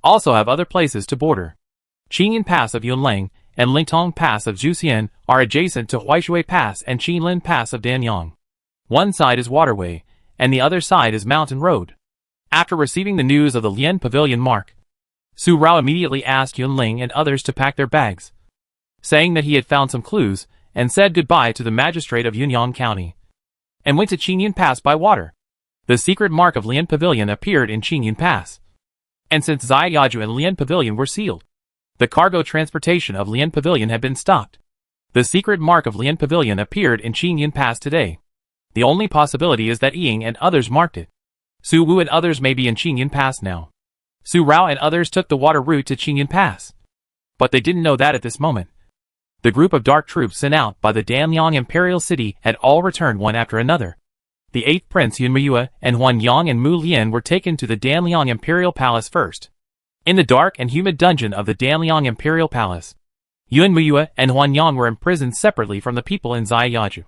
also have other places to border. Qingyun Pass of Yunlang and Lingtong Pass of Zhuxian are adjacent to Huaishui Pass and Qinlin Pass of Danyang. One side is waterway, and the other side is mountain road. After receiving the news of the Lian Pavilion mark, Su Rao immediately asked Yunling and others to pack their bags, saying that he had found some clues, and said goodbye to the magistrate of Yunnan County, and went to Qingyun Pass by water. The secret mark of Lian Pavilion appeared in Qingyun Pass, and since Zai Yaju and Lian Pavilion were sealed, the cargo transportation of Lian Pavilion had been stopped. The secret mark of Lian Pavilion appeared in Qingyun Pass today. The only possibility is that Ying and others marked it. Su Wu and others may be in Qingyun Pass now. Su Rao and others took the water route to Qingyun Pass, but they didn't know that at this moment. The group of dark troops sent out by the Danyang Imperial City had all returned one after another. The 8th Prince Yun Muyue and Huan Yang and Mu Lian were taken to the Danyang Imperial Palace first. In the dark and humid dungeon of the Danyang Imperial Palace, Yun Muyue and Huan Yang were imprisoned separately from the people in Zai Yaju.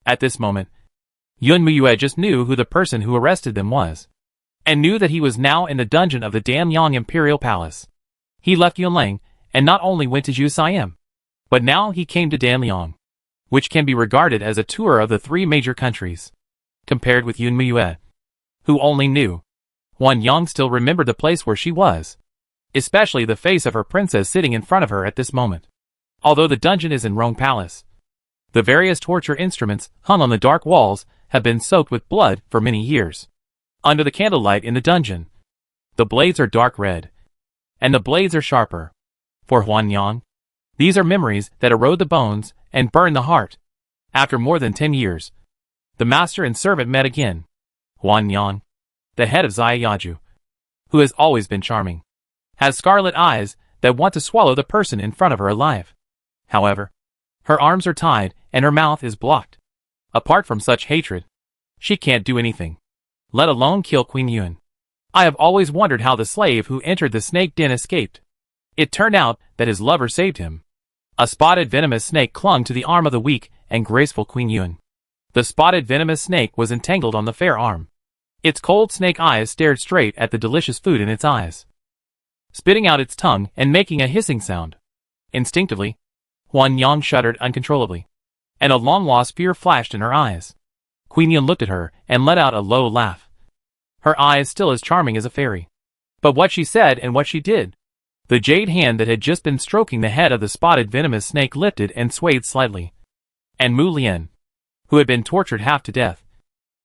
At this moment, Yun Muyue just knew who the person who arrested them was, and knew that he was now in the dungeon of the Danyang Imperial Palace. He left Yunlang, and not only went to Zhuxian, but now he came to Danyang, which can be regarded as a tour of the three major countries. Compared with Yun Muyue, who only knew, Huan Yang still remembered the place where she was, especially the face of her princess sitting in front of her at this moment. Although the dungeon is in Rong Palace, the various torture instruments hung on the dark walls have been soaked with blood for many years. Under the candlelight in the dungeon, the blades are dark red, and the blades are sharper. For Huan Yang, these are memories that erode the bones and burn the heart. After more than 10 years, the master and servant met again. Huan Yang, the head of Zai Yaju, who has always been charming, has scarlet eyes that want to swallow the person in front of her alive. However, her arms are tied and her mouth is blocked. Apart from such hatred, she can't do anything, let alone kill Queen Yun. I have always wondered how the slave who entered the snake den escaped. It turned out that his lover saved him. A spotted venomous snake clung to the arm of the weak and graceful Queen Yun. The spotted venomous snake was entangled on the fair arm. Its cold snake eyes stared straight at the delicious food in its eyes, spitting out its tongue and making a hissing sound. Instinctively, Huan Yang shuddered uncontrollably, and a long-lost fear flashed in her eyes. Queen Yun looked at her and let out a low laugh. Her eyes still as charming as a fairy. But what she said and what she did The jade hand that had just been stroking the head of the spotted venomous snake lifted and swayed slightly. And Mu Lian, who had been tortured half to death,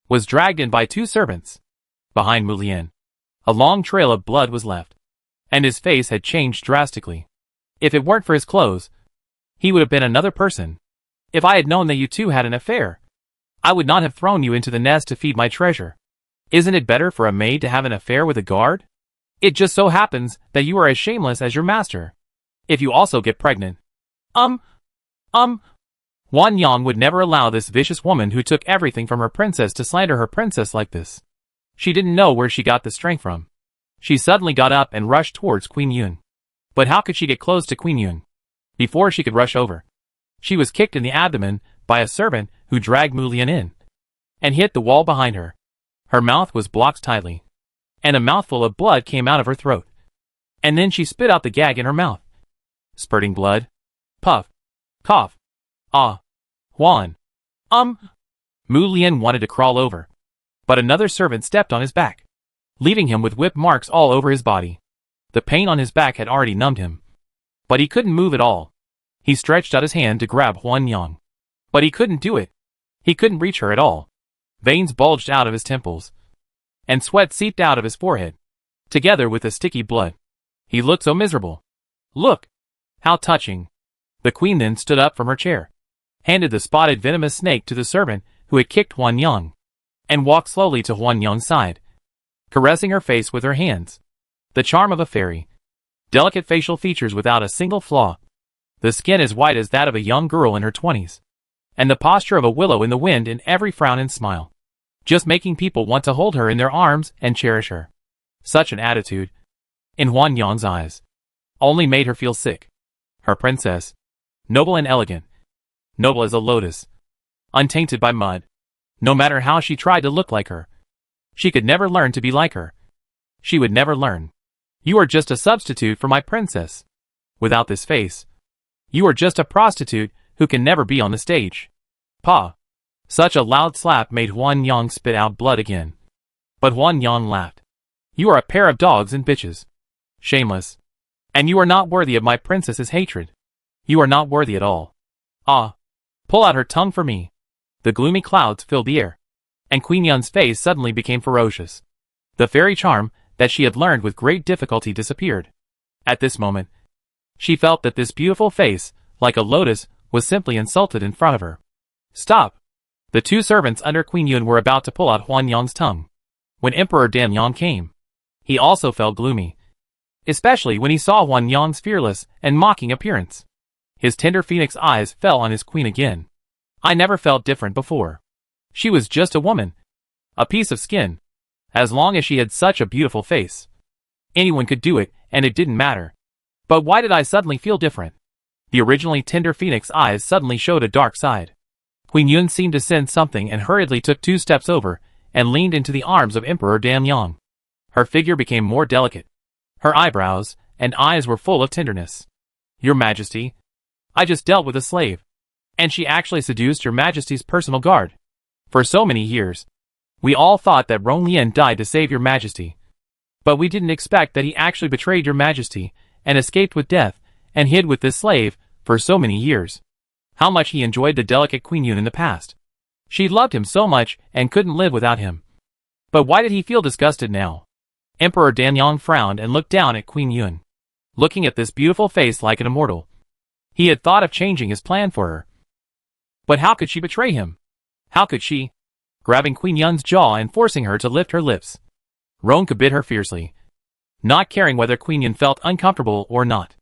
was dragged in by 2 servants. Behind Mu Lian, a long trail of blood was left, and his face had changed drastically. If it weren't for his clothes, he would have been another person. If I had known that you two had an affair, I would not have thrown you into the nest to feed my treasure. Isn't it better for a maid to have an affair with a guard? It just so happens that you are as shameless as your master. If you also get pregnant. Huan Yang would never allow this vicious woman who took everything from her princess to slander her princess like this. She didn't know where she got the strength from. She suddenly got up and rushed towards Queen Yun. But how could she get close to Queen Yun? Before she could rush over, she was kicked in the abdomen by a servant who dragged Mu Lian in and hit the wall behind her. Her mouth was blocked tightly, and a mouthful of blood came out of her throat. And then she spit out the gag in her mouth, spurting blood. Puff. Cough. Ah. Huan. Mu Lian wanted to crawl over, but another servant stepped on his back, leaving him with whip marks all over his body. The pain on his back had already numbed him, but he couldn't move at all. He stretched out his hand to grab Huan Yang, but he couldn't do it. He couldn't reach her at all. Veins bulged out of his temples, and sweat seeped out of his forehead, together with the sticky blood. He looked so miserable. Look! How touching! The queen then stood up from her chair, handed the spotted venomous snake to the servant who had kicked Huan Yang, and walked slowly to Huan Yang's side, caressing her face with her hands. The charm of a fairy. Delicate facial features without a single flaw. The skin as white as that of a young girl in her 20s. And the posture of a willow in the wind in every frown and smile. Just making people want to hold her in their arms and cherish her. Such an attitude, in Huan Yang's eyes, only made her feel sick. Her princess, noble and elegant, noble as a lotus, untainted by mud. No matter how she tried to look like her, she could never learn to be like her. She would never learn. You are just a substitute for my princess. Without this face, you are just a prostitute who can never be on the stage. Pa! Such a loud slap made Huan Yang spit out blood again. But Huan Yang laughed. You are a pair of dogs and bitches. Shameless. And you are not worthy of my princess's hatred. You are not worthy at all. Ah! Pull out her tongue for me. The gloomy clouds filled the air, and Queen Yun's face suddenly became ferocious. The fairy charm that she had learned with great difficulty disappeared. At this moment, she felt that this beautiful face, like a lotus, was simply insulted in front of her. Stop! The 2 servants under Queen Yun were about to pull out Huan Yang's tongue, when Emperor Dan Yang came. He also felt gloomy, especially when he saw Huan Yang's fearless and mocking appearance. His tender phoenix eyes fell on his queen again. I never felt different before. She was just a woman, a piece of skin. As long as she had such a beautiful face, anyone could do it, and it didn't matter. But why did I suddenly feel different? The originally tender phoenix eyes suddenly showed a dark side. Queen Yun seemed to sense something and hurriedly took 2 steps over and leaned into the arms of Emperor Dan Yang. Her figure became more delicate. Her eyebrows and eyes were full of tenderness. Your Majesty, I just dealt with a slave, and she actually seduced your Majesty's personal guard. For so many years, we all thought that Rong Lian died to save your Majesty. But we didn't expect that he actually betrayed your Majesty and escaped with death and hid with this slave for so many years. How much he enjoyed the delicate Queen Yun in the past. She loved him so much and couldn't live without him. But why did he feel disgusted now? Emperor Dan Yang frowned and looked down at Queen Yun, looking at this beautiful face like an immortal. He had thought of changing his plan for her. But how could she betray him? How could she? Grabbing Queen Yun's jaw and forcing her to lift her lips, Ronka bit her fiercely, not caring whether Queen Yun felt uncomfortable or not.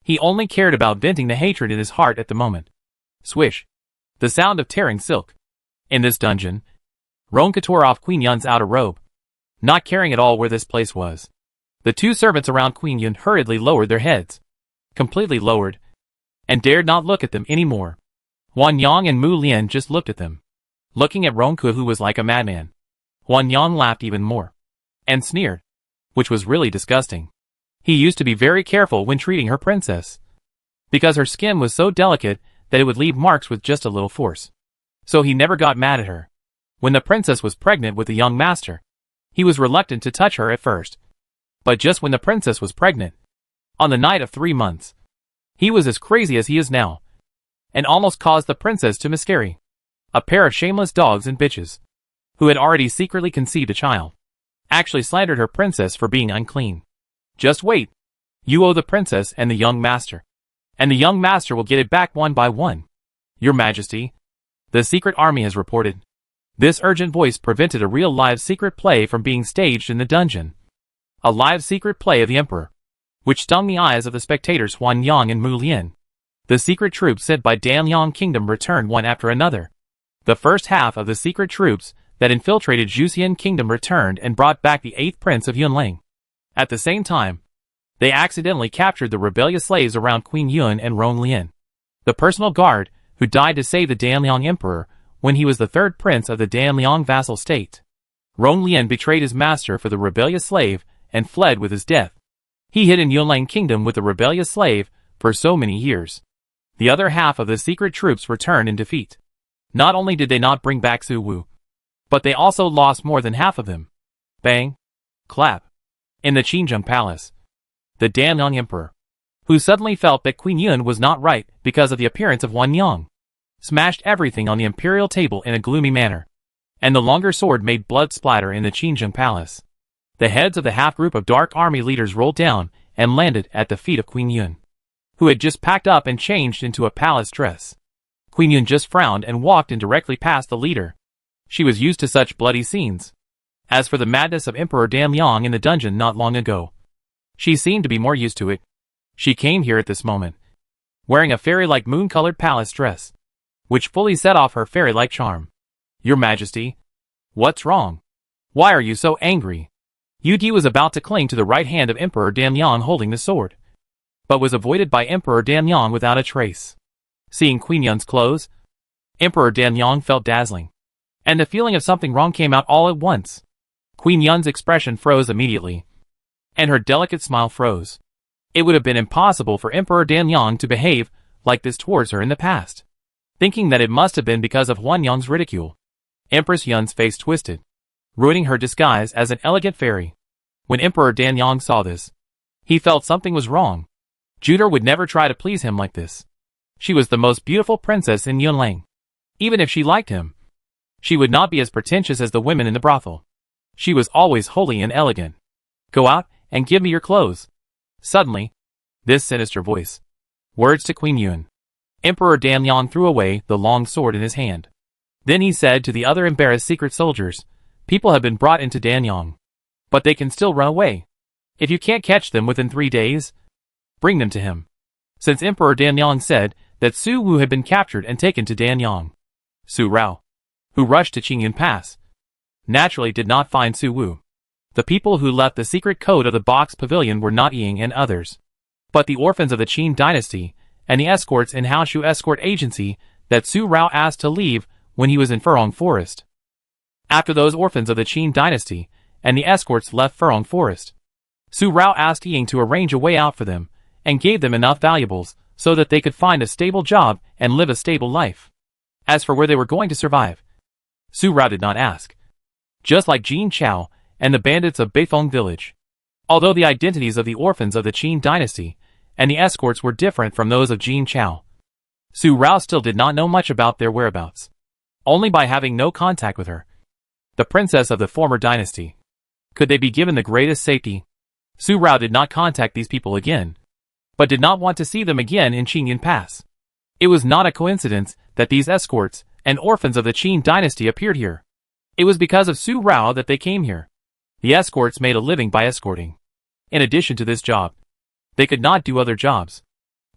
He only cared about venting the hatred in his heart at the moment. Swish! The sound of tearing silk. In this dungeon, Ronka tore off Queen Yun's outer robe, not caring at all where this place was. The 2 servants around Queen Yun hurriedly lowered their heads, completely lowered, and dared not look at them anymore. Huan Yang and Mu Lian just looked at them, looking at Ronka, who was like a madman. Huan Yang laughed even more, and sneered, which was really disgusting. He used to be very careful when treating her princess, because her skin was so delicate that it would leave marks with just a little force. So he never got mad at her. When the princess was pregnant with the young master, he was reluctant to touch her at first. But just when the princess was pregnant, On the night of 3 months, he was as crazy as he is now, and almost caused the princess to miscarry. A pair of shameless dogs and bitches, who had already secretly conceived a child, actually slandered her princess for being unclean. Just wait. You owe the princess and the young master, and the young master will get it back one by one. Your Majesty, the secret army has reported. This urgent voice prevented a real live secret play from being staged in the dungeon. A live secret play of the emperor, which stung the eyes of the spectators Huan Yang and Mu Lian. The secret troops sent by Danyang Kingdom returned one after another. The first half of the secret troops that infiltrated Juxian Kingdom returned and brought back the 8th prince of Yunlang. At the same time, they accidentally captured the rebellious slaves around Queen Yun and Rong Lian, the personal guard who died to save the Danliang Emperor when he was the 3rd prince of the Danliang vassal state. Rong Lian betrayed his master for the rebellious slave and fled with his death. He hid in Yunlang Kingdom with the rebellious slave for so many years. The other half of the secret troops returned in defeat. Not only did they not bring back Su Wu, but they also lost more than half of them. Bang! Clap! In the Qingjung Palace, the Danliang Emperor, who suddenly felt that Queen Yun was not right because of the appearance of Huan Yang, smashed everything on the imperial table in a gloomy manner, and the longer sword made blood splatter in the Qingjung Palace. The heads of the half-group of dark army leaders rolled down and landed at the feet of Queen Yun, who had just packed up and changed into a palace dress. Queen Yun just frowned and walked in directly past the leader. She was used to such bloody scenes. As for the madness of Emperor Danliang in the dungeon not long ago, she seemed to be more used to it. She came here at this moment, wearing a fairy-like moon-colored palace dress, which fully set off her fairy-like charm. Your Majesty, what's wrong? Why are you so angry? Yu Di was about to cling to the right hand of Emperor Danliang holding the sword, but was avoided by Emperor Danliang without a trace. Seeing Queen Yun's clothes, Emperor Danliang felt dazzling, and the feeling of something wrong came out all at once. Queen Yun's expression froze immediately, and her delicate smile froze. It would have been impossible for Emperor Danliang to behave like this towards her in the past. Thinking that it must have been because of Huan Yang's ridicule, Empress Yun's face twisted, ruining her disguise as an elegant fairy. When Emperor Danliang saw this, he felt something was wrong. Juder would never try to please him like this. She was the most beautiful princess in Yunlang. Even if she liked him, she would not be as pretentious as the women in the brothel. She was always holy and elegant. Go out and give me your clothes. Suddenly, this sinister voice. Words to Queen Yun. Emperor Danliang threw away the long sword in his hand. Then he said to the other embarrassed secret soldiers, people have been brought into Danyang, but they can still run away. If you can't catch them within 3 days, bring them to him. Since Emperor Danliang said that Su Wu had been captured and taken to Danyang, Su Rao, who rushed to Qingyun Pass, naturally did not find Su Wu. The people who left the secret code of the Box Pavilion were not Ying and others, but the orphans of the Qin dynasty and the escorts in Haoshu escort agency that Su Rao asked to leave when he was in Furong Forest. After those orphans of the Qin dynasty and the escorts left Furong Forest, Su Rao asked Ying to arrange a way out for them and gave them enough valuables so that they could find a stable job and live a stable life. As for where they were going to survive, Su Rao did not ask. Just like Jin Chao and the bandits of Beifeng village. Although the identities of the orphans of the Qin dynasty and the escorts were different from those of Jin Chao, Su Rao still did not know much about their whereabouts. Only by having no contact with her, the princess of the former dynasty, could they be given the greatest safety. Su Rao did not contact these people again, but did not want to see them again in Qingyun Pass. It was not a coincidence that these escorts and orphans of the Qin dynasty appeared here. It was because of Su Rao that they came here. The escorts made a living by escorting. In addition to this job, they could not do other jobs.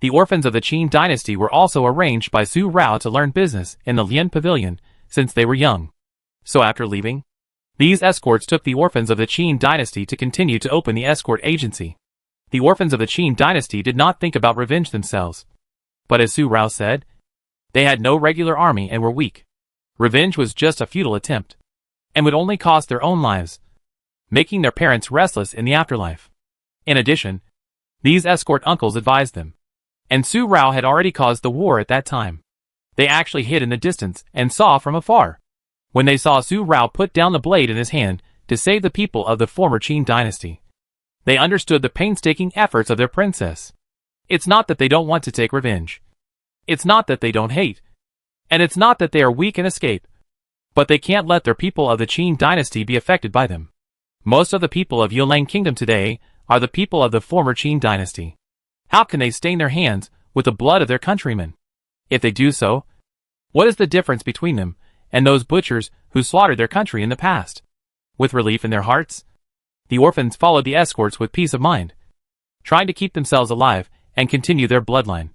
The orphans of the Qin dynasty were also arranged by Su Rao to learn business in the Lian Pavilion since they were young. So after leaving, these escorts took the orphans of the Qin dynasty to continue to open the escort agency. The orphans of the Qin dynasty did not think about revenge themselves. But as Su Rao said, they had no regular army and were weak. Revenge was just a futile attempt, and would only cost their own lives, making their parents restless in the afterlife. In addition, these escort uncles advised them, and Su Rao had already caused the war at that time. They actually hid in the distance and saw from afar. When they saw Su Rao put down the blade in his hand to save the people of the former Qin dynasty, They understood the painstaking efforts of their princess. It's not that they don't want to take revenge. It's not that they don't hate. And it's not that they are weak and escape. But they can't let their people of the Qin dynasty be affected by them. Most of the people of Yuanlang Kingdom today are the people of the former Qin dynasty. How can they stain their hands with the blood of their countrymen? If they do so, what is the difference between them and those butchers who slaughtered their country in the past? With relief in their hearts, the orphans followed the escorts with peace of mind, trying to keep themselves alive and continue their bloodline,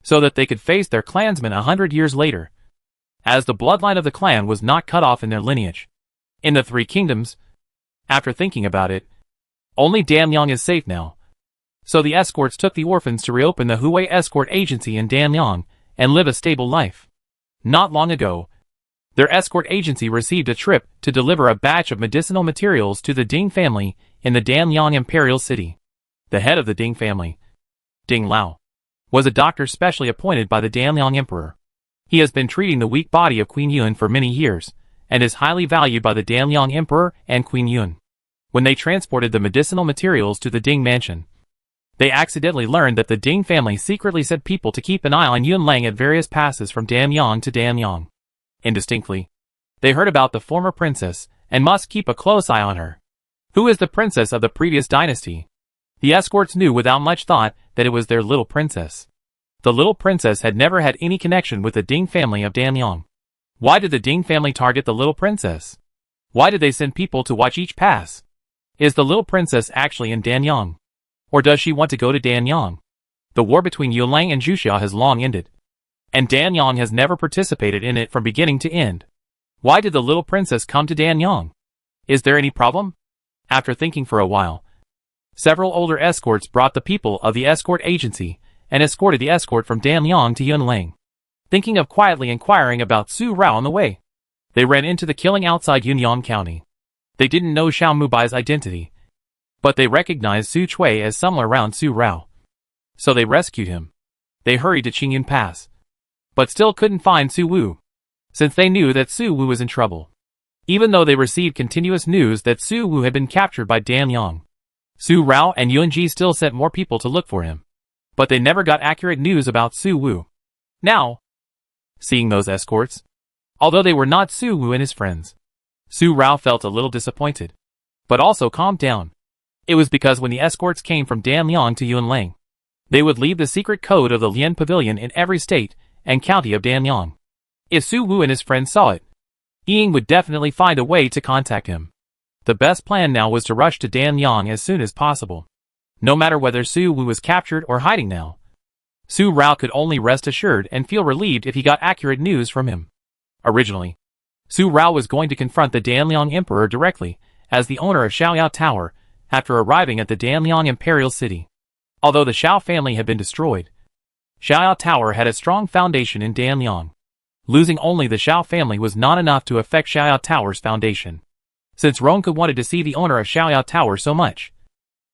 so that they could face their clansmen 100 years later, as the bloodline of the clan was not cut off in their lineage. In the Three Kingdoms, after thinking about it, only Danyang is safe now. So the escorts took the orphans to reopen the Huey Escort Agency in Danyang and live a stable life. Not long ago, their escort agency received a trip to deliver a batch of medicinal materials to the Ding family in the Danyang Imperial City. The head of the Ding family, Ding Lao, was a doctor specially appointed by the Danyang Emperor. He has been treating the weak body of Queen Yun for many years, and is highly valued by the Danyang Emperor and Queen Yun. When they transported the medicinal materials to the Ding mansion, they accidentally learned that the Ding family secretly sent people to keep an eye on Yuanlang at various passes from Danyang to Danyang. Indistinctly, they heard about the former princess and must keep a close eye on her. Who is the princess of the previous dynasty? The escorts knew without much thought that it was their little princess. The little princess had never had any connection with the Ding family of Danyang. Why did the Ding family target the little princess? Why did they send people to watch each pass? Is the little princess actually in Danyang? Or does she want to go to Danyang? The war between Yuanlang and Zhuxia has long ended, and Danyang has never participated in it from beginning to end. Why did the little princess come to Danyang? Is there any problem? After thinking for a while, several older escorts brought the people of the escort agency and escorted the escort from Danyang to Yuanlang. Thinking of quietly inquiring about Su Rao on the way, they ran into the killing outside Yunyang County. They didn't know Xiao Mubai's identity, but they recognized Su Chui as someone around Su Rao. So they rescued him. They hurried to Qingyun Pass, but still couldn't find Su Wu, since they knew that Su Wu was in trouble. Even though they received continuous news that Su Wu had been captured by Danyang, Su Rao and Yunji still sent more people to look for him, but they never got accurate news about Su Wu. Now, seeing those escorts, although they were not Su Wu and his friends, Su Rao felt a little disappointed, but also calmed down. It was because when the escorts came from Danyang to Yuanlang, they would leave the secret code of the Lian Pavilion in every state and county of Danyang. If Su Wu and his friends saw it, Ying would definitely find a way to contact him. The best plan now was to rush to Danyang as soon as possible. No matter whether Su Wu was captured or hiding now, Su Rao could only rest assured and feel relieved if he got accurate news from him. Originally, Su Rao was going to confront the Danyang Emperor directly, as the owner of Xiaoyao Tower, after arriving at the Danyang Imperial City. Although the Xiao family had been destroyed, Xiaoyao Tower had a strong foundation in Danyang. Losing only the Xiao family was not enough to affect Xiaoyao Tower's foundation. Since Ronke wanted to see the owner of Xiaoyao Tower so much,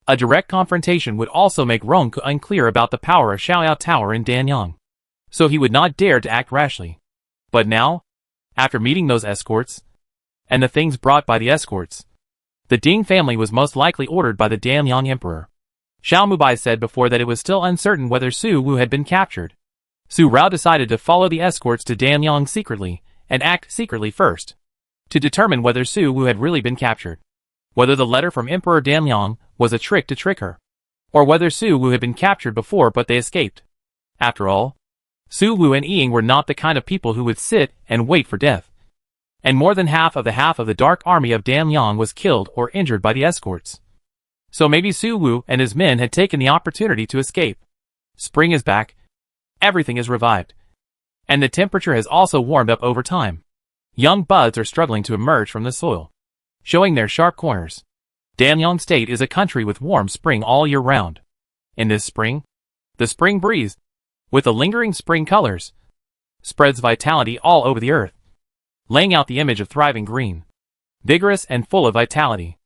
a direct confrontation would also make Ronke unclear about the power of Xiaoyao Tower in Danyang. So he would not dare to act rashly. But now, after meeting those escorts, and the things brought by the escorts, the Ding family was most likely ordered by the Danyang Emperor. Xiao Mubai said before that it was still uncertain whether Su Wu had been captured. Su Rao decided to follow the escorts to Danyang secretly, and act secretly first, to determine whether Su Wu had really been captured, whether the letter from Emperor Danyang was a trick to trick her, or whether Su Wu had been captured before but they escaped. After all, Su Wu and Ying were not the kind of people who would sit and wait for death. And more than half of the Dark Army of Danyang was killed or injured by the escorts. So maybe Su Wu and his men had taken the opportunity to escape. Spring is back. Everything is revived. And the temperature has also warmed up over time. Young buds are struggling to emerge from the soil, showing their sharp corners. Danyang State is a country with warm spring all year round. In this spring, the spring breeze, with the lingering spring colors, spreads vitality all over the earth, laying out the image of thriving green, vigorous and full of vitality.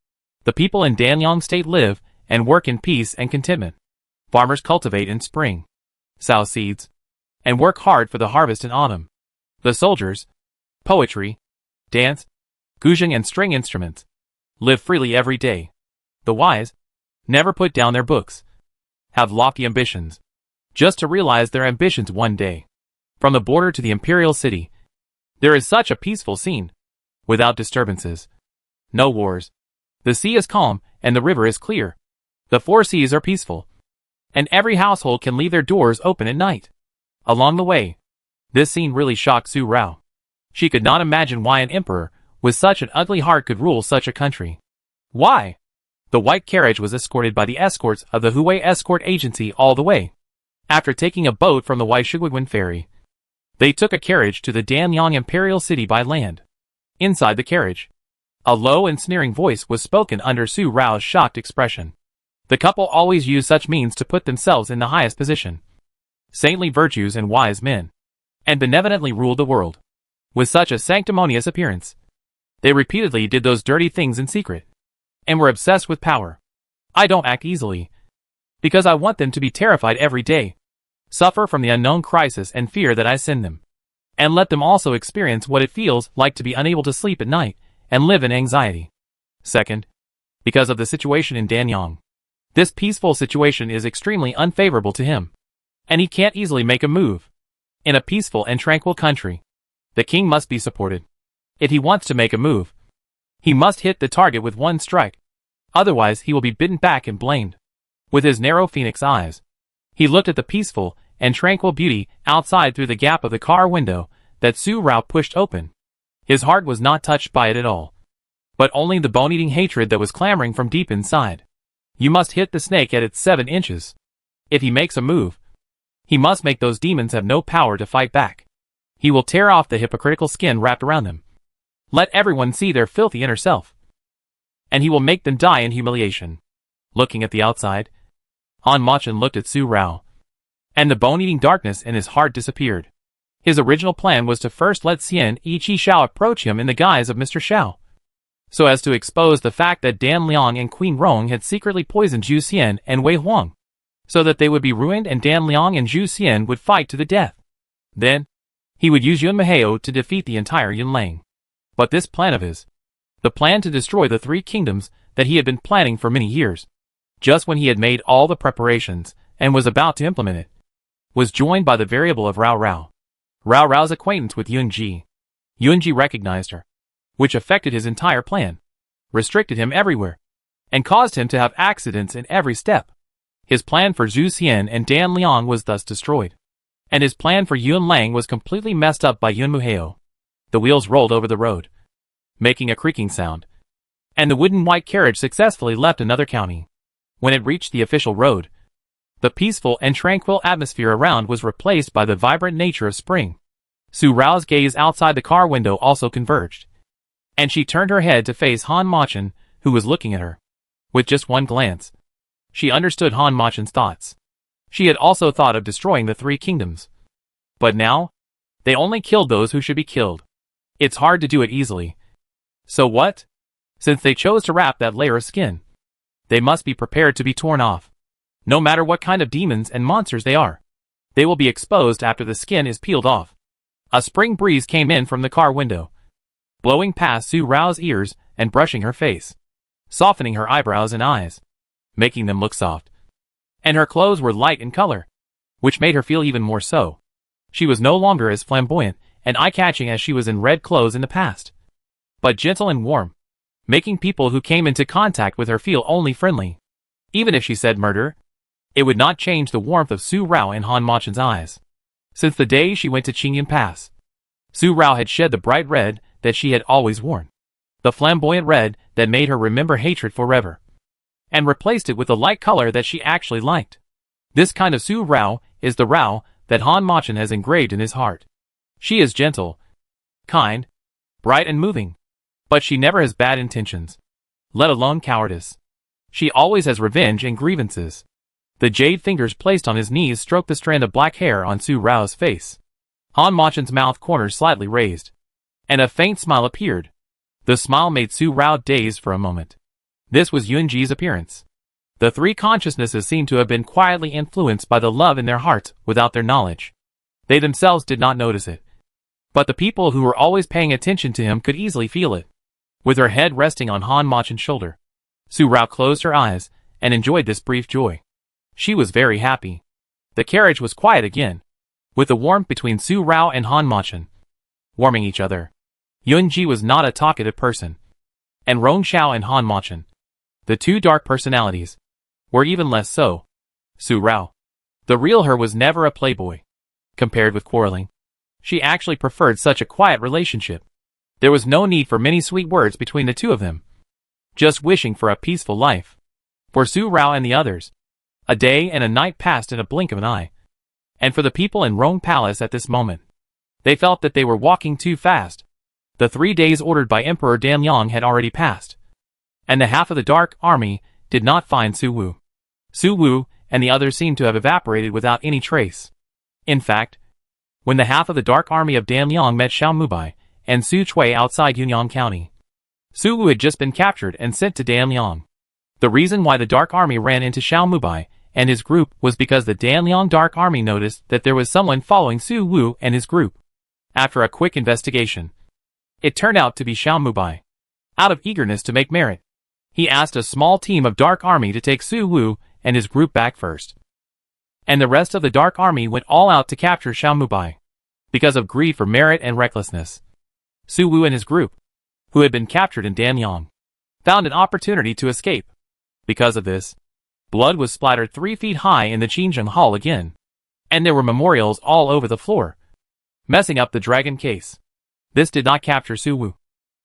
The people in Danyang State live and work in peace and contentment. Farmers cultivate in spring, sow seeds, and work hard for the harvest in autumn. The soldiers, poetry, dance, guzheng and string instruments, live freely every day. The wise, never put down their books, have lofty ambitions, just to realize their ambitions one day. From the border to the imperial city, there is such a peaceful scene, without disturbances. No wars. The sea is calm, and the river is clear. The four seas are peaceful, and every household can leave their doors open at night. Along the way, this scene really shocked Su Rao. She could not imagine why an emperor with such an ugly heart could rule such a country. Why? The white carriage was escorted by the escorts of the Huey Escort Agency all the way. After taking a boat from the Waishiguiguan ferry, they took a carriage to the Danyang imperial city by land. Inside the carriage, a low and sneering voice was spoken under Su Rao's shocked expression. The couple always used such means to put themselves in the highest position. Saintly virtues and wise men, and benevolently ruled the world. With such a sanctimonious appearance, they repeatedly did those dirty things in secret, and were obsessed with power. I don't act easily, because I want them to be terrified every day, suffer from the unknown crisis and fear that I send them, and let them also experience what it feels like to be unable to sleep at night and live in anxiety. Second, because of the situation in Danyang. This peaceful situation is extremely unfavorable to him, and he can't easily make a move. In a peaceful and tranquil country, the king must be supported. If he wants to make a move, he must hit the target with one strike. Otherwise he will be bitten back and blamed. With his narrow phoenix eyes, he looked at the peaceful and tranquil beauty outside through the gap of the car window that Su Rao pushed open. His heart was not touched by it at all, but only the bone-eating hatred that was clamoring from deep inside. You must hit the snake at its 7 inches. If he makes a move, he must make those demons have no power to fight back. He will tear off the hypocritical skin wrapped around them. Let everyone see their filthy inner self, and he will make them die in humiliation. Looking at the outside, Han Machin looked at Su Rao, and the bone-eating darkness in his heart disappeared. His original plan was to first let Xian Yiqi Shao approach him in the guise of Mr. Shao, so as to expose the fact that Dan Liang and Queen Rong had secretly poisoned Zhu Xian and Wei Huang, so that they would be ruined and Dan Liang and Zhu Xian would fight to the death. Then, he would use Yun Maheo to defeat the entire Yunlang. But this plan of his, the plan to destroy the 3 kingdoms that he had been planning for many years, just when he had made all the preparations and was about to implement it, was joined by the variable of Rao Rao. Rao Rao's acquaintance with Yunji. Yunji recognized her, which affected his entire plan, restricted him everywhere, and caused him to have accidents in every step. His plan for Zhu Xian and Dan Liang was thus destroyed, and his plan for Yun Lang was completely messed up by Yun Muheo. The wheels rolled over the road, making a creaking sound, and the wooden white carriage successfully left another county. When it reached the official road, the peaceful and tranquil atmosphere around was replaced by the vibrant nature of spring. Su Rao's gaze outside the car window also converged, and she turned her head to face Han Machin, who was looking at her. With just one glance, she understood Han Machin's thoughts. She had also thought of destroying the 3 kingdoms. But now, they only killed those who should be killed. It's hard to do it easily. So what? Since they chose to wrap that layer of skin, they must be prepared to be torn off. No matter what kind of demons and monsters they are, they will be exposed after the skin is peeled off. A spring breeze came in from the car window, blowing past Su Rao's ears and brushing her face, softening her eyebrows and eyes, making them look soft. And her clothes were light in color, which made her feel even more so. She was no longer as flamboyant and eye-catching as she was in red clothes in the past, but gentle and warm, making people who came into contact with her feel only friendly. Even if she said murder, it would not change the warmth of Su Rao in Han Machin's eyes. Since the day she went to Qingyan Pass, Su Rao had shed the bright red that she had always worn, the flamboyant red that made her remember hatred forever, and replaced it with the light color that she actually liked. This kind of Su Rao is the Rao that Han Machin has engraved in his heart. She is gentle, kind, bright and moving, but she never has bad intentions, let alone cowardice. She always has revenge and grievances. The jade fingers placed on his knees stroked the strand of black hair on Su Rao's face. Han Machin's mouth corners slightly raised, and a faint smile appeared. The smile made Su Rao dazed for a moment. This was Yunji's appearance. The 3 consciousnesses seemed to have been quietly influenced by the love in their hearts without their knowledge. They themselves did not notice it, but the people who were always paying attention to him could easily feel it. With her head resting on Han Machin's shoulder, Su Rao closed her eyes and enjoyed this brief joy. She was very happy. The carriage was quiet again, with the warmth between Su Rao and Han Machin warming each other. Yunji was not a talkative person, and Rong Xiao and Han Machin, the two dark personalities, were even less so. Su Rao, the real her, was never a playboy. Compared with quarreling, she actually preferred such a quiet relationship. There was no need for many sweet words between the two of them, just wishing for a peaceful life. For Su Rao and the others, a day and a night passed in a blink of an eye. And for the people in Rome Palace at this moment, they felt that they were walking too fast. The 3 days ordered by Emperor Danliang had already passed, and the half of the Dark Army did not find Su Wu. Su Wu and the others seemed to have evaporated without any trace. In fact, when the half of the Dark Army of Danliang met Xiao Mubai and Su Chui outside Yunyang County, Su Wu had just been captured and sent to Danliang. The reason why the Dark Army ran into Xiao Mubai and his group was because the Danliang Dark Army noticed that there was someone following Su Wu and his group. After a quick investigation, it turned out to be Xiao Mubai. Out of eagerness to make merit, he asked a small team of Dark Army to take Su Wu and his group back first. And the rest of the Dark Army went all out to capture Xiao Mubai. Because of greed for merit and recklessness, Su Wu and his group, who had been captured in Danyang, found an opportunity to escape. Because of this, blood was splattered 3 feet high in the Qinzheng Hall again, and there were memorials all over the floor, messing up the dragon case. This did not capture Su Wu,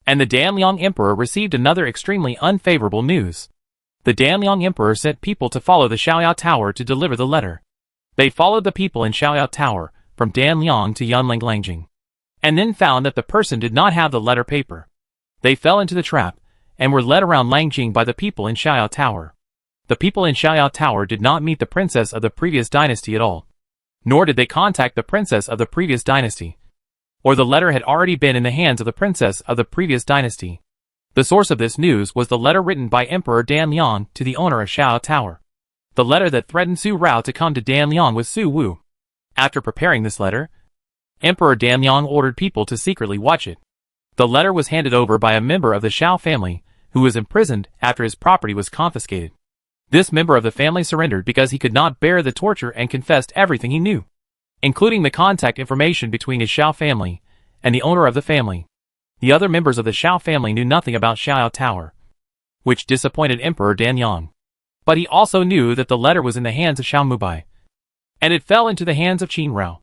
and the Danliang Emperor received another extremely unfavorable news. The Danliang Emperor sent people to follow the Xiaoyao Tower to deliver the letter. They followed the people in Xiaoyao Tower from Danliang to Yunling Langjing, and then found that the person did not have the letter paper. They fell into the trap and were led around Langjing by the people in Xiaoyao Tower. The people in Xiaoyao Tower did not meet the princess of the previous dynasty at all, nor did they contact the princess of the previous dynasty, or the letter had already been in the hands of the princess of the previous dynasty. The source of this news was the letter written by Emperor Danliang to the owner of Xiaoyao Tower, the letter that threatened Su Rao to come to Danliang with Su Wu. After preparing this letter, Emperor Danliang ordered people to secretly watch it. The letter was handed over by a member of the Xiao family, who was imprisoned after his property was confiscated. This member of the family surrendered because he could not bear the torture and confessed everything he knew, including the contact information between his Xiao family and the owner of the family. The other members of the Xiao family knew nothing about Xiaoyao Tower, which disappointed Emperor Danyang. But he also knew that the letter was in the hands of Xiao Mubai, and it fell into the hands of Qin Rao,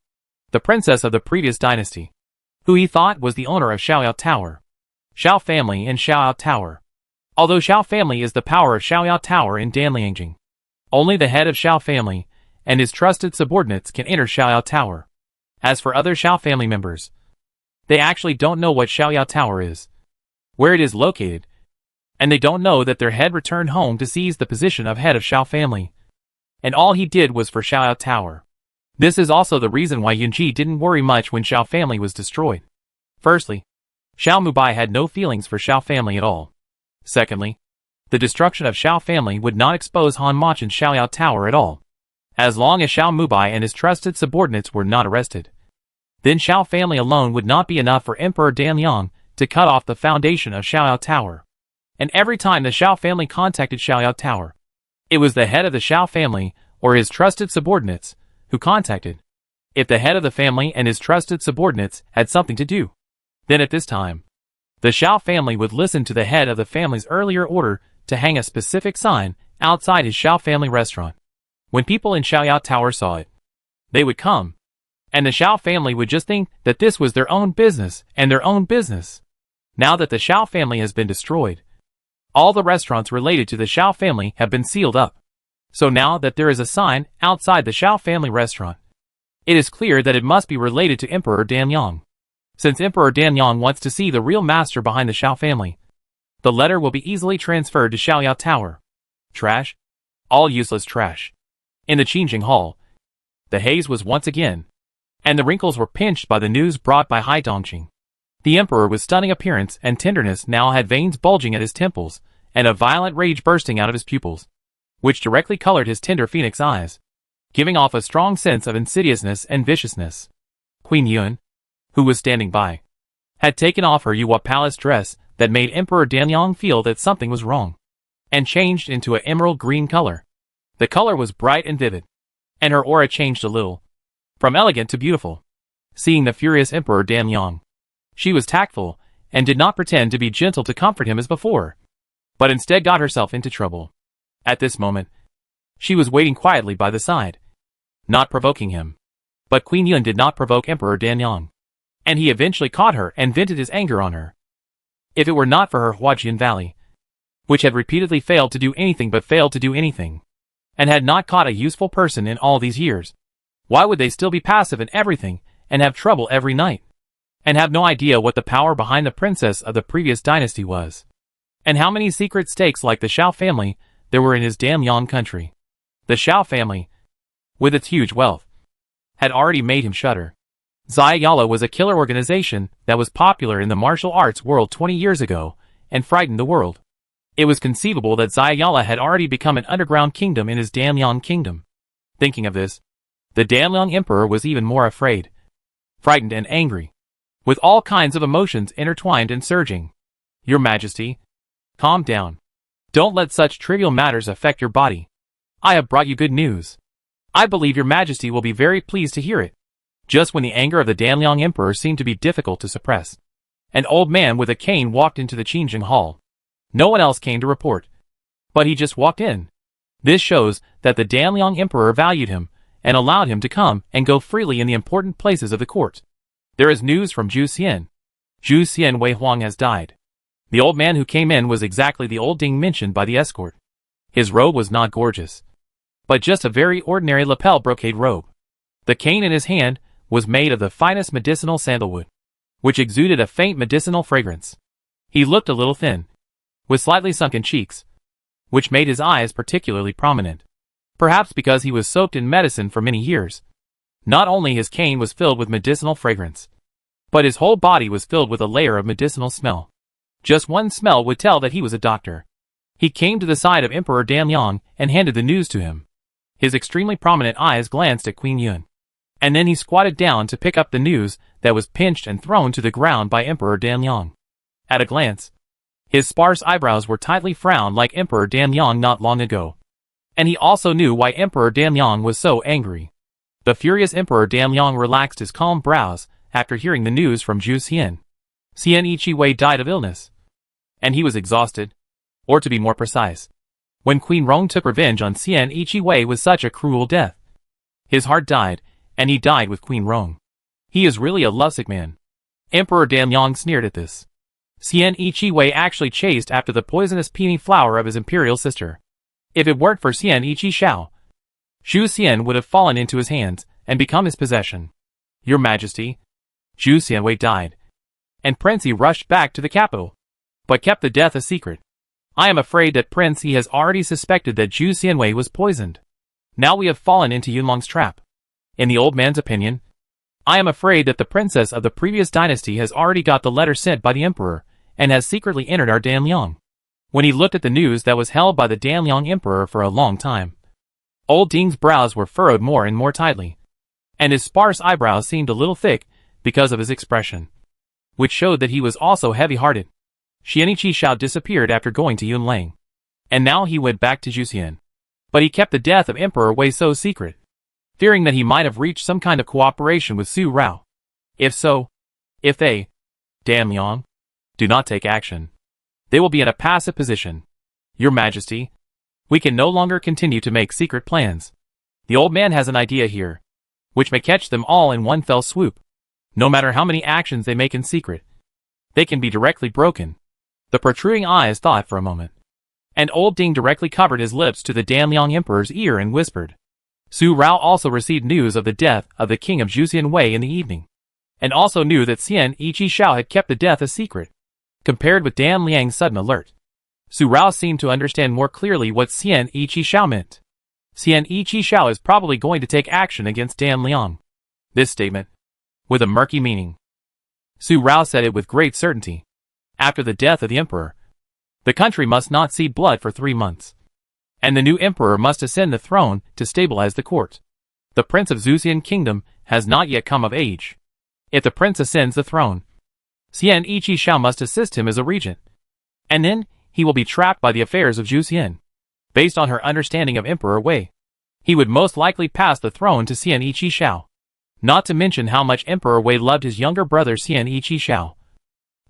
the princess of the previous dynasty, who he thought was the owner of Xiaoyao Tower. Xiao family and Xiaoyao Tower. Although Xiao family is the power of Xiaoyao Tower in Danliangjing, only the head of Xiao family and his trusted subordinates can enter Xiaoyao Tower. As for other Xiao family members, they actually don't know what Xiaoyao Tower is, where it is located, and they don't know that their head returned home to seize the position of head of Xiao family, and all he did was for Xiaoyao Tower. This is also the reason why Yunji didn't worry much when Xiao family was destroyed. Firstly, Xiao Mubai had no feelings for Xiao family at all. Secondly, the destruction of Xiao family would not expose Han Machin's Xiaoyao Tower at all, as long as Xiao Mubai and his trusted subordinates were not arrested. Then Xiao family alone would not be enough for Emperor Danliang to cut off the foundation of Xiaoyao Tower. And every time the Xiao family contacted Xiaoyao Tower, it was the head of the Xiao family or his trusted subordinates who contacted. If the head of the family and his trusted subordinates had something to do, then at this time, the Xiao family would listen to the head of the family's earlier order to hang a specific sign outside his Xiao family restaurant. When people in Xiaoyao Tower saw it, they would come, and the Xiao family would just think that this was their own business and their own business. Now that the Xiao family has been destroyed, all the restaurants related to the Xiao family have been sealed up. So now that there is a sign outside the Xiao family restaurant, it is clear that it must be related to Emperor Danyang. Since Emperor Danyang wants to see the real master behind the Xiao family, the letter will be easily transferred to Xiaoyao Tower. Trash? All useless trash. In the Qinjing Hall, the haze was once again, and the wrinkles were pinched by the news brought by Hai Dongqing. The emperor with stunning appearance and tenderness now had veins bulging at his temples, and a violent rage bursting out of his pupils, which directly colored his tender phoenix eyes, giving off a strong sense of insidiousness and viciousness. Queen Yun, who was standing by, had taken off her Yuhua palace dress that made Emperor Danyang feel that something was wrong. and changed into an emerald green color. The color was bright and vivid, and her aura changed a little, from elegant to beautiful. Seeing the furious Emperor Damyang, she was tactful, and did not pretend to be gentle to comfort him as before, but instead got herself into trouble. At this moment, she was waiting quietly by the side, not provoking him. But Queen Yun did not provoke Emperor Damyang, and he eventually caught her and vented his anger on her. If it were not for her Huajian Valley, which had repeatedly failed to do anything but failed to do anything, and had not caught a useful person in all these years, why would they still be passive in everything, and have trouble every night, and have no idea what the power behind the princess of the previous dynasty was, and how many secret stakes like the Shao family there were in his Damyang country? The Shao family, with its huge wealth, had already made him shudder. Zayala was a killer organization that was popular in the martial arts world 20 years ago, and frightened the world. It was conceivable that Zayala had already become an underground kingdom in his Damyang kingdom. Thinking of this, the Damyang emperor was even more afraid, frightened and angry, with all kinds of emotions intertwined and surging. Your Majesty, calm down. Don't let such trivial matters affect your body. I have brought you good news. I believe your Majesty will be very pleased to hear it. Just when the anger of the Damyang emperor seemed to be difficult to suppress, an old man with a cane walked into the Qingjing hall. No one else came to report, but he just walked in. This shows that the Damyang emperor valued him, and allowed him to come and go freely in the important places of the court. There is news from Zhu Xian. Zhu Xian Wei Huang has died. The old man who came in was exactly the old Ding mentioned by the escort. His robe was not gorgeous, but just a very ordinary lapel brocade robe. The cane in his hand was made of the finest medicinal sandalwood, which exuded a faint medicinal fragrance. He looked a little thin, with slightly sunken cheeks, which made his eyes particularly prominent, perhaps because he was soaked in medicine for many years. Not only his cane was filled with medicinal fragrance, but his whole body was filled with a layer of medicinal smell. Just one smell would tell that he was a doctor. He came to the side of Emperor Damyang and handed the news to him. His extremely prominent eyes glanced at Queen Yun, and then he squatted down to pick up the news that was pinched and thrown to the ground by Emperor Damyang. At a glance, his sparse eyebrows were tightly frowned like Emperor Damyang not long ago, and he also knew why Emperor Damyang was so angry. The furious Emperor Damyang relaxed his calm brows after hearing the news from Zhu Xian. Xian Ichi-Wei died of illness, and he was exhausted, or to be more precise, when Queen Rong took revenge on Xian Ichi-Wei with such a cruel death. His heart died, and he died with Queen Rong. He is really a lovesick man. Emperor Damyang sneered at this. Xian Ichi-Wei actually chased after the poisonous peony flower of his imperial sister. If it weren't for Xian Ichi-Shao, Zhu Xian would have fallen into his hands and become his possession. Your Majesty, Zhu Xianwei died, and Prince He rushed back to the capital, but kept the death a secret. I am afraid that Prince He has already suspected that Zhu Xianwei was poisoned. Now we have fallen into Yunlong's trap. In the old man's opinion, I am afraid that the princess of the previous dynasty has already got the letter sent by the emperor, and has secretly entered our Damyang. When he looked at the news that was held by the Damyang emperor for a long time, old Ding's brows were furrowed more and more tightly, and his sparse eyebrows seemed a little thick because of his expression, which showed that he was also heavy-hearted. Xianichi Shao disappeared after going to Yunlang, and now he went back to Zhuxian. But he kept the death of Emperor Wei so secret, fearing that he might have reached some kind of cooperation with Su Rao. If so, if they, Damyang, do not take action, they will be in a passive position. Your Majesty, we can no longer continue to make secret plans. The old man has an idea here, which may catch them all in one fell swoop. No matter how many actions they make in secret, they can be directly broken. The protruding eyes thought for a moment, and old Ding directly covered his lips to the Damyang emperor's ear and whispered. Su Rao also received news of the death of the king of Zhuxian Wei in the evening, and also knew that Xian Ichi Shao had kept the death a secret. Compared with Dan Liang's sudden alert, Su Rao seemed to understand more clearly what Xian Ichi Shao meant. Xian Ichi Shao is probably going to take action against Dan Liang. This statement, with a murky meaning, Su Rao said it with great certainty. After the death of the emperor, the country must not see blood for 3 months, and the new emperor must ascend the throne to stabilize the court. The prince of Zhuxian kingdom has not yet come of age. If the prince ascends the throne, Xian Ichi Shao must assist him as a regent. And then, he will be trapped by the affairs of Zhu Xian. Based on her understanding of Emperor Wei, he would most likely pass the throne to Xian Yi Shao. Not to mention how much Emperor Wei loved his younger brother Xian Yi Shao.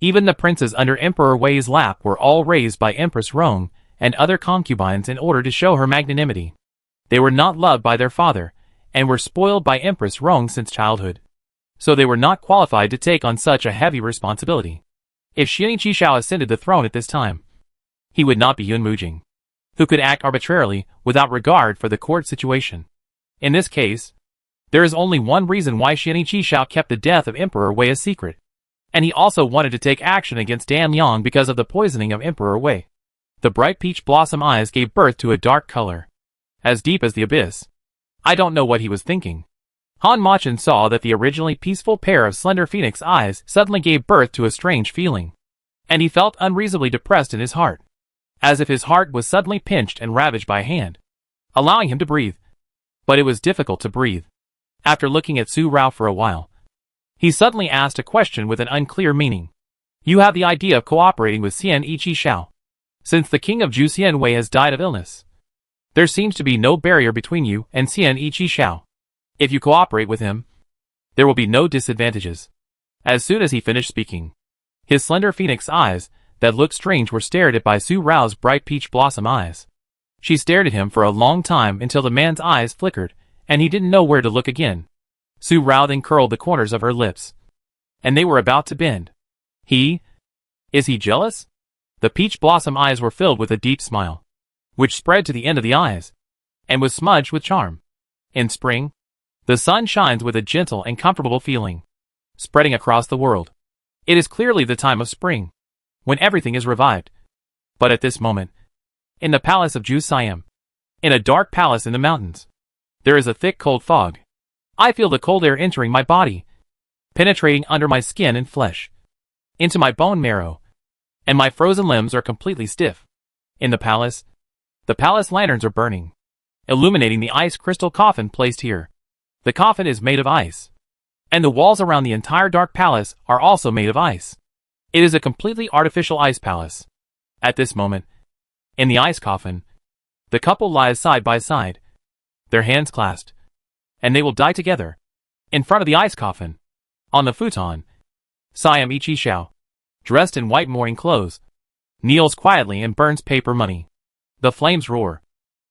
Even the princes under Emperor Wei's lap were all raised by Empress Rong and other concubines in order to show her magnanimity. They were not loved by their father, and were spoiled by Empress Rong since childhood. So they were not qualified to take on such a heavy responsibility. If Xian Yi Shao ascended the throne at this time, he would not be Yun Mujing, who could act arbitrarily without regard for the court situation. In this case, there is only one reason why Xian Yi Shao kept the death of Emperor Wei a secret, and he also wanted to take action against Dan Liang because of the poisoning of Emperor Wei. The bright peach blossom eyes gave birth to a dark color, as deep as the abyss. I don't know what he was thinking. Han Machin saw that the originally peaceful pair of slender phoenix eyes suddenly gave birth to a strange feeling, and he felt unreasonably depressed in his heart, as if his heart was suddenly pinched and ravaged by a hand, allowing him to breathe. But it was difficult to breathe. After looking at Su Rao for a while, he suddenly asked a question with an unclear meaning. You have the idea of cooperating with Xian Yi Shao. Since the king of Zhu Xian Wei has died of illness, there seems to be no barrier between you and Xian Yi Shao. If you cooperate with him, there will be no disadvantages. As soon as he finished speaking, his slender phoenix eyes, that looked strange, were stared at by Su Rao's bright peach blossom eyes. She stared at him for a long time until the man's eyes flickered, and he didn't know where to look again. Su Rao then curled the corners of her lips, and they were about to bend. Is he jealous? The peach blossom eyes were filled with a deep smile, which spread to the end of the eyes, and was smudged with charm. In spring, the sun shines with a gentle and comfortable feeling, spreading across the world. It is clearly the time of spring, when everything is revived. But at this moment, in the palace of Zhu Siam, in a dark palace in the mountains, there is a thick cold fog. I feel the cold air entering my body, penetrating under my skin and flesh, into my bone marrow, and my frozen limbs are completely stiff. In the palace lanterns are burning, illuminating the ice crystal coffin placed here. The coffin is made of ice, and the walls around the entire dark palace are also made of ice. It is a completely artificial ice palace. At this moment, in the ice coffin, the couple lies side by side, their hands clasped, and they will die together. In front of the ice coffin, on the futon, Siam Yi Shao, dressed in white mourning clothes, kneels quietly and burns paper money. The flames roar,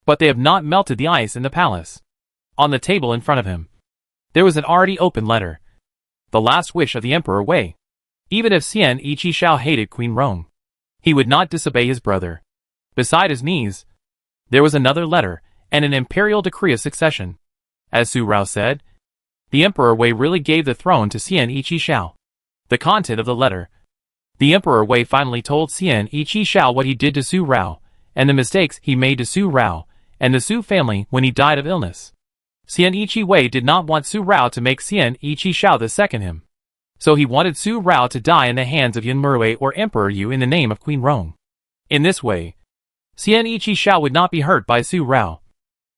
but they have not melted the ice in the palace. On the table in front of him, there was an already open letter, the last wish of the Emperor Wei. Even if Xian Yi Shao hated Queen Rong, he would not disobey his brother. Beside his knees, there was another letter and an imperial decree of succession. As Su Rao said, the Emperor Wei really gave the throne to Xian Yi Shao. The content of the letter: the Emperor Wei finally told Xian Yi Shao what he did to Su Rao, and the mistakes he made to Su Rao and the Su family when he died of illness. Xian Yi Wei did not want Su Rao to make Xian Yi Shao the second him, so he wanted Su Rao to die in the hands of Yun Murui or Emperor Yu in the name of Queen Rong. In this way, Xian Yi Shao would not be hurt by Su Rao,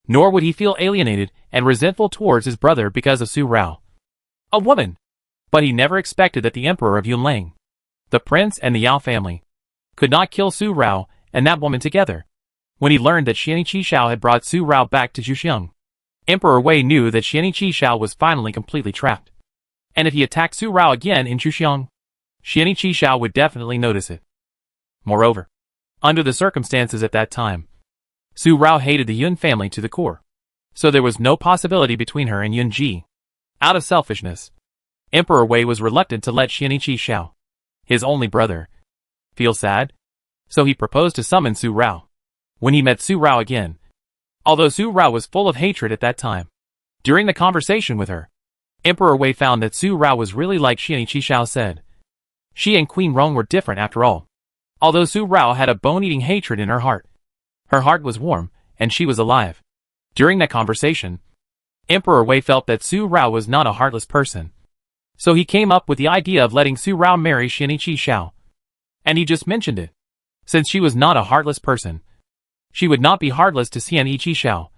nor would he feel alienated and resentful towards his brother because of Su Rao. A woman! But he never expected that the Emperor of Yunlang, the prince and the Yao family, could not kill Su Rao and that woman together. When he learned that Xian Yi Shao had brought Su Rao back to Zhuxiang, Emperor Wei knew that Xian Yi Shao was finally completely trapped. And if he attacked Su Rao again in Zhuxiang, Xian Yi Shao would definitely notice it. Moreover, under the circumstances at that time, Su Rao hated the Yun family to the core, so there was no possibility between her and Yun Ji. Out of selfishness, Emperor Wei was reluctant to let Xian Yi Shao, his only brother, feel sad, so he proposed to summon Su Rao. When he met Su Rao again, although Su Rao was full of hatred at that time, during the conversation with her, Emperor Wei found that Su Rao was really like Xian Yi Shao said. She and Queen Rong were different after all. Although Su Rao had a bone-eating hatred in her heart was warm, and she was alive. During that conversation, Emperor Wei felt that Su Rao was not a heartless person, so he came up with the idea of letting Su Rao marry Xian Yi Shao. And he just mentioned it. Since she was not a heartless person, she would not be heartless to Xian Yi Shao,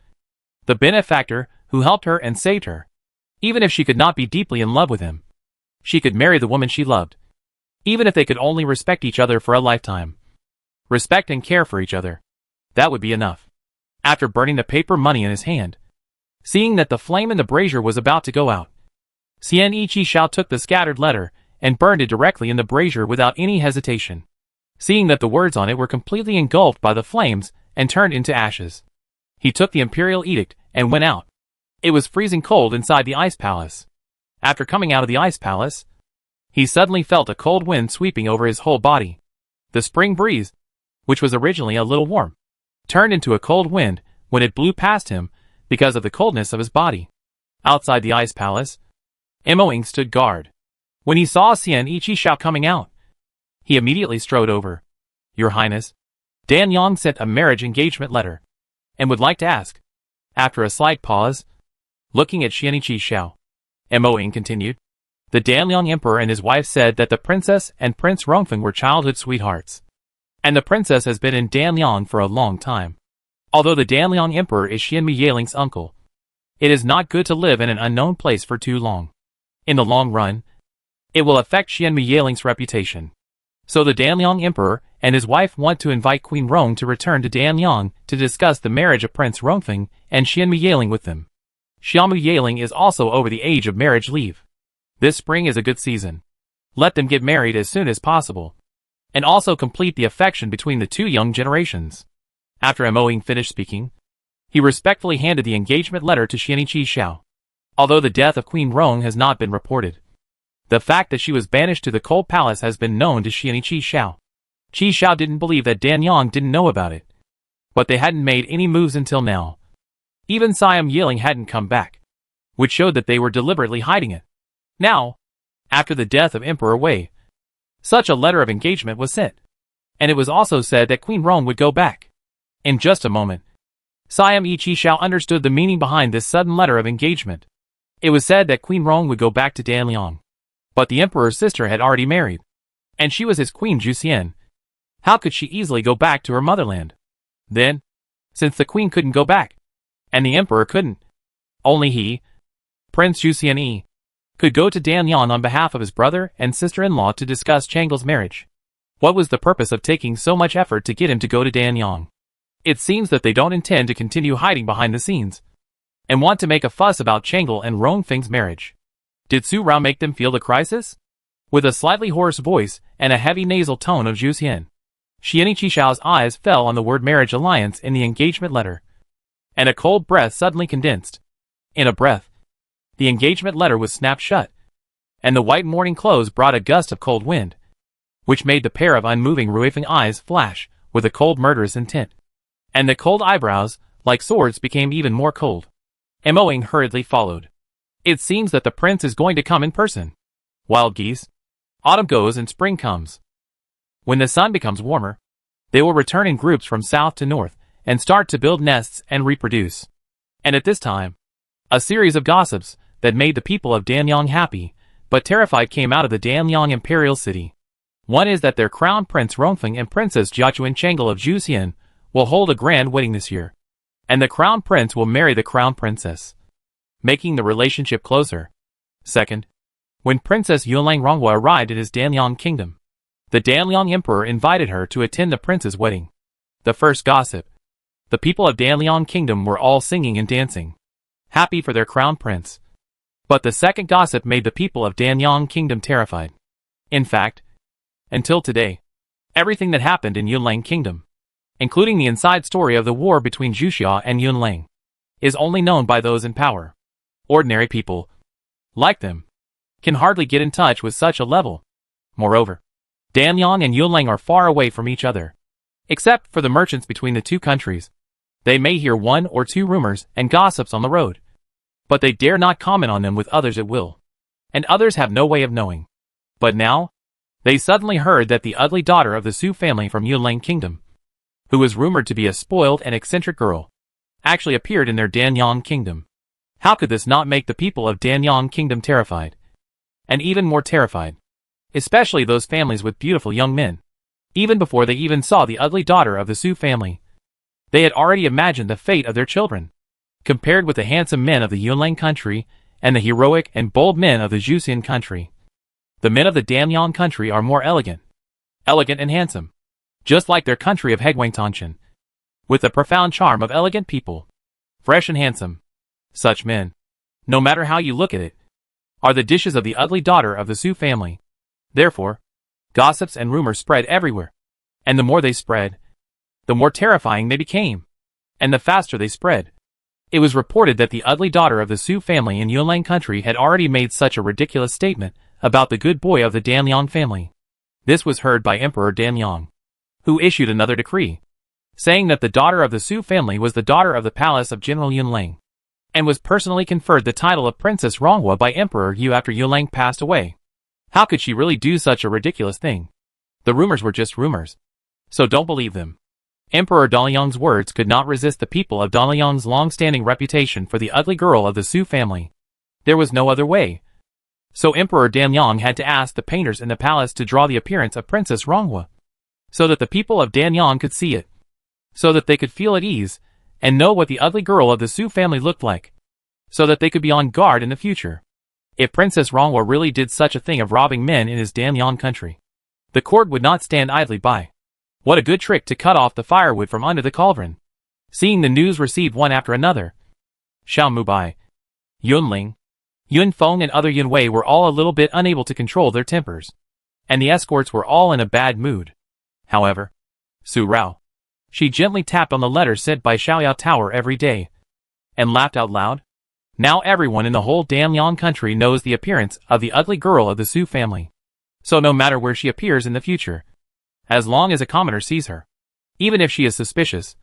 the benefactor who helped her and saved her. Even if she could not be deeply in love with him, she could marry the woman she loved, even if they could only respect each other for a lifetime. respect and care for each other. That would be enough. After burning the paper money in his hand, seeing that the flame in the brazier was about to go out, Xian Yiqi took the scattered letter and burned it directly in the brazier without any hesitation, seeing that the words on it were completely engulfed by the flames and turned into ashes. He took the imperial edict and went out. It was freezing cold inside the ice palace. After coming out of the ice palace, he suddenly felt a cold wind sweeping over his whole body. The spring breeze, which was originally a little warm, turned into a cold wind when it blew past him because of the coldness of his body. Outside the ice palace, Moing stood guard. When he saw Xian Yiqi coming out, he immediately strode over. "Your Highness, Dan Yang sent a marriage engagement letter, and would like to ask." After a slight pause, looking at Xian Yiqi, Moing continued, "The Danliang Emperor and his wife said that the princess and Prince Rongfeng were childhood sweethearts, and the princess has been in Danliang for a long time. Although the Danliang Emperor is Xian Yeling's uncle, it is not good to live in an unknown place for too long. In the long run, it will affect Xian Yeling's reputation. So the Danliang Emperor and his wife want to invite Queen Rong to return to Danliang to discuss the marriage of Prince Rongfeng and Xian Yeling with them. Xiamu Yeling is also over the age of marriage leave. This spring is a good season. Let them get married as soon as possible, and also complete the affection between the two young generations." After Moing finished speaking, he respectfully handed the engagement letter to Xian Yiqi. Although the death of Queen Rong has not been reported, the fact that she was banished to the Cold Palace has been known to Xian Yiqi. Qi Xiao didn't believe that Dan Yang didn't know about it, but they hadn't made any moves until now. Even Siam Yiling hadn't come back, which showed that they were deliberately hiding it. Now, after the death of Emperor Wei, such a letter of engagement was sent, and it was also said that Queen Rong would go back. In just a moment, Siam Yiqi understood the meaning behind this sudden letter of engagement. It was said that Queen Rong would go back to Danliang, but the emperor's sister had already married, and she was his queen Juxian. How could she easily go back to her motherland? Then, since the queen couldn't go back, and the emperor couldn't, only he, Prince Juxian, could go to Danliang on behalf of his brother and sister-in-law to discuss Changle's marriage. What was the purpose of taking so much effort to get him to go to Danliang? It seems that they don't intend to continue hiding behind the scenes, and want to make a fuss about Changle and Rongfeng's marriage. Did Su Rao make them feel the crisis? With a slightly hoarse voice and a heavy nasal tone of Juxian, Xian Yiqi's eyes fell on the word marriage alliance in the engagement letter, and a cold breath suddenly condensed. In a breath, the engagement letter was snapped shut, and the white morning clothes brought a gust of cold wind, which made the pair of unmoving Ruifeng eyes flash with a cold murderous intent, and the cold eyebrows, like swords, became even more cold. Moing hurriedly followed. It seems that the prince is going to come in person. Wild geese. Autumn goes and spring comes. When the sun becomes warmer, they will return in groups from south to north and start to build nests and reproduce. And at this time, a series of gossips that made the people of Danliang happy but terrified came out of the Danliang imperial city. One is that their crown prince Rongfeng and princess Jiachuan Changle of Juxian will hold a grand wedding this year, and the crown prince will marry the crown princess, making the relationship closer. Second, when Princess Yunlang Ronghua arrived at his Danliang kingdom, the Danliang emperor invited her to attend the prince's wedding. The first gossip. The people of Danliang kingdom were all singing and dancing, happy for their crown prince. But the second gossip made the people of Danliang kingdom terrified. In fact, until today, everything that happened in Yunlang kingdom, including the inside story of the war between Zhuxia and Yunlang, is only known by those in power. Ordinary people, like them, can hardly get in touch with such a level. Moreover, Danliang and Yunlang are far away from each other. Except for the merchants between the two countries, they may hear one or two rumors and gossips on the road, but they dare not comment on them with others at will, and others have no way of knowing. But now, they suddenly heard that the ugly daughter of the Su family from Yunlang kingdom, who was rumored to be a spoiled and eccentric girl, actually appeared in their Danliang kingdom. How could this not make the people of Danliang kingdom terrified? And even more terrified, especially those families with beautiful young men. Even before they even saw the ugly daughter of the Su family, they had already imagined the fate of their children. Compared with the handsome men of the Yunlang country and the heroic and bold men of the Juxian country, the men of the Danliang country are more elegant and handsome. just like their country of Hegwangtanshan, with the profound charm of elegant people, fresh and handsome. Such men, no matter how you look at it, are the dishes of the ugly daughter of the Su family. Therefore, gossips and rumors spread everywhere, and the more they spread, the more terrifying they became, and the faster they spread. It was reported that the ugly daughter of the Su family in Yunlang country had already made such a ridiculous statement about the good boy of the Danliang family. This was heard by Emperor Danliang, who issued another decree, saying that the daughter of the Su family was the daughter of the palace of General Yunlang, and was personally conferred the title of Princess Ronghua by Emperor Yu after Yunlang passed away. How could she really do such a ridiculous thing? The rumors were just rumors, so don't believe them. Emperor Danliang's words could not resist the people of Danliang's long-standing reputation for the ugly girl of the Su family. There was no other way. So Emperor Danliang had to ask the painters in the palace to draw the appearance of Princess Ronghua, so that the people of Danliang could see it, so that they could feel at ease, and know what the ugly girl of the Su family looked like, so that they could be on guard in the future. If Princess Ronghua really did such a thing of robbing men in his Danliang country, the court would not stand idly by. What a good trick to cut off the firewood from under the cauldron. Seeing the news received one after another, Xiao Mubai, Yunling, Yunfeng and other Yunwei were all a little bit unable to control their tempers, and the escorts were all in a bad mood. However, Su Rao, she gently tapped on the letter sent by Xiaoyao Tower every day, and laughed out loud. Now everyone in the whole Danliang country knows the appearance of the ugly girl of the Su family. So no matter where she appears in the future, as long as a commoner sees her, even if she is suspicious,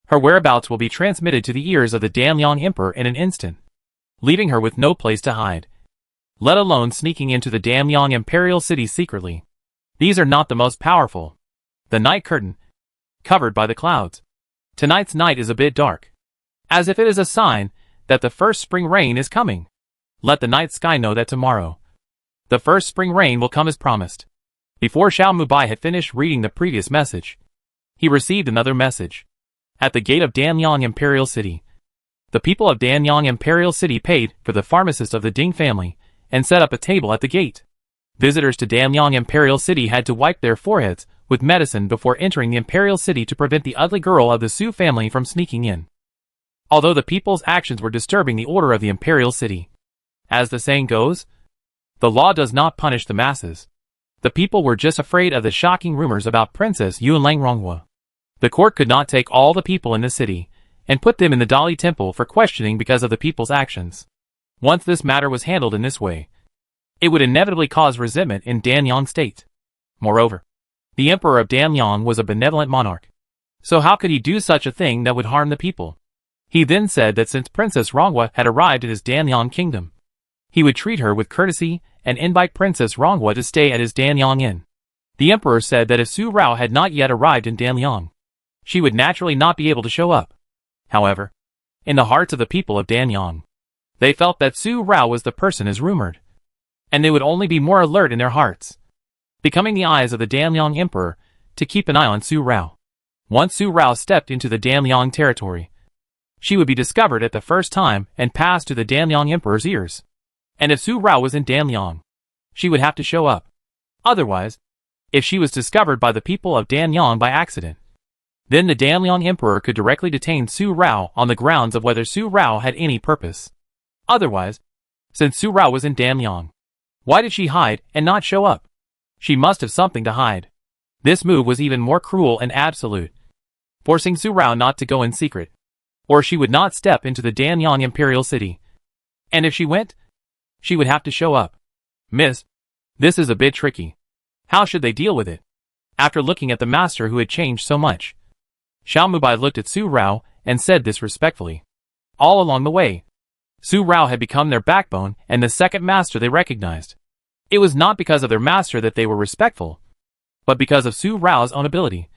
her whereabouts will be transmitted to the ears of the Danliang Emperor in an instant, leaving her with no place to hide, let alone sneaking into the Danliang imperial city secretly. These are not the most powerful. The night curtain, covered by the clouds. Tonight's night is a bit dark, as if it is a sign that the first spring rain is coming. Let the night sky know that tomorrow, the first spring rain will come as promised. Before Xiao Mubai had finished reading the previous message, he received another message. At the gate of Danliang Imperial City, the people of Danliang Imperial City paid for the pharmacist of the Ding family and set up a table at the gate. Visitors to Danliang Imperial City had to wipe their foreheads with medicine before entering the Imperial City to prevent the ugly girl of the Su family from sneaking in. Although the people's actions were disturbing the order of the Imperial City, as the saying goes, the law does not punish the masses. The people were just afraid of the shocking rumors about Princess Yunlang Ronghua. The court could not take all the people in the city and put them in the Dali temple for questioning because of the people's actions. Once this matter was handled in this way, it would inevitably cause resentment in Danliang state. Moreover, the emperor of Danliang was a benevolent monarch. So how could he do such a thing that would harm the people? He then said that since Princess Ronghua had arrived at his Danliang kingdom, he would treat her with courtesy and invite Princess Ronghua to stay at his Danliang inn. The emperor said that if Su Rao had not yet arrived in Danliang, she would naturally not be able to show up. However, in the hearts of the people of Danliang, they felt that Su Rao was the person as rumored, and they would only be more alert in their hearts, becoming the eyes of the Danliang emperor to keep an eye on Su Rao. Once Su Rao stepped into the Danliang territory, she would be discovered at the first time and pass to the Danliang emperor's ears. And if Su Rao was in Danliang, she would have to show up. Otherwise, if she was discovered by the people of Danliang by accident, then the Danliang emperor could directly detain Su Rao on the grounds of whether Su Rao had any purpose. Otherwise, since Su Rao was in Danliang, why did she hide and not show up? She must have something to hide. This move was even more cruel and absolute, forcing Su Rao not to go in secret, or she would not step into the Danliang imperial city. And if she went, she would have to show up. Miss, this is a bit tricky. How should they deal with it? After looking at the master who had changed so much, Xiao Mubai looked at Su Rao and said this respectfully. All along the way, Su Rao had become their backbone and the second master they recognized. It was not because of their master that they were respectful, but because of Su Rao's own ability.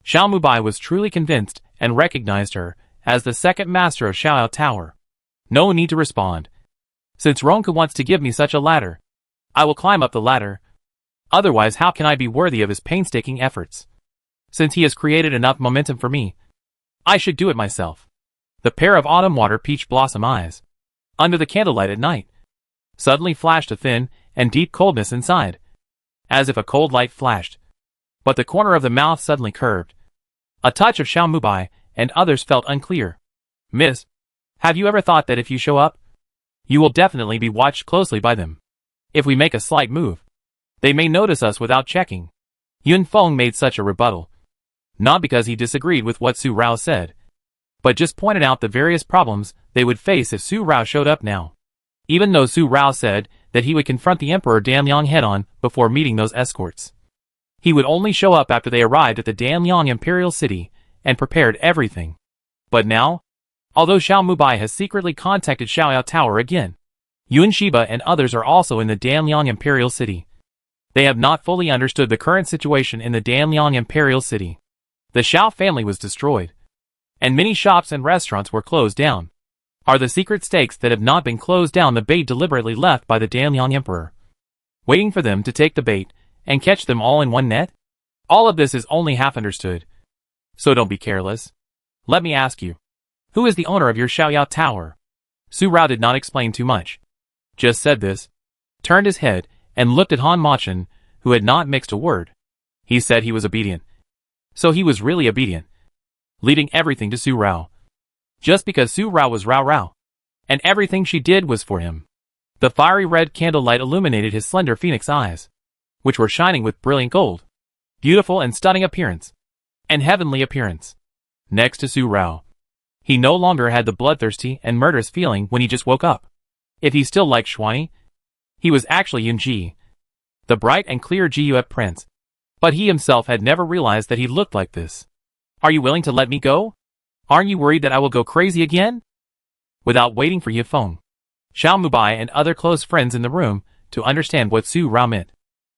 Xiao Mubai was truly convinced and recognized her as the second master of Xiaoyao Tower. No need to respond. Since Ronka wants to give me such a ladder, I will climb up the ladder. Otherwise, how can I be worthy of his painstaking efforts? Since he has created enough momentum for me, I should do it myself. The pair of autumn water peach blossom eyes, under the candlelight at night, suddenly flashed a thin and deep coldness inside, as if a cold light flashed. but the corner of the mouth suddenly curved. A touch of Xiao Mubai and others felt unclear. Miss, have you ever thought that if you show up, you will definitely be watched closely by them? If we make a slight move, they may notice us without checking. Yun Feng made such a rebuttal. Not because he disagreed with what Su Rao said, but just pointed out the various problems they would face if Su Rao showed up now. Even though Su Rao said that he would confront the Emperor Danliang head-on before meeting those escorts, he would only show up after they arrived at the Danliang Imperial City and prepared everything. But now, although Xiao Mubai has secretly contacted Xiaoyao Tower again, Yun Shiba and others are also in the Danliang Imperial City. They have not fully understood the current situation in the Danliang Imperial City. The Xiao family was destroyed, and many shops and restaurants were closed down. Are the secret stakes that have not been closed down the bait deliberately left by the Danliang Emperor, waiting for them to take the bait and catch them all in one net? All of this is only half understood, so don't be careless. Let me ask you, who is the owner of your Xiaoyao Tower? Su Rao did not explain too much. Just said this, turned his head, and looked at Han Machin, who had not mixed a word. He said he was obedient. So he was really obedient, leading everything to Su Rao. Just because Su Rao was Rao Rao, and everything she did was for him. The fiery red candlelight illuminated his slender phoenix eyes, which were shining with brilliant gold. Beautiful and stunning appearance, and heavenly appearance. Next to Su Rao, he no longer had the bloodthirsty and murderous feeling when he just woke up. If he still liked Xuani, he was actually Yun Ji, the bright and clear Jiyue prince. But he himself had never realized that he looked like this. Are you willing to let me go? Aren't you worried that I will go crazy again? Without waiting for Yifeng, Xiao Mubai and other close friends in the room to understand what Su Rao meant,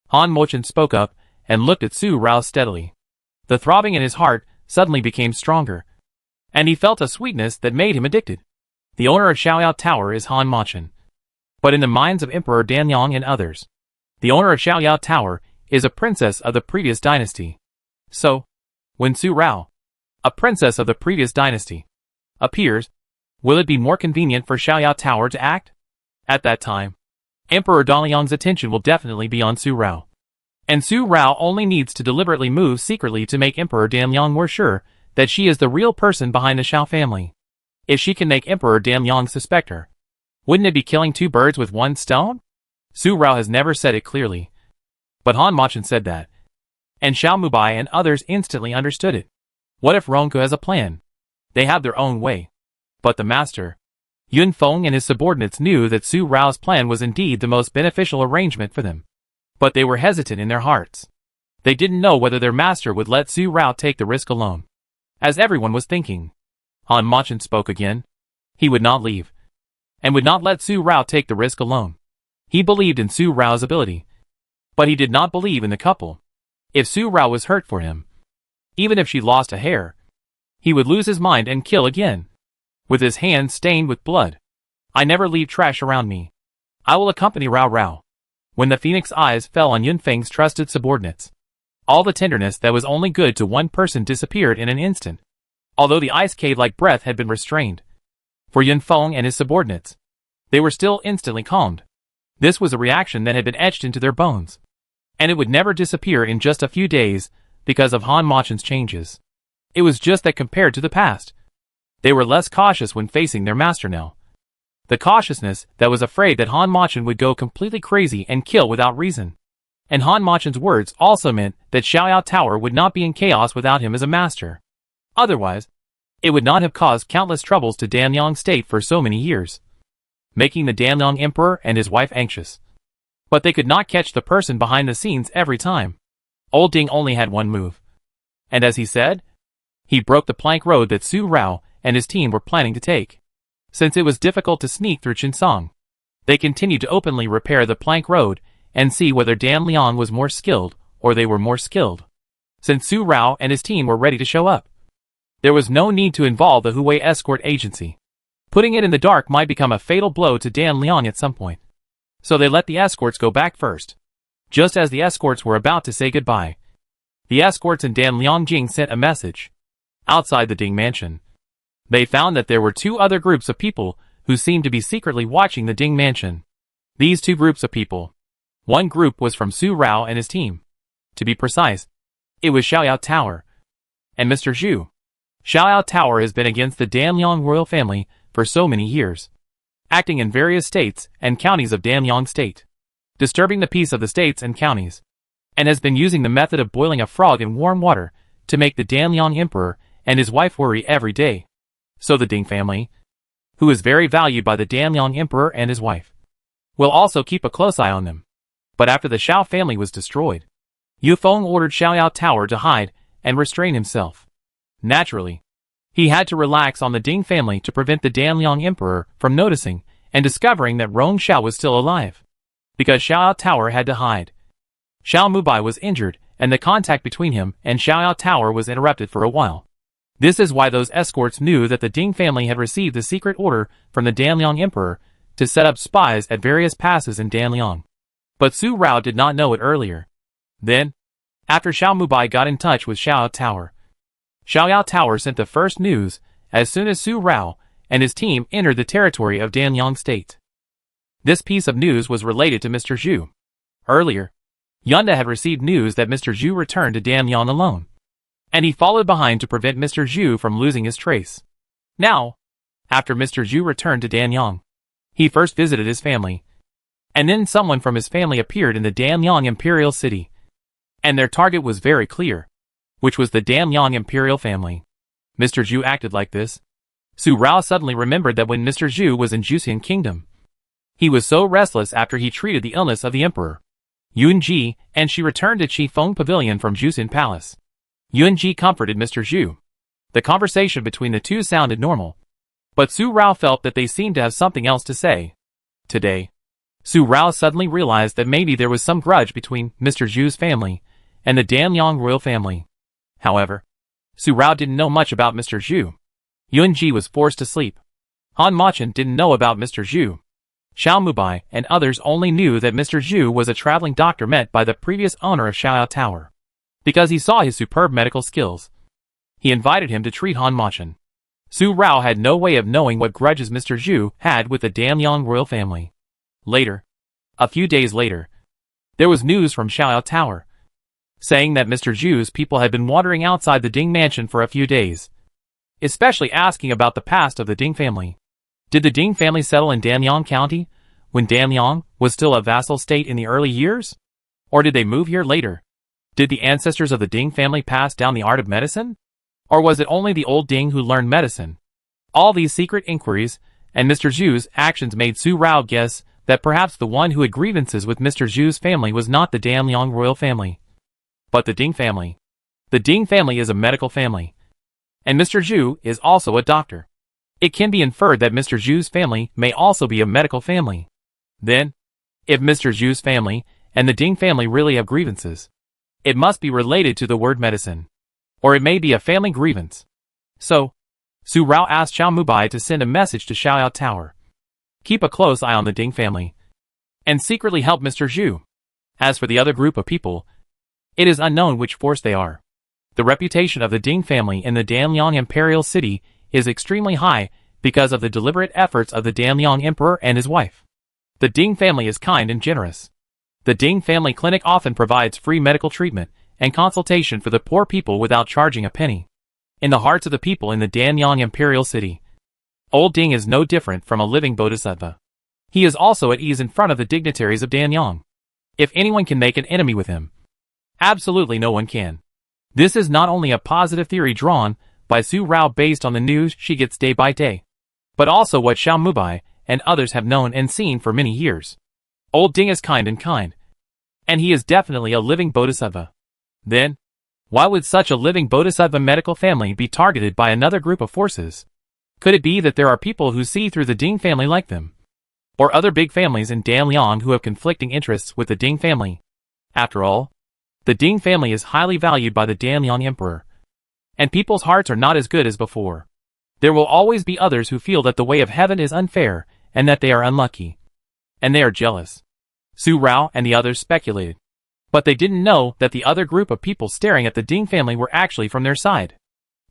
Han Mochin spoke up and looked at Su Rao steadily. The throbbing in his heart suddenly became stronger, and he felt a sweetness that made him addicted. The owner of Xiaoyao Tower is Han Machin, but in the minds of Emperor Danliang and others, the owner of Xiaoyao Tower is a princess of the previous dynasty. So, when Su Rao, a princess of the previous dynasty, appears, will it be more convenient for Xiaoyao Tower to act? At that time, Emperor Danliang's attention will definitely be on Su Rao. And Su Rao only needs to deliberately move secretly to make Emperor Danliang more sure that she is the real person behind the Xiao family. If she can make Emperor Danliang suspect her, wouldn't it be killing two birds with one stone? Su Rao has never said it clearly, but Han Machin said that, and Xiao Mubai and others instantly understood it. What if Ronku has a plan? They have their own way. But the master, Yun Feng, and his subordinates knew that Su Rao's plan was indeed the most beneficial arrangement for them. But they were hesitant in their hearts. They didn't know whether their master would let Su Rao take the risk alone. As everyone was thinking, Han Machin spoke again. He would not leave, and would not let Su Rao take the risk alone. He believed in Su Rao's ability, but he did not believe in the couple. If Su Rao was hurt for him, even if she lost a hair, he would lose his mind and kill again. With his hands stained with blood. I never leave trash around me. I will accompany Rao Rao. When the phoenix eyes fell on Yun Feng's trusted subordinates, all the tenderness that was only good to one person disappeared in an instant. Although the ice cave-like breath had been restrained, for Yun Feng and his subordinates, they were still instantly calmed. This was a reaction that had been etched into their bones, and it would never disappear in just a few days because of Han Machin's changes. It was just that compared to the past, they were less cautious when facing their master now. The cautiousness that was afraid that Han Machin would go completely crazy and kill without reason. And Han Machin's words also meant that Xiaoyao Tower would not be in chaos without him as a master. Otherwise, it would not have caused countless troubles to Danliang State for so many years, making the Danliang Emperor and his wife anxious. But they could not catch the person behind the scenes every time. Old Ding only had one move. And as he said, he broke the plank road that Su Rao and his team were planning to take. Since it was difficult to sneak through Chinsong, they continued to openly repair the plank road and see whether Danliang was more skilled or they were more skilled. Since Su Rao and his team were ready to show up, there was no need to involve the Huwei escort agency. Putting it in the dark might become a fatal blow to Danliang at some point. So they let the escorts go back first. Just as the escorts were about to say goodbye, the escorts and Danliang Jing sent a message. Outside the Ding mansion, they found that there were two other groups of people who seemed to be secretly watching the Ding mansion. These two groups of people. One group was from Su Rao and his team. To be precise, It was Xiaoyao Tower. And Mr. Zhu. Xiaoyao Tower has been against the Danyang royal family for so many years, acting in various states and counties of Danyang state, disturbing the peace of the states and counties, and has been using the method of boiling a frog in warm water to make the Danyang emperor and his wife worry every day. So the Ding family, who is very valued by the Danyang emperor and his wife, will also keep a close eye on them. But after the Xiao family was destroyed, Yu Feng ordered Xiaoyao Tower to hide and restrain himself. Naturally, he had to relax on the Ding family to prevent the Danyang emperor from noticing and discovering that Rong Xiao was still alive. Because Xiaoyao Tower had to hide, Xiao Mubai was injured and the contact between him and Xiaoyao Tower was interrupted for a while. This is why those escorts knew that the Ding family had received the secret order from the Danyang emperor to set up spies at various passes in Danyang. But Su Rao did not know it earlier. Then, after Xiao Mubai got in touch with Xiaoyao Tower, Xiaoyao Tower sent the first news as soon as Su Rao and his team entered the territory of Danyang state. This piece of news was related to Mr. Zhu. Earlier, Yunda had received news that Mr. Zhu returned to Danyang alone, and he followed behind to prevent Mr. Zhu from losing his trace. Now, after Mr. Zhu returned to Danyang, he first visited his family, and then someone from his family appeared in the Danyang imperial city, and their target was very clear, which was the Danyang imperial family. Mr. Zhu acted like this. Su Rao suddenly remembered that when Mr. Zhu was in Juxian Kingdom, he was so restless after he treated the illness of the emperor, Yunji, and she returned to Qifeng Pavilion from Juxian Palace. Yunji comforted Mr. Zhu. The conversation between the two sounded normal, but Su Rao felt that they seemed to have something else to say. Today, Su Rao suddenly realized that maybe there was some grudge between Mr. Zhu's family and the Danyang royal family. However, Su Rao didn't know much about Mr. Zhu. Yunji was forced to sleep. Han Machan didn't know about Mr. Zhu. Xiao Mubai and others only knew that Mr. Zhu was a traveling doctor met by the previous owner of Xiaoyao Tower. Because he saw his superb medical skills, he invited him to treat Han Machan. Su Rao had no way of knowing what grudges Mr. Zhu had with the Danyang royal family. Later, a few days later, there was news from Xiaoyao Tower, saying that Mr. Zhu's people had been wandering outside the Ding mansion for a few days, especially asking about the past of the Ding family. Did the Ding family settle in Danyang County when Danyang was still a vassal state in the early years? Or did they move here later? Did the ancestors of the Ding family pass down the art of medicine? Or was it only the old Ding who learned medicine? All these secret inquiries and Mr. Zhu's actions made Su Rao guess that perhaps the one who had grievances with Mr. Zhu's family was not the Danyang royal family, but the Ding family. The Ding family is a medical family, and Mr. Zhu is also a doctor. It can be inferred that Mr. Zhu's family may also be a medical family. Then, if Mr. Zhu's family and the Ding family really have grievances, it must be related to the word medicine, or it may be a family grievance. So, Su Rao asked Xiao Mubai to send a message to Xiaoyao Tower. Keep a close eye on the Ding family, and secretly help Mr. Zhu. As for the other group of people, it is unknown which force they are. The reputation of the Ding family in the Danyang imperial city is extremely high because of the deliberate efforts of the Danyang emperor and his wife. The Ding family is kind and generous. The Ding family clinic often provides free medical treatment and consultation for the poor people without charging a penny. In the hearts of the people in the Danyang imperial city, Old Ding is no different from a living bodhisattva. He is also at ease in front of the dignitaries of Danyang. If anyone can make an enemy with him, absolutely no one can. This is not only a positive theory drawn by Su Rao based on the news she gets day by day, but also what Xiao Mubai and others have known and seen for many years. Old Ding is kind, and he is definitely a living bodhisattva. Then, why would such a living bodhisattva medical family be targeted by another group of forces? Could it be that there are people who see through the Ding family like them? Or other big families in Danyang who have conflicting interests with the Ding family? After all, the Ding family is highly valued by the Danyang emperor, and people's hearts are not as good as before. There will always be others who feel that the way of heaven is unfair and that they are unlucky, and they are jealous. Su Rao and the others speculated, but they didn't know that the other group of people staring at the Ding family were actually from their side.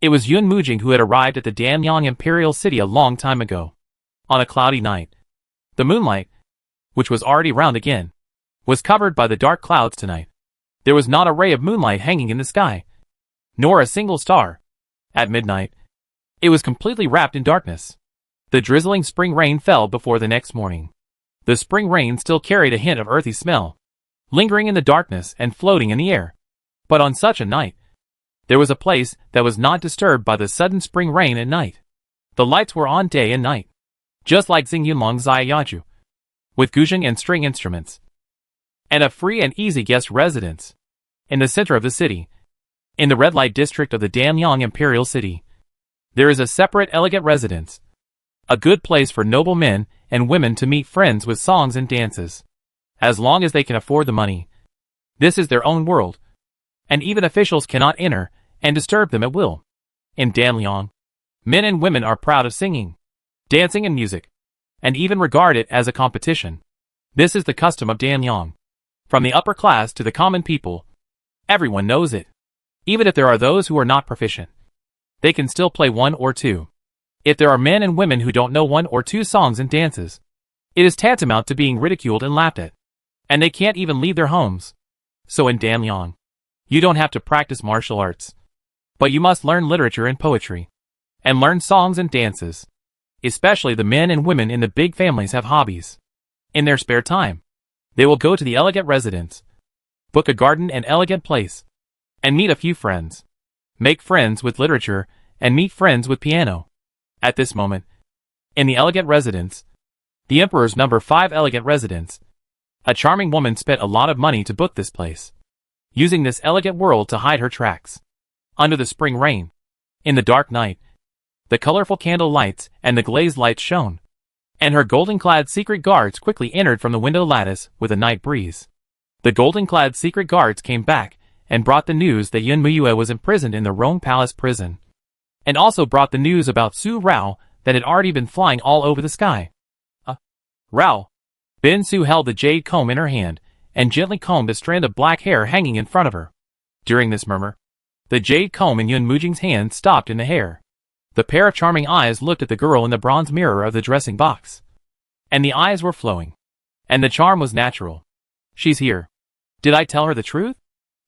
It was Yun Mujing who had arrived at the Danyang imperial city a long time ago. On a cloudy night, the moonlight, which was already round again, was covered by the dark clouds tonight. There was not a ray of moonlight hanging in the sky, nor a single star. At midnight, it was completely wrapped in darkness. The drizzling spring rain fell before the next morning. The spring rain still carried a hint of earthy smell, lingering in the darkness and floating in the air. But on such a night, there was a place that was not disturbed by the sudden spring rain at night. The lights were on day and night, just like Xingyunlong Ziyaju, with guzheng and string instruments, and a free and easy guest residence in the center of the city. In the red light district of the Danyang Imperial City, there is a separate elegant residence, a good place for noble men and women to meet friends with songs and dances. As long as they can afford the money, this is their own world, and even officials cannot enter and disturb them at will. In Danyang, men and women are proud of singing, dancing and music, and even regard it as a competition. This is the custom of Danyang. From the upper class to the common people, everyone knows it. Even if there are those who are not proficient, they can still play one or two. If there are men and women who don't know one or two songs and dances, it is tantamount to being ridiculed and laughed at, and they can't even leave their homes. So in Danyang, you don't have to practice martial arts, but you must learn literature and poetry, and learn songs and dances. Especially the men and women in the big families have hobbies. In their spare time, they will go to the elegant residence, book a garden and elegant place, and meet a few friends. Make friends with literature and meet friends with piano. At this moment, in the elegant residence, the Emperor's number 5 elegant residence, a charming woman spent a lot of money to book this place, using this elegant world to hide her tracks. Under the spring rain, in the dark night, the colorful candle lights and the glazed lights shone, and her golden-clad secret guards quickly entered from the window lattice with a night breeze. The golden-clad secret guards came back and brought the news that Yun Muyue was imprisoned in the Rome Palace prison, and also brought the news about Su Rao that had already been flying all over the sky. Rao. Bin Su held the jade comb in her hand and gently combed a strand of black hair hanging in front of her. During this murmur, the jade comb in Yun Mujing's hand stopped in the hair. The pair of charming eyes looked at the girl in the bronze mirror of the dressing box, and the eyes were flowing, and the charm was natural. She's here. Did I tell her the truth?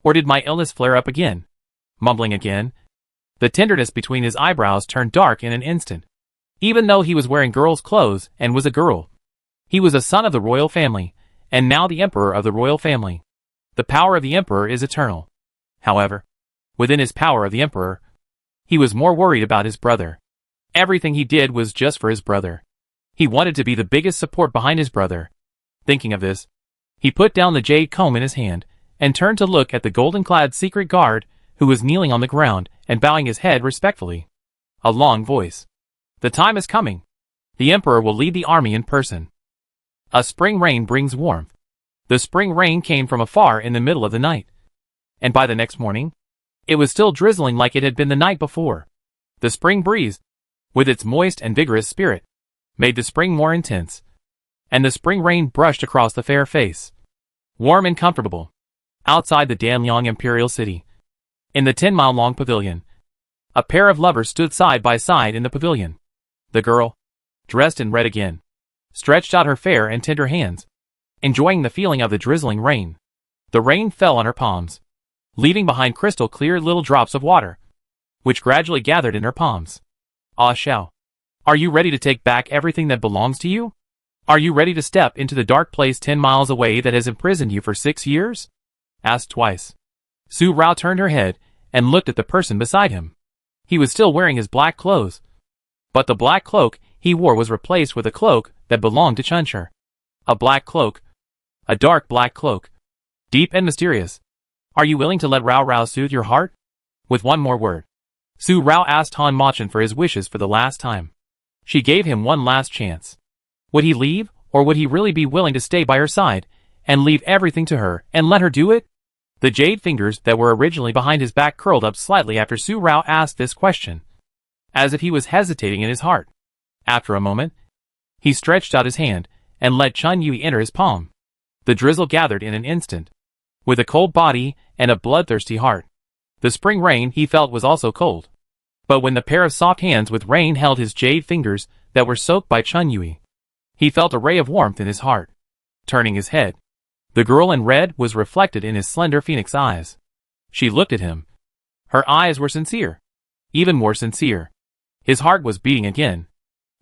Or did my illness flare up again? Mumbling again, the tenderness between his eyebrows turned dark in an instant. Even though he was wearing girl's clothes and was a girl, he was a son of the royal family, and now the emperor of the royal family. The power of the emperor is eternal. However, within his power of the emperor, he was more worried about his brother. Everything he did was just for his brother. He wanted to be the biggest support behind his brother. Thinking of this, he put down the jade comb in his hand and turned to look at the golden-clad secret guard who was kneeling on the ground and bowing his head respectfully. A long voice. The time is coming. The emperor will lead the army in person. A spring rain brings warmth. The spring rain came from afar in the middle of the night, and by the next morning, it was still drizzling like it had been the night before. The spring breeze, with its moist and vigorous spirit, made the spring more intense, and the spring rain brushed across the fair face. Warm and comfortable. Outside the Danyang Imperial City, in the 10-mile-long pavilion, a pair of lovers stood side by side in the pavilion. The girl, dressed in red again, stretched out her fair and tender hands, enjoying the feeling of the drizzling rain. The rain fell on her palms, leaving behind crystal-clear little drops of water, which gradually gathered in her palms. Ah Xiao, are you ready to take back everything that belongs to you? Are you ready to step into the dark place 10 miles away that has imprisoned you for 6 years? Asked twice. Su Rao turned her head and looked at the person beside him. He was still wearing his black clothes, but the black cloak he wore was replaced with a cloak that belonged to Chunshur. A black cloak. A dark black cloak. Deep and mysterious. Are you willing to let Rao Rao soothe your heart? With one more word, Su Rao asked Han Machin for his wishes for the last time. She gave him one last chance. Would he leave, or would he really be willing to stay by her side and leave everything to her and let her do it? The jade fingers that were originally behind his back curled up slightly after Su Rao asked this question, as if he was hesitating in his heart. After a moment, he stretched out his hand and let Chun Yui enter his palm. The drizzle gathered in an instant. With a cold body and a bloodthirsty heart, the spring rain he felt was also cold. But when the pair of soft hands with rain held his jade fingers that were soaked by Chun Yui, he felt a ray of warmth in his heart. Turning his head, The girl in red was reflected in his slender phoenix eyes. She looked at him. Her eyes were sincere. Even more sincere. His heart was beating again.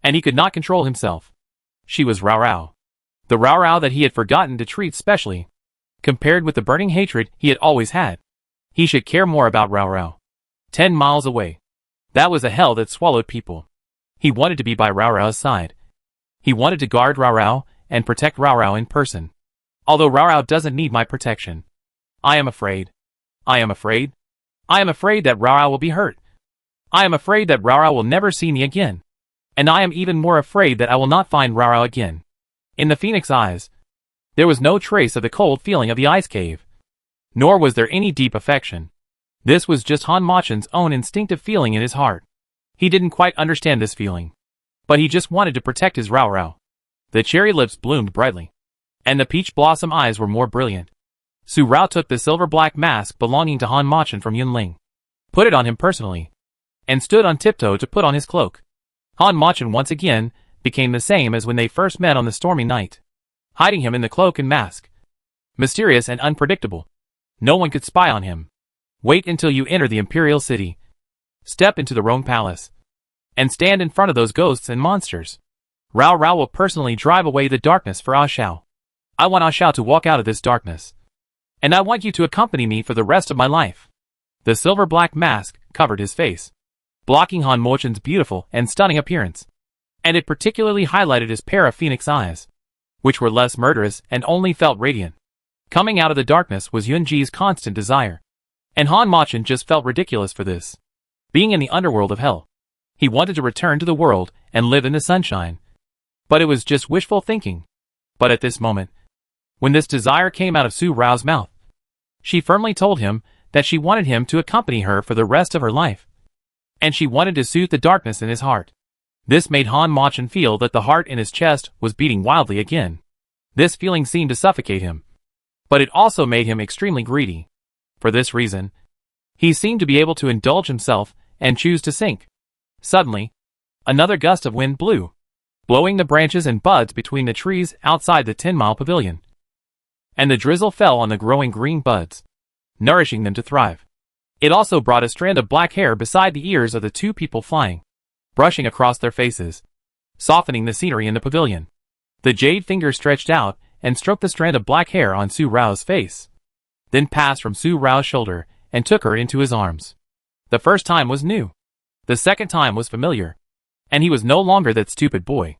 And he could not control himself. She was Rao Rao. The Rao Rao that he had forgotten to treat specially. Compared with the burning hatred he had always had. He should care more about Rao Rao. 10 miles away. That was a hell that swallowed people. He wanted to be by Rao Rao's side. He wanted to guard Rao Rao and protect Rao Rao in person. Although Rao Rao doesn't need my protection. I am afraid. I am afraid. I am afraid that Rao Rao will be hurt. I am afraid that Rao Rao will never see me again. And I am even more afraid that I will not find Rao Rao again. In the phoenix eyes, there was no trace of the cold feeling of the ice cave. Nor was there any deep affection. This was just Han Machen's own instinctive feeling in his heart. He didn't quite understand this feeling. But he just wanted to protect his Rao Rao. The cherry lips bloomed brightly. And the peach blossom eyes were more brilliant. Su Rao took the silver-black mask belonging to Han Machen from Yunling. Put it on him personally. And stood on tiptoe to put on his cloak. Han Machen once again became the same as when they first met on the stormy night. Hiding him in the cloak and mask. Mysterious and unpredictable. No one could spy on him. Wait until you enter the Imperial City. Step into the Rong Palace. And stand in front of those ghosts and monsters. Rao Rao will personally drive away the darkness for Ah Shao. I want Ah Shao to walk out of this darkness. And I want you to accompany me for the rest of my life. The silver-black mask covered his face, blocking Han Machen's beautiful and stunning appearance. And it particularly highlighted his pair of phoenix eyes, which were less murderous and only felt radiant. Coming out of the darkness was Yunji's constant desire. And Han Machen just felt ridiculous for this. Being in the underworld of hell. He wanted to return to the world and live in the sunshine. But it was just wishful thinking. But at this moment, when this desire came out of Su Rao's mouth, she firmly told him that she wanted him to accompany her for the rest of her life. And she wanted to soothe the darkness in his heart. This made Han Machen feel that the heart in his chest was beating wildly again. This feeling seemed to suffocate him. But it also made him extremely greedy. For this reason, he seemed to be able to indulge himself and choose to sink. Suddenly, another gust of wind blew, blowing the branches and buds between the trees outside the 10-mile pavilion. And the drizzle fell on the growing green buds, nourishing them to thrive. It also brought a strand of black hair beside the ears of the two people flying, brushing across their faces, softening the scenery in the pavilion. The jade finger stretched out and stroked the strand of black hair on Su Rao's face, then passed from Su Rao's shoulder and took her into his arms. The first time was new. The second time was familiar. And he was no longer that stupid boy.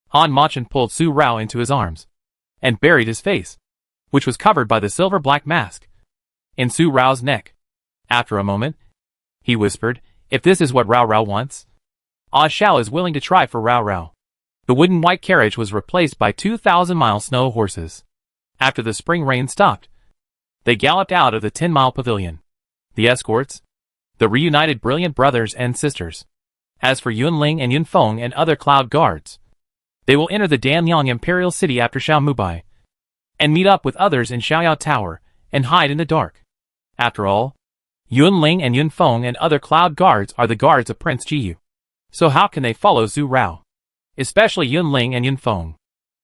Han Machen pulled Su Rao into his arms and buried his face, which was covered by the silver-black mask, in Su Rao's neck. After a moment, he whispered, "If this is what Rao Rao wants, Ah Shao is willing to try for Rao Rao." The wooden white carriage was replaced by 2,000-mile snow horses. After the spring rain stopped, they galloped out of the 10-mile pavilion. The escorts, the reunited brilliant brothers and sisters. As for Yunling and Yunfeng and other cloud guards, they will enter the Danyang Imperial City after Xiaomubai, and meet up with others in Xiaoyao Tower, and hide in the dark. After all, Yunling and Yunfeng and other cloud guards are the guards of Prince Jiyu. So how can they follow Su Rao? Especially Yunling and Yunfeng,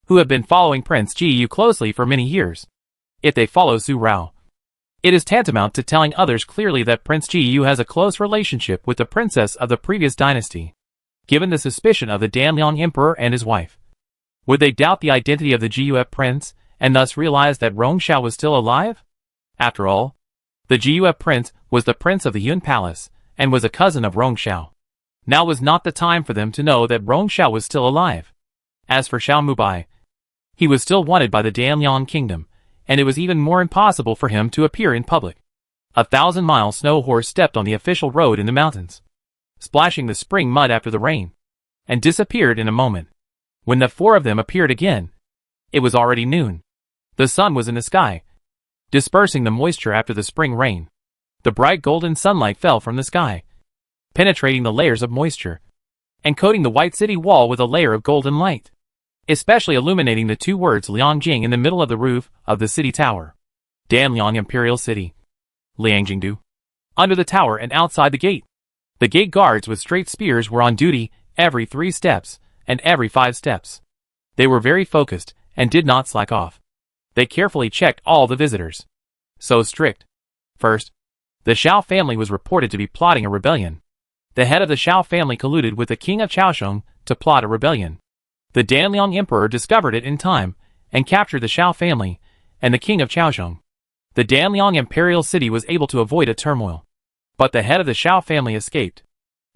who have been following Prince Jiyu closely for many years. If they follow Su Rao, it is tantamount to telling others clearly that Prince Jiyu has a close relationship with the princess of the previous dynasty, given the suspicion of the Danyang Emperor and his wife. Would they doubt the identity of the Jiyu prince, and thus realize that Rong Shao was still alive? After all, the Jiyu prince was the prince of the Yun Palace, and was a cousin of Rong Shao. Now was not the time for them to know that Rong Shao was still alive. As for Xiaomubai, he was still wanted by the Danyang kingdom, and it was even more impossible for him to appear in public. 1,000-mile snow horse stepped on the official road in the mountains, splashing the spring mud after the rain, and disappeared in a moment. When the four of them appeared again, it was already noon. The sun was in the sky, dispersing the moisture after the spring rain. The bright golden sunlight fell from the sky, penetrating the layers of moisture, and coating the white city wall with a layer of golden light, especially illuminating the two words Liangjing in the middle of the roof of the city tower. Danyang Imperial City. Liangjingdu. Under the tower and outside the gate. The gate guards with straight spears were on duty every 3 steps and every 5 steps. They were very focused and did not slack off. They carefully checked all the visitors. So strict. First, the Shao family was reported to be plotting a rebellion. The head of the Shao family colluded with the king of Chaosheng to plot a rebellion. The Danliang emperor discovered it in time and captured the Shao family and the king of Chaosheng. The Danliang imperial city was able to avoid a turmoil. But the head of the Shao family escaped.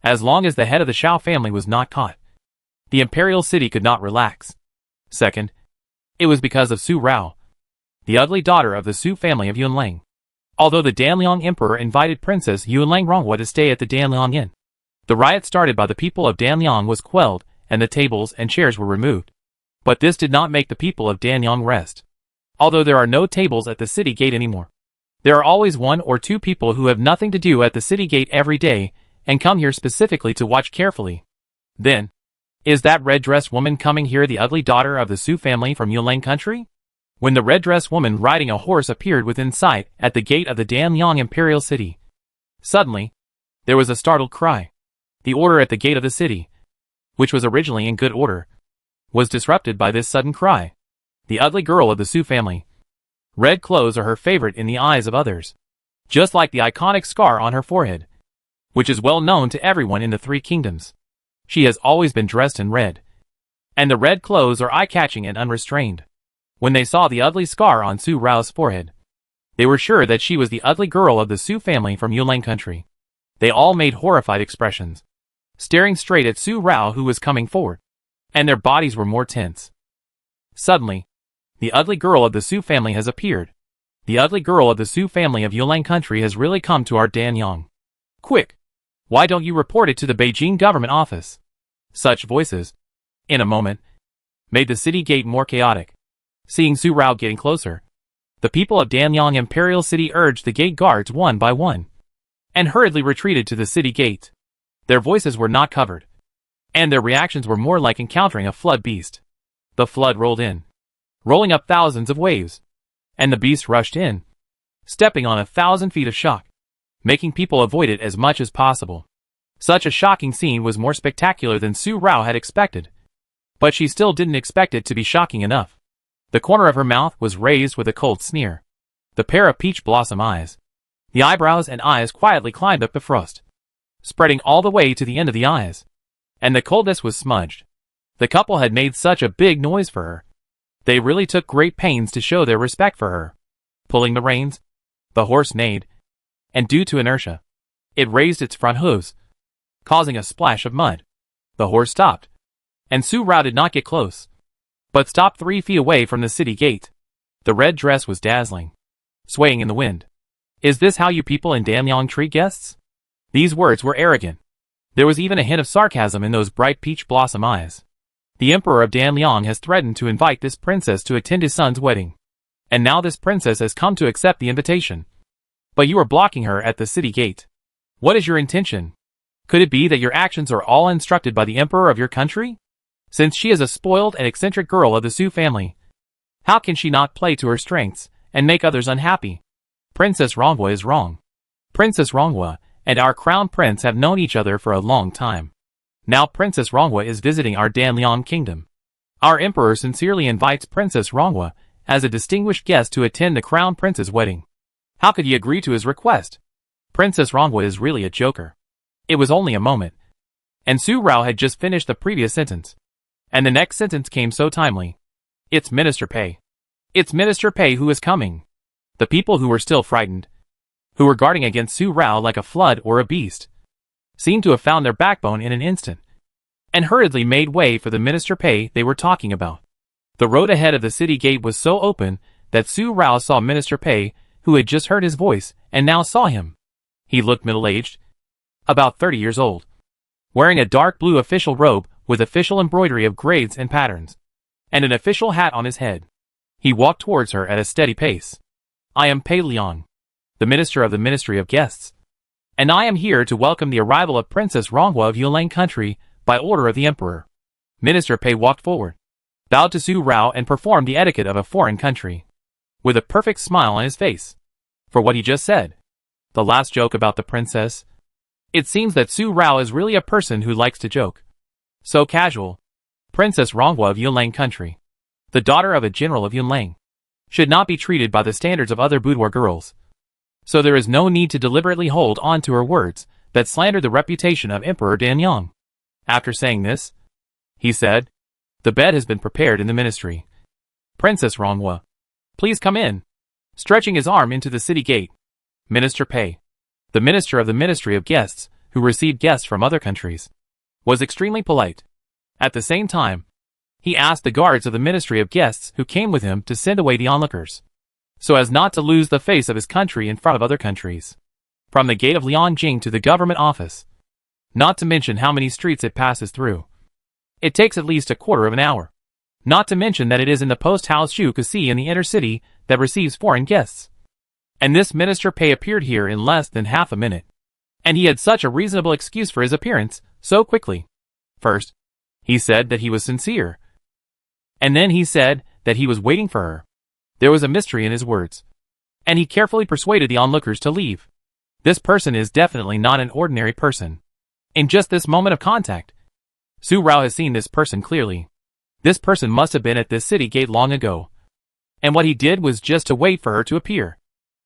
As long as the head of the Shao family was not caught, the imperial city could not relax. Second, it was because of Su Rao, the ugly daughter of the Su family of Yunlang. Although the Danliang emperor invited Princess Yunlang Ronghua to stay at the Danliang Inn, the riot started by the people of Danliang was quelled and the tables and chairs were removed. But this did not make the people of Danliang rest. Although there are no tables at the city gate anymore, there are always 1 or 2 people who have nothing to do at the city gate every day and come here specifically to watch carefully. Then, is that red-dressed woman coming here the ugly daughter of the Su family from Yunlang country? When the red-dressed woman riding a horse appeared within sight at the gate of the Danliang imperial city, suddenly, there was a startled cry. The order at the gate of the city, which was originally in good order, was disrupted by this sudden cry. The ugly girl of the Su family. Red clothes are her favorite in the eyes of others. Just like the iconic scar on her forehead, which is well known to everyone in the 3 kingdoms. She has always been dressed in red. And the red clothes are eye-catching and unrestrained. When they saw the ugly scar on Su Rao's forehead, they were sure that she was the ugly girl of the Su family from Yunlang country. They all made horrified expressions, staring straight at Su Rao who was coming forward, and their bodies were more tense. Suddenly, the ugly girl of the Su family has appeared. The ugly girl of the Su family of Yunlang country has really come to our Danyang. Quick! Why don't you report it to the Beijing government office? Such voices, in a moment, made the city gate more chaotic. Seeing Su Rao getting closer, the people of Danyang Imperial City urged the gate guards one by one, and hurriedly retreated to the city gate. Their voices were not covered, and their reactions were more like encountering a flood beast. The flood rolled in, rolling up thousands of waves, and the beast rushed in, stepping on 1,000 feet of shock, making people avoid it as much as possible. Such a shocking scene was more spectacular than Su Rao had expected, but she still didn't expect it to be shocking enough. The corner of her mouth was raised with a cold sneer. The pair of peach blossom eyes, the eyebrows and eyes quietly climbed up the frost, spreading all the way to the end of the eyes, and the coldness was smudged. The couple had made such a big noise for her. They really took great pains to show their respect for her. Pulling the reins, the horse neighed, and due to inertia, it raised its front hooves, causing a splash of mud. The horse stopped, and Su Rao did not get close, but stopped 3 feet away from the city gate. The red dress was dazzling, swaying in the wind. Is this how you people in Danyang treat guests? These words were arrogant. There was even a hint of sarcasm in those bright peach blossom eyes. The emperor of Danliang has threatened to invite this princess to attend his son's wedding, and now this princess has come to accept the invitation. But you are blocking her at the city gate. What is your intention? Could it be that your actions are all instructed by the emperor of your country? Since she is a spoiled and eccentric girl of the Su family, how can she not play to her strengths and make others unhappy? Princess Ronghua is wrong. Princess Ronghua and our crown prince have known each other for a long time. Now Princess Ronghua is visiting our Danliang kingdom. Our emperor sincerely invites Princess Ronghua as a distinguished guest to attend the crown prince's wedding. How could he agree to his request? Princess Ronghua is really a joker. It was only a moment, and Su Rao had just finished the previous sentence, and the next sentence came so timely. It's Minister Pei. It's Minister Pei who is coming. The people who were still frightened, who were guarding against Su Rao like a flood or a beast, seemed to have found their backbone in an instant, and hurriedly made way for the Minister Pei they were talking about. The road ahead of the city gate was so open that Su Rao saw Minister Pei, who had just heard his voice, and now saw him. He looked middle-aged, about 30 years old, wearing a dark blue official robe with official embroidery of grades and patterns, and an official hat on his head. He walked towards her at a steady pace. I am Pei Liang, the minister of the Ministry of Guests, and I am here to welcome the arrival of Princess Ronghua of Yunlang country by order of the emperor. Minister Pei walked forward, bowed to Su Rao and performed the etiquette of a foreign country, with a perfect smile on his face, for what he just said. The last joke about the princess. It seems that Su Rao is really a person who likes to joke. So casual. Princess Ronghua of Yunlang country, the daughter of a general of Yunlang. should not be treated by the standards of other boudoir girls. So there is no need to deliberately hold on to her words that slander the reputation of Emperor Danyang. After saying this, he said, "The bed has been prepared in the ministry. Princess Ronghua, please come in." Stretching his arm into the city gate, Minister Pei, the minister of the Ministry of Guests, who received guests from other countries, was extremely polite. At the same time, he asked the guards of the Ministry of Guests who came with him to send away the onlookers, so as not to lose the face of his country in front of other countries. From the gate of Lianjing to the government office, not to mention how many streets it passes through, it takes at least a quarter of an hour. Not to mention that it is in the post house Shu Kasi in the inner city that receives foreign guests. And this Minister Pei appeared here in less than half a minute. And he had such a reasonable excuse for his appearance so quickly. First, he said that he was sincere. And then he said that he was waiting for her. There was a mystery in his words. And he carefully persuaded the onlookers to leave. This person is definitely not an ordinary person. In just this moment of contact, Su Rao has seen this person clearly. This person must have been at this city gate long ago. And what he did was just to wait for her to appear.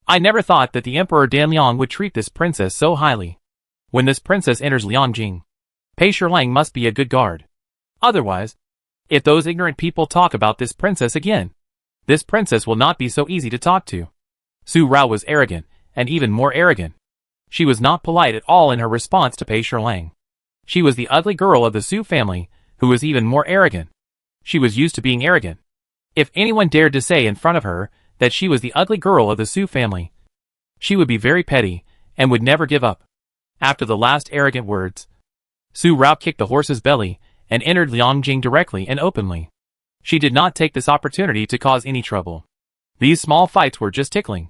I never thought that the Emperor Danyang would treat this princess so highly. When this princess enters Lianjing, Pei Shilang must be a good guard. Otherwise, if those ignorant people talk about this princess again, this princess will not be so easy to talk to. Su Rao was arrogant, and even more arrogant. She was not polite at all in her response to Pei Shilang. She was the ugly girl of the Su family, who was even more arrogant. She was used to being arrogant. If anyone dared to say in front of her that she was the ugly girl of the Su family, she would be very petty, and would never give up. After the last arrogant words, Su Rao kicked the horse's belly, and entered Lianjing directly and openly. She did not take this opportunity to cause any trouble. These small fights were just tickling.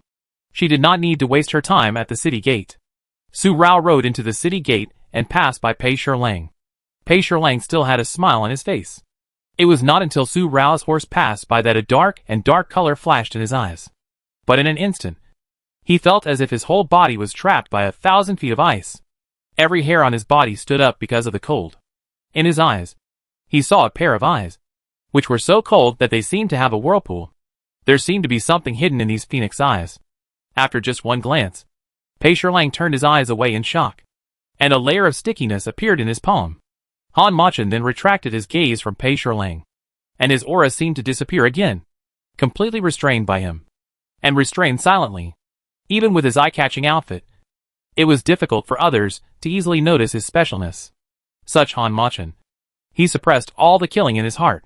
She did not need to waste her time at the city gate. Su Rao rode into the city gate and passed by Pei Shilang. Pei Shilang still had a smile on his face. It was not until Su Rao's horse passed by that a dark color flashed in his eyes. But in an instant, he felt as if his whole body was trapped by 1,000 feet of ice. Every hair on his body stood up because of the cold. In his eyes, he saw a pair of eyes, which were so cold that they seemed to have a whirlpool. There seemed to be something hidden in these phoenix eyes. After just one glance, Pei Shilang turned his eyes away in shock, and a layer of stickiness appeared in his palm. Han Machin then retracted his gaze from Pei Shilang, and his aura seemed to disappear again, completely restrained by him, and restrained silently. Even with his eye-catching outfit, it was difficult for others to easily notice his specialness. Such Han Machin. He suppressed all the killing in his heart,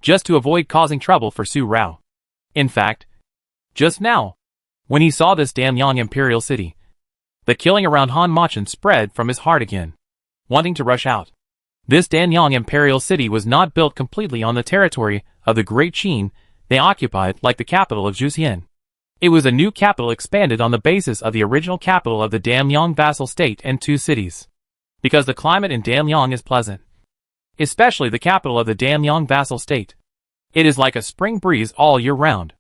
just to avoid causing trouble for Su Rao. In fact, just now, when he saw this Danyang imperial city, the killing around Han Machin spread from his heart again, wanting to rush out. This Danyang imperial city was not built completely on the territory of the Great Qin they occupied like the capital of Zhuxian. It was a new capital expanded on the basis of the original capital of the Danyang vassal state and 2 cities. Because the climate in Danyang is pleasant, especially the capital of the Danyang vassal state. It is like a spring breeze all year round.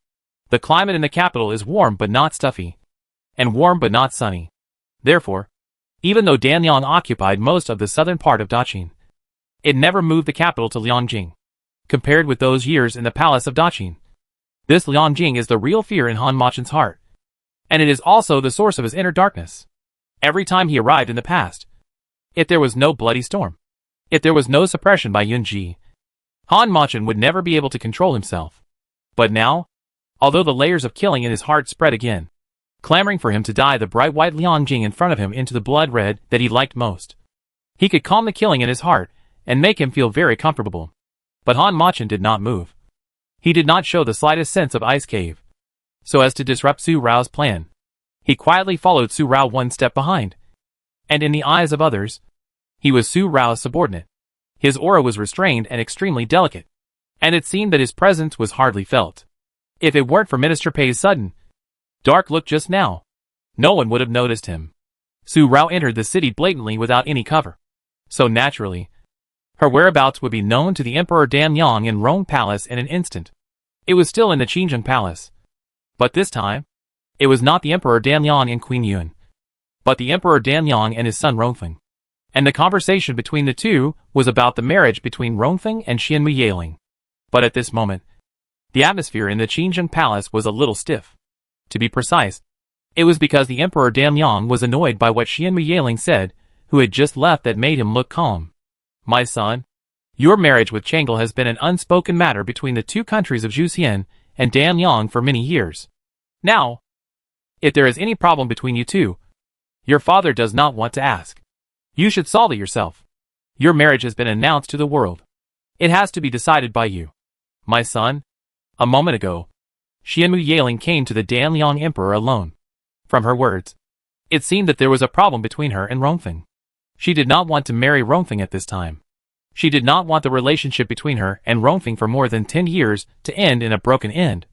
The climate in the capital is warm but not stuffy, and warm but not sunny. Therefore, even though Danyang occupied most of the southern part of Daqin, it never moved the capital to Lianjing. Compared with those years in the palace of Daqin, this Lianjing is the real fear in Han Machin's heart, and it is also the source of his inner darkness. Every time he arrived in the past, if there was no bloody storm, if there was no suppression by Yunji, Han Machin would never be able to control himself. But now, although the layers of killing in his heart spread again, clamoring for him to dye the bright white Lianjing in front of him into the blood red that he liked most, he could calm the killing in his heart and make him feel very comfortable. But Han Machin did not move. He did not show the slightest sense of ice cave, so as to disrupt Su Rao's plan. He quietly followed Su Rao one step behind, and in the eyes of others, he was Su Rao's subordinate. His aura was restrained and extremely delicate, and it seemed that his presence was hardly felt. If it weren't for Minister Pei's sudden, dark look just now, no one would have noticed him. Su Rao entered the city blatantly without any cover, so naturally, her whereabouts would be known to the Emperor Danyang in Rome Palace in an instant. It was still in the Qingjing Palace. But this time, it was not the Emperor Danyang and Queen Yun, but the Emperor Danyang and his son Rongfeng. And the conversation between the two was about the marriage between Rongfeng and Xianmu Yaling. But at this moment, The atmosphere in the Qingjing palace was a little stiff. To be precise, it was because the Emperor Damyang was annoyed by what Xianmu Yaling said, who had just left, that made him look calm. My son, your marriage with Changle has been an unspoken matter between the two countries of Zhuxian and Damyang for many years. Now, if there is any problem between you two, your father does not want to ask. You should solve it yourself. Your marriage has been announced to the world. It has to be decided by you. My son, a moment ago, Xianmu Yaling came to the Danliang Emperor alone. From her words, it seemed that there was a problem between her and Rongfeng. She did not want to marry Rongfeng at this time. She did not want the relationship between her and Rongfeng for more than 10 years to end in a broken end.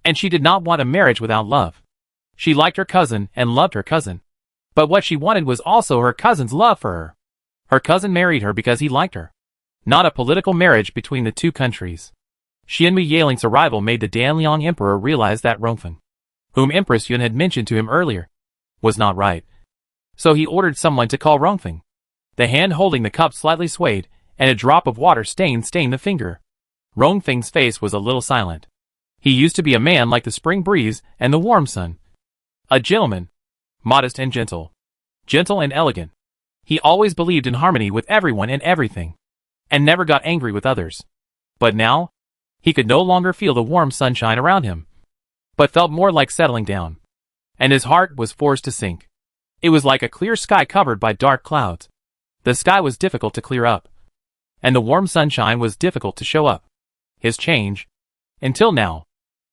And she did not want a marriage without love. She liked her cousin and loved her cousin. But what she wanted was also her cousin's love for her. Her cousin married her because he liked her. Not a political marriage between the two countries. Xianmu Yaling's arrival made the Danliang Emperor realize that Rongfeng, whom Empress Yun had mentioned to him earlier, was not right. So he ordered someone to call Rongfeng. The hand holding the cup slightly swayed, and a drop of water stained the finger. Rongfeng's face was a little silent. He used to be a man like the spring breeze and the warm sun. A gentleman, modest and gentle. Gentle and elegant. He always believed in harmony with everyone and everything, and never got angry with others. But now, he could no longer feel the warm sunshine around him, but felt more like settling down. And his heart was forced to sink. It was like a clear sky covered by dark clouds. The sky was difficult to clear up, and the warm sunshine was difficult to show up. His change, until now,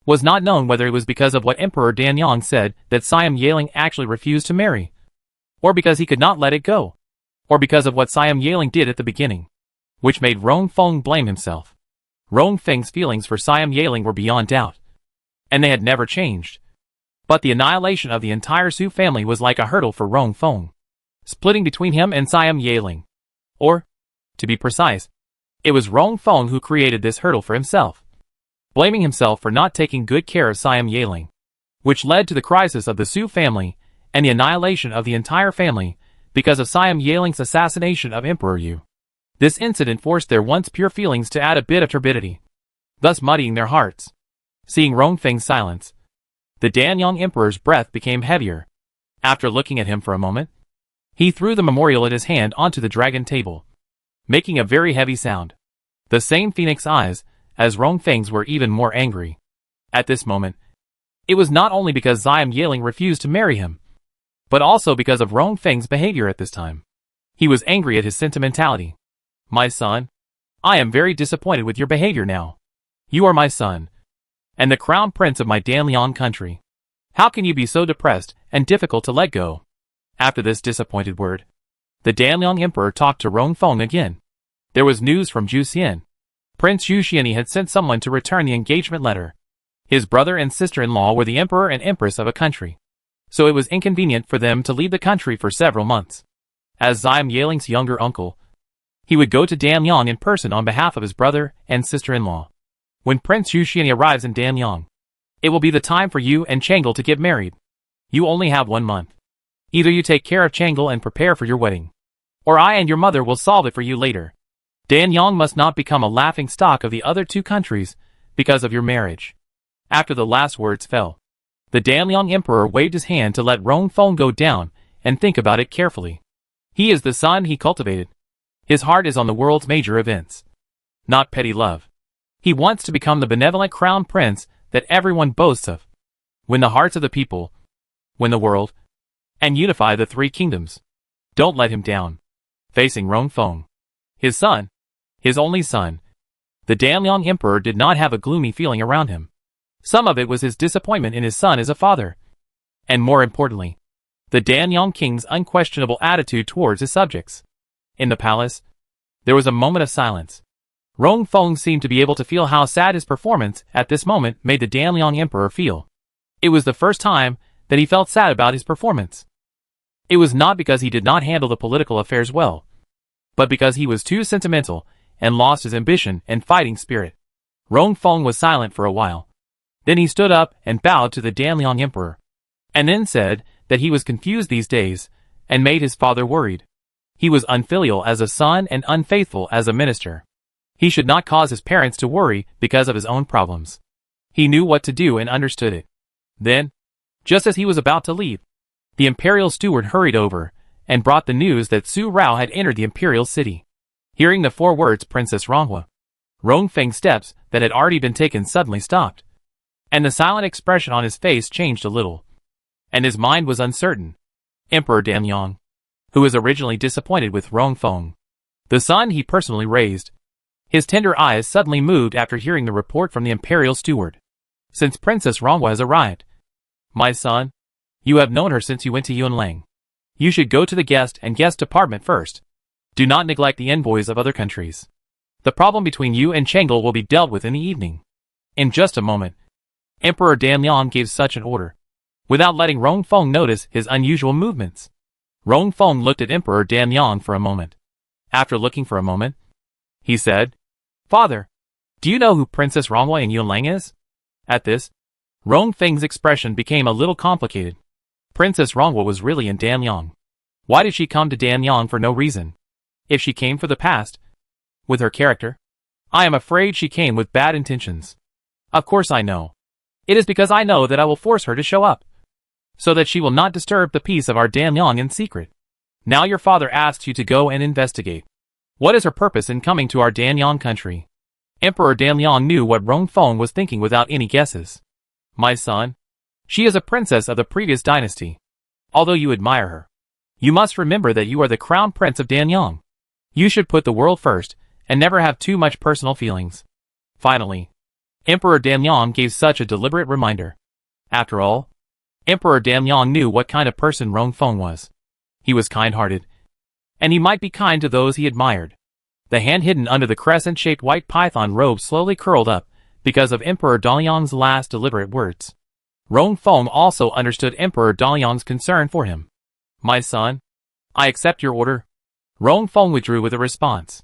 was not known whether it was because of what Emperor Danyang said that Siam Yaling actually refused to marry, or because he could not let it go, or because of what Siam Yaling did at the beginning, which made Rongfeng blame himself. Rongfeng's feelings for Siam Yaling were beyond doubt, and they had never changed. But the annihilation of the entire Su family was like a hurdle for Rongfeng, splitting between him and Siam Yaling. Or, to be precise, it was Rongfeng who created this hurdle for himself, blaming himself for not taking good care of Siam Yaling, which led to the crisis of the Su family and the annihilation of the entire family because of Siam Yaling's assassination of Emperor Yu. This incident forced their once pure feelings to add a bit of turbidity, thus muddying their hearts. Seeing Rongfeng's silence, the Danyang Emperor's breath became heavier. After looking at him for a moment, he threw the memorial at his hand onto the dragon table, making a very heavy sound. The same phoenix eyes as Rongfeng's were even more angry. At this moment, it was not only because Siam Yaling refused to marry him, but also because of Rongfeng's behavior at this time. He was angry at his sentimentality. My son, I am very disappointed with your behavior now. You are my son, and the crown prince of my Danliang country. How can you be so depressed and difficult to let go? After this disappointed word, the Danliang Emperor talked to Rongfeng again. There was news from Zhuxian. Prince Yu Xianyi had sent someone to return the engagement letter. His brother and sister-in-law were the emperor and empress of a country, so it was inconvenient for them to leave the country for several months. As Siam Yaling's younger uncle, he would go to Danyang in person on behalf of his brother and sister-in-law. When Prince Yu Xianyi arrives in Danyang, it will be the time for you and Changle to get married. You only have 1 month. Either you take care of Changle and prepare for your wedding, or I and your mother will solve it for you later. Danyang must not become a laughing stock of the other two countries because of your marriage. After the last words fell, the Danliang Emperor waved his hand to let Rongfeng go down and think about it carefully. He is the son he cultivated. His heart is on the world's major events, not petty love. He wants to become the benevolent crown prince that everyone boasts of. Win the hearts of the people, win the world, and unify the three kingdoms. Don't let him down. Facing Rongfeng, his son, his only son, the Danliang Emperor did not have a gloomy feeling around him. Some of it was his disappointment in his son as a father, and more importantly, the Danyang king's unquestionable attitude towards his subjects. In the palace, there was a moment of silence. Rongfeng seemed to be able to feel how sad his performance at this moment made the Danliang Emperor feel. It was the first time that he felt sad about his performance. It was not because he did not handle the political affairs well, but because he was too sentimental and lost his ambition and fighting spirit. Rongfeng was silent for a while. Then he stood up and bowed to the Danliang Emperor, and then said that he was confused these days and made his father worried. He was unfilial as a son and unfaithful as a minister. He should not cause his parents to worry because of his own problems. He knew what to do and understood it. Then, just as he was about to leave, the imperial steward hurried over and brought the news that Su Rao had entered the imperial city. Hearing the 4 words Princess Ronghua, Rongfeng's steps that had already been taken suddenly stopped, and the silent expression on his face changed a little, and his mind was uncertain. Emperor Damyong, who was originally disappointed with Rongfeng, the son he personally raised, his tender eyes suddenly moved after hearing the report from the imperial steward. Since Princess Ronghua has arrived, my son, you have known her since you went to Yunlang. You should go to the guest department first. Do not neglect the envoys of other countries. The problem between you and Changel will be dealt with in the evening. In just a moment, Emperor Damyong gave such an order, without letting Rongfeng notice his unusual movements. Rongfeng looked at Emperor Damyong for a moment. After looking for a moment, he said, "Father, do you know who Princess Ronghua in Yunlang is?" At this, Rongfeng's expression became a little complicated. Princess Ronghua was really in Damyong. Why did she come to Damyong for no reason? If she came for the past, with her character, I am afraid she came with bad intentions. Of course I know. It is because I know that I will force her to show up, so that she will not disturb the peace of our Damyong in secret. Now your father asks you to go and investigate. What is her purpose in coming to our Damyong country? Emperor Damyong knew what Rongfeng was thinking without any guesses. My son, she is a princess of the previous dynasty. Although you admire her, you must remember that you are the crown prince of Damyong. You should put the world first and never have too much personal feelings. Finally, Emperor Damyong gave such a deliberate reminder. After all, Emperor Damyong knew what kind of person Rongfeng was. He was kind-hearted, and he might be kind to those he admired. The hand hidden under the crescent-shaped white python robe slowly curled up because of Emperor Damyong's last deliberate words. Rongfeng also understood Emperor Damyong's concern for him. My son, I accept your order. Rongfeng withdrew with a response,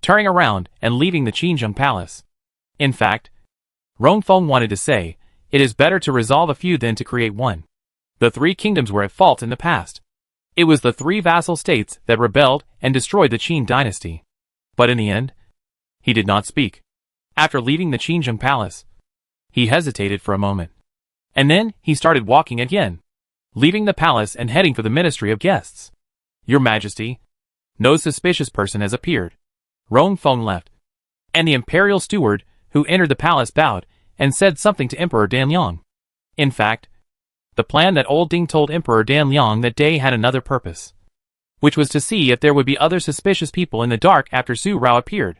turning around and leaving the Qinzheng palace. In fact, Rongfeng wanted to say, it is better to resolve a feud than to create one. The 3 kingdoms were at fault in the past. It was the 3 vassal states that rebelled and destroyed the Qin dynasty. But in the end, he did not speak. After leaving the Qinzheng palace, he hesitated for a moment. And then he started walking again, leaving the palace and heading for the Ministry of Guests. Your Majesty, no suspicious person has appeared. Rongfeng left, and the imperial steward who entered the palace bowed and said something to Emperor Damyong. In fact, the plan that old Ding told Emperor Damyong that day had another purpose, which was to see if there would be other suspicious people in the dark after Su Rao appeared.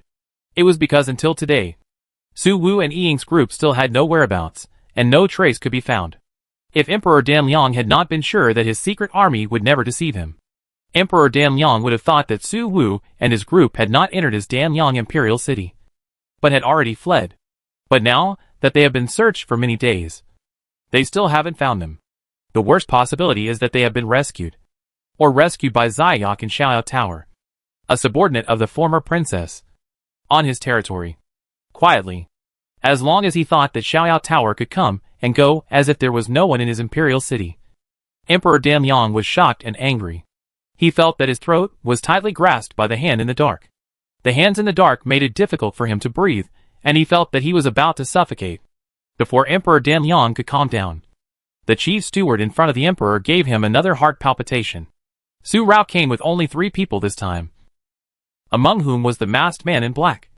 It was because until today, Su Wu and Ying's group still had no whereabouts, and no trace could be found. If Emperor Damyong had not been sure that his secret army would never deceive him, Emperor Damyong would have thought that Su Wu and his group had not entered his Damyong imperial city, but had already fled. But now that they have been searched for many days, they still haven't found them. The worst possibility is that they have been rescued, or rescued by Ziyok in Xiaoyao Tower, a subordinate of the former princess, on his territory, quietly, as long as he thought that Xiaoyao Tower could come and go as if there was no one in his imperial city. Emperor Damyong was shocked and angry. He felt that his throat was tightly grasped by the hand in the dark. The hands in the dark made it difficult for him to breathe, and he felt that he was about to suffocate. Before Emperor Damyong could calm down, the chief steward in front of the emperor gave him another heart palpitation. Su Rao came with only 3 people this time, among whom was the masked man in black,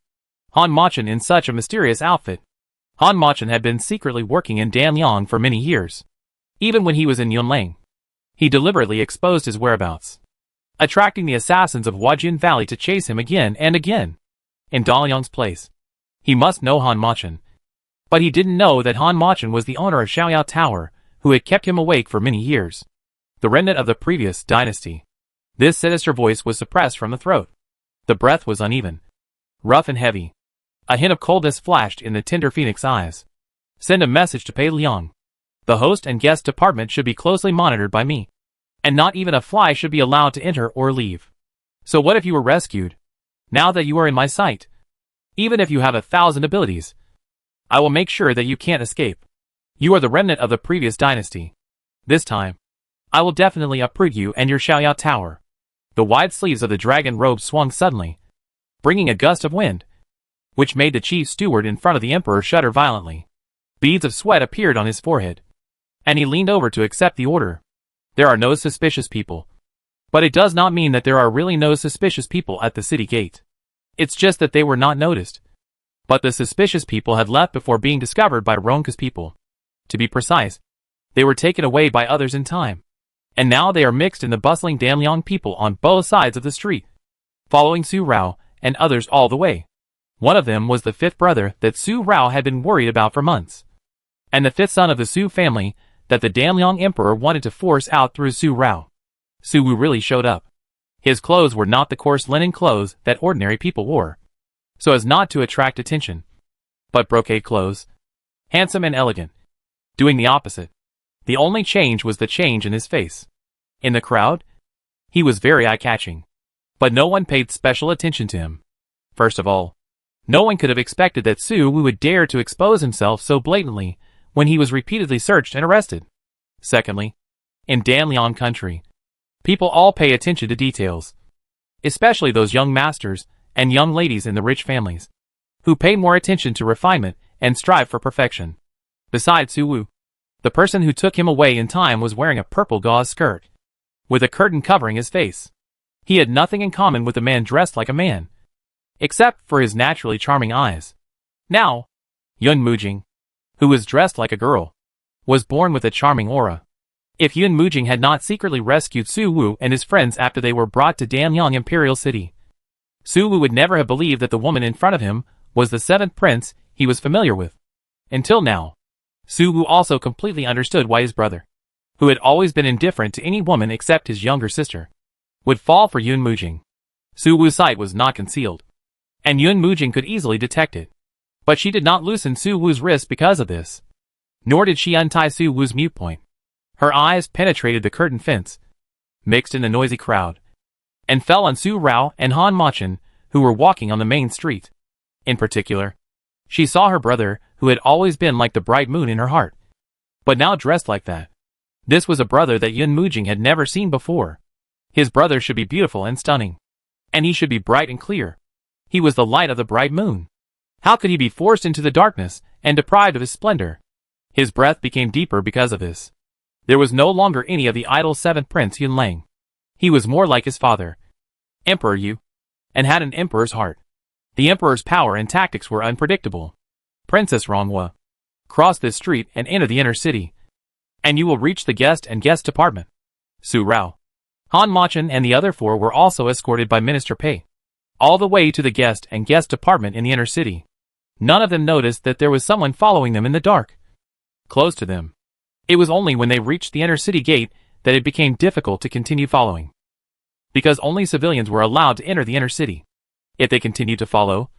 Han Machen, in such a mysterious outfit. Han Machen had been secretly working in Damyong for many years. Even when he was in Yunlang, he deliberately exposed his whereabouts, attracting the assassins of Huajin Valley to chase him again and again. In Damyong's place, he must know Han Machen, but he didn't know that Han Machen was the owner of Xiaoyao Tower, who had kept him awake for many years, the remnant of the previous dynasty. This sinister voice was suppressed from the throat. The breath was uneven, rough and heavy. A hint of coldness flashed in the tender phoenix eyes. Send a message to Pei Liang. The host and guest department should be closely monitored by me, and not even a fly should be allowed to enter or leave. So what if you were rescued? Now that you are in my sight, even if you have 1,000 abilities, I will make sure that you can't escape. You are the remnant of the previous dynasty. This time, I will definitely uproot you and your Xiaoyao Tower. The wide sleeves of the dragon robe swung suddenly, bringing a gust of wind, which made the chief steward in front of the emperor shudder violently. Beads of sweat appeared on his forehead, and he leaned over to accept the order. There are no suspicious people. But it does not mean that there are really no suspicious people at the city gate. It's just that they were not noticed. But the suspicious people had left before being discovered by Ronka's people. To be precise, they were taken away by others in time. And now they are mixed in the bustling Danliang people on both sides of the street, following Su Rao and others all the way. One of them was the fifth brother that Su Rao had been worried about for months, and the fifth son of the Su family that the Danliang emperor wanted to force out through Su Rao. Su Wu really showed up. His clothes were not the coarse linen clothes that ordinary people wore, so as not to attract attention, but brocade clothes, handsome and elegant, doing the opposite. The only change was the change in his face. In the crowd, he was very eye-catching, but no one paid special attention to him. First of all, no one could have expected that Su Wu would dare to expose himself so blatantly when he was repeatedly searched and arrested. Secondly, in Danliang country, people all pay attention to details, especially those young masters and young ladies in the rich families, who pay more attention to refinement and strive for perfection. Besides Su Wu, the person who took him away in time was wearing a purple gauze skirt, with a curtain covering his face. He had nothing in common with a man dressed like a man, except for his naturally charming eyes. Now, Yun Mujing, who was dressed like a girl, was born with a charming aura. If Yun Mujing had not secretly rescued Su Wu and his friends after they were brought to Danliang Imperial City, Su Wu would never have believed that the woman in front of him was the seventh prince he was familiar with. Until now, Su Wu also completely understood why his brother, who had always been indifferent to any woman except his younger sister, would fall for Yun Mujing. Su Wu's sight was not concealed, and Yun Mujing could easily detect it. But she did not loosen Su Wu's wrist because of this, nor did she untie Su Wu's mute point. Her eyes penetrated the curtain fence, mixed in the noisy crowd, and fell on Su Rao and Han Machin, who were walking on the main street. In particular, she saw her brother, who had always been like the bright moon in her heart, but now dressed like that. This was a brother that Yun Mujing had never seen before. His brother should be beautiful and stunning, and he should be bright and clear. He was the light of the bright moon. How could he be forced into the darkness and deprived of his splendor? His breath became deeper because of this. There was no longer any of the idle seventh prince Yun Lang. He was more like his father, Emperor Yu, and had an emperor's heart. The emperor's power and tactics were unpredictable. Princess Ronghua, cross this street and enter the inner city, and you will reach the guest and guest department. Su Rao, Han Machin and the other four were also escorted by Minister Pei, all the way to the guest and guest department in the inner city. None of them noticed that there was someone following them in the dark, close to them. It was only when they reached the inner city gate that it became difficult to continue following, because only civilians were allowed to enter the inner city. If they continued to follow,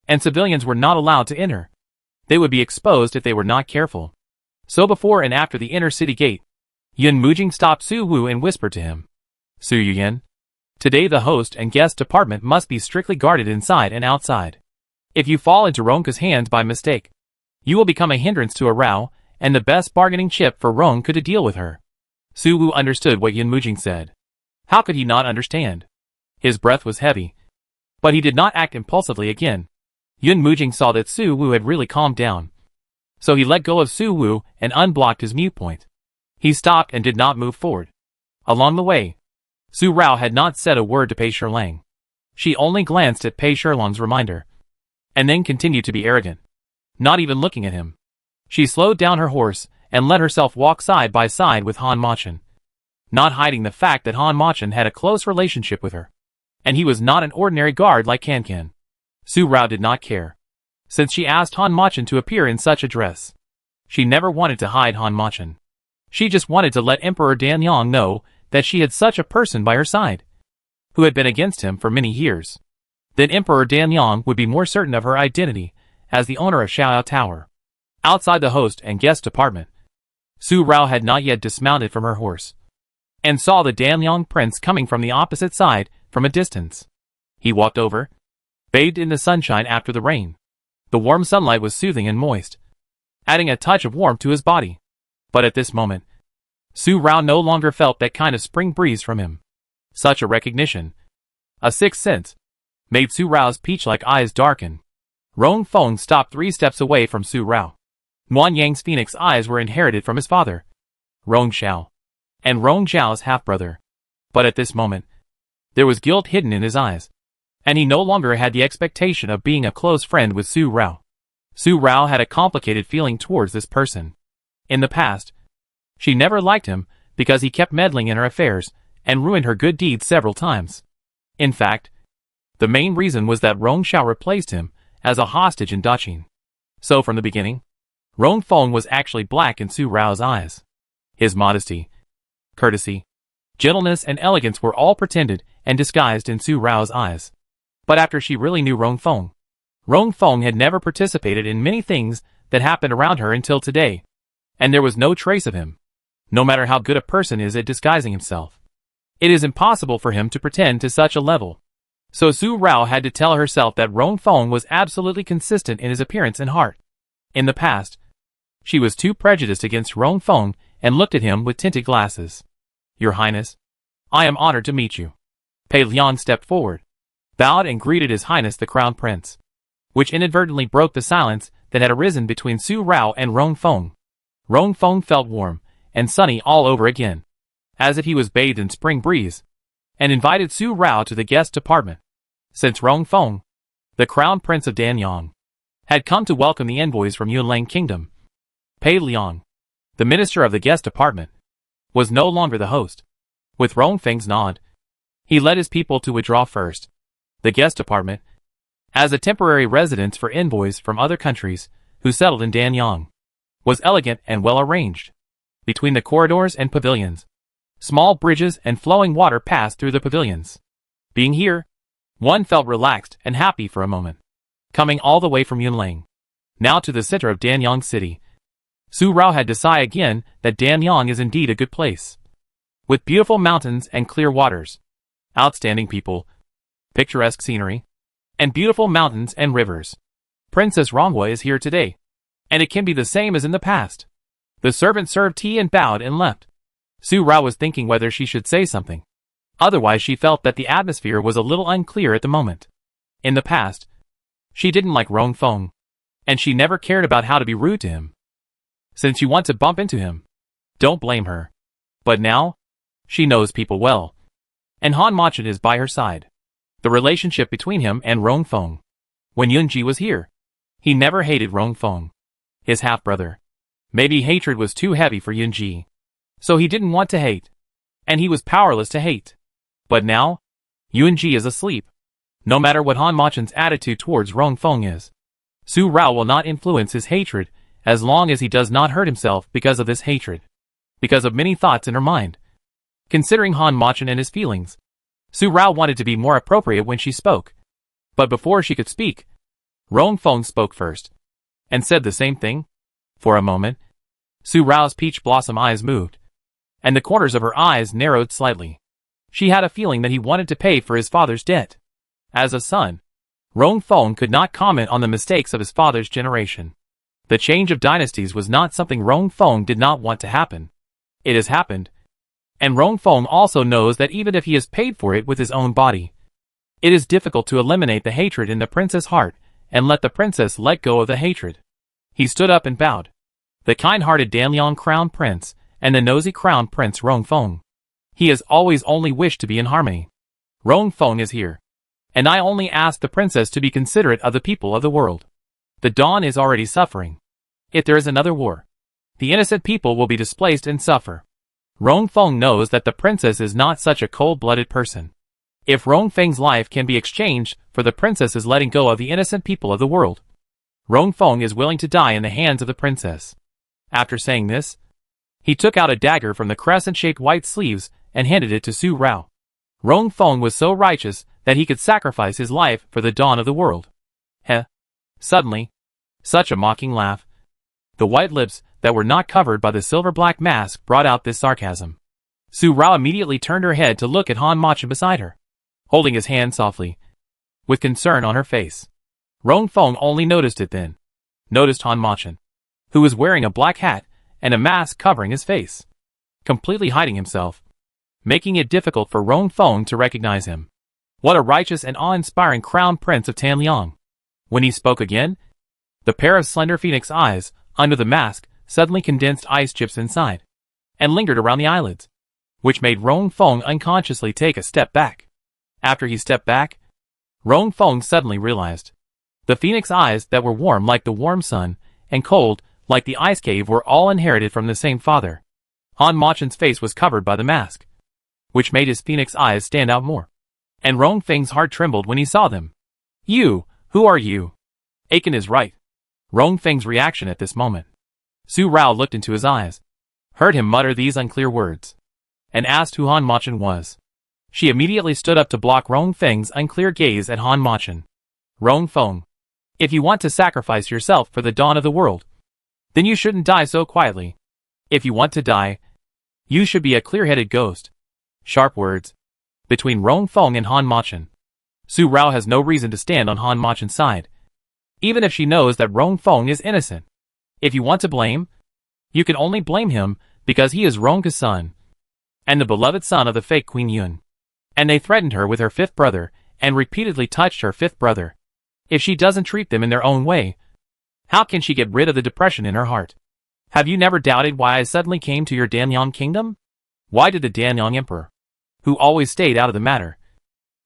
and civilians were not allowed to enter, they would be exposed if they were not careful. So before and after the inner city gate, Yun Mujing stopped Su Wu and whispered to him, Su Yuyan, today the host and guest department must be strictly guarded inside and outside. If you fall into Ronka's hands by mistake, you will become a hindrance to a Rao, and the best bargaining chip for Ronka to deal with her. Su Wu understood what Yun Mujing said. How could he not understand? His breath was heavy, but he did not act impulsively again. Yun Mujing saw that Su Wu had really calmed down, so he let go of Su Wu and unblocked his mute point. He stopped and did not move forward. Along the way, Su Rao had not said a word to Pei Shirlang. She only glanced at Pei Shirlang's reminder, and then continued to be arrogant, not even looking at him. She slowed down her horse and let herself walk side by side with Han Machin, not hiding the fact that Han Machin had a close relationship with her, and he was not an ordinary guard like Can. Su Rao did not care, since she asked Han Machin to appear in such a dress. She never wanted to hide Han Machin. She just wanted to let Emperor Danliang know that she had such a person by her side, who had been against him for many years. Then Emperor Danliang would be more certain of her identity as the owner of Xiaoyao Tower. Outside the host and guest department, Su Rao had not yet dismounted from her horse, and saw the Danliang prince coming from the opposite side from a distance. He walked over, bathed in the sunshine after the rain. The warm sunlight was soothing and moist, adding a touch of warmth to his body. But at this moment, Su Rao no longer felt that kind of spring breeze from him. Such a recognition, a sixth sense, made Su Rao's peach-like eyes darken. Rong Feng stopped 3 steps away from Su Rao. Muan Yang's phoenix eyes were inherited from his father, Rong Xiao, and Rong Zhao's half-brother. But at this moment, there was guilt hidden in his eyes, and he no longer had the expectation of being a close friend with Su Rao. Su Rao had a complicated feeling towards this person. In the past, she never liked him because he kept meddling in her affairs and ruined her good deeds several times. In fact, the main reason was that Rong Xiao replaced him as a hostage in Daqing. So from the beginning, Rong Feng was actually black in Su Rao's eyes. His modesty, courtesy, gentleness and elegance were all pretended and disguised in Su Rao's eyes. But after she really knew Rong Feng had never participated in many things that happened around her until today, and there was no trace of him. No matter how good a person is at disguising himself, it is impossible for him to pretend to such a level. So Su Rao had to tell herself that Rong Feng was absolutely consistent in his appearance and heart. In the past, she was too prejudiced against Rong Feng and looked at him with tinted glasses. Your Highness, I am honored to meet you. Pei Liang stepped forward, bowed and greeted His Highness the Crown Prince, which inadvertently broke the silence that had arisen between Su Rao and Rong Feng. Rong Feng felt warm and sunny all over again, as if he was bathed in spring breeze, and invited Su Rao to the guest apartment. Since Rong Feng, the Crown Prince of Danyang, had come to welcome the envoys from Yunlang Kingdom, Pei Liang, the minister of the guest apartment, was no longer the host. With Rong Feng's nod, he led his people to withdraw first. The guest apartment, as a temporary residence for envoys from other countries who settled in Danyang, was elegant and well arranged. Between the corridors and pavilions, small bridges and flowing water passed through the pavilions. Being here, one felt relaxed and happy for a moment. Coming all the way from Yunlang, now to the center of Danyang City, Su Rao had to sigh again that Danyang is indeed a good place. With beautiful mountains and clear waters, outstanding people, picturesque scenery, and beautiful mountains and rivers. Princess Ronghua is here today, and it can be the same as in the past. The servant served tea and bowed and left. Su Rao was thinking whether she should say something. Otherwise she felt that the atmosphere was a little unclear at the moment. In the past, she didn't like Rong Feng, and she never cared about how to be rude to him. Since you want to bump into him, don't blame her. But now, she knows people well, and Han Machin is by her side. The relationship between him and Rong Feng. When Yunji was here, he never hated Rong Feng, his half-brother. Maybe hatred was too heavy for Yunji, so he didn't want to hate, and he was powerless to hate. But now, Yunji is asleep. No matter what Han Machin's attitude towards Rong Feng is, Su Rao will not influence his hatred as long as he does not hurt himself because of this hatred, because of many thoughts in her mind. Considering Han Machin and his feelings, Su Rao wanted to be more appropriate when she spoke. But before she could speak, Rong Feng spoke first, and said the same thing. For a moment, Su Rao's peach blossom eyes moved, and the corners of her eyes narrowed slightly. She had a feeling that he wanted to pay for his father's debt. As a son, Rong Feng could not comment on the mistakes of his father's generation. The change of dynasties was not something Rong Feng did not want to happen. It has happened, and Rong Feng also knows that even if he has paid for it with his own body, it is difficult to eliminate the hatred in the prince's heart and let the princess let go of the hatred. He stood up and bowed. The kind-hearted Danyang Crown Prince and the nosy Crown Prince Rong Feng. He has always only wished to be in harmony. Rong Feng is here, and I only ask the princess to be considerate of the people of the world. The dawn is already suffering. If there is another war, the innocent people will be displaced and suffer. Rong Feng knows that the princess is not such a cold-blooded person. If Rong Feng's life can be exchanged for the princess's letting go of the innocent people of the world, Rong Feng is willing to die in the hands of the princess. After saying this, he took out a dagger from the crescent-shaped white sleeves and handed it to Su Rao. Rong Feng was so righteous that he could sacrifice his life for the dawn of the world. Heh. Suddenly, such a mocking laugh. The white lips that were not covered by the silver-black mask brought out this sarcasm. Su Rao immediately turned her head to look at Han Machin beside her, holding his hand softly, with concern on her face. Rong Feng only noticed it then. Noticed Han Machin, who was wearing a black hat and a mask covering his face, completely hiding himself, making it difficult for Rong Feng to recognize him. What a righteous and awe-inspiring crown prince of Tanliang. When he spoke again, the pair of slender phoenix eyes Under the mask, suddenly condensed ice chips inside, and lingered around the eyelids, which made Rong Feng unconsciously take a step back. After he stepped back, Rong Feng suddenly realized the phoenix eyes that were warm like the warm sun and cold like the ice cave were all inherited from the same father. Han Machen's face was covered by the mask, which made his phoenix eyes stand out more, and Rong Feng's heart trembled when he saw them. "You, who are you?" Aiken is right. Rong Feng's reaction at this moment. Su Rao looked into his eyes, heard him mutter these unclear words, and asked who Han Machen was. She immediately stood up to block Rong Feng's unclear gaze at Han Machen. "Rong Feng, if you want to sacrifice yourself for the dawn of the world, then you shouldn't die so quietly. If you want to die, you should be a clear-headed ghost." Sharp words. Between Rong Feng and Han Machen, Su Rao has no reason to stand on Han Machen's side, even if she knows that Rong Feng is innocent. If you want to blame, you can only blame him because he is Rong's son, and the beloved son of the fake Queen Yun. And they threatened her with her fifth brother, and repeatedly touched her fifth brother. If she doesn't treat them in their own way, how can she get rid of the depression in her heart? Have you never doubted why I suddenly came to your Danyang kingdom? Why did the Danyang emperor, who always stayed out of the matter,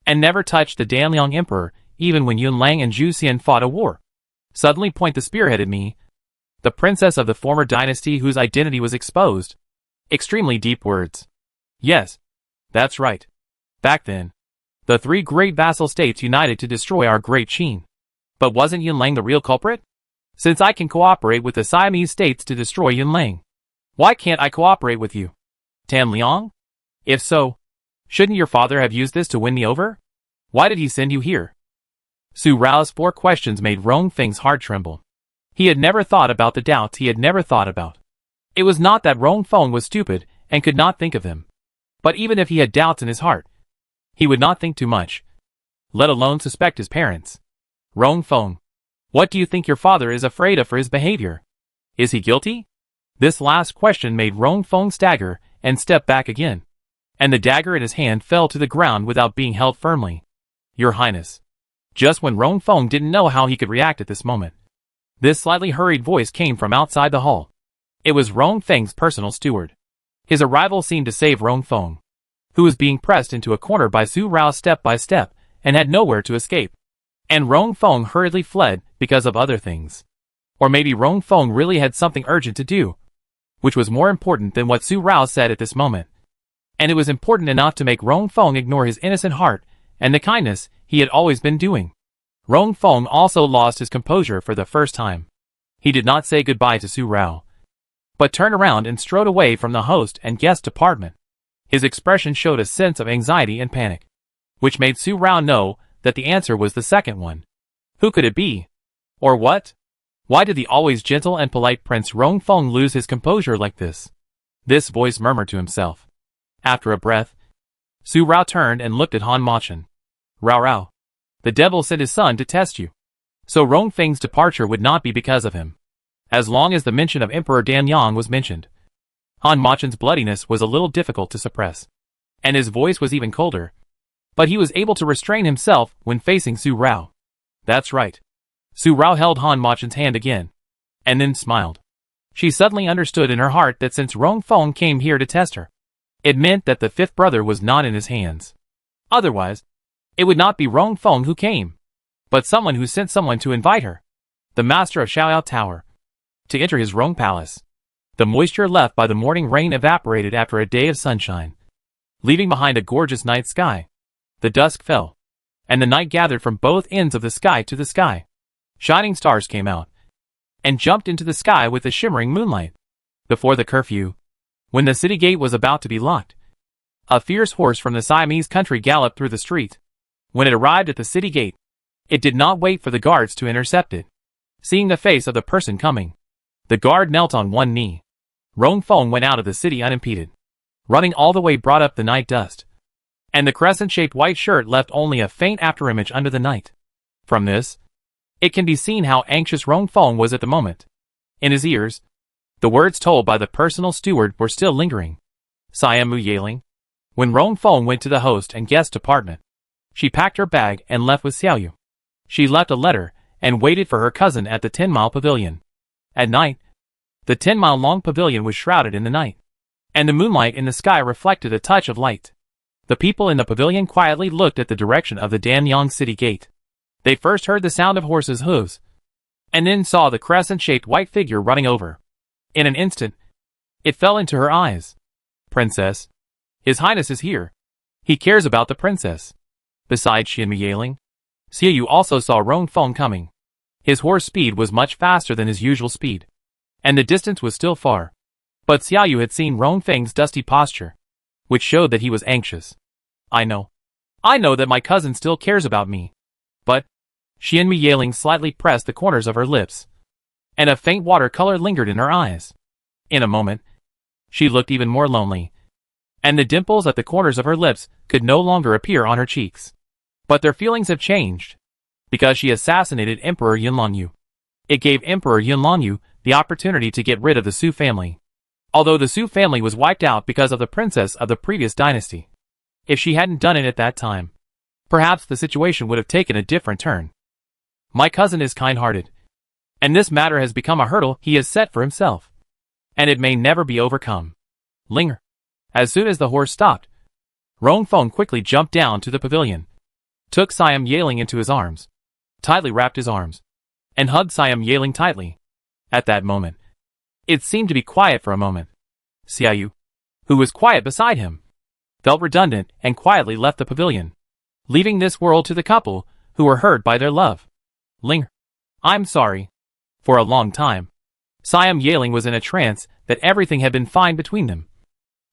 and never touched the Danyang emperor even when Yun Lang and Zhu Xian fought a war, suddenly point the spearhead at me, the princess of the former dynasty whose identity was exposed? Extremely deep words. Yes, that's right. Back then, the three great vassal states united to destroy our great Qin. But wasn't Yun Lang the real culprit? Since I can cooperate with the Siamese states to destroy Yun Lang, why can't I cooperate with you, Tan Liang? If so, shouldn't your father have used this to win me over? Why did he send you here? Su Rao's 4 questions made Rong Feng's heart tremble. He had never thought about the doubts he had never thought about. It was not that Rong Feng was stupid and could not think of them. But even if he had doubts in his heart, he would not think too much, let alone suspect his parents. Rong Feng, what do you think your father is afraid of for his behavior? Is he guilty? This last question made Rong Feng stagger and step back again, and the dagger in his hand fell to the ground without being held firmly. Your Highness. Just when Rong Feng didn't know how he could react at this moment, this slightly hurried voice came from outside the hall. It was Rong Feng's personal steward. His arrival seemed to save Rong Feng, who was being pressed into a corner by Su Rao step by step, and had nowhere to escape. And Rong Feng hurriedly fled because of other things. Or maybe Rong Feng really had something urgent to do, which was more important than what Su Rao said at this moment. And it was important enough to make Rong Feng ignore his innocent heart and the kindness he had always been doing. Rong Feng also lost his composure for the first time. He did not say goodbye to Su Rao, but turned around and strode away from the host and guest department. His expression showed a sense of anxiety and panic, which made Su Rao know that the answer was the second one. Who could it be? Or what? Why did the always gentle and polite Prince Rong Feng lose his composure like this? This voice murmured to himself. After a breath, Su Rao turned and looked at Han Machen. Rao Rao, the devil sent his son to test you. So Rong Feng's departure would not be because of him. As long as the mention of Emperor Danyang was mentioned, Han Machen's bloodiness was a little difficult to suppress, and his voice was even colder. But he was able to restrain himself when facing Su Rao. That's right. Su Rao held Han Machen's hand again, and then smiled. She suddenly understood in her heart that since Rong Feng came here to test her, it meant that the fifth brother was not in his hands. Otherwise, it would not be Rong Feng who came, but someone who sent someone to invite her, the master of Xiaoyao Tower, to enter his Rong Palace. The moisture left by the morning rain evaporated after a day of sunshine, leaving behind a gorgeous night sky. The dusk fell, and the night gathered from both ends of the sky to the sky. Shining stars came out, and jumped into the sky with the shimmering moonlight. Before the curfew, when the city gate was about to be locked, a fierce horse from the Siamese country galloped through the street. When it arrived at the city gate, it did not wait for the guards to intercept it. Seeing the face of the person coming, the guard knelt on one knee. Rong Feng went out of the city unimpeded. Running all the way brought up the night dust, and the crescent-shaped white shirt left only a faint afterimage under the night. From this, it can be seen how anxious Rong Feng was at the moment. In his ears, the words told by the personal steward were still lingering. Siam Mu Yaling. When Rong Feng went to the host and guest department, she packed her bag and left with Xiaoyu. She left a letter and waited for her cousin at the 10-mile pavilion. At night, The 10-mile-long pavilion was shrouded in the night, and the moonlight in the sky reflected a touch of light. The people in the pavilion quietly looked at the direction of the Danyang city gate. They first heard the sound of horses' hooves, and then saw the crescent-shaped white figure running over. In an instant, it fell into her eyes. Princess. His Highness is here. He cares about the princess. Besides Xian Muyeling, Xiaoyu also saw Rongfeng coming. His horse speed was much faster than his usual speed, and the distance was still far. But Xiaoyu had seen Rongfeng's dusty posture, which showed that he was anxious. I know that my cousin still cares about me. But Xian Muyeling slightly pressed the corners of her lips, and a faint watercolor lingered in her eyes. In a moment, she looked even more lonely, and the dimples at the corners of her lips could no longer appear on her cheeks. But their feelings have changed, because she assassinated Emperor Yunlanyu. It gave Emperor Yunlanyu the opportunity to get rid of the Su family. Although the Su family was wiped out because of the princess of the previous dynasty. If she hadn't done it at that time, perhaps the situation would have taken a different turn. My cousin is kind-hearted, and this matter has become a hurdle he has set for himself, and it may never be overcome. Linger. As soon as the horse stopped, Rongfeng quickly jumped down to the pavilion, took Siam Yaling into his arms, tightly wrapped his arms, and hugged Siam Yaling tightly. At that moment, it seemed to be quiet for a moment. Xiaoyu, who was quiet beside him, felt redundant and quietly left the pavilion, leaving this world to the couple who were hurt by their love. Linger. I'm sorry. For a long time, Siam Yaling was in a trance that everything had been fine between them,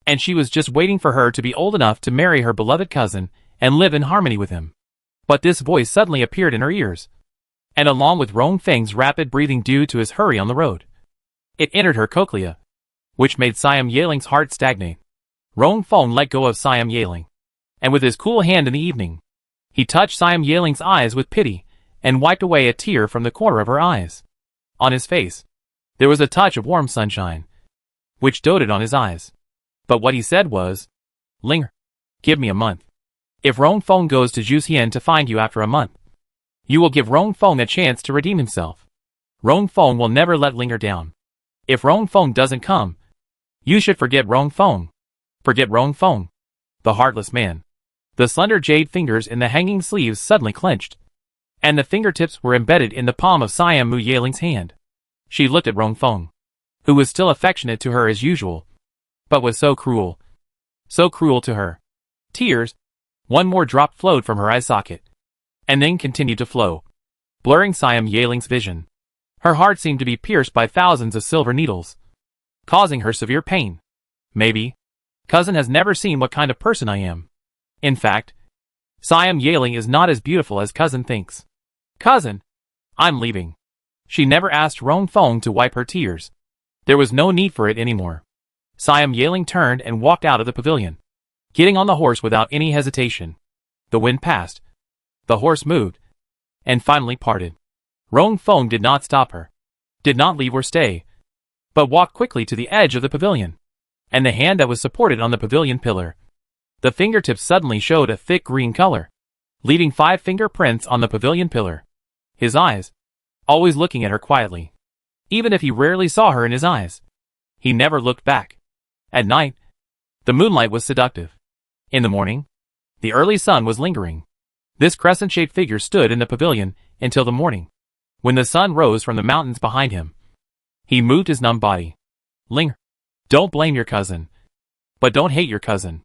and she was just waiting for her to be old enough to marry her beloved cousin and live in harmony with him. But this voice suddenly appeared in her ears, and along with Rongfeng's rapid breathing due to his hurry on the road, it entered her cochlea, which made Siam Yaling's heart stagnate. Rongfeng let go of Siam Yaling, and with his cool hand in the evening, he touched Siam Yaling's eyes with pity and wiped away a tear from the corner of her eyes. On his face, there was a touch of warm sunshine, which doted on his eyes. But what he said was, Linger, give me a month. If Rongfeng goes to Zhuxian to find you after a month, you will give Rongfeng a chance to redeem himself. Rongfeng will never let Linger down. If Rongfeng doesn't come, you should forget Rongfeng. Forget Rongfeng, the heartless man. The slender jade fingers in the hanging sleeves suddenly clenched, and the fingertips were embedded in the palm of Siam Muyeling's hand. She looked at Rongfeng, who was still affectionate to her as usual, but was so cruel to her. Tears, one more drop flowed from her eye socket, and then continued to flow, blurring Siam Yaling's vision. Her heart seemed to be pierced by thousands of silver needles, causing her severe pain. Maybe cousin has never seen what kind of person I am. In fact, Siam Yaling is not as beautiful as cousin thinks. Cousin, I'm leaving. She never asked Rongfeng to wipe her tears. There was no need for it anymore. Siam Yaling turned and walked out of the pavilion, getting on the horse without any hesitation. The wind passed, the horse moved, and finally parted. Rongfeng did not stop her, did not leave or stay, but walked quickly to the edge of the pavilion, and the hand that was supported on the pavilion pillar. The fingertips suddenly showed a thick green color, leaving 5 fingerprints on the pavilion pillar. His eyes, always looking at her quietly. Even if he rarely saw her in his eyes, he never looked back. At night, the moonlight was seductive. In the morning, the early sun was lingering. This crescent-shaped figure stood in the pavilion until the morning. When the sun rose from the mountains behind him, he moved his numb body. Linger, don't blame your cousin, but don't hate your cousin.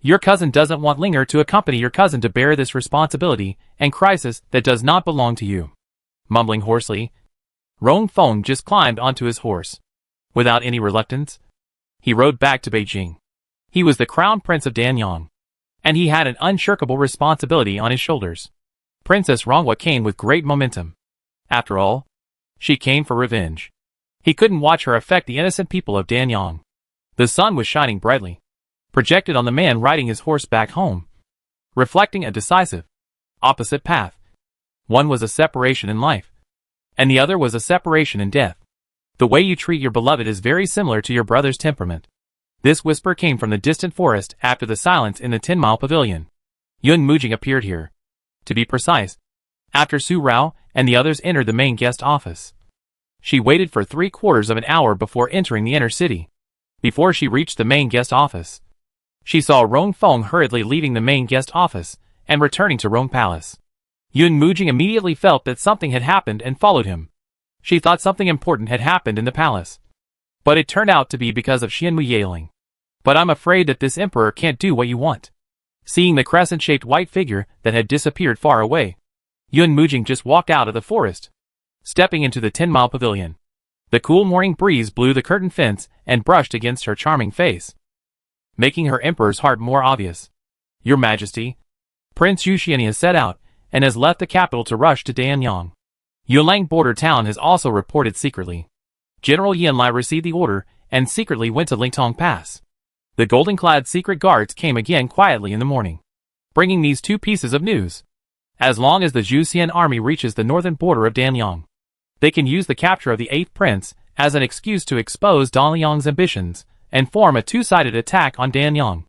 Your cousin doesn't want Linger to accompany your cousin to bear this responsibility and crisis that does not belong to you. Mumbling hoarsely, Rongfeng just climbed onto his horse. Without any reluctance, he rode back to Beijing. He was the crown prince of Danyang, and he had an unshakable responsibility on his shoulders. Princess Ronghua came with great momentum. After all, she came for revenge. He couldn't watch her affect the innocent people of Danyang. The sun was shining brightly, projected on the man riding his horse back home, reflecting a decisive, opposite path. One was a separation in life, and the other was a separation in death. The way you treat your beloved is very similar to your brother's temperament. This whisper came from the distant forest after the silence in the 10-mile pavilion. Yun Mujing appeared here. To be precise, after Su Rao and the others entered the main guest office. She waited for 3/4 of an hour before entering the inner city. Before she reached the main guest office, she saw Rong Feng hurriedly leaving the main guest office and returning to Rong Palace. Yun Mujing immediately felt that something had happened and followed him. She thought something important had happened in the palace, but it turned out to be because of Xianmu Yaling. But I'm afraid that this emperor can't do what you want. Seeing the crescent-shaped white figure that had disappeared far away, Yun Mujing just walked out of the forest, stepping into the 10-mile pavilion. The cool morning breeze blew the curtain fence and brushed against her charming face, making her emperor's heart more obvious. Your Majesty, Prince Yuxian has set out and has left the capital to rush to Danyang. Yulang border town has also reported secretly. General Yanlai received the order and secretly went to Lingtong Pass. The golden-clad secret guards came again quietly in the morning, bringing these 2 pieces of news. As long as the Zhuxian army reaches the northern border of Danyang, they can use the capture of the 8th prince as an excuse to expose Danyang's ambitions and form a 2-sided attack on Danyang.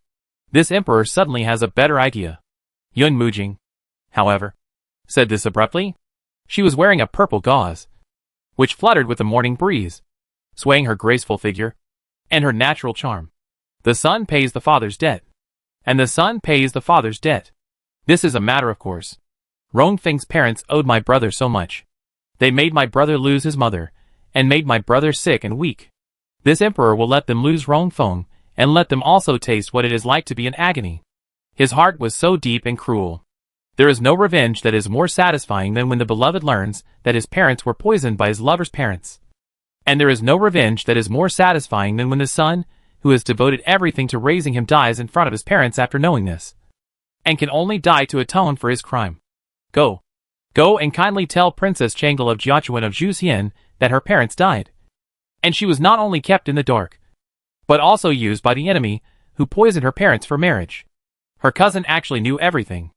This emperor suddenly has a better idea. Yun Mujing, however, said this abruptly. She was wearing a purple gauze, which fluttered with the morning breeze, swaying her graceful figure and her natural charm. The son pays the father's debt, and the son pays the father's debt. This is a matter of course. Rong Feng's parents owed my brother so much. They made my brother lose his mother, and made my brother sick and weak. This emperor will let them lose Rong Feng, and let them also taste what it is like to be in agony. His heart was so deep and cruel. There is no revenge that is more satisfying than when the beloved learns that his parents were poisoned by his lover's parents. And there is no revenge that is more satisfying than when the son, who has devoted everything to raising him, dies in front of his parents after knowing this, and can only die to atone for his crime. Go. Go and kindly tell Princess Changle of Jiachuan of Zhuxian that her parents died. And she was not only kept in the dark, but also used by the enemy, who poisoned her parents for marriage. Her cousin actually knew everything,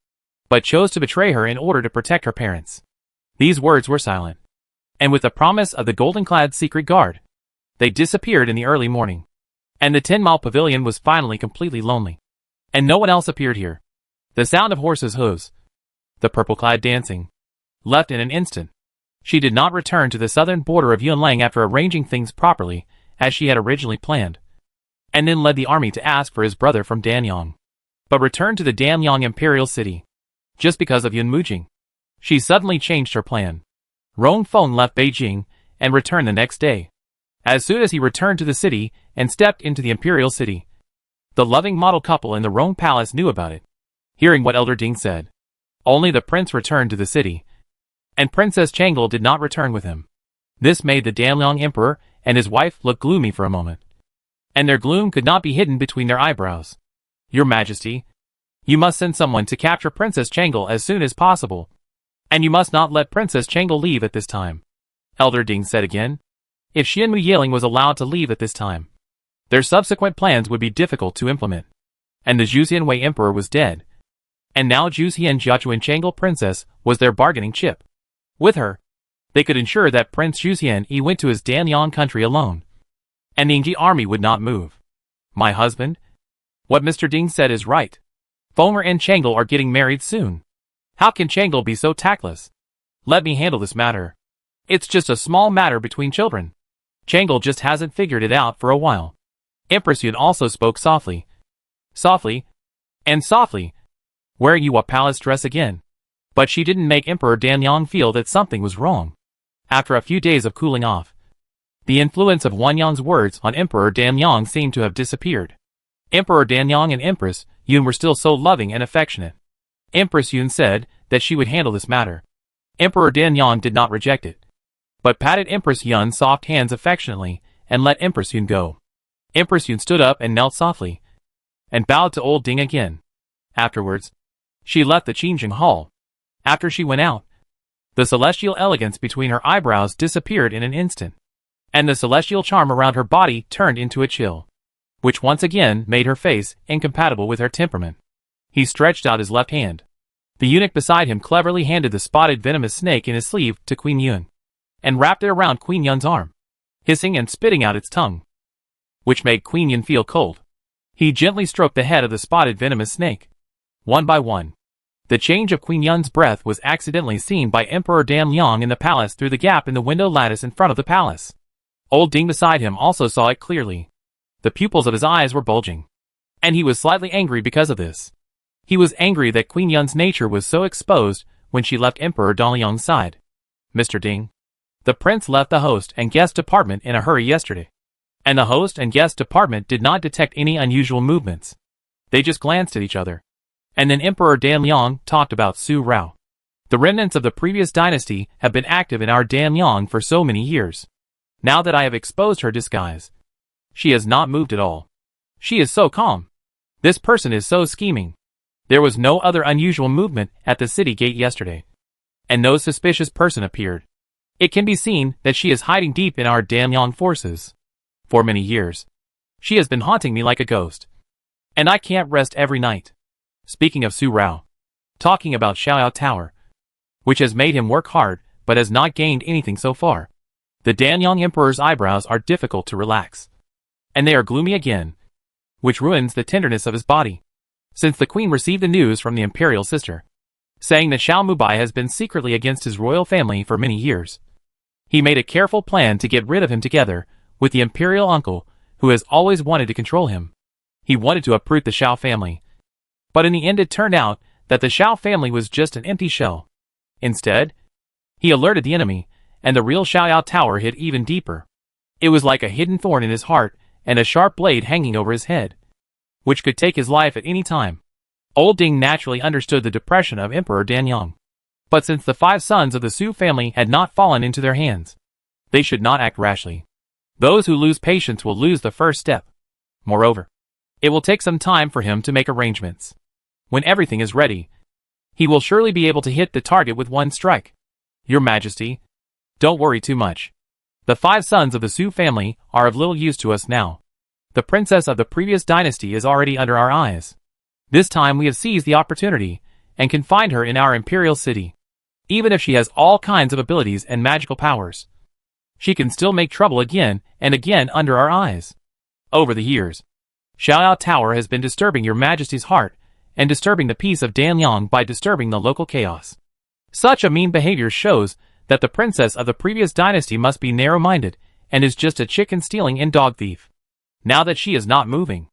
but chose to betray her in order to protect her parents. These words were silent, and with the promise of the golden-clad secret guard, they disappeared in the early morning. And the 10-mile pavilion was finally completely lonely, and no one else appeared here. The sound of horses' hooves, the purple-clad dancing, left in an instant. She did not return to the southern border of Yunlang after arranging things properly, as she had originally planned, and then led the army to ask for his brother from Danyang, but returned to the Danyang imperial city. Just because of Yun Mujing, she suddenly changed her plan. Rong Feng left Beijing and returned the next day. As soon as he returned to the city and stepped into the imperial city, the loving model couple in the Rong Palace knew about it. Hearing what Elder Ding said, only the prince returned to the city, and Princess Changle did not return with him. This made the Danyang emperor and his wife look gloomy for a moment, and their gloom could not be hidden between their eyebrows. Your Majesty, you must send someone to capture Princess Changle as soon as possible, and you must not let Princess Changle leave at this time, Elder Ding said again. If Xianmu Yaling was allowed to leave at this time, their subsequent plans would be difficult to implement. And the Zhuxian Wei Emperor was dead, and now Zhuxian Jiachuan Changle Princess was their bargaining chip. With her, they could ensure that Prince Zhuxian went to his Danyang country alone, and the Yingji army would not move. My husband? What Mr. Ding said is right. Fenger and Changle are getting married soon. How can Changle be so tactless? Let me handle this matter. It's just a small matter between children. Changle just hasn't figured it out for a while. Empress Yun also spoke softly. Softly, and softly, wearing Yuwa palace dress again. But she didn't make Emperor Danyang feel that something was wrong. After a few days of cooling off, the influence of Wanyang's words on Emperor Danyang seemed to have disappeared. Emperor Danyang and Empress Yun were still so loving and affectionate. Empress Yun said that she would handle this matter. Emperor Danyang did not reject it, but patted Empress Yun's soft hands affectionately and let Empress Yun go. Empress Yun stood up and knelt softly, and bowed to old Ding again. Afterwards, she left the Qingjing Hall. After she went out, the celestial elegance between her eyebrows disappeared in an instant, and the celestial charm around her body turned into a chill, which once again made her face incompatible with her temperament. He stretched out his left hand. The eunuch beside him cleverly handed the spotted venomous snake in his sleeve to Queen Yun, and wrapped it around Queen Yun's arm, hissing and spitting out its tongue, which made Queen Yun feel cold. He gently stroked the head of the spotted venomous snake. One by one, The change of Queen Yun's breath was accidentally seen by Emperor Dan Liang in the palace through the gap in the window lattice in front of the palace. Old Ding beside him also saw it clearly. The pupils of his eyes were bulging. And he was slightly angry because of this. He was angry that Queen Yun's nature was so exposed when she left Emperor Dan Liang's side. Mr. Ding. The prince left the host and guest department in a hurry yesterday. And the host and guest department did not detect any unusual movements. They just glanced at each other. And then Emperor Dan Liang talked about Su Rao. The remnants of the previous dynasty have been active in our Dan Liang for so many years. Now that I have exposed her disguise, she has not moved at all. She is so calm. This person is so scheming. There was no other unusual movement at the city gate yesterday. And no suspicious person appeared. It can be seen that she is hiding deep in our Dan Liang forces. For many years, she has been haunting me like a ghost. And I can't rest every night. Speaking of Su Rao, talking about Xiaoyao Tower, which has made him work hard but has not gained anything so far. The Danyang Emperor's eyebrows are difficult to relax. And they are gloomy again, which ruins the tenderness of his body. Since the queen received the news from the imperial sister, saying that Xiao Mubai has been secretly against his royal family for many years, he made a careful plan to get rid of him together with the imperial uncle who has always wanted to control him. He wanted to uproot the Xiao family. But in the end it turned out that the Xiao family was just an empty shell. Instead, he alerted the enemy, and the real Xiaoyao Tower hit even deeper. It was like a hidden thorn in his heart and a sharp blade hanging over his head, which could take his life at any time. Old Ding naturally understood the depression of Emperor Danyang. But since the 5 sons of the Su family had not fallen into their hands, they should not act rashly. Those who lose patience will lose the first step. Moreover, it will take some time for him to make arrangements. When everything is ready, he will surely be able to hit the target with one strike. Your Majesty, don't worry too much. The 5 sons of the Su family are of little use to us now. The princess of the previous dynasty is already under our eyes. This time we have seized the opportunity and can find her in our imperial city. Even if she has all kinds of abilities and magical powers, she can still make trouble again and again under our eyes. Over the years, Xiaoyao Tower has been disturbing your Majesty's heart and disturbing the peace of Danyang by disturbing the local chaos. Such a mean behavior shows that the princess of the previous dynasty must be narrow-minded and is just a chicken stealing and dog thief. Now that she is not moving,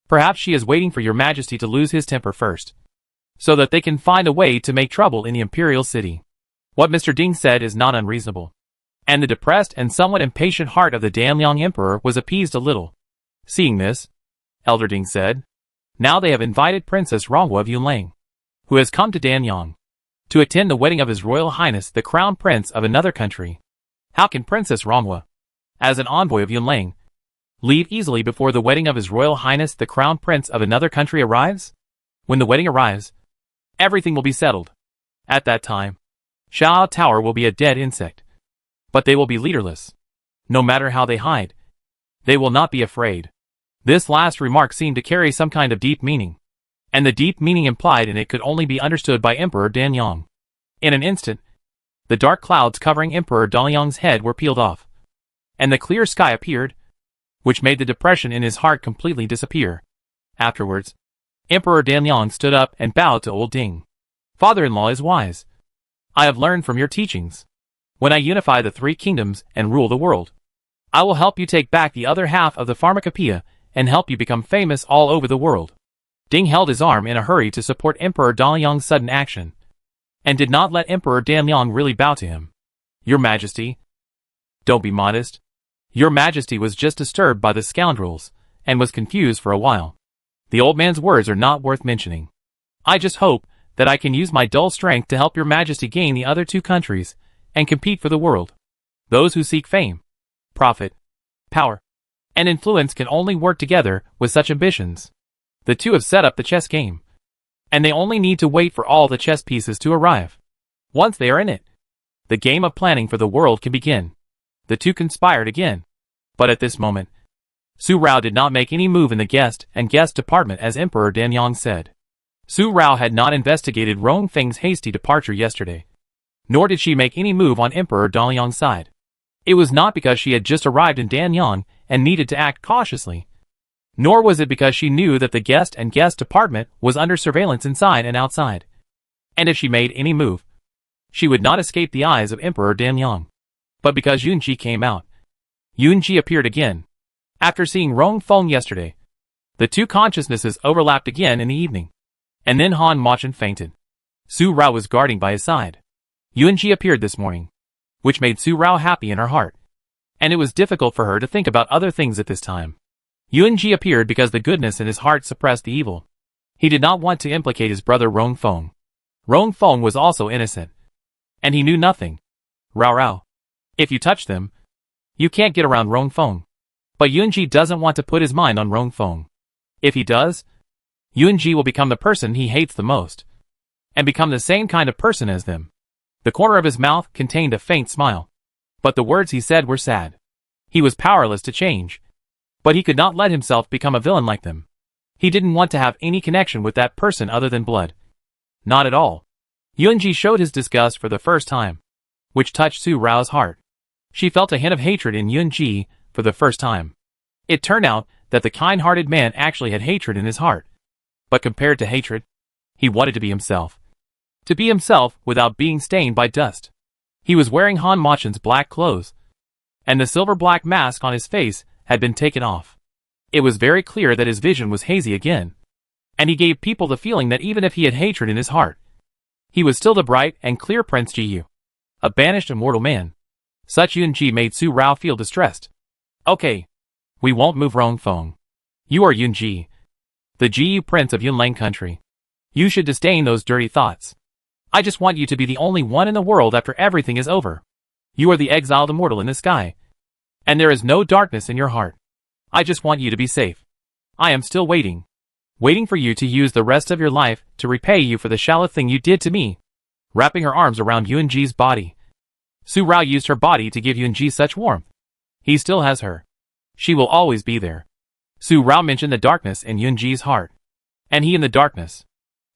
perhaps she is waiting for your Majesty to lose his temper first, so that they can find a way to make trouble in the imperial city. What Mr. Ding said is not unreasonable, and the depressed and somewhat impatient heart of the Danyang Emperor was appeased a little. Seeing this, Elder Ding said, now they have invited Princess Rongwa of Yunlang, who has come to Danyang, to attend the wedding of His Royal Highness the Crown Prince of another country. How can Princess Rongwa, as an envoy of Yunlang, leave easily before the wedding of His Royal Highness the Crown Prince of another country arrives? When the wedding arrives, everything will be settled. At that time, Xiao Tower will be a dead insect. But they will be leaderless. No matter how they hide, they will not be afraid. This last remark seemed to carry some kind of deep meaning, and the deep meaning implied in it could only be understood by Emperor Danyang. In an instant, the dark clouds covering Emperor Danyang's head were peeled off, and the clear sky appeared, which made the depression in his heart completely disappear. Afterwards, Emperor Danyang stood up and bowed to Old Ding. Father-in-law is wise. I have learned from your teachings. When I unify the 3 kingdoms and rule the world, I will help you take back the other half of the pharmacopoeia and help you become famous all over the world. Ding held his arm in a hurry to support Emperor Danyang's sudden action, and did not let Emperor Danyang really bow to him. Your Majesty, don't be modest. Your Majesty was just disturbed by the scoundrels, and was confused for a while. The old man's words are not worth mentioning. I just hope that I can use my dull strength to help your Majesty gain the other 2 countries, and compete for the world. Those who seek fame, profit, power, and influence can only work together with such ambitions. The 2 have set up the chess game, and they only need to wait for all the chess pieces to arrive. Once they are in it, the game of planning for the world can begin. The 2 conspired again, but at this moment, Su Rao did not make any move in the guest department as Emperor Danyang said. Su Rao had not investigated Rong Feng's hasty departure yesterday, nor did she make any move on Emperor Danyang's side. It was not because she had just arrived in Danyang and needed to act cautiously, nor was it because she knew that the guest department was under surveillance inside and outside. and if she made any move, she would not escape the eyes of Emperor Danyang. But because Yunji came out, Yunji appeared again. After seeing Rong Feng yesterday, the two consciousnesses overlapped again in the evening. And then Han Machin fainted. Su Rao was guarding by his side. Yunji appeared this morning, which made Su Rao happy in her heart. And it was difficult for her to think about other things at this time. Yunji appeared because the goodness in his heart suppressed the evil. He did not want to implicate his brother Rong Feng. Rong Feng was also innocent. And he knew nothing. Rao Rao. If you touch them, you can't get around Rong Feng. But Yunji doesn't want to put his mind on Rong Feng. If he does, Yunji will become the person he hates the most. And become the same kind of person as them. The corner of his mouth contained a faint smile. But the words he said were sad. He was powerless to change. But he could not let himself become a villain like them. He didn't want to have any connection with that person other than blood. Not at all. Yunji showed his disgust for the first time, which touched Su Rao's heart. She felt a hint of hatred in Yunji for the first time. It turned out that the kind-hearted man actually had hatred in his heart. But compared to hatred, he wanted to be himself. To be himself without being stained by dust. He was wearing Han Machin's black clothes, and the silver-black mask on his face had been taken off. It was very clear that his vision was hazy again, and he gave people the feeling that even if he had hatred in his heart, he was still the bright and clear Prince Jiyu, a banished immortal man. Such Yunji made Su Rao feel distressed. Okay, we won't move Rong Feng. You are Yunji, the Jiyu Prince of Yunlang country. You should disdain those dirty thoughts. I just want you to be the only one in the world after everything is over. You are the exiled immortal in the sky, and there is no darkness in your heart. I just want you to be safe. I am still waiting for you to use the rest of your life to repay you for the shallow thing you did to me. Wrapping her arms around Yunji's body, Su Rao used her body to give Yunji such warmth. He still has her. She will always be there. Su Rao mentioned the darkness in Yunji's heart, and he in the darkness.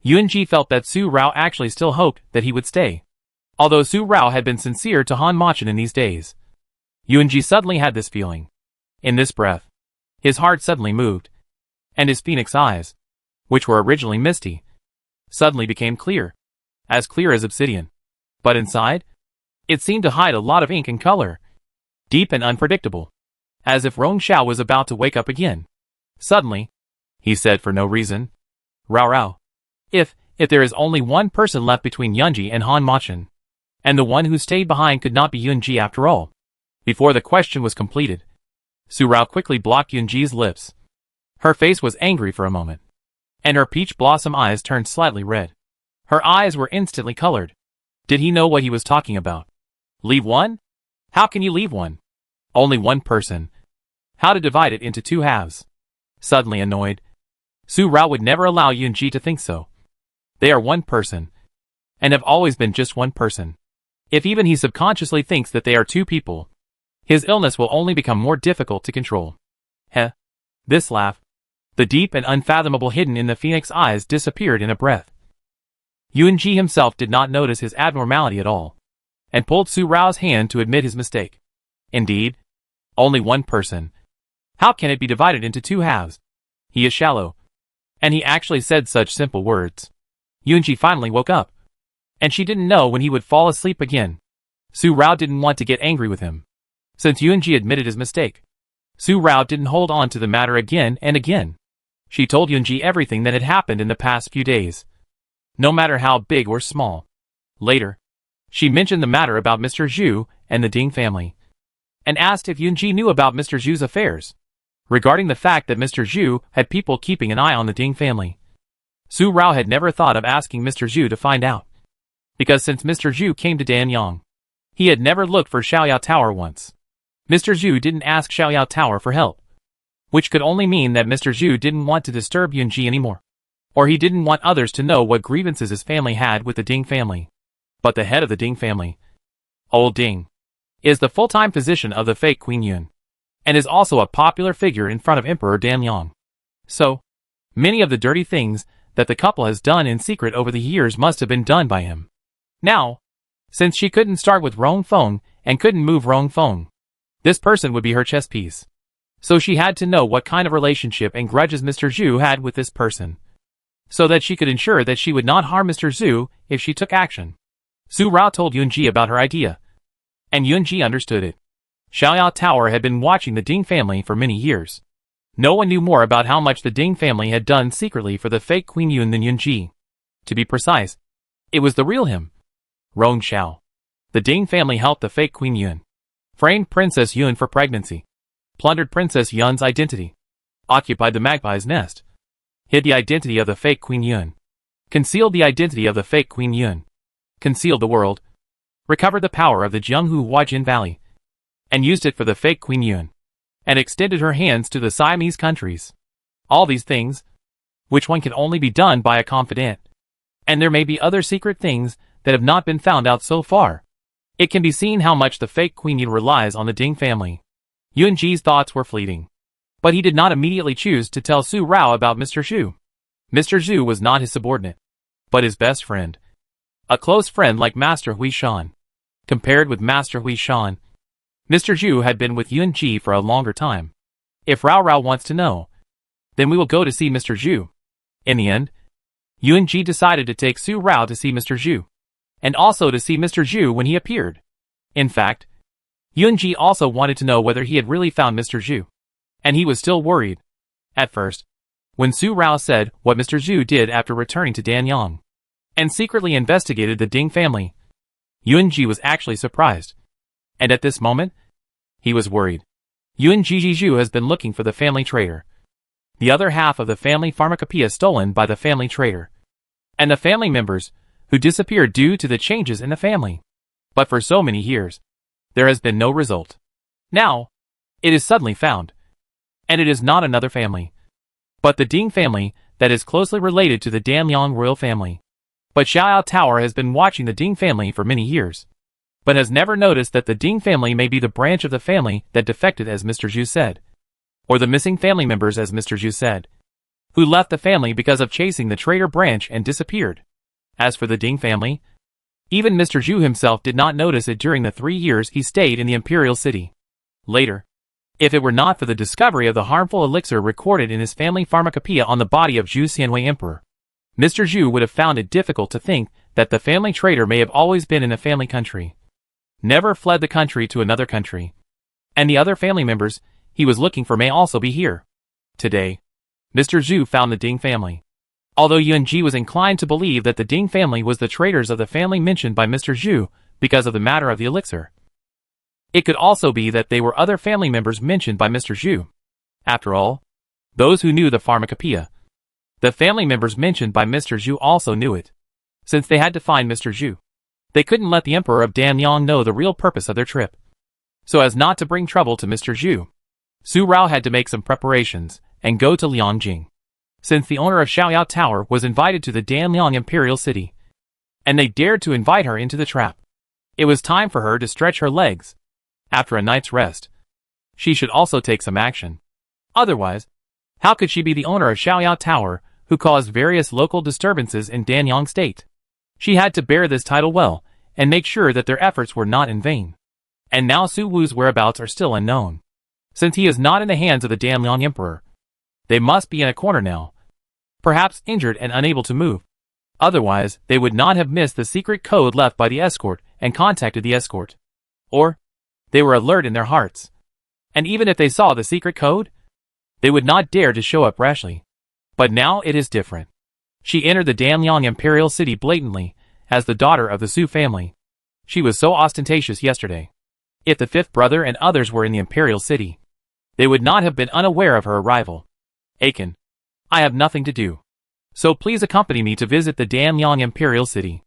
Yunji felt that Su Rao actually still hoped that he would stay. Although Su Rao had been sincere to Han Machin in these days, Yunji suddenly had this feeling. In this breath, his heart suddenly moved, and his phoenix eyes, which were originally misty, suddenly became clear as obsidian. But inside, it seemed to hide a lot of ink and color, deep and unpredictable, as if Rong Xiao was about to wake up again. Suddenly, he said for no reason, Rao Rao. If there is only one person left between Yunji and Han Machin, and the one who stayed behind could not be Yunji after all. Before the question was completed, Su Rao quickly blocked Yunji's lips. Her face was angry for a moment, and her peach blossom eyes turned slightly red. Her eyes were instantly colored. Did he know what he was talking about? Leave one? How can you leave one? Only one person. How to divide it into two halves? Suddenly annoyed, Su Rao would never allow Yunji to think so. They are one person, and have always been just one person. If even he subconsciously thinks that they are two people, his illness will only become more difficult to control. Heh. This laugh, the deep and unfathomable hidden in the phoenix eyes, disappeared in a breath. Yunji himself did not notice his abnormality at all, and pulled Su Rao's hand to admit his mistake. Indeed, only one person. How can it be divided into two halves? He is shallow. And he actually said such simple words. Yunji finally woke up, and she didn't know when he would fall asleep again. Su Rao didn't want to get angry with him. Since Yunji admitted his mistake, Su Rao didn't hold on to the matter again and again. She told Yunji everything that had happened in the past few days, no matter how big or small. Later, she mentioned the matter about Mr. Zhu and the Ding family, and asked if Yunji knew about Mr. Zhu's affairs, regarding the fact that Mr. Zhu had people keeping an eye on the Ding family. Su Rao had never thought of asking Mr. Zhu to find out, because since Mr. Zhu came to Danyang, he had never looked for Xiaoyao Tower once. Mr. Zhu didn't ask Xiaoyao Tower for help, which could only mean that Mr. Zhu didn't want to disturb Yunji anymore, or he didn't want others to know what grievances his family had with the Ding family. But the head of the Ding family, Old Ding, is the full-time physician of the fake Queen Yun, and is also a popular figure in front of Emperor Danyang. So, many of the dirty things that the couple has done in secret over the years must have been done by him. Now, since she couldn't start with Rong Feng and couldn't move Rong Feng, this person would be her chess piece. So she had to know what kind of relationship and grudges Mr. Zhu had with this person. so that she could ensure that she would not harm Mr. Zhu if she took action. Su Rao told Yunji about her idea, and Yunji understood it. Xiaoyao Tower had been watching the Ding family for many years. No one knew more about how much the Ding family had done secretly for the fake Queen Yun than Yunji. To be precise, it was the real him. Rong Xiao. The Ding family helped the fake Queen Yun, framed Princess Yun for pregnancy, plundered Princess Yun's identity, occupied the magpie's nest, hid the identity of the fake Queen Yun, concealed the identity of the fake Queen Yun, concealed the world, recovered the power of the Jianghu Huajin Valley, and used it for the fake Queen Yun, and extended her hands to the Siamese countries. All these things, which one can only be done by a confidant. And there may be other secret things that have not been found out so far. It can be seen how much the fake Queen Yun relies on the Ding family. Yunji's thoughts were fleeting, but he did not immediately choose to tell Su Rao about Mr. Zhu. Mr. Zhu was not his subordinate, but his best friend. A close friend like Master Hui Shan. Compared with Master Hui Shan, Mr. Zhu had been with Yunji for a longer time. If Rao Rao wants to know, then we will go to see Mr. Zhu. In the end, Yunji decided to take Su Rao to see Mr. Zhu, and also to see Mr. Zhu when he appeared. In fact, Yunji also wanted to know whether he had really found Mr. Zhu, and he was still worried. At first, when Su Rao said what Mr. Zhu did after returning to Danyang, and secretly investigated the Ding family, Yunji was actually surprised. And at this moment, he was worried. Yunji Zhu has been looking for the family traitor. The other half of the family pharmacopoeia stolen by the family traitor. And the family members, who disappeared due to the changes in the family. But for so many years, there has been no result. Now, it is suddenly found. And it is not another family, but the Ding family that is closely related to the Danyang royal family. But Xiaoyao Tower has been watching the Ding family for many years, but has never noticed that the Ding family may be the branch of the family that defected, as Mr. Zhu said, or the missing family members, as Mr. Zhu said, who left the family because of chasing the traitor branch and disappeared. As for the Ding family, even Mr. Zhu himself did not notice it during the 3 years he stayed in the imperial city. Later, if it were not for the discovery of the harmful elixir recorded in his family pharmacopoeia on the body of Zhu Xianwei Emperor, Mr. Zhu would have found it difficult to think that the family traitor may have always been in a family country, never fled the country to another country, and the other family members he was looking for may also be here. Today, Mr. Zhu found the Ding family. Although Yunji was inclined to believe that the Ding family was the traitors of the family mentioned by Mr. Zhu because of the matter of the elixir, it could also be that they were other family members mentioned by Mr. Zhu. After all, those who knew the pharmacopoeia, the family members mentioned by Mr. Zhu also knew it. Since they had to find Mr. Zhu, they couldn't let the Emperor of Danyang know the real purpose of their trip, so as not to bring trouble to Mr. Zhu. Su Rao had to make some preparations and go to Liangjing, since the owner of Xiaoyao Tower was invited to the Danyang imperial city, and they dared to invite her into the trap. It was time for her to stretch her legs. After a night's rest, she should also take some action. Otherwise, how could she be the owner of Xiaoyao Tower, who caused various local disturbances in Danyang state? She had to bear this title well, and make sure that their efforts were not in vain. And now Su Wu's whereabouts are still unknown. Since he is not in the hands of the Danyang Emperor, they must be in a corner now, perhaps injured and unable to move. Otherwise, they would not have missed the secret code left by the escort and contacted the escort. Or, they were alert in their hearts. And even if they saw the secret code, they would not dare to show up rashly. But now it is different. She entered the Danyang imperial city blatantly, as the daughter of the Su family. She was so ostentatious yesterday. If the fifth brother and others were in the imperial city, they would not have been unaware of her arrival. Aiken, I have nothing to do, so please accompany me to visit the Danyang imperial city.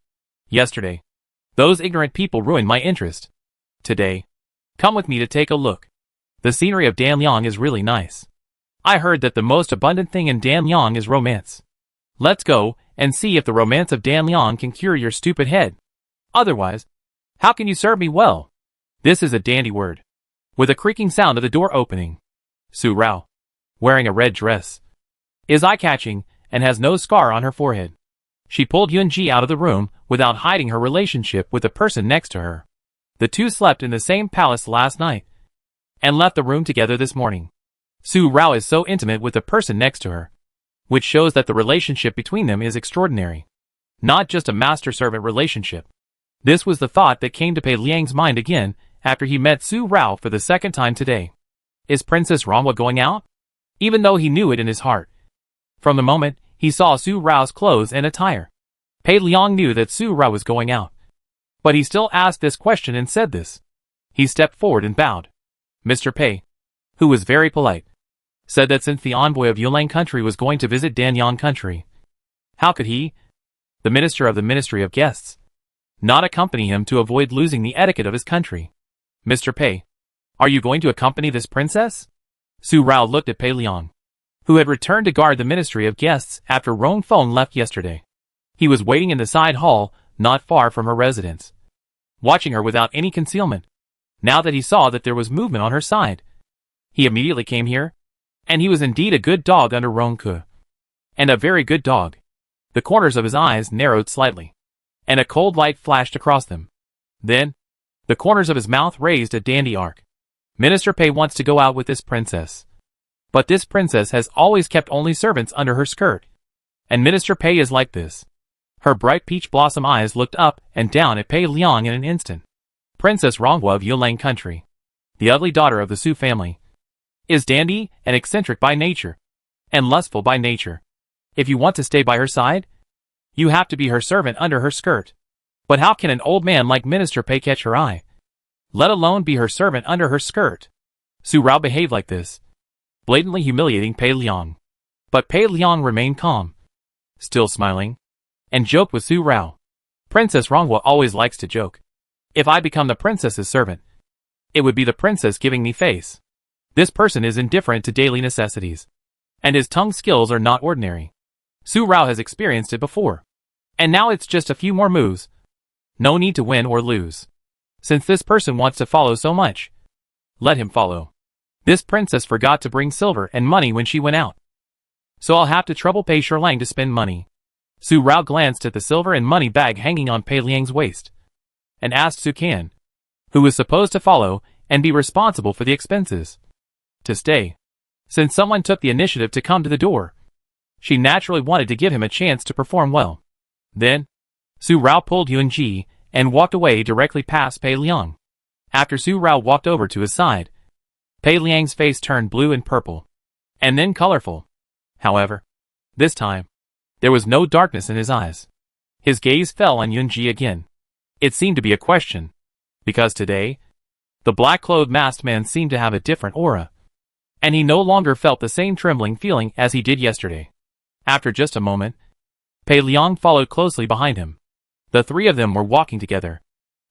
Yesterday, those ignorant people ruined my interest. Today, come with me to take a look. The scenery of Danyang is really nice. I heard that the most abundant thing in Danyang is romance. Let's go and see if the romance of Danyang can cure your stupid head. Otherwise, how can you serve me well? This is a dandy word. With a creaking sound of the door opening, Su Rao, wearing a red dress, is eye-catching and has no scar on her forehead. She pulled Yunji out of the room without hiding her relationship with the person next to her. The two slept in the same palace last night and left the room together this morning. Su Rao is so intimate with the person next to her, which shows that the relationship between them is extraordinary. Not just a master-servant relationship. This was the thought that came to Pei Liang's mind again after he met Su Rao for the second time today. Is Princess Rongwa going out? Even though he knew it in his heart. From the moment he saw Su Rao's clothes and attire, Pei Liang knew that Su Rao was going out. But he still asked this question and said this. He stepped forward and bowed. Mr. Pei, who was very polite, said that since the envoy of Yulang country was going to visit Danyang country, how could he, the minister of the Ministry of Guests, not accompany him to avoid losing the etiquette of his country? Mr. Pei, are you going to accompany this princess? Su Rao looked at Pei Liang, who had returned to guard the Ministry of Guests after Rong Feng left yesterday. He was waiting in the side hall, not far from her residence, watching her without any concealment. Now that he saw that there was movement on her side, he immediately came here, and he was indeed a good dog under Rong Ke. And a very good dog. The corners of his eyes narrowed slightly, and a cold light flashed across them. Then, the corners of his mouth raised a dandy arc. Minister Pei wants to go out with this princess. But this princess has always kept only servants under her skirt. And Minister Pei is like this. Her bright peach blossom eyes looked up and down at Pei Liang in an instant. Princess Rongwa of Yulang country, the ugly daughter of the Su family, is dandy and eccentric by nature, and lustful by nature. If you want to stay by her side, you have to be her servant under her skirt. But how can an old man like Minister Pei catch her eye, let alone be her servant under her skirt? Su Rao behaved like this, blatantly humiliating Pei Liang. But Pei Liang remained calm, still smiling, and joked with Su Rao. Princess Rongwa always likes to joke. If I become the princess's servant, it would be the princess giving me face. This person is indifferent to daily necessities, and his tongue skills are not ordinary. Su Rao has experienced it before, and now it's just a few more moves. No need to win or lose. Since this person wants to follow so much, let him follow. This princess forgot to bring silver and money when she went out, so I'll have to trouble Pei Shirlang to spend money. Su Rao glanced at the silver and money bag hanging on Pei Liang's waist, and asked Su Kan, who was supposed to follow and be responsible for the expenses, to stay. Since someone took the initiative to come to the door, she naturally wanted to give him a chance to perform well. Then, Su Rao pulled Yuan Ji and walked away directly past Pei Liang. After Su Rao walked over to his side, Pei Liang's face turned blue and purple, and then colorful. However, this time, there was no darkness in his eyes. His gaze fell on Yuan Ji again. It seemed to be a question, because today, the black-clothed masked man seemed to have a different aura, and he no longer felt the same trembling feeling as he did yesterday. After just a moment, Pei Liang followed closely behind him. The three of them were walking together.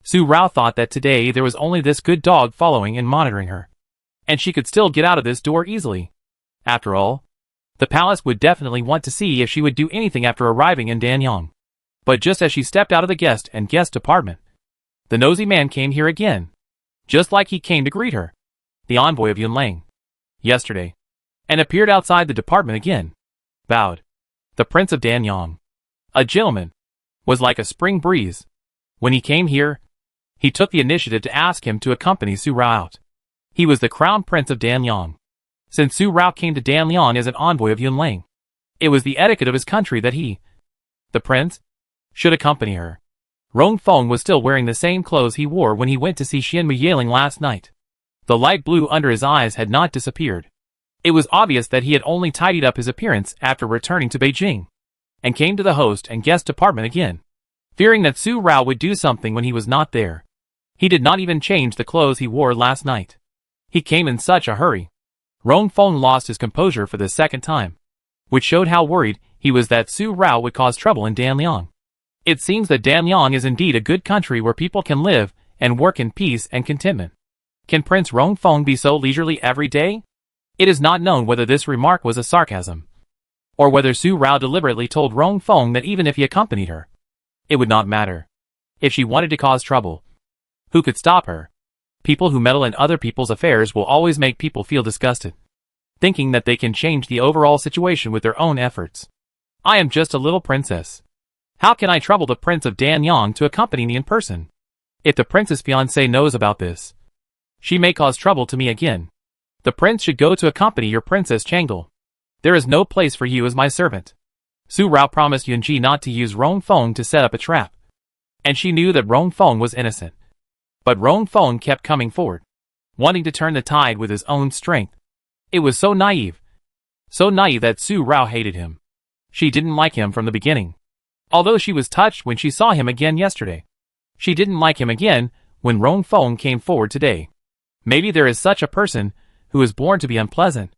Su Rao thought that today there was only this good dog following and monitoring her, and she could still get out of this door easily. After all, the palace would definitely want to see if she would do anything after arriving in Danyang. But just as she stepped out of the guest department, the nosy man came here again, just like he came to greet her, the envoy of Yunlang, yesterday, and appeared outside the department again, bowed. The Prince of Danyang, a gentleman, was like a spring breeze. When he came here, he took the initiative to ask him to accompany Su Rao out. He was the Crown Prince of Danyang. Since Su Rao came to Danyang as an envoy of Yunlang, it was the etiquette of his country that he, the prince, should accompany her. Rong Feng was still wearing the same clothes he wore when he went to see Xian Muyeling last night. The light blue under his eyes had not disappeared. It was obvious that he had only tidied up his appearance after returning to Beijing, and came to the host and guest department again, fearing that Su Rao would do something when he was not there. He did not even change the clothes he wore last night. He came in such a hurry. Rong Feng lost his composure for the second time, which showed how worried he was that Su Rao would cause trouble in Danyang. It seems that Danyang is indeed a good country where people can live and work in peace and contentment. Can Prince Rong Feng be so leisurely every day? It is not known whether this remark was a sarcasm, or whether Su Rao deliberately told Rong Feng that even if he accompanied her, it would not matter. If she wanted to cause trouble, who could stop her? People who meddle in other people's affairs will always make people feel disgusted, thinking that they can change the overall situation with their own efforts. I am just a little princess. How can I trouble the Prince of Danyang to accompany me in person? If the prince's fiancé knows about this, she may cause trouble to me again. The prince should go to accompany your Princess Changdal. There is no place for you as my servant. Su Rao promised Yunji not to use Rong Feng to set up a trap. And she knew that Rong Feng was innocent. But Rong Feng kept coming forward, wanting to turn the tide with his own strength. It was so naive. So naive that Su Rao hated him. She didn't like him from the beginning. Although she was touched when she saw him again yesterday. She didn't like him again when Rong Feng came forward today. Maybe there is such a person who is born to be unpleasant.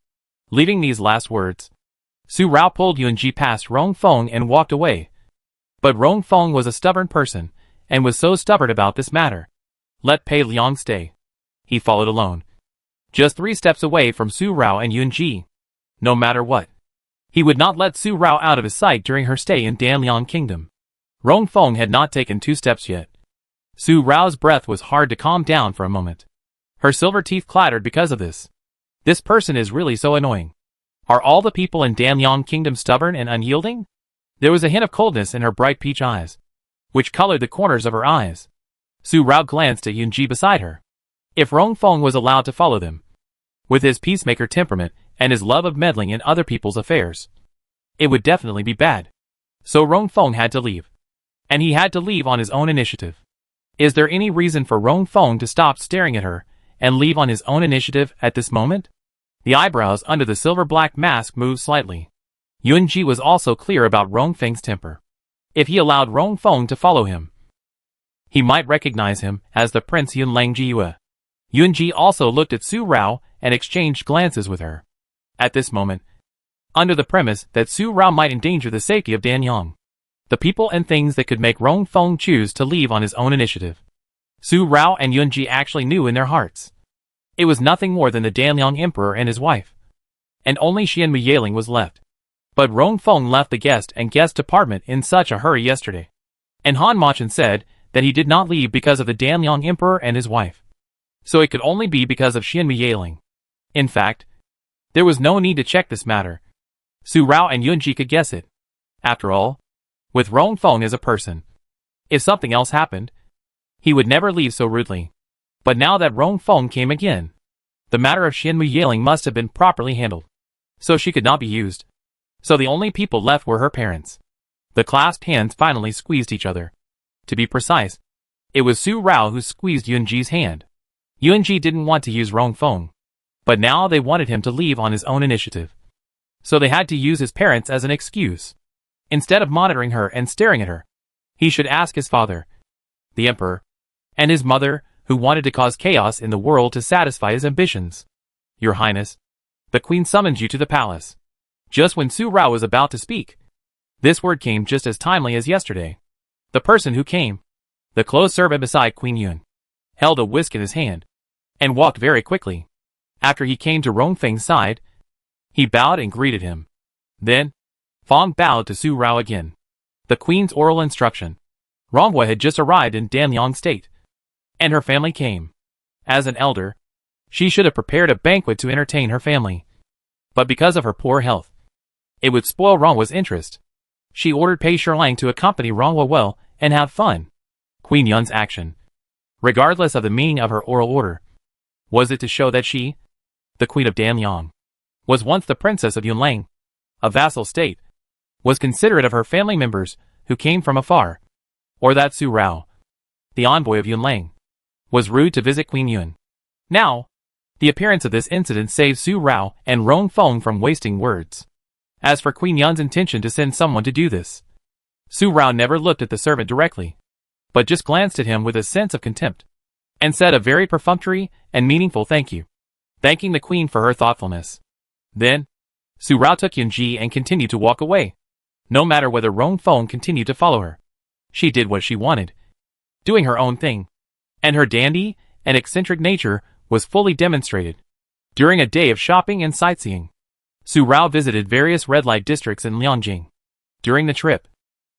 Leaving these last words, Su Rao pulled Yunji past Rong Feng and walked away. But Rong Feng was a stubborn person, and was so stubborn about this matter. Let Pei Liang stay. He followed alone. Just 3 steps away from Su Rao and Yunji. No matter what. He would not let Su Rao out of his sight during her stay in Danliang Kingdom. Rong Feng had not taken 2 steps yet. Su Rao's breath was hard to calm down for a moment. Her silver teeth clattered because of this. This person is really so annoying. Are all the people in Danliang Kingdom stubborn and unyielding? There was a hint of coldness in her bright peach eyes, which colored the corners of her eyes. Su Rao glanced at Yunji beside her. If Rong Feng was allowed to follow them, with his peacemaker temperament and his love of meddling in other people's affairs, it would definitely be bad. So Rong Feng had to leave. And he had to leave on his own initiative. Is there any reason for Rong Feng to stop staring at her and leave on his own initiative at this moment? The eyebrows under the silver-black mask moved slightly. Yunji was also clear about Rong Feng's temper. If he allowed Rong Feng to follow him, he might recognize him as the Prince Yunlang Jiyue. Yunji also looked at Su Rao and exchanged glances with her. At this moment, under the premise that Su Rao might endanger the safety of Danyang, the people and things that could make Rong Feng choose to leave on his own initiative, Su Rao and Yunji actually knew in their hearts. It was nothing more than the Danliang Emperor and his wife. And only Xian Muyaling was left. But Rong Feng left the guest and guest department in such a hurry yesterday. And Han Machen said that he did not leave because of the Danliang Emperor and his wife. So it could only be because of Xian Muyaling. In fact, there was no need to check this matter. Su Rao and Yunji could guess it. After all, with Rong Feng as a person, if something else happened, he would never leave so rudely. But now that Rong Feng came again, the matter of Xian Muyaling must have been properly handled. So she could not be used. So the only people left were her parents. The clasped hands finally squeezed each other. To be precise, it was Su Rao who squeezed Yunji's hand. Yunji didn't want to use Rong Feng. But now they wanted him to leave on his own initiative. So they had to use his parents as an excuse. Instead of monitoring her and staring at her, he should ask his father, the emperor, and his mother, who wanted to cause chaos in the world to satisfy his ambitions. Your Highness, the Queen summons you to the palace. Just when Su Rao was about to speak, this word came just as timely as yesterday. The person who came, the close servant beside Queen Yun, held a whisk in his hand, and walked very quickly. After he came to Rong Feng's side, he bowed and greeted him. Then, Fong bowed to Su Rao again. The Queen's oral instruction. Rongwa had just arrived in Danliang State, and her family came. As an elder, she should have prepared a banquet to entertain her family. But because of her poor health, it would spoil Rongwa's interest. She ordered Pei Shirlang to accompany Rongwa well and have fun. Queen Yun's action, regardless of the meaning of her oral order, was it to show that she, the Queen of Danliang, was once the Princess of Yunlang, a vassal state, was considerate of her family members who came from afar, or that Su Rao, the envoy of Yunlang, was rude to visit Queen Yun. Now, the appearance of this incident saved Su Rao and Rong Feng from wasting words. As for Queen Yun's intention to send someone to do this, Su Rao never looked at the servant directly, but just glanced at him with a sense of contempt, and said a very perfunctory and meaningful thank you, thanking the Queen for her thoughtfulness. Then, Su Rao took Yunji and continued to walk away. No matter whether Rong Feng continued to follow her, she did what she wanted, doing her own thing, and her dandy and eccentric nature was fully demonstrated. During a day of shopping and sightseeing, Su Rao visited various red light districts in Lianjing. During the trip,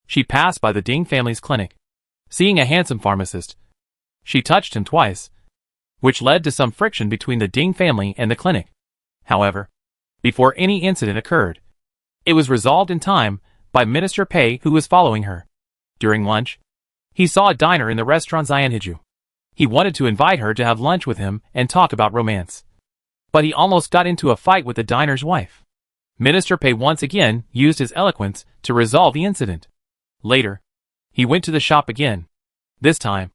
she passed by the Ding family's clinic. Seeing a handsome pharmacist, she touched him twice, which led to some friction between the Ding family and the clinic. However, before any incident occurred, it was resolved in time by Minister Pei, who was following her. During lunch, he saw a diner in the restaurant Xianhiju. He wanted to invite her to have lunch with him and talk about romance. But he almost got into a fight with the diner's wife. Minister Pei once again used his eloquence to resolve the incident. Later, he went to the shop again. This time,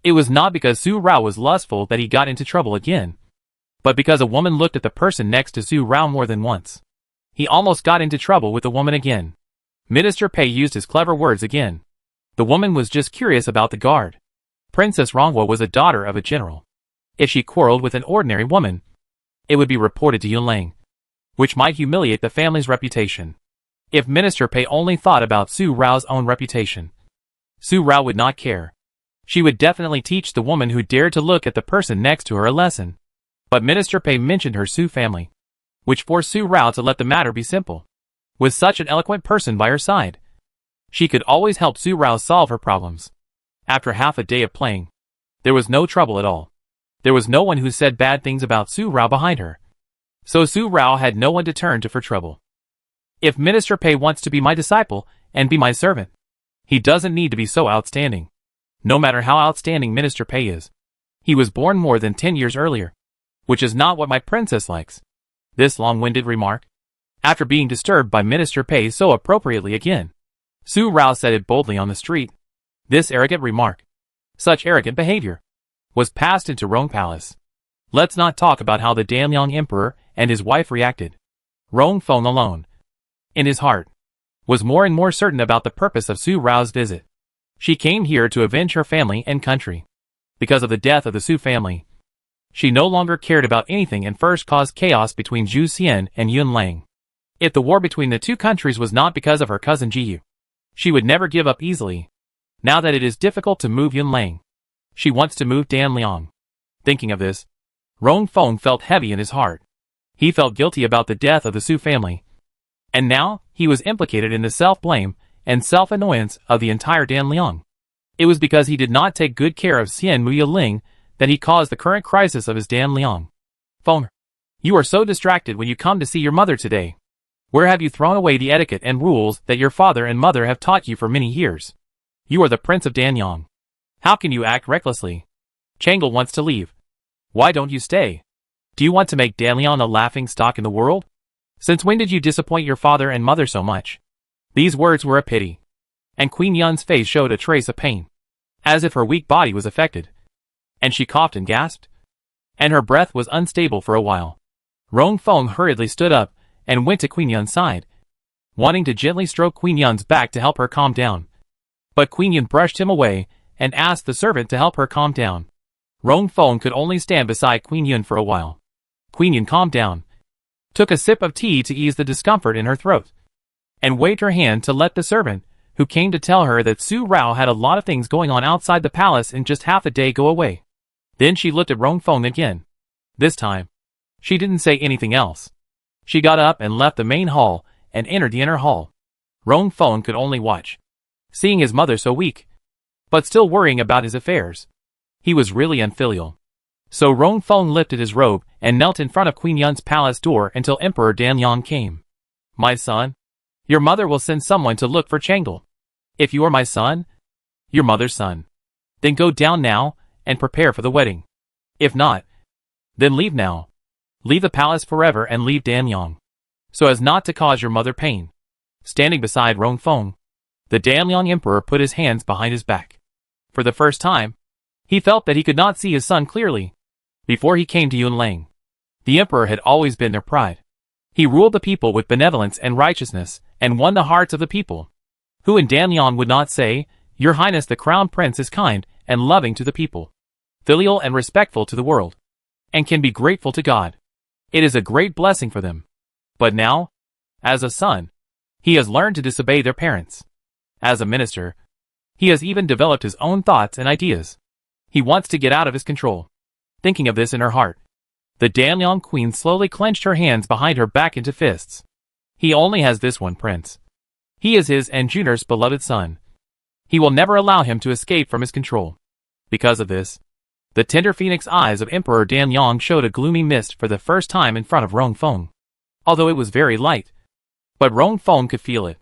it was not because Su Rao was lustful that he got into trouble again, but because a woman looked at the person next to Su Rao more than once. He almost got into trouble with the woman again. Minister Pei used his clever words again. The woman was just curious about the guard. Princess Rongwa was a daughter of a general. If she quarreled with an ordinary woman, it would be reported to Yunlang, which might humiliate the family's reputation. If Minister Pei only thought about Su Rao's own reputation, Su Rao would not care. She would definitely teach the woman who dared to look at the person next to her a lesson. But Minister Pei mentioned her Su family, which forced Su Rao to let the matter be simple. With such an eloquent person by her side, she could always help Su Rao solve her problems. After half a day of playing, there was no trouble at all. There was no one who said bad things about Su Rao behind her. So Su Rao had no one to turn to for trouble. If Minister Pei wants to be my disciple and be my servant, he doesn't need to be so outstanding. No matter how outstanding Minister Pei is, he was born more than 10 years earlier, which is not what my princess likes. This long-winded remark, after being disturbed by Minister Pei so appropriately again, Su Rao said it boldly on the street. This arrogant remark, such arrogant behavior, was passed into Rong Palace. Let's not talk about how the Danliang Emperor and his wife reacted. Rong Feng alone, in his heart, was more and more certain about the purpose of Su Rao's visit. She came here to avenge her family and country. Because of the death of the Su family, she no longer cared about anything and first caused chaos between Zhu Xian and Yunlang. If the war between the two countries was not because of her cousin Jiyu, she would never give up easily. Now that it is difficult to move Yunlang, she wants to move Danliang. Thinking of this, Rong Feng felt heavy in his heart. He felt guilty about the death of the Su family. And now, he was implicated in the self-blame and self-annoyance of the entire Danliang. It was because he did not take good care of Xian Muyaling that he caused the current crisis of his Danliang. Feng, you are so distracted when you come to see your mother today. Where have you thrown away the etiquette and rules that your father and mother have taught you for many years? You are the prince of Danyang. How can you act recklessly? Changle wants to leave. Why don't you stay? Do you want to make Danliang a laughing stock in the world? Since when did you disappoint your father and mother so much? These words were a pity. And Queen Yun's face showed a trace of pain, as if her weak body was affected. And she coughed and gasped. And her breath was unstable for a while. Rong Feng hurriedly stood up and went to Queen Yun's side, wanting to gently stroke Queen Yun's back to help her calm down. But Queen Yun brushed him away and asked the servant to help her calm down. Rong Feng could only stand beside Queen Yun for a while. Queen Yun calmed down, took a sip of tea to ease the discomfort in her throat, and waved her hand to let the servant, who came to tell her that Su Rao had a lot of things going on outside the palace in just half a day, go away. Then she looked at Rong Feng again. This time, she didn't say anything else. She got up and left the main hall and entered the inner hall. Rong Feng could only watch, seeing his mother so weak, but still worrying about his affairs. He was really unfilial. So Rong Feng lifted his robe and knelt in front of Queen Yun's palace door until Emperor Danyang came. My son, your mother will send someone to look for Changle. If you are my son, your mother's son, then go down now and prepare for the wedding. If not, then leave now. Leave the palace forever and leave Danyang, so as not to cause your mother pain. Standing beside Rong Feng, the Danliang Emperor put his hands behind his back. For the first time, he felt that he could not see his son clearly. Before he came to Yunlang, the emperor had always been their pride. He ruled the people with benevolence and righteousness and won the hearts of the people. Who in Danliang would not say, Your Highness the Crown Prince is kind and loving to the people, filial and respectful to the world, and can be grateful to God. It is a great blessing for them. But now, as a son, he has learned to disobey their parents. As a minister, he has even developed his own thoughts and ideas. He wants to get out of his control. Thinking of this in her heart, the Danliang queen slowly clenched her hands behind her back into fists. He only has this one prince. He is his and Junar's beloved son. He will never allow him to escape from his control. Because of this, the tender phoenix eyes of Emperor Danyang showed a gloomy mist for the first time in front of Rong Feng, although it was very light. But Rong Feng could feel it.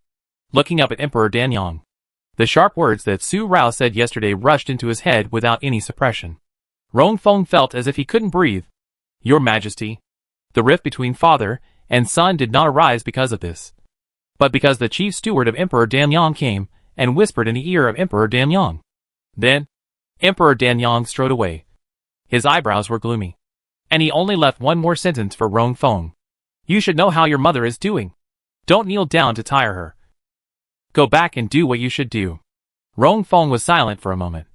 Looking up at Emperor Danyang, the sharp words that Su Rao said yesterday rushed into his head without any suppression. Rong Feng felt as if he couldn't breathe. Your Majesty, the rift between father and sun did not arise because of this, but because the chief steward of Emperor Danyang came and whispered in the ear of Emperor Danyang. Then, Emperor Danyang strode away. His eyebrows were gloomy, and he only left one more sentence for Rong Feng. You should know how your mother is doing. Don't kneel down to tire her. Go back and do what you should do. Rong Feng was silent for a moment,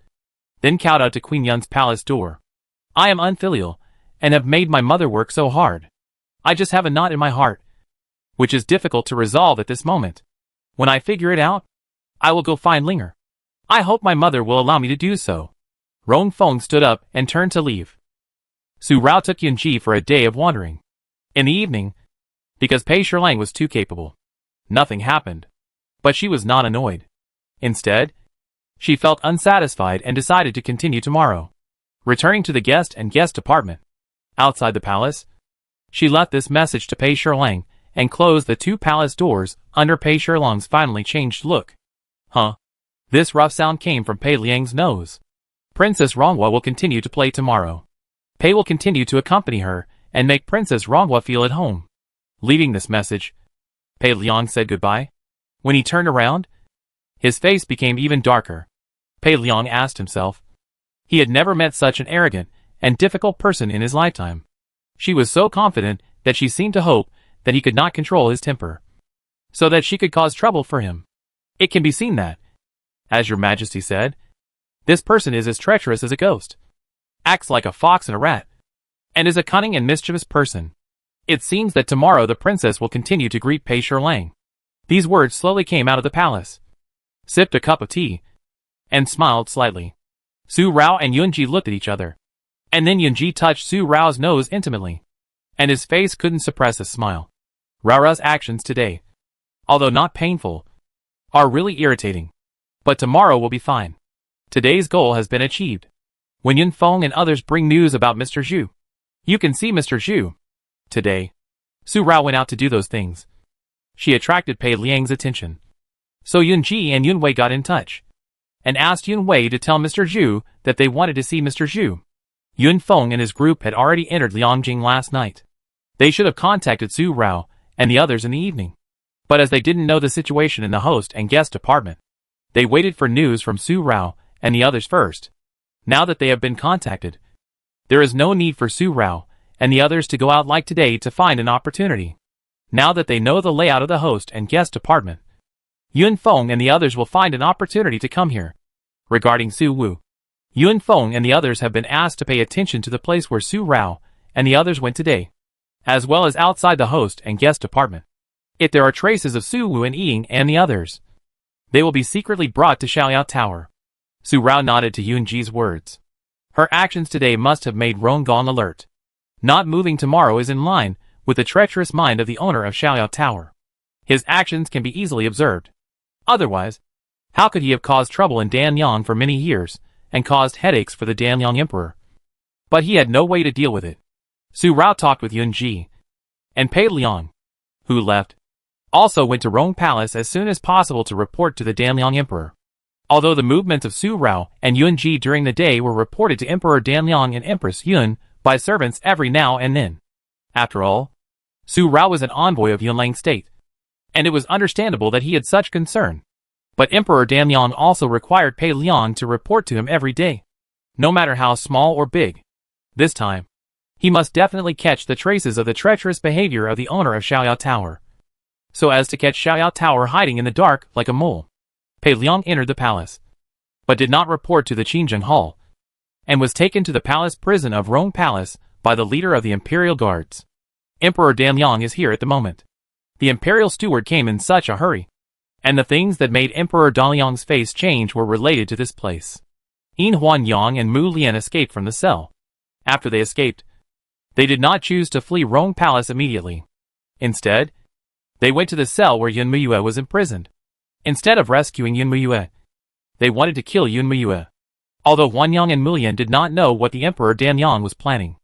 then kowtowed to Queen Yun's palace door. I am unfilial, and have made my mother work so hard. I just have a knot in my heart, which is difficult to resolve at this moment. When I figure it out, I will go find Linger. I hope my mother will allow me to do so. Rong Feng stood up and turned to leave. Su Rao took Yunji for a day of wandering. In the evening, because Pei Shirlang was too capable, nothing happened. But she was not annoyed. Instead, she felt unsatisfied and decided to continue tomorrow. Returning to the guest and guest apartment, outside the palace, she left this message to Pei Shirlang and closed the two palace doors under Pei Shirlang's finally changed look. Huh? This rough sound came from Pei Liang's nose. Princess Ronghua will continue to play tomorrow. Pei will continue to accompany her and make Princess Ronghua feel at home. Leaving this message, Pei Liang said goodbye. When he turned around, his face became even darker. Pei Liang asked himself. He had never met such an arrogant and difficult person in his lifetime. She was so confident that she seemed to hope that he could not control his temper, so that she could cause trouble for him. It can be seen that, as your majesty said, this person is as treacherous as a ghost, acts like a fox and a rat, and is a cunning and mischievous person. It seems that tomorrow the princess will continue to greet Pei Shirlang. These words slowly came out of the palace, sipped a cup of tea, and smiled slightly. Su Rao and Yunji looked at each other, and then Yunji touched Su Rao's nose intimately, and his face couldn't suppress a smile. Rao's actions today, although not painful, are really irritating. But tomorrow will be fine. Today's goal has been achieved. When Yun Feng and others bring news about Mr. Zhu, you can see Mr. Zhu. Today, Su Rao went out to do those things. She attracted Pei Liang's attention. So Yunji and Yun Wei got in touch, and asked Yun Wei to tell Mr. Zhu that they wanted to see Mr. Zhu. Yun Feng and his group had already entered Liangjing last night. They should have contacted Su Rao and the others in the evening. But as they didn't know the situation in the host and guest apartment, they waited for news from Su Rao and the others first. Now that they have been contacted, there is no need for Su Rao and the others to go out like today to find an opportunity. Now that they know the layout of the host and guest apartment, Yun Feng and the others will find an opportunity to come here. Regarding Su Wu, Yun Feng and the others have been asked to pay attention to the place where Su Rao and the others went today, as well as outside the host and guest apartment. If there are traces of Su Wu and Ying and the others, they will be secretly brought to Xiaoyao Tower. Su Rao nodded to Yunji's words. Her actions today must have made Rong Gong alert. Not moving tomorrow is in line with the treacherous mind of the owner of Xiaoyao Tower. His actions can be easily observed. Otherwise, how could he have caused trouble in Danyang for many years and caused headaches for the Danyang Emperor? But he had no way to deal with it. Su Rao talked with Yunji, and Pei Liang, who left, also went to Rong Palace as soon as possible to report to the Danyang Emperor. Although the movements of Su Rao and Yunji during the day were reported to Emperor Danyang and Empress Yun by servants every now and then. After all, Su Rao was an envoy of Yunlang state, and it was understandable that he had such concern. But Emperor Danyang also required Pei Liang to report to him every day, no matter how small or big. This time, he must definitely catch the traces of the treacherous behavior of the owner of Xiaoyao Tower, so as to catch Xiaoyao Tower hiding in the dark like a mole. Pei Liang entered the palace, but did not report to the Qingjing Hall, and was taken to the palace prison of Rong Palace by the leader of the Imperial Guards. Emperor Danyang is here at the moment. The Imperial Steward came in such a hurry, and the things that made Emperor Danyang's face change were related to this place. Yin Huanyang and Mu Lian escaped from the cell. After they escaped, they did not choose to flee Rong Palace immediately. Instead, they went to the cell where Yun Muyue was imprisoned. Instead of rescuing Yun Muyue, they wanted to kill Yun Muyue. Although Huanyang and Mulian did not know what the Emperor Danyang was planning,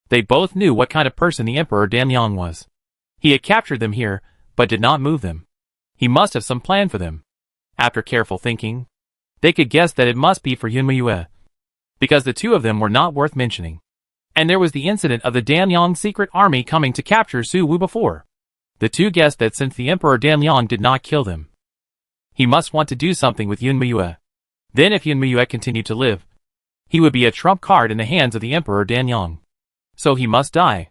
they both knew what kind of person the Emperor Danyang was. He had captured them here, but did not move them. He must have some plan for them. After careful thinking, they could guess that it must be for Yun Muyue, because the two of them were not worth mentioning. And there was the incident of the Danyang secret army coming to capture Su Wu before. The two guessed that since the Emperor Danliang did not kill them, he must want to do something with Yun Muyue. Then if Yun Muyue continued to live, he would be a trump card in the hands of the Emperor Danliang. So he must die.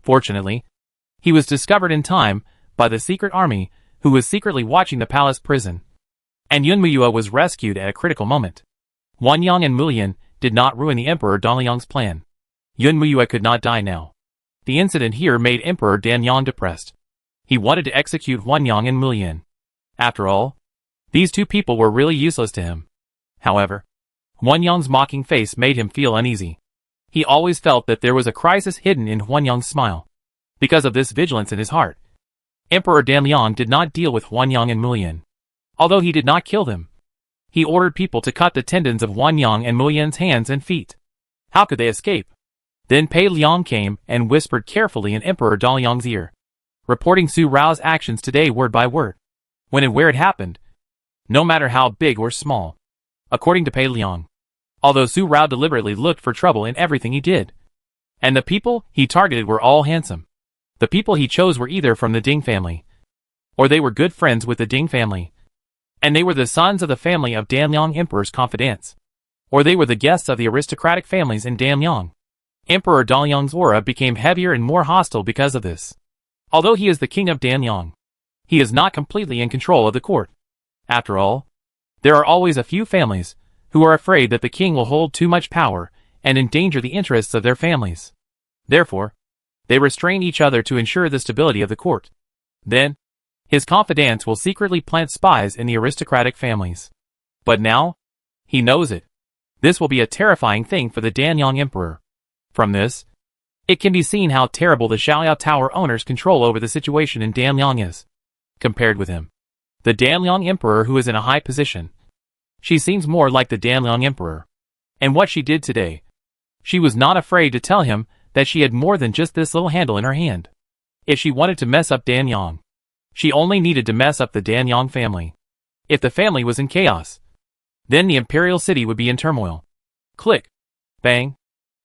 Fortunately, he was discovered in time by the secret army who was secretly watching the palace prison, and Yun Muyue was rescued at a critical moment. Wan Yang and Mulian did not ruin the Emperor Danliang's plan. Yun Muyue could not die now. The incident here made Emperor Danliang depressed. He wanted to execute Wan Yang and Mulian. After all, these two people were really useless to him. However, Wan Yang's mocking face made him feel uneasy. He always felt that there was a crisis hidden in Wan Yang's smile. Because of this vigilance in his heart, Emperor Danliang did not deal with Wan Yang and Mulian. Although he did not kill them, he ordered people to cut the tendons of Wan Yang and Mulian's hands and feet. How could they escape? Then Pei Liang came and whispered carefully in Emperor Danliang's ear, reporting Su Rao's actions today word by word, when and where it happened, no matter how big or small. According to Pei Liang, although Su Rao deliberately looked for trouble in everything he did, and the people he targeted were all handsome, the people he chose were either from the Ding family, or they were good friends with the Ding family, and they were the sons of the family of Danliang Emperor's confidants, or they were the guests of the aristocratic families in Danliang. Emperor Danliang's aura became heavier and more hostile because of this. Although he is the king of Danliang, he is not completely in control of the court. After all, there are always a few families who are afraid that the king will hold too much power and endanger the interests of their families. Therefore, they restrain each other to ensure the stability of the court. Then, his confidants will secretly plant spies in the aristocratic families. But now, he knows it. This will be a terrifying thing for the Danliang Emperor. From this, it can be seen how terrible the Xiaoliao Tower owner's control over the situation in Danliang is. Compared with him, the Danliang Emperor who is in a high position, she seems more like the Danliang Emperor. And what she did today, she was not afraid to tell him that she had more than just this little handle in her hand. If she wanted to mess up Danliang, she only needed to mess up the Danliang family. If the family was in chaos, then the imperial city would be in turmoil. Click. Bang.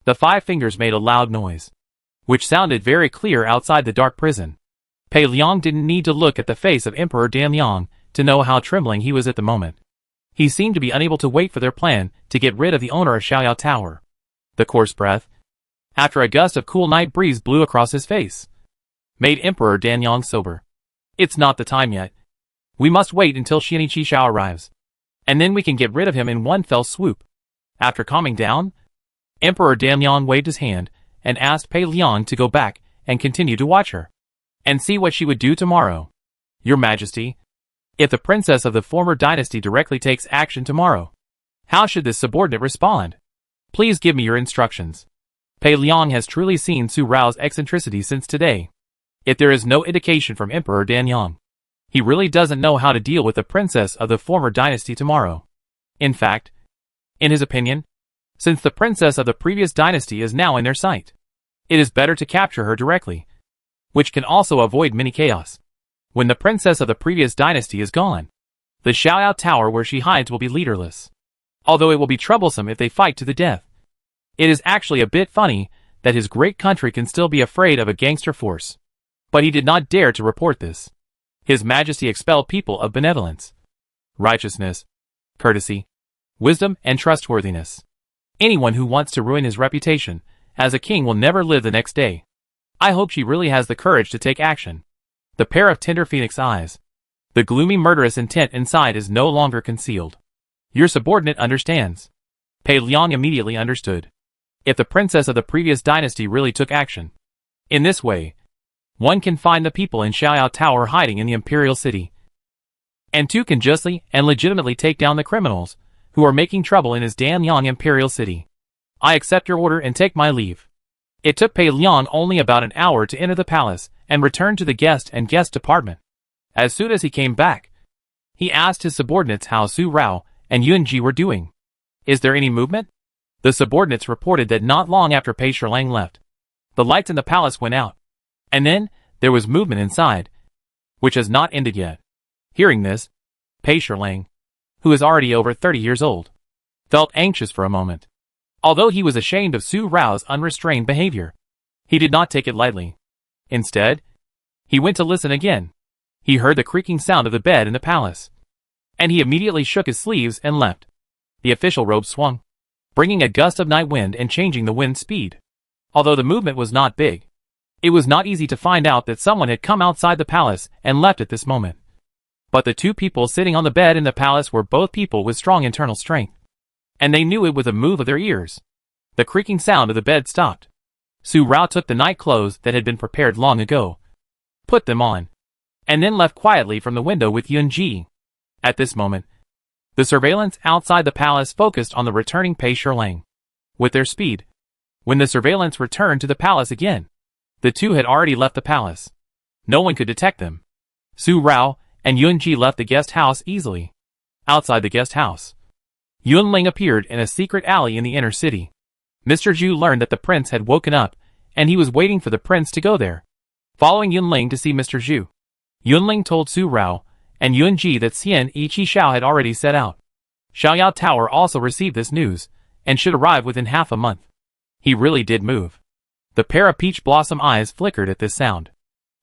The 5 fingers made a loud noise, which sounded very clear outside the dark prison. Pei Liang didn't need to look at the face of Emperor Danliang to know how trembling he was at the moment. He seemed to be unable to wait for their plan to get rid of the owner of Xiaoliao Tower. The coarse breath, after a gust of cool night breeze blew across his face, made Emperor Danliang sober. It's not the time yet. We must wait until Xianiqi Xiao arrives, and then we can get rid of him in one fell swoop. After calming down, Emperor Danliang waved his hand and asked Pei Liang to go back and continue to watch her, and see what she would do tomorrow. Your Majesty, if the princess of the former dynasty directly takes action tomorrow, how should this subordinate respond? Please give me your instructions. Pei Liang has truly seen Su Rao's eccentricity since today. If there is no indication from Emperor Danliang, he really doesn't know how to deal with the princess of the former dynasty tomorrow. In fact, in his opinion, since the princess of the previous dynasty is now in their sight, it is better to capture her directly, which can also avoid many chaos. When the princess of the previous dynasty is gone, the Xiaoliao Tower where she hides will be leaderless. Although it will be troublesome if they fight to the death. It is actually a bit funny that his great country can still be afraid of a gangster force. But he did not dare to report this. His Majesty expelled people of benevolence, righteousness, courtesy, wisdom, and trustworthiness. Anyone who wants to ruin his reputation as a king will never live the next day. I hope she really has the courage to take action. The pair of tender phoenix eyes. The gloomy murderous intent inside is no longer concealed. Your subordinate understands. Pei Liang immediately understood. If the princess of the previous dynasty really took action, in this way, one can find the people in Xiaoliao Tower hiding in the imperial city, and 2 can justly and legitimately take down the criminals who are making trouble in his Danliang imperial city. I accept your order and take my leave. It took Pei Liang only about an hour to enter the palace and return to the guest department. As soon as he came back, he asked his subordinates how Su Rao and Yunji were doing. Is there any movement? The subordinates reported that not long after Pei Shilang left, the lights in the palace went out, and then there was movement inside, which has not ended yet. Hearing this, Pei Shilang, who is already over 30 years old, felt anxious for a moment. Although he was ashamed of Su Rao's unrestrained behavior, he did not take it lightly. Instead, He went to listen again. He heard the creaking sound of the bed in the palace. And he immediately shook his sleeves and left. The official robe swung, bringing a gust of night wind and changing the wind's speed. Although the movement was not big, it was not easy to find out that someone had come outside the palace and left at this moment. But the two people sitting on the bed in the palace were both people with strong internal strength. And they knew it with a move of their ears. The creaking sound of the bed stopped. Su Rao took the night clothes that had been prepared long ago, put them on, and then left quietly from the window with Yunji. At this moment, the surveillance outside the palace focused on the returning Pei Shirlang. With their speed, when the surveillance returned to the palace again, the two had already left the palace. No one could detect them. Su Rao and Yunji left the guest house easily. Outside the guest house, Yunling appeared in a secret alley in the inner city. Mr. Zhu learned that the prince had woken up, and he was waiting for the prince to go there. Following Yunling to see Mr. Zhu, Yunling told Su Rao and Yunji that Xian Ichi Xiao had already set out. Xiaoyao Tower also received this news, and should arrive within half a month. He really did move. The pair of peach blossom eyes flickered at this sound.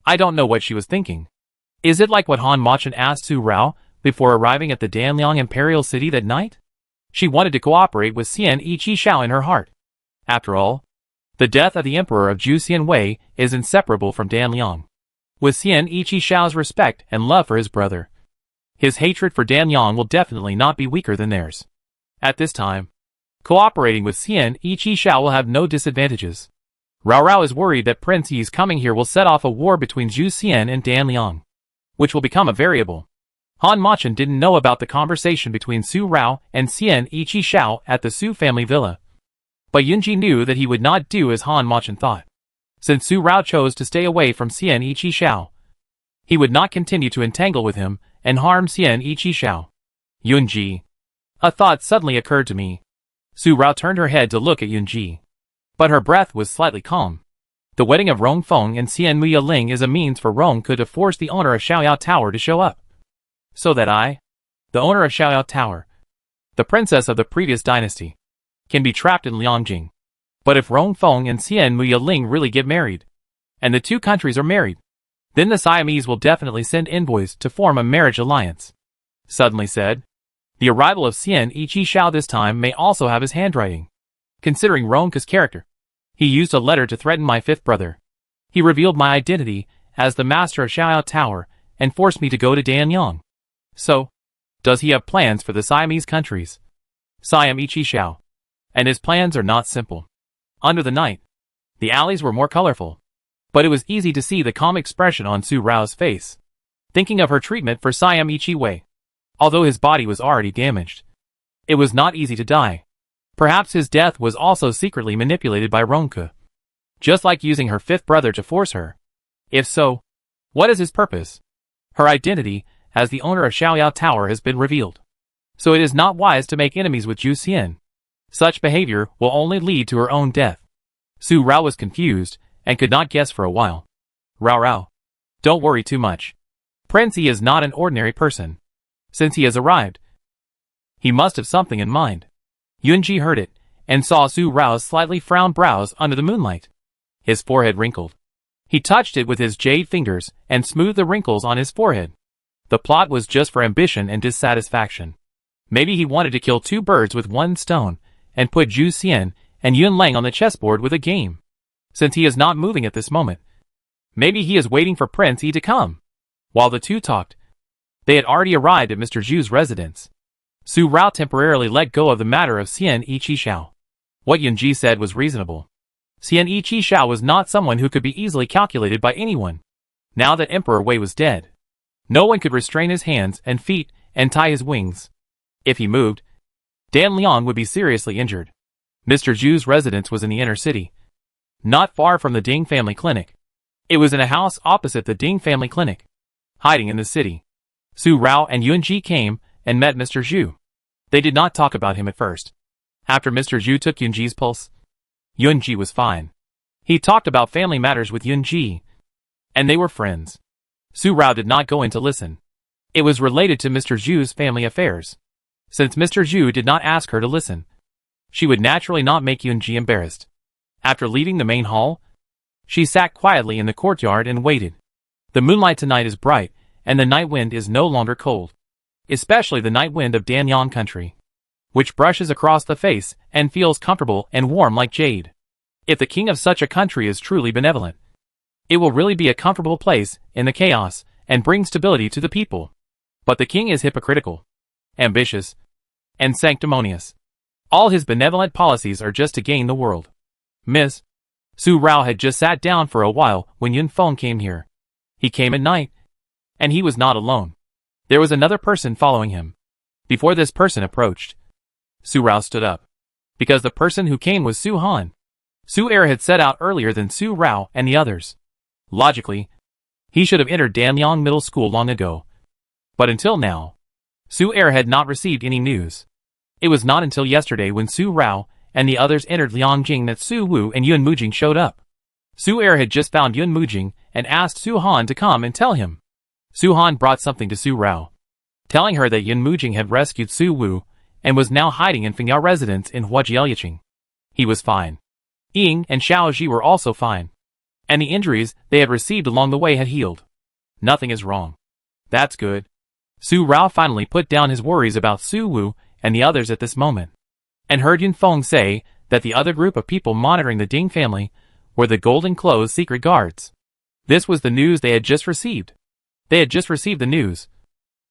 I don't know what she was thinking. Is it like what Han Machan asked Su Rao before arriving at the Danliang Imperial City that night? She wanted to cooperate with Xian Ichi Xiao in her heart. After all, the death of the Emperor of Zhu Xianwei is inseparable from Danliang. With Xian Ichi Xiao's respect and love for his brother, his hatred for Danliang will definitely not be weaker than theirs. At this time, cooperating with Xian Ichi Xiao will have no disadvantages. Rao Rao is worried that Prince Yi's coming here will set off a war between Zhu Xian and Danliang, which will become a variable. Han Machan didn't know about the conversation between Su Rao and Xian Ichi Xiao at the Su family villa. But Yunji knew that he would not do as Han Machan thought. Since Su Rao chose to stay away from Xian Ichi Xiao, he would not continue to entangle with him and harm Xian Ichi Xiao. Yunji. A thought suddenly occurred to me. Su Rao turned her head to look at Yunji. But her breath was slightly calm. The wedding of Rong Feng and Xian Muya Ling is a means for Rong Ke to force the owner of Xiaoyao Tower to show up. So that I, the owner of Xiaoyao Tower, the princess of the previous dynasty, can be trapped in Liangjing. But if Rong Feng and Xian Muya Ling really get married, and the two countries are married, then the Siamese will definitely send envoys to form a marriage alliance. Suddenly said, the arrival of Xian Ichi Xiao this time may also have his handwriting. Considering Rong Ke's character, he used a letter to threaten my fifth brother. He revealed my identity as the master of Xiaoyao Tower and forced me to go to Danyang. So, does he have plans for the Siamese countries? Siam Ichi Xiao. And his plans are not simple. Under the night, the alleys were more colorful, but it was easy to see the calm expression on Su Rao's face, thinking of her treatment for Siam Ichi Wei. Although his body was already damaged, it was not easy to die. Perhaps his death was also secretly manipulated by Rong Ke, just like using her fifth brother to force her. If so, what is his purpose? Her identity as the owner of Xiaoyao Tower has been revealed. So it is not wise to make enemies with Zhu Xian. Such behavior will only lead to her own death. Su Rao was confused and could not guess for a while. Rao, don't worry too much. Prince Yi is not an ordinary person. Since he has arrived, he must have something in mind. Yunji heard it and saw Su Rao's slightly frowned brows under the moonlight. His forehead wrinkled. He touched it with his jade fingers and smoothed the wrinkles on his forehead. The plot was just for ambition and dissatisfaction. Maybe he wanted to kill two birds with one stone and put Zhu Xian and Yun Lang on the chessboard with a game. Since he is not moving at this moment, maybe he is waiting for Prince Yi to come. While the two talked, they had already arrived at Mr. Zhu's residence. Su Rao temporarily let go of the matter of Xian Ichi Xiao. What Yunji said was reasonable. Xian Ichi Xiao was not someone who could be easily calculated by anyone. Now that Emperor Wei was dead, no one could restrain his hands and feet and tie his wings. If he moved, Dan Liang would be seriously injured. Mr. Zhu's residence was in the inner city, not far from the Ding family clinic. It was in a house opposite the Ding family clinic, hiding in the city. Su Rao and Yunji came and met Mr. Zhu. They did not talk about him at first. After Mr. Zhu took Yunji's pulse, Yunji was fine. He talked about family matters with Yunji, and they were friends. Su Rao did not go in to listen. It was related to Mr. Zhu's family affairs. Since Mr. Zhu did not ask her to listen, she would naturally not make Yunji embarrassed. After leaving the main hall, she sat quietly in the courtyard and waited. The moonlight tonight is bright, and the night wind is no longer cold. Especially the night wind of Danyang country, which brushes across the face and feels comfortable and warm like jade. If the king of such a country is truly benevolent, it will really be a comfortable place in the chaos and bring stability to the people. But the king is hypocritical, ambitious, and sanctimonious. All his benevolent policies are just to gain the world. Miss Su Rao had just sat down for a while when Yun Feng came here. He came at night, and he was not alone. There was another person following him. Before this person approached, Su Rao stood up, because the person who came was Su Han. Su Er had set out earlier than Su Rao and the others. Logically, he should have entered Danyang Middle School long ago. But until now, Su Er had not received any news. It was not until yesterday when Su Rao and the others entered Liangjing that Su Wu and Yun Mujing showed up. Su Er had just found Yun Mujing and asked Su Han to come and tell him. Su Han brought something to Su Rao, telling her that Yun Mujing had rescued Su Wu and was now hiding in Fengyao residence in Huajiaoyaching. He was fine. Ying and Xiao Ji were also fine, and the injuries they had received along the way had healed. Nothing is wrong. That's good. Su Rao finally put down his worries about Su Wu and the others at this moment, and heard Yun Feng say that the other group of people monitoring the Ding family were the Golden Clothes secret guards. This was the news they had just received. They had just received the news,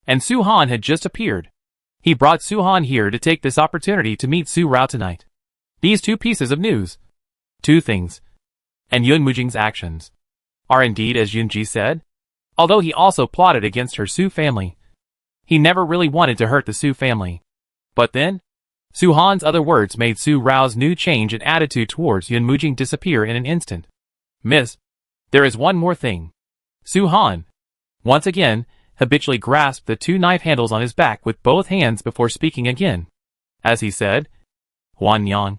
and Su Han had just appeared. He brought Su Han here to take this opportunity to meet Su Rao tonight. These two pieces of news, two things, and Yun Mujing's actions, are indeed as Yun Ji said. Although he also plotted against her Su family, he never really wanted to hurt the Su family. But then, Su Han's other words made Su Rao's new change in attitude towards Yun Mujing disappear in an instant. Miss, there is one more thing. Su Han, once again, habitually grasped the two knife handles on his back with both hands before speaking again. As he said, Huan Yang,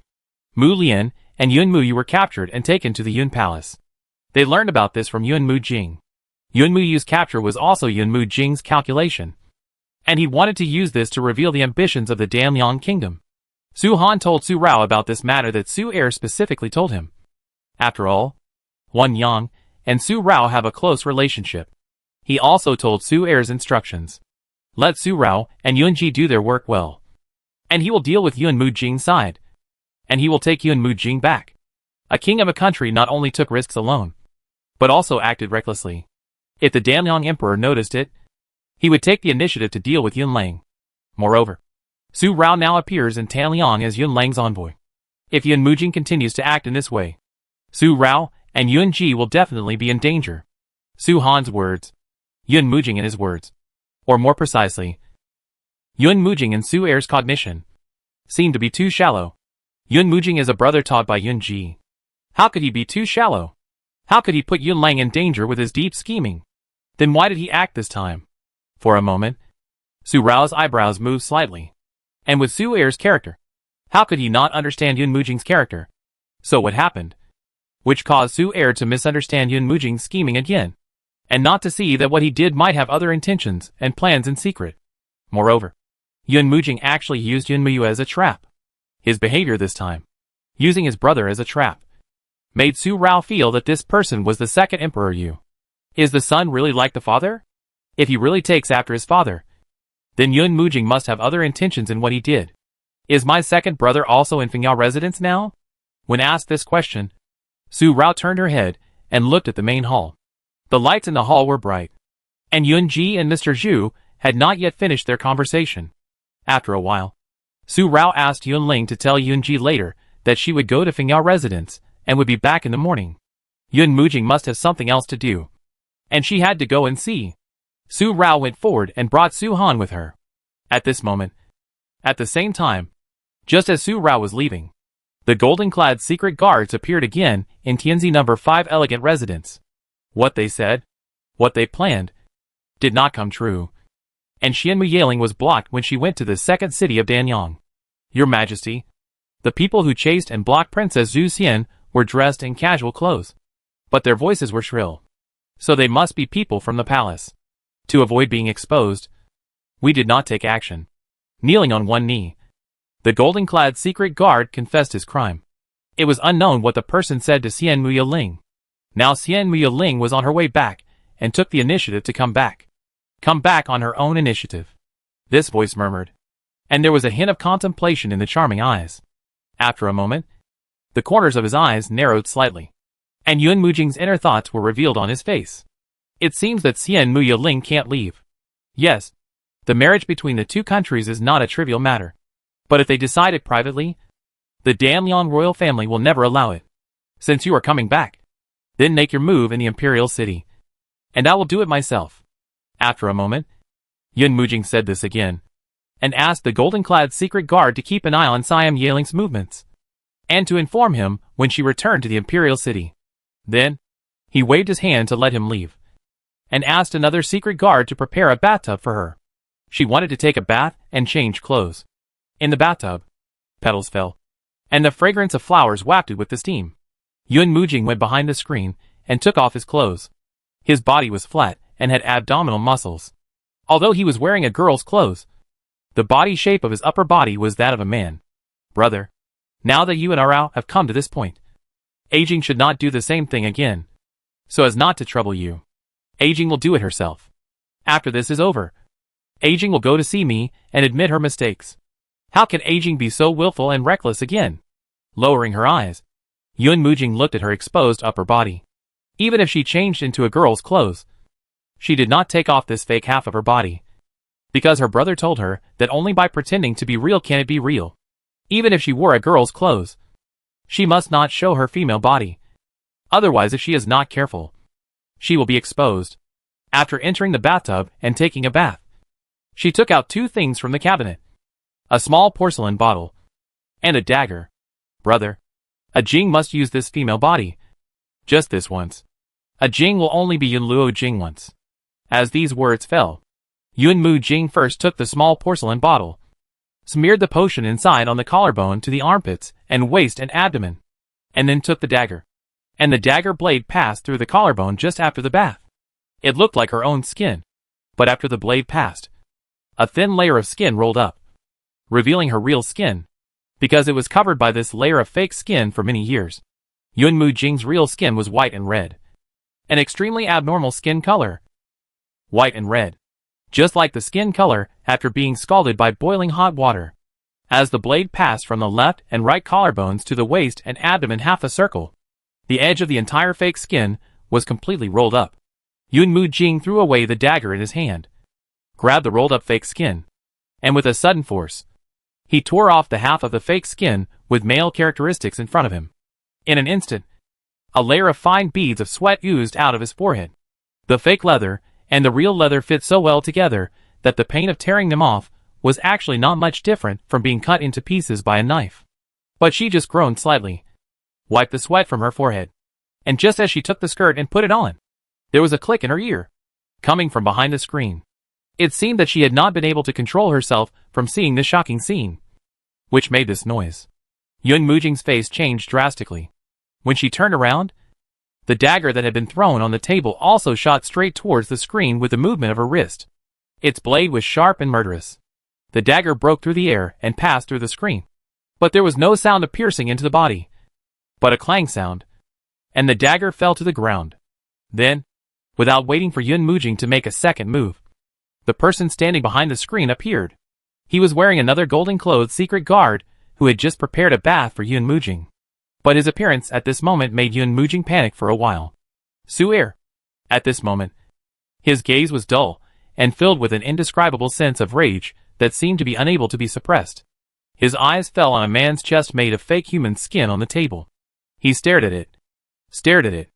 Mu Lian, and Yun Mu Yu were captured and taken to the Yun Palace. They learned about this from Yun Mujing. Yun Mu Yu's capture was also Yun Mujing's calculation, and he wanted to use this to reveal the ambitions of the Danyang kingdom. Su Han told Su Rao about this matter that Su Er specifically told him. After all, Huan Yang and Su Rao have a close relationship. He also told Su Er's instructions. Let Su Rao and Yun Ji do their work well, and he will deal with Yun Mujing's side, and he will take Yun Mujing back. A king of a country not only took risks alone, but also acted recklessly. If the Danyang emperor noticed it, he would take the initiative to deal with Yun Lang. Moreover, Su Rao now appears in Tanliang as Yun Lang's envoy. If Yun Mujing continues to act in this way, Su Rao and Yun Ji will definitely be in danger. Su Han's words, Yun Mujing and his words, or more precisely, Yun Mujing and Su Er's cognition, seem to be too shallow. Yun Mujing is a brother taught by Yun Ji. How could he be too shallow? How could he put Yun Lang in danger with his deep scheming? Then why did he act this time? For a moment, Su Rao's eyebrows moved slightly. And with Su Er's character, how could he not understand Yun Mujing's character? So what happened? Which caused Su Er to misunderstand Yun Mujing's scheming again, and not to see that what he did might have other intentions and plans in secret. Moreover, Yun Mujing actually used Yun Muyu as a trap. His behavior this time, using his brother as a trap, made Su Rao feel that this person was the second Emperor Yu. Is the son really like the father? If he really takes after his father, then Yun Mujing must have other intentions in what he did. Is my second brother also in Fengyao residence now? When asked this question, Su Rao turned her head and looked at the main hall. The lights in the hall were bright, and Yun Ji and Mr. Zhu had not yet finished their conversation. After a while, Su Rao asked Yun Ling to tell Yun Ji later that she would go to Fengyao residence and would be back in the morning. Yun Mujing must have something else to do, and she had to go and see. Su Rao went forward and brought Su Han with her. At this moment, at the same time, just as Su Rao was leaving, the golden-clad secret guards appeared again in Tianzi No. 5 elegant residence. What they said, what they planned, did not come true, and Xianmu Yaling was blocked when she went to the second city of Danyang. Your Majesty, the people who chased and blocked Princess Zhu Xian were dressed in casual clothes, but their voices were shrill. So they must be people from the palace. To avoid being exposed, we did not take action. Kneeling on one knee, the golden-clad secret guard confessed his crime. It was unknown what the person said to Xianmu Yaling. Now Xianmu Yaling was on her way back, and took the initiative to come back. Come back on her own initiative. This voice murmured. And there was a hint of contemplation in the charming eyes. After a moment, the corners of his eyes narrowed slightly, and Yun Mujing's inner thoughts were revealed on his face. It seems that Xian Muyaling can't leave. Yes, the marriage between the two countries is not a trivial matter. But if they decide it privately, the Danliang royal family will never allow it. Since you are coming back, then make your move in the imperial city. And I will do it myself. After a moment, Yun Mujing said this again, and asked the golden-clad secret guard to keep an eye on Siam Yaling's movements, and to inform him when she returned to the imperial city. Then, he waved his hand to let him leave, and asked another secret guard to prepare a bathtub for her. She wanted to take a bath and change clothes. In the bathtub, petals fell, and the fragrance of flowers wafted with the steam. Yun Mujing went behind the screen and took off his clothes. His body was flat and had abdominal muscles. Although he was wearing a girl's clothes, the body shape of his upper body was that of a man. Brother, now that you and Arao have come to this point, aging should not do the same thing again, so as not to trouble you. Aging will do it herself. After this is over, aging will go to see me and admit her mistakes. How can aging be so willful and reckless again? Lowering her eyes, Yun Mujing looked at her exposed upper body. Even if she changed into a girl's clothes, she did not take off this fake half of her body, because her brother told her that only by pretending to be real can it be real. Even if she wore a girl's clothes, she must not show her female body. Otherwise, if she is not careful, she will be exposed. After entering the bathtub and taking a bath, she took out two things from the cabinet: a small porcelain bottle and a dagger. Brother, a Jing must use this female body. Just this once. A Jing will only be Yun Luo Jing once. As these words fell, Yun Mu Jing first took the small porcelain bottle, smeared the potion inside on the collarbone to the armpits and waist and abdomen, and then took the dagger. And the dagger blade passed through the collarbone just after the bath. It looked like her own skin, but after the blade passed, a thin layer of skin rolled up, revealing her real skin, because it was covered by this layer of fake skin for many years. Yun Mu Jing's real skin was white and red, an extremely abnormal skin color. White and red, just like the skin color after being scalded by boiling hot water. As the blade passed from the left and right collarbones to the waist and abdomen half a circle, the edge of the entire fake skin was completely rolled up. Yun Mu Jing threw away the dagger in his hand, grabbed the rolled up fake skin, and with a sudden force, he tore off the half of the fake skin with male characteristics in front of him. In an instant, a layer of fine beads of sweat oozed out of his forehead. The fake leather and the real leather fit so well together that the pain of tearing them off was actually not much different from being cut into pieces by a knife. But she just groaned slightly, wiped the sweat from her forehead, and just as she took the skirt and put it on, there was a click in her ear, coming from behind the screen. It seemed that she had not been able to control herself from seeing this shocking scene, which made this noise. Yun Mujing's face changed drastically. When she turned around, the dagger that had been thrown on the table also shot straight towards the screen with the movement of her wrist. Its blade was sharp and murderous. The dagger broke through the air and passed through the screen. But there was no sound of piercing into the body, but a clang sound, and the dagger fell to the ground. Then, without waiting for Yun Mujing to make a second move, the person standing behind the screen appeared. He was wearing another golden-clothed secret guard who had just prepared a bath for Yun Mujing. But his appearance at this moment made Yun Mujing panic for a while. Su-er. At this moment, his gaze was dull and filled with an indescribable sense of rage that seemed to be unable to be suppressed. His eyes fell on a man's chest made of fake human skin on the table. He stared at it.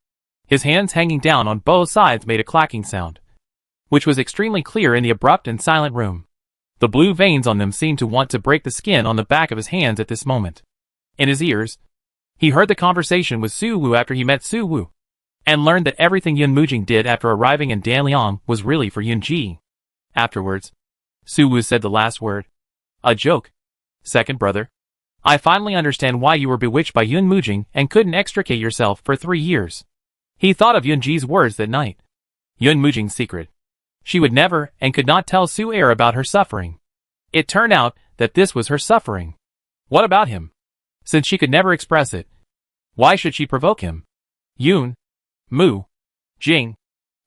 His hands hanging down on both sides made a clacking sound, which was extremely clear in the abrupt and silent room. The blue veins on them seemed to want to break the skin on the back of his hands at this moment. In his ears, he heard the conversation with Su Wu after he met Su Wu, and learned that everything Yun Mujing did after arriving in Danliang was really for Yun Ji. Afterwards, Su Wu said the last word. A joke. Second brother. I finally understand why you were bewitched by Yun Mujing and couldn't extricate yourself for 3 years. He thought of Yun Ji's words that night. Yun Mujing's secret. She would never and could not tell Su-er about her suffering. It turned out that this was her suffering. What about him? Since she could never express it, why should she provoke him? Yun Mu Jing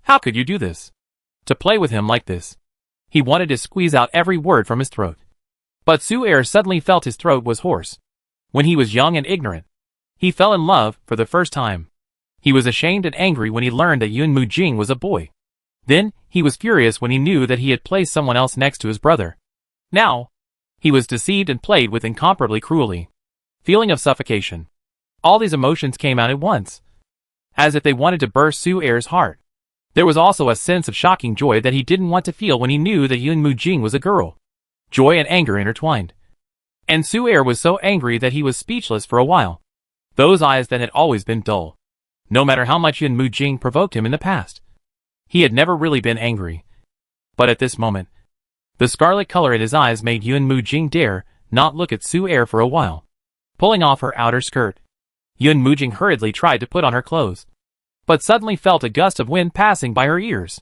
How could you do this? To play with him like this. He wanted to squeeze out every word from his throat. But Su-er suddenly felt his throat was hoarse. When he was young and ignorant, he fell in love for the first time. He was ashamed and angry when he learned that Yun Mu-jing was a boy. Then, he was furious when he knew that he had placed someone else next to his brother. Now, he was deceived and played with incomparably cruelly. Feeling of suffocation. All these emotions came out at once, as if they wanted to burst Su-er's heart. There was also a sense of shocking joy that he didn't want to feel when he knew that Yun Mu-jing was a girl. Joy and anger intertwined. And Su-er was so angry that he was speechless for a while. Those eyes that had always been dull. No matter how much Yun Mu-jing provoked him in the past, he had never really been angry. But at this moment, the scarlet color in his eyes made Yun Mu-jing dare not look at Su-er for a while. Pulling off her outer skirt, Yun Mu-jing hurriedly tried to put on her clothes, but suddenly felt a gust of wind passing by her ears.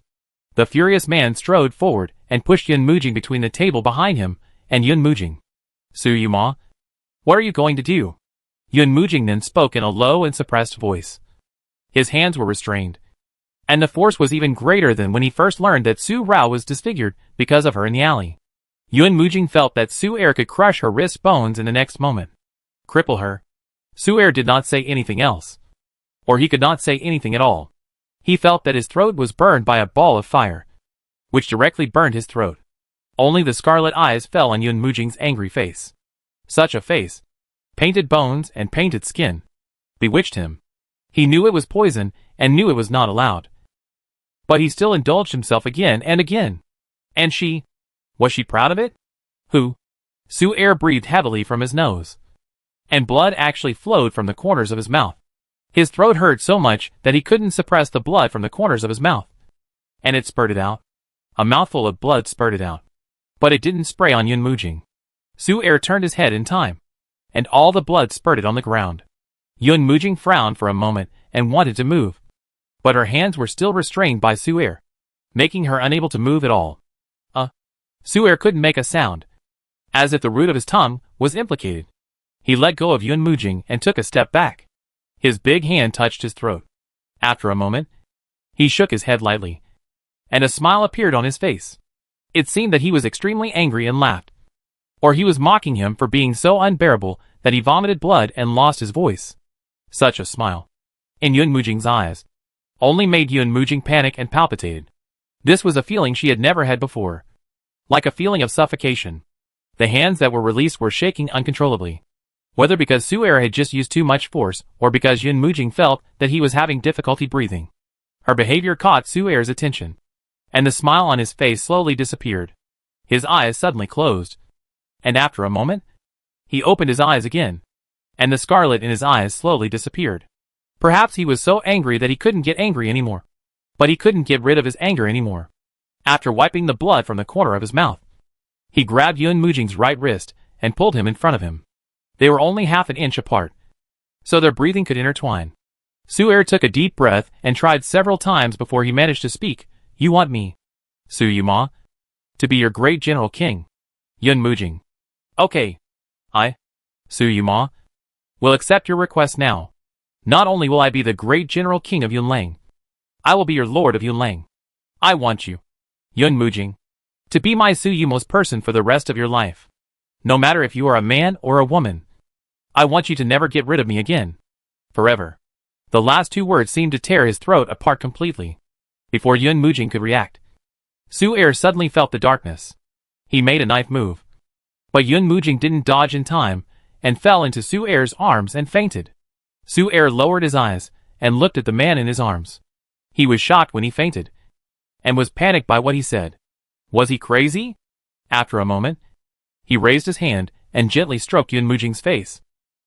The furious man strode forward and pushed Yun Mu-jing between the table behind him and Yun Mu-jing. Su-ma, what are you going to do? Yun Mu-jing then spoke in a low and suppressed voice. His hands were restrained, and the force was even greater than when he first learned that Su-rao was disfigured because of her in the alley. Yun Mu-jing felt that Su-er could crush her wrist bones in the next moment. Cripple her. Su-er did not say anything else. Or he could not say anything at all. He felt that his throat was burned by a ball of fire, which directly burned his throat. Only the scarlet eyes fell on Yun Mu-jing's angry face. Such a face, painted bones and painted skin, bewitched him. He knew it was poison and knew it was not allowed. But he still indulged himself again and again. And she? Was she proud of it? Who? Su-er breathed heavily from his nose, and blood actually flowed from the corners of his mouth. His throat hurt so much that he couldn't suppress the blood from the corners of his mouth. And it spurted out. A mouthful of blood spurted out. But it didn't spray on Yun Mu-jing. Su-er turned his head in time, and all the blood spurted on the ground. Yun Mu-jing frowned for a moment and wanted to move, but her hands were still restrained by Su-er, making her unable to move at all. Su-er couldn't make a sound, as if the root of his tongue was implicated. He let go of Yun Mu-jing and took a step back. His big hand touched his throat. After a moment, he shook his head lightly, and a smile appeared on his face. It seemed that he was extremely angry and laughed. Or he was mocking him for being so unbearable that he vomited blood and lost his voice. Such a smile, in Yun Mu-jing's eyes, only made Yun Mu-jing panic and palpitated. This was a feeling she had never had before. Like a feeling of suffocation. The hands that were released were shaking uncontrollably. Whether because Su-er had just used too much force, or because Yun Mu-jing felt that he was having difficulty breathing. Her behavior caught Su-er's attention, and the smile on his face slowly disappeared. His eyes suddenly closed, and after a moment, he opened his eyes again, and the scarlet in his eyes slowly disappeared. Perhaps he was so angry that he couldn't get angry anymore. But he couldn't get rid of his anger anymore. After wiping the blood from the corner of his mouth, he grabbed Yun Mu-jing's right wrist and pulled him in front of him. They were only half an inch apart, so their breathing could intertwine. Su-er took a deep breath and tried several times before he managed to speak. You want me, Su-ma, to be your great general king? Yun Mu-jing. Okay. I, Su-ma, will accept your request now. Not only will I be the great general king of Yunlang, I will be your lord of Yunlang. I want you, Yun Mu-jing, to be my Su-yumo's person for the rest of your life. No matter if you are a man or a woman. I want you to never get rid of me again. Forever. The last two words seemed to tear his throat apart completely. Before Yun Mu-jing could react, Su-er suddenly felt the darkness. He made a knife move. But Yun Mu-jing didn't dodge in time, and fell into Su-er's arms and fainted. Su-er lowered his eyes, and looked at the man in his arms. He was shocked when he fainted, and was panicked by what he said. Was he crazy? After a moment, he raised his hand and gently stroked Yun Mu-jing's face,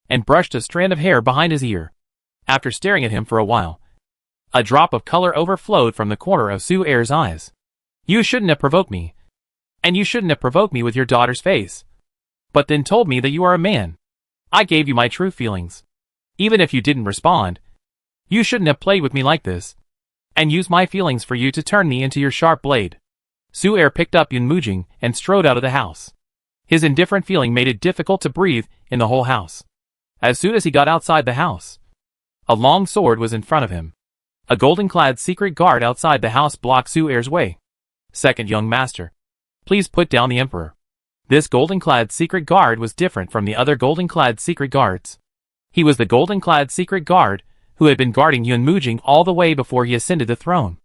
and brushed a strand of hair behind his ear. After staring at him for a while, a drop of color overflowed from the corner of Su-er's eyes. You shouldn't have provoked me. And you shouldn't have provoked me with your daughter's face. But then told me that you are a man. I gave you my true feelings. Even if you didn't respond, you shouldn't have played with me like this, and used my feelings for you to turn me into your sharp blade. Su-er picked up Yun Mu-jing and strode out of the house. His indifferent feeling made it difficult to breathe in the whole house. As soon as he got outside the house, a long sword was in front of him. A golden-clad secret guard outside the house blocked Su-er's way. Second young master. Please put down the emperor. This golden-clad secret guard was different from the other golden-clad secret guards. He was the golden-clad secret guard who had been guarding Yun Mujing all the way before he ascended the throne.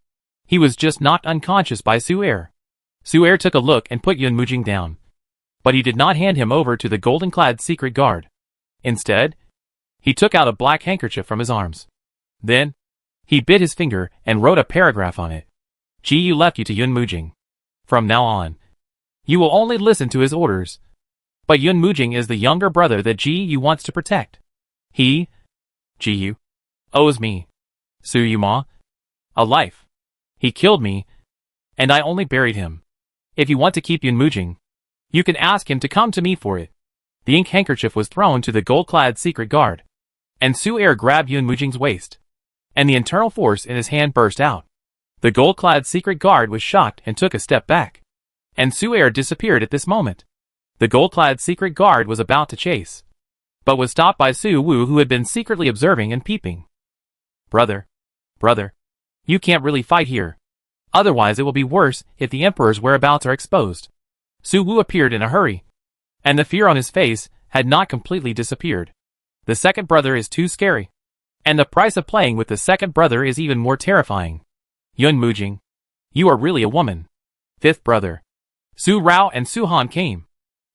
He was just knocked unconscious by Su-er. Su-er took a look and put Yun Mujing down. But he did not hand him over to the golden-clad secret guard. Instead, he took out a black handkerchief from his arms. Then, he bit his finger and wrote a paragraph on it. Ji left you to Yun Mujing. From now on, you will only listen to his orders. But Yun Mujing is the younger brother that Ji wants to protect. He, Ji, owes me, Su Ma, a life. He killed me, and I only buried him. If you want to keep Yun Mujing, you can ask him to come to me for it. The ink handkerchief was thrown to the gold-clad secret guard, and Su-er grabbed Yun Mujing's waist, and the internal force in his hand burst out. The gold-clad secret guard was shocked and took a step back, and Su-er disappeared at this moment. The gold-clad secret guard was about to chase, but was stopped by Su Wu, who had been secretly observing and peeping. Brother, you can't really fight here. Otherwise it will be worse if the emperor's whereabouts are exposed. Su Wu appeared in a hurry, and the fear on his face had not completely disappeared. The second brother is too scary, and the price of playing with the second brother is even more terrifying. Yun Mujing, you are really a woman. Fifth brother. Su Rao and Su Han came,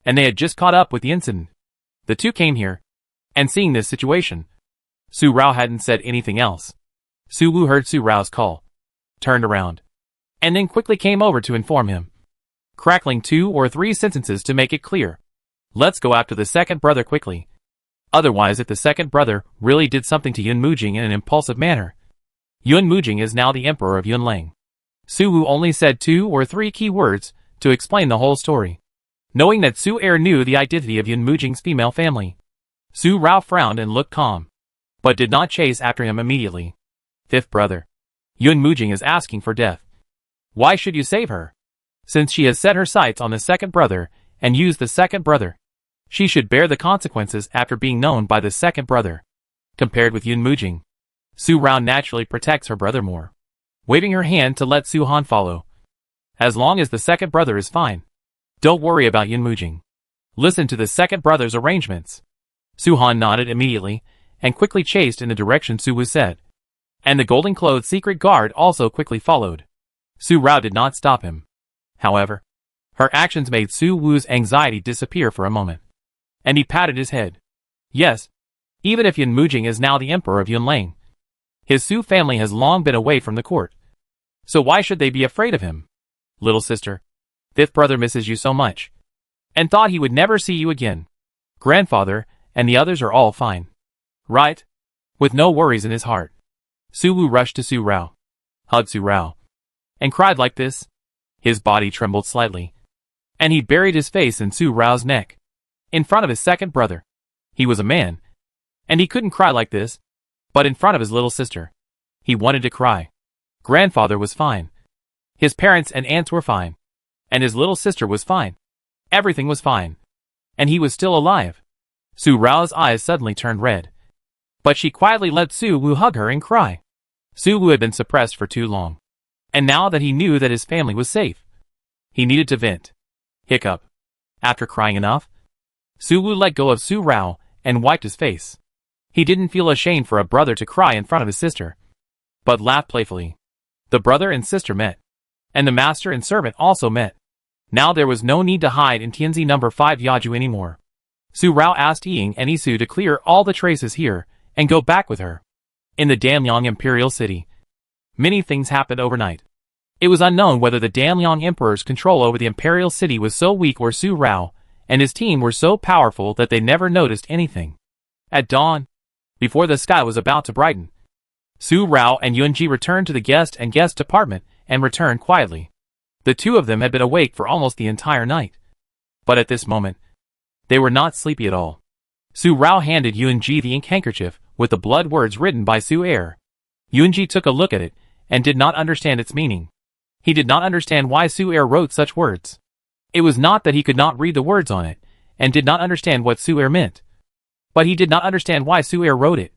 and they had just caught up with the incident. The two came here, and seeing this situation, Su Rao hadn't said anything else. Su Wu heard Su Rao's call, turned around, and then quickly came over to inform him, crackling 2 or 3 sentences to make it clear. Let's go after the second brother quickly. Otherwise, if the second brother really did something to Yun Mujing in an impulsive manner, Yun Mujing is now the emperor of Yunlang. Su Wu only said 2 or 3 key words to explain the whole story. Knowing that Su-er knew the identity of Yun Mujing's female family, Su Rao frowned and looked calm, but did not chase after him immediately. Fifth brother. Yun Mujing is asking for death. Why should you save her? Since she has set her sights on the second brother and used the second brother, she should bear the consequences after being known by the second brother. Compared with Yun Mujing, Su Rao naturally protects her brother more, waving her hand to let Su Han follow. As long as the second brother is fine, don't worry about Yun Mujing. Listen to the second brother's arrangements. Su Han nodded immediately and quickly chased in the direction Su Wu said, and the golden-clothed secret guard also quickly followed. Su Rao did not stop him. However, her actions made Su Wu's anxiety disappear for a moment, and he patted his head. Yes, even if Yun Mujing is now the emperor of Yunlang, his Su family has long been away from the court. So why should they be afraid of him? Little sister, fifth brother misses you so much, and thought he would never see you again. Grandfather and the others are all fine, right? With no worries in his heart, Su Wu rushed to Su Rao, hugged Su Rao, and cried like this. His body trembled slightly, and he buried his face in Su Rao's neck, in front of his second brother. He was a man, and he couldn't cry like this, but in front of his little sister, he wanted to cry. Grandfather was fine. His parents and aunts were fine, and his little sister was fine. Everything was fine, and he was still alive. Su Rao's eyes suddenly turned red, but she quietly let Su Wu hug her and cry. Su Wu had been suppressed for too long, and now that he knew that his family was safe, he needed to vent. Hiccup. After crying enough, Su Wu let go of Su Rao and wiped his face. He didn't feel ashamed for a brother to cry in front of his sister, but laughed playfully. The brother and sister met, and the master and servant also met. Now there was no need to hide in Tianzi No. 5 Yaju anymore. Su Rao asked Ying and Isu to clear all the traces here and go back with her. In the Danliang Imperial City, many things happened overnight. It was unknown whether the Danliang Emperor's control over the Imperial City was so weak or Su Rao and his team were so powerful that they never noticed anything. At dawn, before the sky was about to brighten, Su Rao and Yunji returned to the guest department and returned quietly. The two of them had been awake for almost the entire night, but at this moment, they were not sleepy at all. Su Rao handed Yunji the ink handkerchief with the blood words written by Su-er. Yunji took a look at it and did not understand its meaning. He did not understand why Su-er wrote such words. It was not that he could not read the words on it and did not understand what Su-er meant, but he did not understand why Su-er wrote it,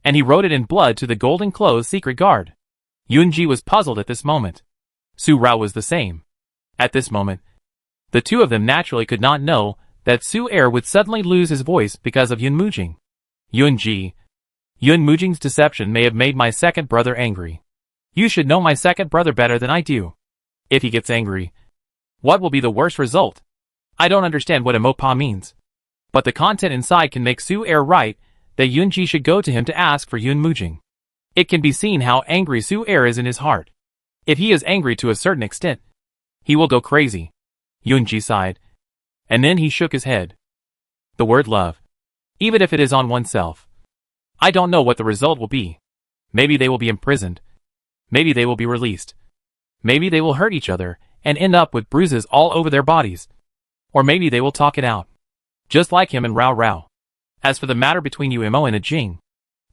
and he wrote it in blood to the golden-clothed secret guard. Yunji was puzzled at this moment. Su Rao was the same. At this moment, the two of them naturally could not know that Su Er would suddenly lose his voice because of Yun Mujing. Yunji. Yun Mujing's deception may have made my second brother angry. You should know my second brother better than I do. If he gets angry, what will be the worst result? I don't understand what Emopa means. But the content inside can make Su Er right that Yunji should go to him to ask for Yun Mujing. It can be seen how angry Su Er is in his heart. If he is angry to a certain extent, he will go crazy. Yunji sighed. And then he shook his head. The word love. Even if it is on oneself. I don't know what the result will be. Maybe they will be imprisoned. Maybe they will be released. Maybe they will hurt each other and end up with bruises all over their bodies. Or maybe they will talk it out. Just like him and Rao Rao. As for the matter between Umo and Ajing,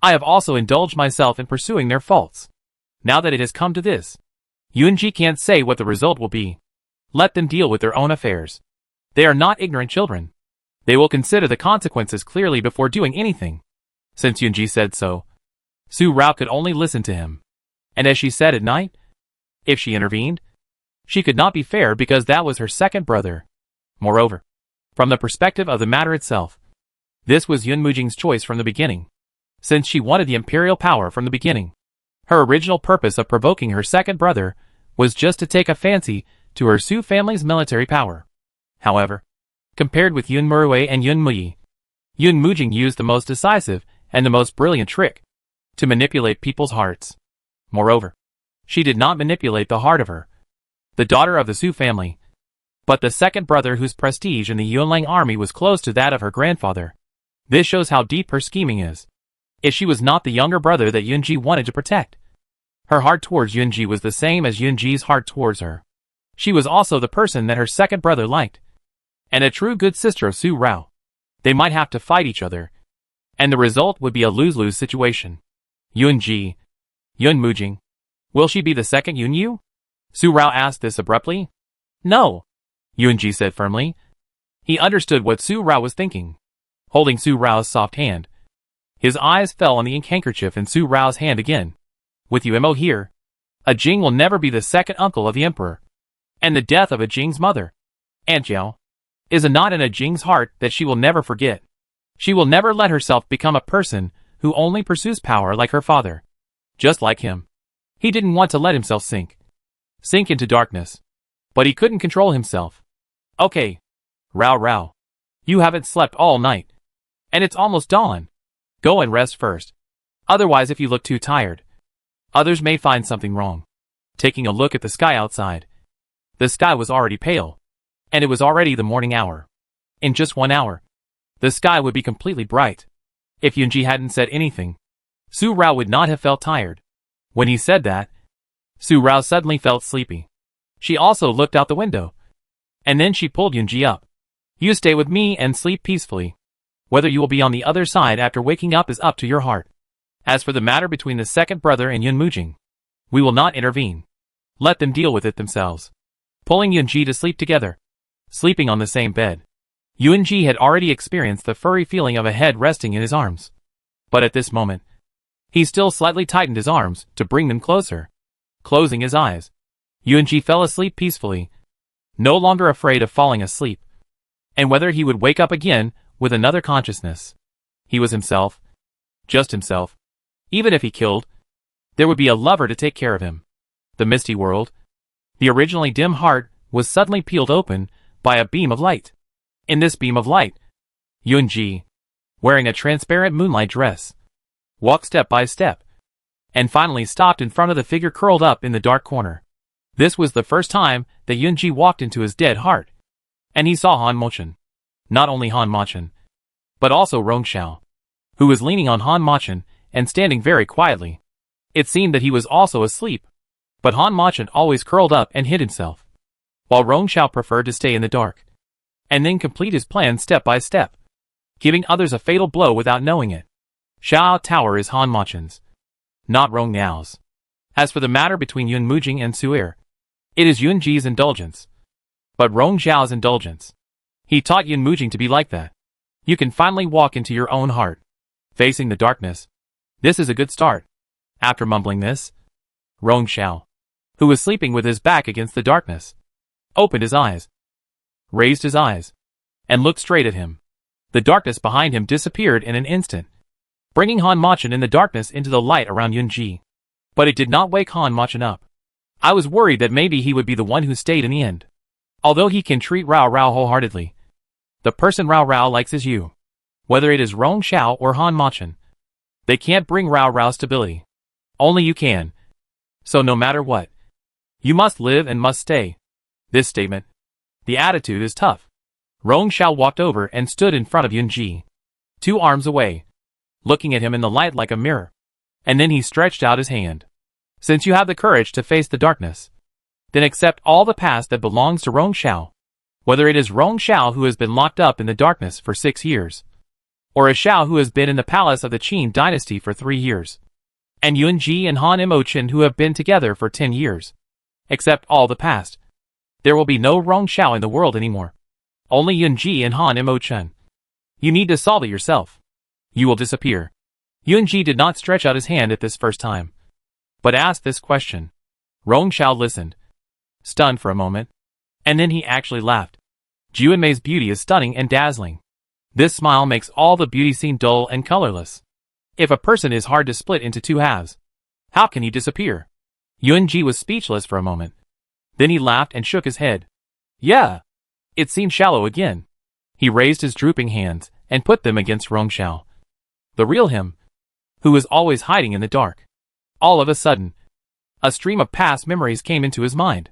I have also indulged myself in pursuing their faults. Now that it has come to this, Yunji can't say what the result will be. Let them deal with their own affairs. They are not ignorant children. They will consider the consequences clearly before doing anything. Since Yunji said so, Su Rao could only listen to him. And as she said at night, if she intervened, she could not be fair because that was her second brother. Moreover, from the perspective of the matter itself, this was Yun Mujing's choice from the beginning. Since she wanted the imperial power from the beginning, her original purpose of provoking her second brother was just to take a fancy to her Su family's military power. However, compared with Yun Murue and Yun Muyi, Yun Mujing used the most decisive and the most brilliant trick to manipulate people's hearts. Moreover, she did not manipulate the heart of the daughter of the Su family, but the second brother whose prestige in the Yunlang army was close to that of her grandfather. This shows how deep her scheming is. If she was not the younger brother that Yunji wanted to protect, her heart towards Yunji was the same as Yunji's heart towards her. She was also the person that her second brother liked, and a true good sister of Su Rao. They might have to fight each other, and the result would be a lose-lose situation. Yunji. Yun Mujing. Will she be the second Yunyu? Su Rao asked this abruptly. No, Yunji said firmly. He understood what Su Rao was thinking. Holding Su Rao's soft hand, his eyes fell on the ink handkerchief in Su Rao's hand again. With Umo here, Ajing will never be the second uncle of the emperor. And the death of Ajing's mother, Aunt Jiao, is a knot in Ajing's heart that she will never forget. She will never let herself become a person who only pursues power like her father. Just like him. He didn't want to let himself sink into darkness. But he couldn't control himself. Okay. Rao Rao. You haven't slept all night. And it's almost dawn. Go and rest first. Otherwise, if you look too tired, others may find something wrong. Taking a look at the sky outside. The sky was already pale. And it was already the morning hour. In just 1 hour, the sky would be completely bright. If Yunji hadn't said anything, Su Rao would not have felt tired. When he said that, Su Rao suddenly felt sleepy. She also looked out the window. And then she pulled Yunji up. You stay with me and sleep peacefully. Whether you will be on the other side after waking up is up to your heart. As for the matter between the second brother and Yun Mujing, we will not intervene. Let them deal with it themselves. Pulling Yunji to sleep together. Sleeping on the same bed. Yunji had already experienced the furry feeling of a head resting in his arms. But at this moment, he still slightly tightened his arms to bring them closer. Closing his eyes, Yunji fell asleep peacefully, no longer afraid of falling asleep. And whether he would wake up again with another consciousness. He was himself. Just himself. Even if he killed, there would be a lover to take care of him. The misty world, the originally dim heart, was suddenly peeled open by a beam of light. In this beam of light, Yunji, wearing a transparent moonlight dress, walked step by step, and finally stopped in front of the figure curled up in the dark corner. This was the first time that Yunji walked into his dead heart, and he saw Han Mochen. Not only Han Mochen, but also Rong Xiao, who was leaning on Han Mochen and standing very quietly. It seemed that he was also asleep, but Han Mochen always curled up and hid himself, while Rong Xiao preferred to stay in the dark, and then complete his plan step by step, giving others a fatal blow without knowing it. Xiao Tower is Han Mochen's, not Rong Niao's. As for the matter between Yun Mujing and Su Er, it is Yunji's indulgence, but Rong Xiao's indulgence. He taught Yun Mujing to be like that. You can finally walk into your own heart, facing the darkness. This is a good start. After mumbling this, Rong Xiao, who was sleeping with his back against the darkness, opened his eyes, raised his eyes, and looked straight at him. The darkness behind him disappeared in an instant, bringing Han Machen in the darkness into the light around Yunji. But it did not wake Han Machen up. I was worried that maybe he would be the one who stayed in the end. Although he can treat Rao Rao wholeheartedly, the person Rao Rao likes is you. Whether it is Rong Xiao or Han Machen, they can't bring Rao Rao stability. Only you can. So no matter what, you must live and must stay. This statement. The attitude is tough. Rong Xiao walked over and stood in front of Yunji, 2 arms away, looking at him in the light like a mirror. And then he stretched out his hand. Since you have the courage to face the darkness, then accept all the past that belongs to Rong Xiao. Whether it is Rong Xiao who has been locked up in the darkness for 6 years, or a Xiao who has been in the palace of the Qin dynasty for 3 years, and Yunji and Han Imochen who have been together for 10 years. Accept all the past. There will be no Rong Xiao in the world anymore. Only Yunji and Han Imochen. You need to solve it yourself. You will disappear. Yunji did not stretch out his hand at this first time, but asked this question. Rong Xiao listened, stunned for a moment, and then he actually laughed. Juanmei's beauty is stunning and dazzling. This smile makes all the beauty seem dull and colorless. If a person is hard to split into 2 halves, how can he disappear? Yunji was speechless for a moment. Then he laughed and shook his head. Yeah. It seemed shallow again. He raised his drooping hands and put them against Rong Xiao, the real him, who was always hiding in the dark. All of a sudden, a stream of past memories came into his mind.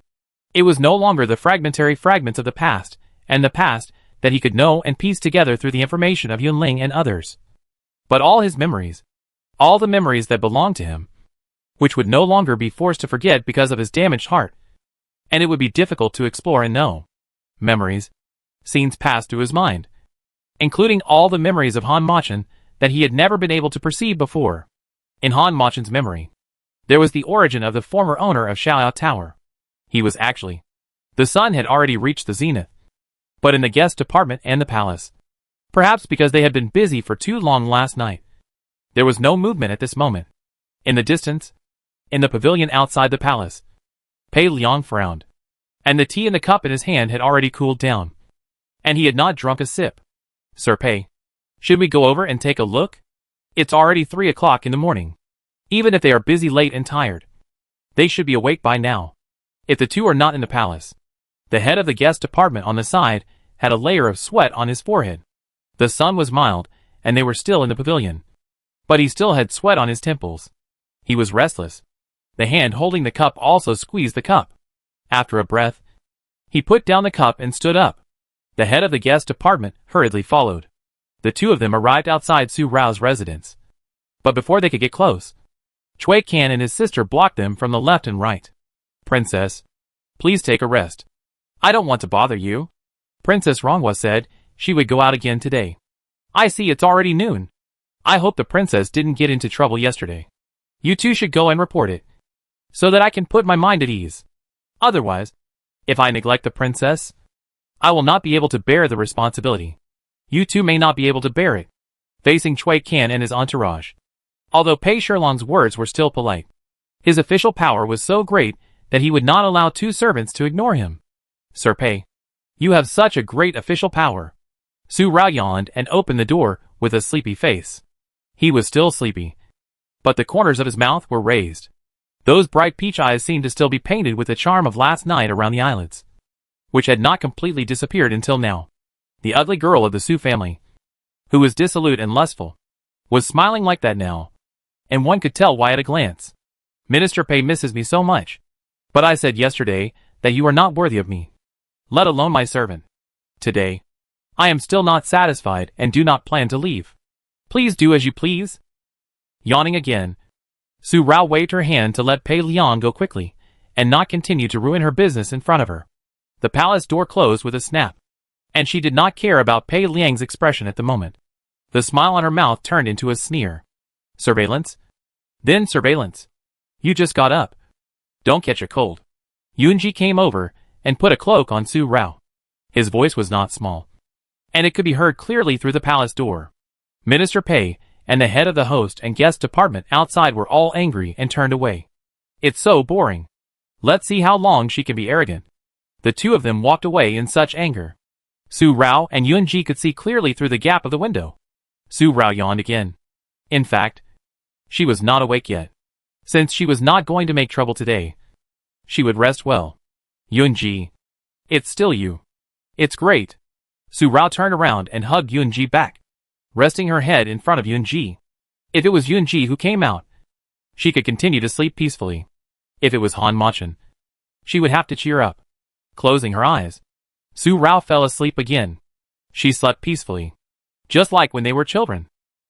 It was no longer the fragmentary fragments of the past, and the past that he could know and piece together through the information of Yunling and others, but all his memories, all the memories that belonged to him, which would no longer be forced to forget because of his damaged heart, and it would be difficult to explore and know. Memories, scenes passed through his mind, including all the memories of Han Machen that he had never been able to perceive before. In Han Machen's memory, there was the origin of the former owner of Xiaoyao Tower. He was actually, the sun had already reached the zenith, but in the guest department and the palace, perhaps because they had been busy for too long last night, there was no movement at this moment. In the distance, in the pavilion outside the palace, Pei Liang frowned, and the tea in the cup in his hand had already cooled down, and he had not drunk a sip. Sir Pei, should we go over and take a look? It's already 3 o'clock in the morning. Even if they are busy late and tired, they should be awake by now. If the 2 are not in the palace, the head of the guest department on the side had a layer of sweat on his forehead. The sun was mild, and they were still in the pavilion, but he still had sweat on his temples. He was restless. The hand holding the cup also squeezed the cup. After a breath, he put down the cup and stood up. The head of the guest department hurriedly followed. The 2 of them arrived outside Su Rao's residence. But before they could get close, Cui Can and his sister blocked them from the left and right. Princess, please take a rest. I don't want to bother you. Princess Ronghua said she would go out again today. I see it's already noon. I hope the princess didn't get into trouble yesterday. You 2 should go and report it, so that I can put my mind at ease. Otherwise, if I neglect the princess, I will not be able to bear the responsibility. You 2 may not be able to bear it. Facing Cui Can and his entourage. Although Pei Shilong's words were still polite, his official power was so great that he would not allow 2 servants to ignore him. Sir Pei, you have such a great official power. Su Rao yawned and opened the door with a sleepy face. He was still sleepy, but the corners of his mouth were raised. Those bright peach eyes seemed to still be painted with the charm of last night around the eyelids, which had not completely disappeared until now. The ugly girl of the Su family, who was dissolute and lustful, was smiling like that now, and one could tell why at a glance. Minister Pei misses me so much, but I said yesterday that you are not worthy of me, let alone my servant. Today, I am still not satisfied and do not plan to leave. Please do as you please. Yawning again, Su Rao waved her hand to let Pei Liang go quickly, and not continue to ruin her business in front of her. The palace door closed with a snap, and she did not care about Pei Liang's expression at the moment. The smile on her mouth turned into a sneer. Surveillance? Then surveillance. You just got up. Don't catch a cold. Yunji came over and put a cloak on Su Rao. His voice was not small, and it could be heard clearly through the palace door. Minister Pei and the head of the host and guest department outside were all angry and turned away. It's so boring. Let's see how long she can be arrogant. The two of them walked away in such anger. Su Rao and Yunji could see clearly through the gap of the window. Su Rao yawned again. In fact, she was not awake yet. Since she was not going to make trouble today, she would rest well. Yunji. It's still you. It's great. Su Rao turned around and hugged Yunji back, resting her head in front of Yunji. If it was Yunji who came out, she could continue to sleep peacefully. If it was Han Machin, she would have to cheer up. Closing her eyes, Su Rao fell asleep again. She slept peacefully, just like when they were children.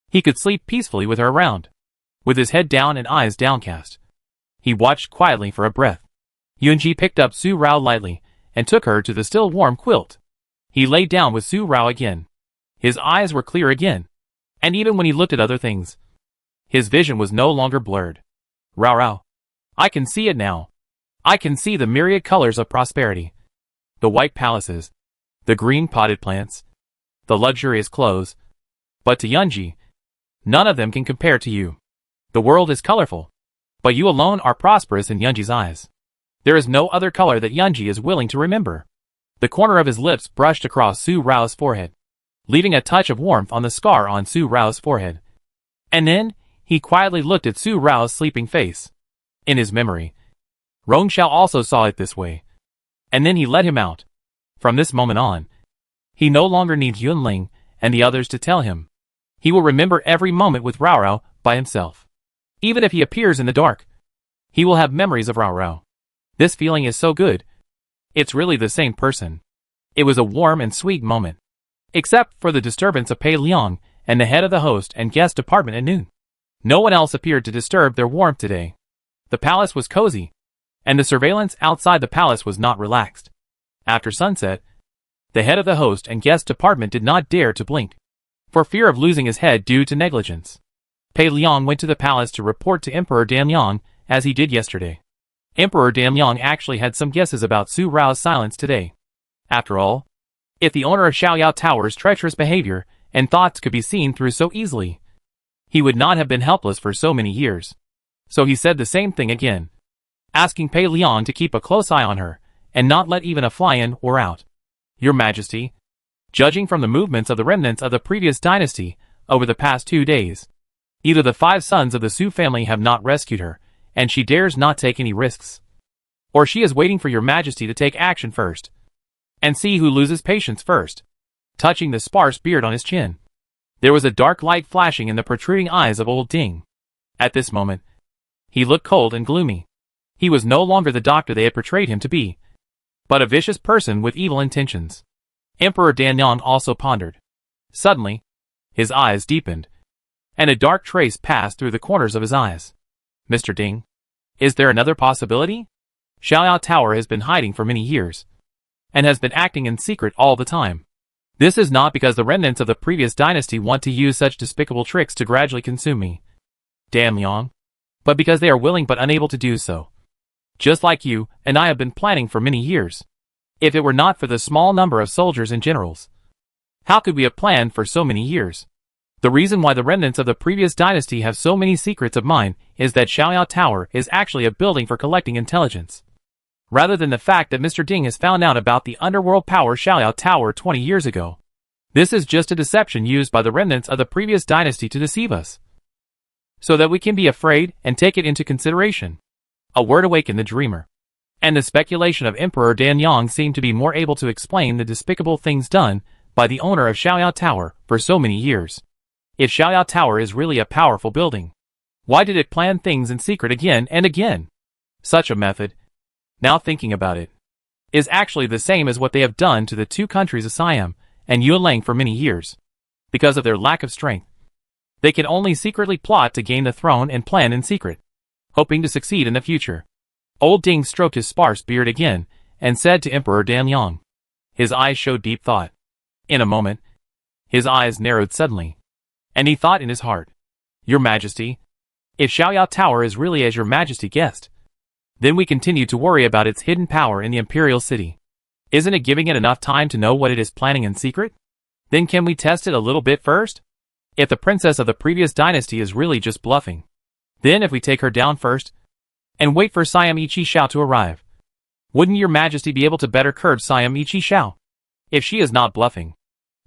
He could sleep peacefully with her around, with his head down and eyes downcast. He watched quietly for a breath. Yunji picked up Su Rao lightly and took her to the still warm quilt. He lay down with Su Rao again. His eyes were clear again, and even when he looked at other things, his vision was no longer blurred. Rao. I can see it now. I can see the myriad colors of prosperity. The white palaces, the green potted plants, the luxurious clothes. But to Yunji, none of them can compare to you. The world is colorful, but you alone are prosperous in Yunji's eyes. There is no other color that Yunji is willing to remember. The corner of his lips brushed across Su Rao's forehead, leaving a touch of warmth on the scar on Su Rao's forehead. And then, he quietly looked at Su Rao's sleeping face. In his memory, Rong Xiao also saw it this way. And then he let him out. From this moment on, he no longer needs Yunling and the others to tell him. He will remember every moment with Rao Rao by himself. Even if he appears in the dark, he will have memories of Rao Rao. This feeling is so good. It's really the same person. It was a warm and sweet moment. Except for the disturbance of Pei Liang and the head of the host and guest department at noon. No one else appeared to disturb their warmth today. The palace was cozy, and the surveillance outside the palace was not relaxed. After sunset, the head of the host and guest department did not dare to blink, for fear of losing his head due to negligence. Pei Liang went to the palace to report to Emperor Damyang, as he did yesterday. Emperor Damyang actually had some guesses about Su Rao's silence today. After all, if the owner of Xiaoyao Tower's treacherous behavior and thoughts could be seen through so easily, he would not have been helpless for so many years. So he said the same thing again, asking Pei Liang to keep a close eye on her, and not let even a fly in or out. Your Majesty, judging from the movements of the remnants of the previous dynasty over the past 2 days, either the 5 sons of the Su family have not rescued her, and she dares not take any risks, or she is waiting for your Majesty to take action first, and see who loses patience first. Touching the sparse beard on his chin, there was a dark light flashing in the protruding eyes of old Ding. At this moment, he looked cold and gloomy. He was no longer the doctor they had portrayed him to be, but a vicious person with evil intentions. Emperor Danyang also pondered. Suddenly, his eyes deepened, and a dark trace passed through the corners of his eyes. Mr. Ding, is there another possibility? Xiaoyao Tower has been hiding for many years, and has been acting in secret all the time. This is not because the remnants of the previous dynasty want to use such despicable tricks to gradually consume me, Damyang, but because they are willing but unable to do so. Just like you and I have been planning for many years. If it were not for the small number of soldiers and generals, how could we have planned for so many years? The reason why the remnants of the previous dynasty have so many secrets of mine is that Xiaoyao Tower is actually a building for collecting intelligence, rather than the fact that Mr. Ding has found out about the underworld power Xiaoyao Tower 20 years ago. This is just a deception used by the remnants of the previous dynasty to deceive us, so that we can be afraid and take it into consideration. A word awakened the dreamer, and the speculation of Emperor Danyang seemed to be more able to explain the despicable things done by the owner of Xiaoyao Tower for so many years. If Xiaoyao Tower is really a powerful building, why did it plan things in secret again and again? Such a method, now thinking about it, is actually the same as what they have done to the 2 countries of Siam and Yuelang for many years. Because of their lack of strength, they can only secretly plot to gain the throne and plan in secret, hoping to succeed in the future. Old Ding stroked his sparse beard again, and said to Emperor Danyang. His eyes showed deep thought. In a moment, his eyes narrowed suddenly, and he thought in his heart, Your Majesty, if Xiaoyao Tower is really as your Majesty guessed, then we continue to worry about its hidden power in the Imperial City. Isn't it giving it enough time to know what it is planning in secret? Then can we test it a little bit first? If the princess of the previous dynasty is really just bluffing, then if we take her down first, and wait for Siam Ichi Xiao to arrive. Wouldn't your majesty be able to better curb Siam Ichi Xiao? If she is not bluffing,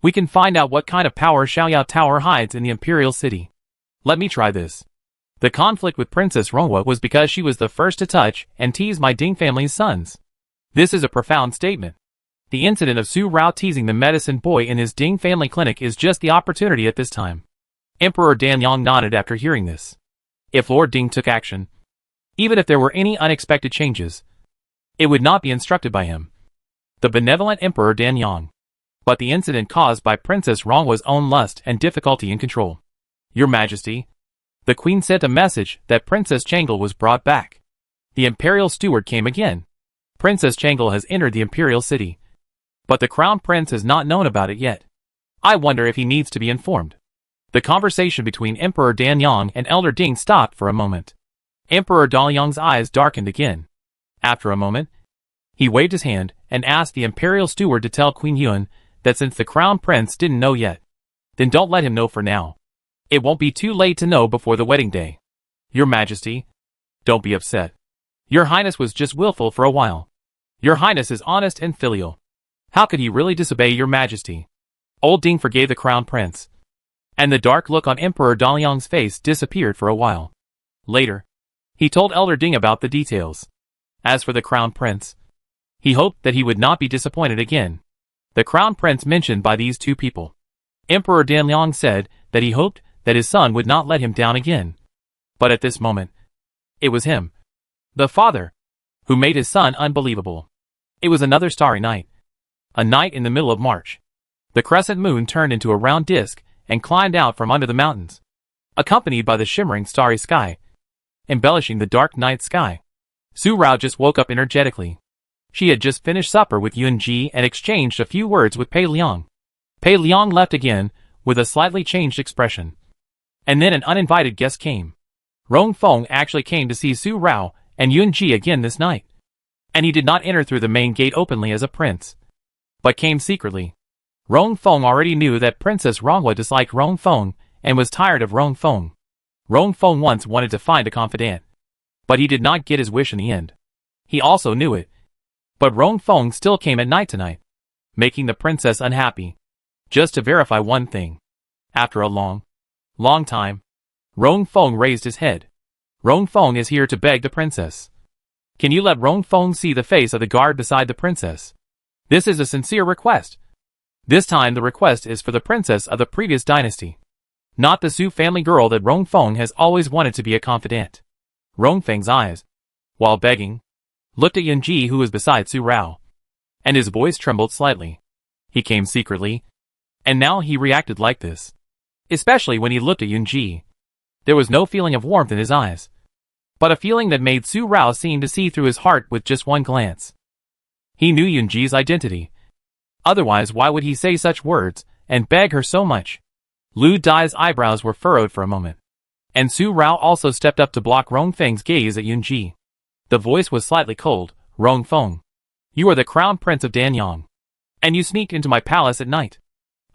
we can find out what kind of power Xiaoyao Tower hides in the imperial city. Let me try this. The conflict with Princess Ronghua was because she was the first to touch and tease my Ding family's sons. This is a profound statement. The incident of Su Rao teasing the medicine boy in his Ding family clinic is just the opportunity at this time. Emperor Danyang nodded after hearing this. If Lord Ding took action, even if there were any unexpected changes, it would not be instructed by him, the benevolent Emperor Danyang, but the incident caused by Princess Ronghua's own lust and difficulty in control. Your Majesty, the Queen sent a message that Princess Changle was brought back. The Imperial Steward came again. Princess Changle has entered the Imperial City, but the Crown Prince has not known about it yet. I wonder if he needs to be informed. The conversation between Emperor Danyang and Elder Ding stopped for a moment. Emperor Danyang's eyes darkened again. After a moment, he waved his hand and asked the Imperial Steward to tell Queen Yuan that since the Crown Prince didn't know yet, then don't let him know for now. It won't be too late to know before the wedding day. Your Majesty, don't be upset. Your Highness was just willful for a while. Your Highness is honest and filial. How could he really disobey Your Majesty? Old Ding forgave the Crown Prince, and the dark look on Emperor Danyang's face disappeared for a while. Later, he told Elder Ding about the details. As for the Crown Prince, he hoped that he would not be disappointed again. The Crown Prince mentioned by these two people. Emperor Danyang said that he hoped that his son would not let him down again. But at this moment, it was him, the father, who made his son unbelievable. It was another starry night. A night in the middle of March. The crescent moon turned into a round disk and climbed out from under the mountains, accompanied by the shimmering starry sky, embellishing the dark night sky. Su Rao just woke up energetically. She had just finished supper with Yun Ji and exchanged a few words with Pei Liang. Pei Liang left again, with a slightly changed expression. And then an uninvited guest came. Rong Feng actually came to see Su Rao and Yun Ji again this night. And he did not enter through the main gate openly as a prince, but came secretly. Rong Feng already knew that Princess Ronghua disliked Rong Feng and was tired of Rong Feng. Rong Feng once wanted to find a confidant, but he did not get his wish in the end. He also knew it. But Rong Feng still came at night tonight, making the princess unhappy. Just to verify one thing. After a long time, Rong Feng raised his head. Rong Feng is here to beg the princess. Can you let Rong Feng see the face of the guard beside the princess? This is a sincere request. This time the request is for the princess of the previous dynasty, not the Su family girl that Rong Feng has always wanted to be a confidant. Rong Feng's eyes, while begging, looked at Yun Ji who was beside Su Rao, and his voice trembled slightly. He came secretly, and now he reacted like this. Especially when he looked at Yun Ji. There was no feeling of warmth in his eyes, but a feeling that made Su Rao seem to see through his heart with just one glance. He knew Yun Ji's identity. Otherwise why would he say such words, and beg her so much? Lu Dai's eyebrows were furrowed for a moment, and Su Rao also stepped up to block Rong Feng's gaze at Yun Ji. The voice was slightly cold. Rong Feng, you are the Crown Prince of Danyang, and you sneaked into my palace at night.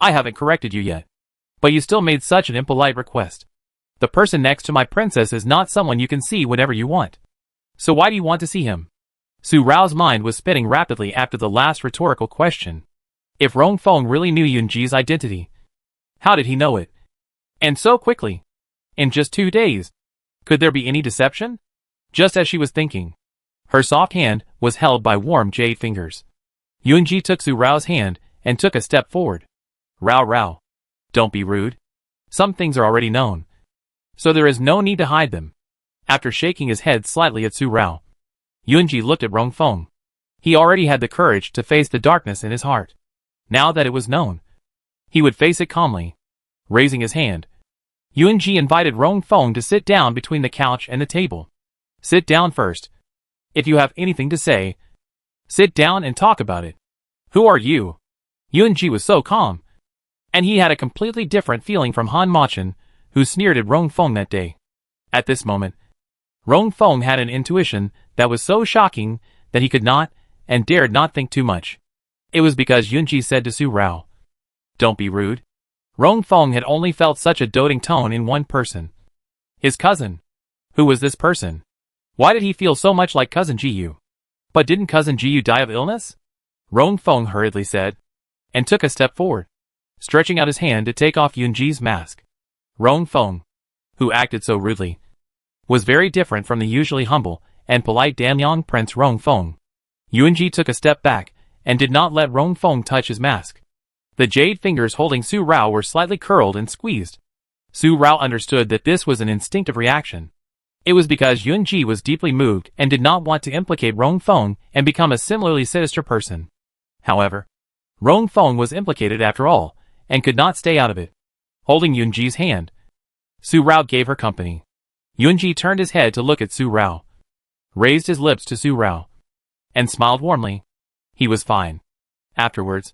I haven't corrected you yet, but you still made such an impolite request. The person next to my princess is not someone you can see whenever you want. So why do you want to see him? Su Rao's mind was spinning rapidly after the last rhetorical question. If Rong Feng really knew Yun Ji's identity, how did he know it? And so quickly. In just 2 days. Could there be any deception? Just as she was thinking, her soft hand was held by warm jade fingers. Yun Ji took Su Rao's hand and took a step forward. Rao, don't be rude. Some things are already known, so there is no need to hide them. After shaking his head slightly at Su Rao, Yun Ji looked at Rong Feng. He already had the courage to face the darkness in his heart. Now that it was known, he would face it calmly. Raising his hand, Yun Ji invited Rong Feng to sit down between the couch and the table. Sit down first. If you have anything to say, sit down and talk about it. Who are you? Yun Ji was so calm, and he had a completely different feeling from Han Machin, who sneered at Rong Feng that day. At this moment, Rong Feng had an intuition that was so shocking that he could not and dared not think too much. It was because Yun Ji said to Su Rao, "Don't be rude." Rong Feng had only felt such a doting tone in one person. His cousin. Who was this person? Why did he feel so much like Cousin Jiyu? But didn't Cousin Jiyu die of illness? Rong Feng hurriedly said, and took a step forward, stretching out his hand to take off Yunji's mask. Rong Feng, who acted so rudely, was very different from the usually humble and polite Danyang Prince Rong Feng. Yunji took a step back and did not let Rong Feng touch his mask. The jade fingers holding Su Rao were slightly curled and squeezed. Su Rao understood that this was an instinctive reaction. It was because Yunji was deeply moved and did not want to implicate Rong Feng and become a similarly sinister person. However, Rong Feng was implicated after all, and could not stay out of it. Holding Yunji's hand, Su Rao gave her company. Yunji turned his head to look at Su Rao, raised his lips to Su Rao, and smiled warmly. He was fine. Afterwards,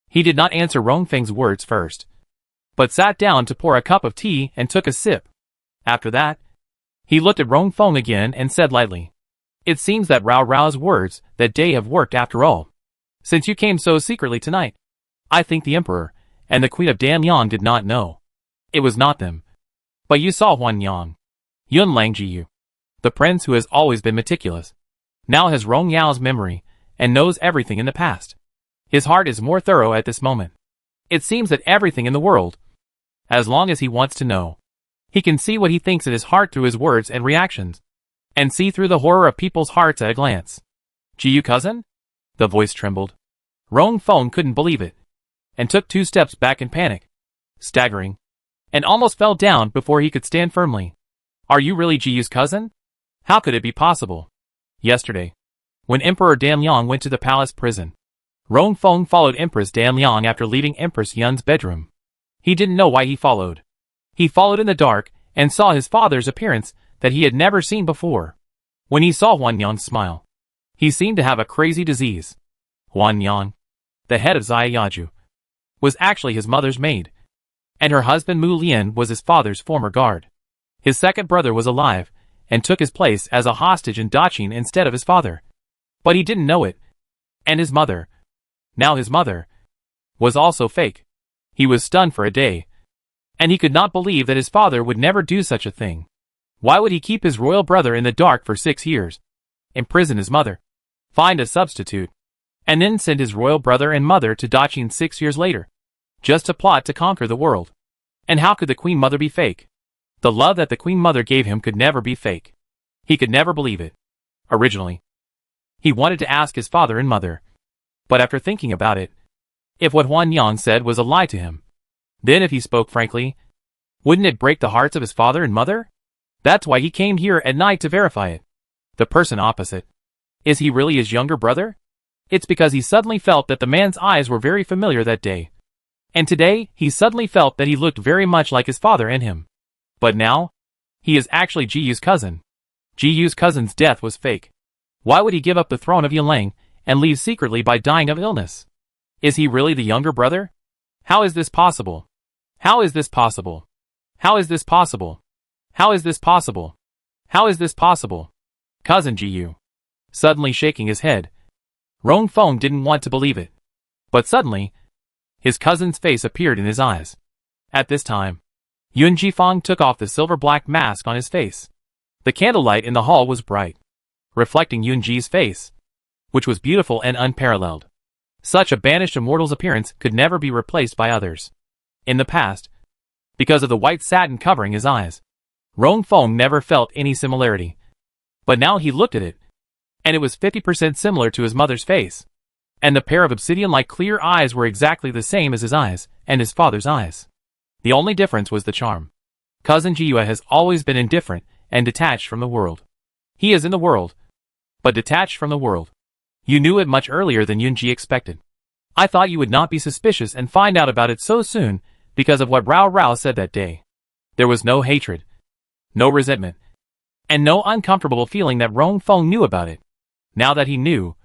he did not answer Rong Feng's words first, but sat down to pour a cup of tea and took a sip. After that, he looked at Rong Feng again and said lightly, "It seems that Rao Rao's words that day have worked after all. Since you came so secretly tonight, I think the Emperor and the Queen of Danyang did not know. It was not them. But you saw Huan Yang, Yun Lang Jiyu, the prince who has always been meticulous, now has Rong Yao's memory and knows everything in the past. His heart is more thorough at this moment. It seems that everything in the world, as long as he wants to know, he can see what he thinks in his heart through his words and reactions, and see through the horror of people's hearts at a glance. Jiyu cousin?" The voice trembled. Rong Feng couldn't believe it, and took 2 steps back in panic, staggering, and almost fell down before he could stand firmly. "Are you really Jiyu's cousin? How could it be possible?" Yesterday, when Emperor Danyang went to the palace prison, Rong Feng followed Empress Danyang after leaving Empress Yun's bedroom. He didn't know why he followed. He followed in the dark and saw his father's appearance that he had never seen before. When he saw Huan Yang smile, he seemed to have a crazy disease. Huan Yang, the head of Ziyaju, was actually his mother's maid, and her husband Mu Lian was his father's former guard. His second brother was alive and took his place as a hostage in Daqing instead of his father. But he didn't know it. And his mother, now his mother, was also fake. He was stunned for a day, and he could not believe that his father would never do such a thing. Why would he keep his royal brother in the dark for 6 years, imprison his mother, find a substitute, and then send his royal brother and mother to Daqing 6 years later, just to plot to conquer the world? And how could the Queen Mother be fake? The love that the Queen Mother gave him could never be fake. He could never believe it. Originally, he wanted to ask his father and mother, but after thinking about it, if what Huan Yang said was a lie to him, then if he spoke frankly, wouldn't it break the hearts of his father and mother? That's why he came here at night to verify it. The person opposite, is he really his younger brother? It's because he suddenly felt that the man's eyes were very familiar that day. And today, he suddenly felt that he looked very much like his father and him. But now, he is actually Jiyu's cousin. Jiyu's cousin's death was fake. Why would he give up the throne of Yunlang and leave secretly by dying of illness? Is he really the younger brother? How is this possible? How is this possible? How is this possible? How is this possible? How is this possible? Cousin Jiyu, suddenly shaking his head. Rong Feng didn't want to believe it. But suddenly, his cousin's face appeared in his eyes. At this time, Yun Jifang took off the silver-black mask on his face. The candlelight in the hall was bright, reflecting Yunji's face, which was beautiful and unparalleled. Such a banished immortal's appearance could never be replaced by others. In the past, because of the white satin covering his eyes, Rong Feng never felt any similarity. But now he looked at it, and it was 50% similar to his mother's face. And the pair of obsidian-like clear eyes were exactly the same as his eyes and his father's eyes. The only difference was the charm. Cousin Jiyu has always been indifferent and detached from the world. He is in the world, but detached from the world. You knew it much earlier than Yunji expected. I thought you would not be suspicious and find out about it so soon because of what Rao Rao said that day. There was no hatred, no resentment, and no uncomfortable feeling that Rong Feng knew about it. Now that he knew,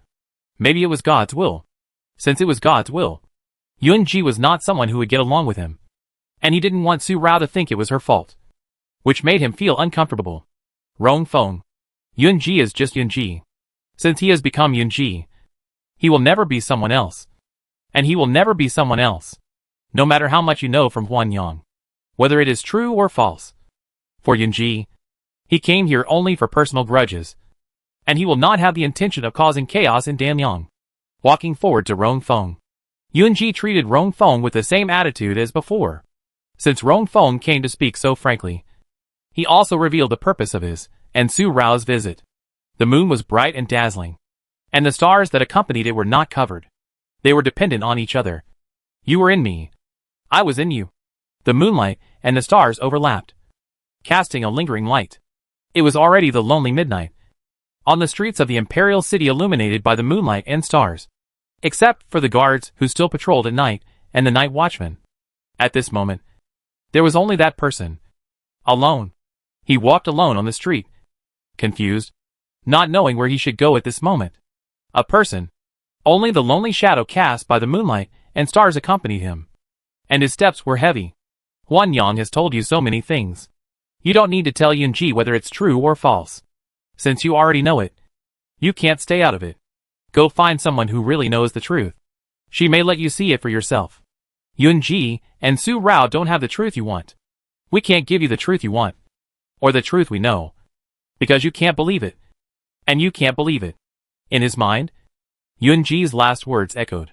maybe it was God's will. Since it was God's will, Yunji was not someone who would get along with him. And he didn't want Su Rao to think it was her fault, which made him feel uncomfortable. Rong Feng, Yunji is just Yunji. Since he has become Yunji, he will never be someone else. And he will never be someone else, no matter how much you know from Huan Yang, whether it is true or false. For Yunji, he came here only for personal grudges, and he will not have the intention of causing chaos in Danyang. Walking forward to Rong Feng, Yunji treated Rong Feng with the same attitude as before. Since Rong Feng came to speak so frankly, he also revealed the purpose of his and Su Rao's visit. The moon was bright and dazzling, and the stars that accompanied it were not covered. They were dependent on each other. You were in me. I was in you. The moonlight and the stars overlapped, casting a lingering light. It was already the lonely midnight, on the streets of the imperial city illuminated by the moonlight and stars, except for the guards who still patrolled at night and the night watchmen. At this moment, there was only that person. Alone. He walked alone on the street, confused, not knowing where he should go at this moment. A person. Only the lonely shadow cast by the moonlight and stars accompanied him. And his steps were heavy. Huan Yang has told you so many things. You don't need to tell Yunji whether it's true or false. Since you already know it, you can't stay out of it. Go find someone who really knows the truth. She may let you see it for yourself. Yunji and Su Rao don't have the truth you want. We can't give you the truth you want, or the truth we know, because you can't believe it. And you can't believe it. In his mind, Yunji's last words echoed.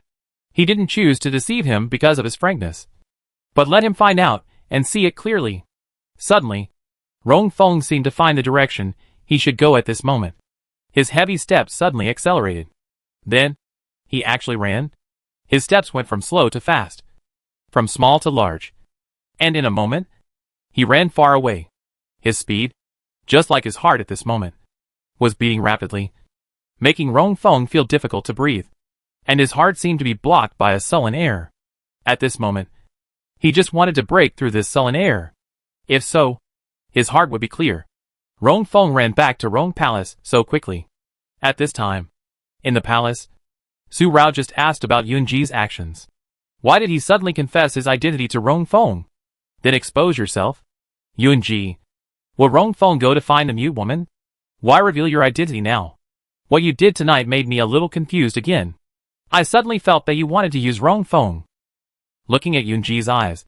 He didn't choose to deceive him because of his frankness, but let him find out and see it clearly. Suddenly, Rong Feng seemed to find the direction he should go at this moment. His heavy steps suddenly accelerated. Then, he actually ran. His steps went from slow to fast, from small to large, and in a moment, he ran far away. His speed, just like his heart at this moment, was beating rapidly, making Rong Feng feel difficult to breathe, and his heart seemed to be blocked by a sullen air. At this moment, he just wanted to break through this sullen air. If so, his heart would be clear. Rong Feng ran back to Rong Palace so quickly. At this time, in the palace, Su Rao just asked about Yunji's actions. Why did he suddenly confess his identity to Rong Feng? Then expose yourself? Yunji. Will Rong Feng go to find the mute woman? Why reveal your identity now? What you did tonight made me a little confused again. I suddenly felt that you wanted to use Rong Feng. Looking at Yunji's eyes,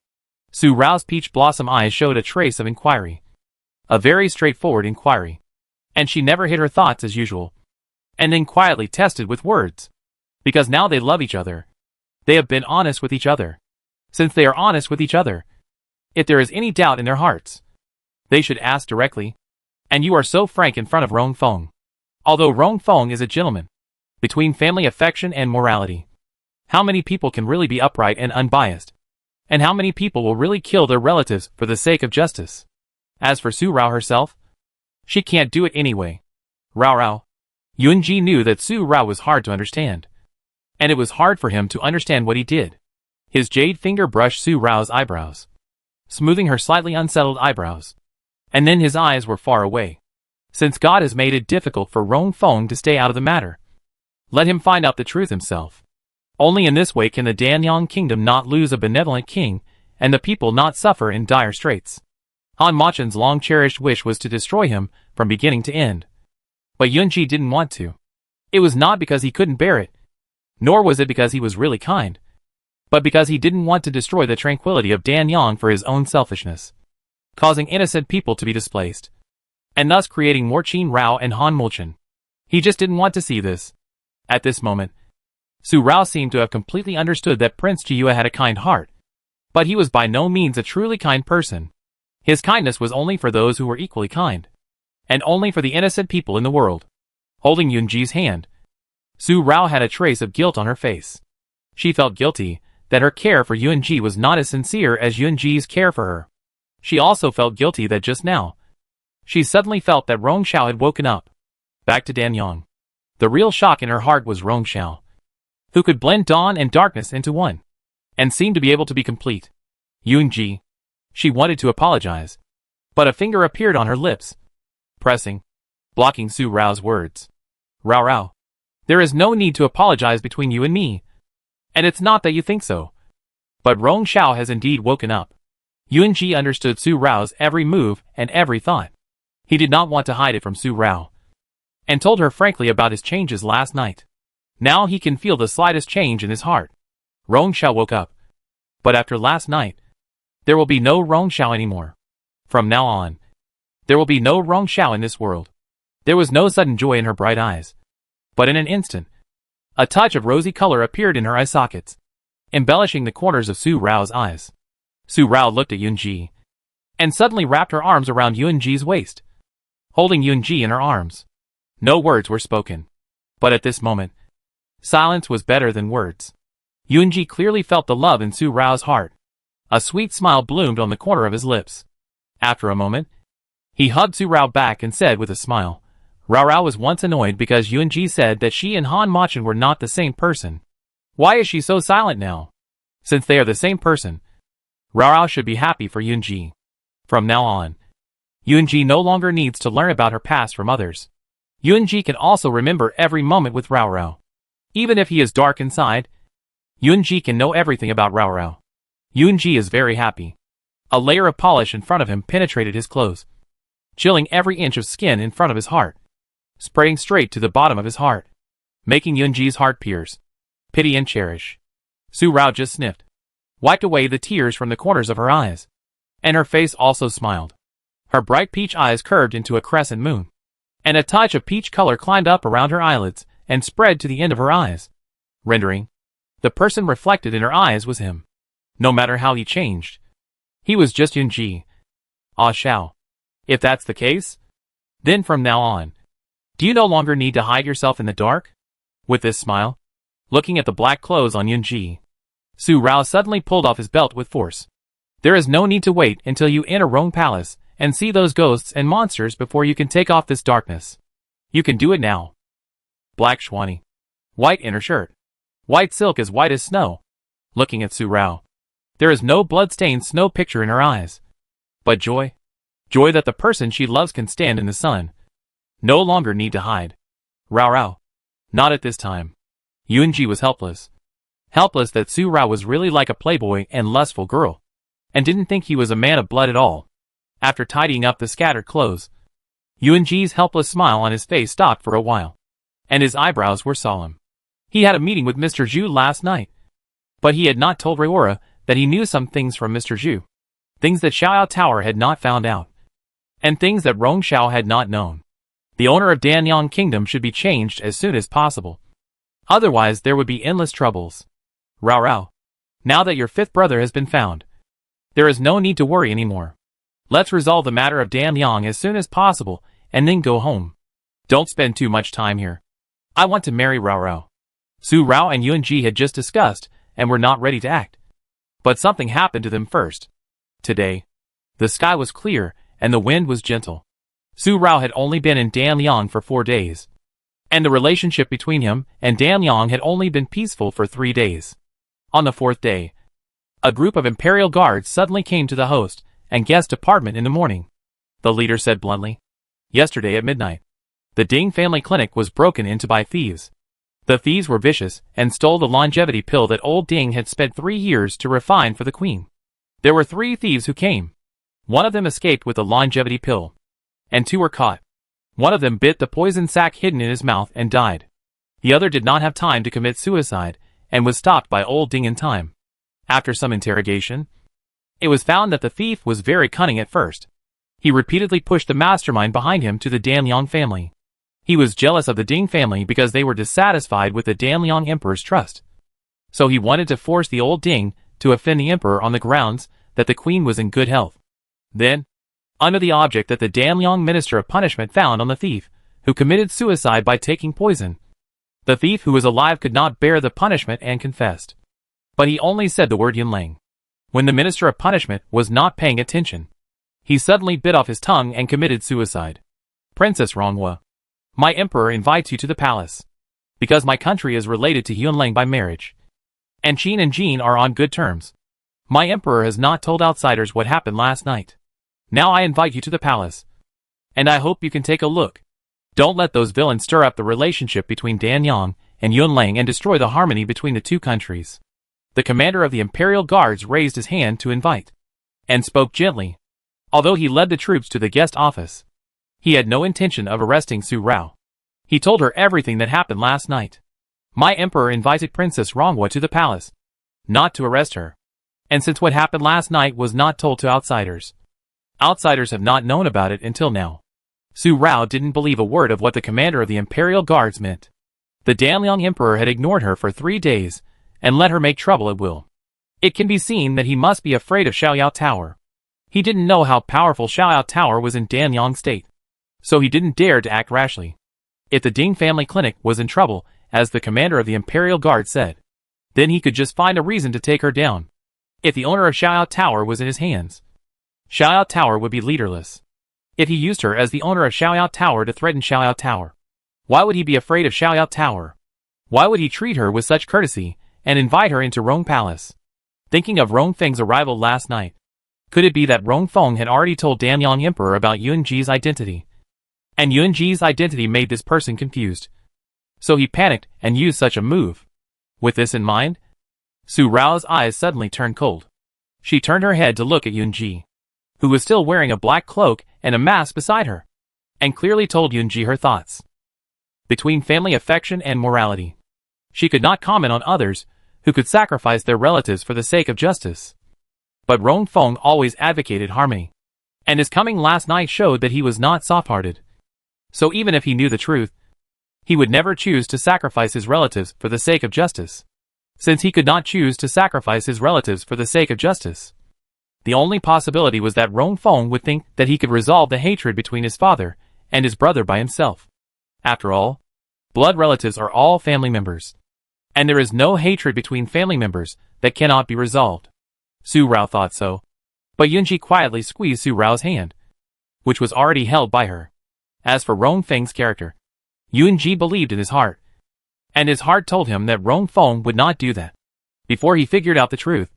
Su Rao's peach blossom eyes showed a trace of inquiry. A very straightforward inquiry. And she never hid her thoughts as usual, and then quietly tested with words. Because now they love each other. They have been honest with each other. Since they are honest with each other, if there is any doubt in their hearts, they should ask directly. And you are so frank in front of Rong Feng. Although Rong Feng is a gentleman, between family affection and morality, how many people can really be upright and unbiased? And how many people will really kill their relatives for the sake of justice? As for Su Rao herself, she can't do it anyway. Rao. Yunji knew that Su Rao was hard to understand, and it was hard for him to understand what he did. His jade finger brushed Su Rao's eyebrows, smoothing her slightly unsettled eyebrows, and then his eyes were far away. Since God has made it difficult for Rong Feng to stay out of the matter, let him find out the truth himself. Only in this way can the Danyang kingdom not lose a benevolent king, and the people not suffer in dire straits. Han Machen's long-cherished wish was to destroy him from beginning to end. But Yunji didn't want to. It was not because he couldn't bear it, nor was it because he was really kind, but because he didn't want to destroy the tranquility of Danyang for his own selfishness, causing innocent people to be displaced, and thus creating more Qin Rao and Han Mulchen. He just didn't want to see this. At this moment, Su Rao seemed to have completely understood that Prince Jiyue had a kind heart, but he was by no means a truly kind person. His kindness was only for those who were equally kind, and only for the innocent people in the world. Holding Yunji's hand, Su Rao had a trace of guilt on her face. She felt guilty that her care for Yunji was not as sincere as Yunji's care for her. She also felt guilty that just now, she suddenly felt that Rong Xiao had woken up. Back to Danyang. The real shock in her heart was Rong Xiao, who could blend dawn and darkness into one, and seemed to be able to be complete. Yunji. She wanted to apologize, but a finger appeared on her lips, pressing, blocking Su Rao's words. Rao. There is no need to apologize between you and me. And it's not that you think so. But Rong Xiao has indeed woken up. Yunji understood Su Rao's every move and every thought. He did not want to hide it from Su Rao, and told her frankly about his changes last night. Now he can feel the slightest change in his heart. Rong Xiao woke up. But after last night, there will be no Rong Xiao anymore. From now on, there will be no Rong Xiao in this world. There was no sudden joy in her bright eyes. But in an instant, a touch of rosy color appeared in her eye sockets, embellishing the corners of Su Rao's eyes. Su Rao looked at Yunji, and suddenly wrapped her arms around Yunji's waist, holding Yunji in her arms. No words were spoken. But at this moment, silence was better than words. Yunji clearly felt the love in Su Rao's heart. A sweet smile bloomed on the corner of his lips. After a moment, he hugged Su Rao back and said with a smile, Rao Rao was once annoyed because Yunji said that she and Han Machin were not the same person. Why is she so silent now? Since they are the same person, Rao Rao should be happy for Yunji. From now on, Yunji no longer needs to learn about her past from others. Yunji can also remember every moment with Rao Rao. Even if he is dark inside, Yunji can know everything about Rao Rao. Yunji is very happy. A layer of polish in front of him penetrated his clothes, chilling every inch of skin in front of his heart, spraying straight to the bottom of his heart, making Yunji's heart pierce, pity and cherish. Su Rao just sniffed, wiped away the tears from the corners of her eyes, and her face also smiled. Her bright peach eyes curved into a crescent moon, and a touch of peach color climbed up around her eyelids and spread to the end of her eyes, rendering the person reflected in her eyes was him. No matter how he changed, he was just Yunji. Ah Xiao. If that's the case, then from now on, do you no longer need to hide yourself in the dark? With this smile, looking at the black clothes on Yunji, Su Rao suddenly pulled off his belt with force. There is no need to wait until you enter Rong Palace and see those ghosts and monsters before you can take off this darkness. You can do it now. Black Shwani. White inner shirt. White silk as white as snow. Looking at Su Rao, there is no blood-stained snow picture in her eyes, but joy. Joy that the person she loves can stand in the sun. No longer need to hide. Rao Rao. Not at this time. Yunji was helpless. Helpless that Su Rao was really like a playboy and lustful girl, and didn't think he was a man of blood at all. After tidying up the scattered clothes, Yunji's helpless smile on his face stopped for a while, and his eyebrows were solemn. He had a meeting with Mr. Zhu last night, but he had not told Reora that he knew some things from Mr. Zhu. Things that Xiao Tower had not found out, and things that Rong Xiao had not known. The owner of Danyang Kingdom should be changed as soon as possible. Otherwise there would be endless troubles. Rao Rao. Now that your fifth brother has been found, there is no need to worry anymore. Let's resolve the matter of Danyang as soon as possible, and then go home. Don't spend too much time here. I want to marry Rao Rao. Su Rao and Yunji had just discussed, and were not ready to act. But something happened to them first. Today, the sky was clear, and the wind was gentle. Su Rao had only been in Danyang for 4 days, and the relationship between him and Danyang had only been peaceful for 3 days. On the 4th day, a group of imperial guards suddenly came to the host and guest apartment in the morning. The leader said bluntly, yesterday at midnight, the Ding family clinic was broken into by thieves. The thieves were vicious and stole the longevity pill that old Ding had spent 3 years to refine for the queen. There were 3 thieves who came. One of them escaped with the longevity pill, and 2 were caught. One of them bit the poison sac hidden in his mouth and died. The other did not have time to commit suicide and was stopped by old Ding in time. After some interrogation, it was found that the thief was very cunning at first. He repeatedly pushed the mastermind behind him to the Danyang family. He was jealous of the Ding family because they were dissatisfied with the Danyang emperor's trust. So he wanted to force the old Ding to offend the emperor on the grounds that the queen was in good health. Then, under the object that the Danyang Minister of Punishment found on the thief, who committed suicide by taking poison, the thief who was alive could not bear the punishment and confessed. But he only said the word Yunlang. When the Minister of Punishment was not paying attention, he suddenly bit off his tongue and committed suicide. Princess Ronghua, my emperor invites you to the palace, because my country is related to Yunlang by marriage, and Qin and Jin are on good terms. My emperor has not told outsiders what happened last night. Now I invite you to the palace, and I hope you can take a look. Don't let those villains stir up the relationship between Danyang and Yunlang and destroy the harmony between the 2 countries. The commander of the Imperial Guards raised his hand to invite, and spoke gently. Although he led the troops to the guest office, he had no intention of arresting Su Rao. He told her everything that happened last night. My emperor invited Princess Ronghua to the palace, not to arrest her. And since what happened last night was not told to outsiders, outsiders have not known about it until now. Su Rao didn't believe a word of what the commander of the Imperial Guards meant. The Danliang Emperor had ignored her for 3 days, and let her make trouble at will. It can be seen that he must be afraid of Xiaoyao Tower. He didn't know how powerful Xiaoyao Tower was in Danyang State, so he didn't dare to act rashly. If the Ding family clinic was in trouble, as the commander of the Imperial Guard said, then he could just find a reason to take her down. If the owner of Xiaoyao Tower was in his hands, Xiaoyao Tower would be leaderless. If he used her as the owner of Xiaoyao Tower to threaten Xiaoyao Tower, why would he be afraid of Xiaoyao Tower? Why would he treat her with such courtesy and invite her into Rong Palace? Thinking of Rong Feng's arrival last night, could it be that Rong Feng had already told Danyang Emperor about Yunji's identity? And Yunji's identity made this person confused. So he panicked and used such a move. With this in mind, Su Rao's eyes suddenly turned cold. She turned her head to look at Yunji, who was still wearing a black cloak and a mask beside her, and clearly told Yunji her thoughts. Between family affection and morality, she could not comment on others who could sacrifice their relatives for the sake of justice. But Rong Feng always advocated harmony, and his coming last night showed that he was not soft-hearted. So even if he knew the truth, he would never choose to sacrifice his relatives for the sake of justice. Since he could not choose to sacrifice his relatives for the sake of justice, the only possibility was that Rong Feng would think that he could resolve the hatred between his father and his brother by himself. After all, blood relatives are all family members, and there is no hatred between family members that cannot be resolved. Su Rao thought so, but Yunji quietly squeezed Su Rao's hand, which was already held by her. As for Rong Feng's character, Yunji believed in his heart, and his heart told him that Rong Feng would not do that. Before he figured out the truth,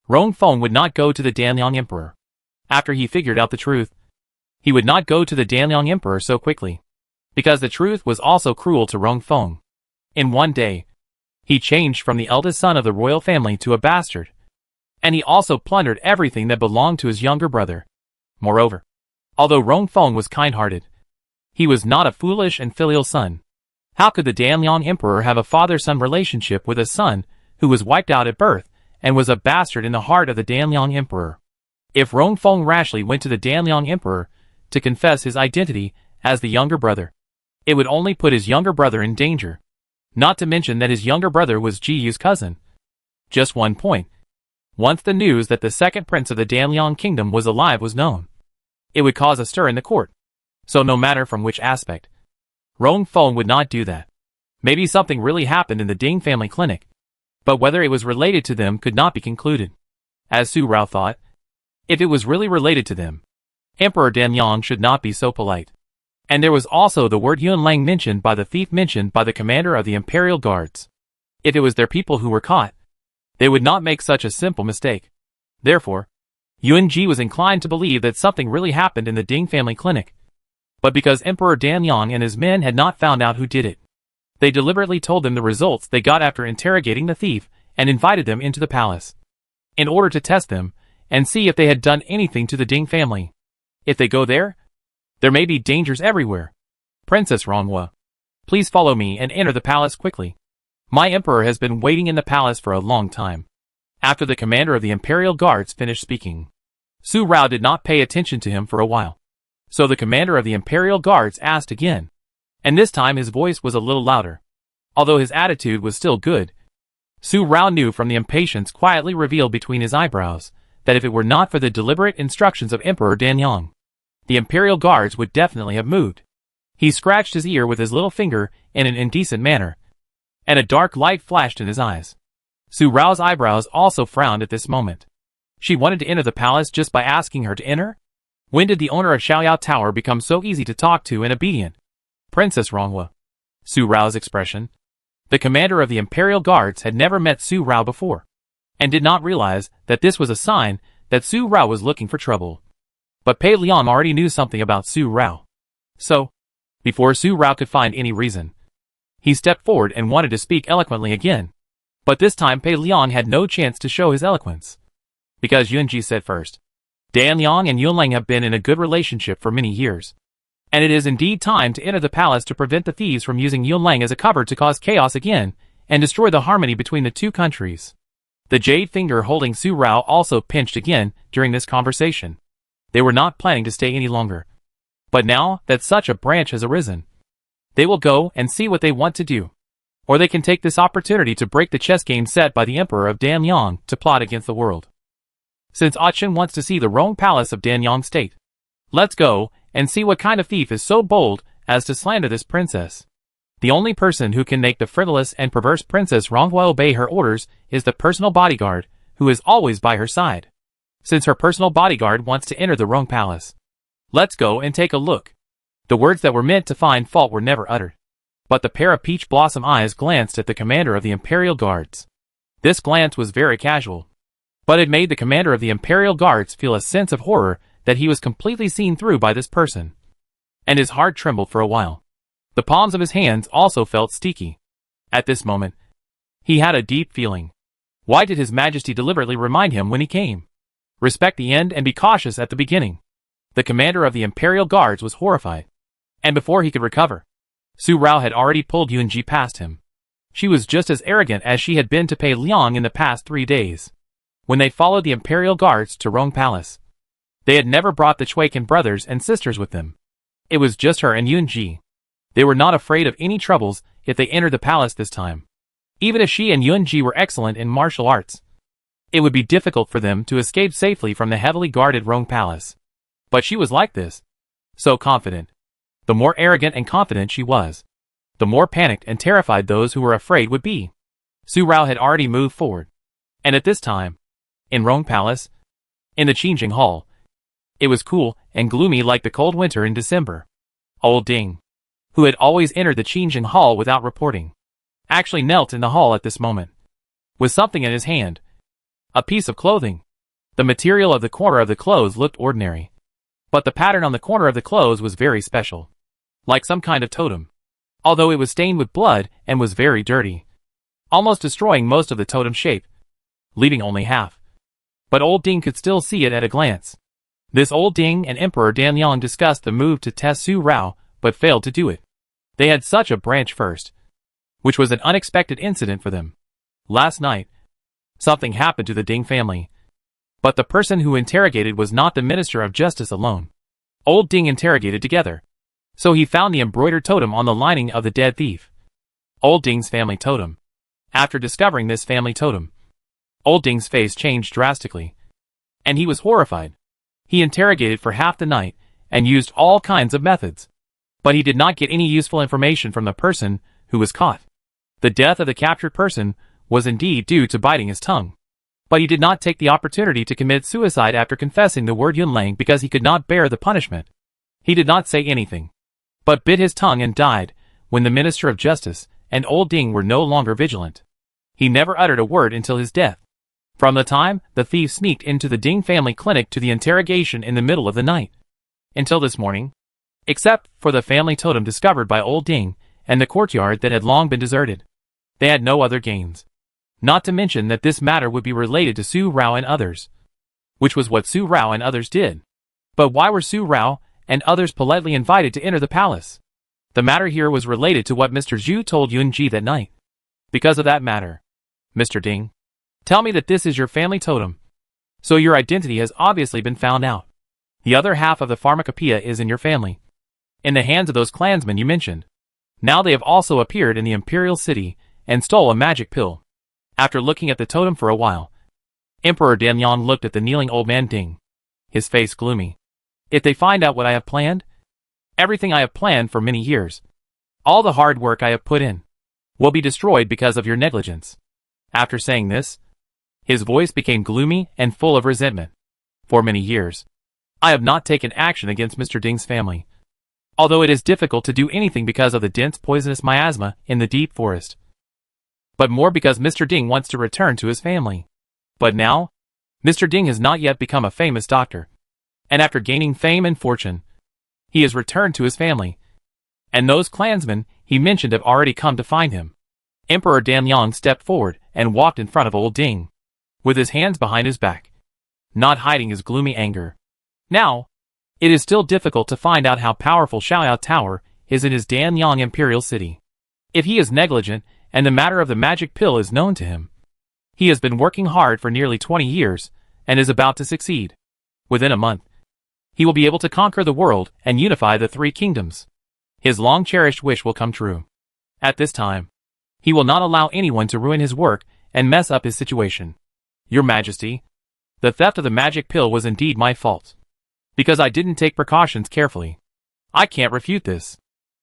Rong Feng would not go to the Danyang Emperor. After he figured out the truth, he would not go to the Danyang Emperor so quickly, because the truth was also cruel to Rong Feng. In one day, he changed from the eldest son of the royal family to a bastard, and he also plundered everything that belonged to his younger brother. Moreover, although Rong Feng was kind-hearted, he was not a foolish and filial son. How could the Danyang Emperor have a father-son relationship with a son who was wiped out at birth and was a bastard in the heart of the Danyang Emperor? If Rong Feng rashly went to the Danyang Emperor to confess his identity as the younger brother, it would only put his younger brother in danger. Not to mention that his younger brother was Ji Yu's cousin. Just one point. Once the news that the second prince of the Danyang kingdom was alive was known, it would cause a stir in the court. So no matter from which aspect, Rong Feng would not do that. Maybe something really happened in the Ding family clinic, but whether it was related to them could not be concluded. As Su Rao thought, if it was really related to them, Emperor Danyang should not be so polite. And there was also the word Yunlang mentioned by the thief mentioned by the commander of the Imperial Guards. If it was their people who were caught, they would not make such a simple mistake. Therefore, Yunji was inclined to believe that something really happened in the Ding family clinic. But because Emperor Danyang and his men had not found out who did it, they deliberately told them the results they got after interrogating the thief and invited them into the palace, in order to test them and see if they had done anything to the Ding family. If they go there may be dangers everywhere. Princess Ronghua, please follow me and enter the palace quickly. My emperor has been waiting in the palace for a long time. After the commander of the Imperial Guards finished speaking, Su Rao did not pay attention to him for a while. So the commander of the Imperial Guards asked again, and this time his voice was a little louder. Although his attitude was still good, Su Rao knew from the impatience quietly revealed between his eyebrows that if it were not for the deliberate instructions of Emperor Danyang, the Imperial Guards would definitely have moved. He scratched his ear with his little finger in an indecent manner, and a dark light flashed in his eyes. Su Rao's eyebrows also frowned at this moment. She wanted to enter the palace just by asking her to enter? When did the owner of Xiaoyao Tower become so easy to talk to and obedient? Princess Ronghua. Su Rao's expression. The commander of the Imperial Guards had never met Su Rao before, and did not realize that this was a sign that Su Rao was looking for trouble. But Pei Liang already knew something about Su Rao. So, before Su Rao could find any reason, he stepped forward and wanted to speak eloquently again. But this time Pei Liang had no chance to show his eloquence, because Yunji said first. Danyang and Yunlang have been in a good relationship for many years, and it is indeed time to enter the palace to prevent the thieves from using Yunlang as a cover to cause chaos again and destroy the harmony between the two countries. The jade finger holding Su Rao also pinched again during this conversation. They were not planning to stay any longer. But now that such a branch has arisen, they will go and see what they want to do. Or they can take this opportunity to break the chess game set by the Emperor of Danyang to plot against the world. Since Achin wants to see the Rong Palace of Danyang State, let's go and see what kind of thief is so bold as to slander this princess. The only person who can make the frivolous and perverse Princess Rongwa obey her orders is the personal bodyguard, who is always by her side. Since her personal bodyguard wants to enter the Rong Palace, let's go and take a look. The words that were meant to find fault were never uttered. But the pair of peach blossom eyes glanced at the commander of the Imperial Guards. This glance was very casual, but it made the commander of the Imperial Guards feel a sense of horror that he was completely seen through by this person. And his heart trembled for a while. The palms of his hands also felt sticky. At this moment, he had a deep feeling. Why did His Majesty deliberately remind him when he came? Respect the end and be cautious at the beginning. The commander of the Imperial Guards was horrified. And before he could recover, Su Rao had already pulled Yunji past him. She was just as arrogant as she had been to Pei Liang in the past 3 days. When they followed the Imperial Guards to Rong Palace, they had never brought the Chuikin brothers and sisters with them. It was just her and Yunji. They were not afraid of any troubles if they entered the palace this time. Even if she and Yunji were excellent in martial arts, it would be difficult for them to escape safely from the heavily guarded Rong Palace. But she was like this. So confident. The more arrogant and confident she was, the more panicked and terrified those who were afraid would be. Su Rao had already moved forward. And at this time, in Rong Palace, in the Qingjing Hall, it was cool and gloomy like the cold winter in December. Old Ding, who had always entered the Qingjing Hall without reporting, actually knelt in the hall at this moment, with something in his hand. A piece of clothing. The material of the corner of the clothes looked ordinary, but the pattern on the corner of the clothes was very special, like some kind of totem, although it was stained with blood and was very dirty, almost destroying most of the totem shape, leaving only half. But Old Ding could still see it at a glance. This Old Ding and Emperor Danyang discussed the move to test Su Rao, but failed to do it. They had such a branch first, which was an unexpected incident for them. Last night, something happened to the Ding family. But the person who interrogated was not the Minister of Justice alone. Old Ding interrogated together. So he found the embroidered totem on the lining of the dead thief. Old Ding's family totem. After discovering this family totem, Old Ding's face changed drastically, and he was horrified. He interrogated for half the night, and used all kinds of methods. But he did not get any useful information from the person who was caught. The death of the captured person was indeed due to biting his tongue. But he did not take the opportunity to commit suicide after confessing the word Yunlang because he could not bear the punishment. He did not say anything, but bit his tongue and died when the Minister of Justice and Old Ding were no longer vigilant. He never uttered a word until his death. From the time the thief sneaked into the Ding family clinic to the interrogation in the middle of the night, until this morning, except for the family totem discovered by Old Ding and the courtyard that had long been deserted, they had no other gains. Not to mention that this matter would be related to Su Rao and others, which was what Su Rao and others did. But why were Su Rao and others politely invited to enter the palace? The matter here was related to what Mr. Zhu told Yunji that night. Because of that matter, Mr. Ding, tell me that this is your family totem. So your identity has obviously been found out. The other half of the pharmacopoeia is in your family, in the hands of those clansmen you mentioned. Now they have also appeared in the imperial city and stole a magic pill. After looking at the totem for a while, Emperor Danyang looked at the kneeling old man Ding, his face gloomy. If they find out what I have planned, everything I have planned for many years, all the hard work I have put in, will be destroyed because of your negligence. After saying this, his voice became gloomy and full of resentment. For many years, I have not taken action against Mr. Ding's family, although it is difficult to do anything because of the dense poisonous miasma in the deep forest. But more because Mr. Ding wants to return to his family. But now, Mr. Ding has not yet become a famous doctor, and after gaining fame and fortune, he has returned to his family, and those clansmen he mentioned have already come to find him. Emperor Danyang stepped forward and walked in front of Old Ding, with his hands behind his back, not hiding his gloomy anger. Now, it is still difficult to find out how powerful Xiaoyao Tower is in his Danyang imperial city. If he is negligent, and the matter of the magic pill is known to him, he has been working hard for nearly 20 years, and is about to succeed. Within a month, he will be able to conquer the world and unify the three kingdoms. His long-cherished wish will come true. At this time, he will not allow anyone to ruin his work and mess up his situation. Your Majesty, the theft of the magic pill was indeed my fault. Because I didn't take precautions carefully. I can't refute this.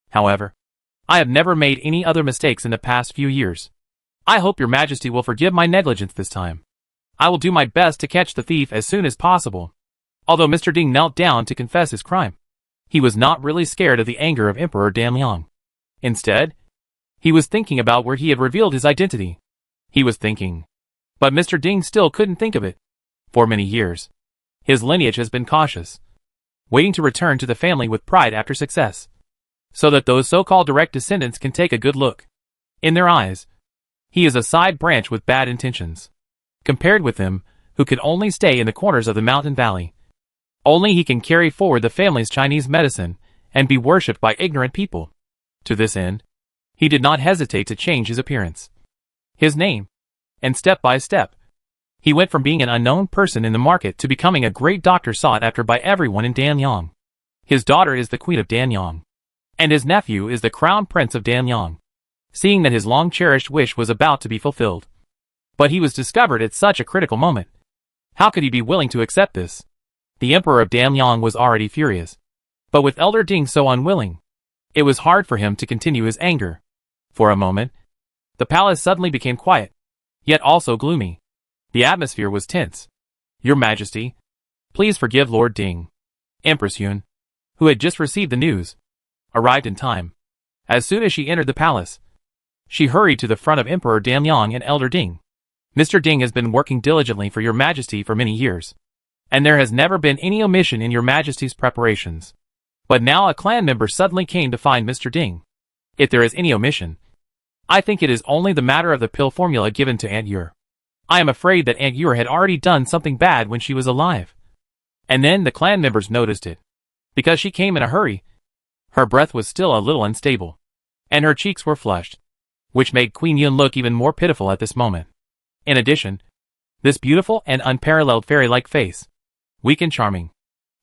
However, I have never made any other mistakes in the past few years. I hope your Majesty will forgive my negligence this time. I will do my best to catch the thief as soon as possible. Although Mr. Ding knelt down to confess his crime, he was not really scared of the anger of Emperor Danliang. Instead, he was thinking about where he had revealed his identity. He was thinking. But Mr. Ding still couldn't think of it. For many years, his lineage has been cautious, waiting to return to the family with pride after success, so that those so-called direct descendants can take a good look. In their eyes, he is a side branch with bad intentions, compared with them, who could only stay in the corners of the mountain valley. Only he can carry forward the family's Chinese medicine and be worshipped by ignorant people. To this end, he did not hesitate to change his appearance, his name, and step by step, he went from being an unknown person in the market to becoming a great doctor sought after by everyone in Danyang. His daughter is the Queen of Danyang, and his nephew is the Crown Prince of Danyang. Seeing that his long-cherished wish was about to be fulfilled, but he was discovered at such a critical moment. How could he be willing to accept this? The Emperor of Danyang was already furious, but with Elder Ding so unwilling, it was hard for him to continue his anger. For a moment, the palace suddenly became quiet, yet also gloomy. The atmosphere was tense. Your Majesty, please forgive Lord Ding. Empress Yun, who had just received the news, arrived in time. As soon as she entered the palace, she hurried to the front of Emperor Danyang and Elder Ding. Mr. Ding has been working diligently for your Majesty for many years, and there has never been any omission in your Majesty's preparations. But now a clan member suddenly came to find Mr. Ding. If there is any omission, I think it is only the matter of the pill formula given to Aunt Yer. I am afraid that Aunt Yer had already done something bad when she was alive. And then the clan members noticed it. Because she came in a hurry. Her breath was still a little unstable, and her cheeks were flushed, which made Queen Yun look even more pitiful at this moment. In addition, this beautiful and unparalleled fairy-like face, weak and charming.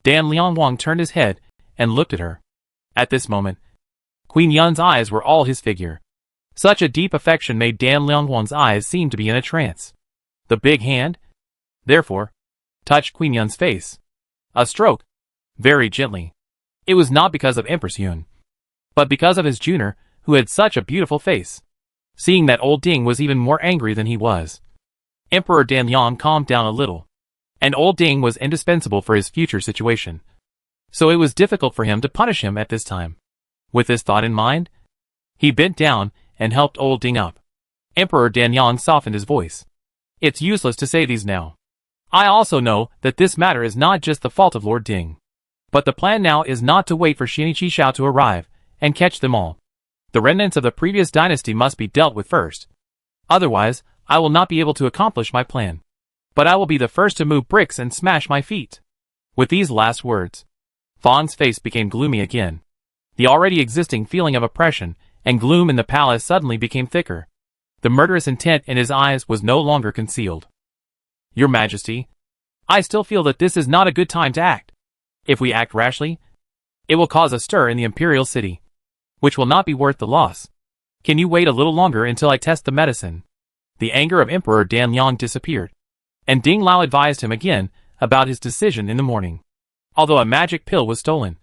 Dan Liangwang turned his head and looked at her. At this moment, Queen Yun's eyes were all his figure. Such a deep affection made Dan Liangwang's eyes seem to be in a trance. The big hand, therefore, touched Queen Yun's face. A stroke, very gently. It was not because of Empress Yun, but because of his Junior, who had such a beautiful face. Seeing that old Ding was even more angry than he was, Emperor Danyang calmed down a little. And old Ding was indispensable for his future situation, so it was difficult for him to punish him at this time. With this thought in mind, he bent down and helped old Ding up. Emperor Danyang softened his voice. It's useless to say these now. I also know that this matter is not just the fault of Lord Ding. But the plan now is not to wait for Shinichi Xiao to arrive and catch them all. The remnants of the previous dynasty must be dealt with first. Otherwise, I will not be able to accomplish my plan. But I will be the first to move bricks and smash my feet. With these last words, Fawn's face became gloomy again. The already existing feeling of oppression and gloom in the palace suddenly became thicker. The murderous intent in his eyes was no longer concealed. Your Majesty, I still feel that this is not a good time to act. If we act rashly, it will cause a stir in the imperial city, which will not be worth the loss. Can you wait a little longer until I test the medicine? The anger of Emperor Danyang disappeared, and Ding Lao advised him again about his decision in the morning. Although a magic pill was stolen,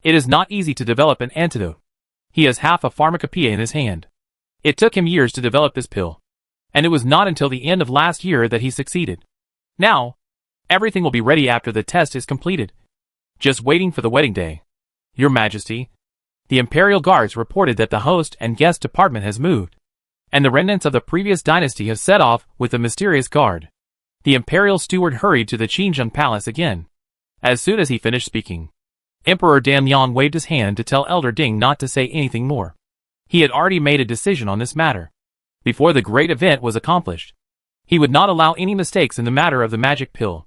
it is not easy to develop an antidote. He has half a pharmacopoeia in his hand. It took him years to develop this pill, and it was not until the end of last year that he succeeded. Now, everything will be ready after the test is completed. Just waiting for the wedding day. Your Majesty, the Imperial Guards reported that the host and guest department has moved, and the remnants of the previous dynasty have set off with the mysterious guard. The Imperial Steward hurried to the Qingjun Palace again. As soon as he finished speaking, Emperor Danyang waved his hand to tell Elder Ding not to say anything more. He had already made a decision on this matter. Before the great event was accomplished, he would not allow any mistakes in the matter of the magic pill.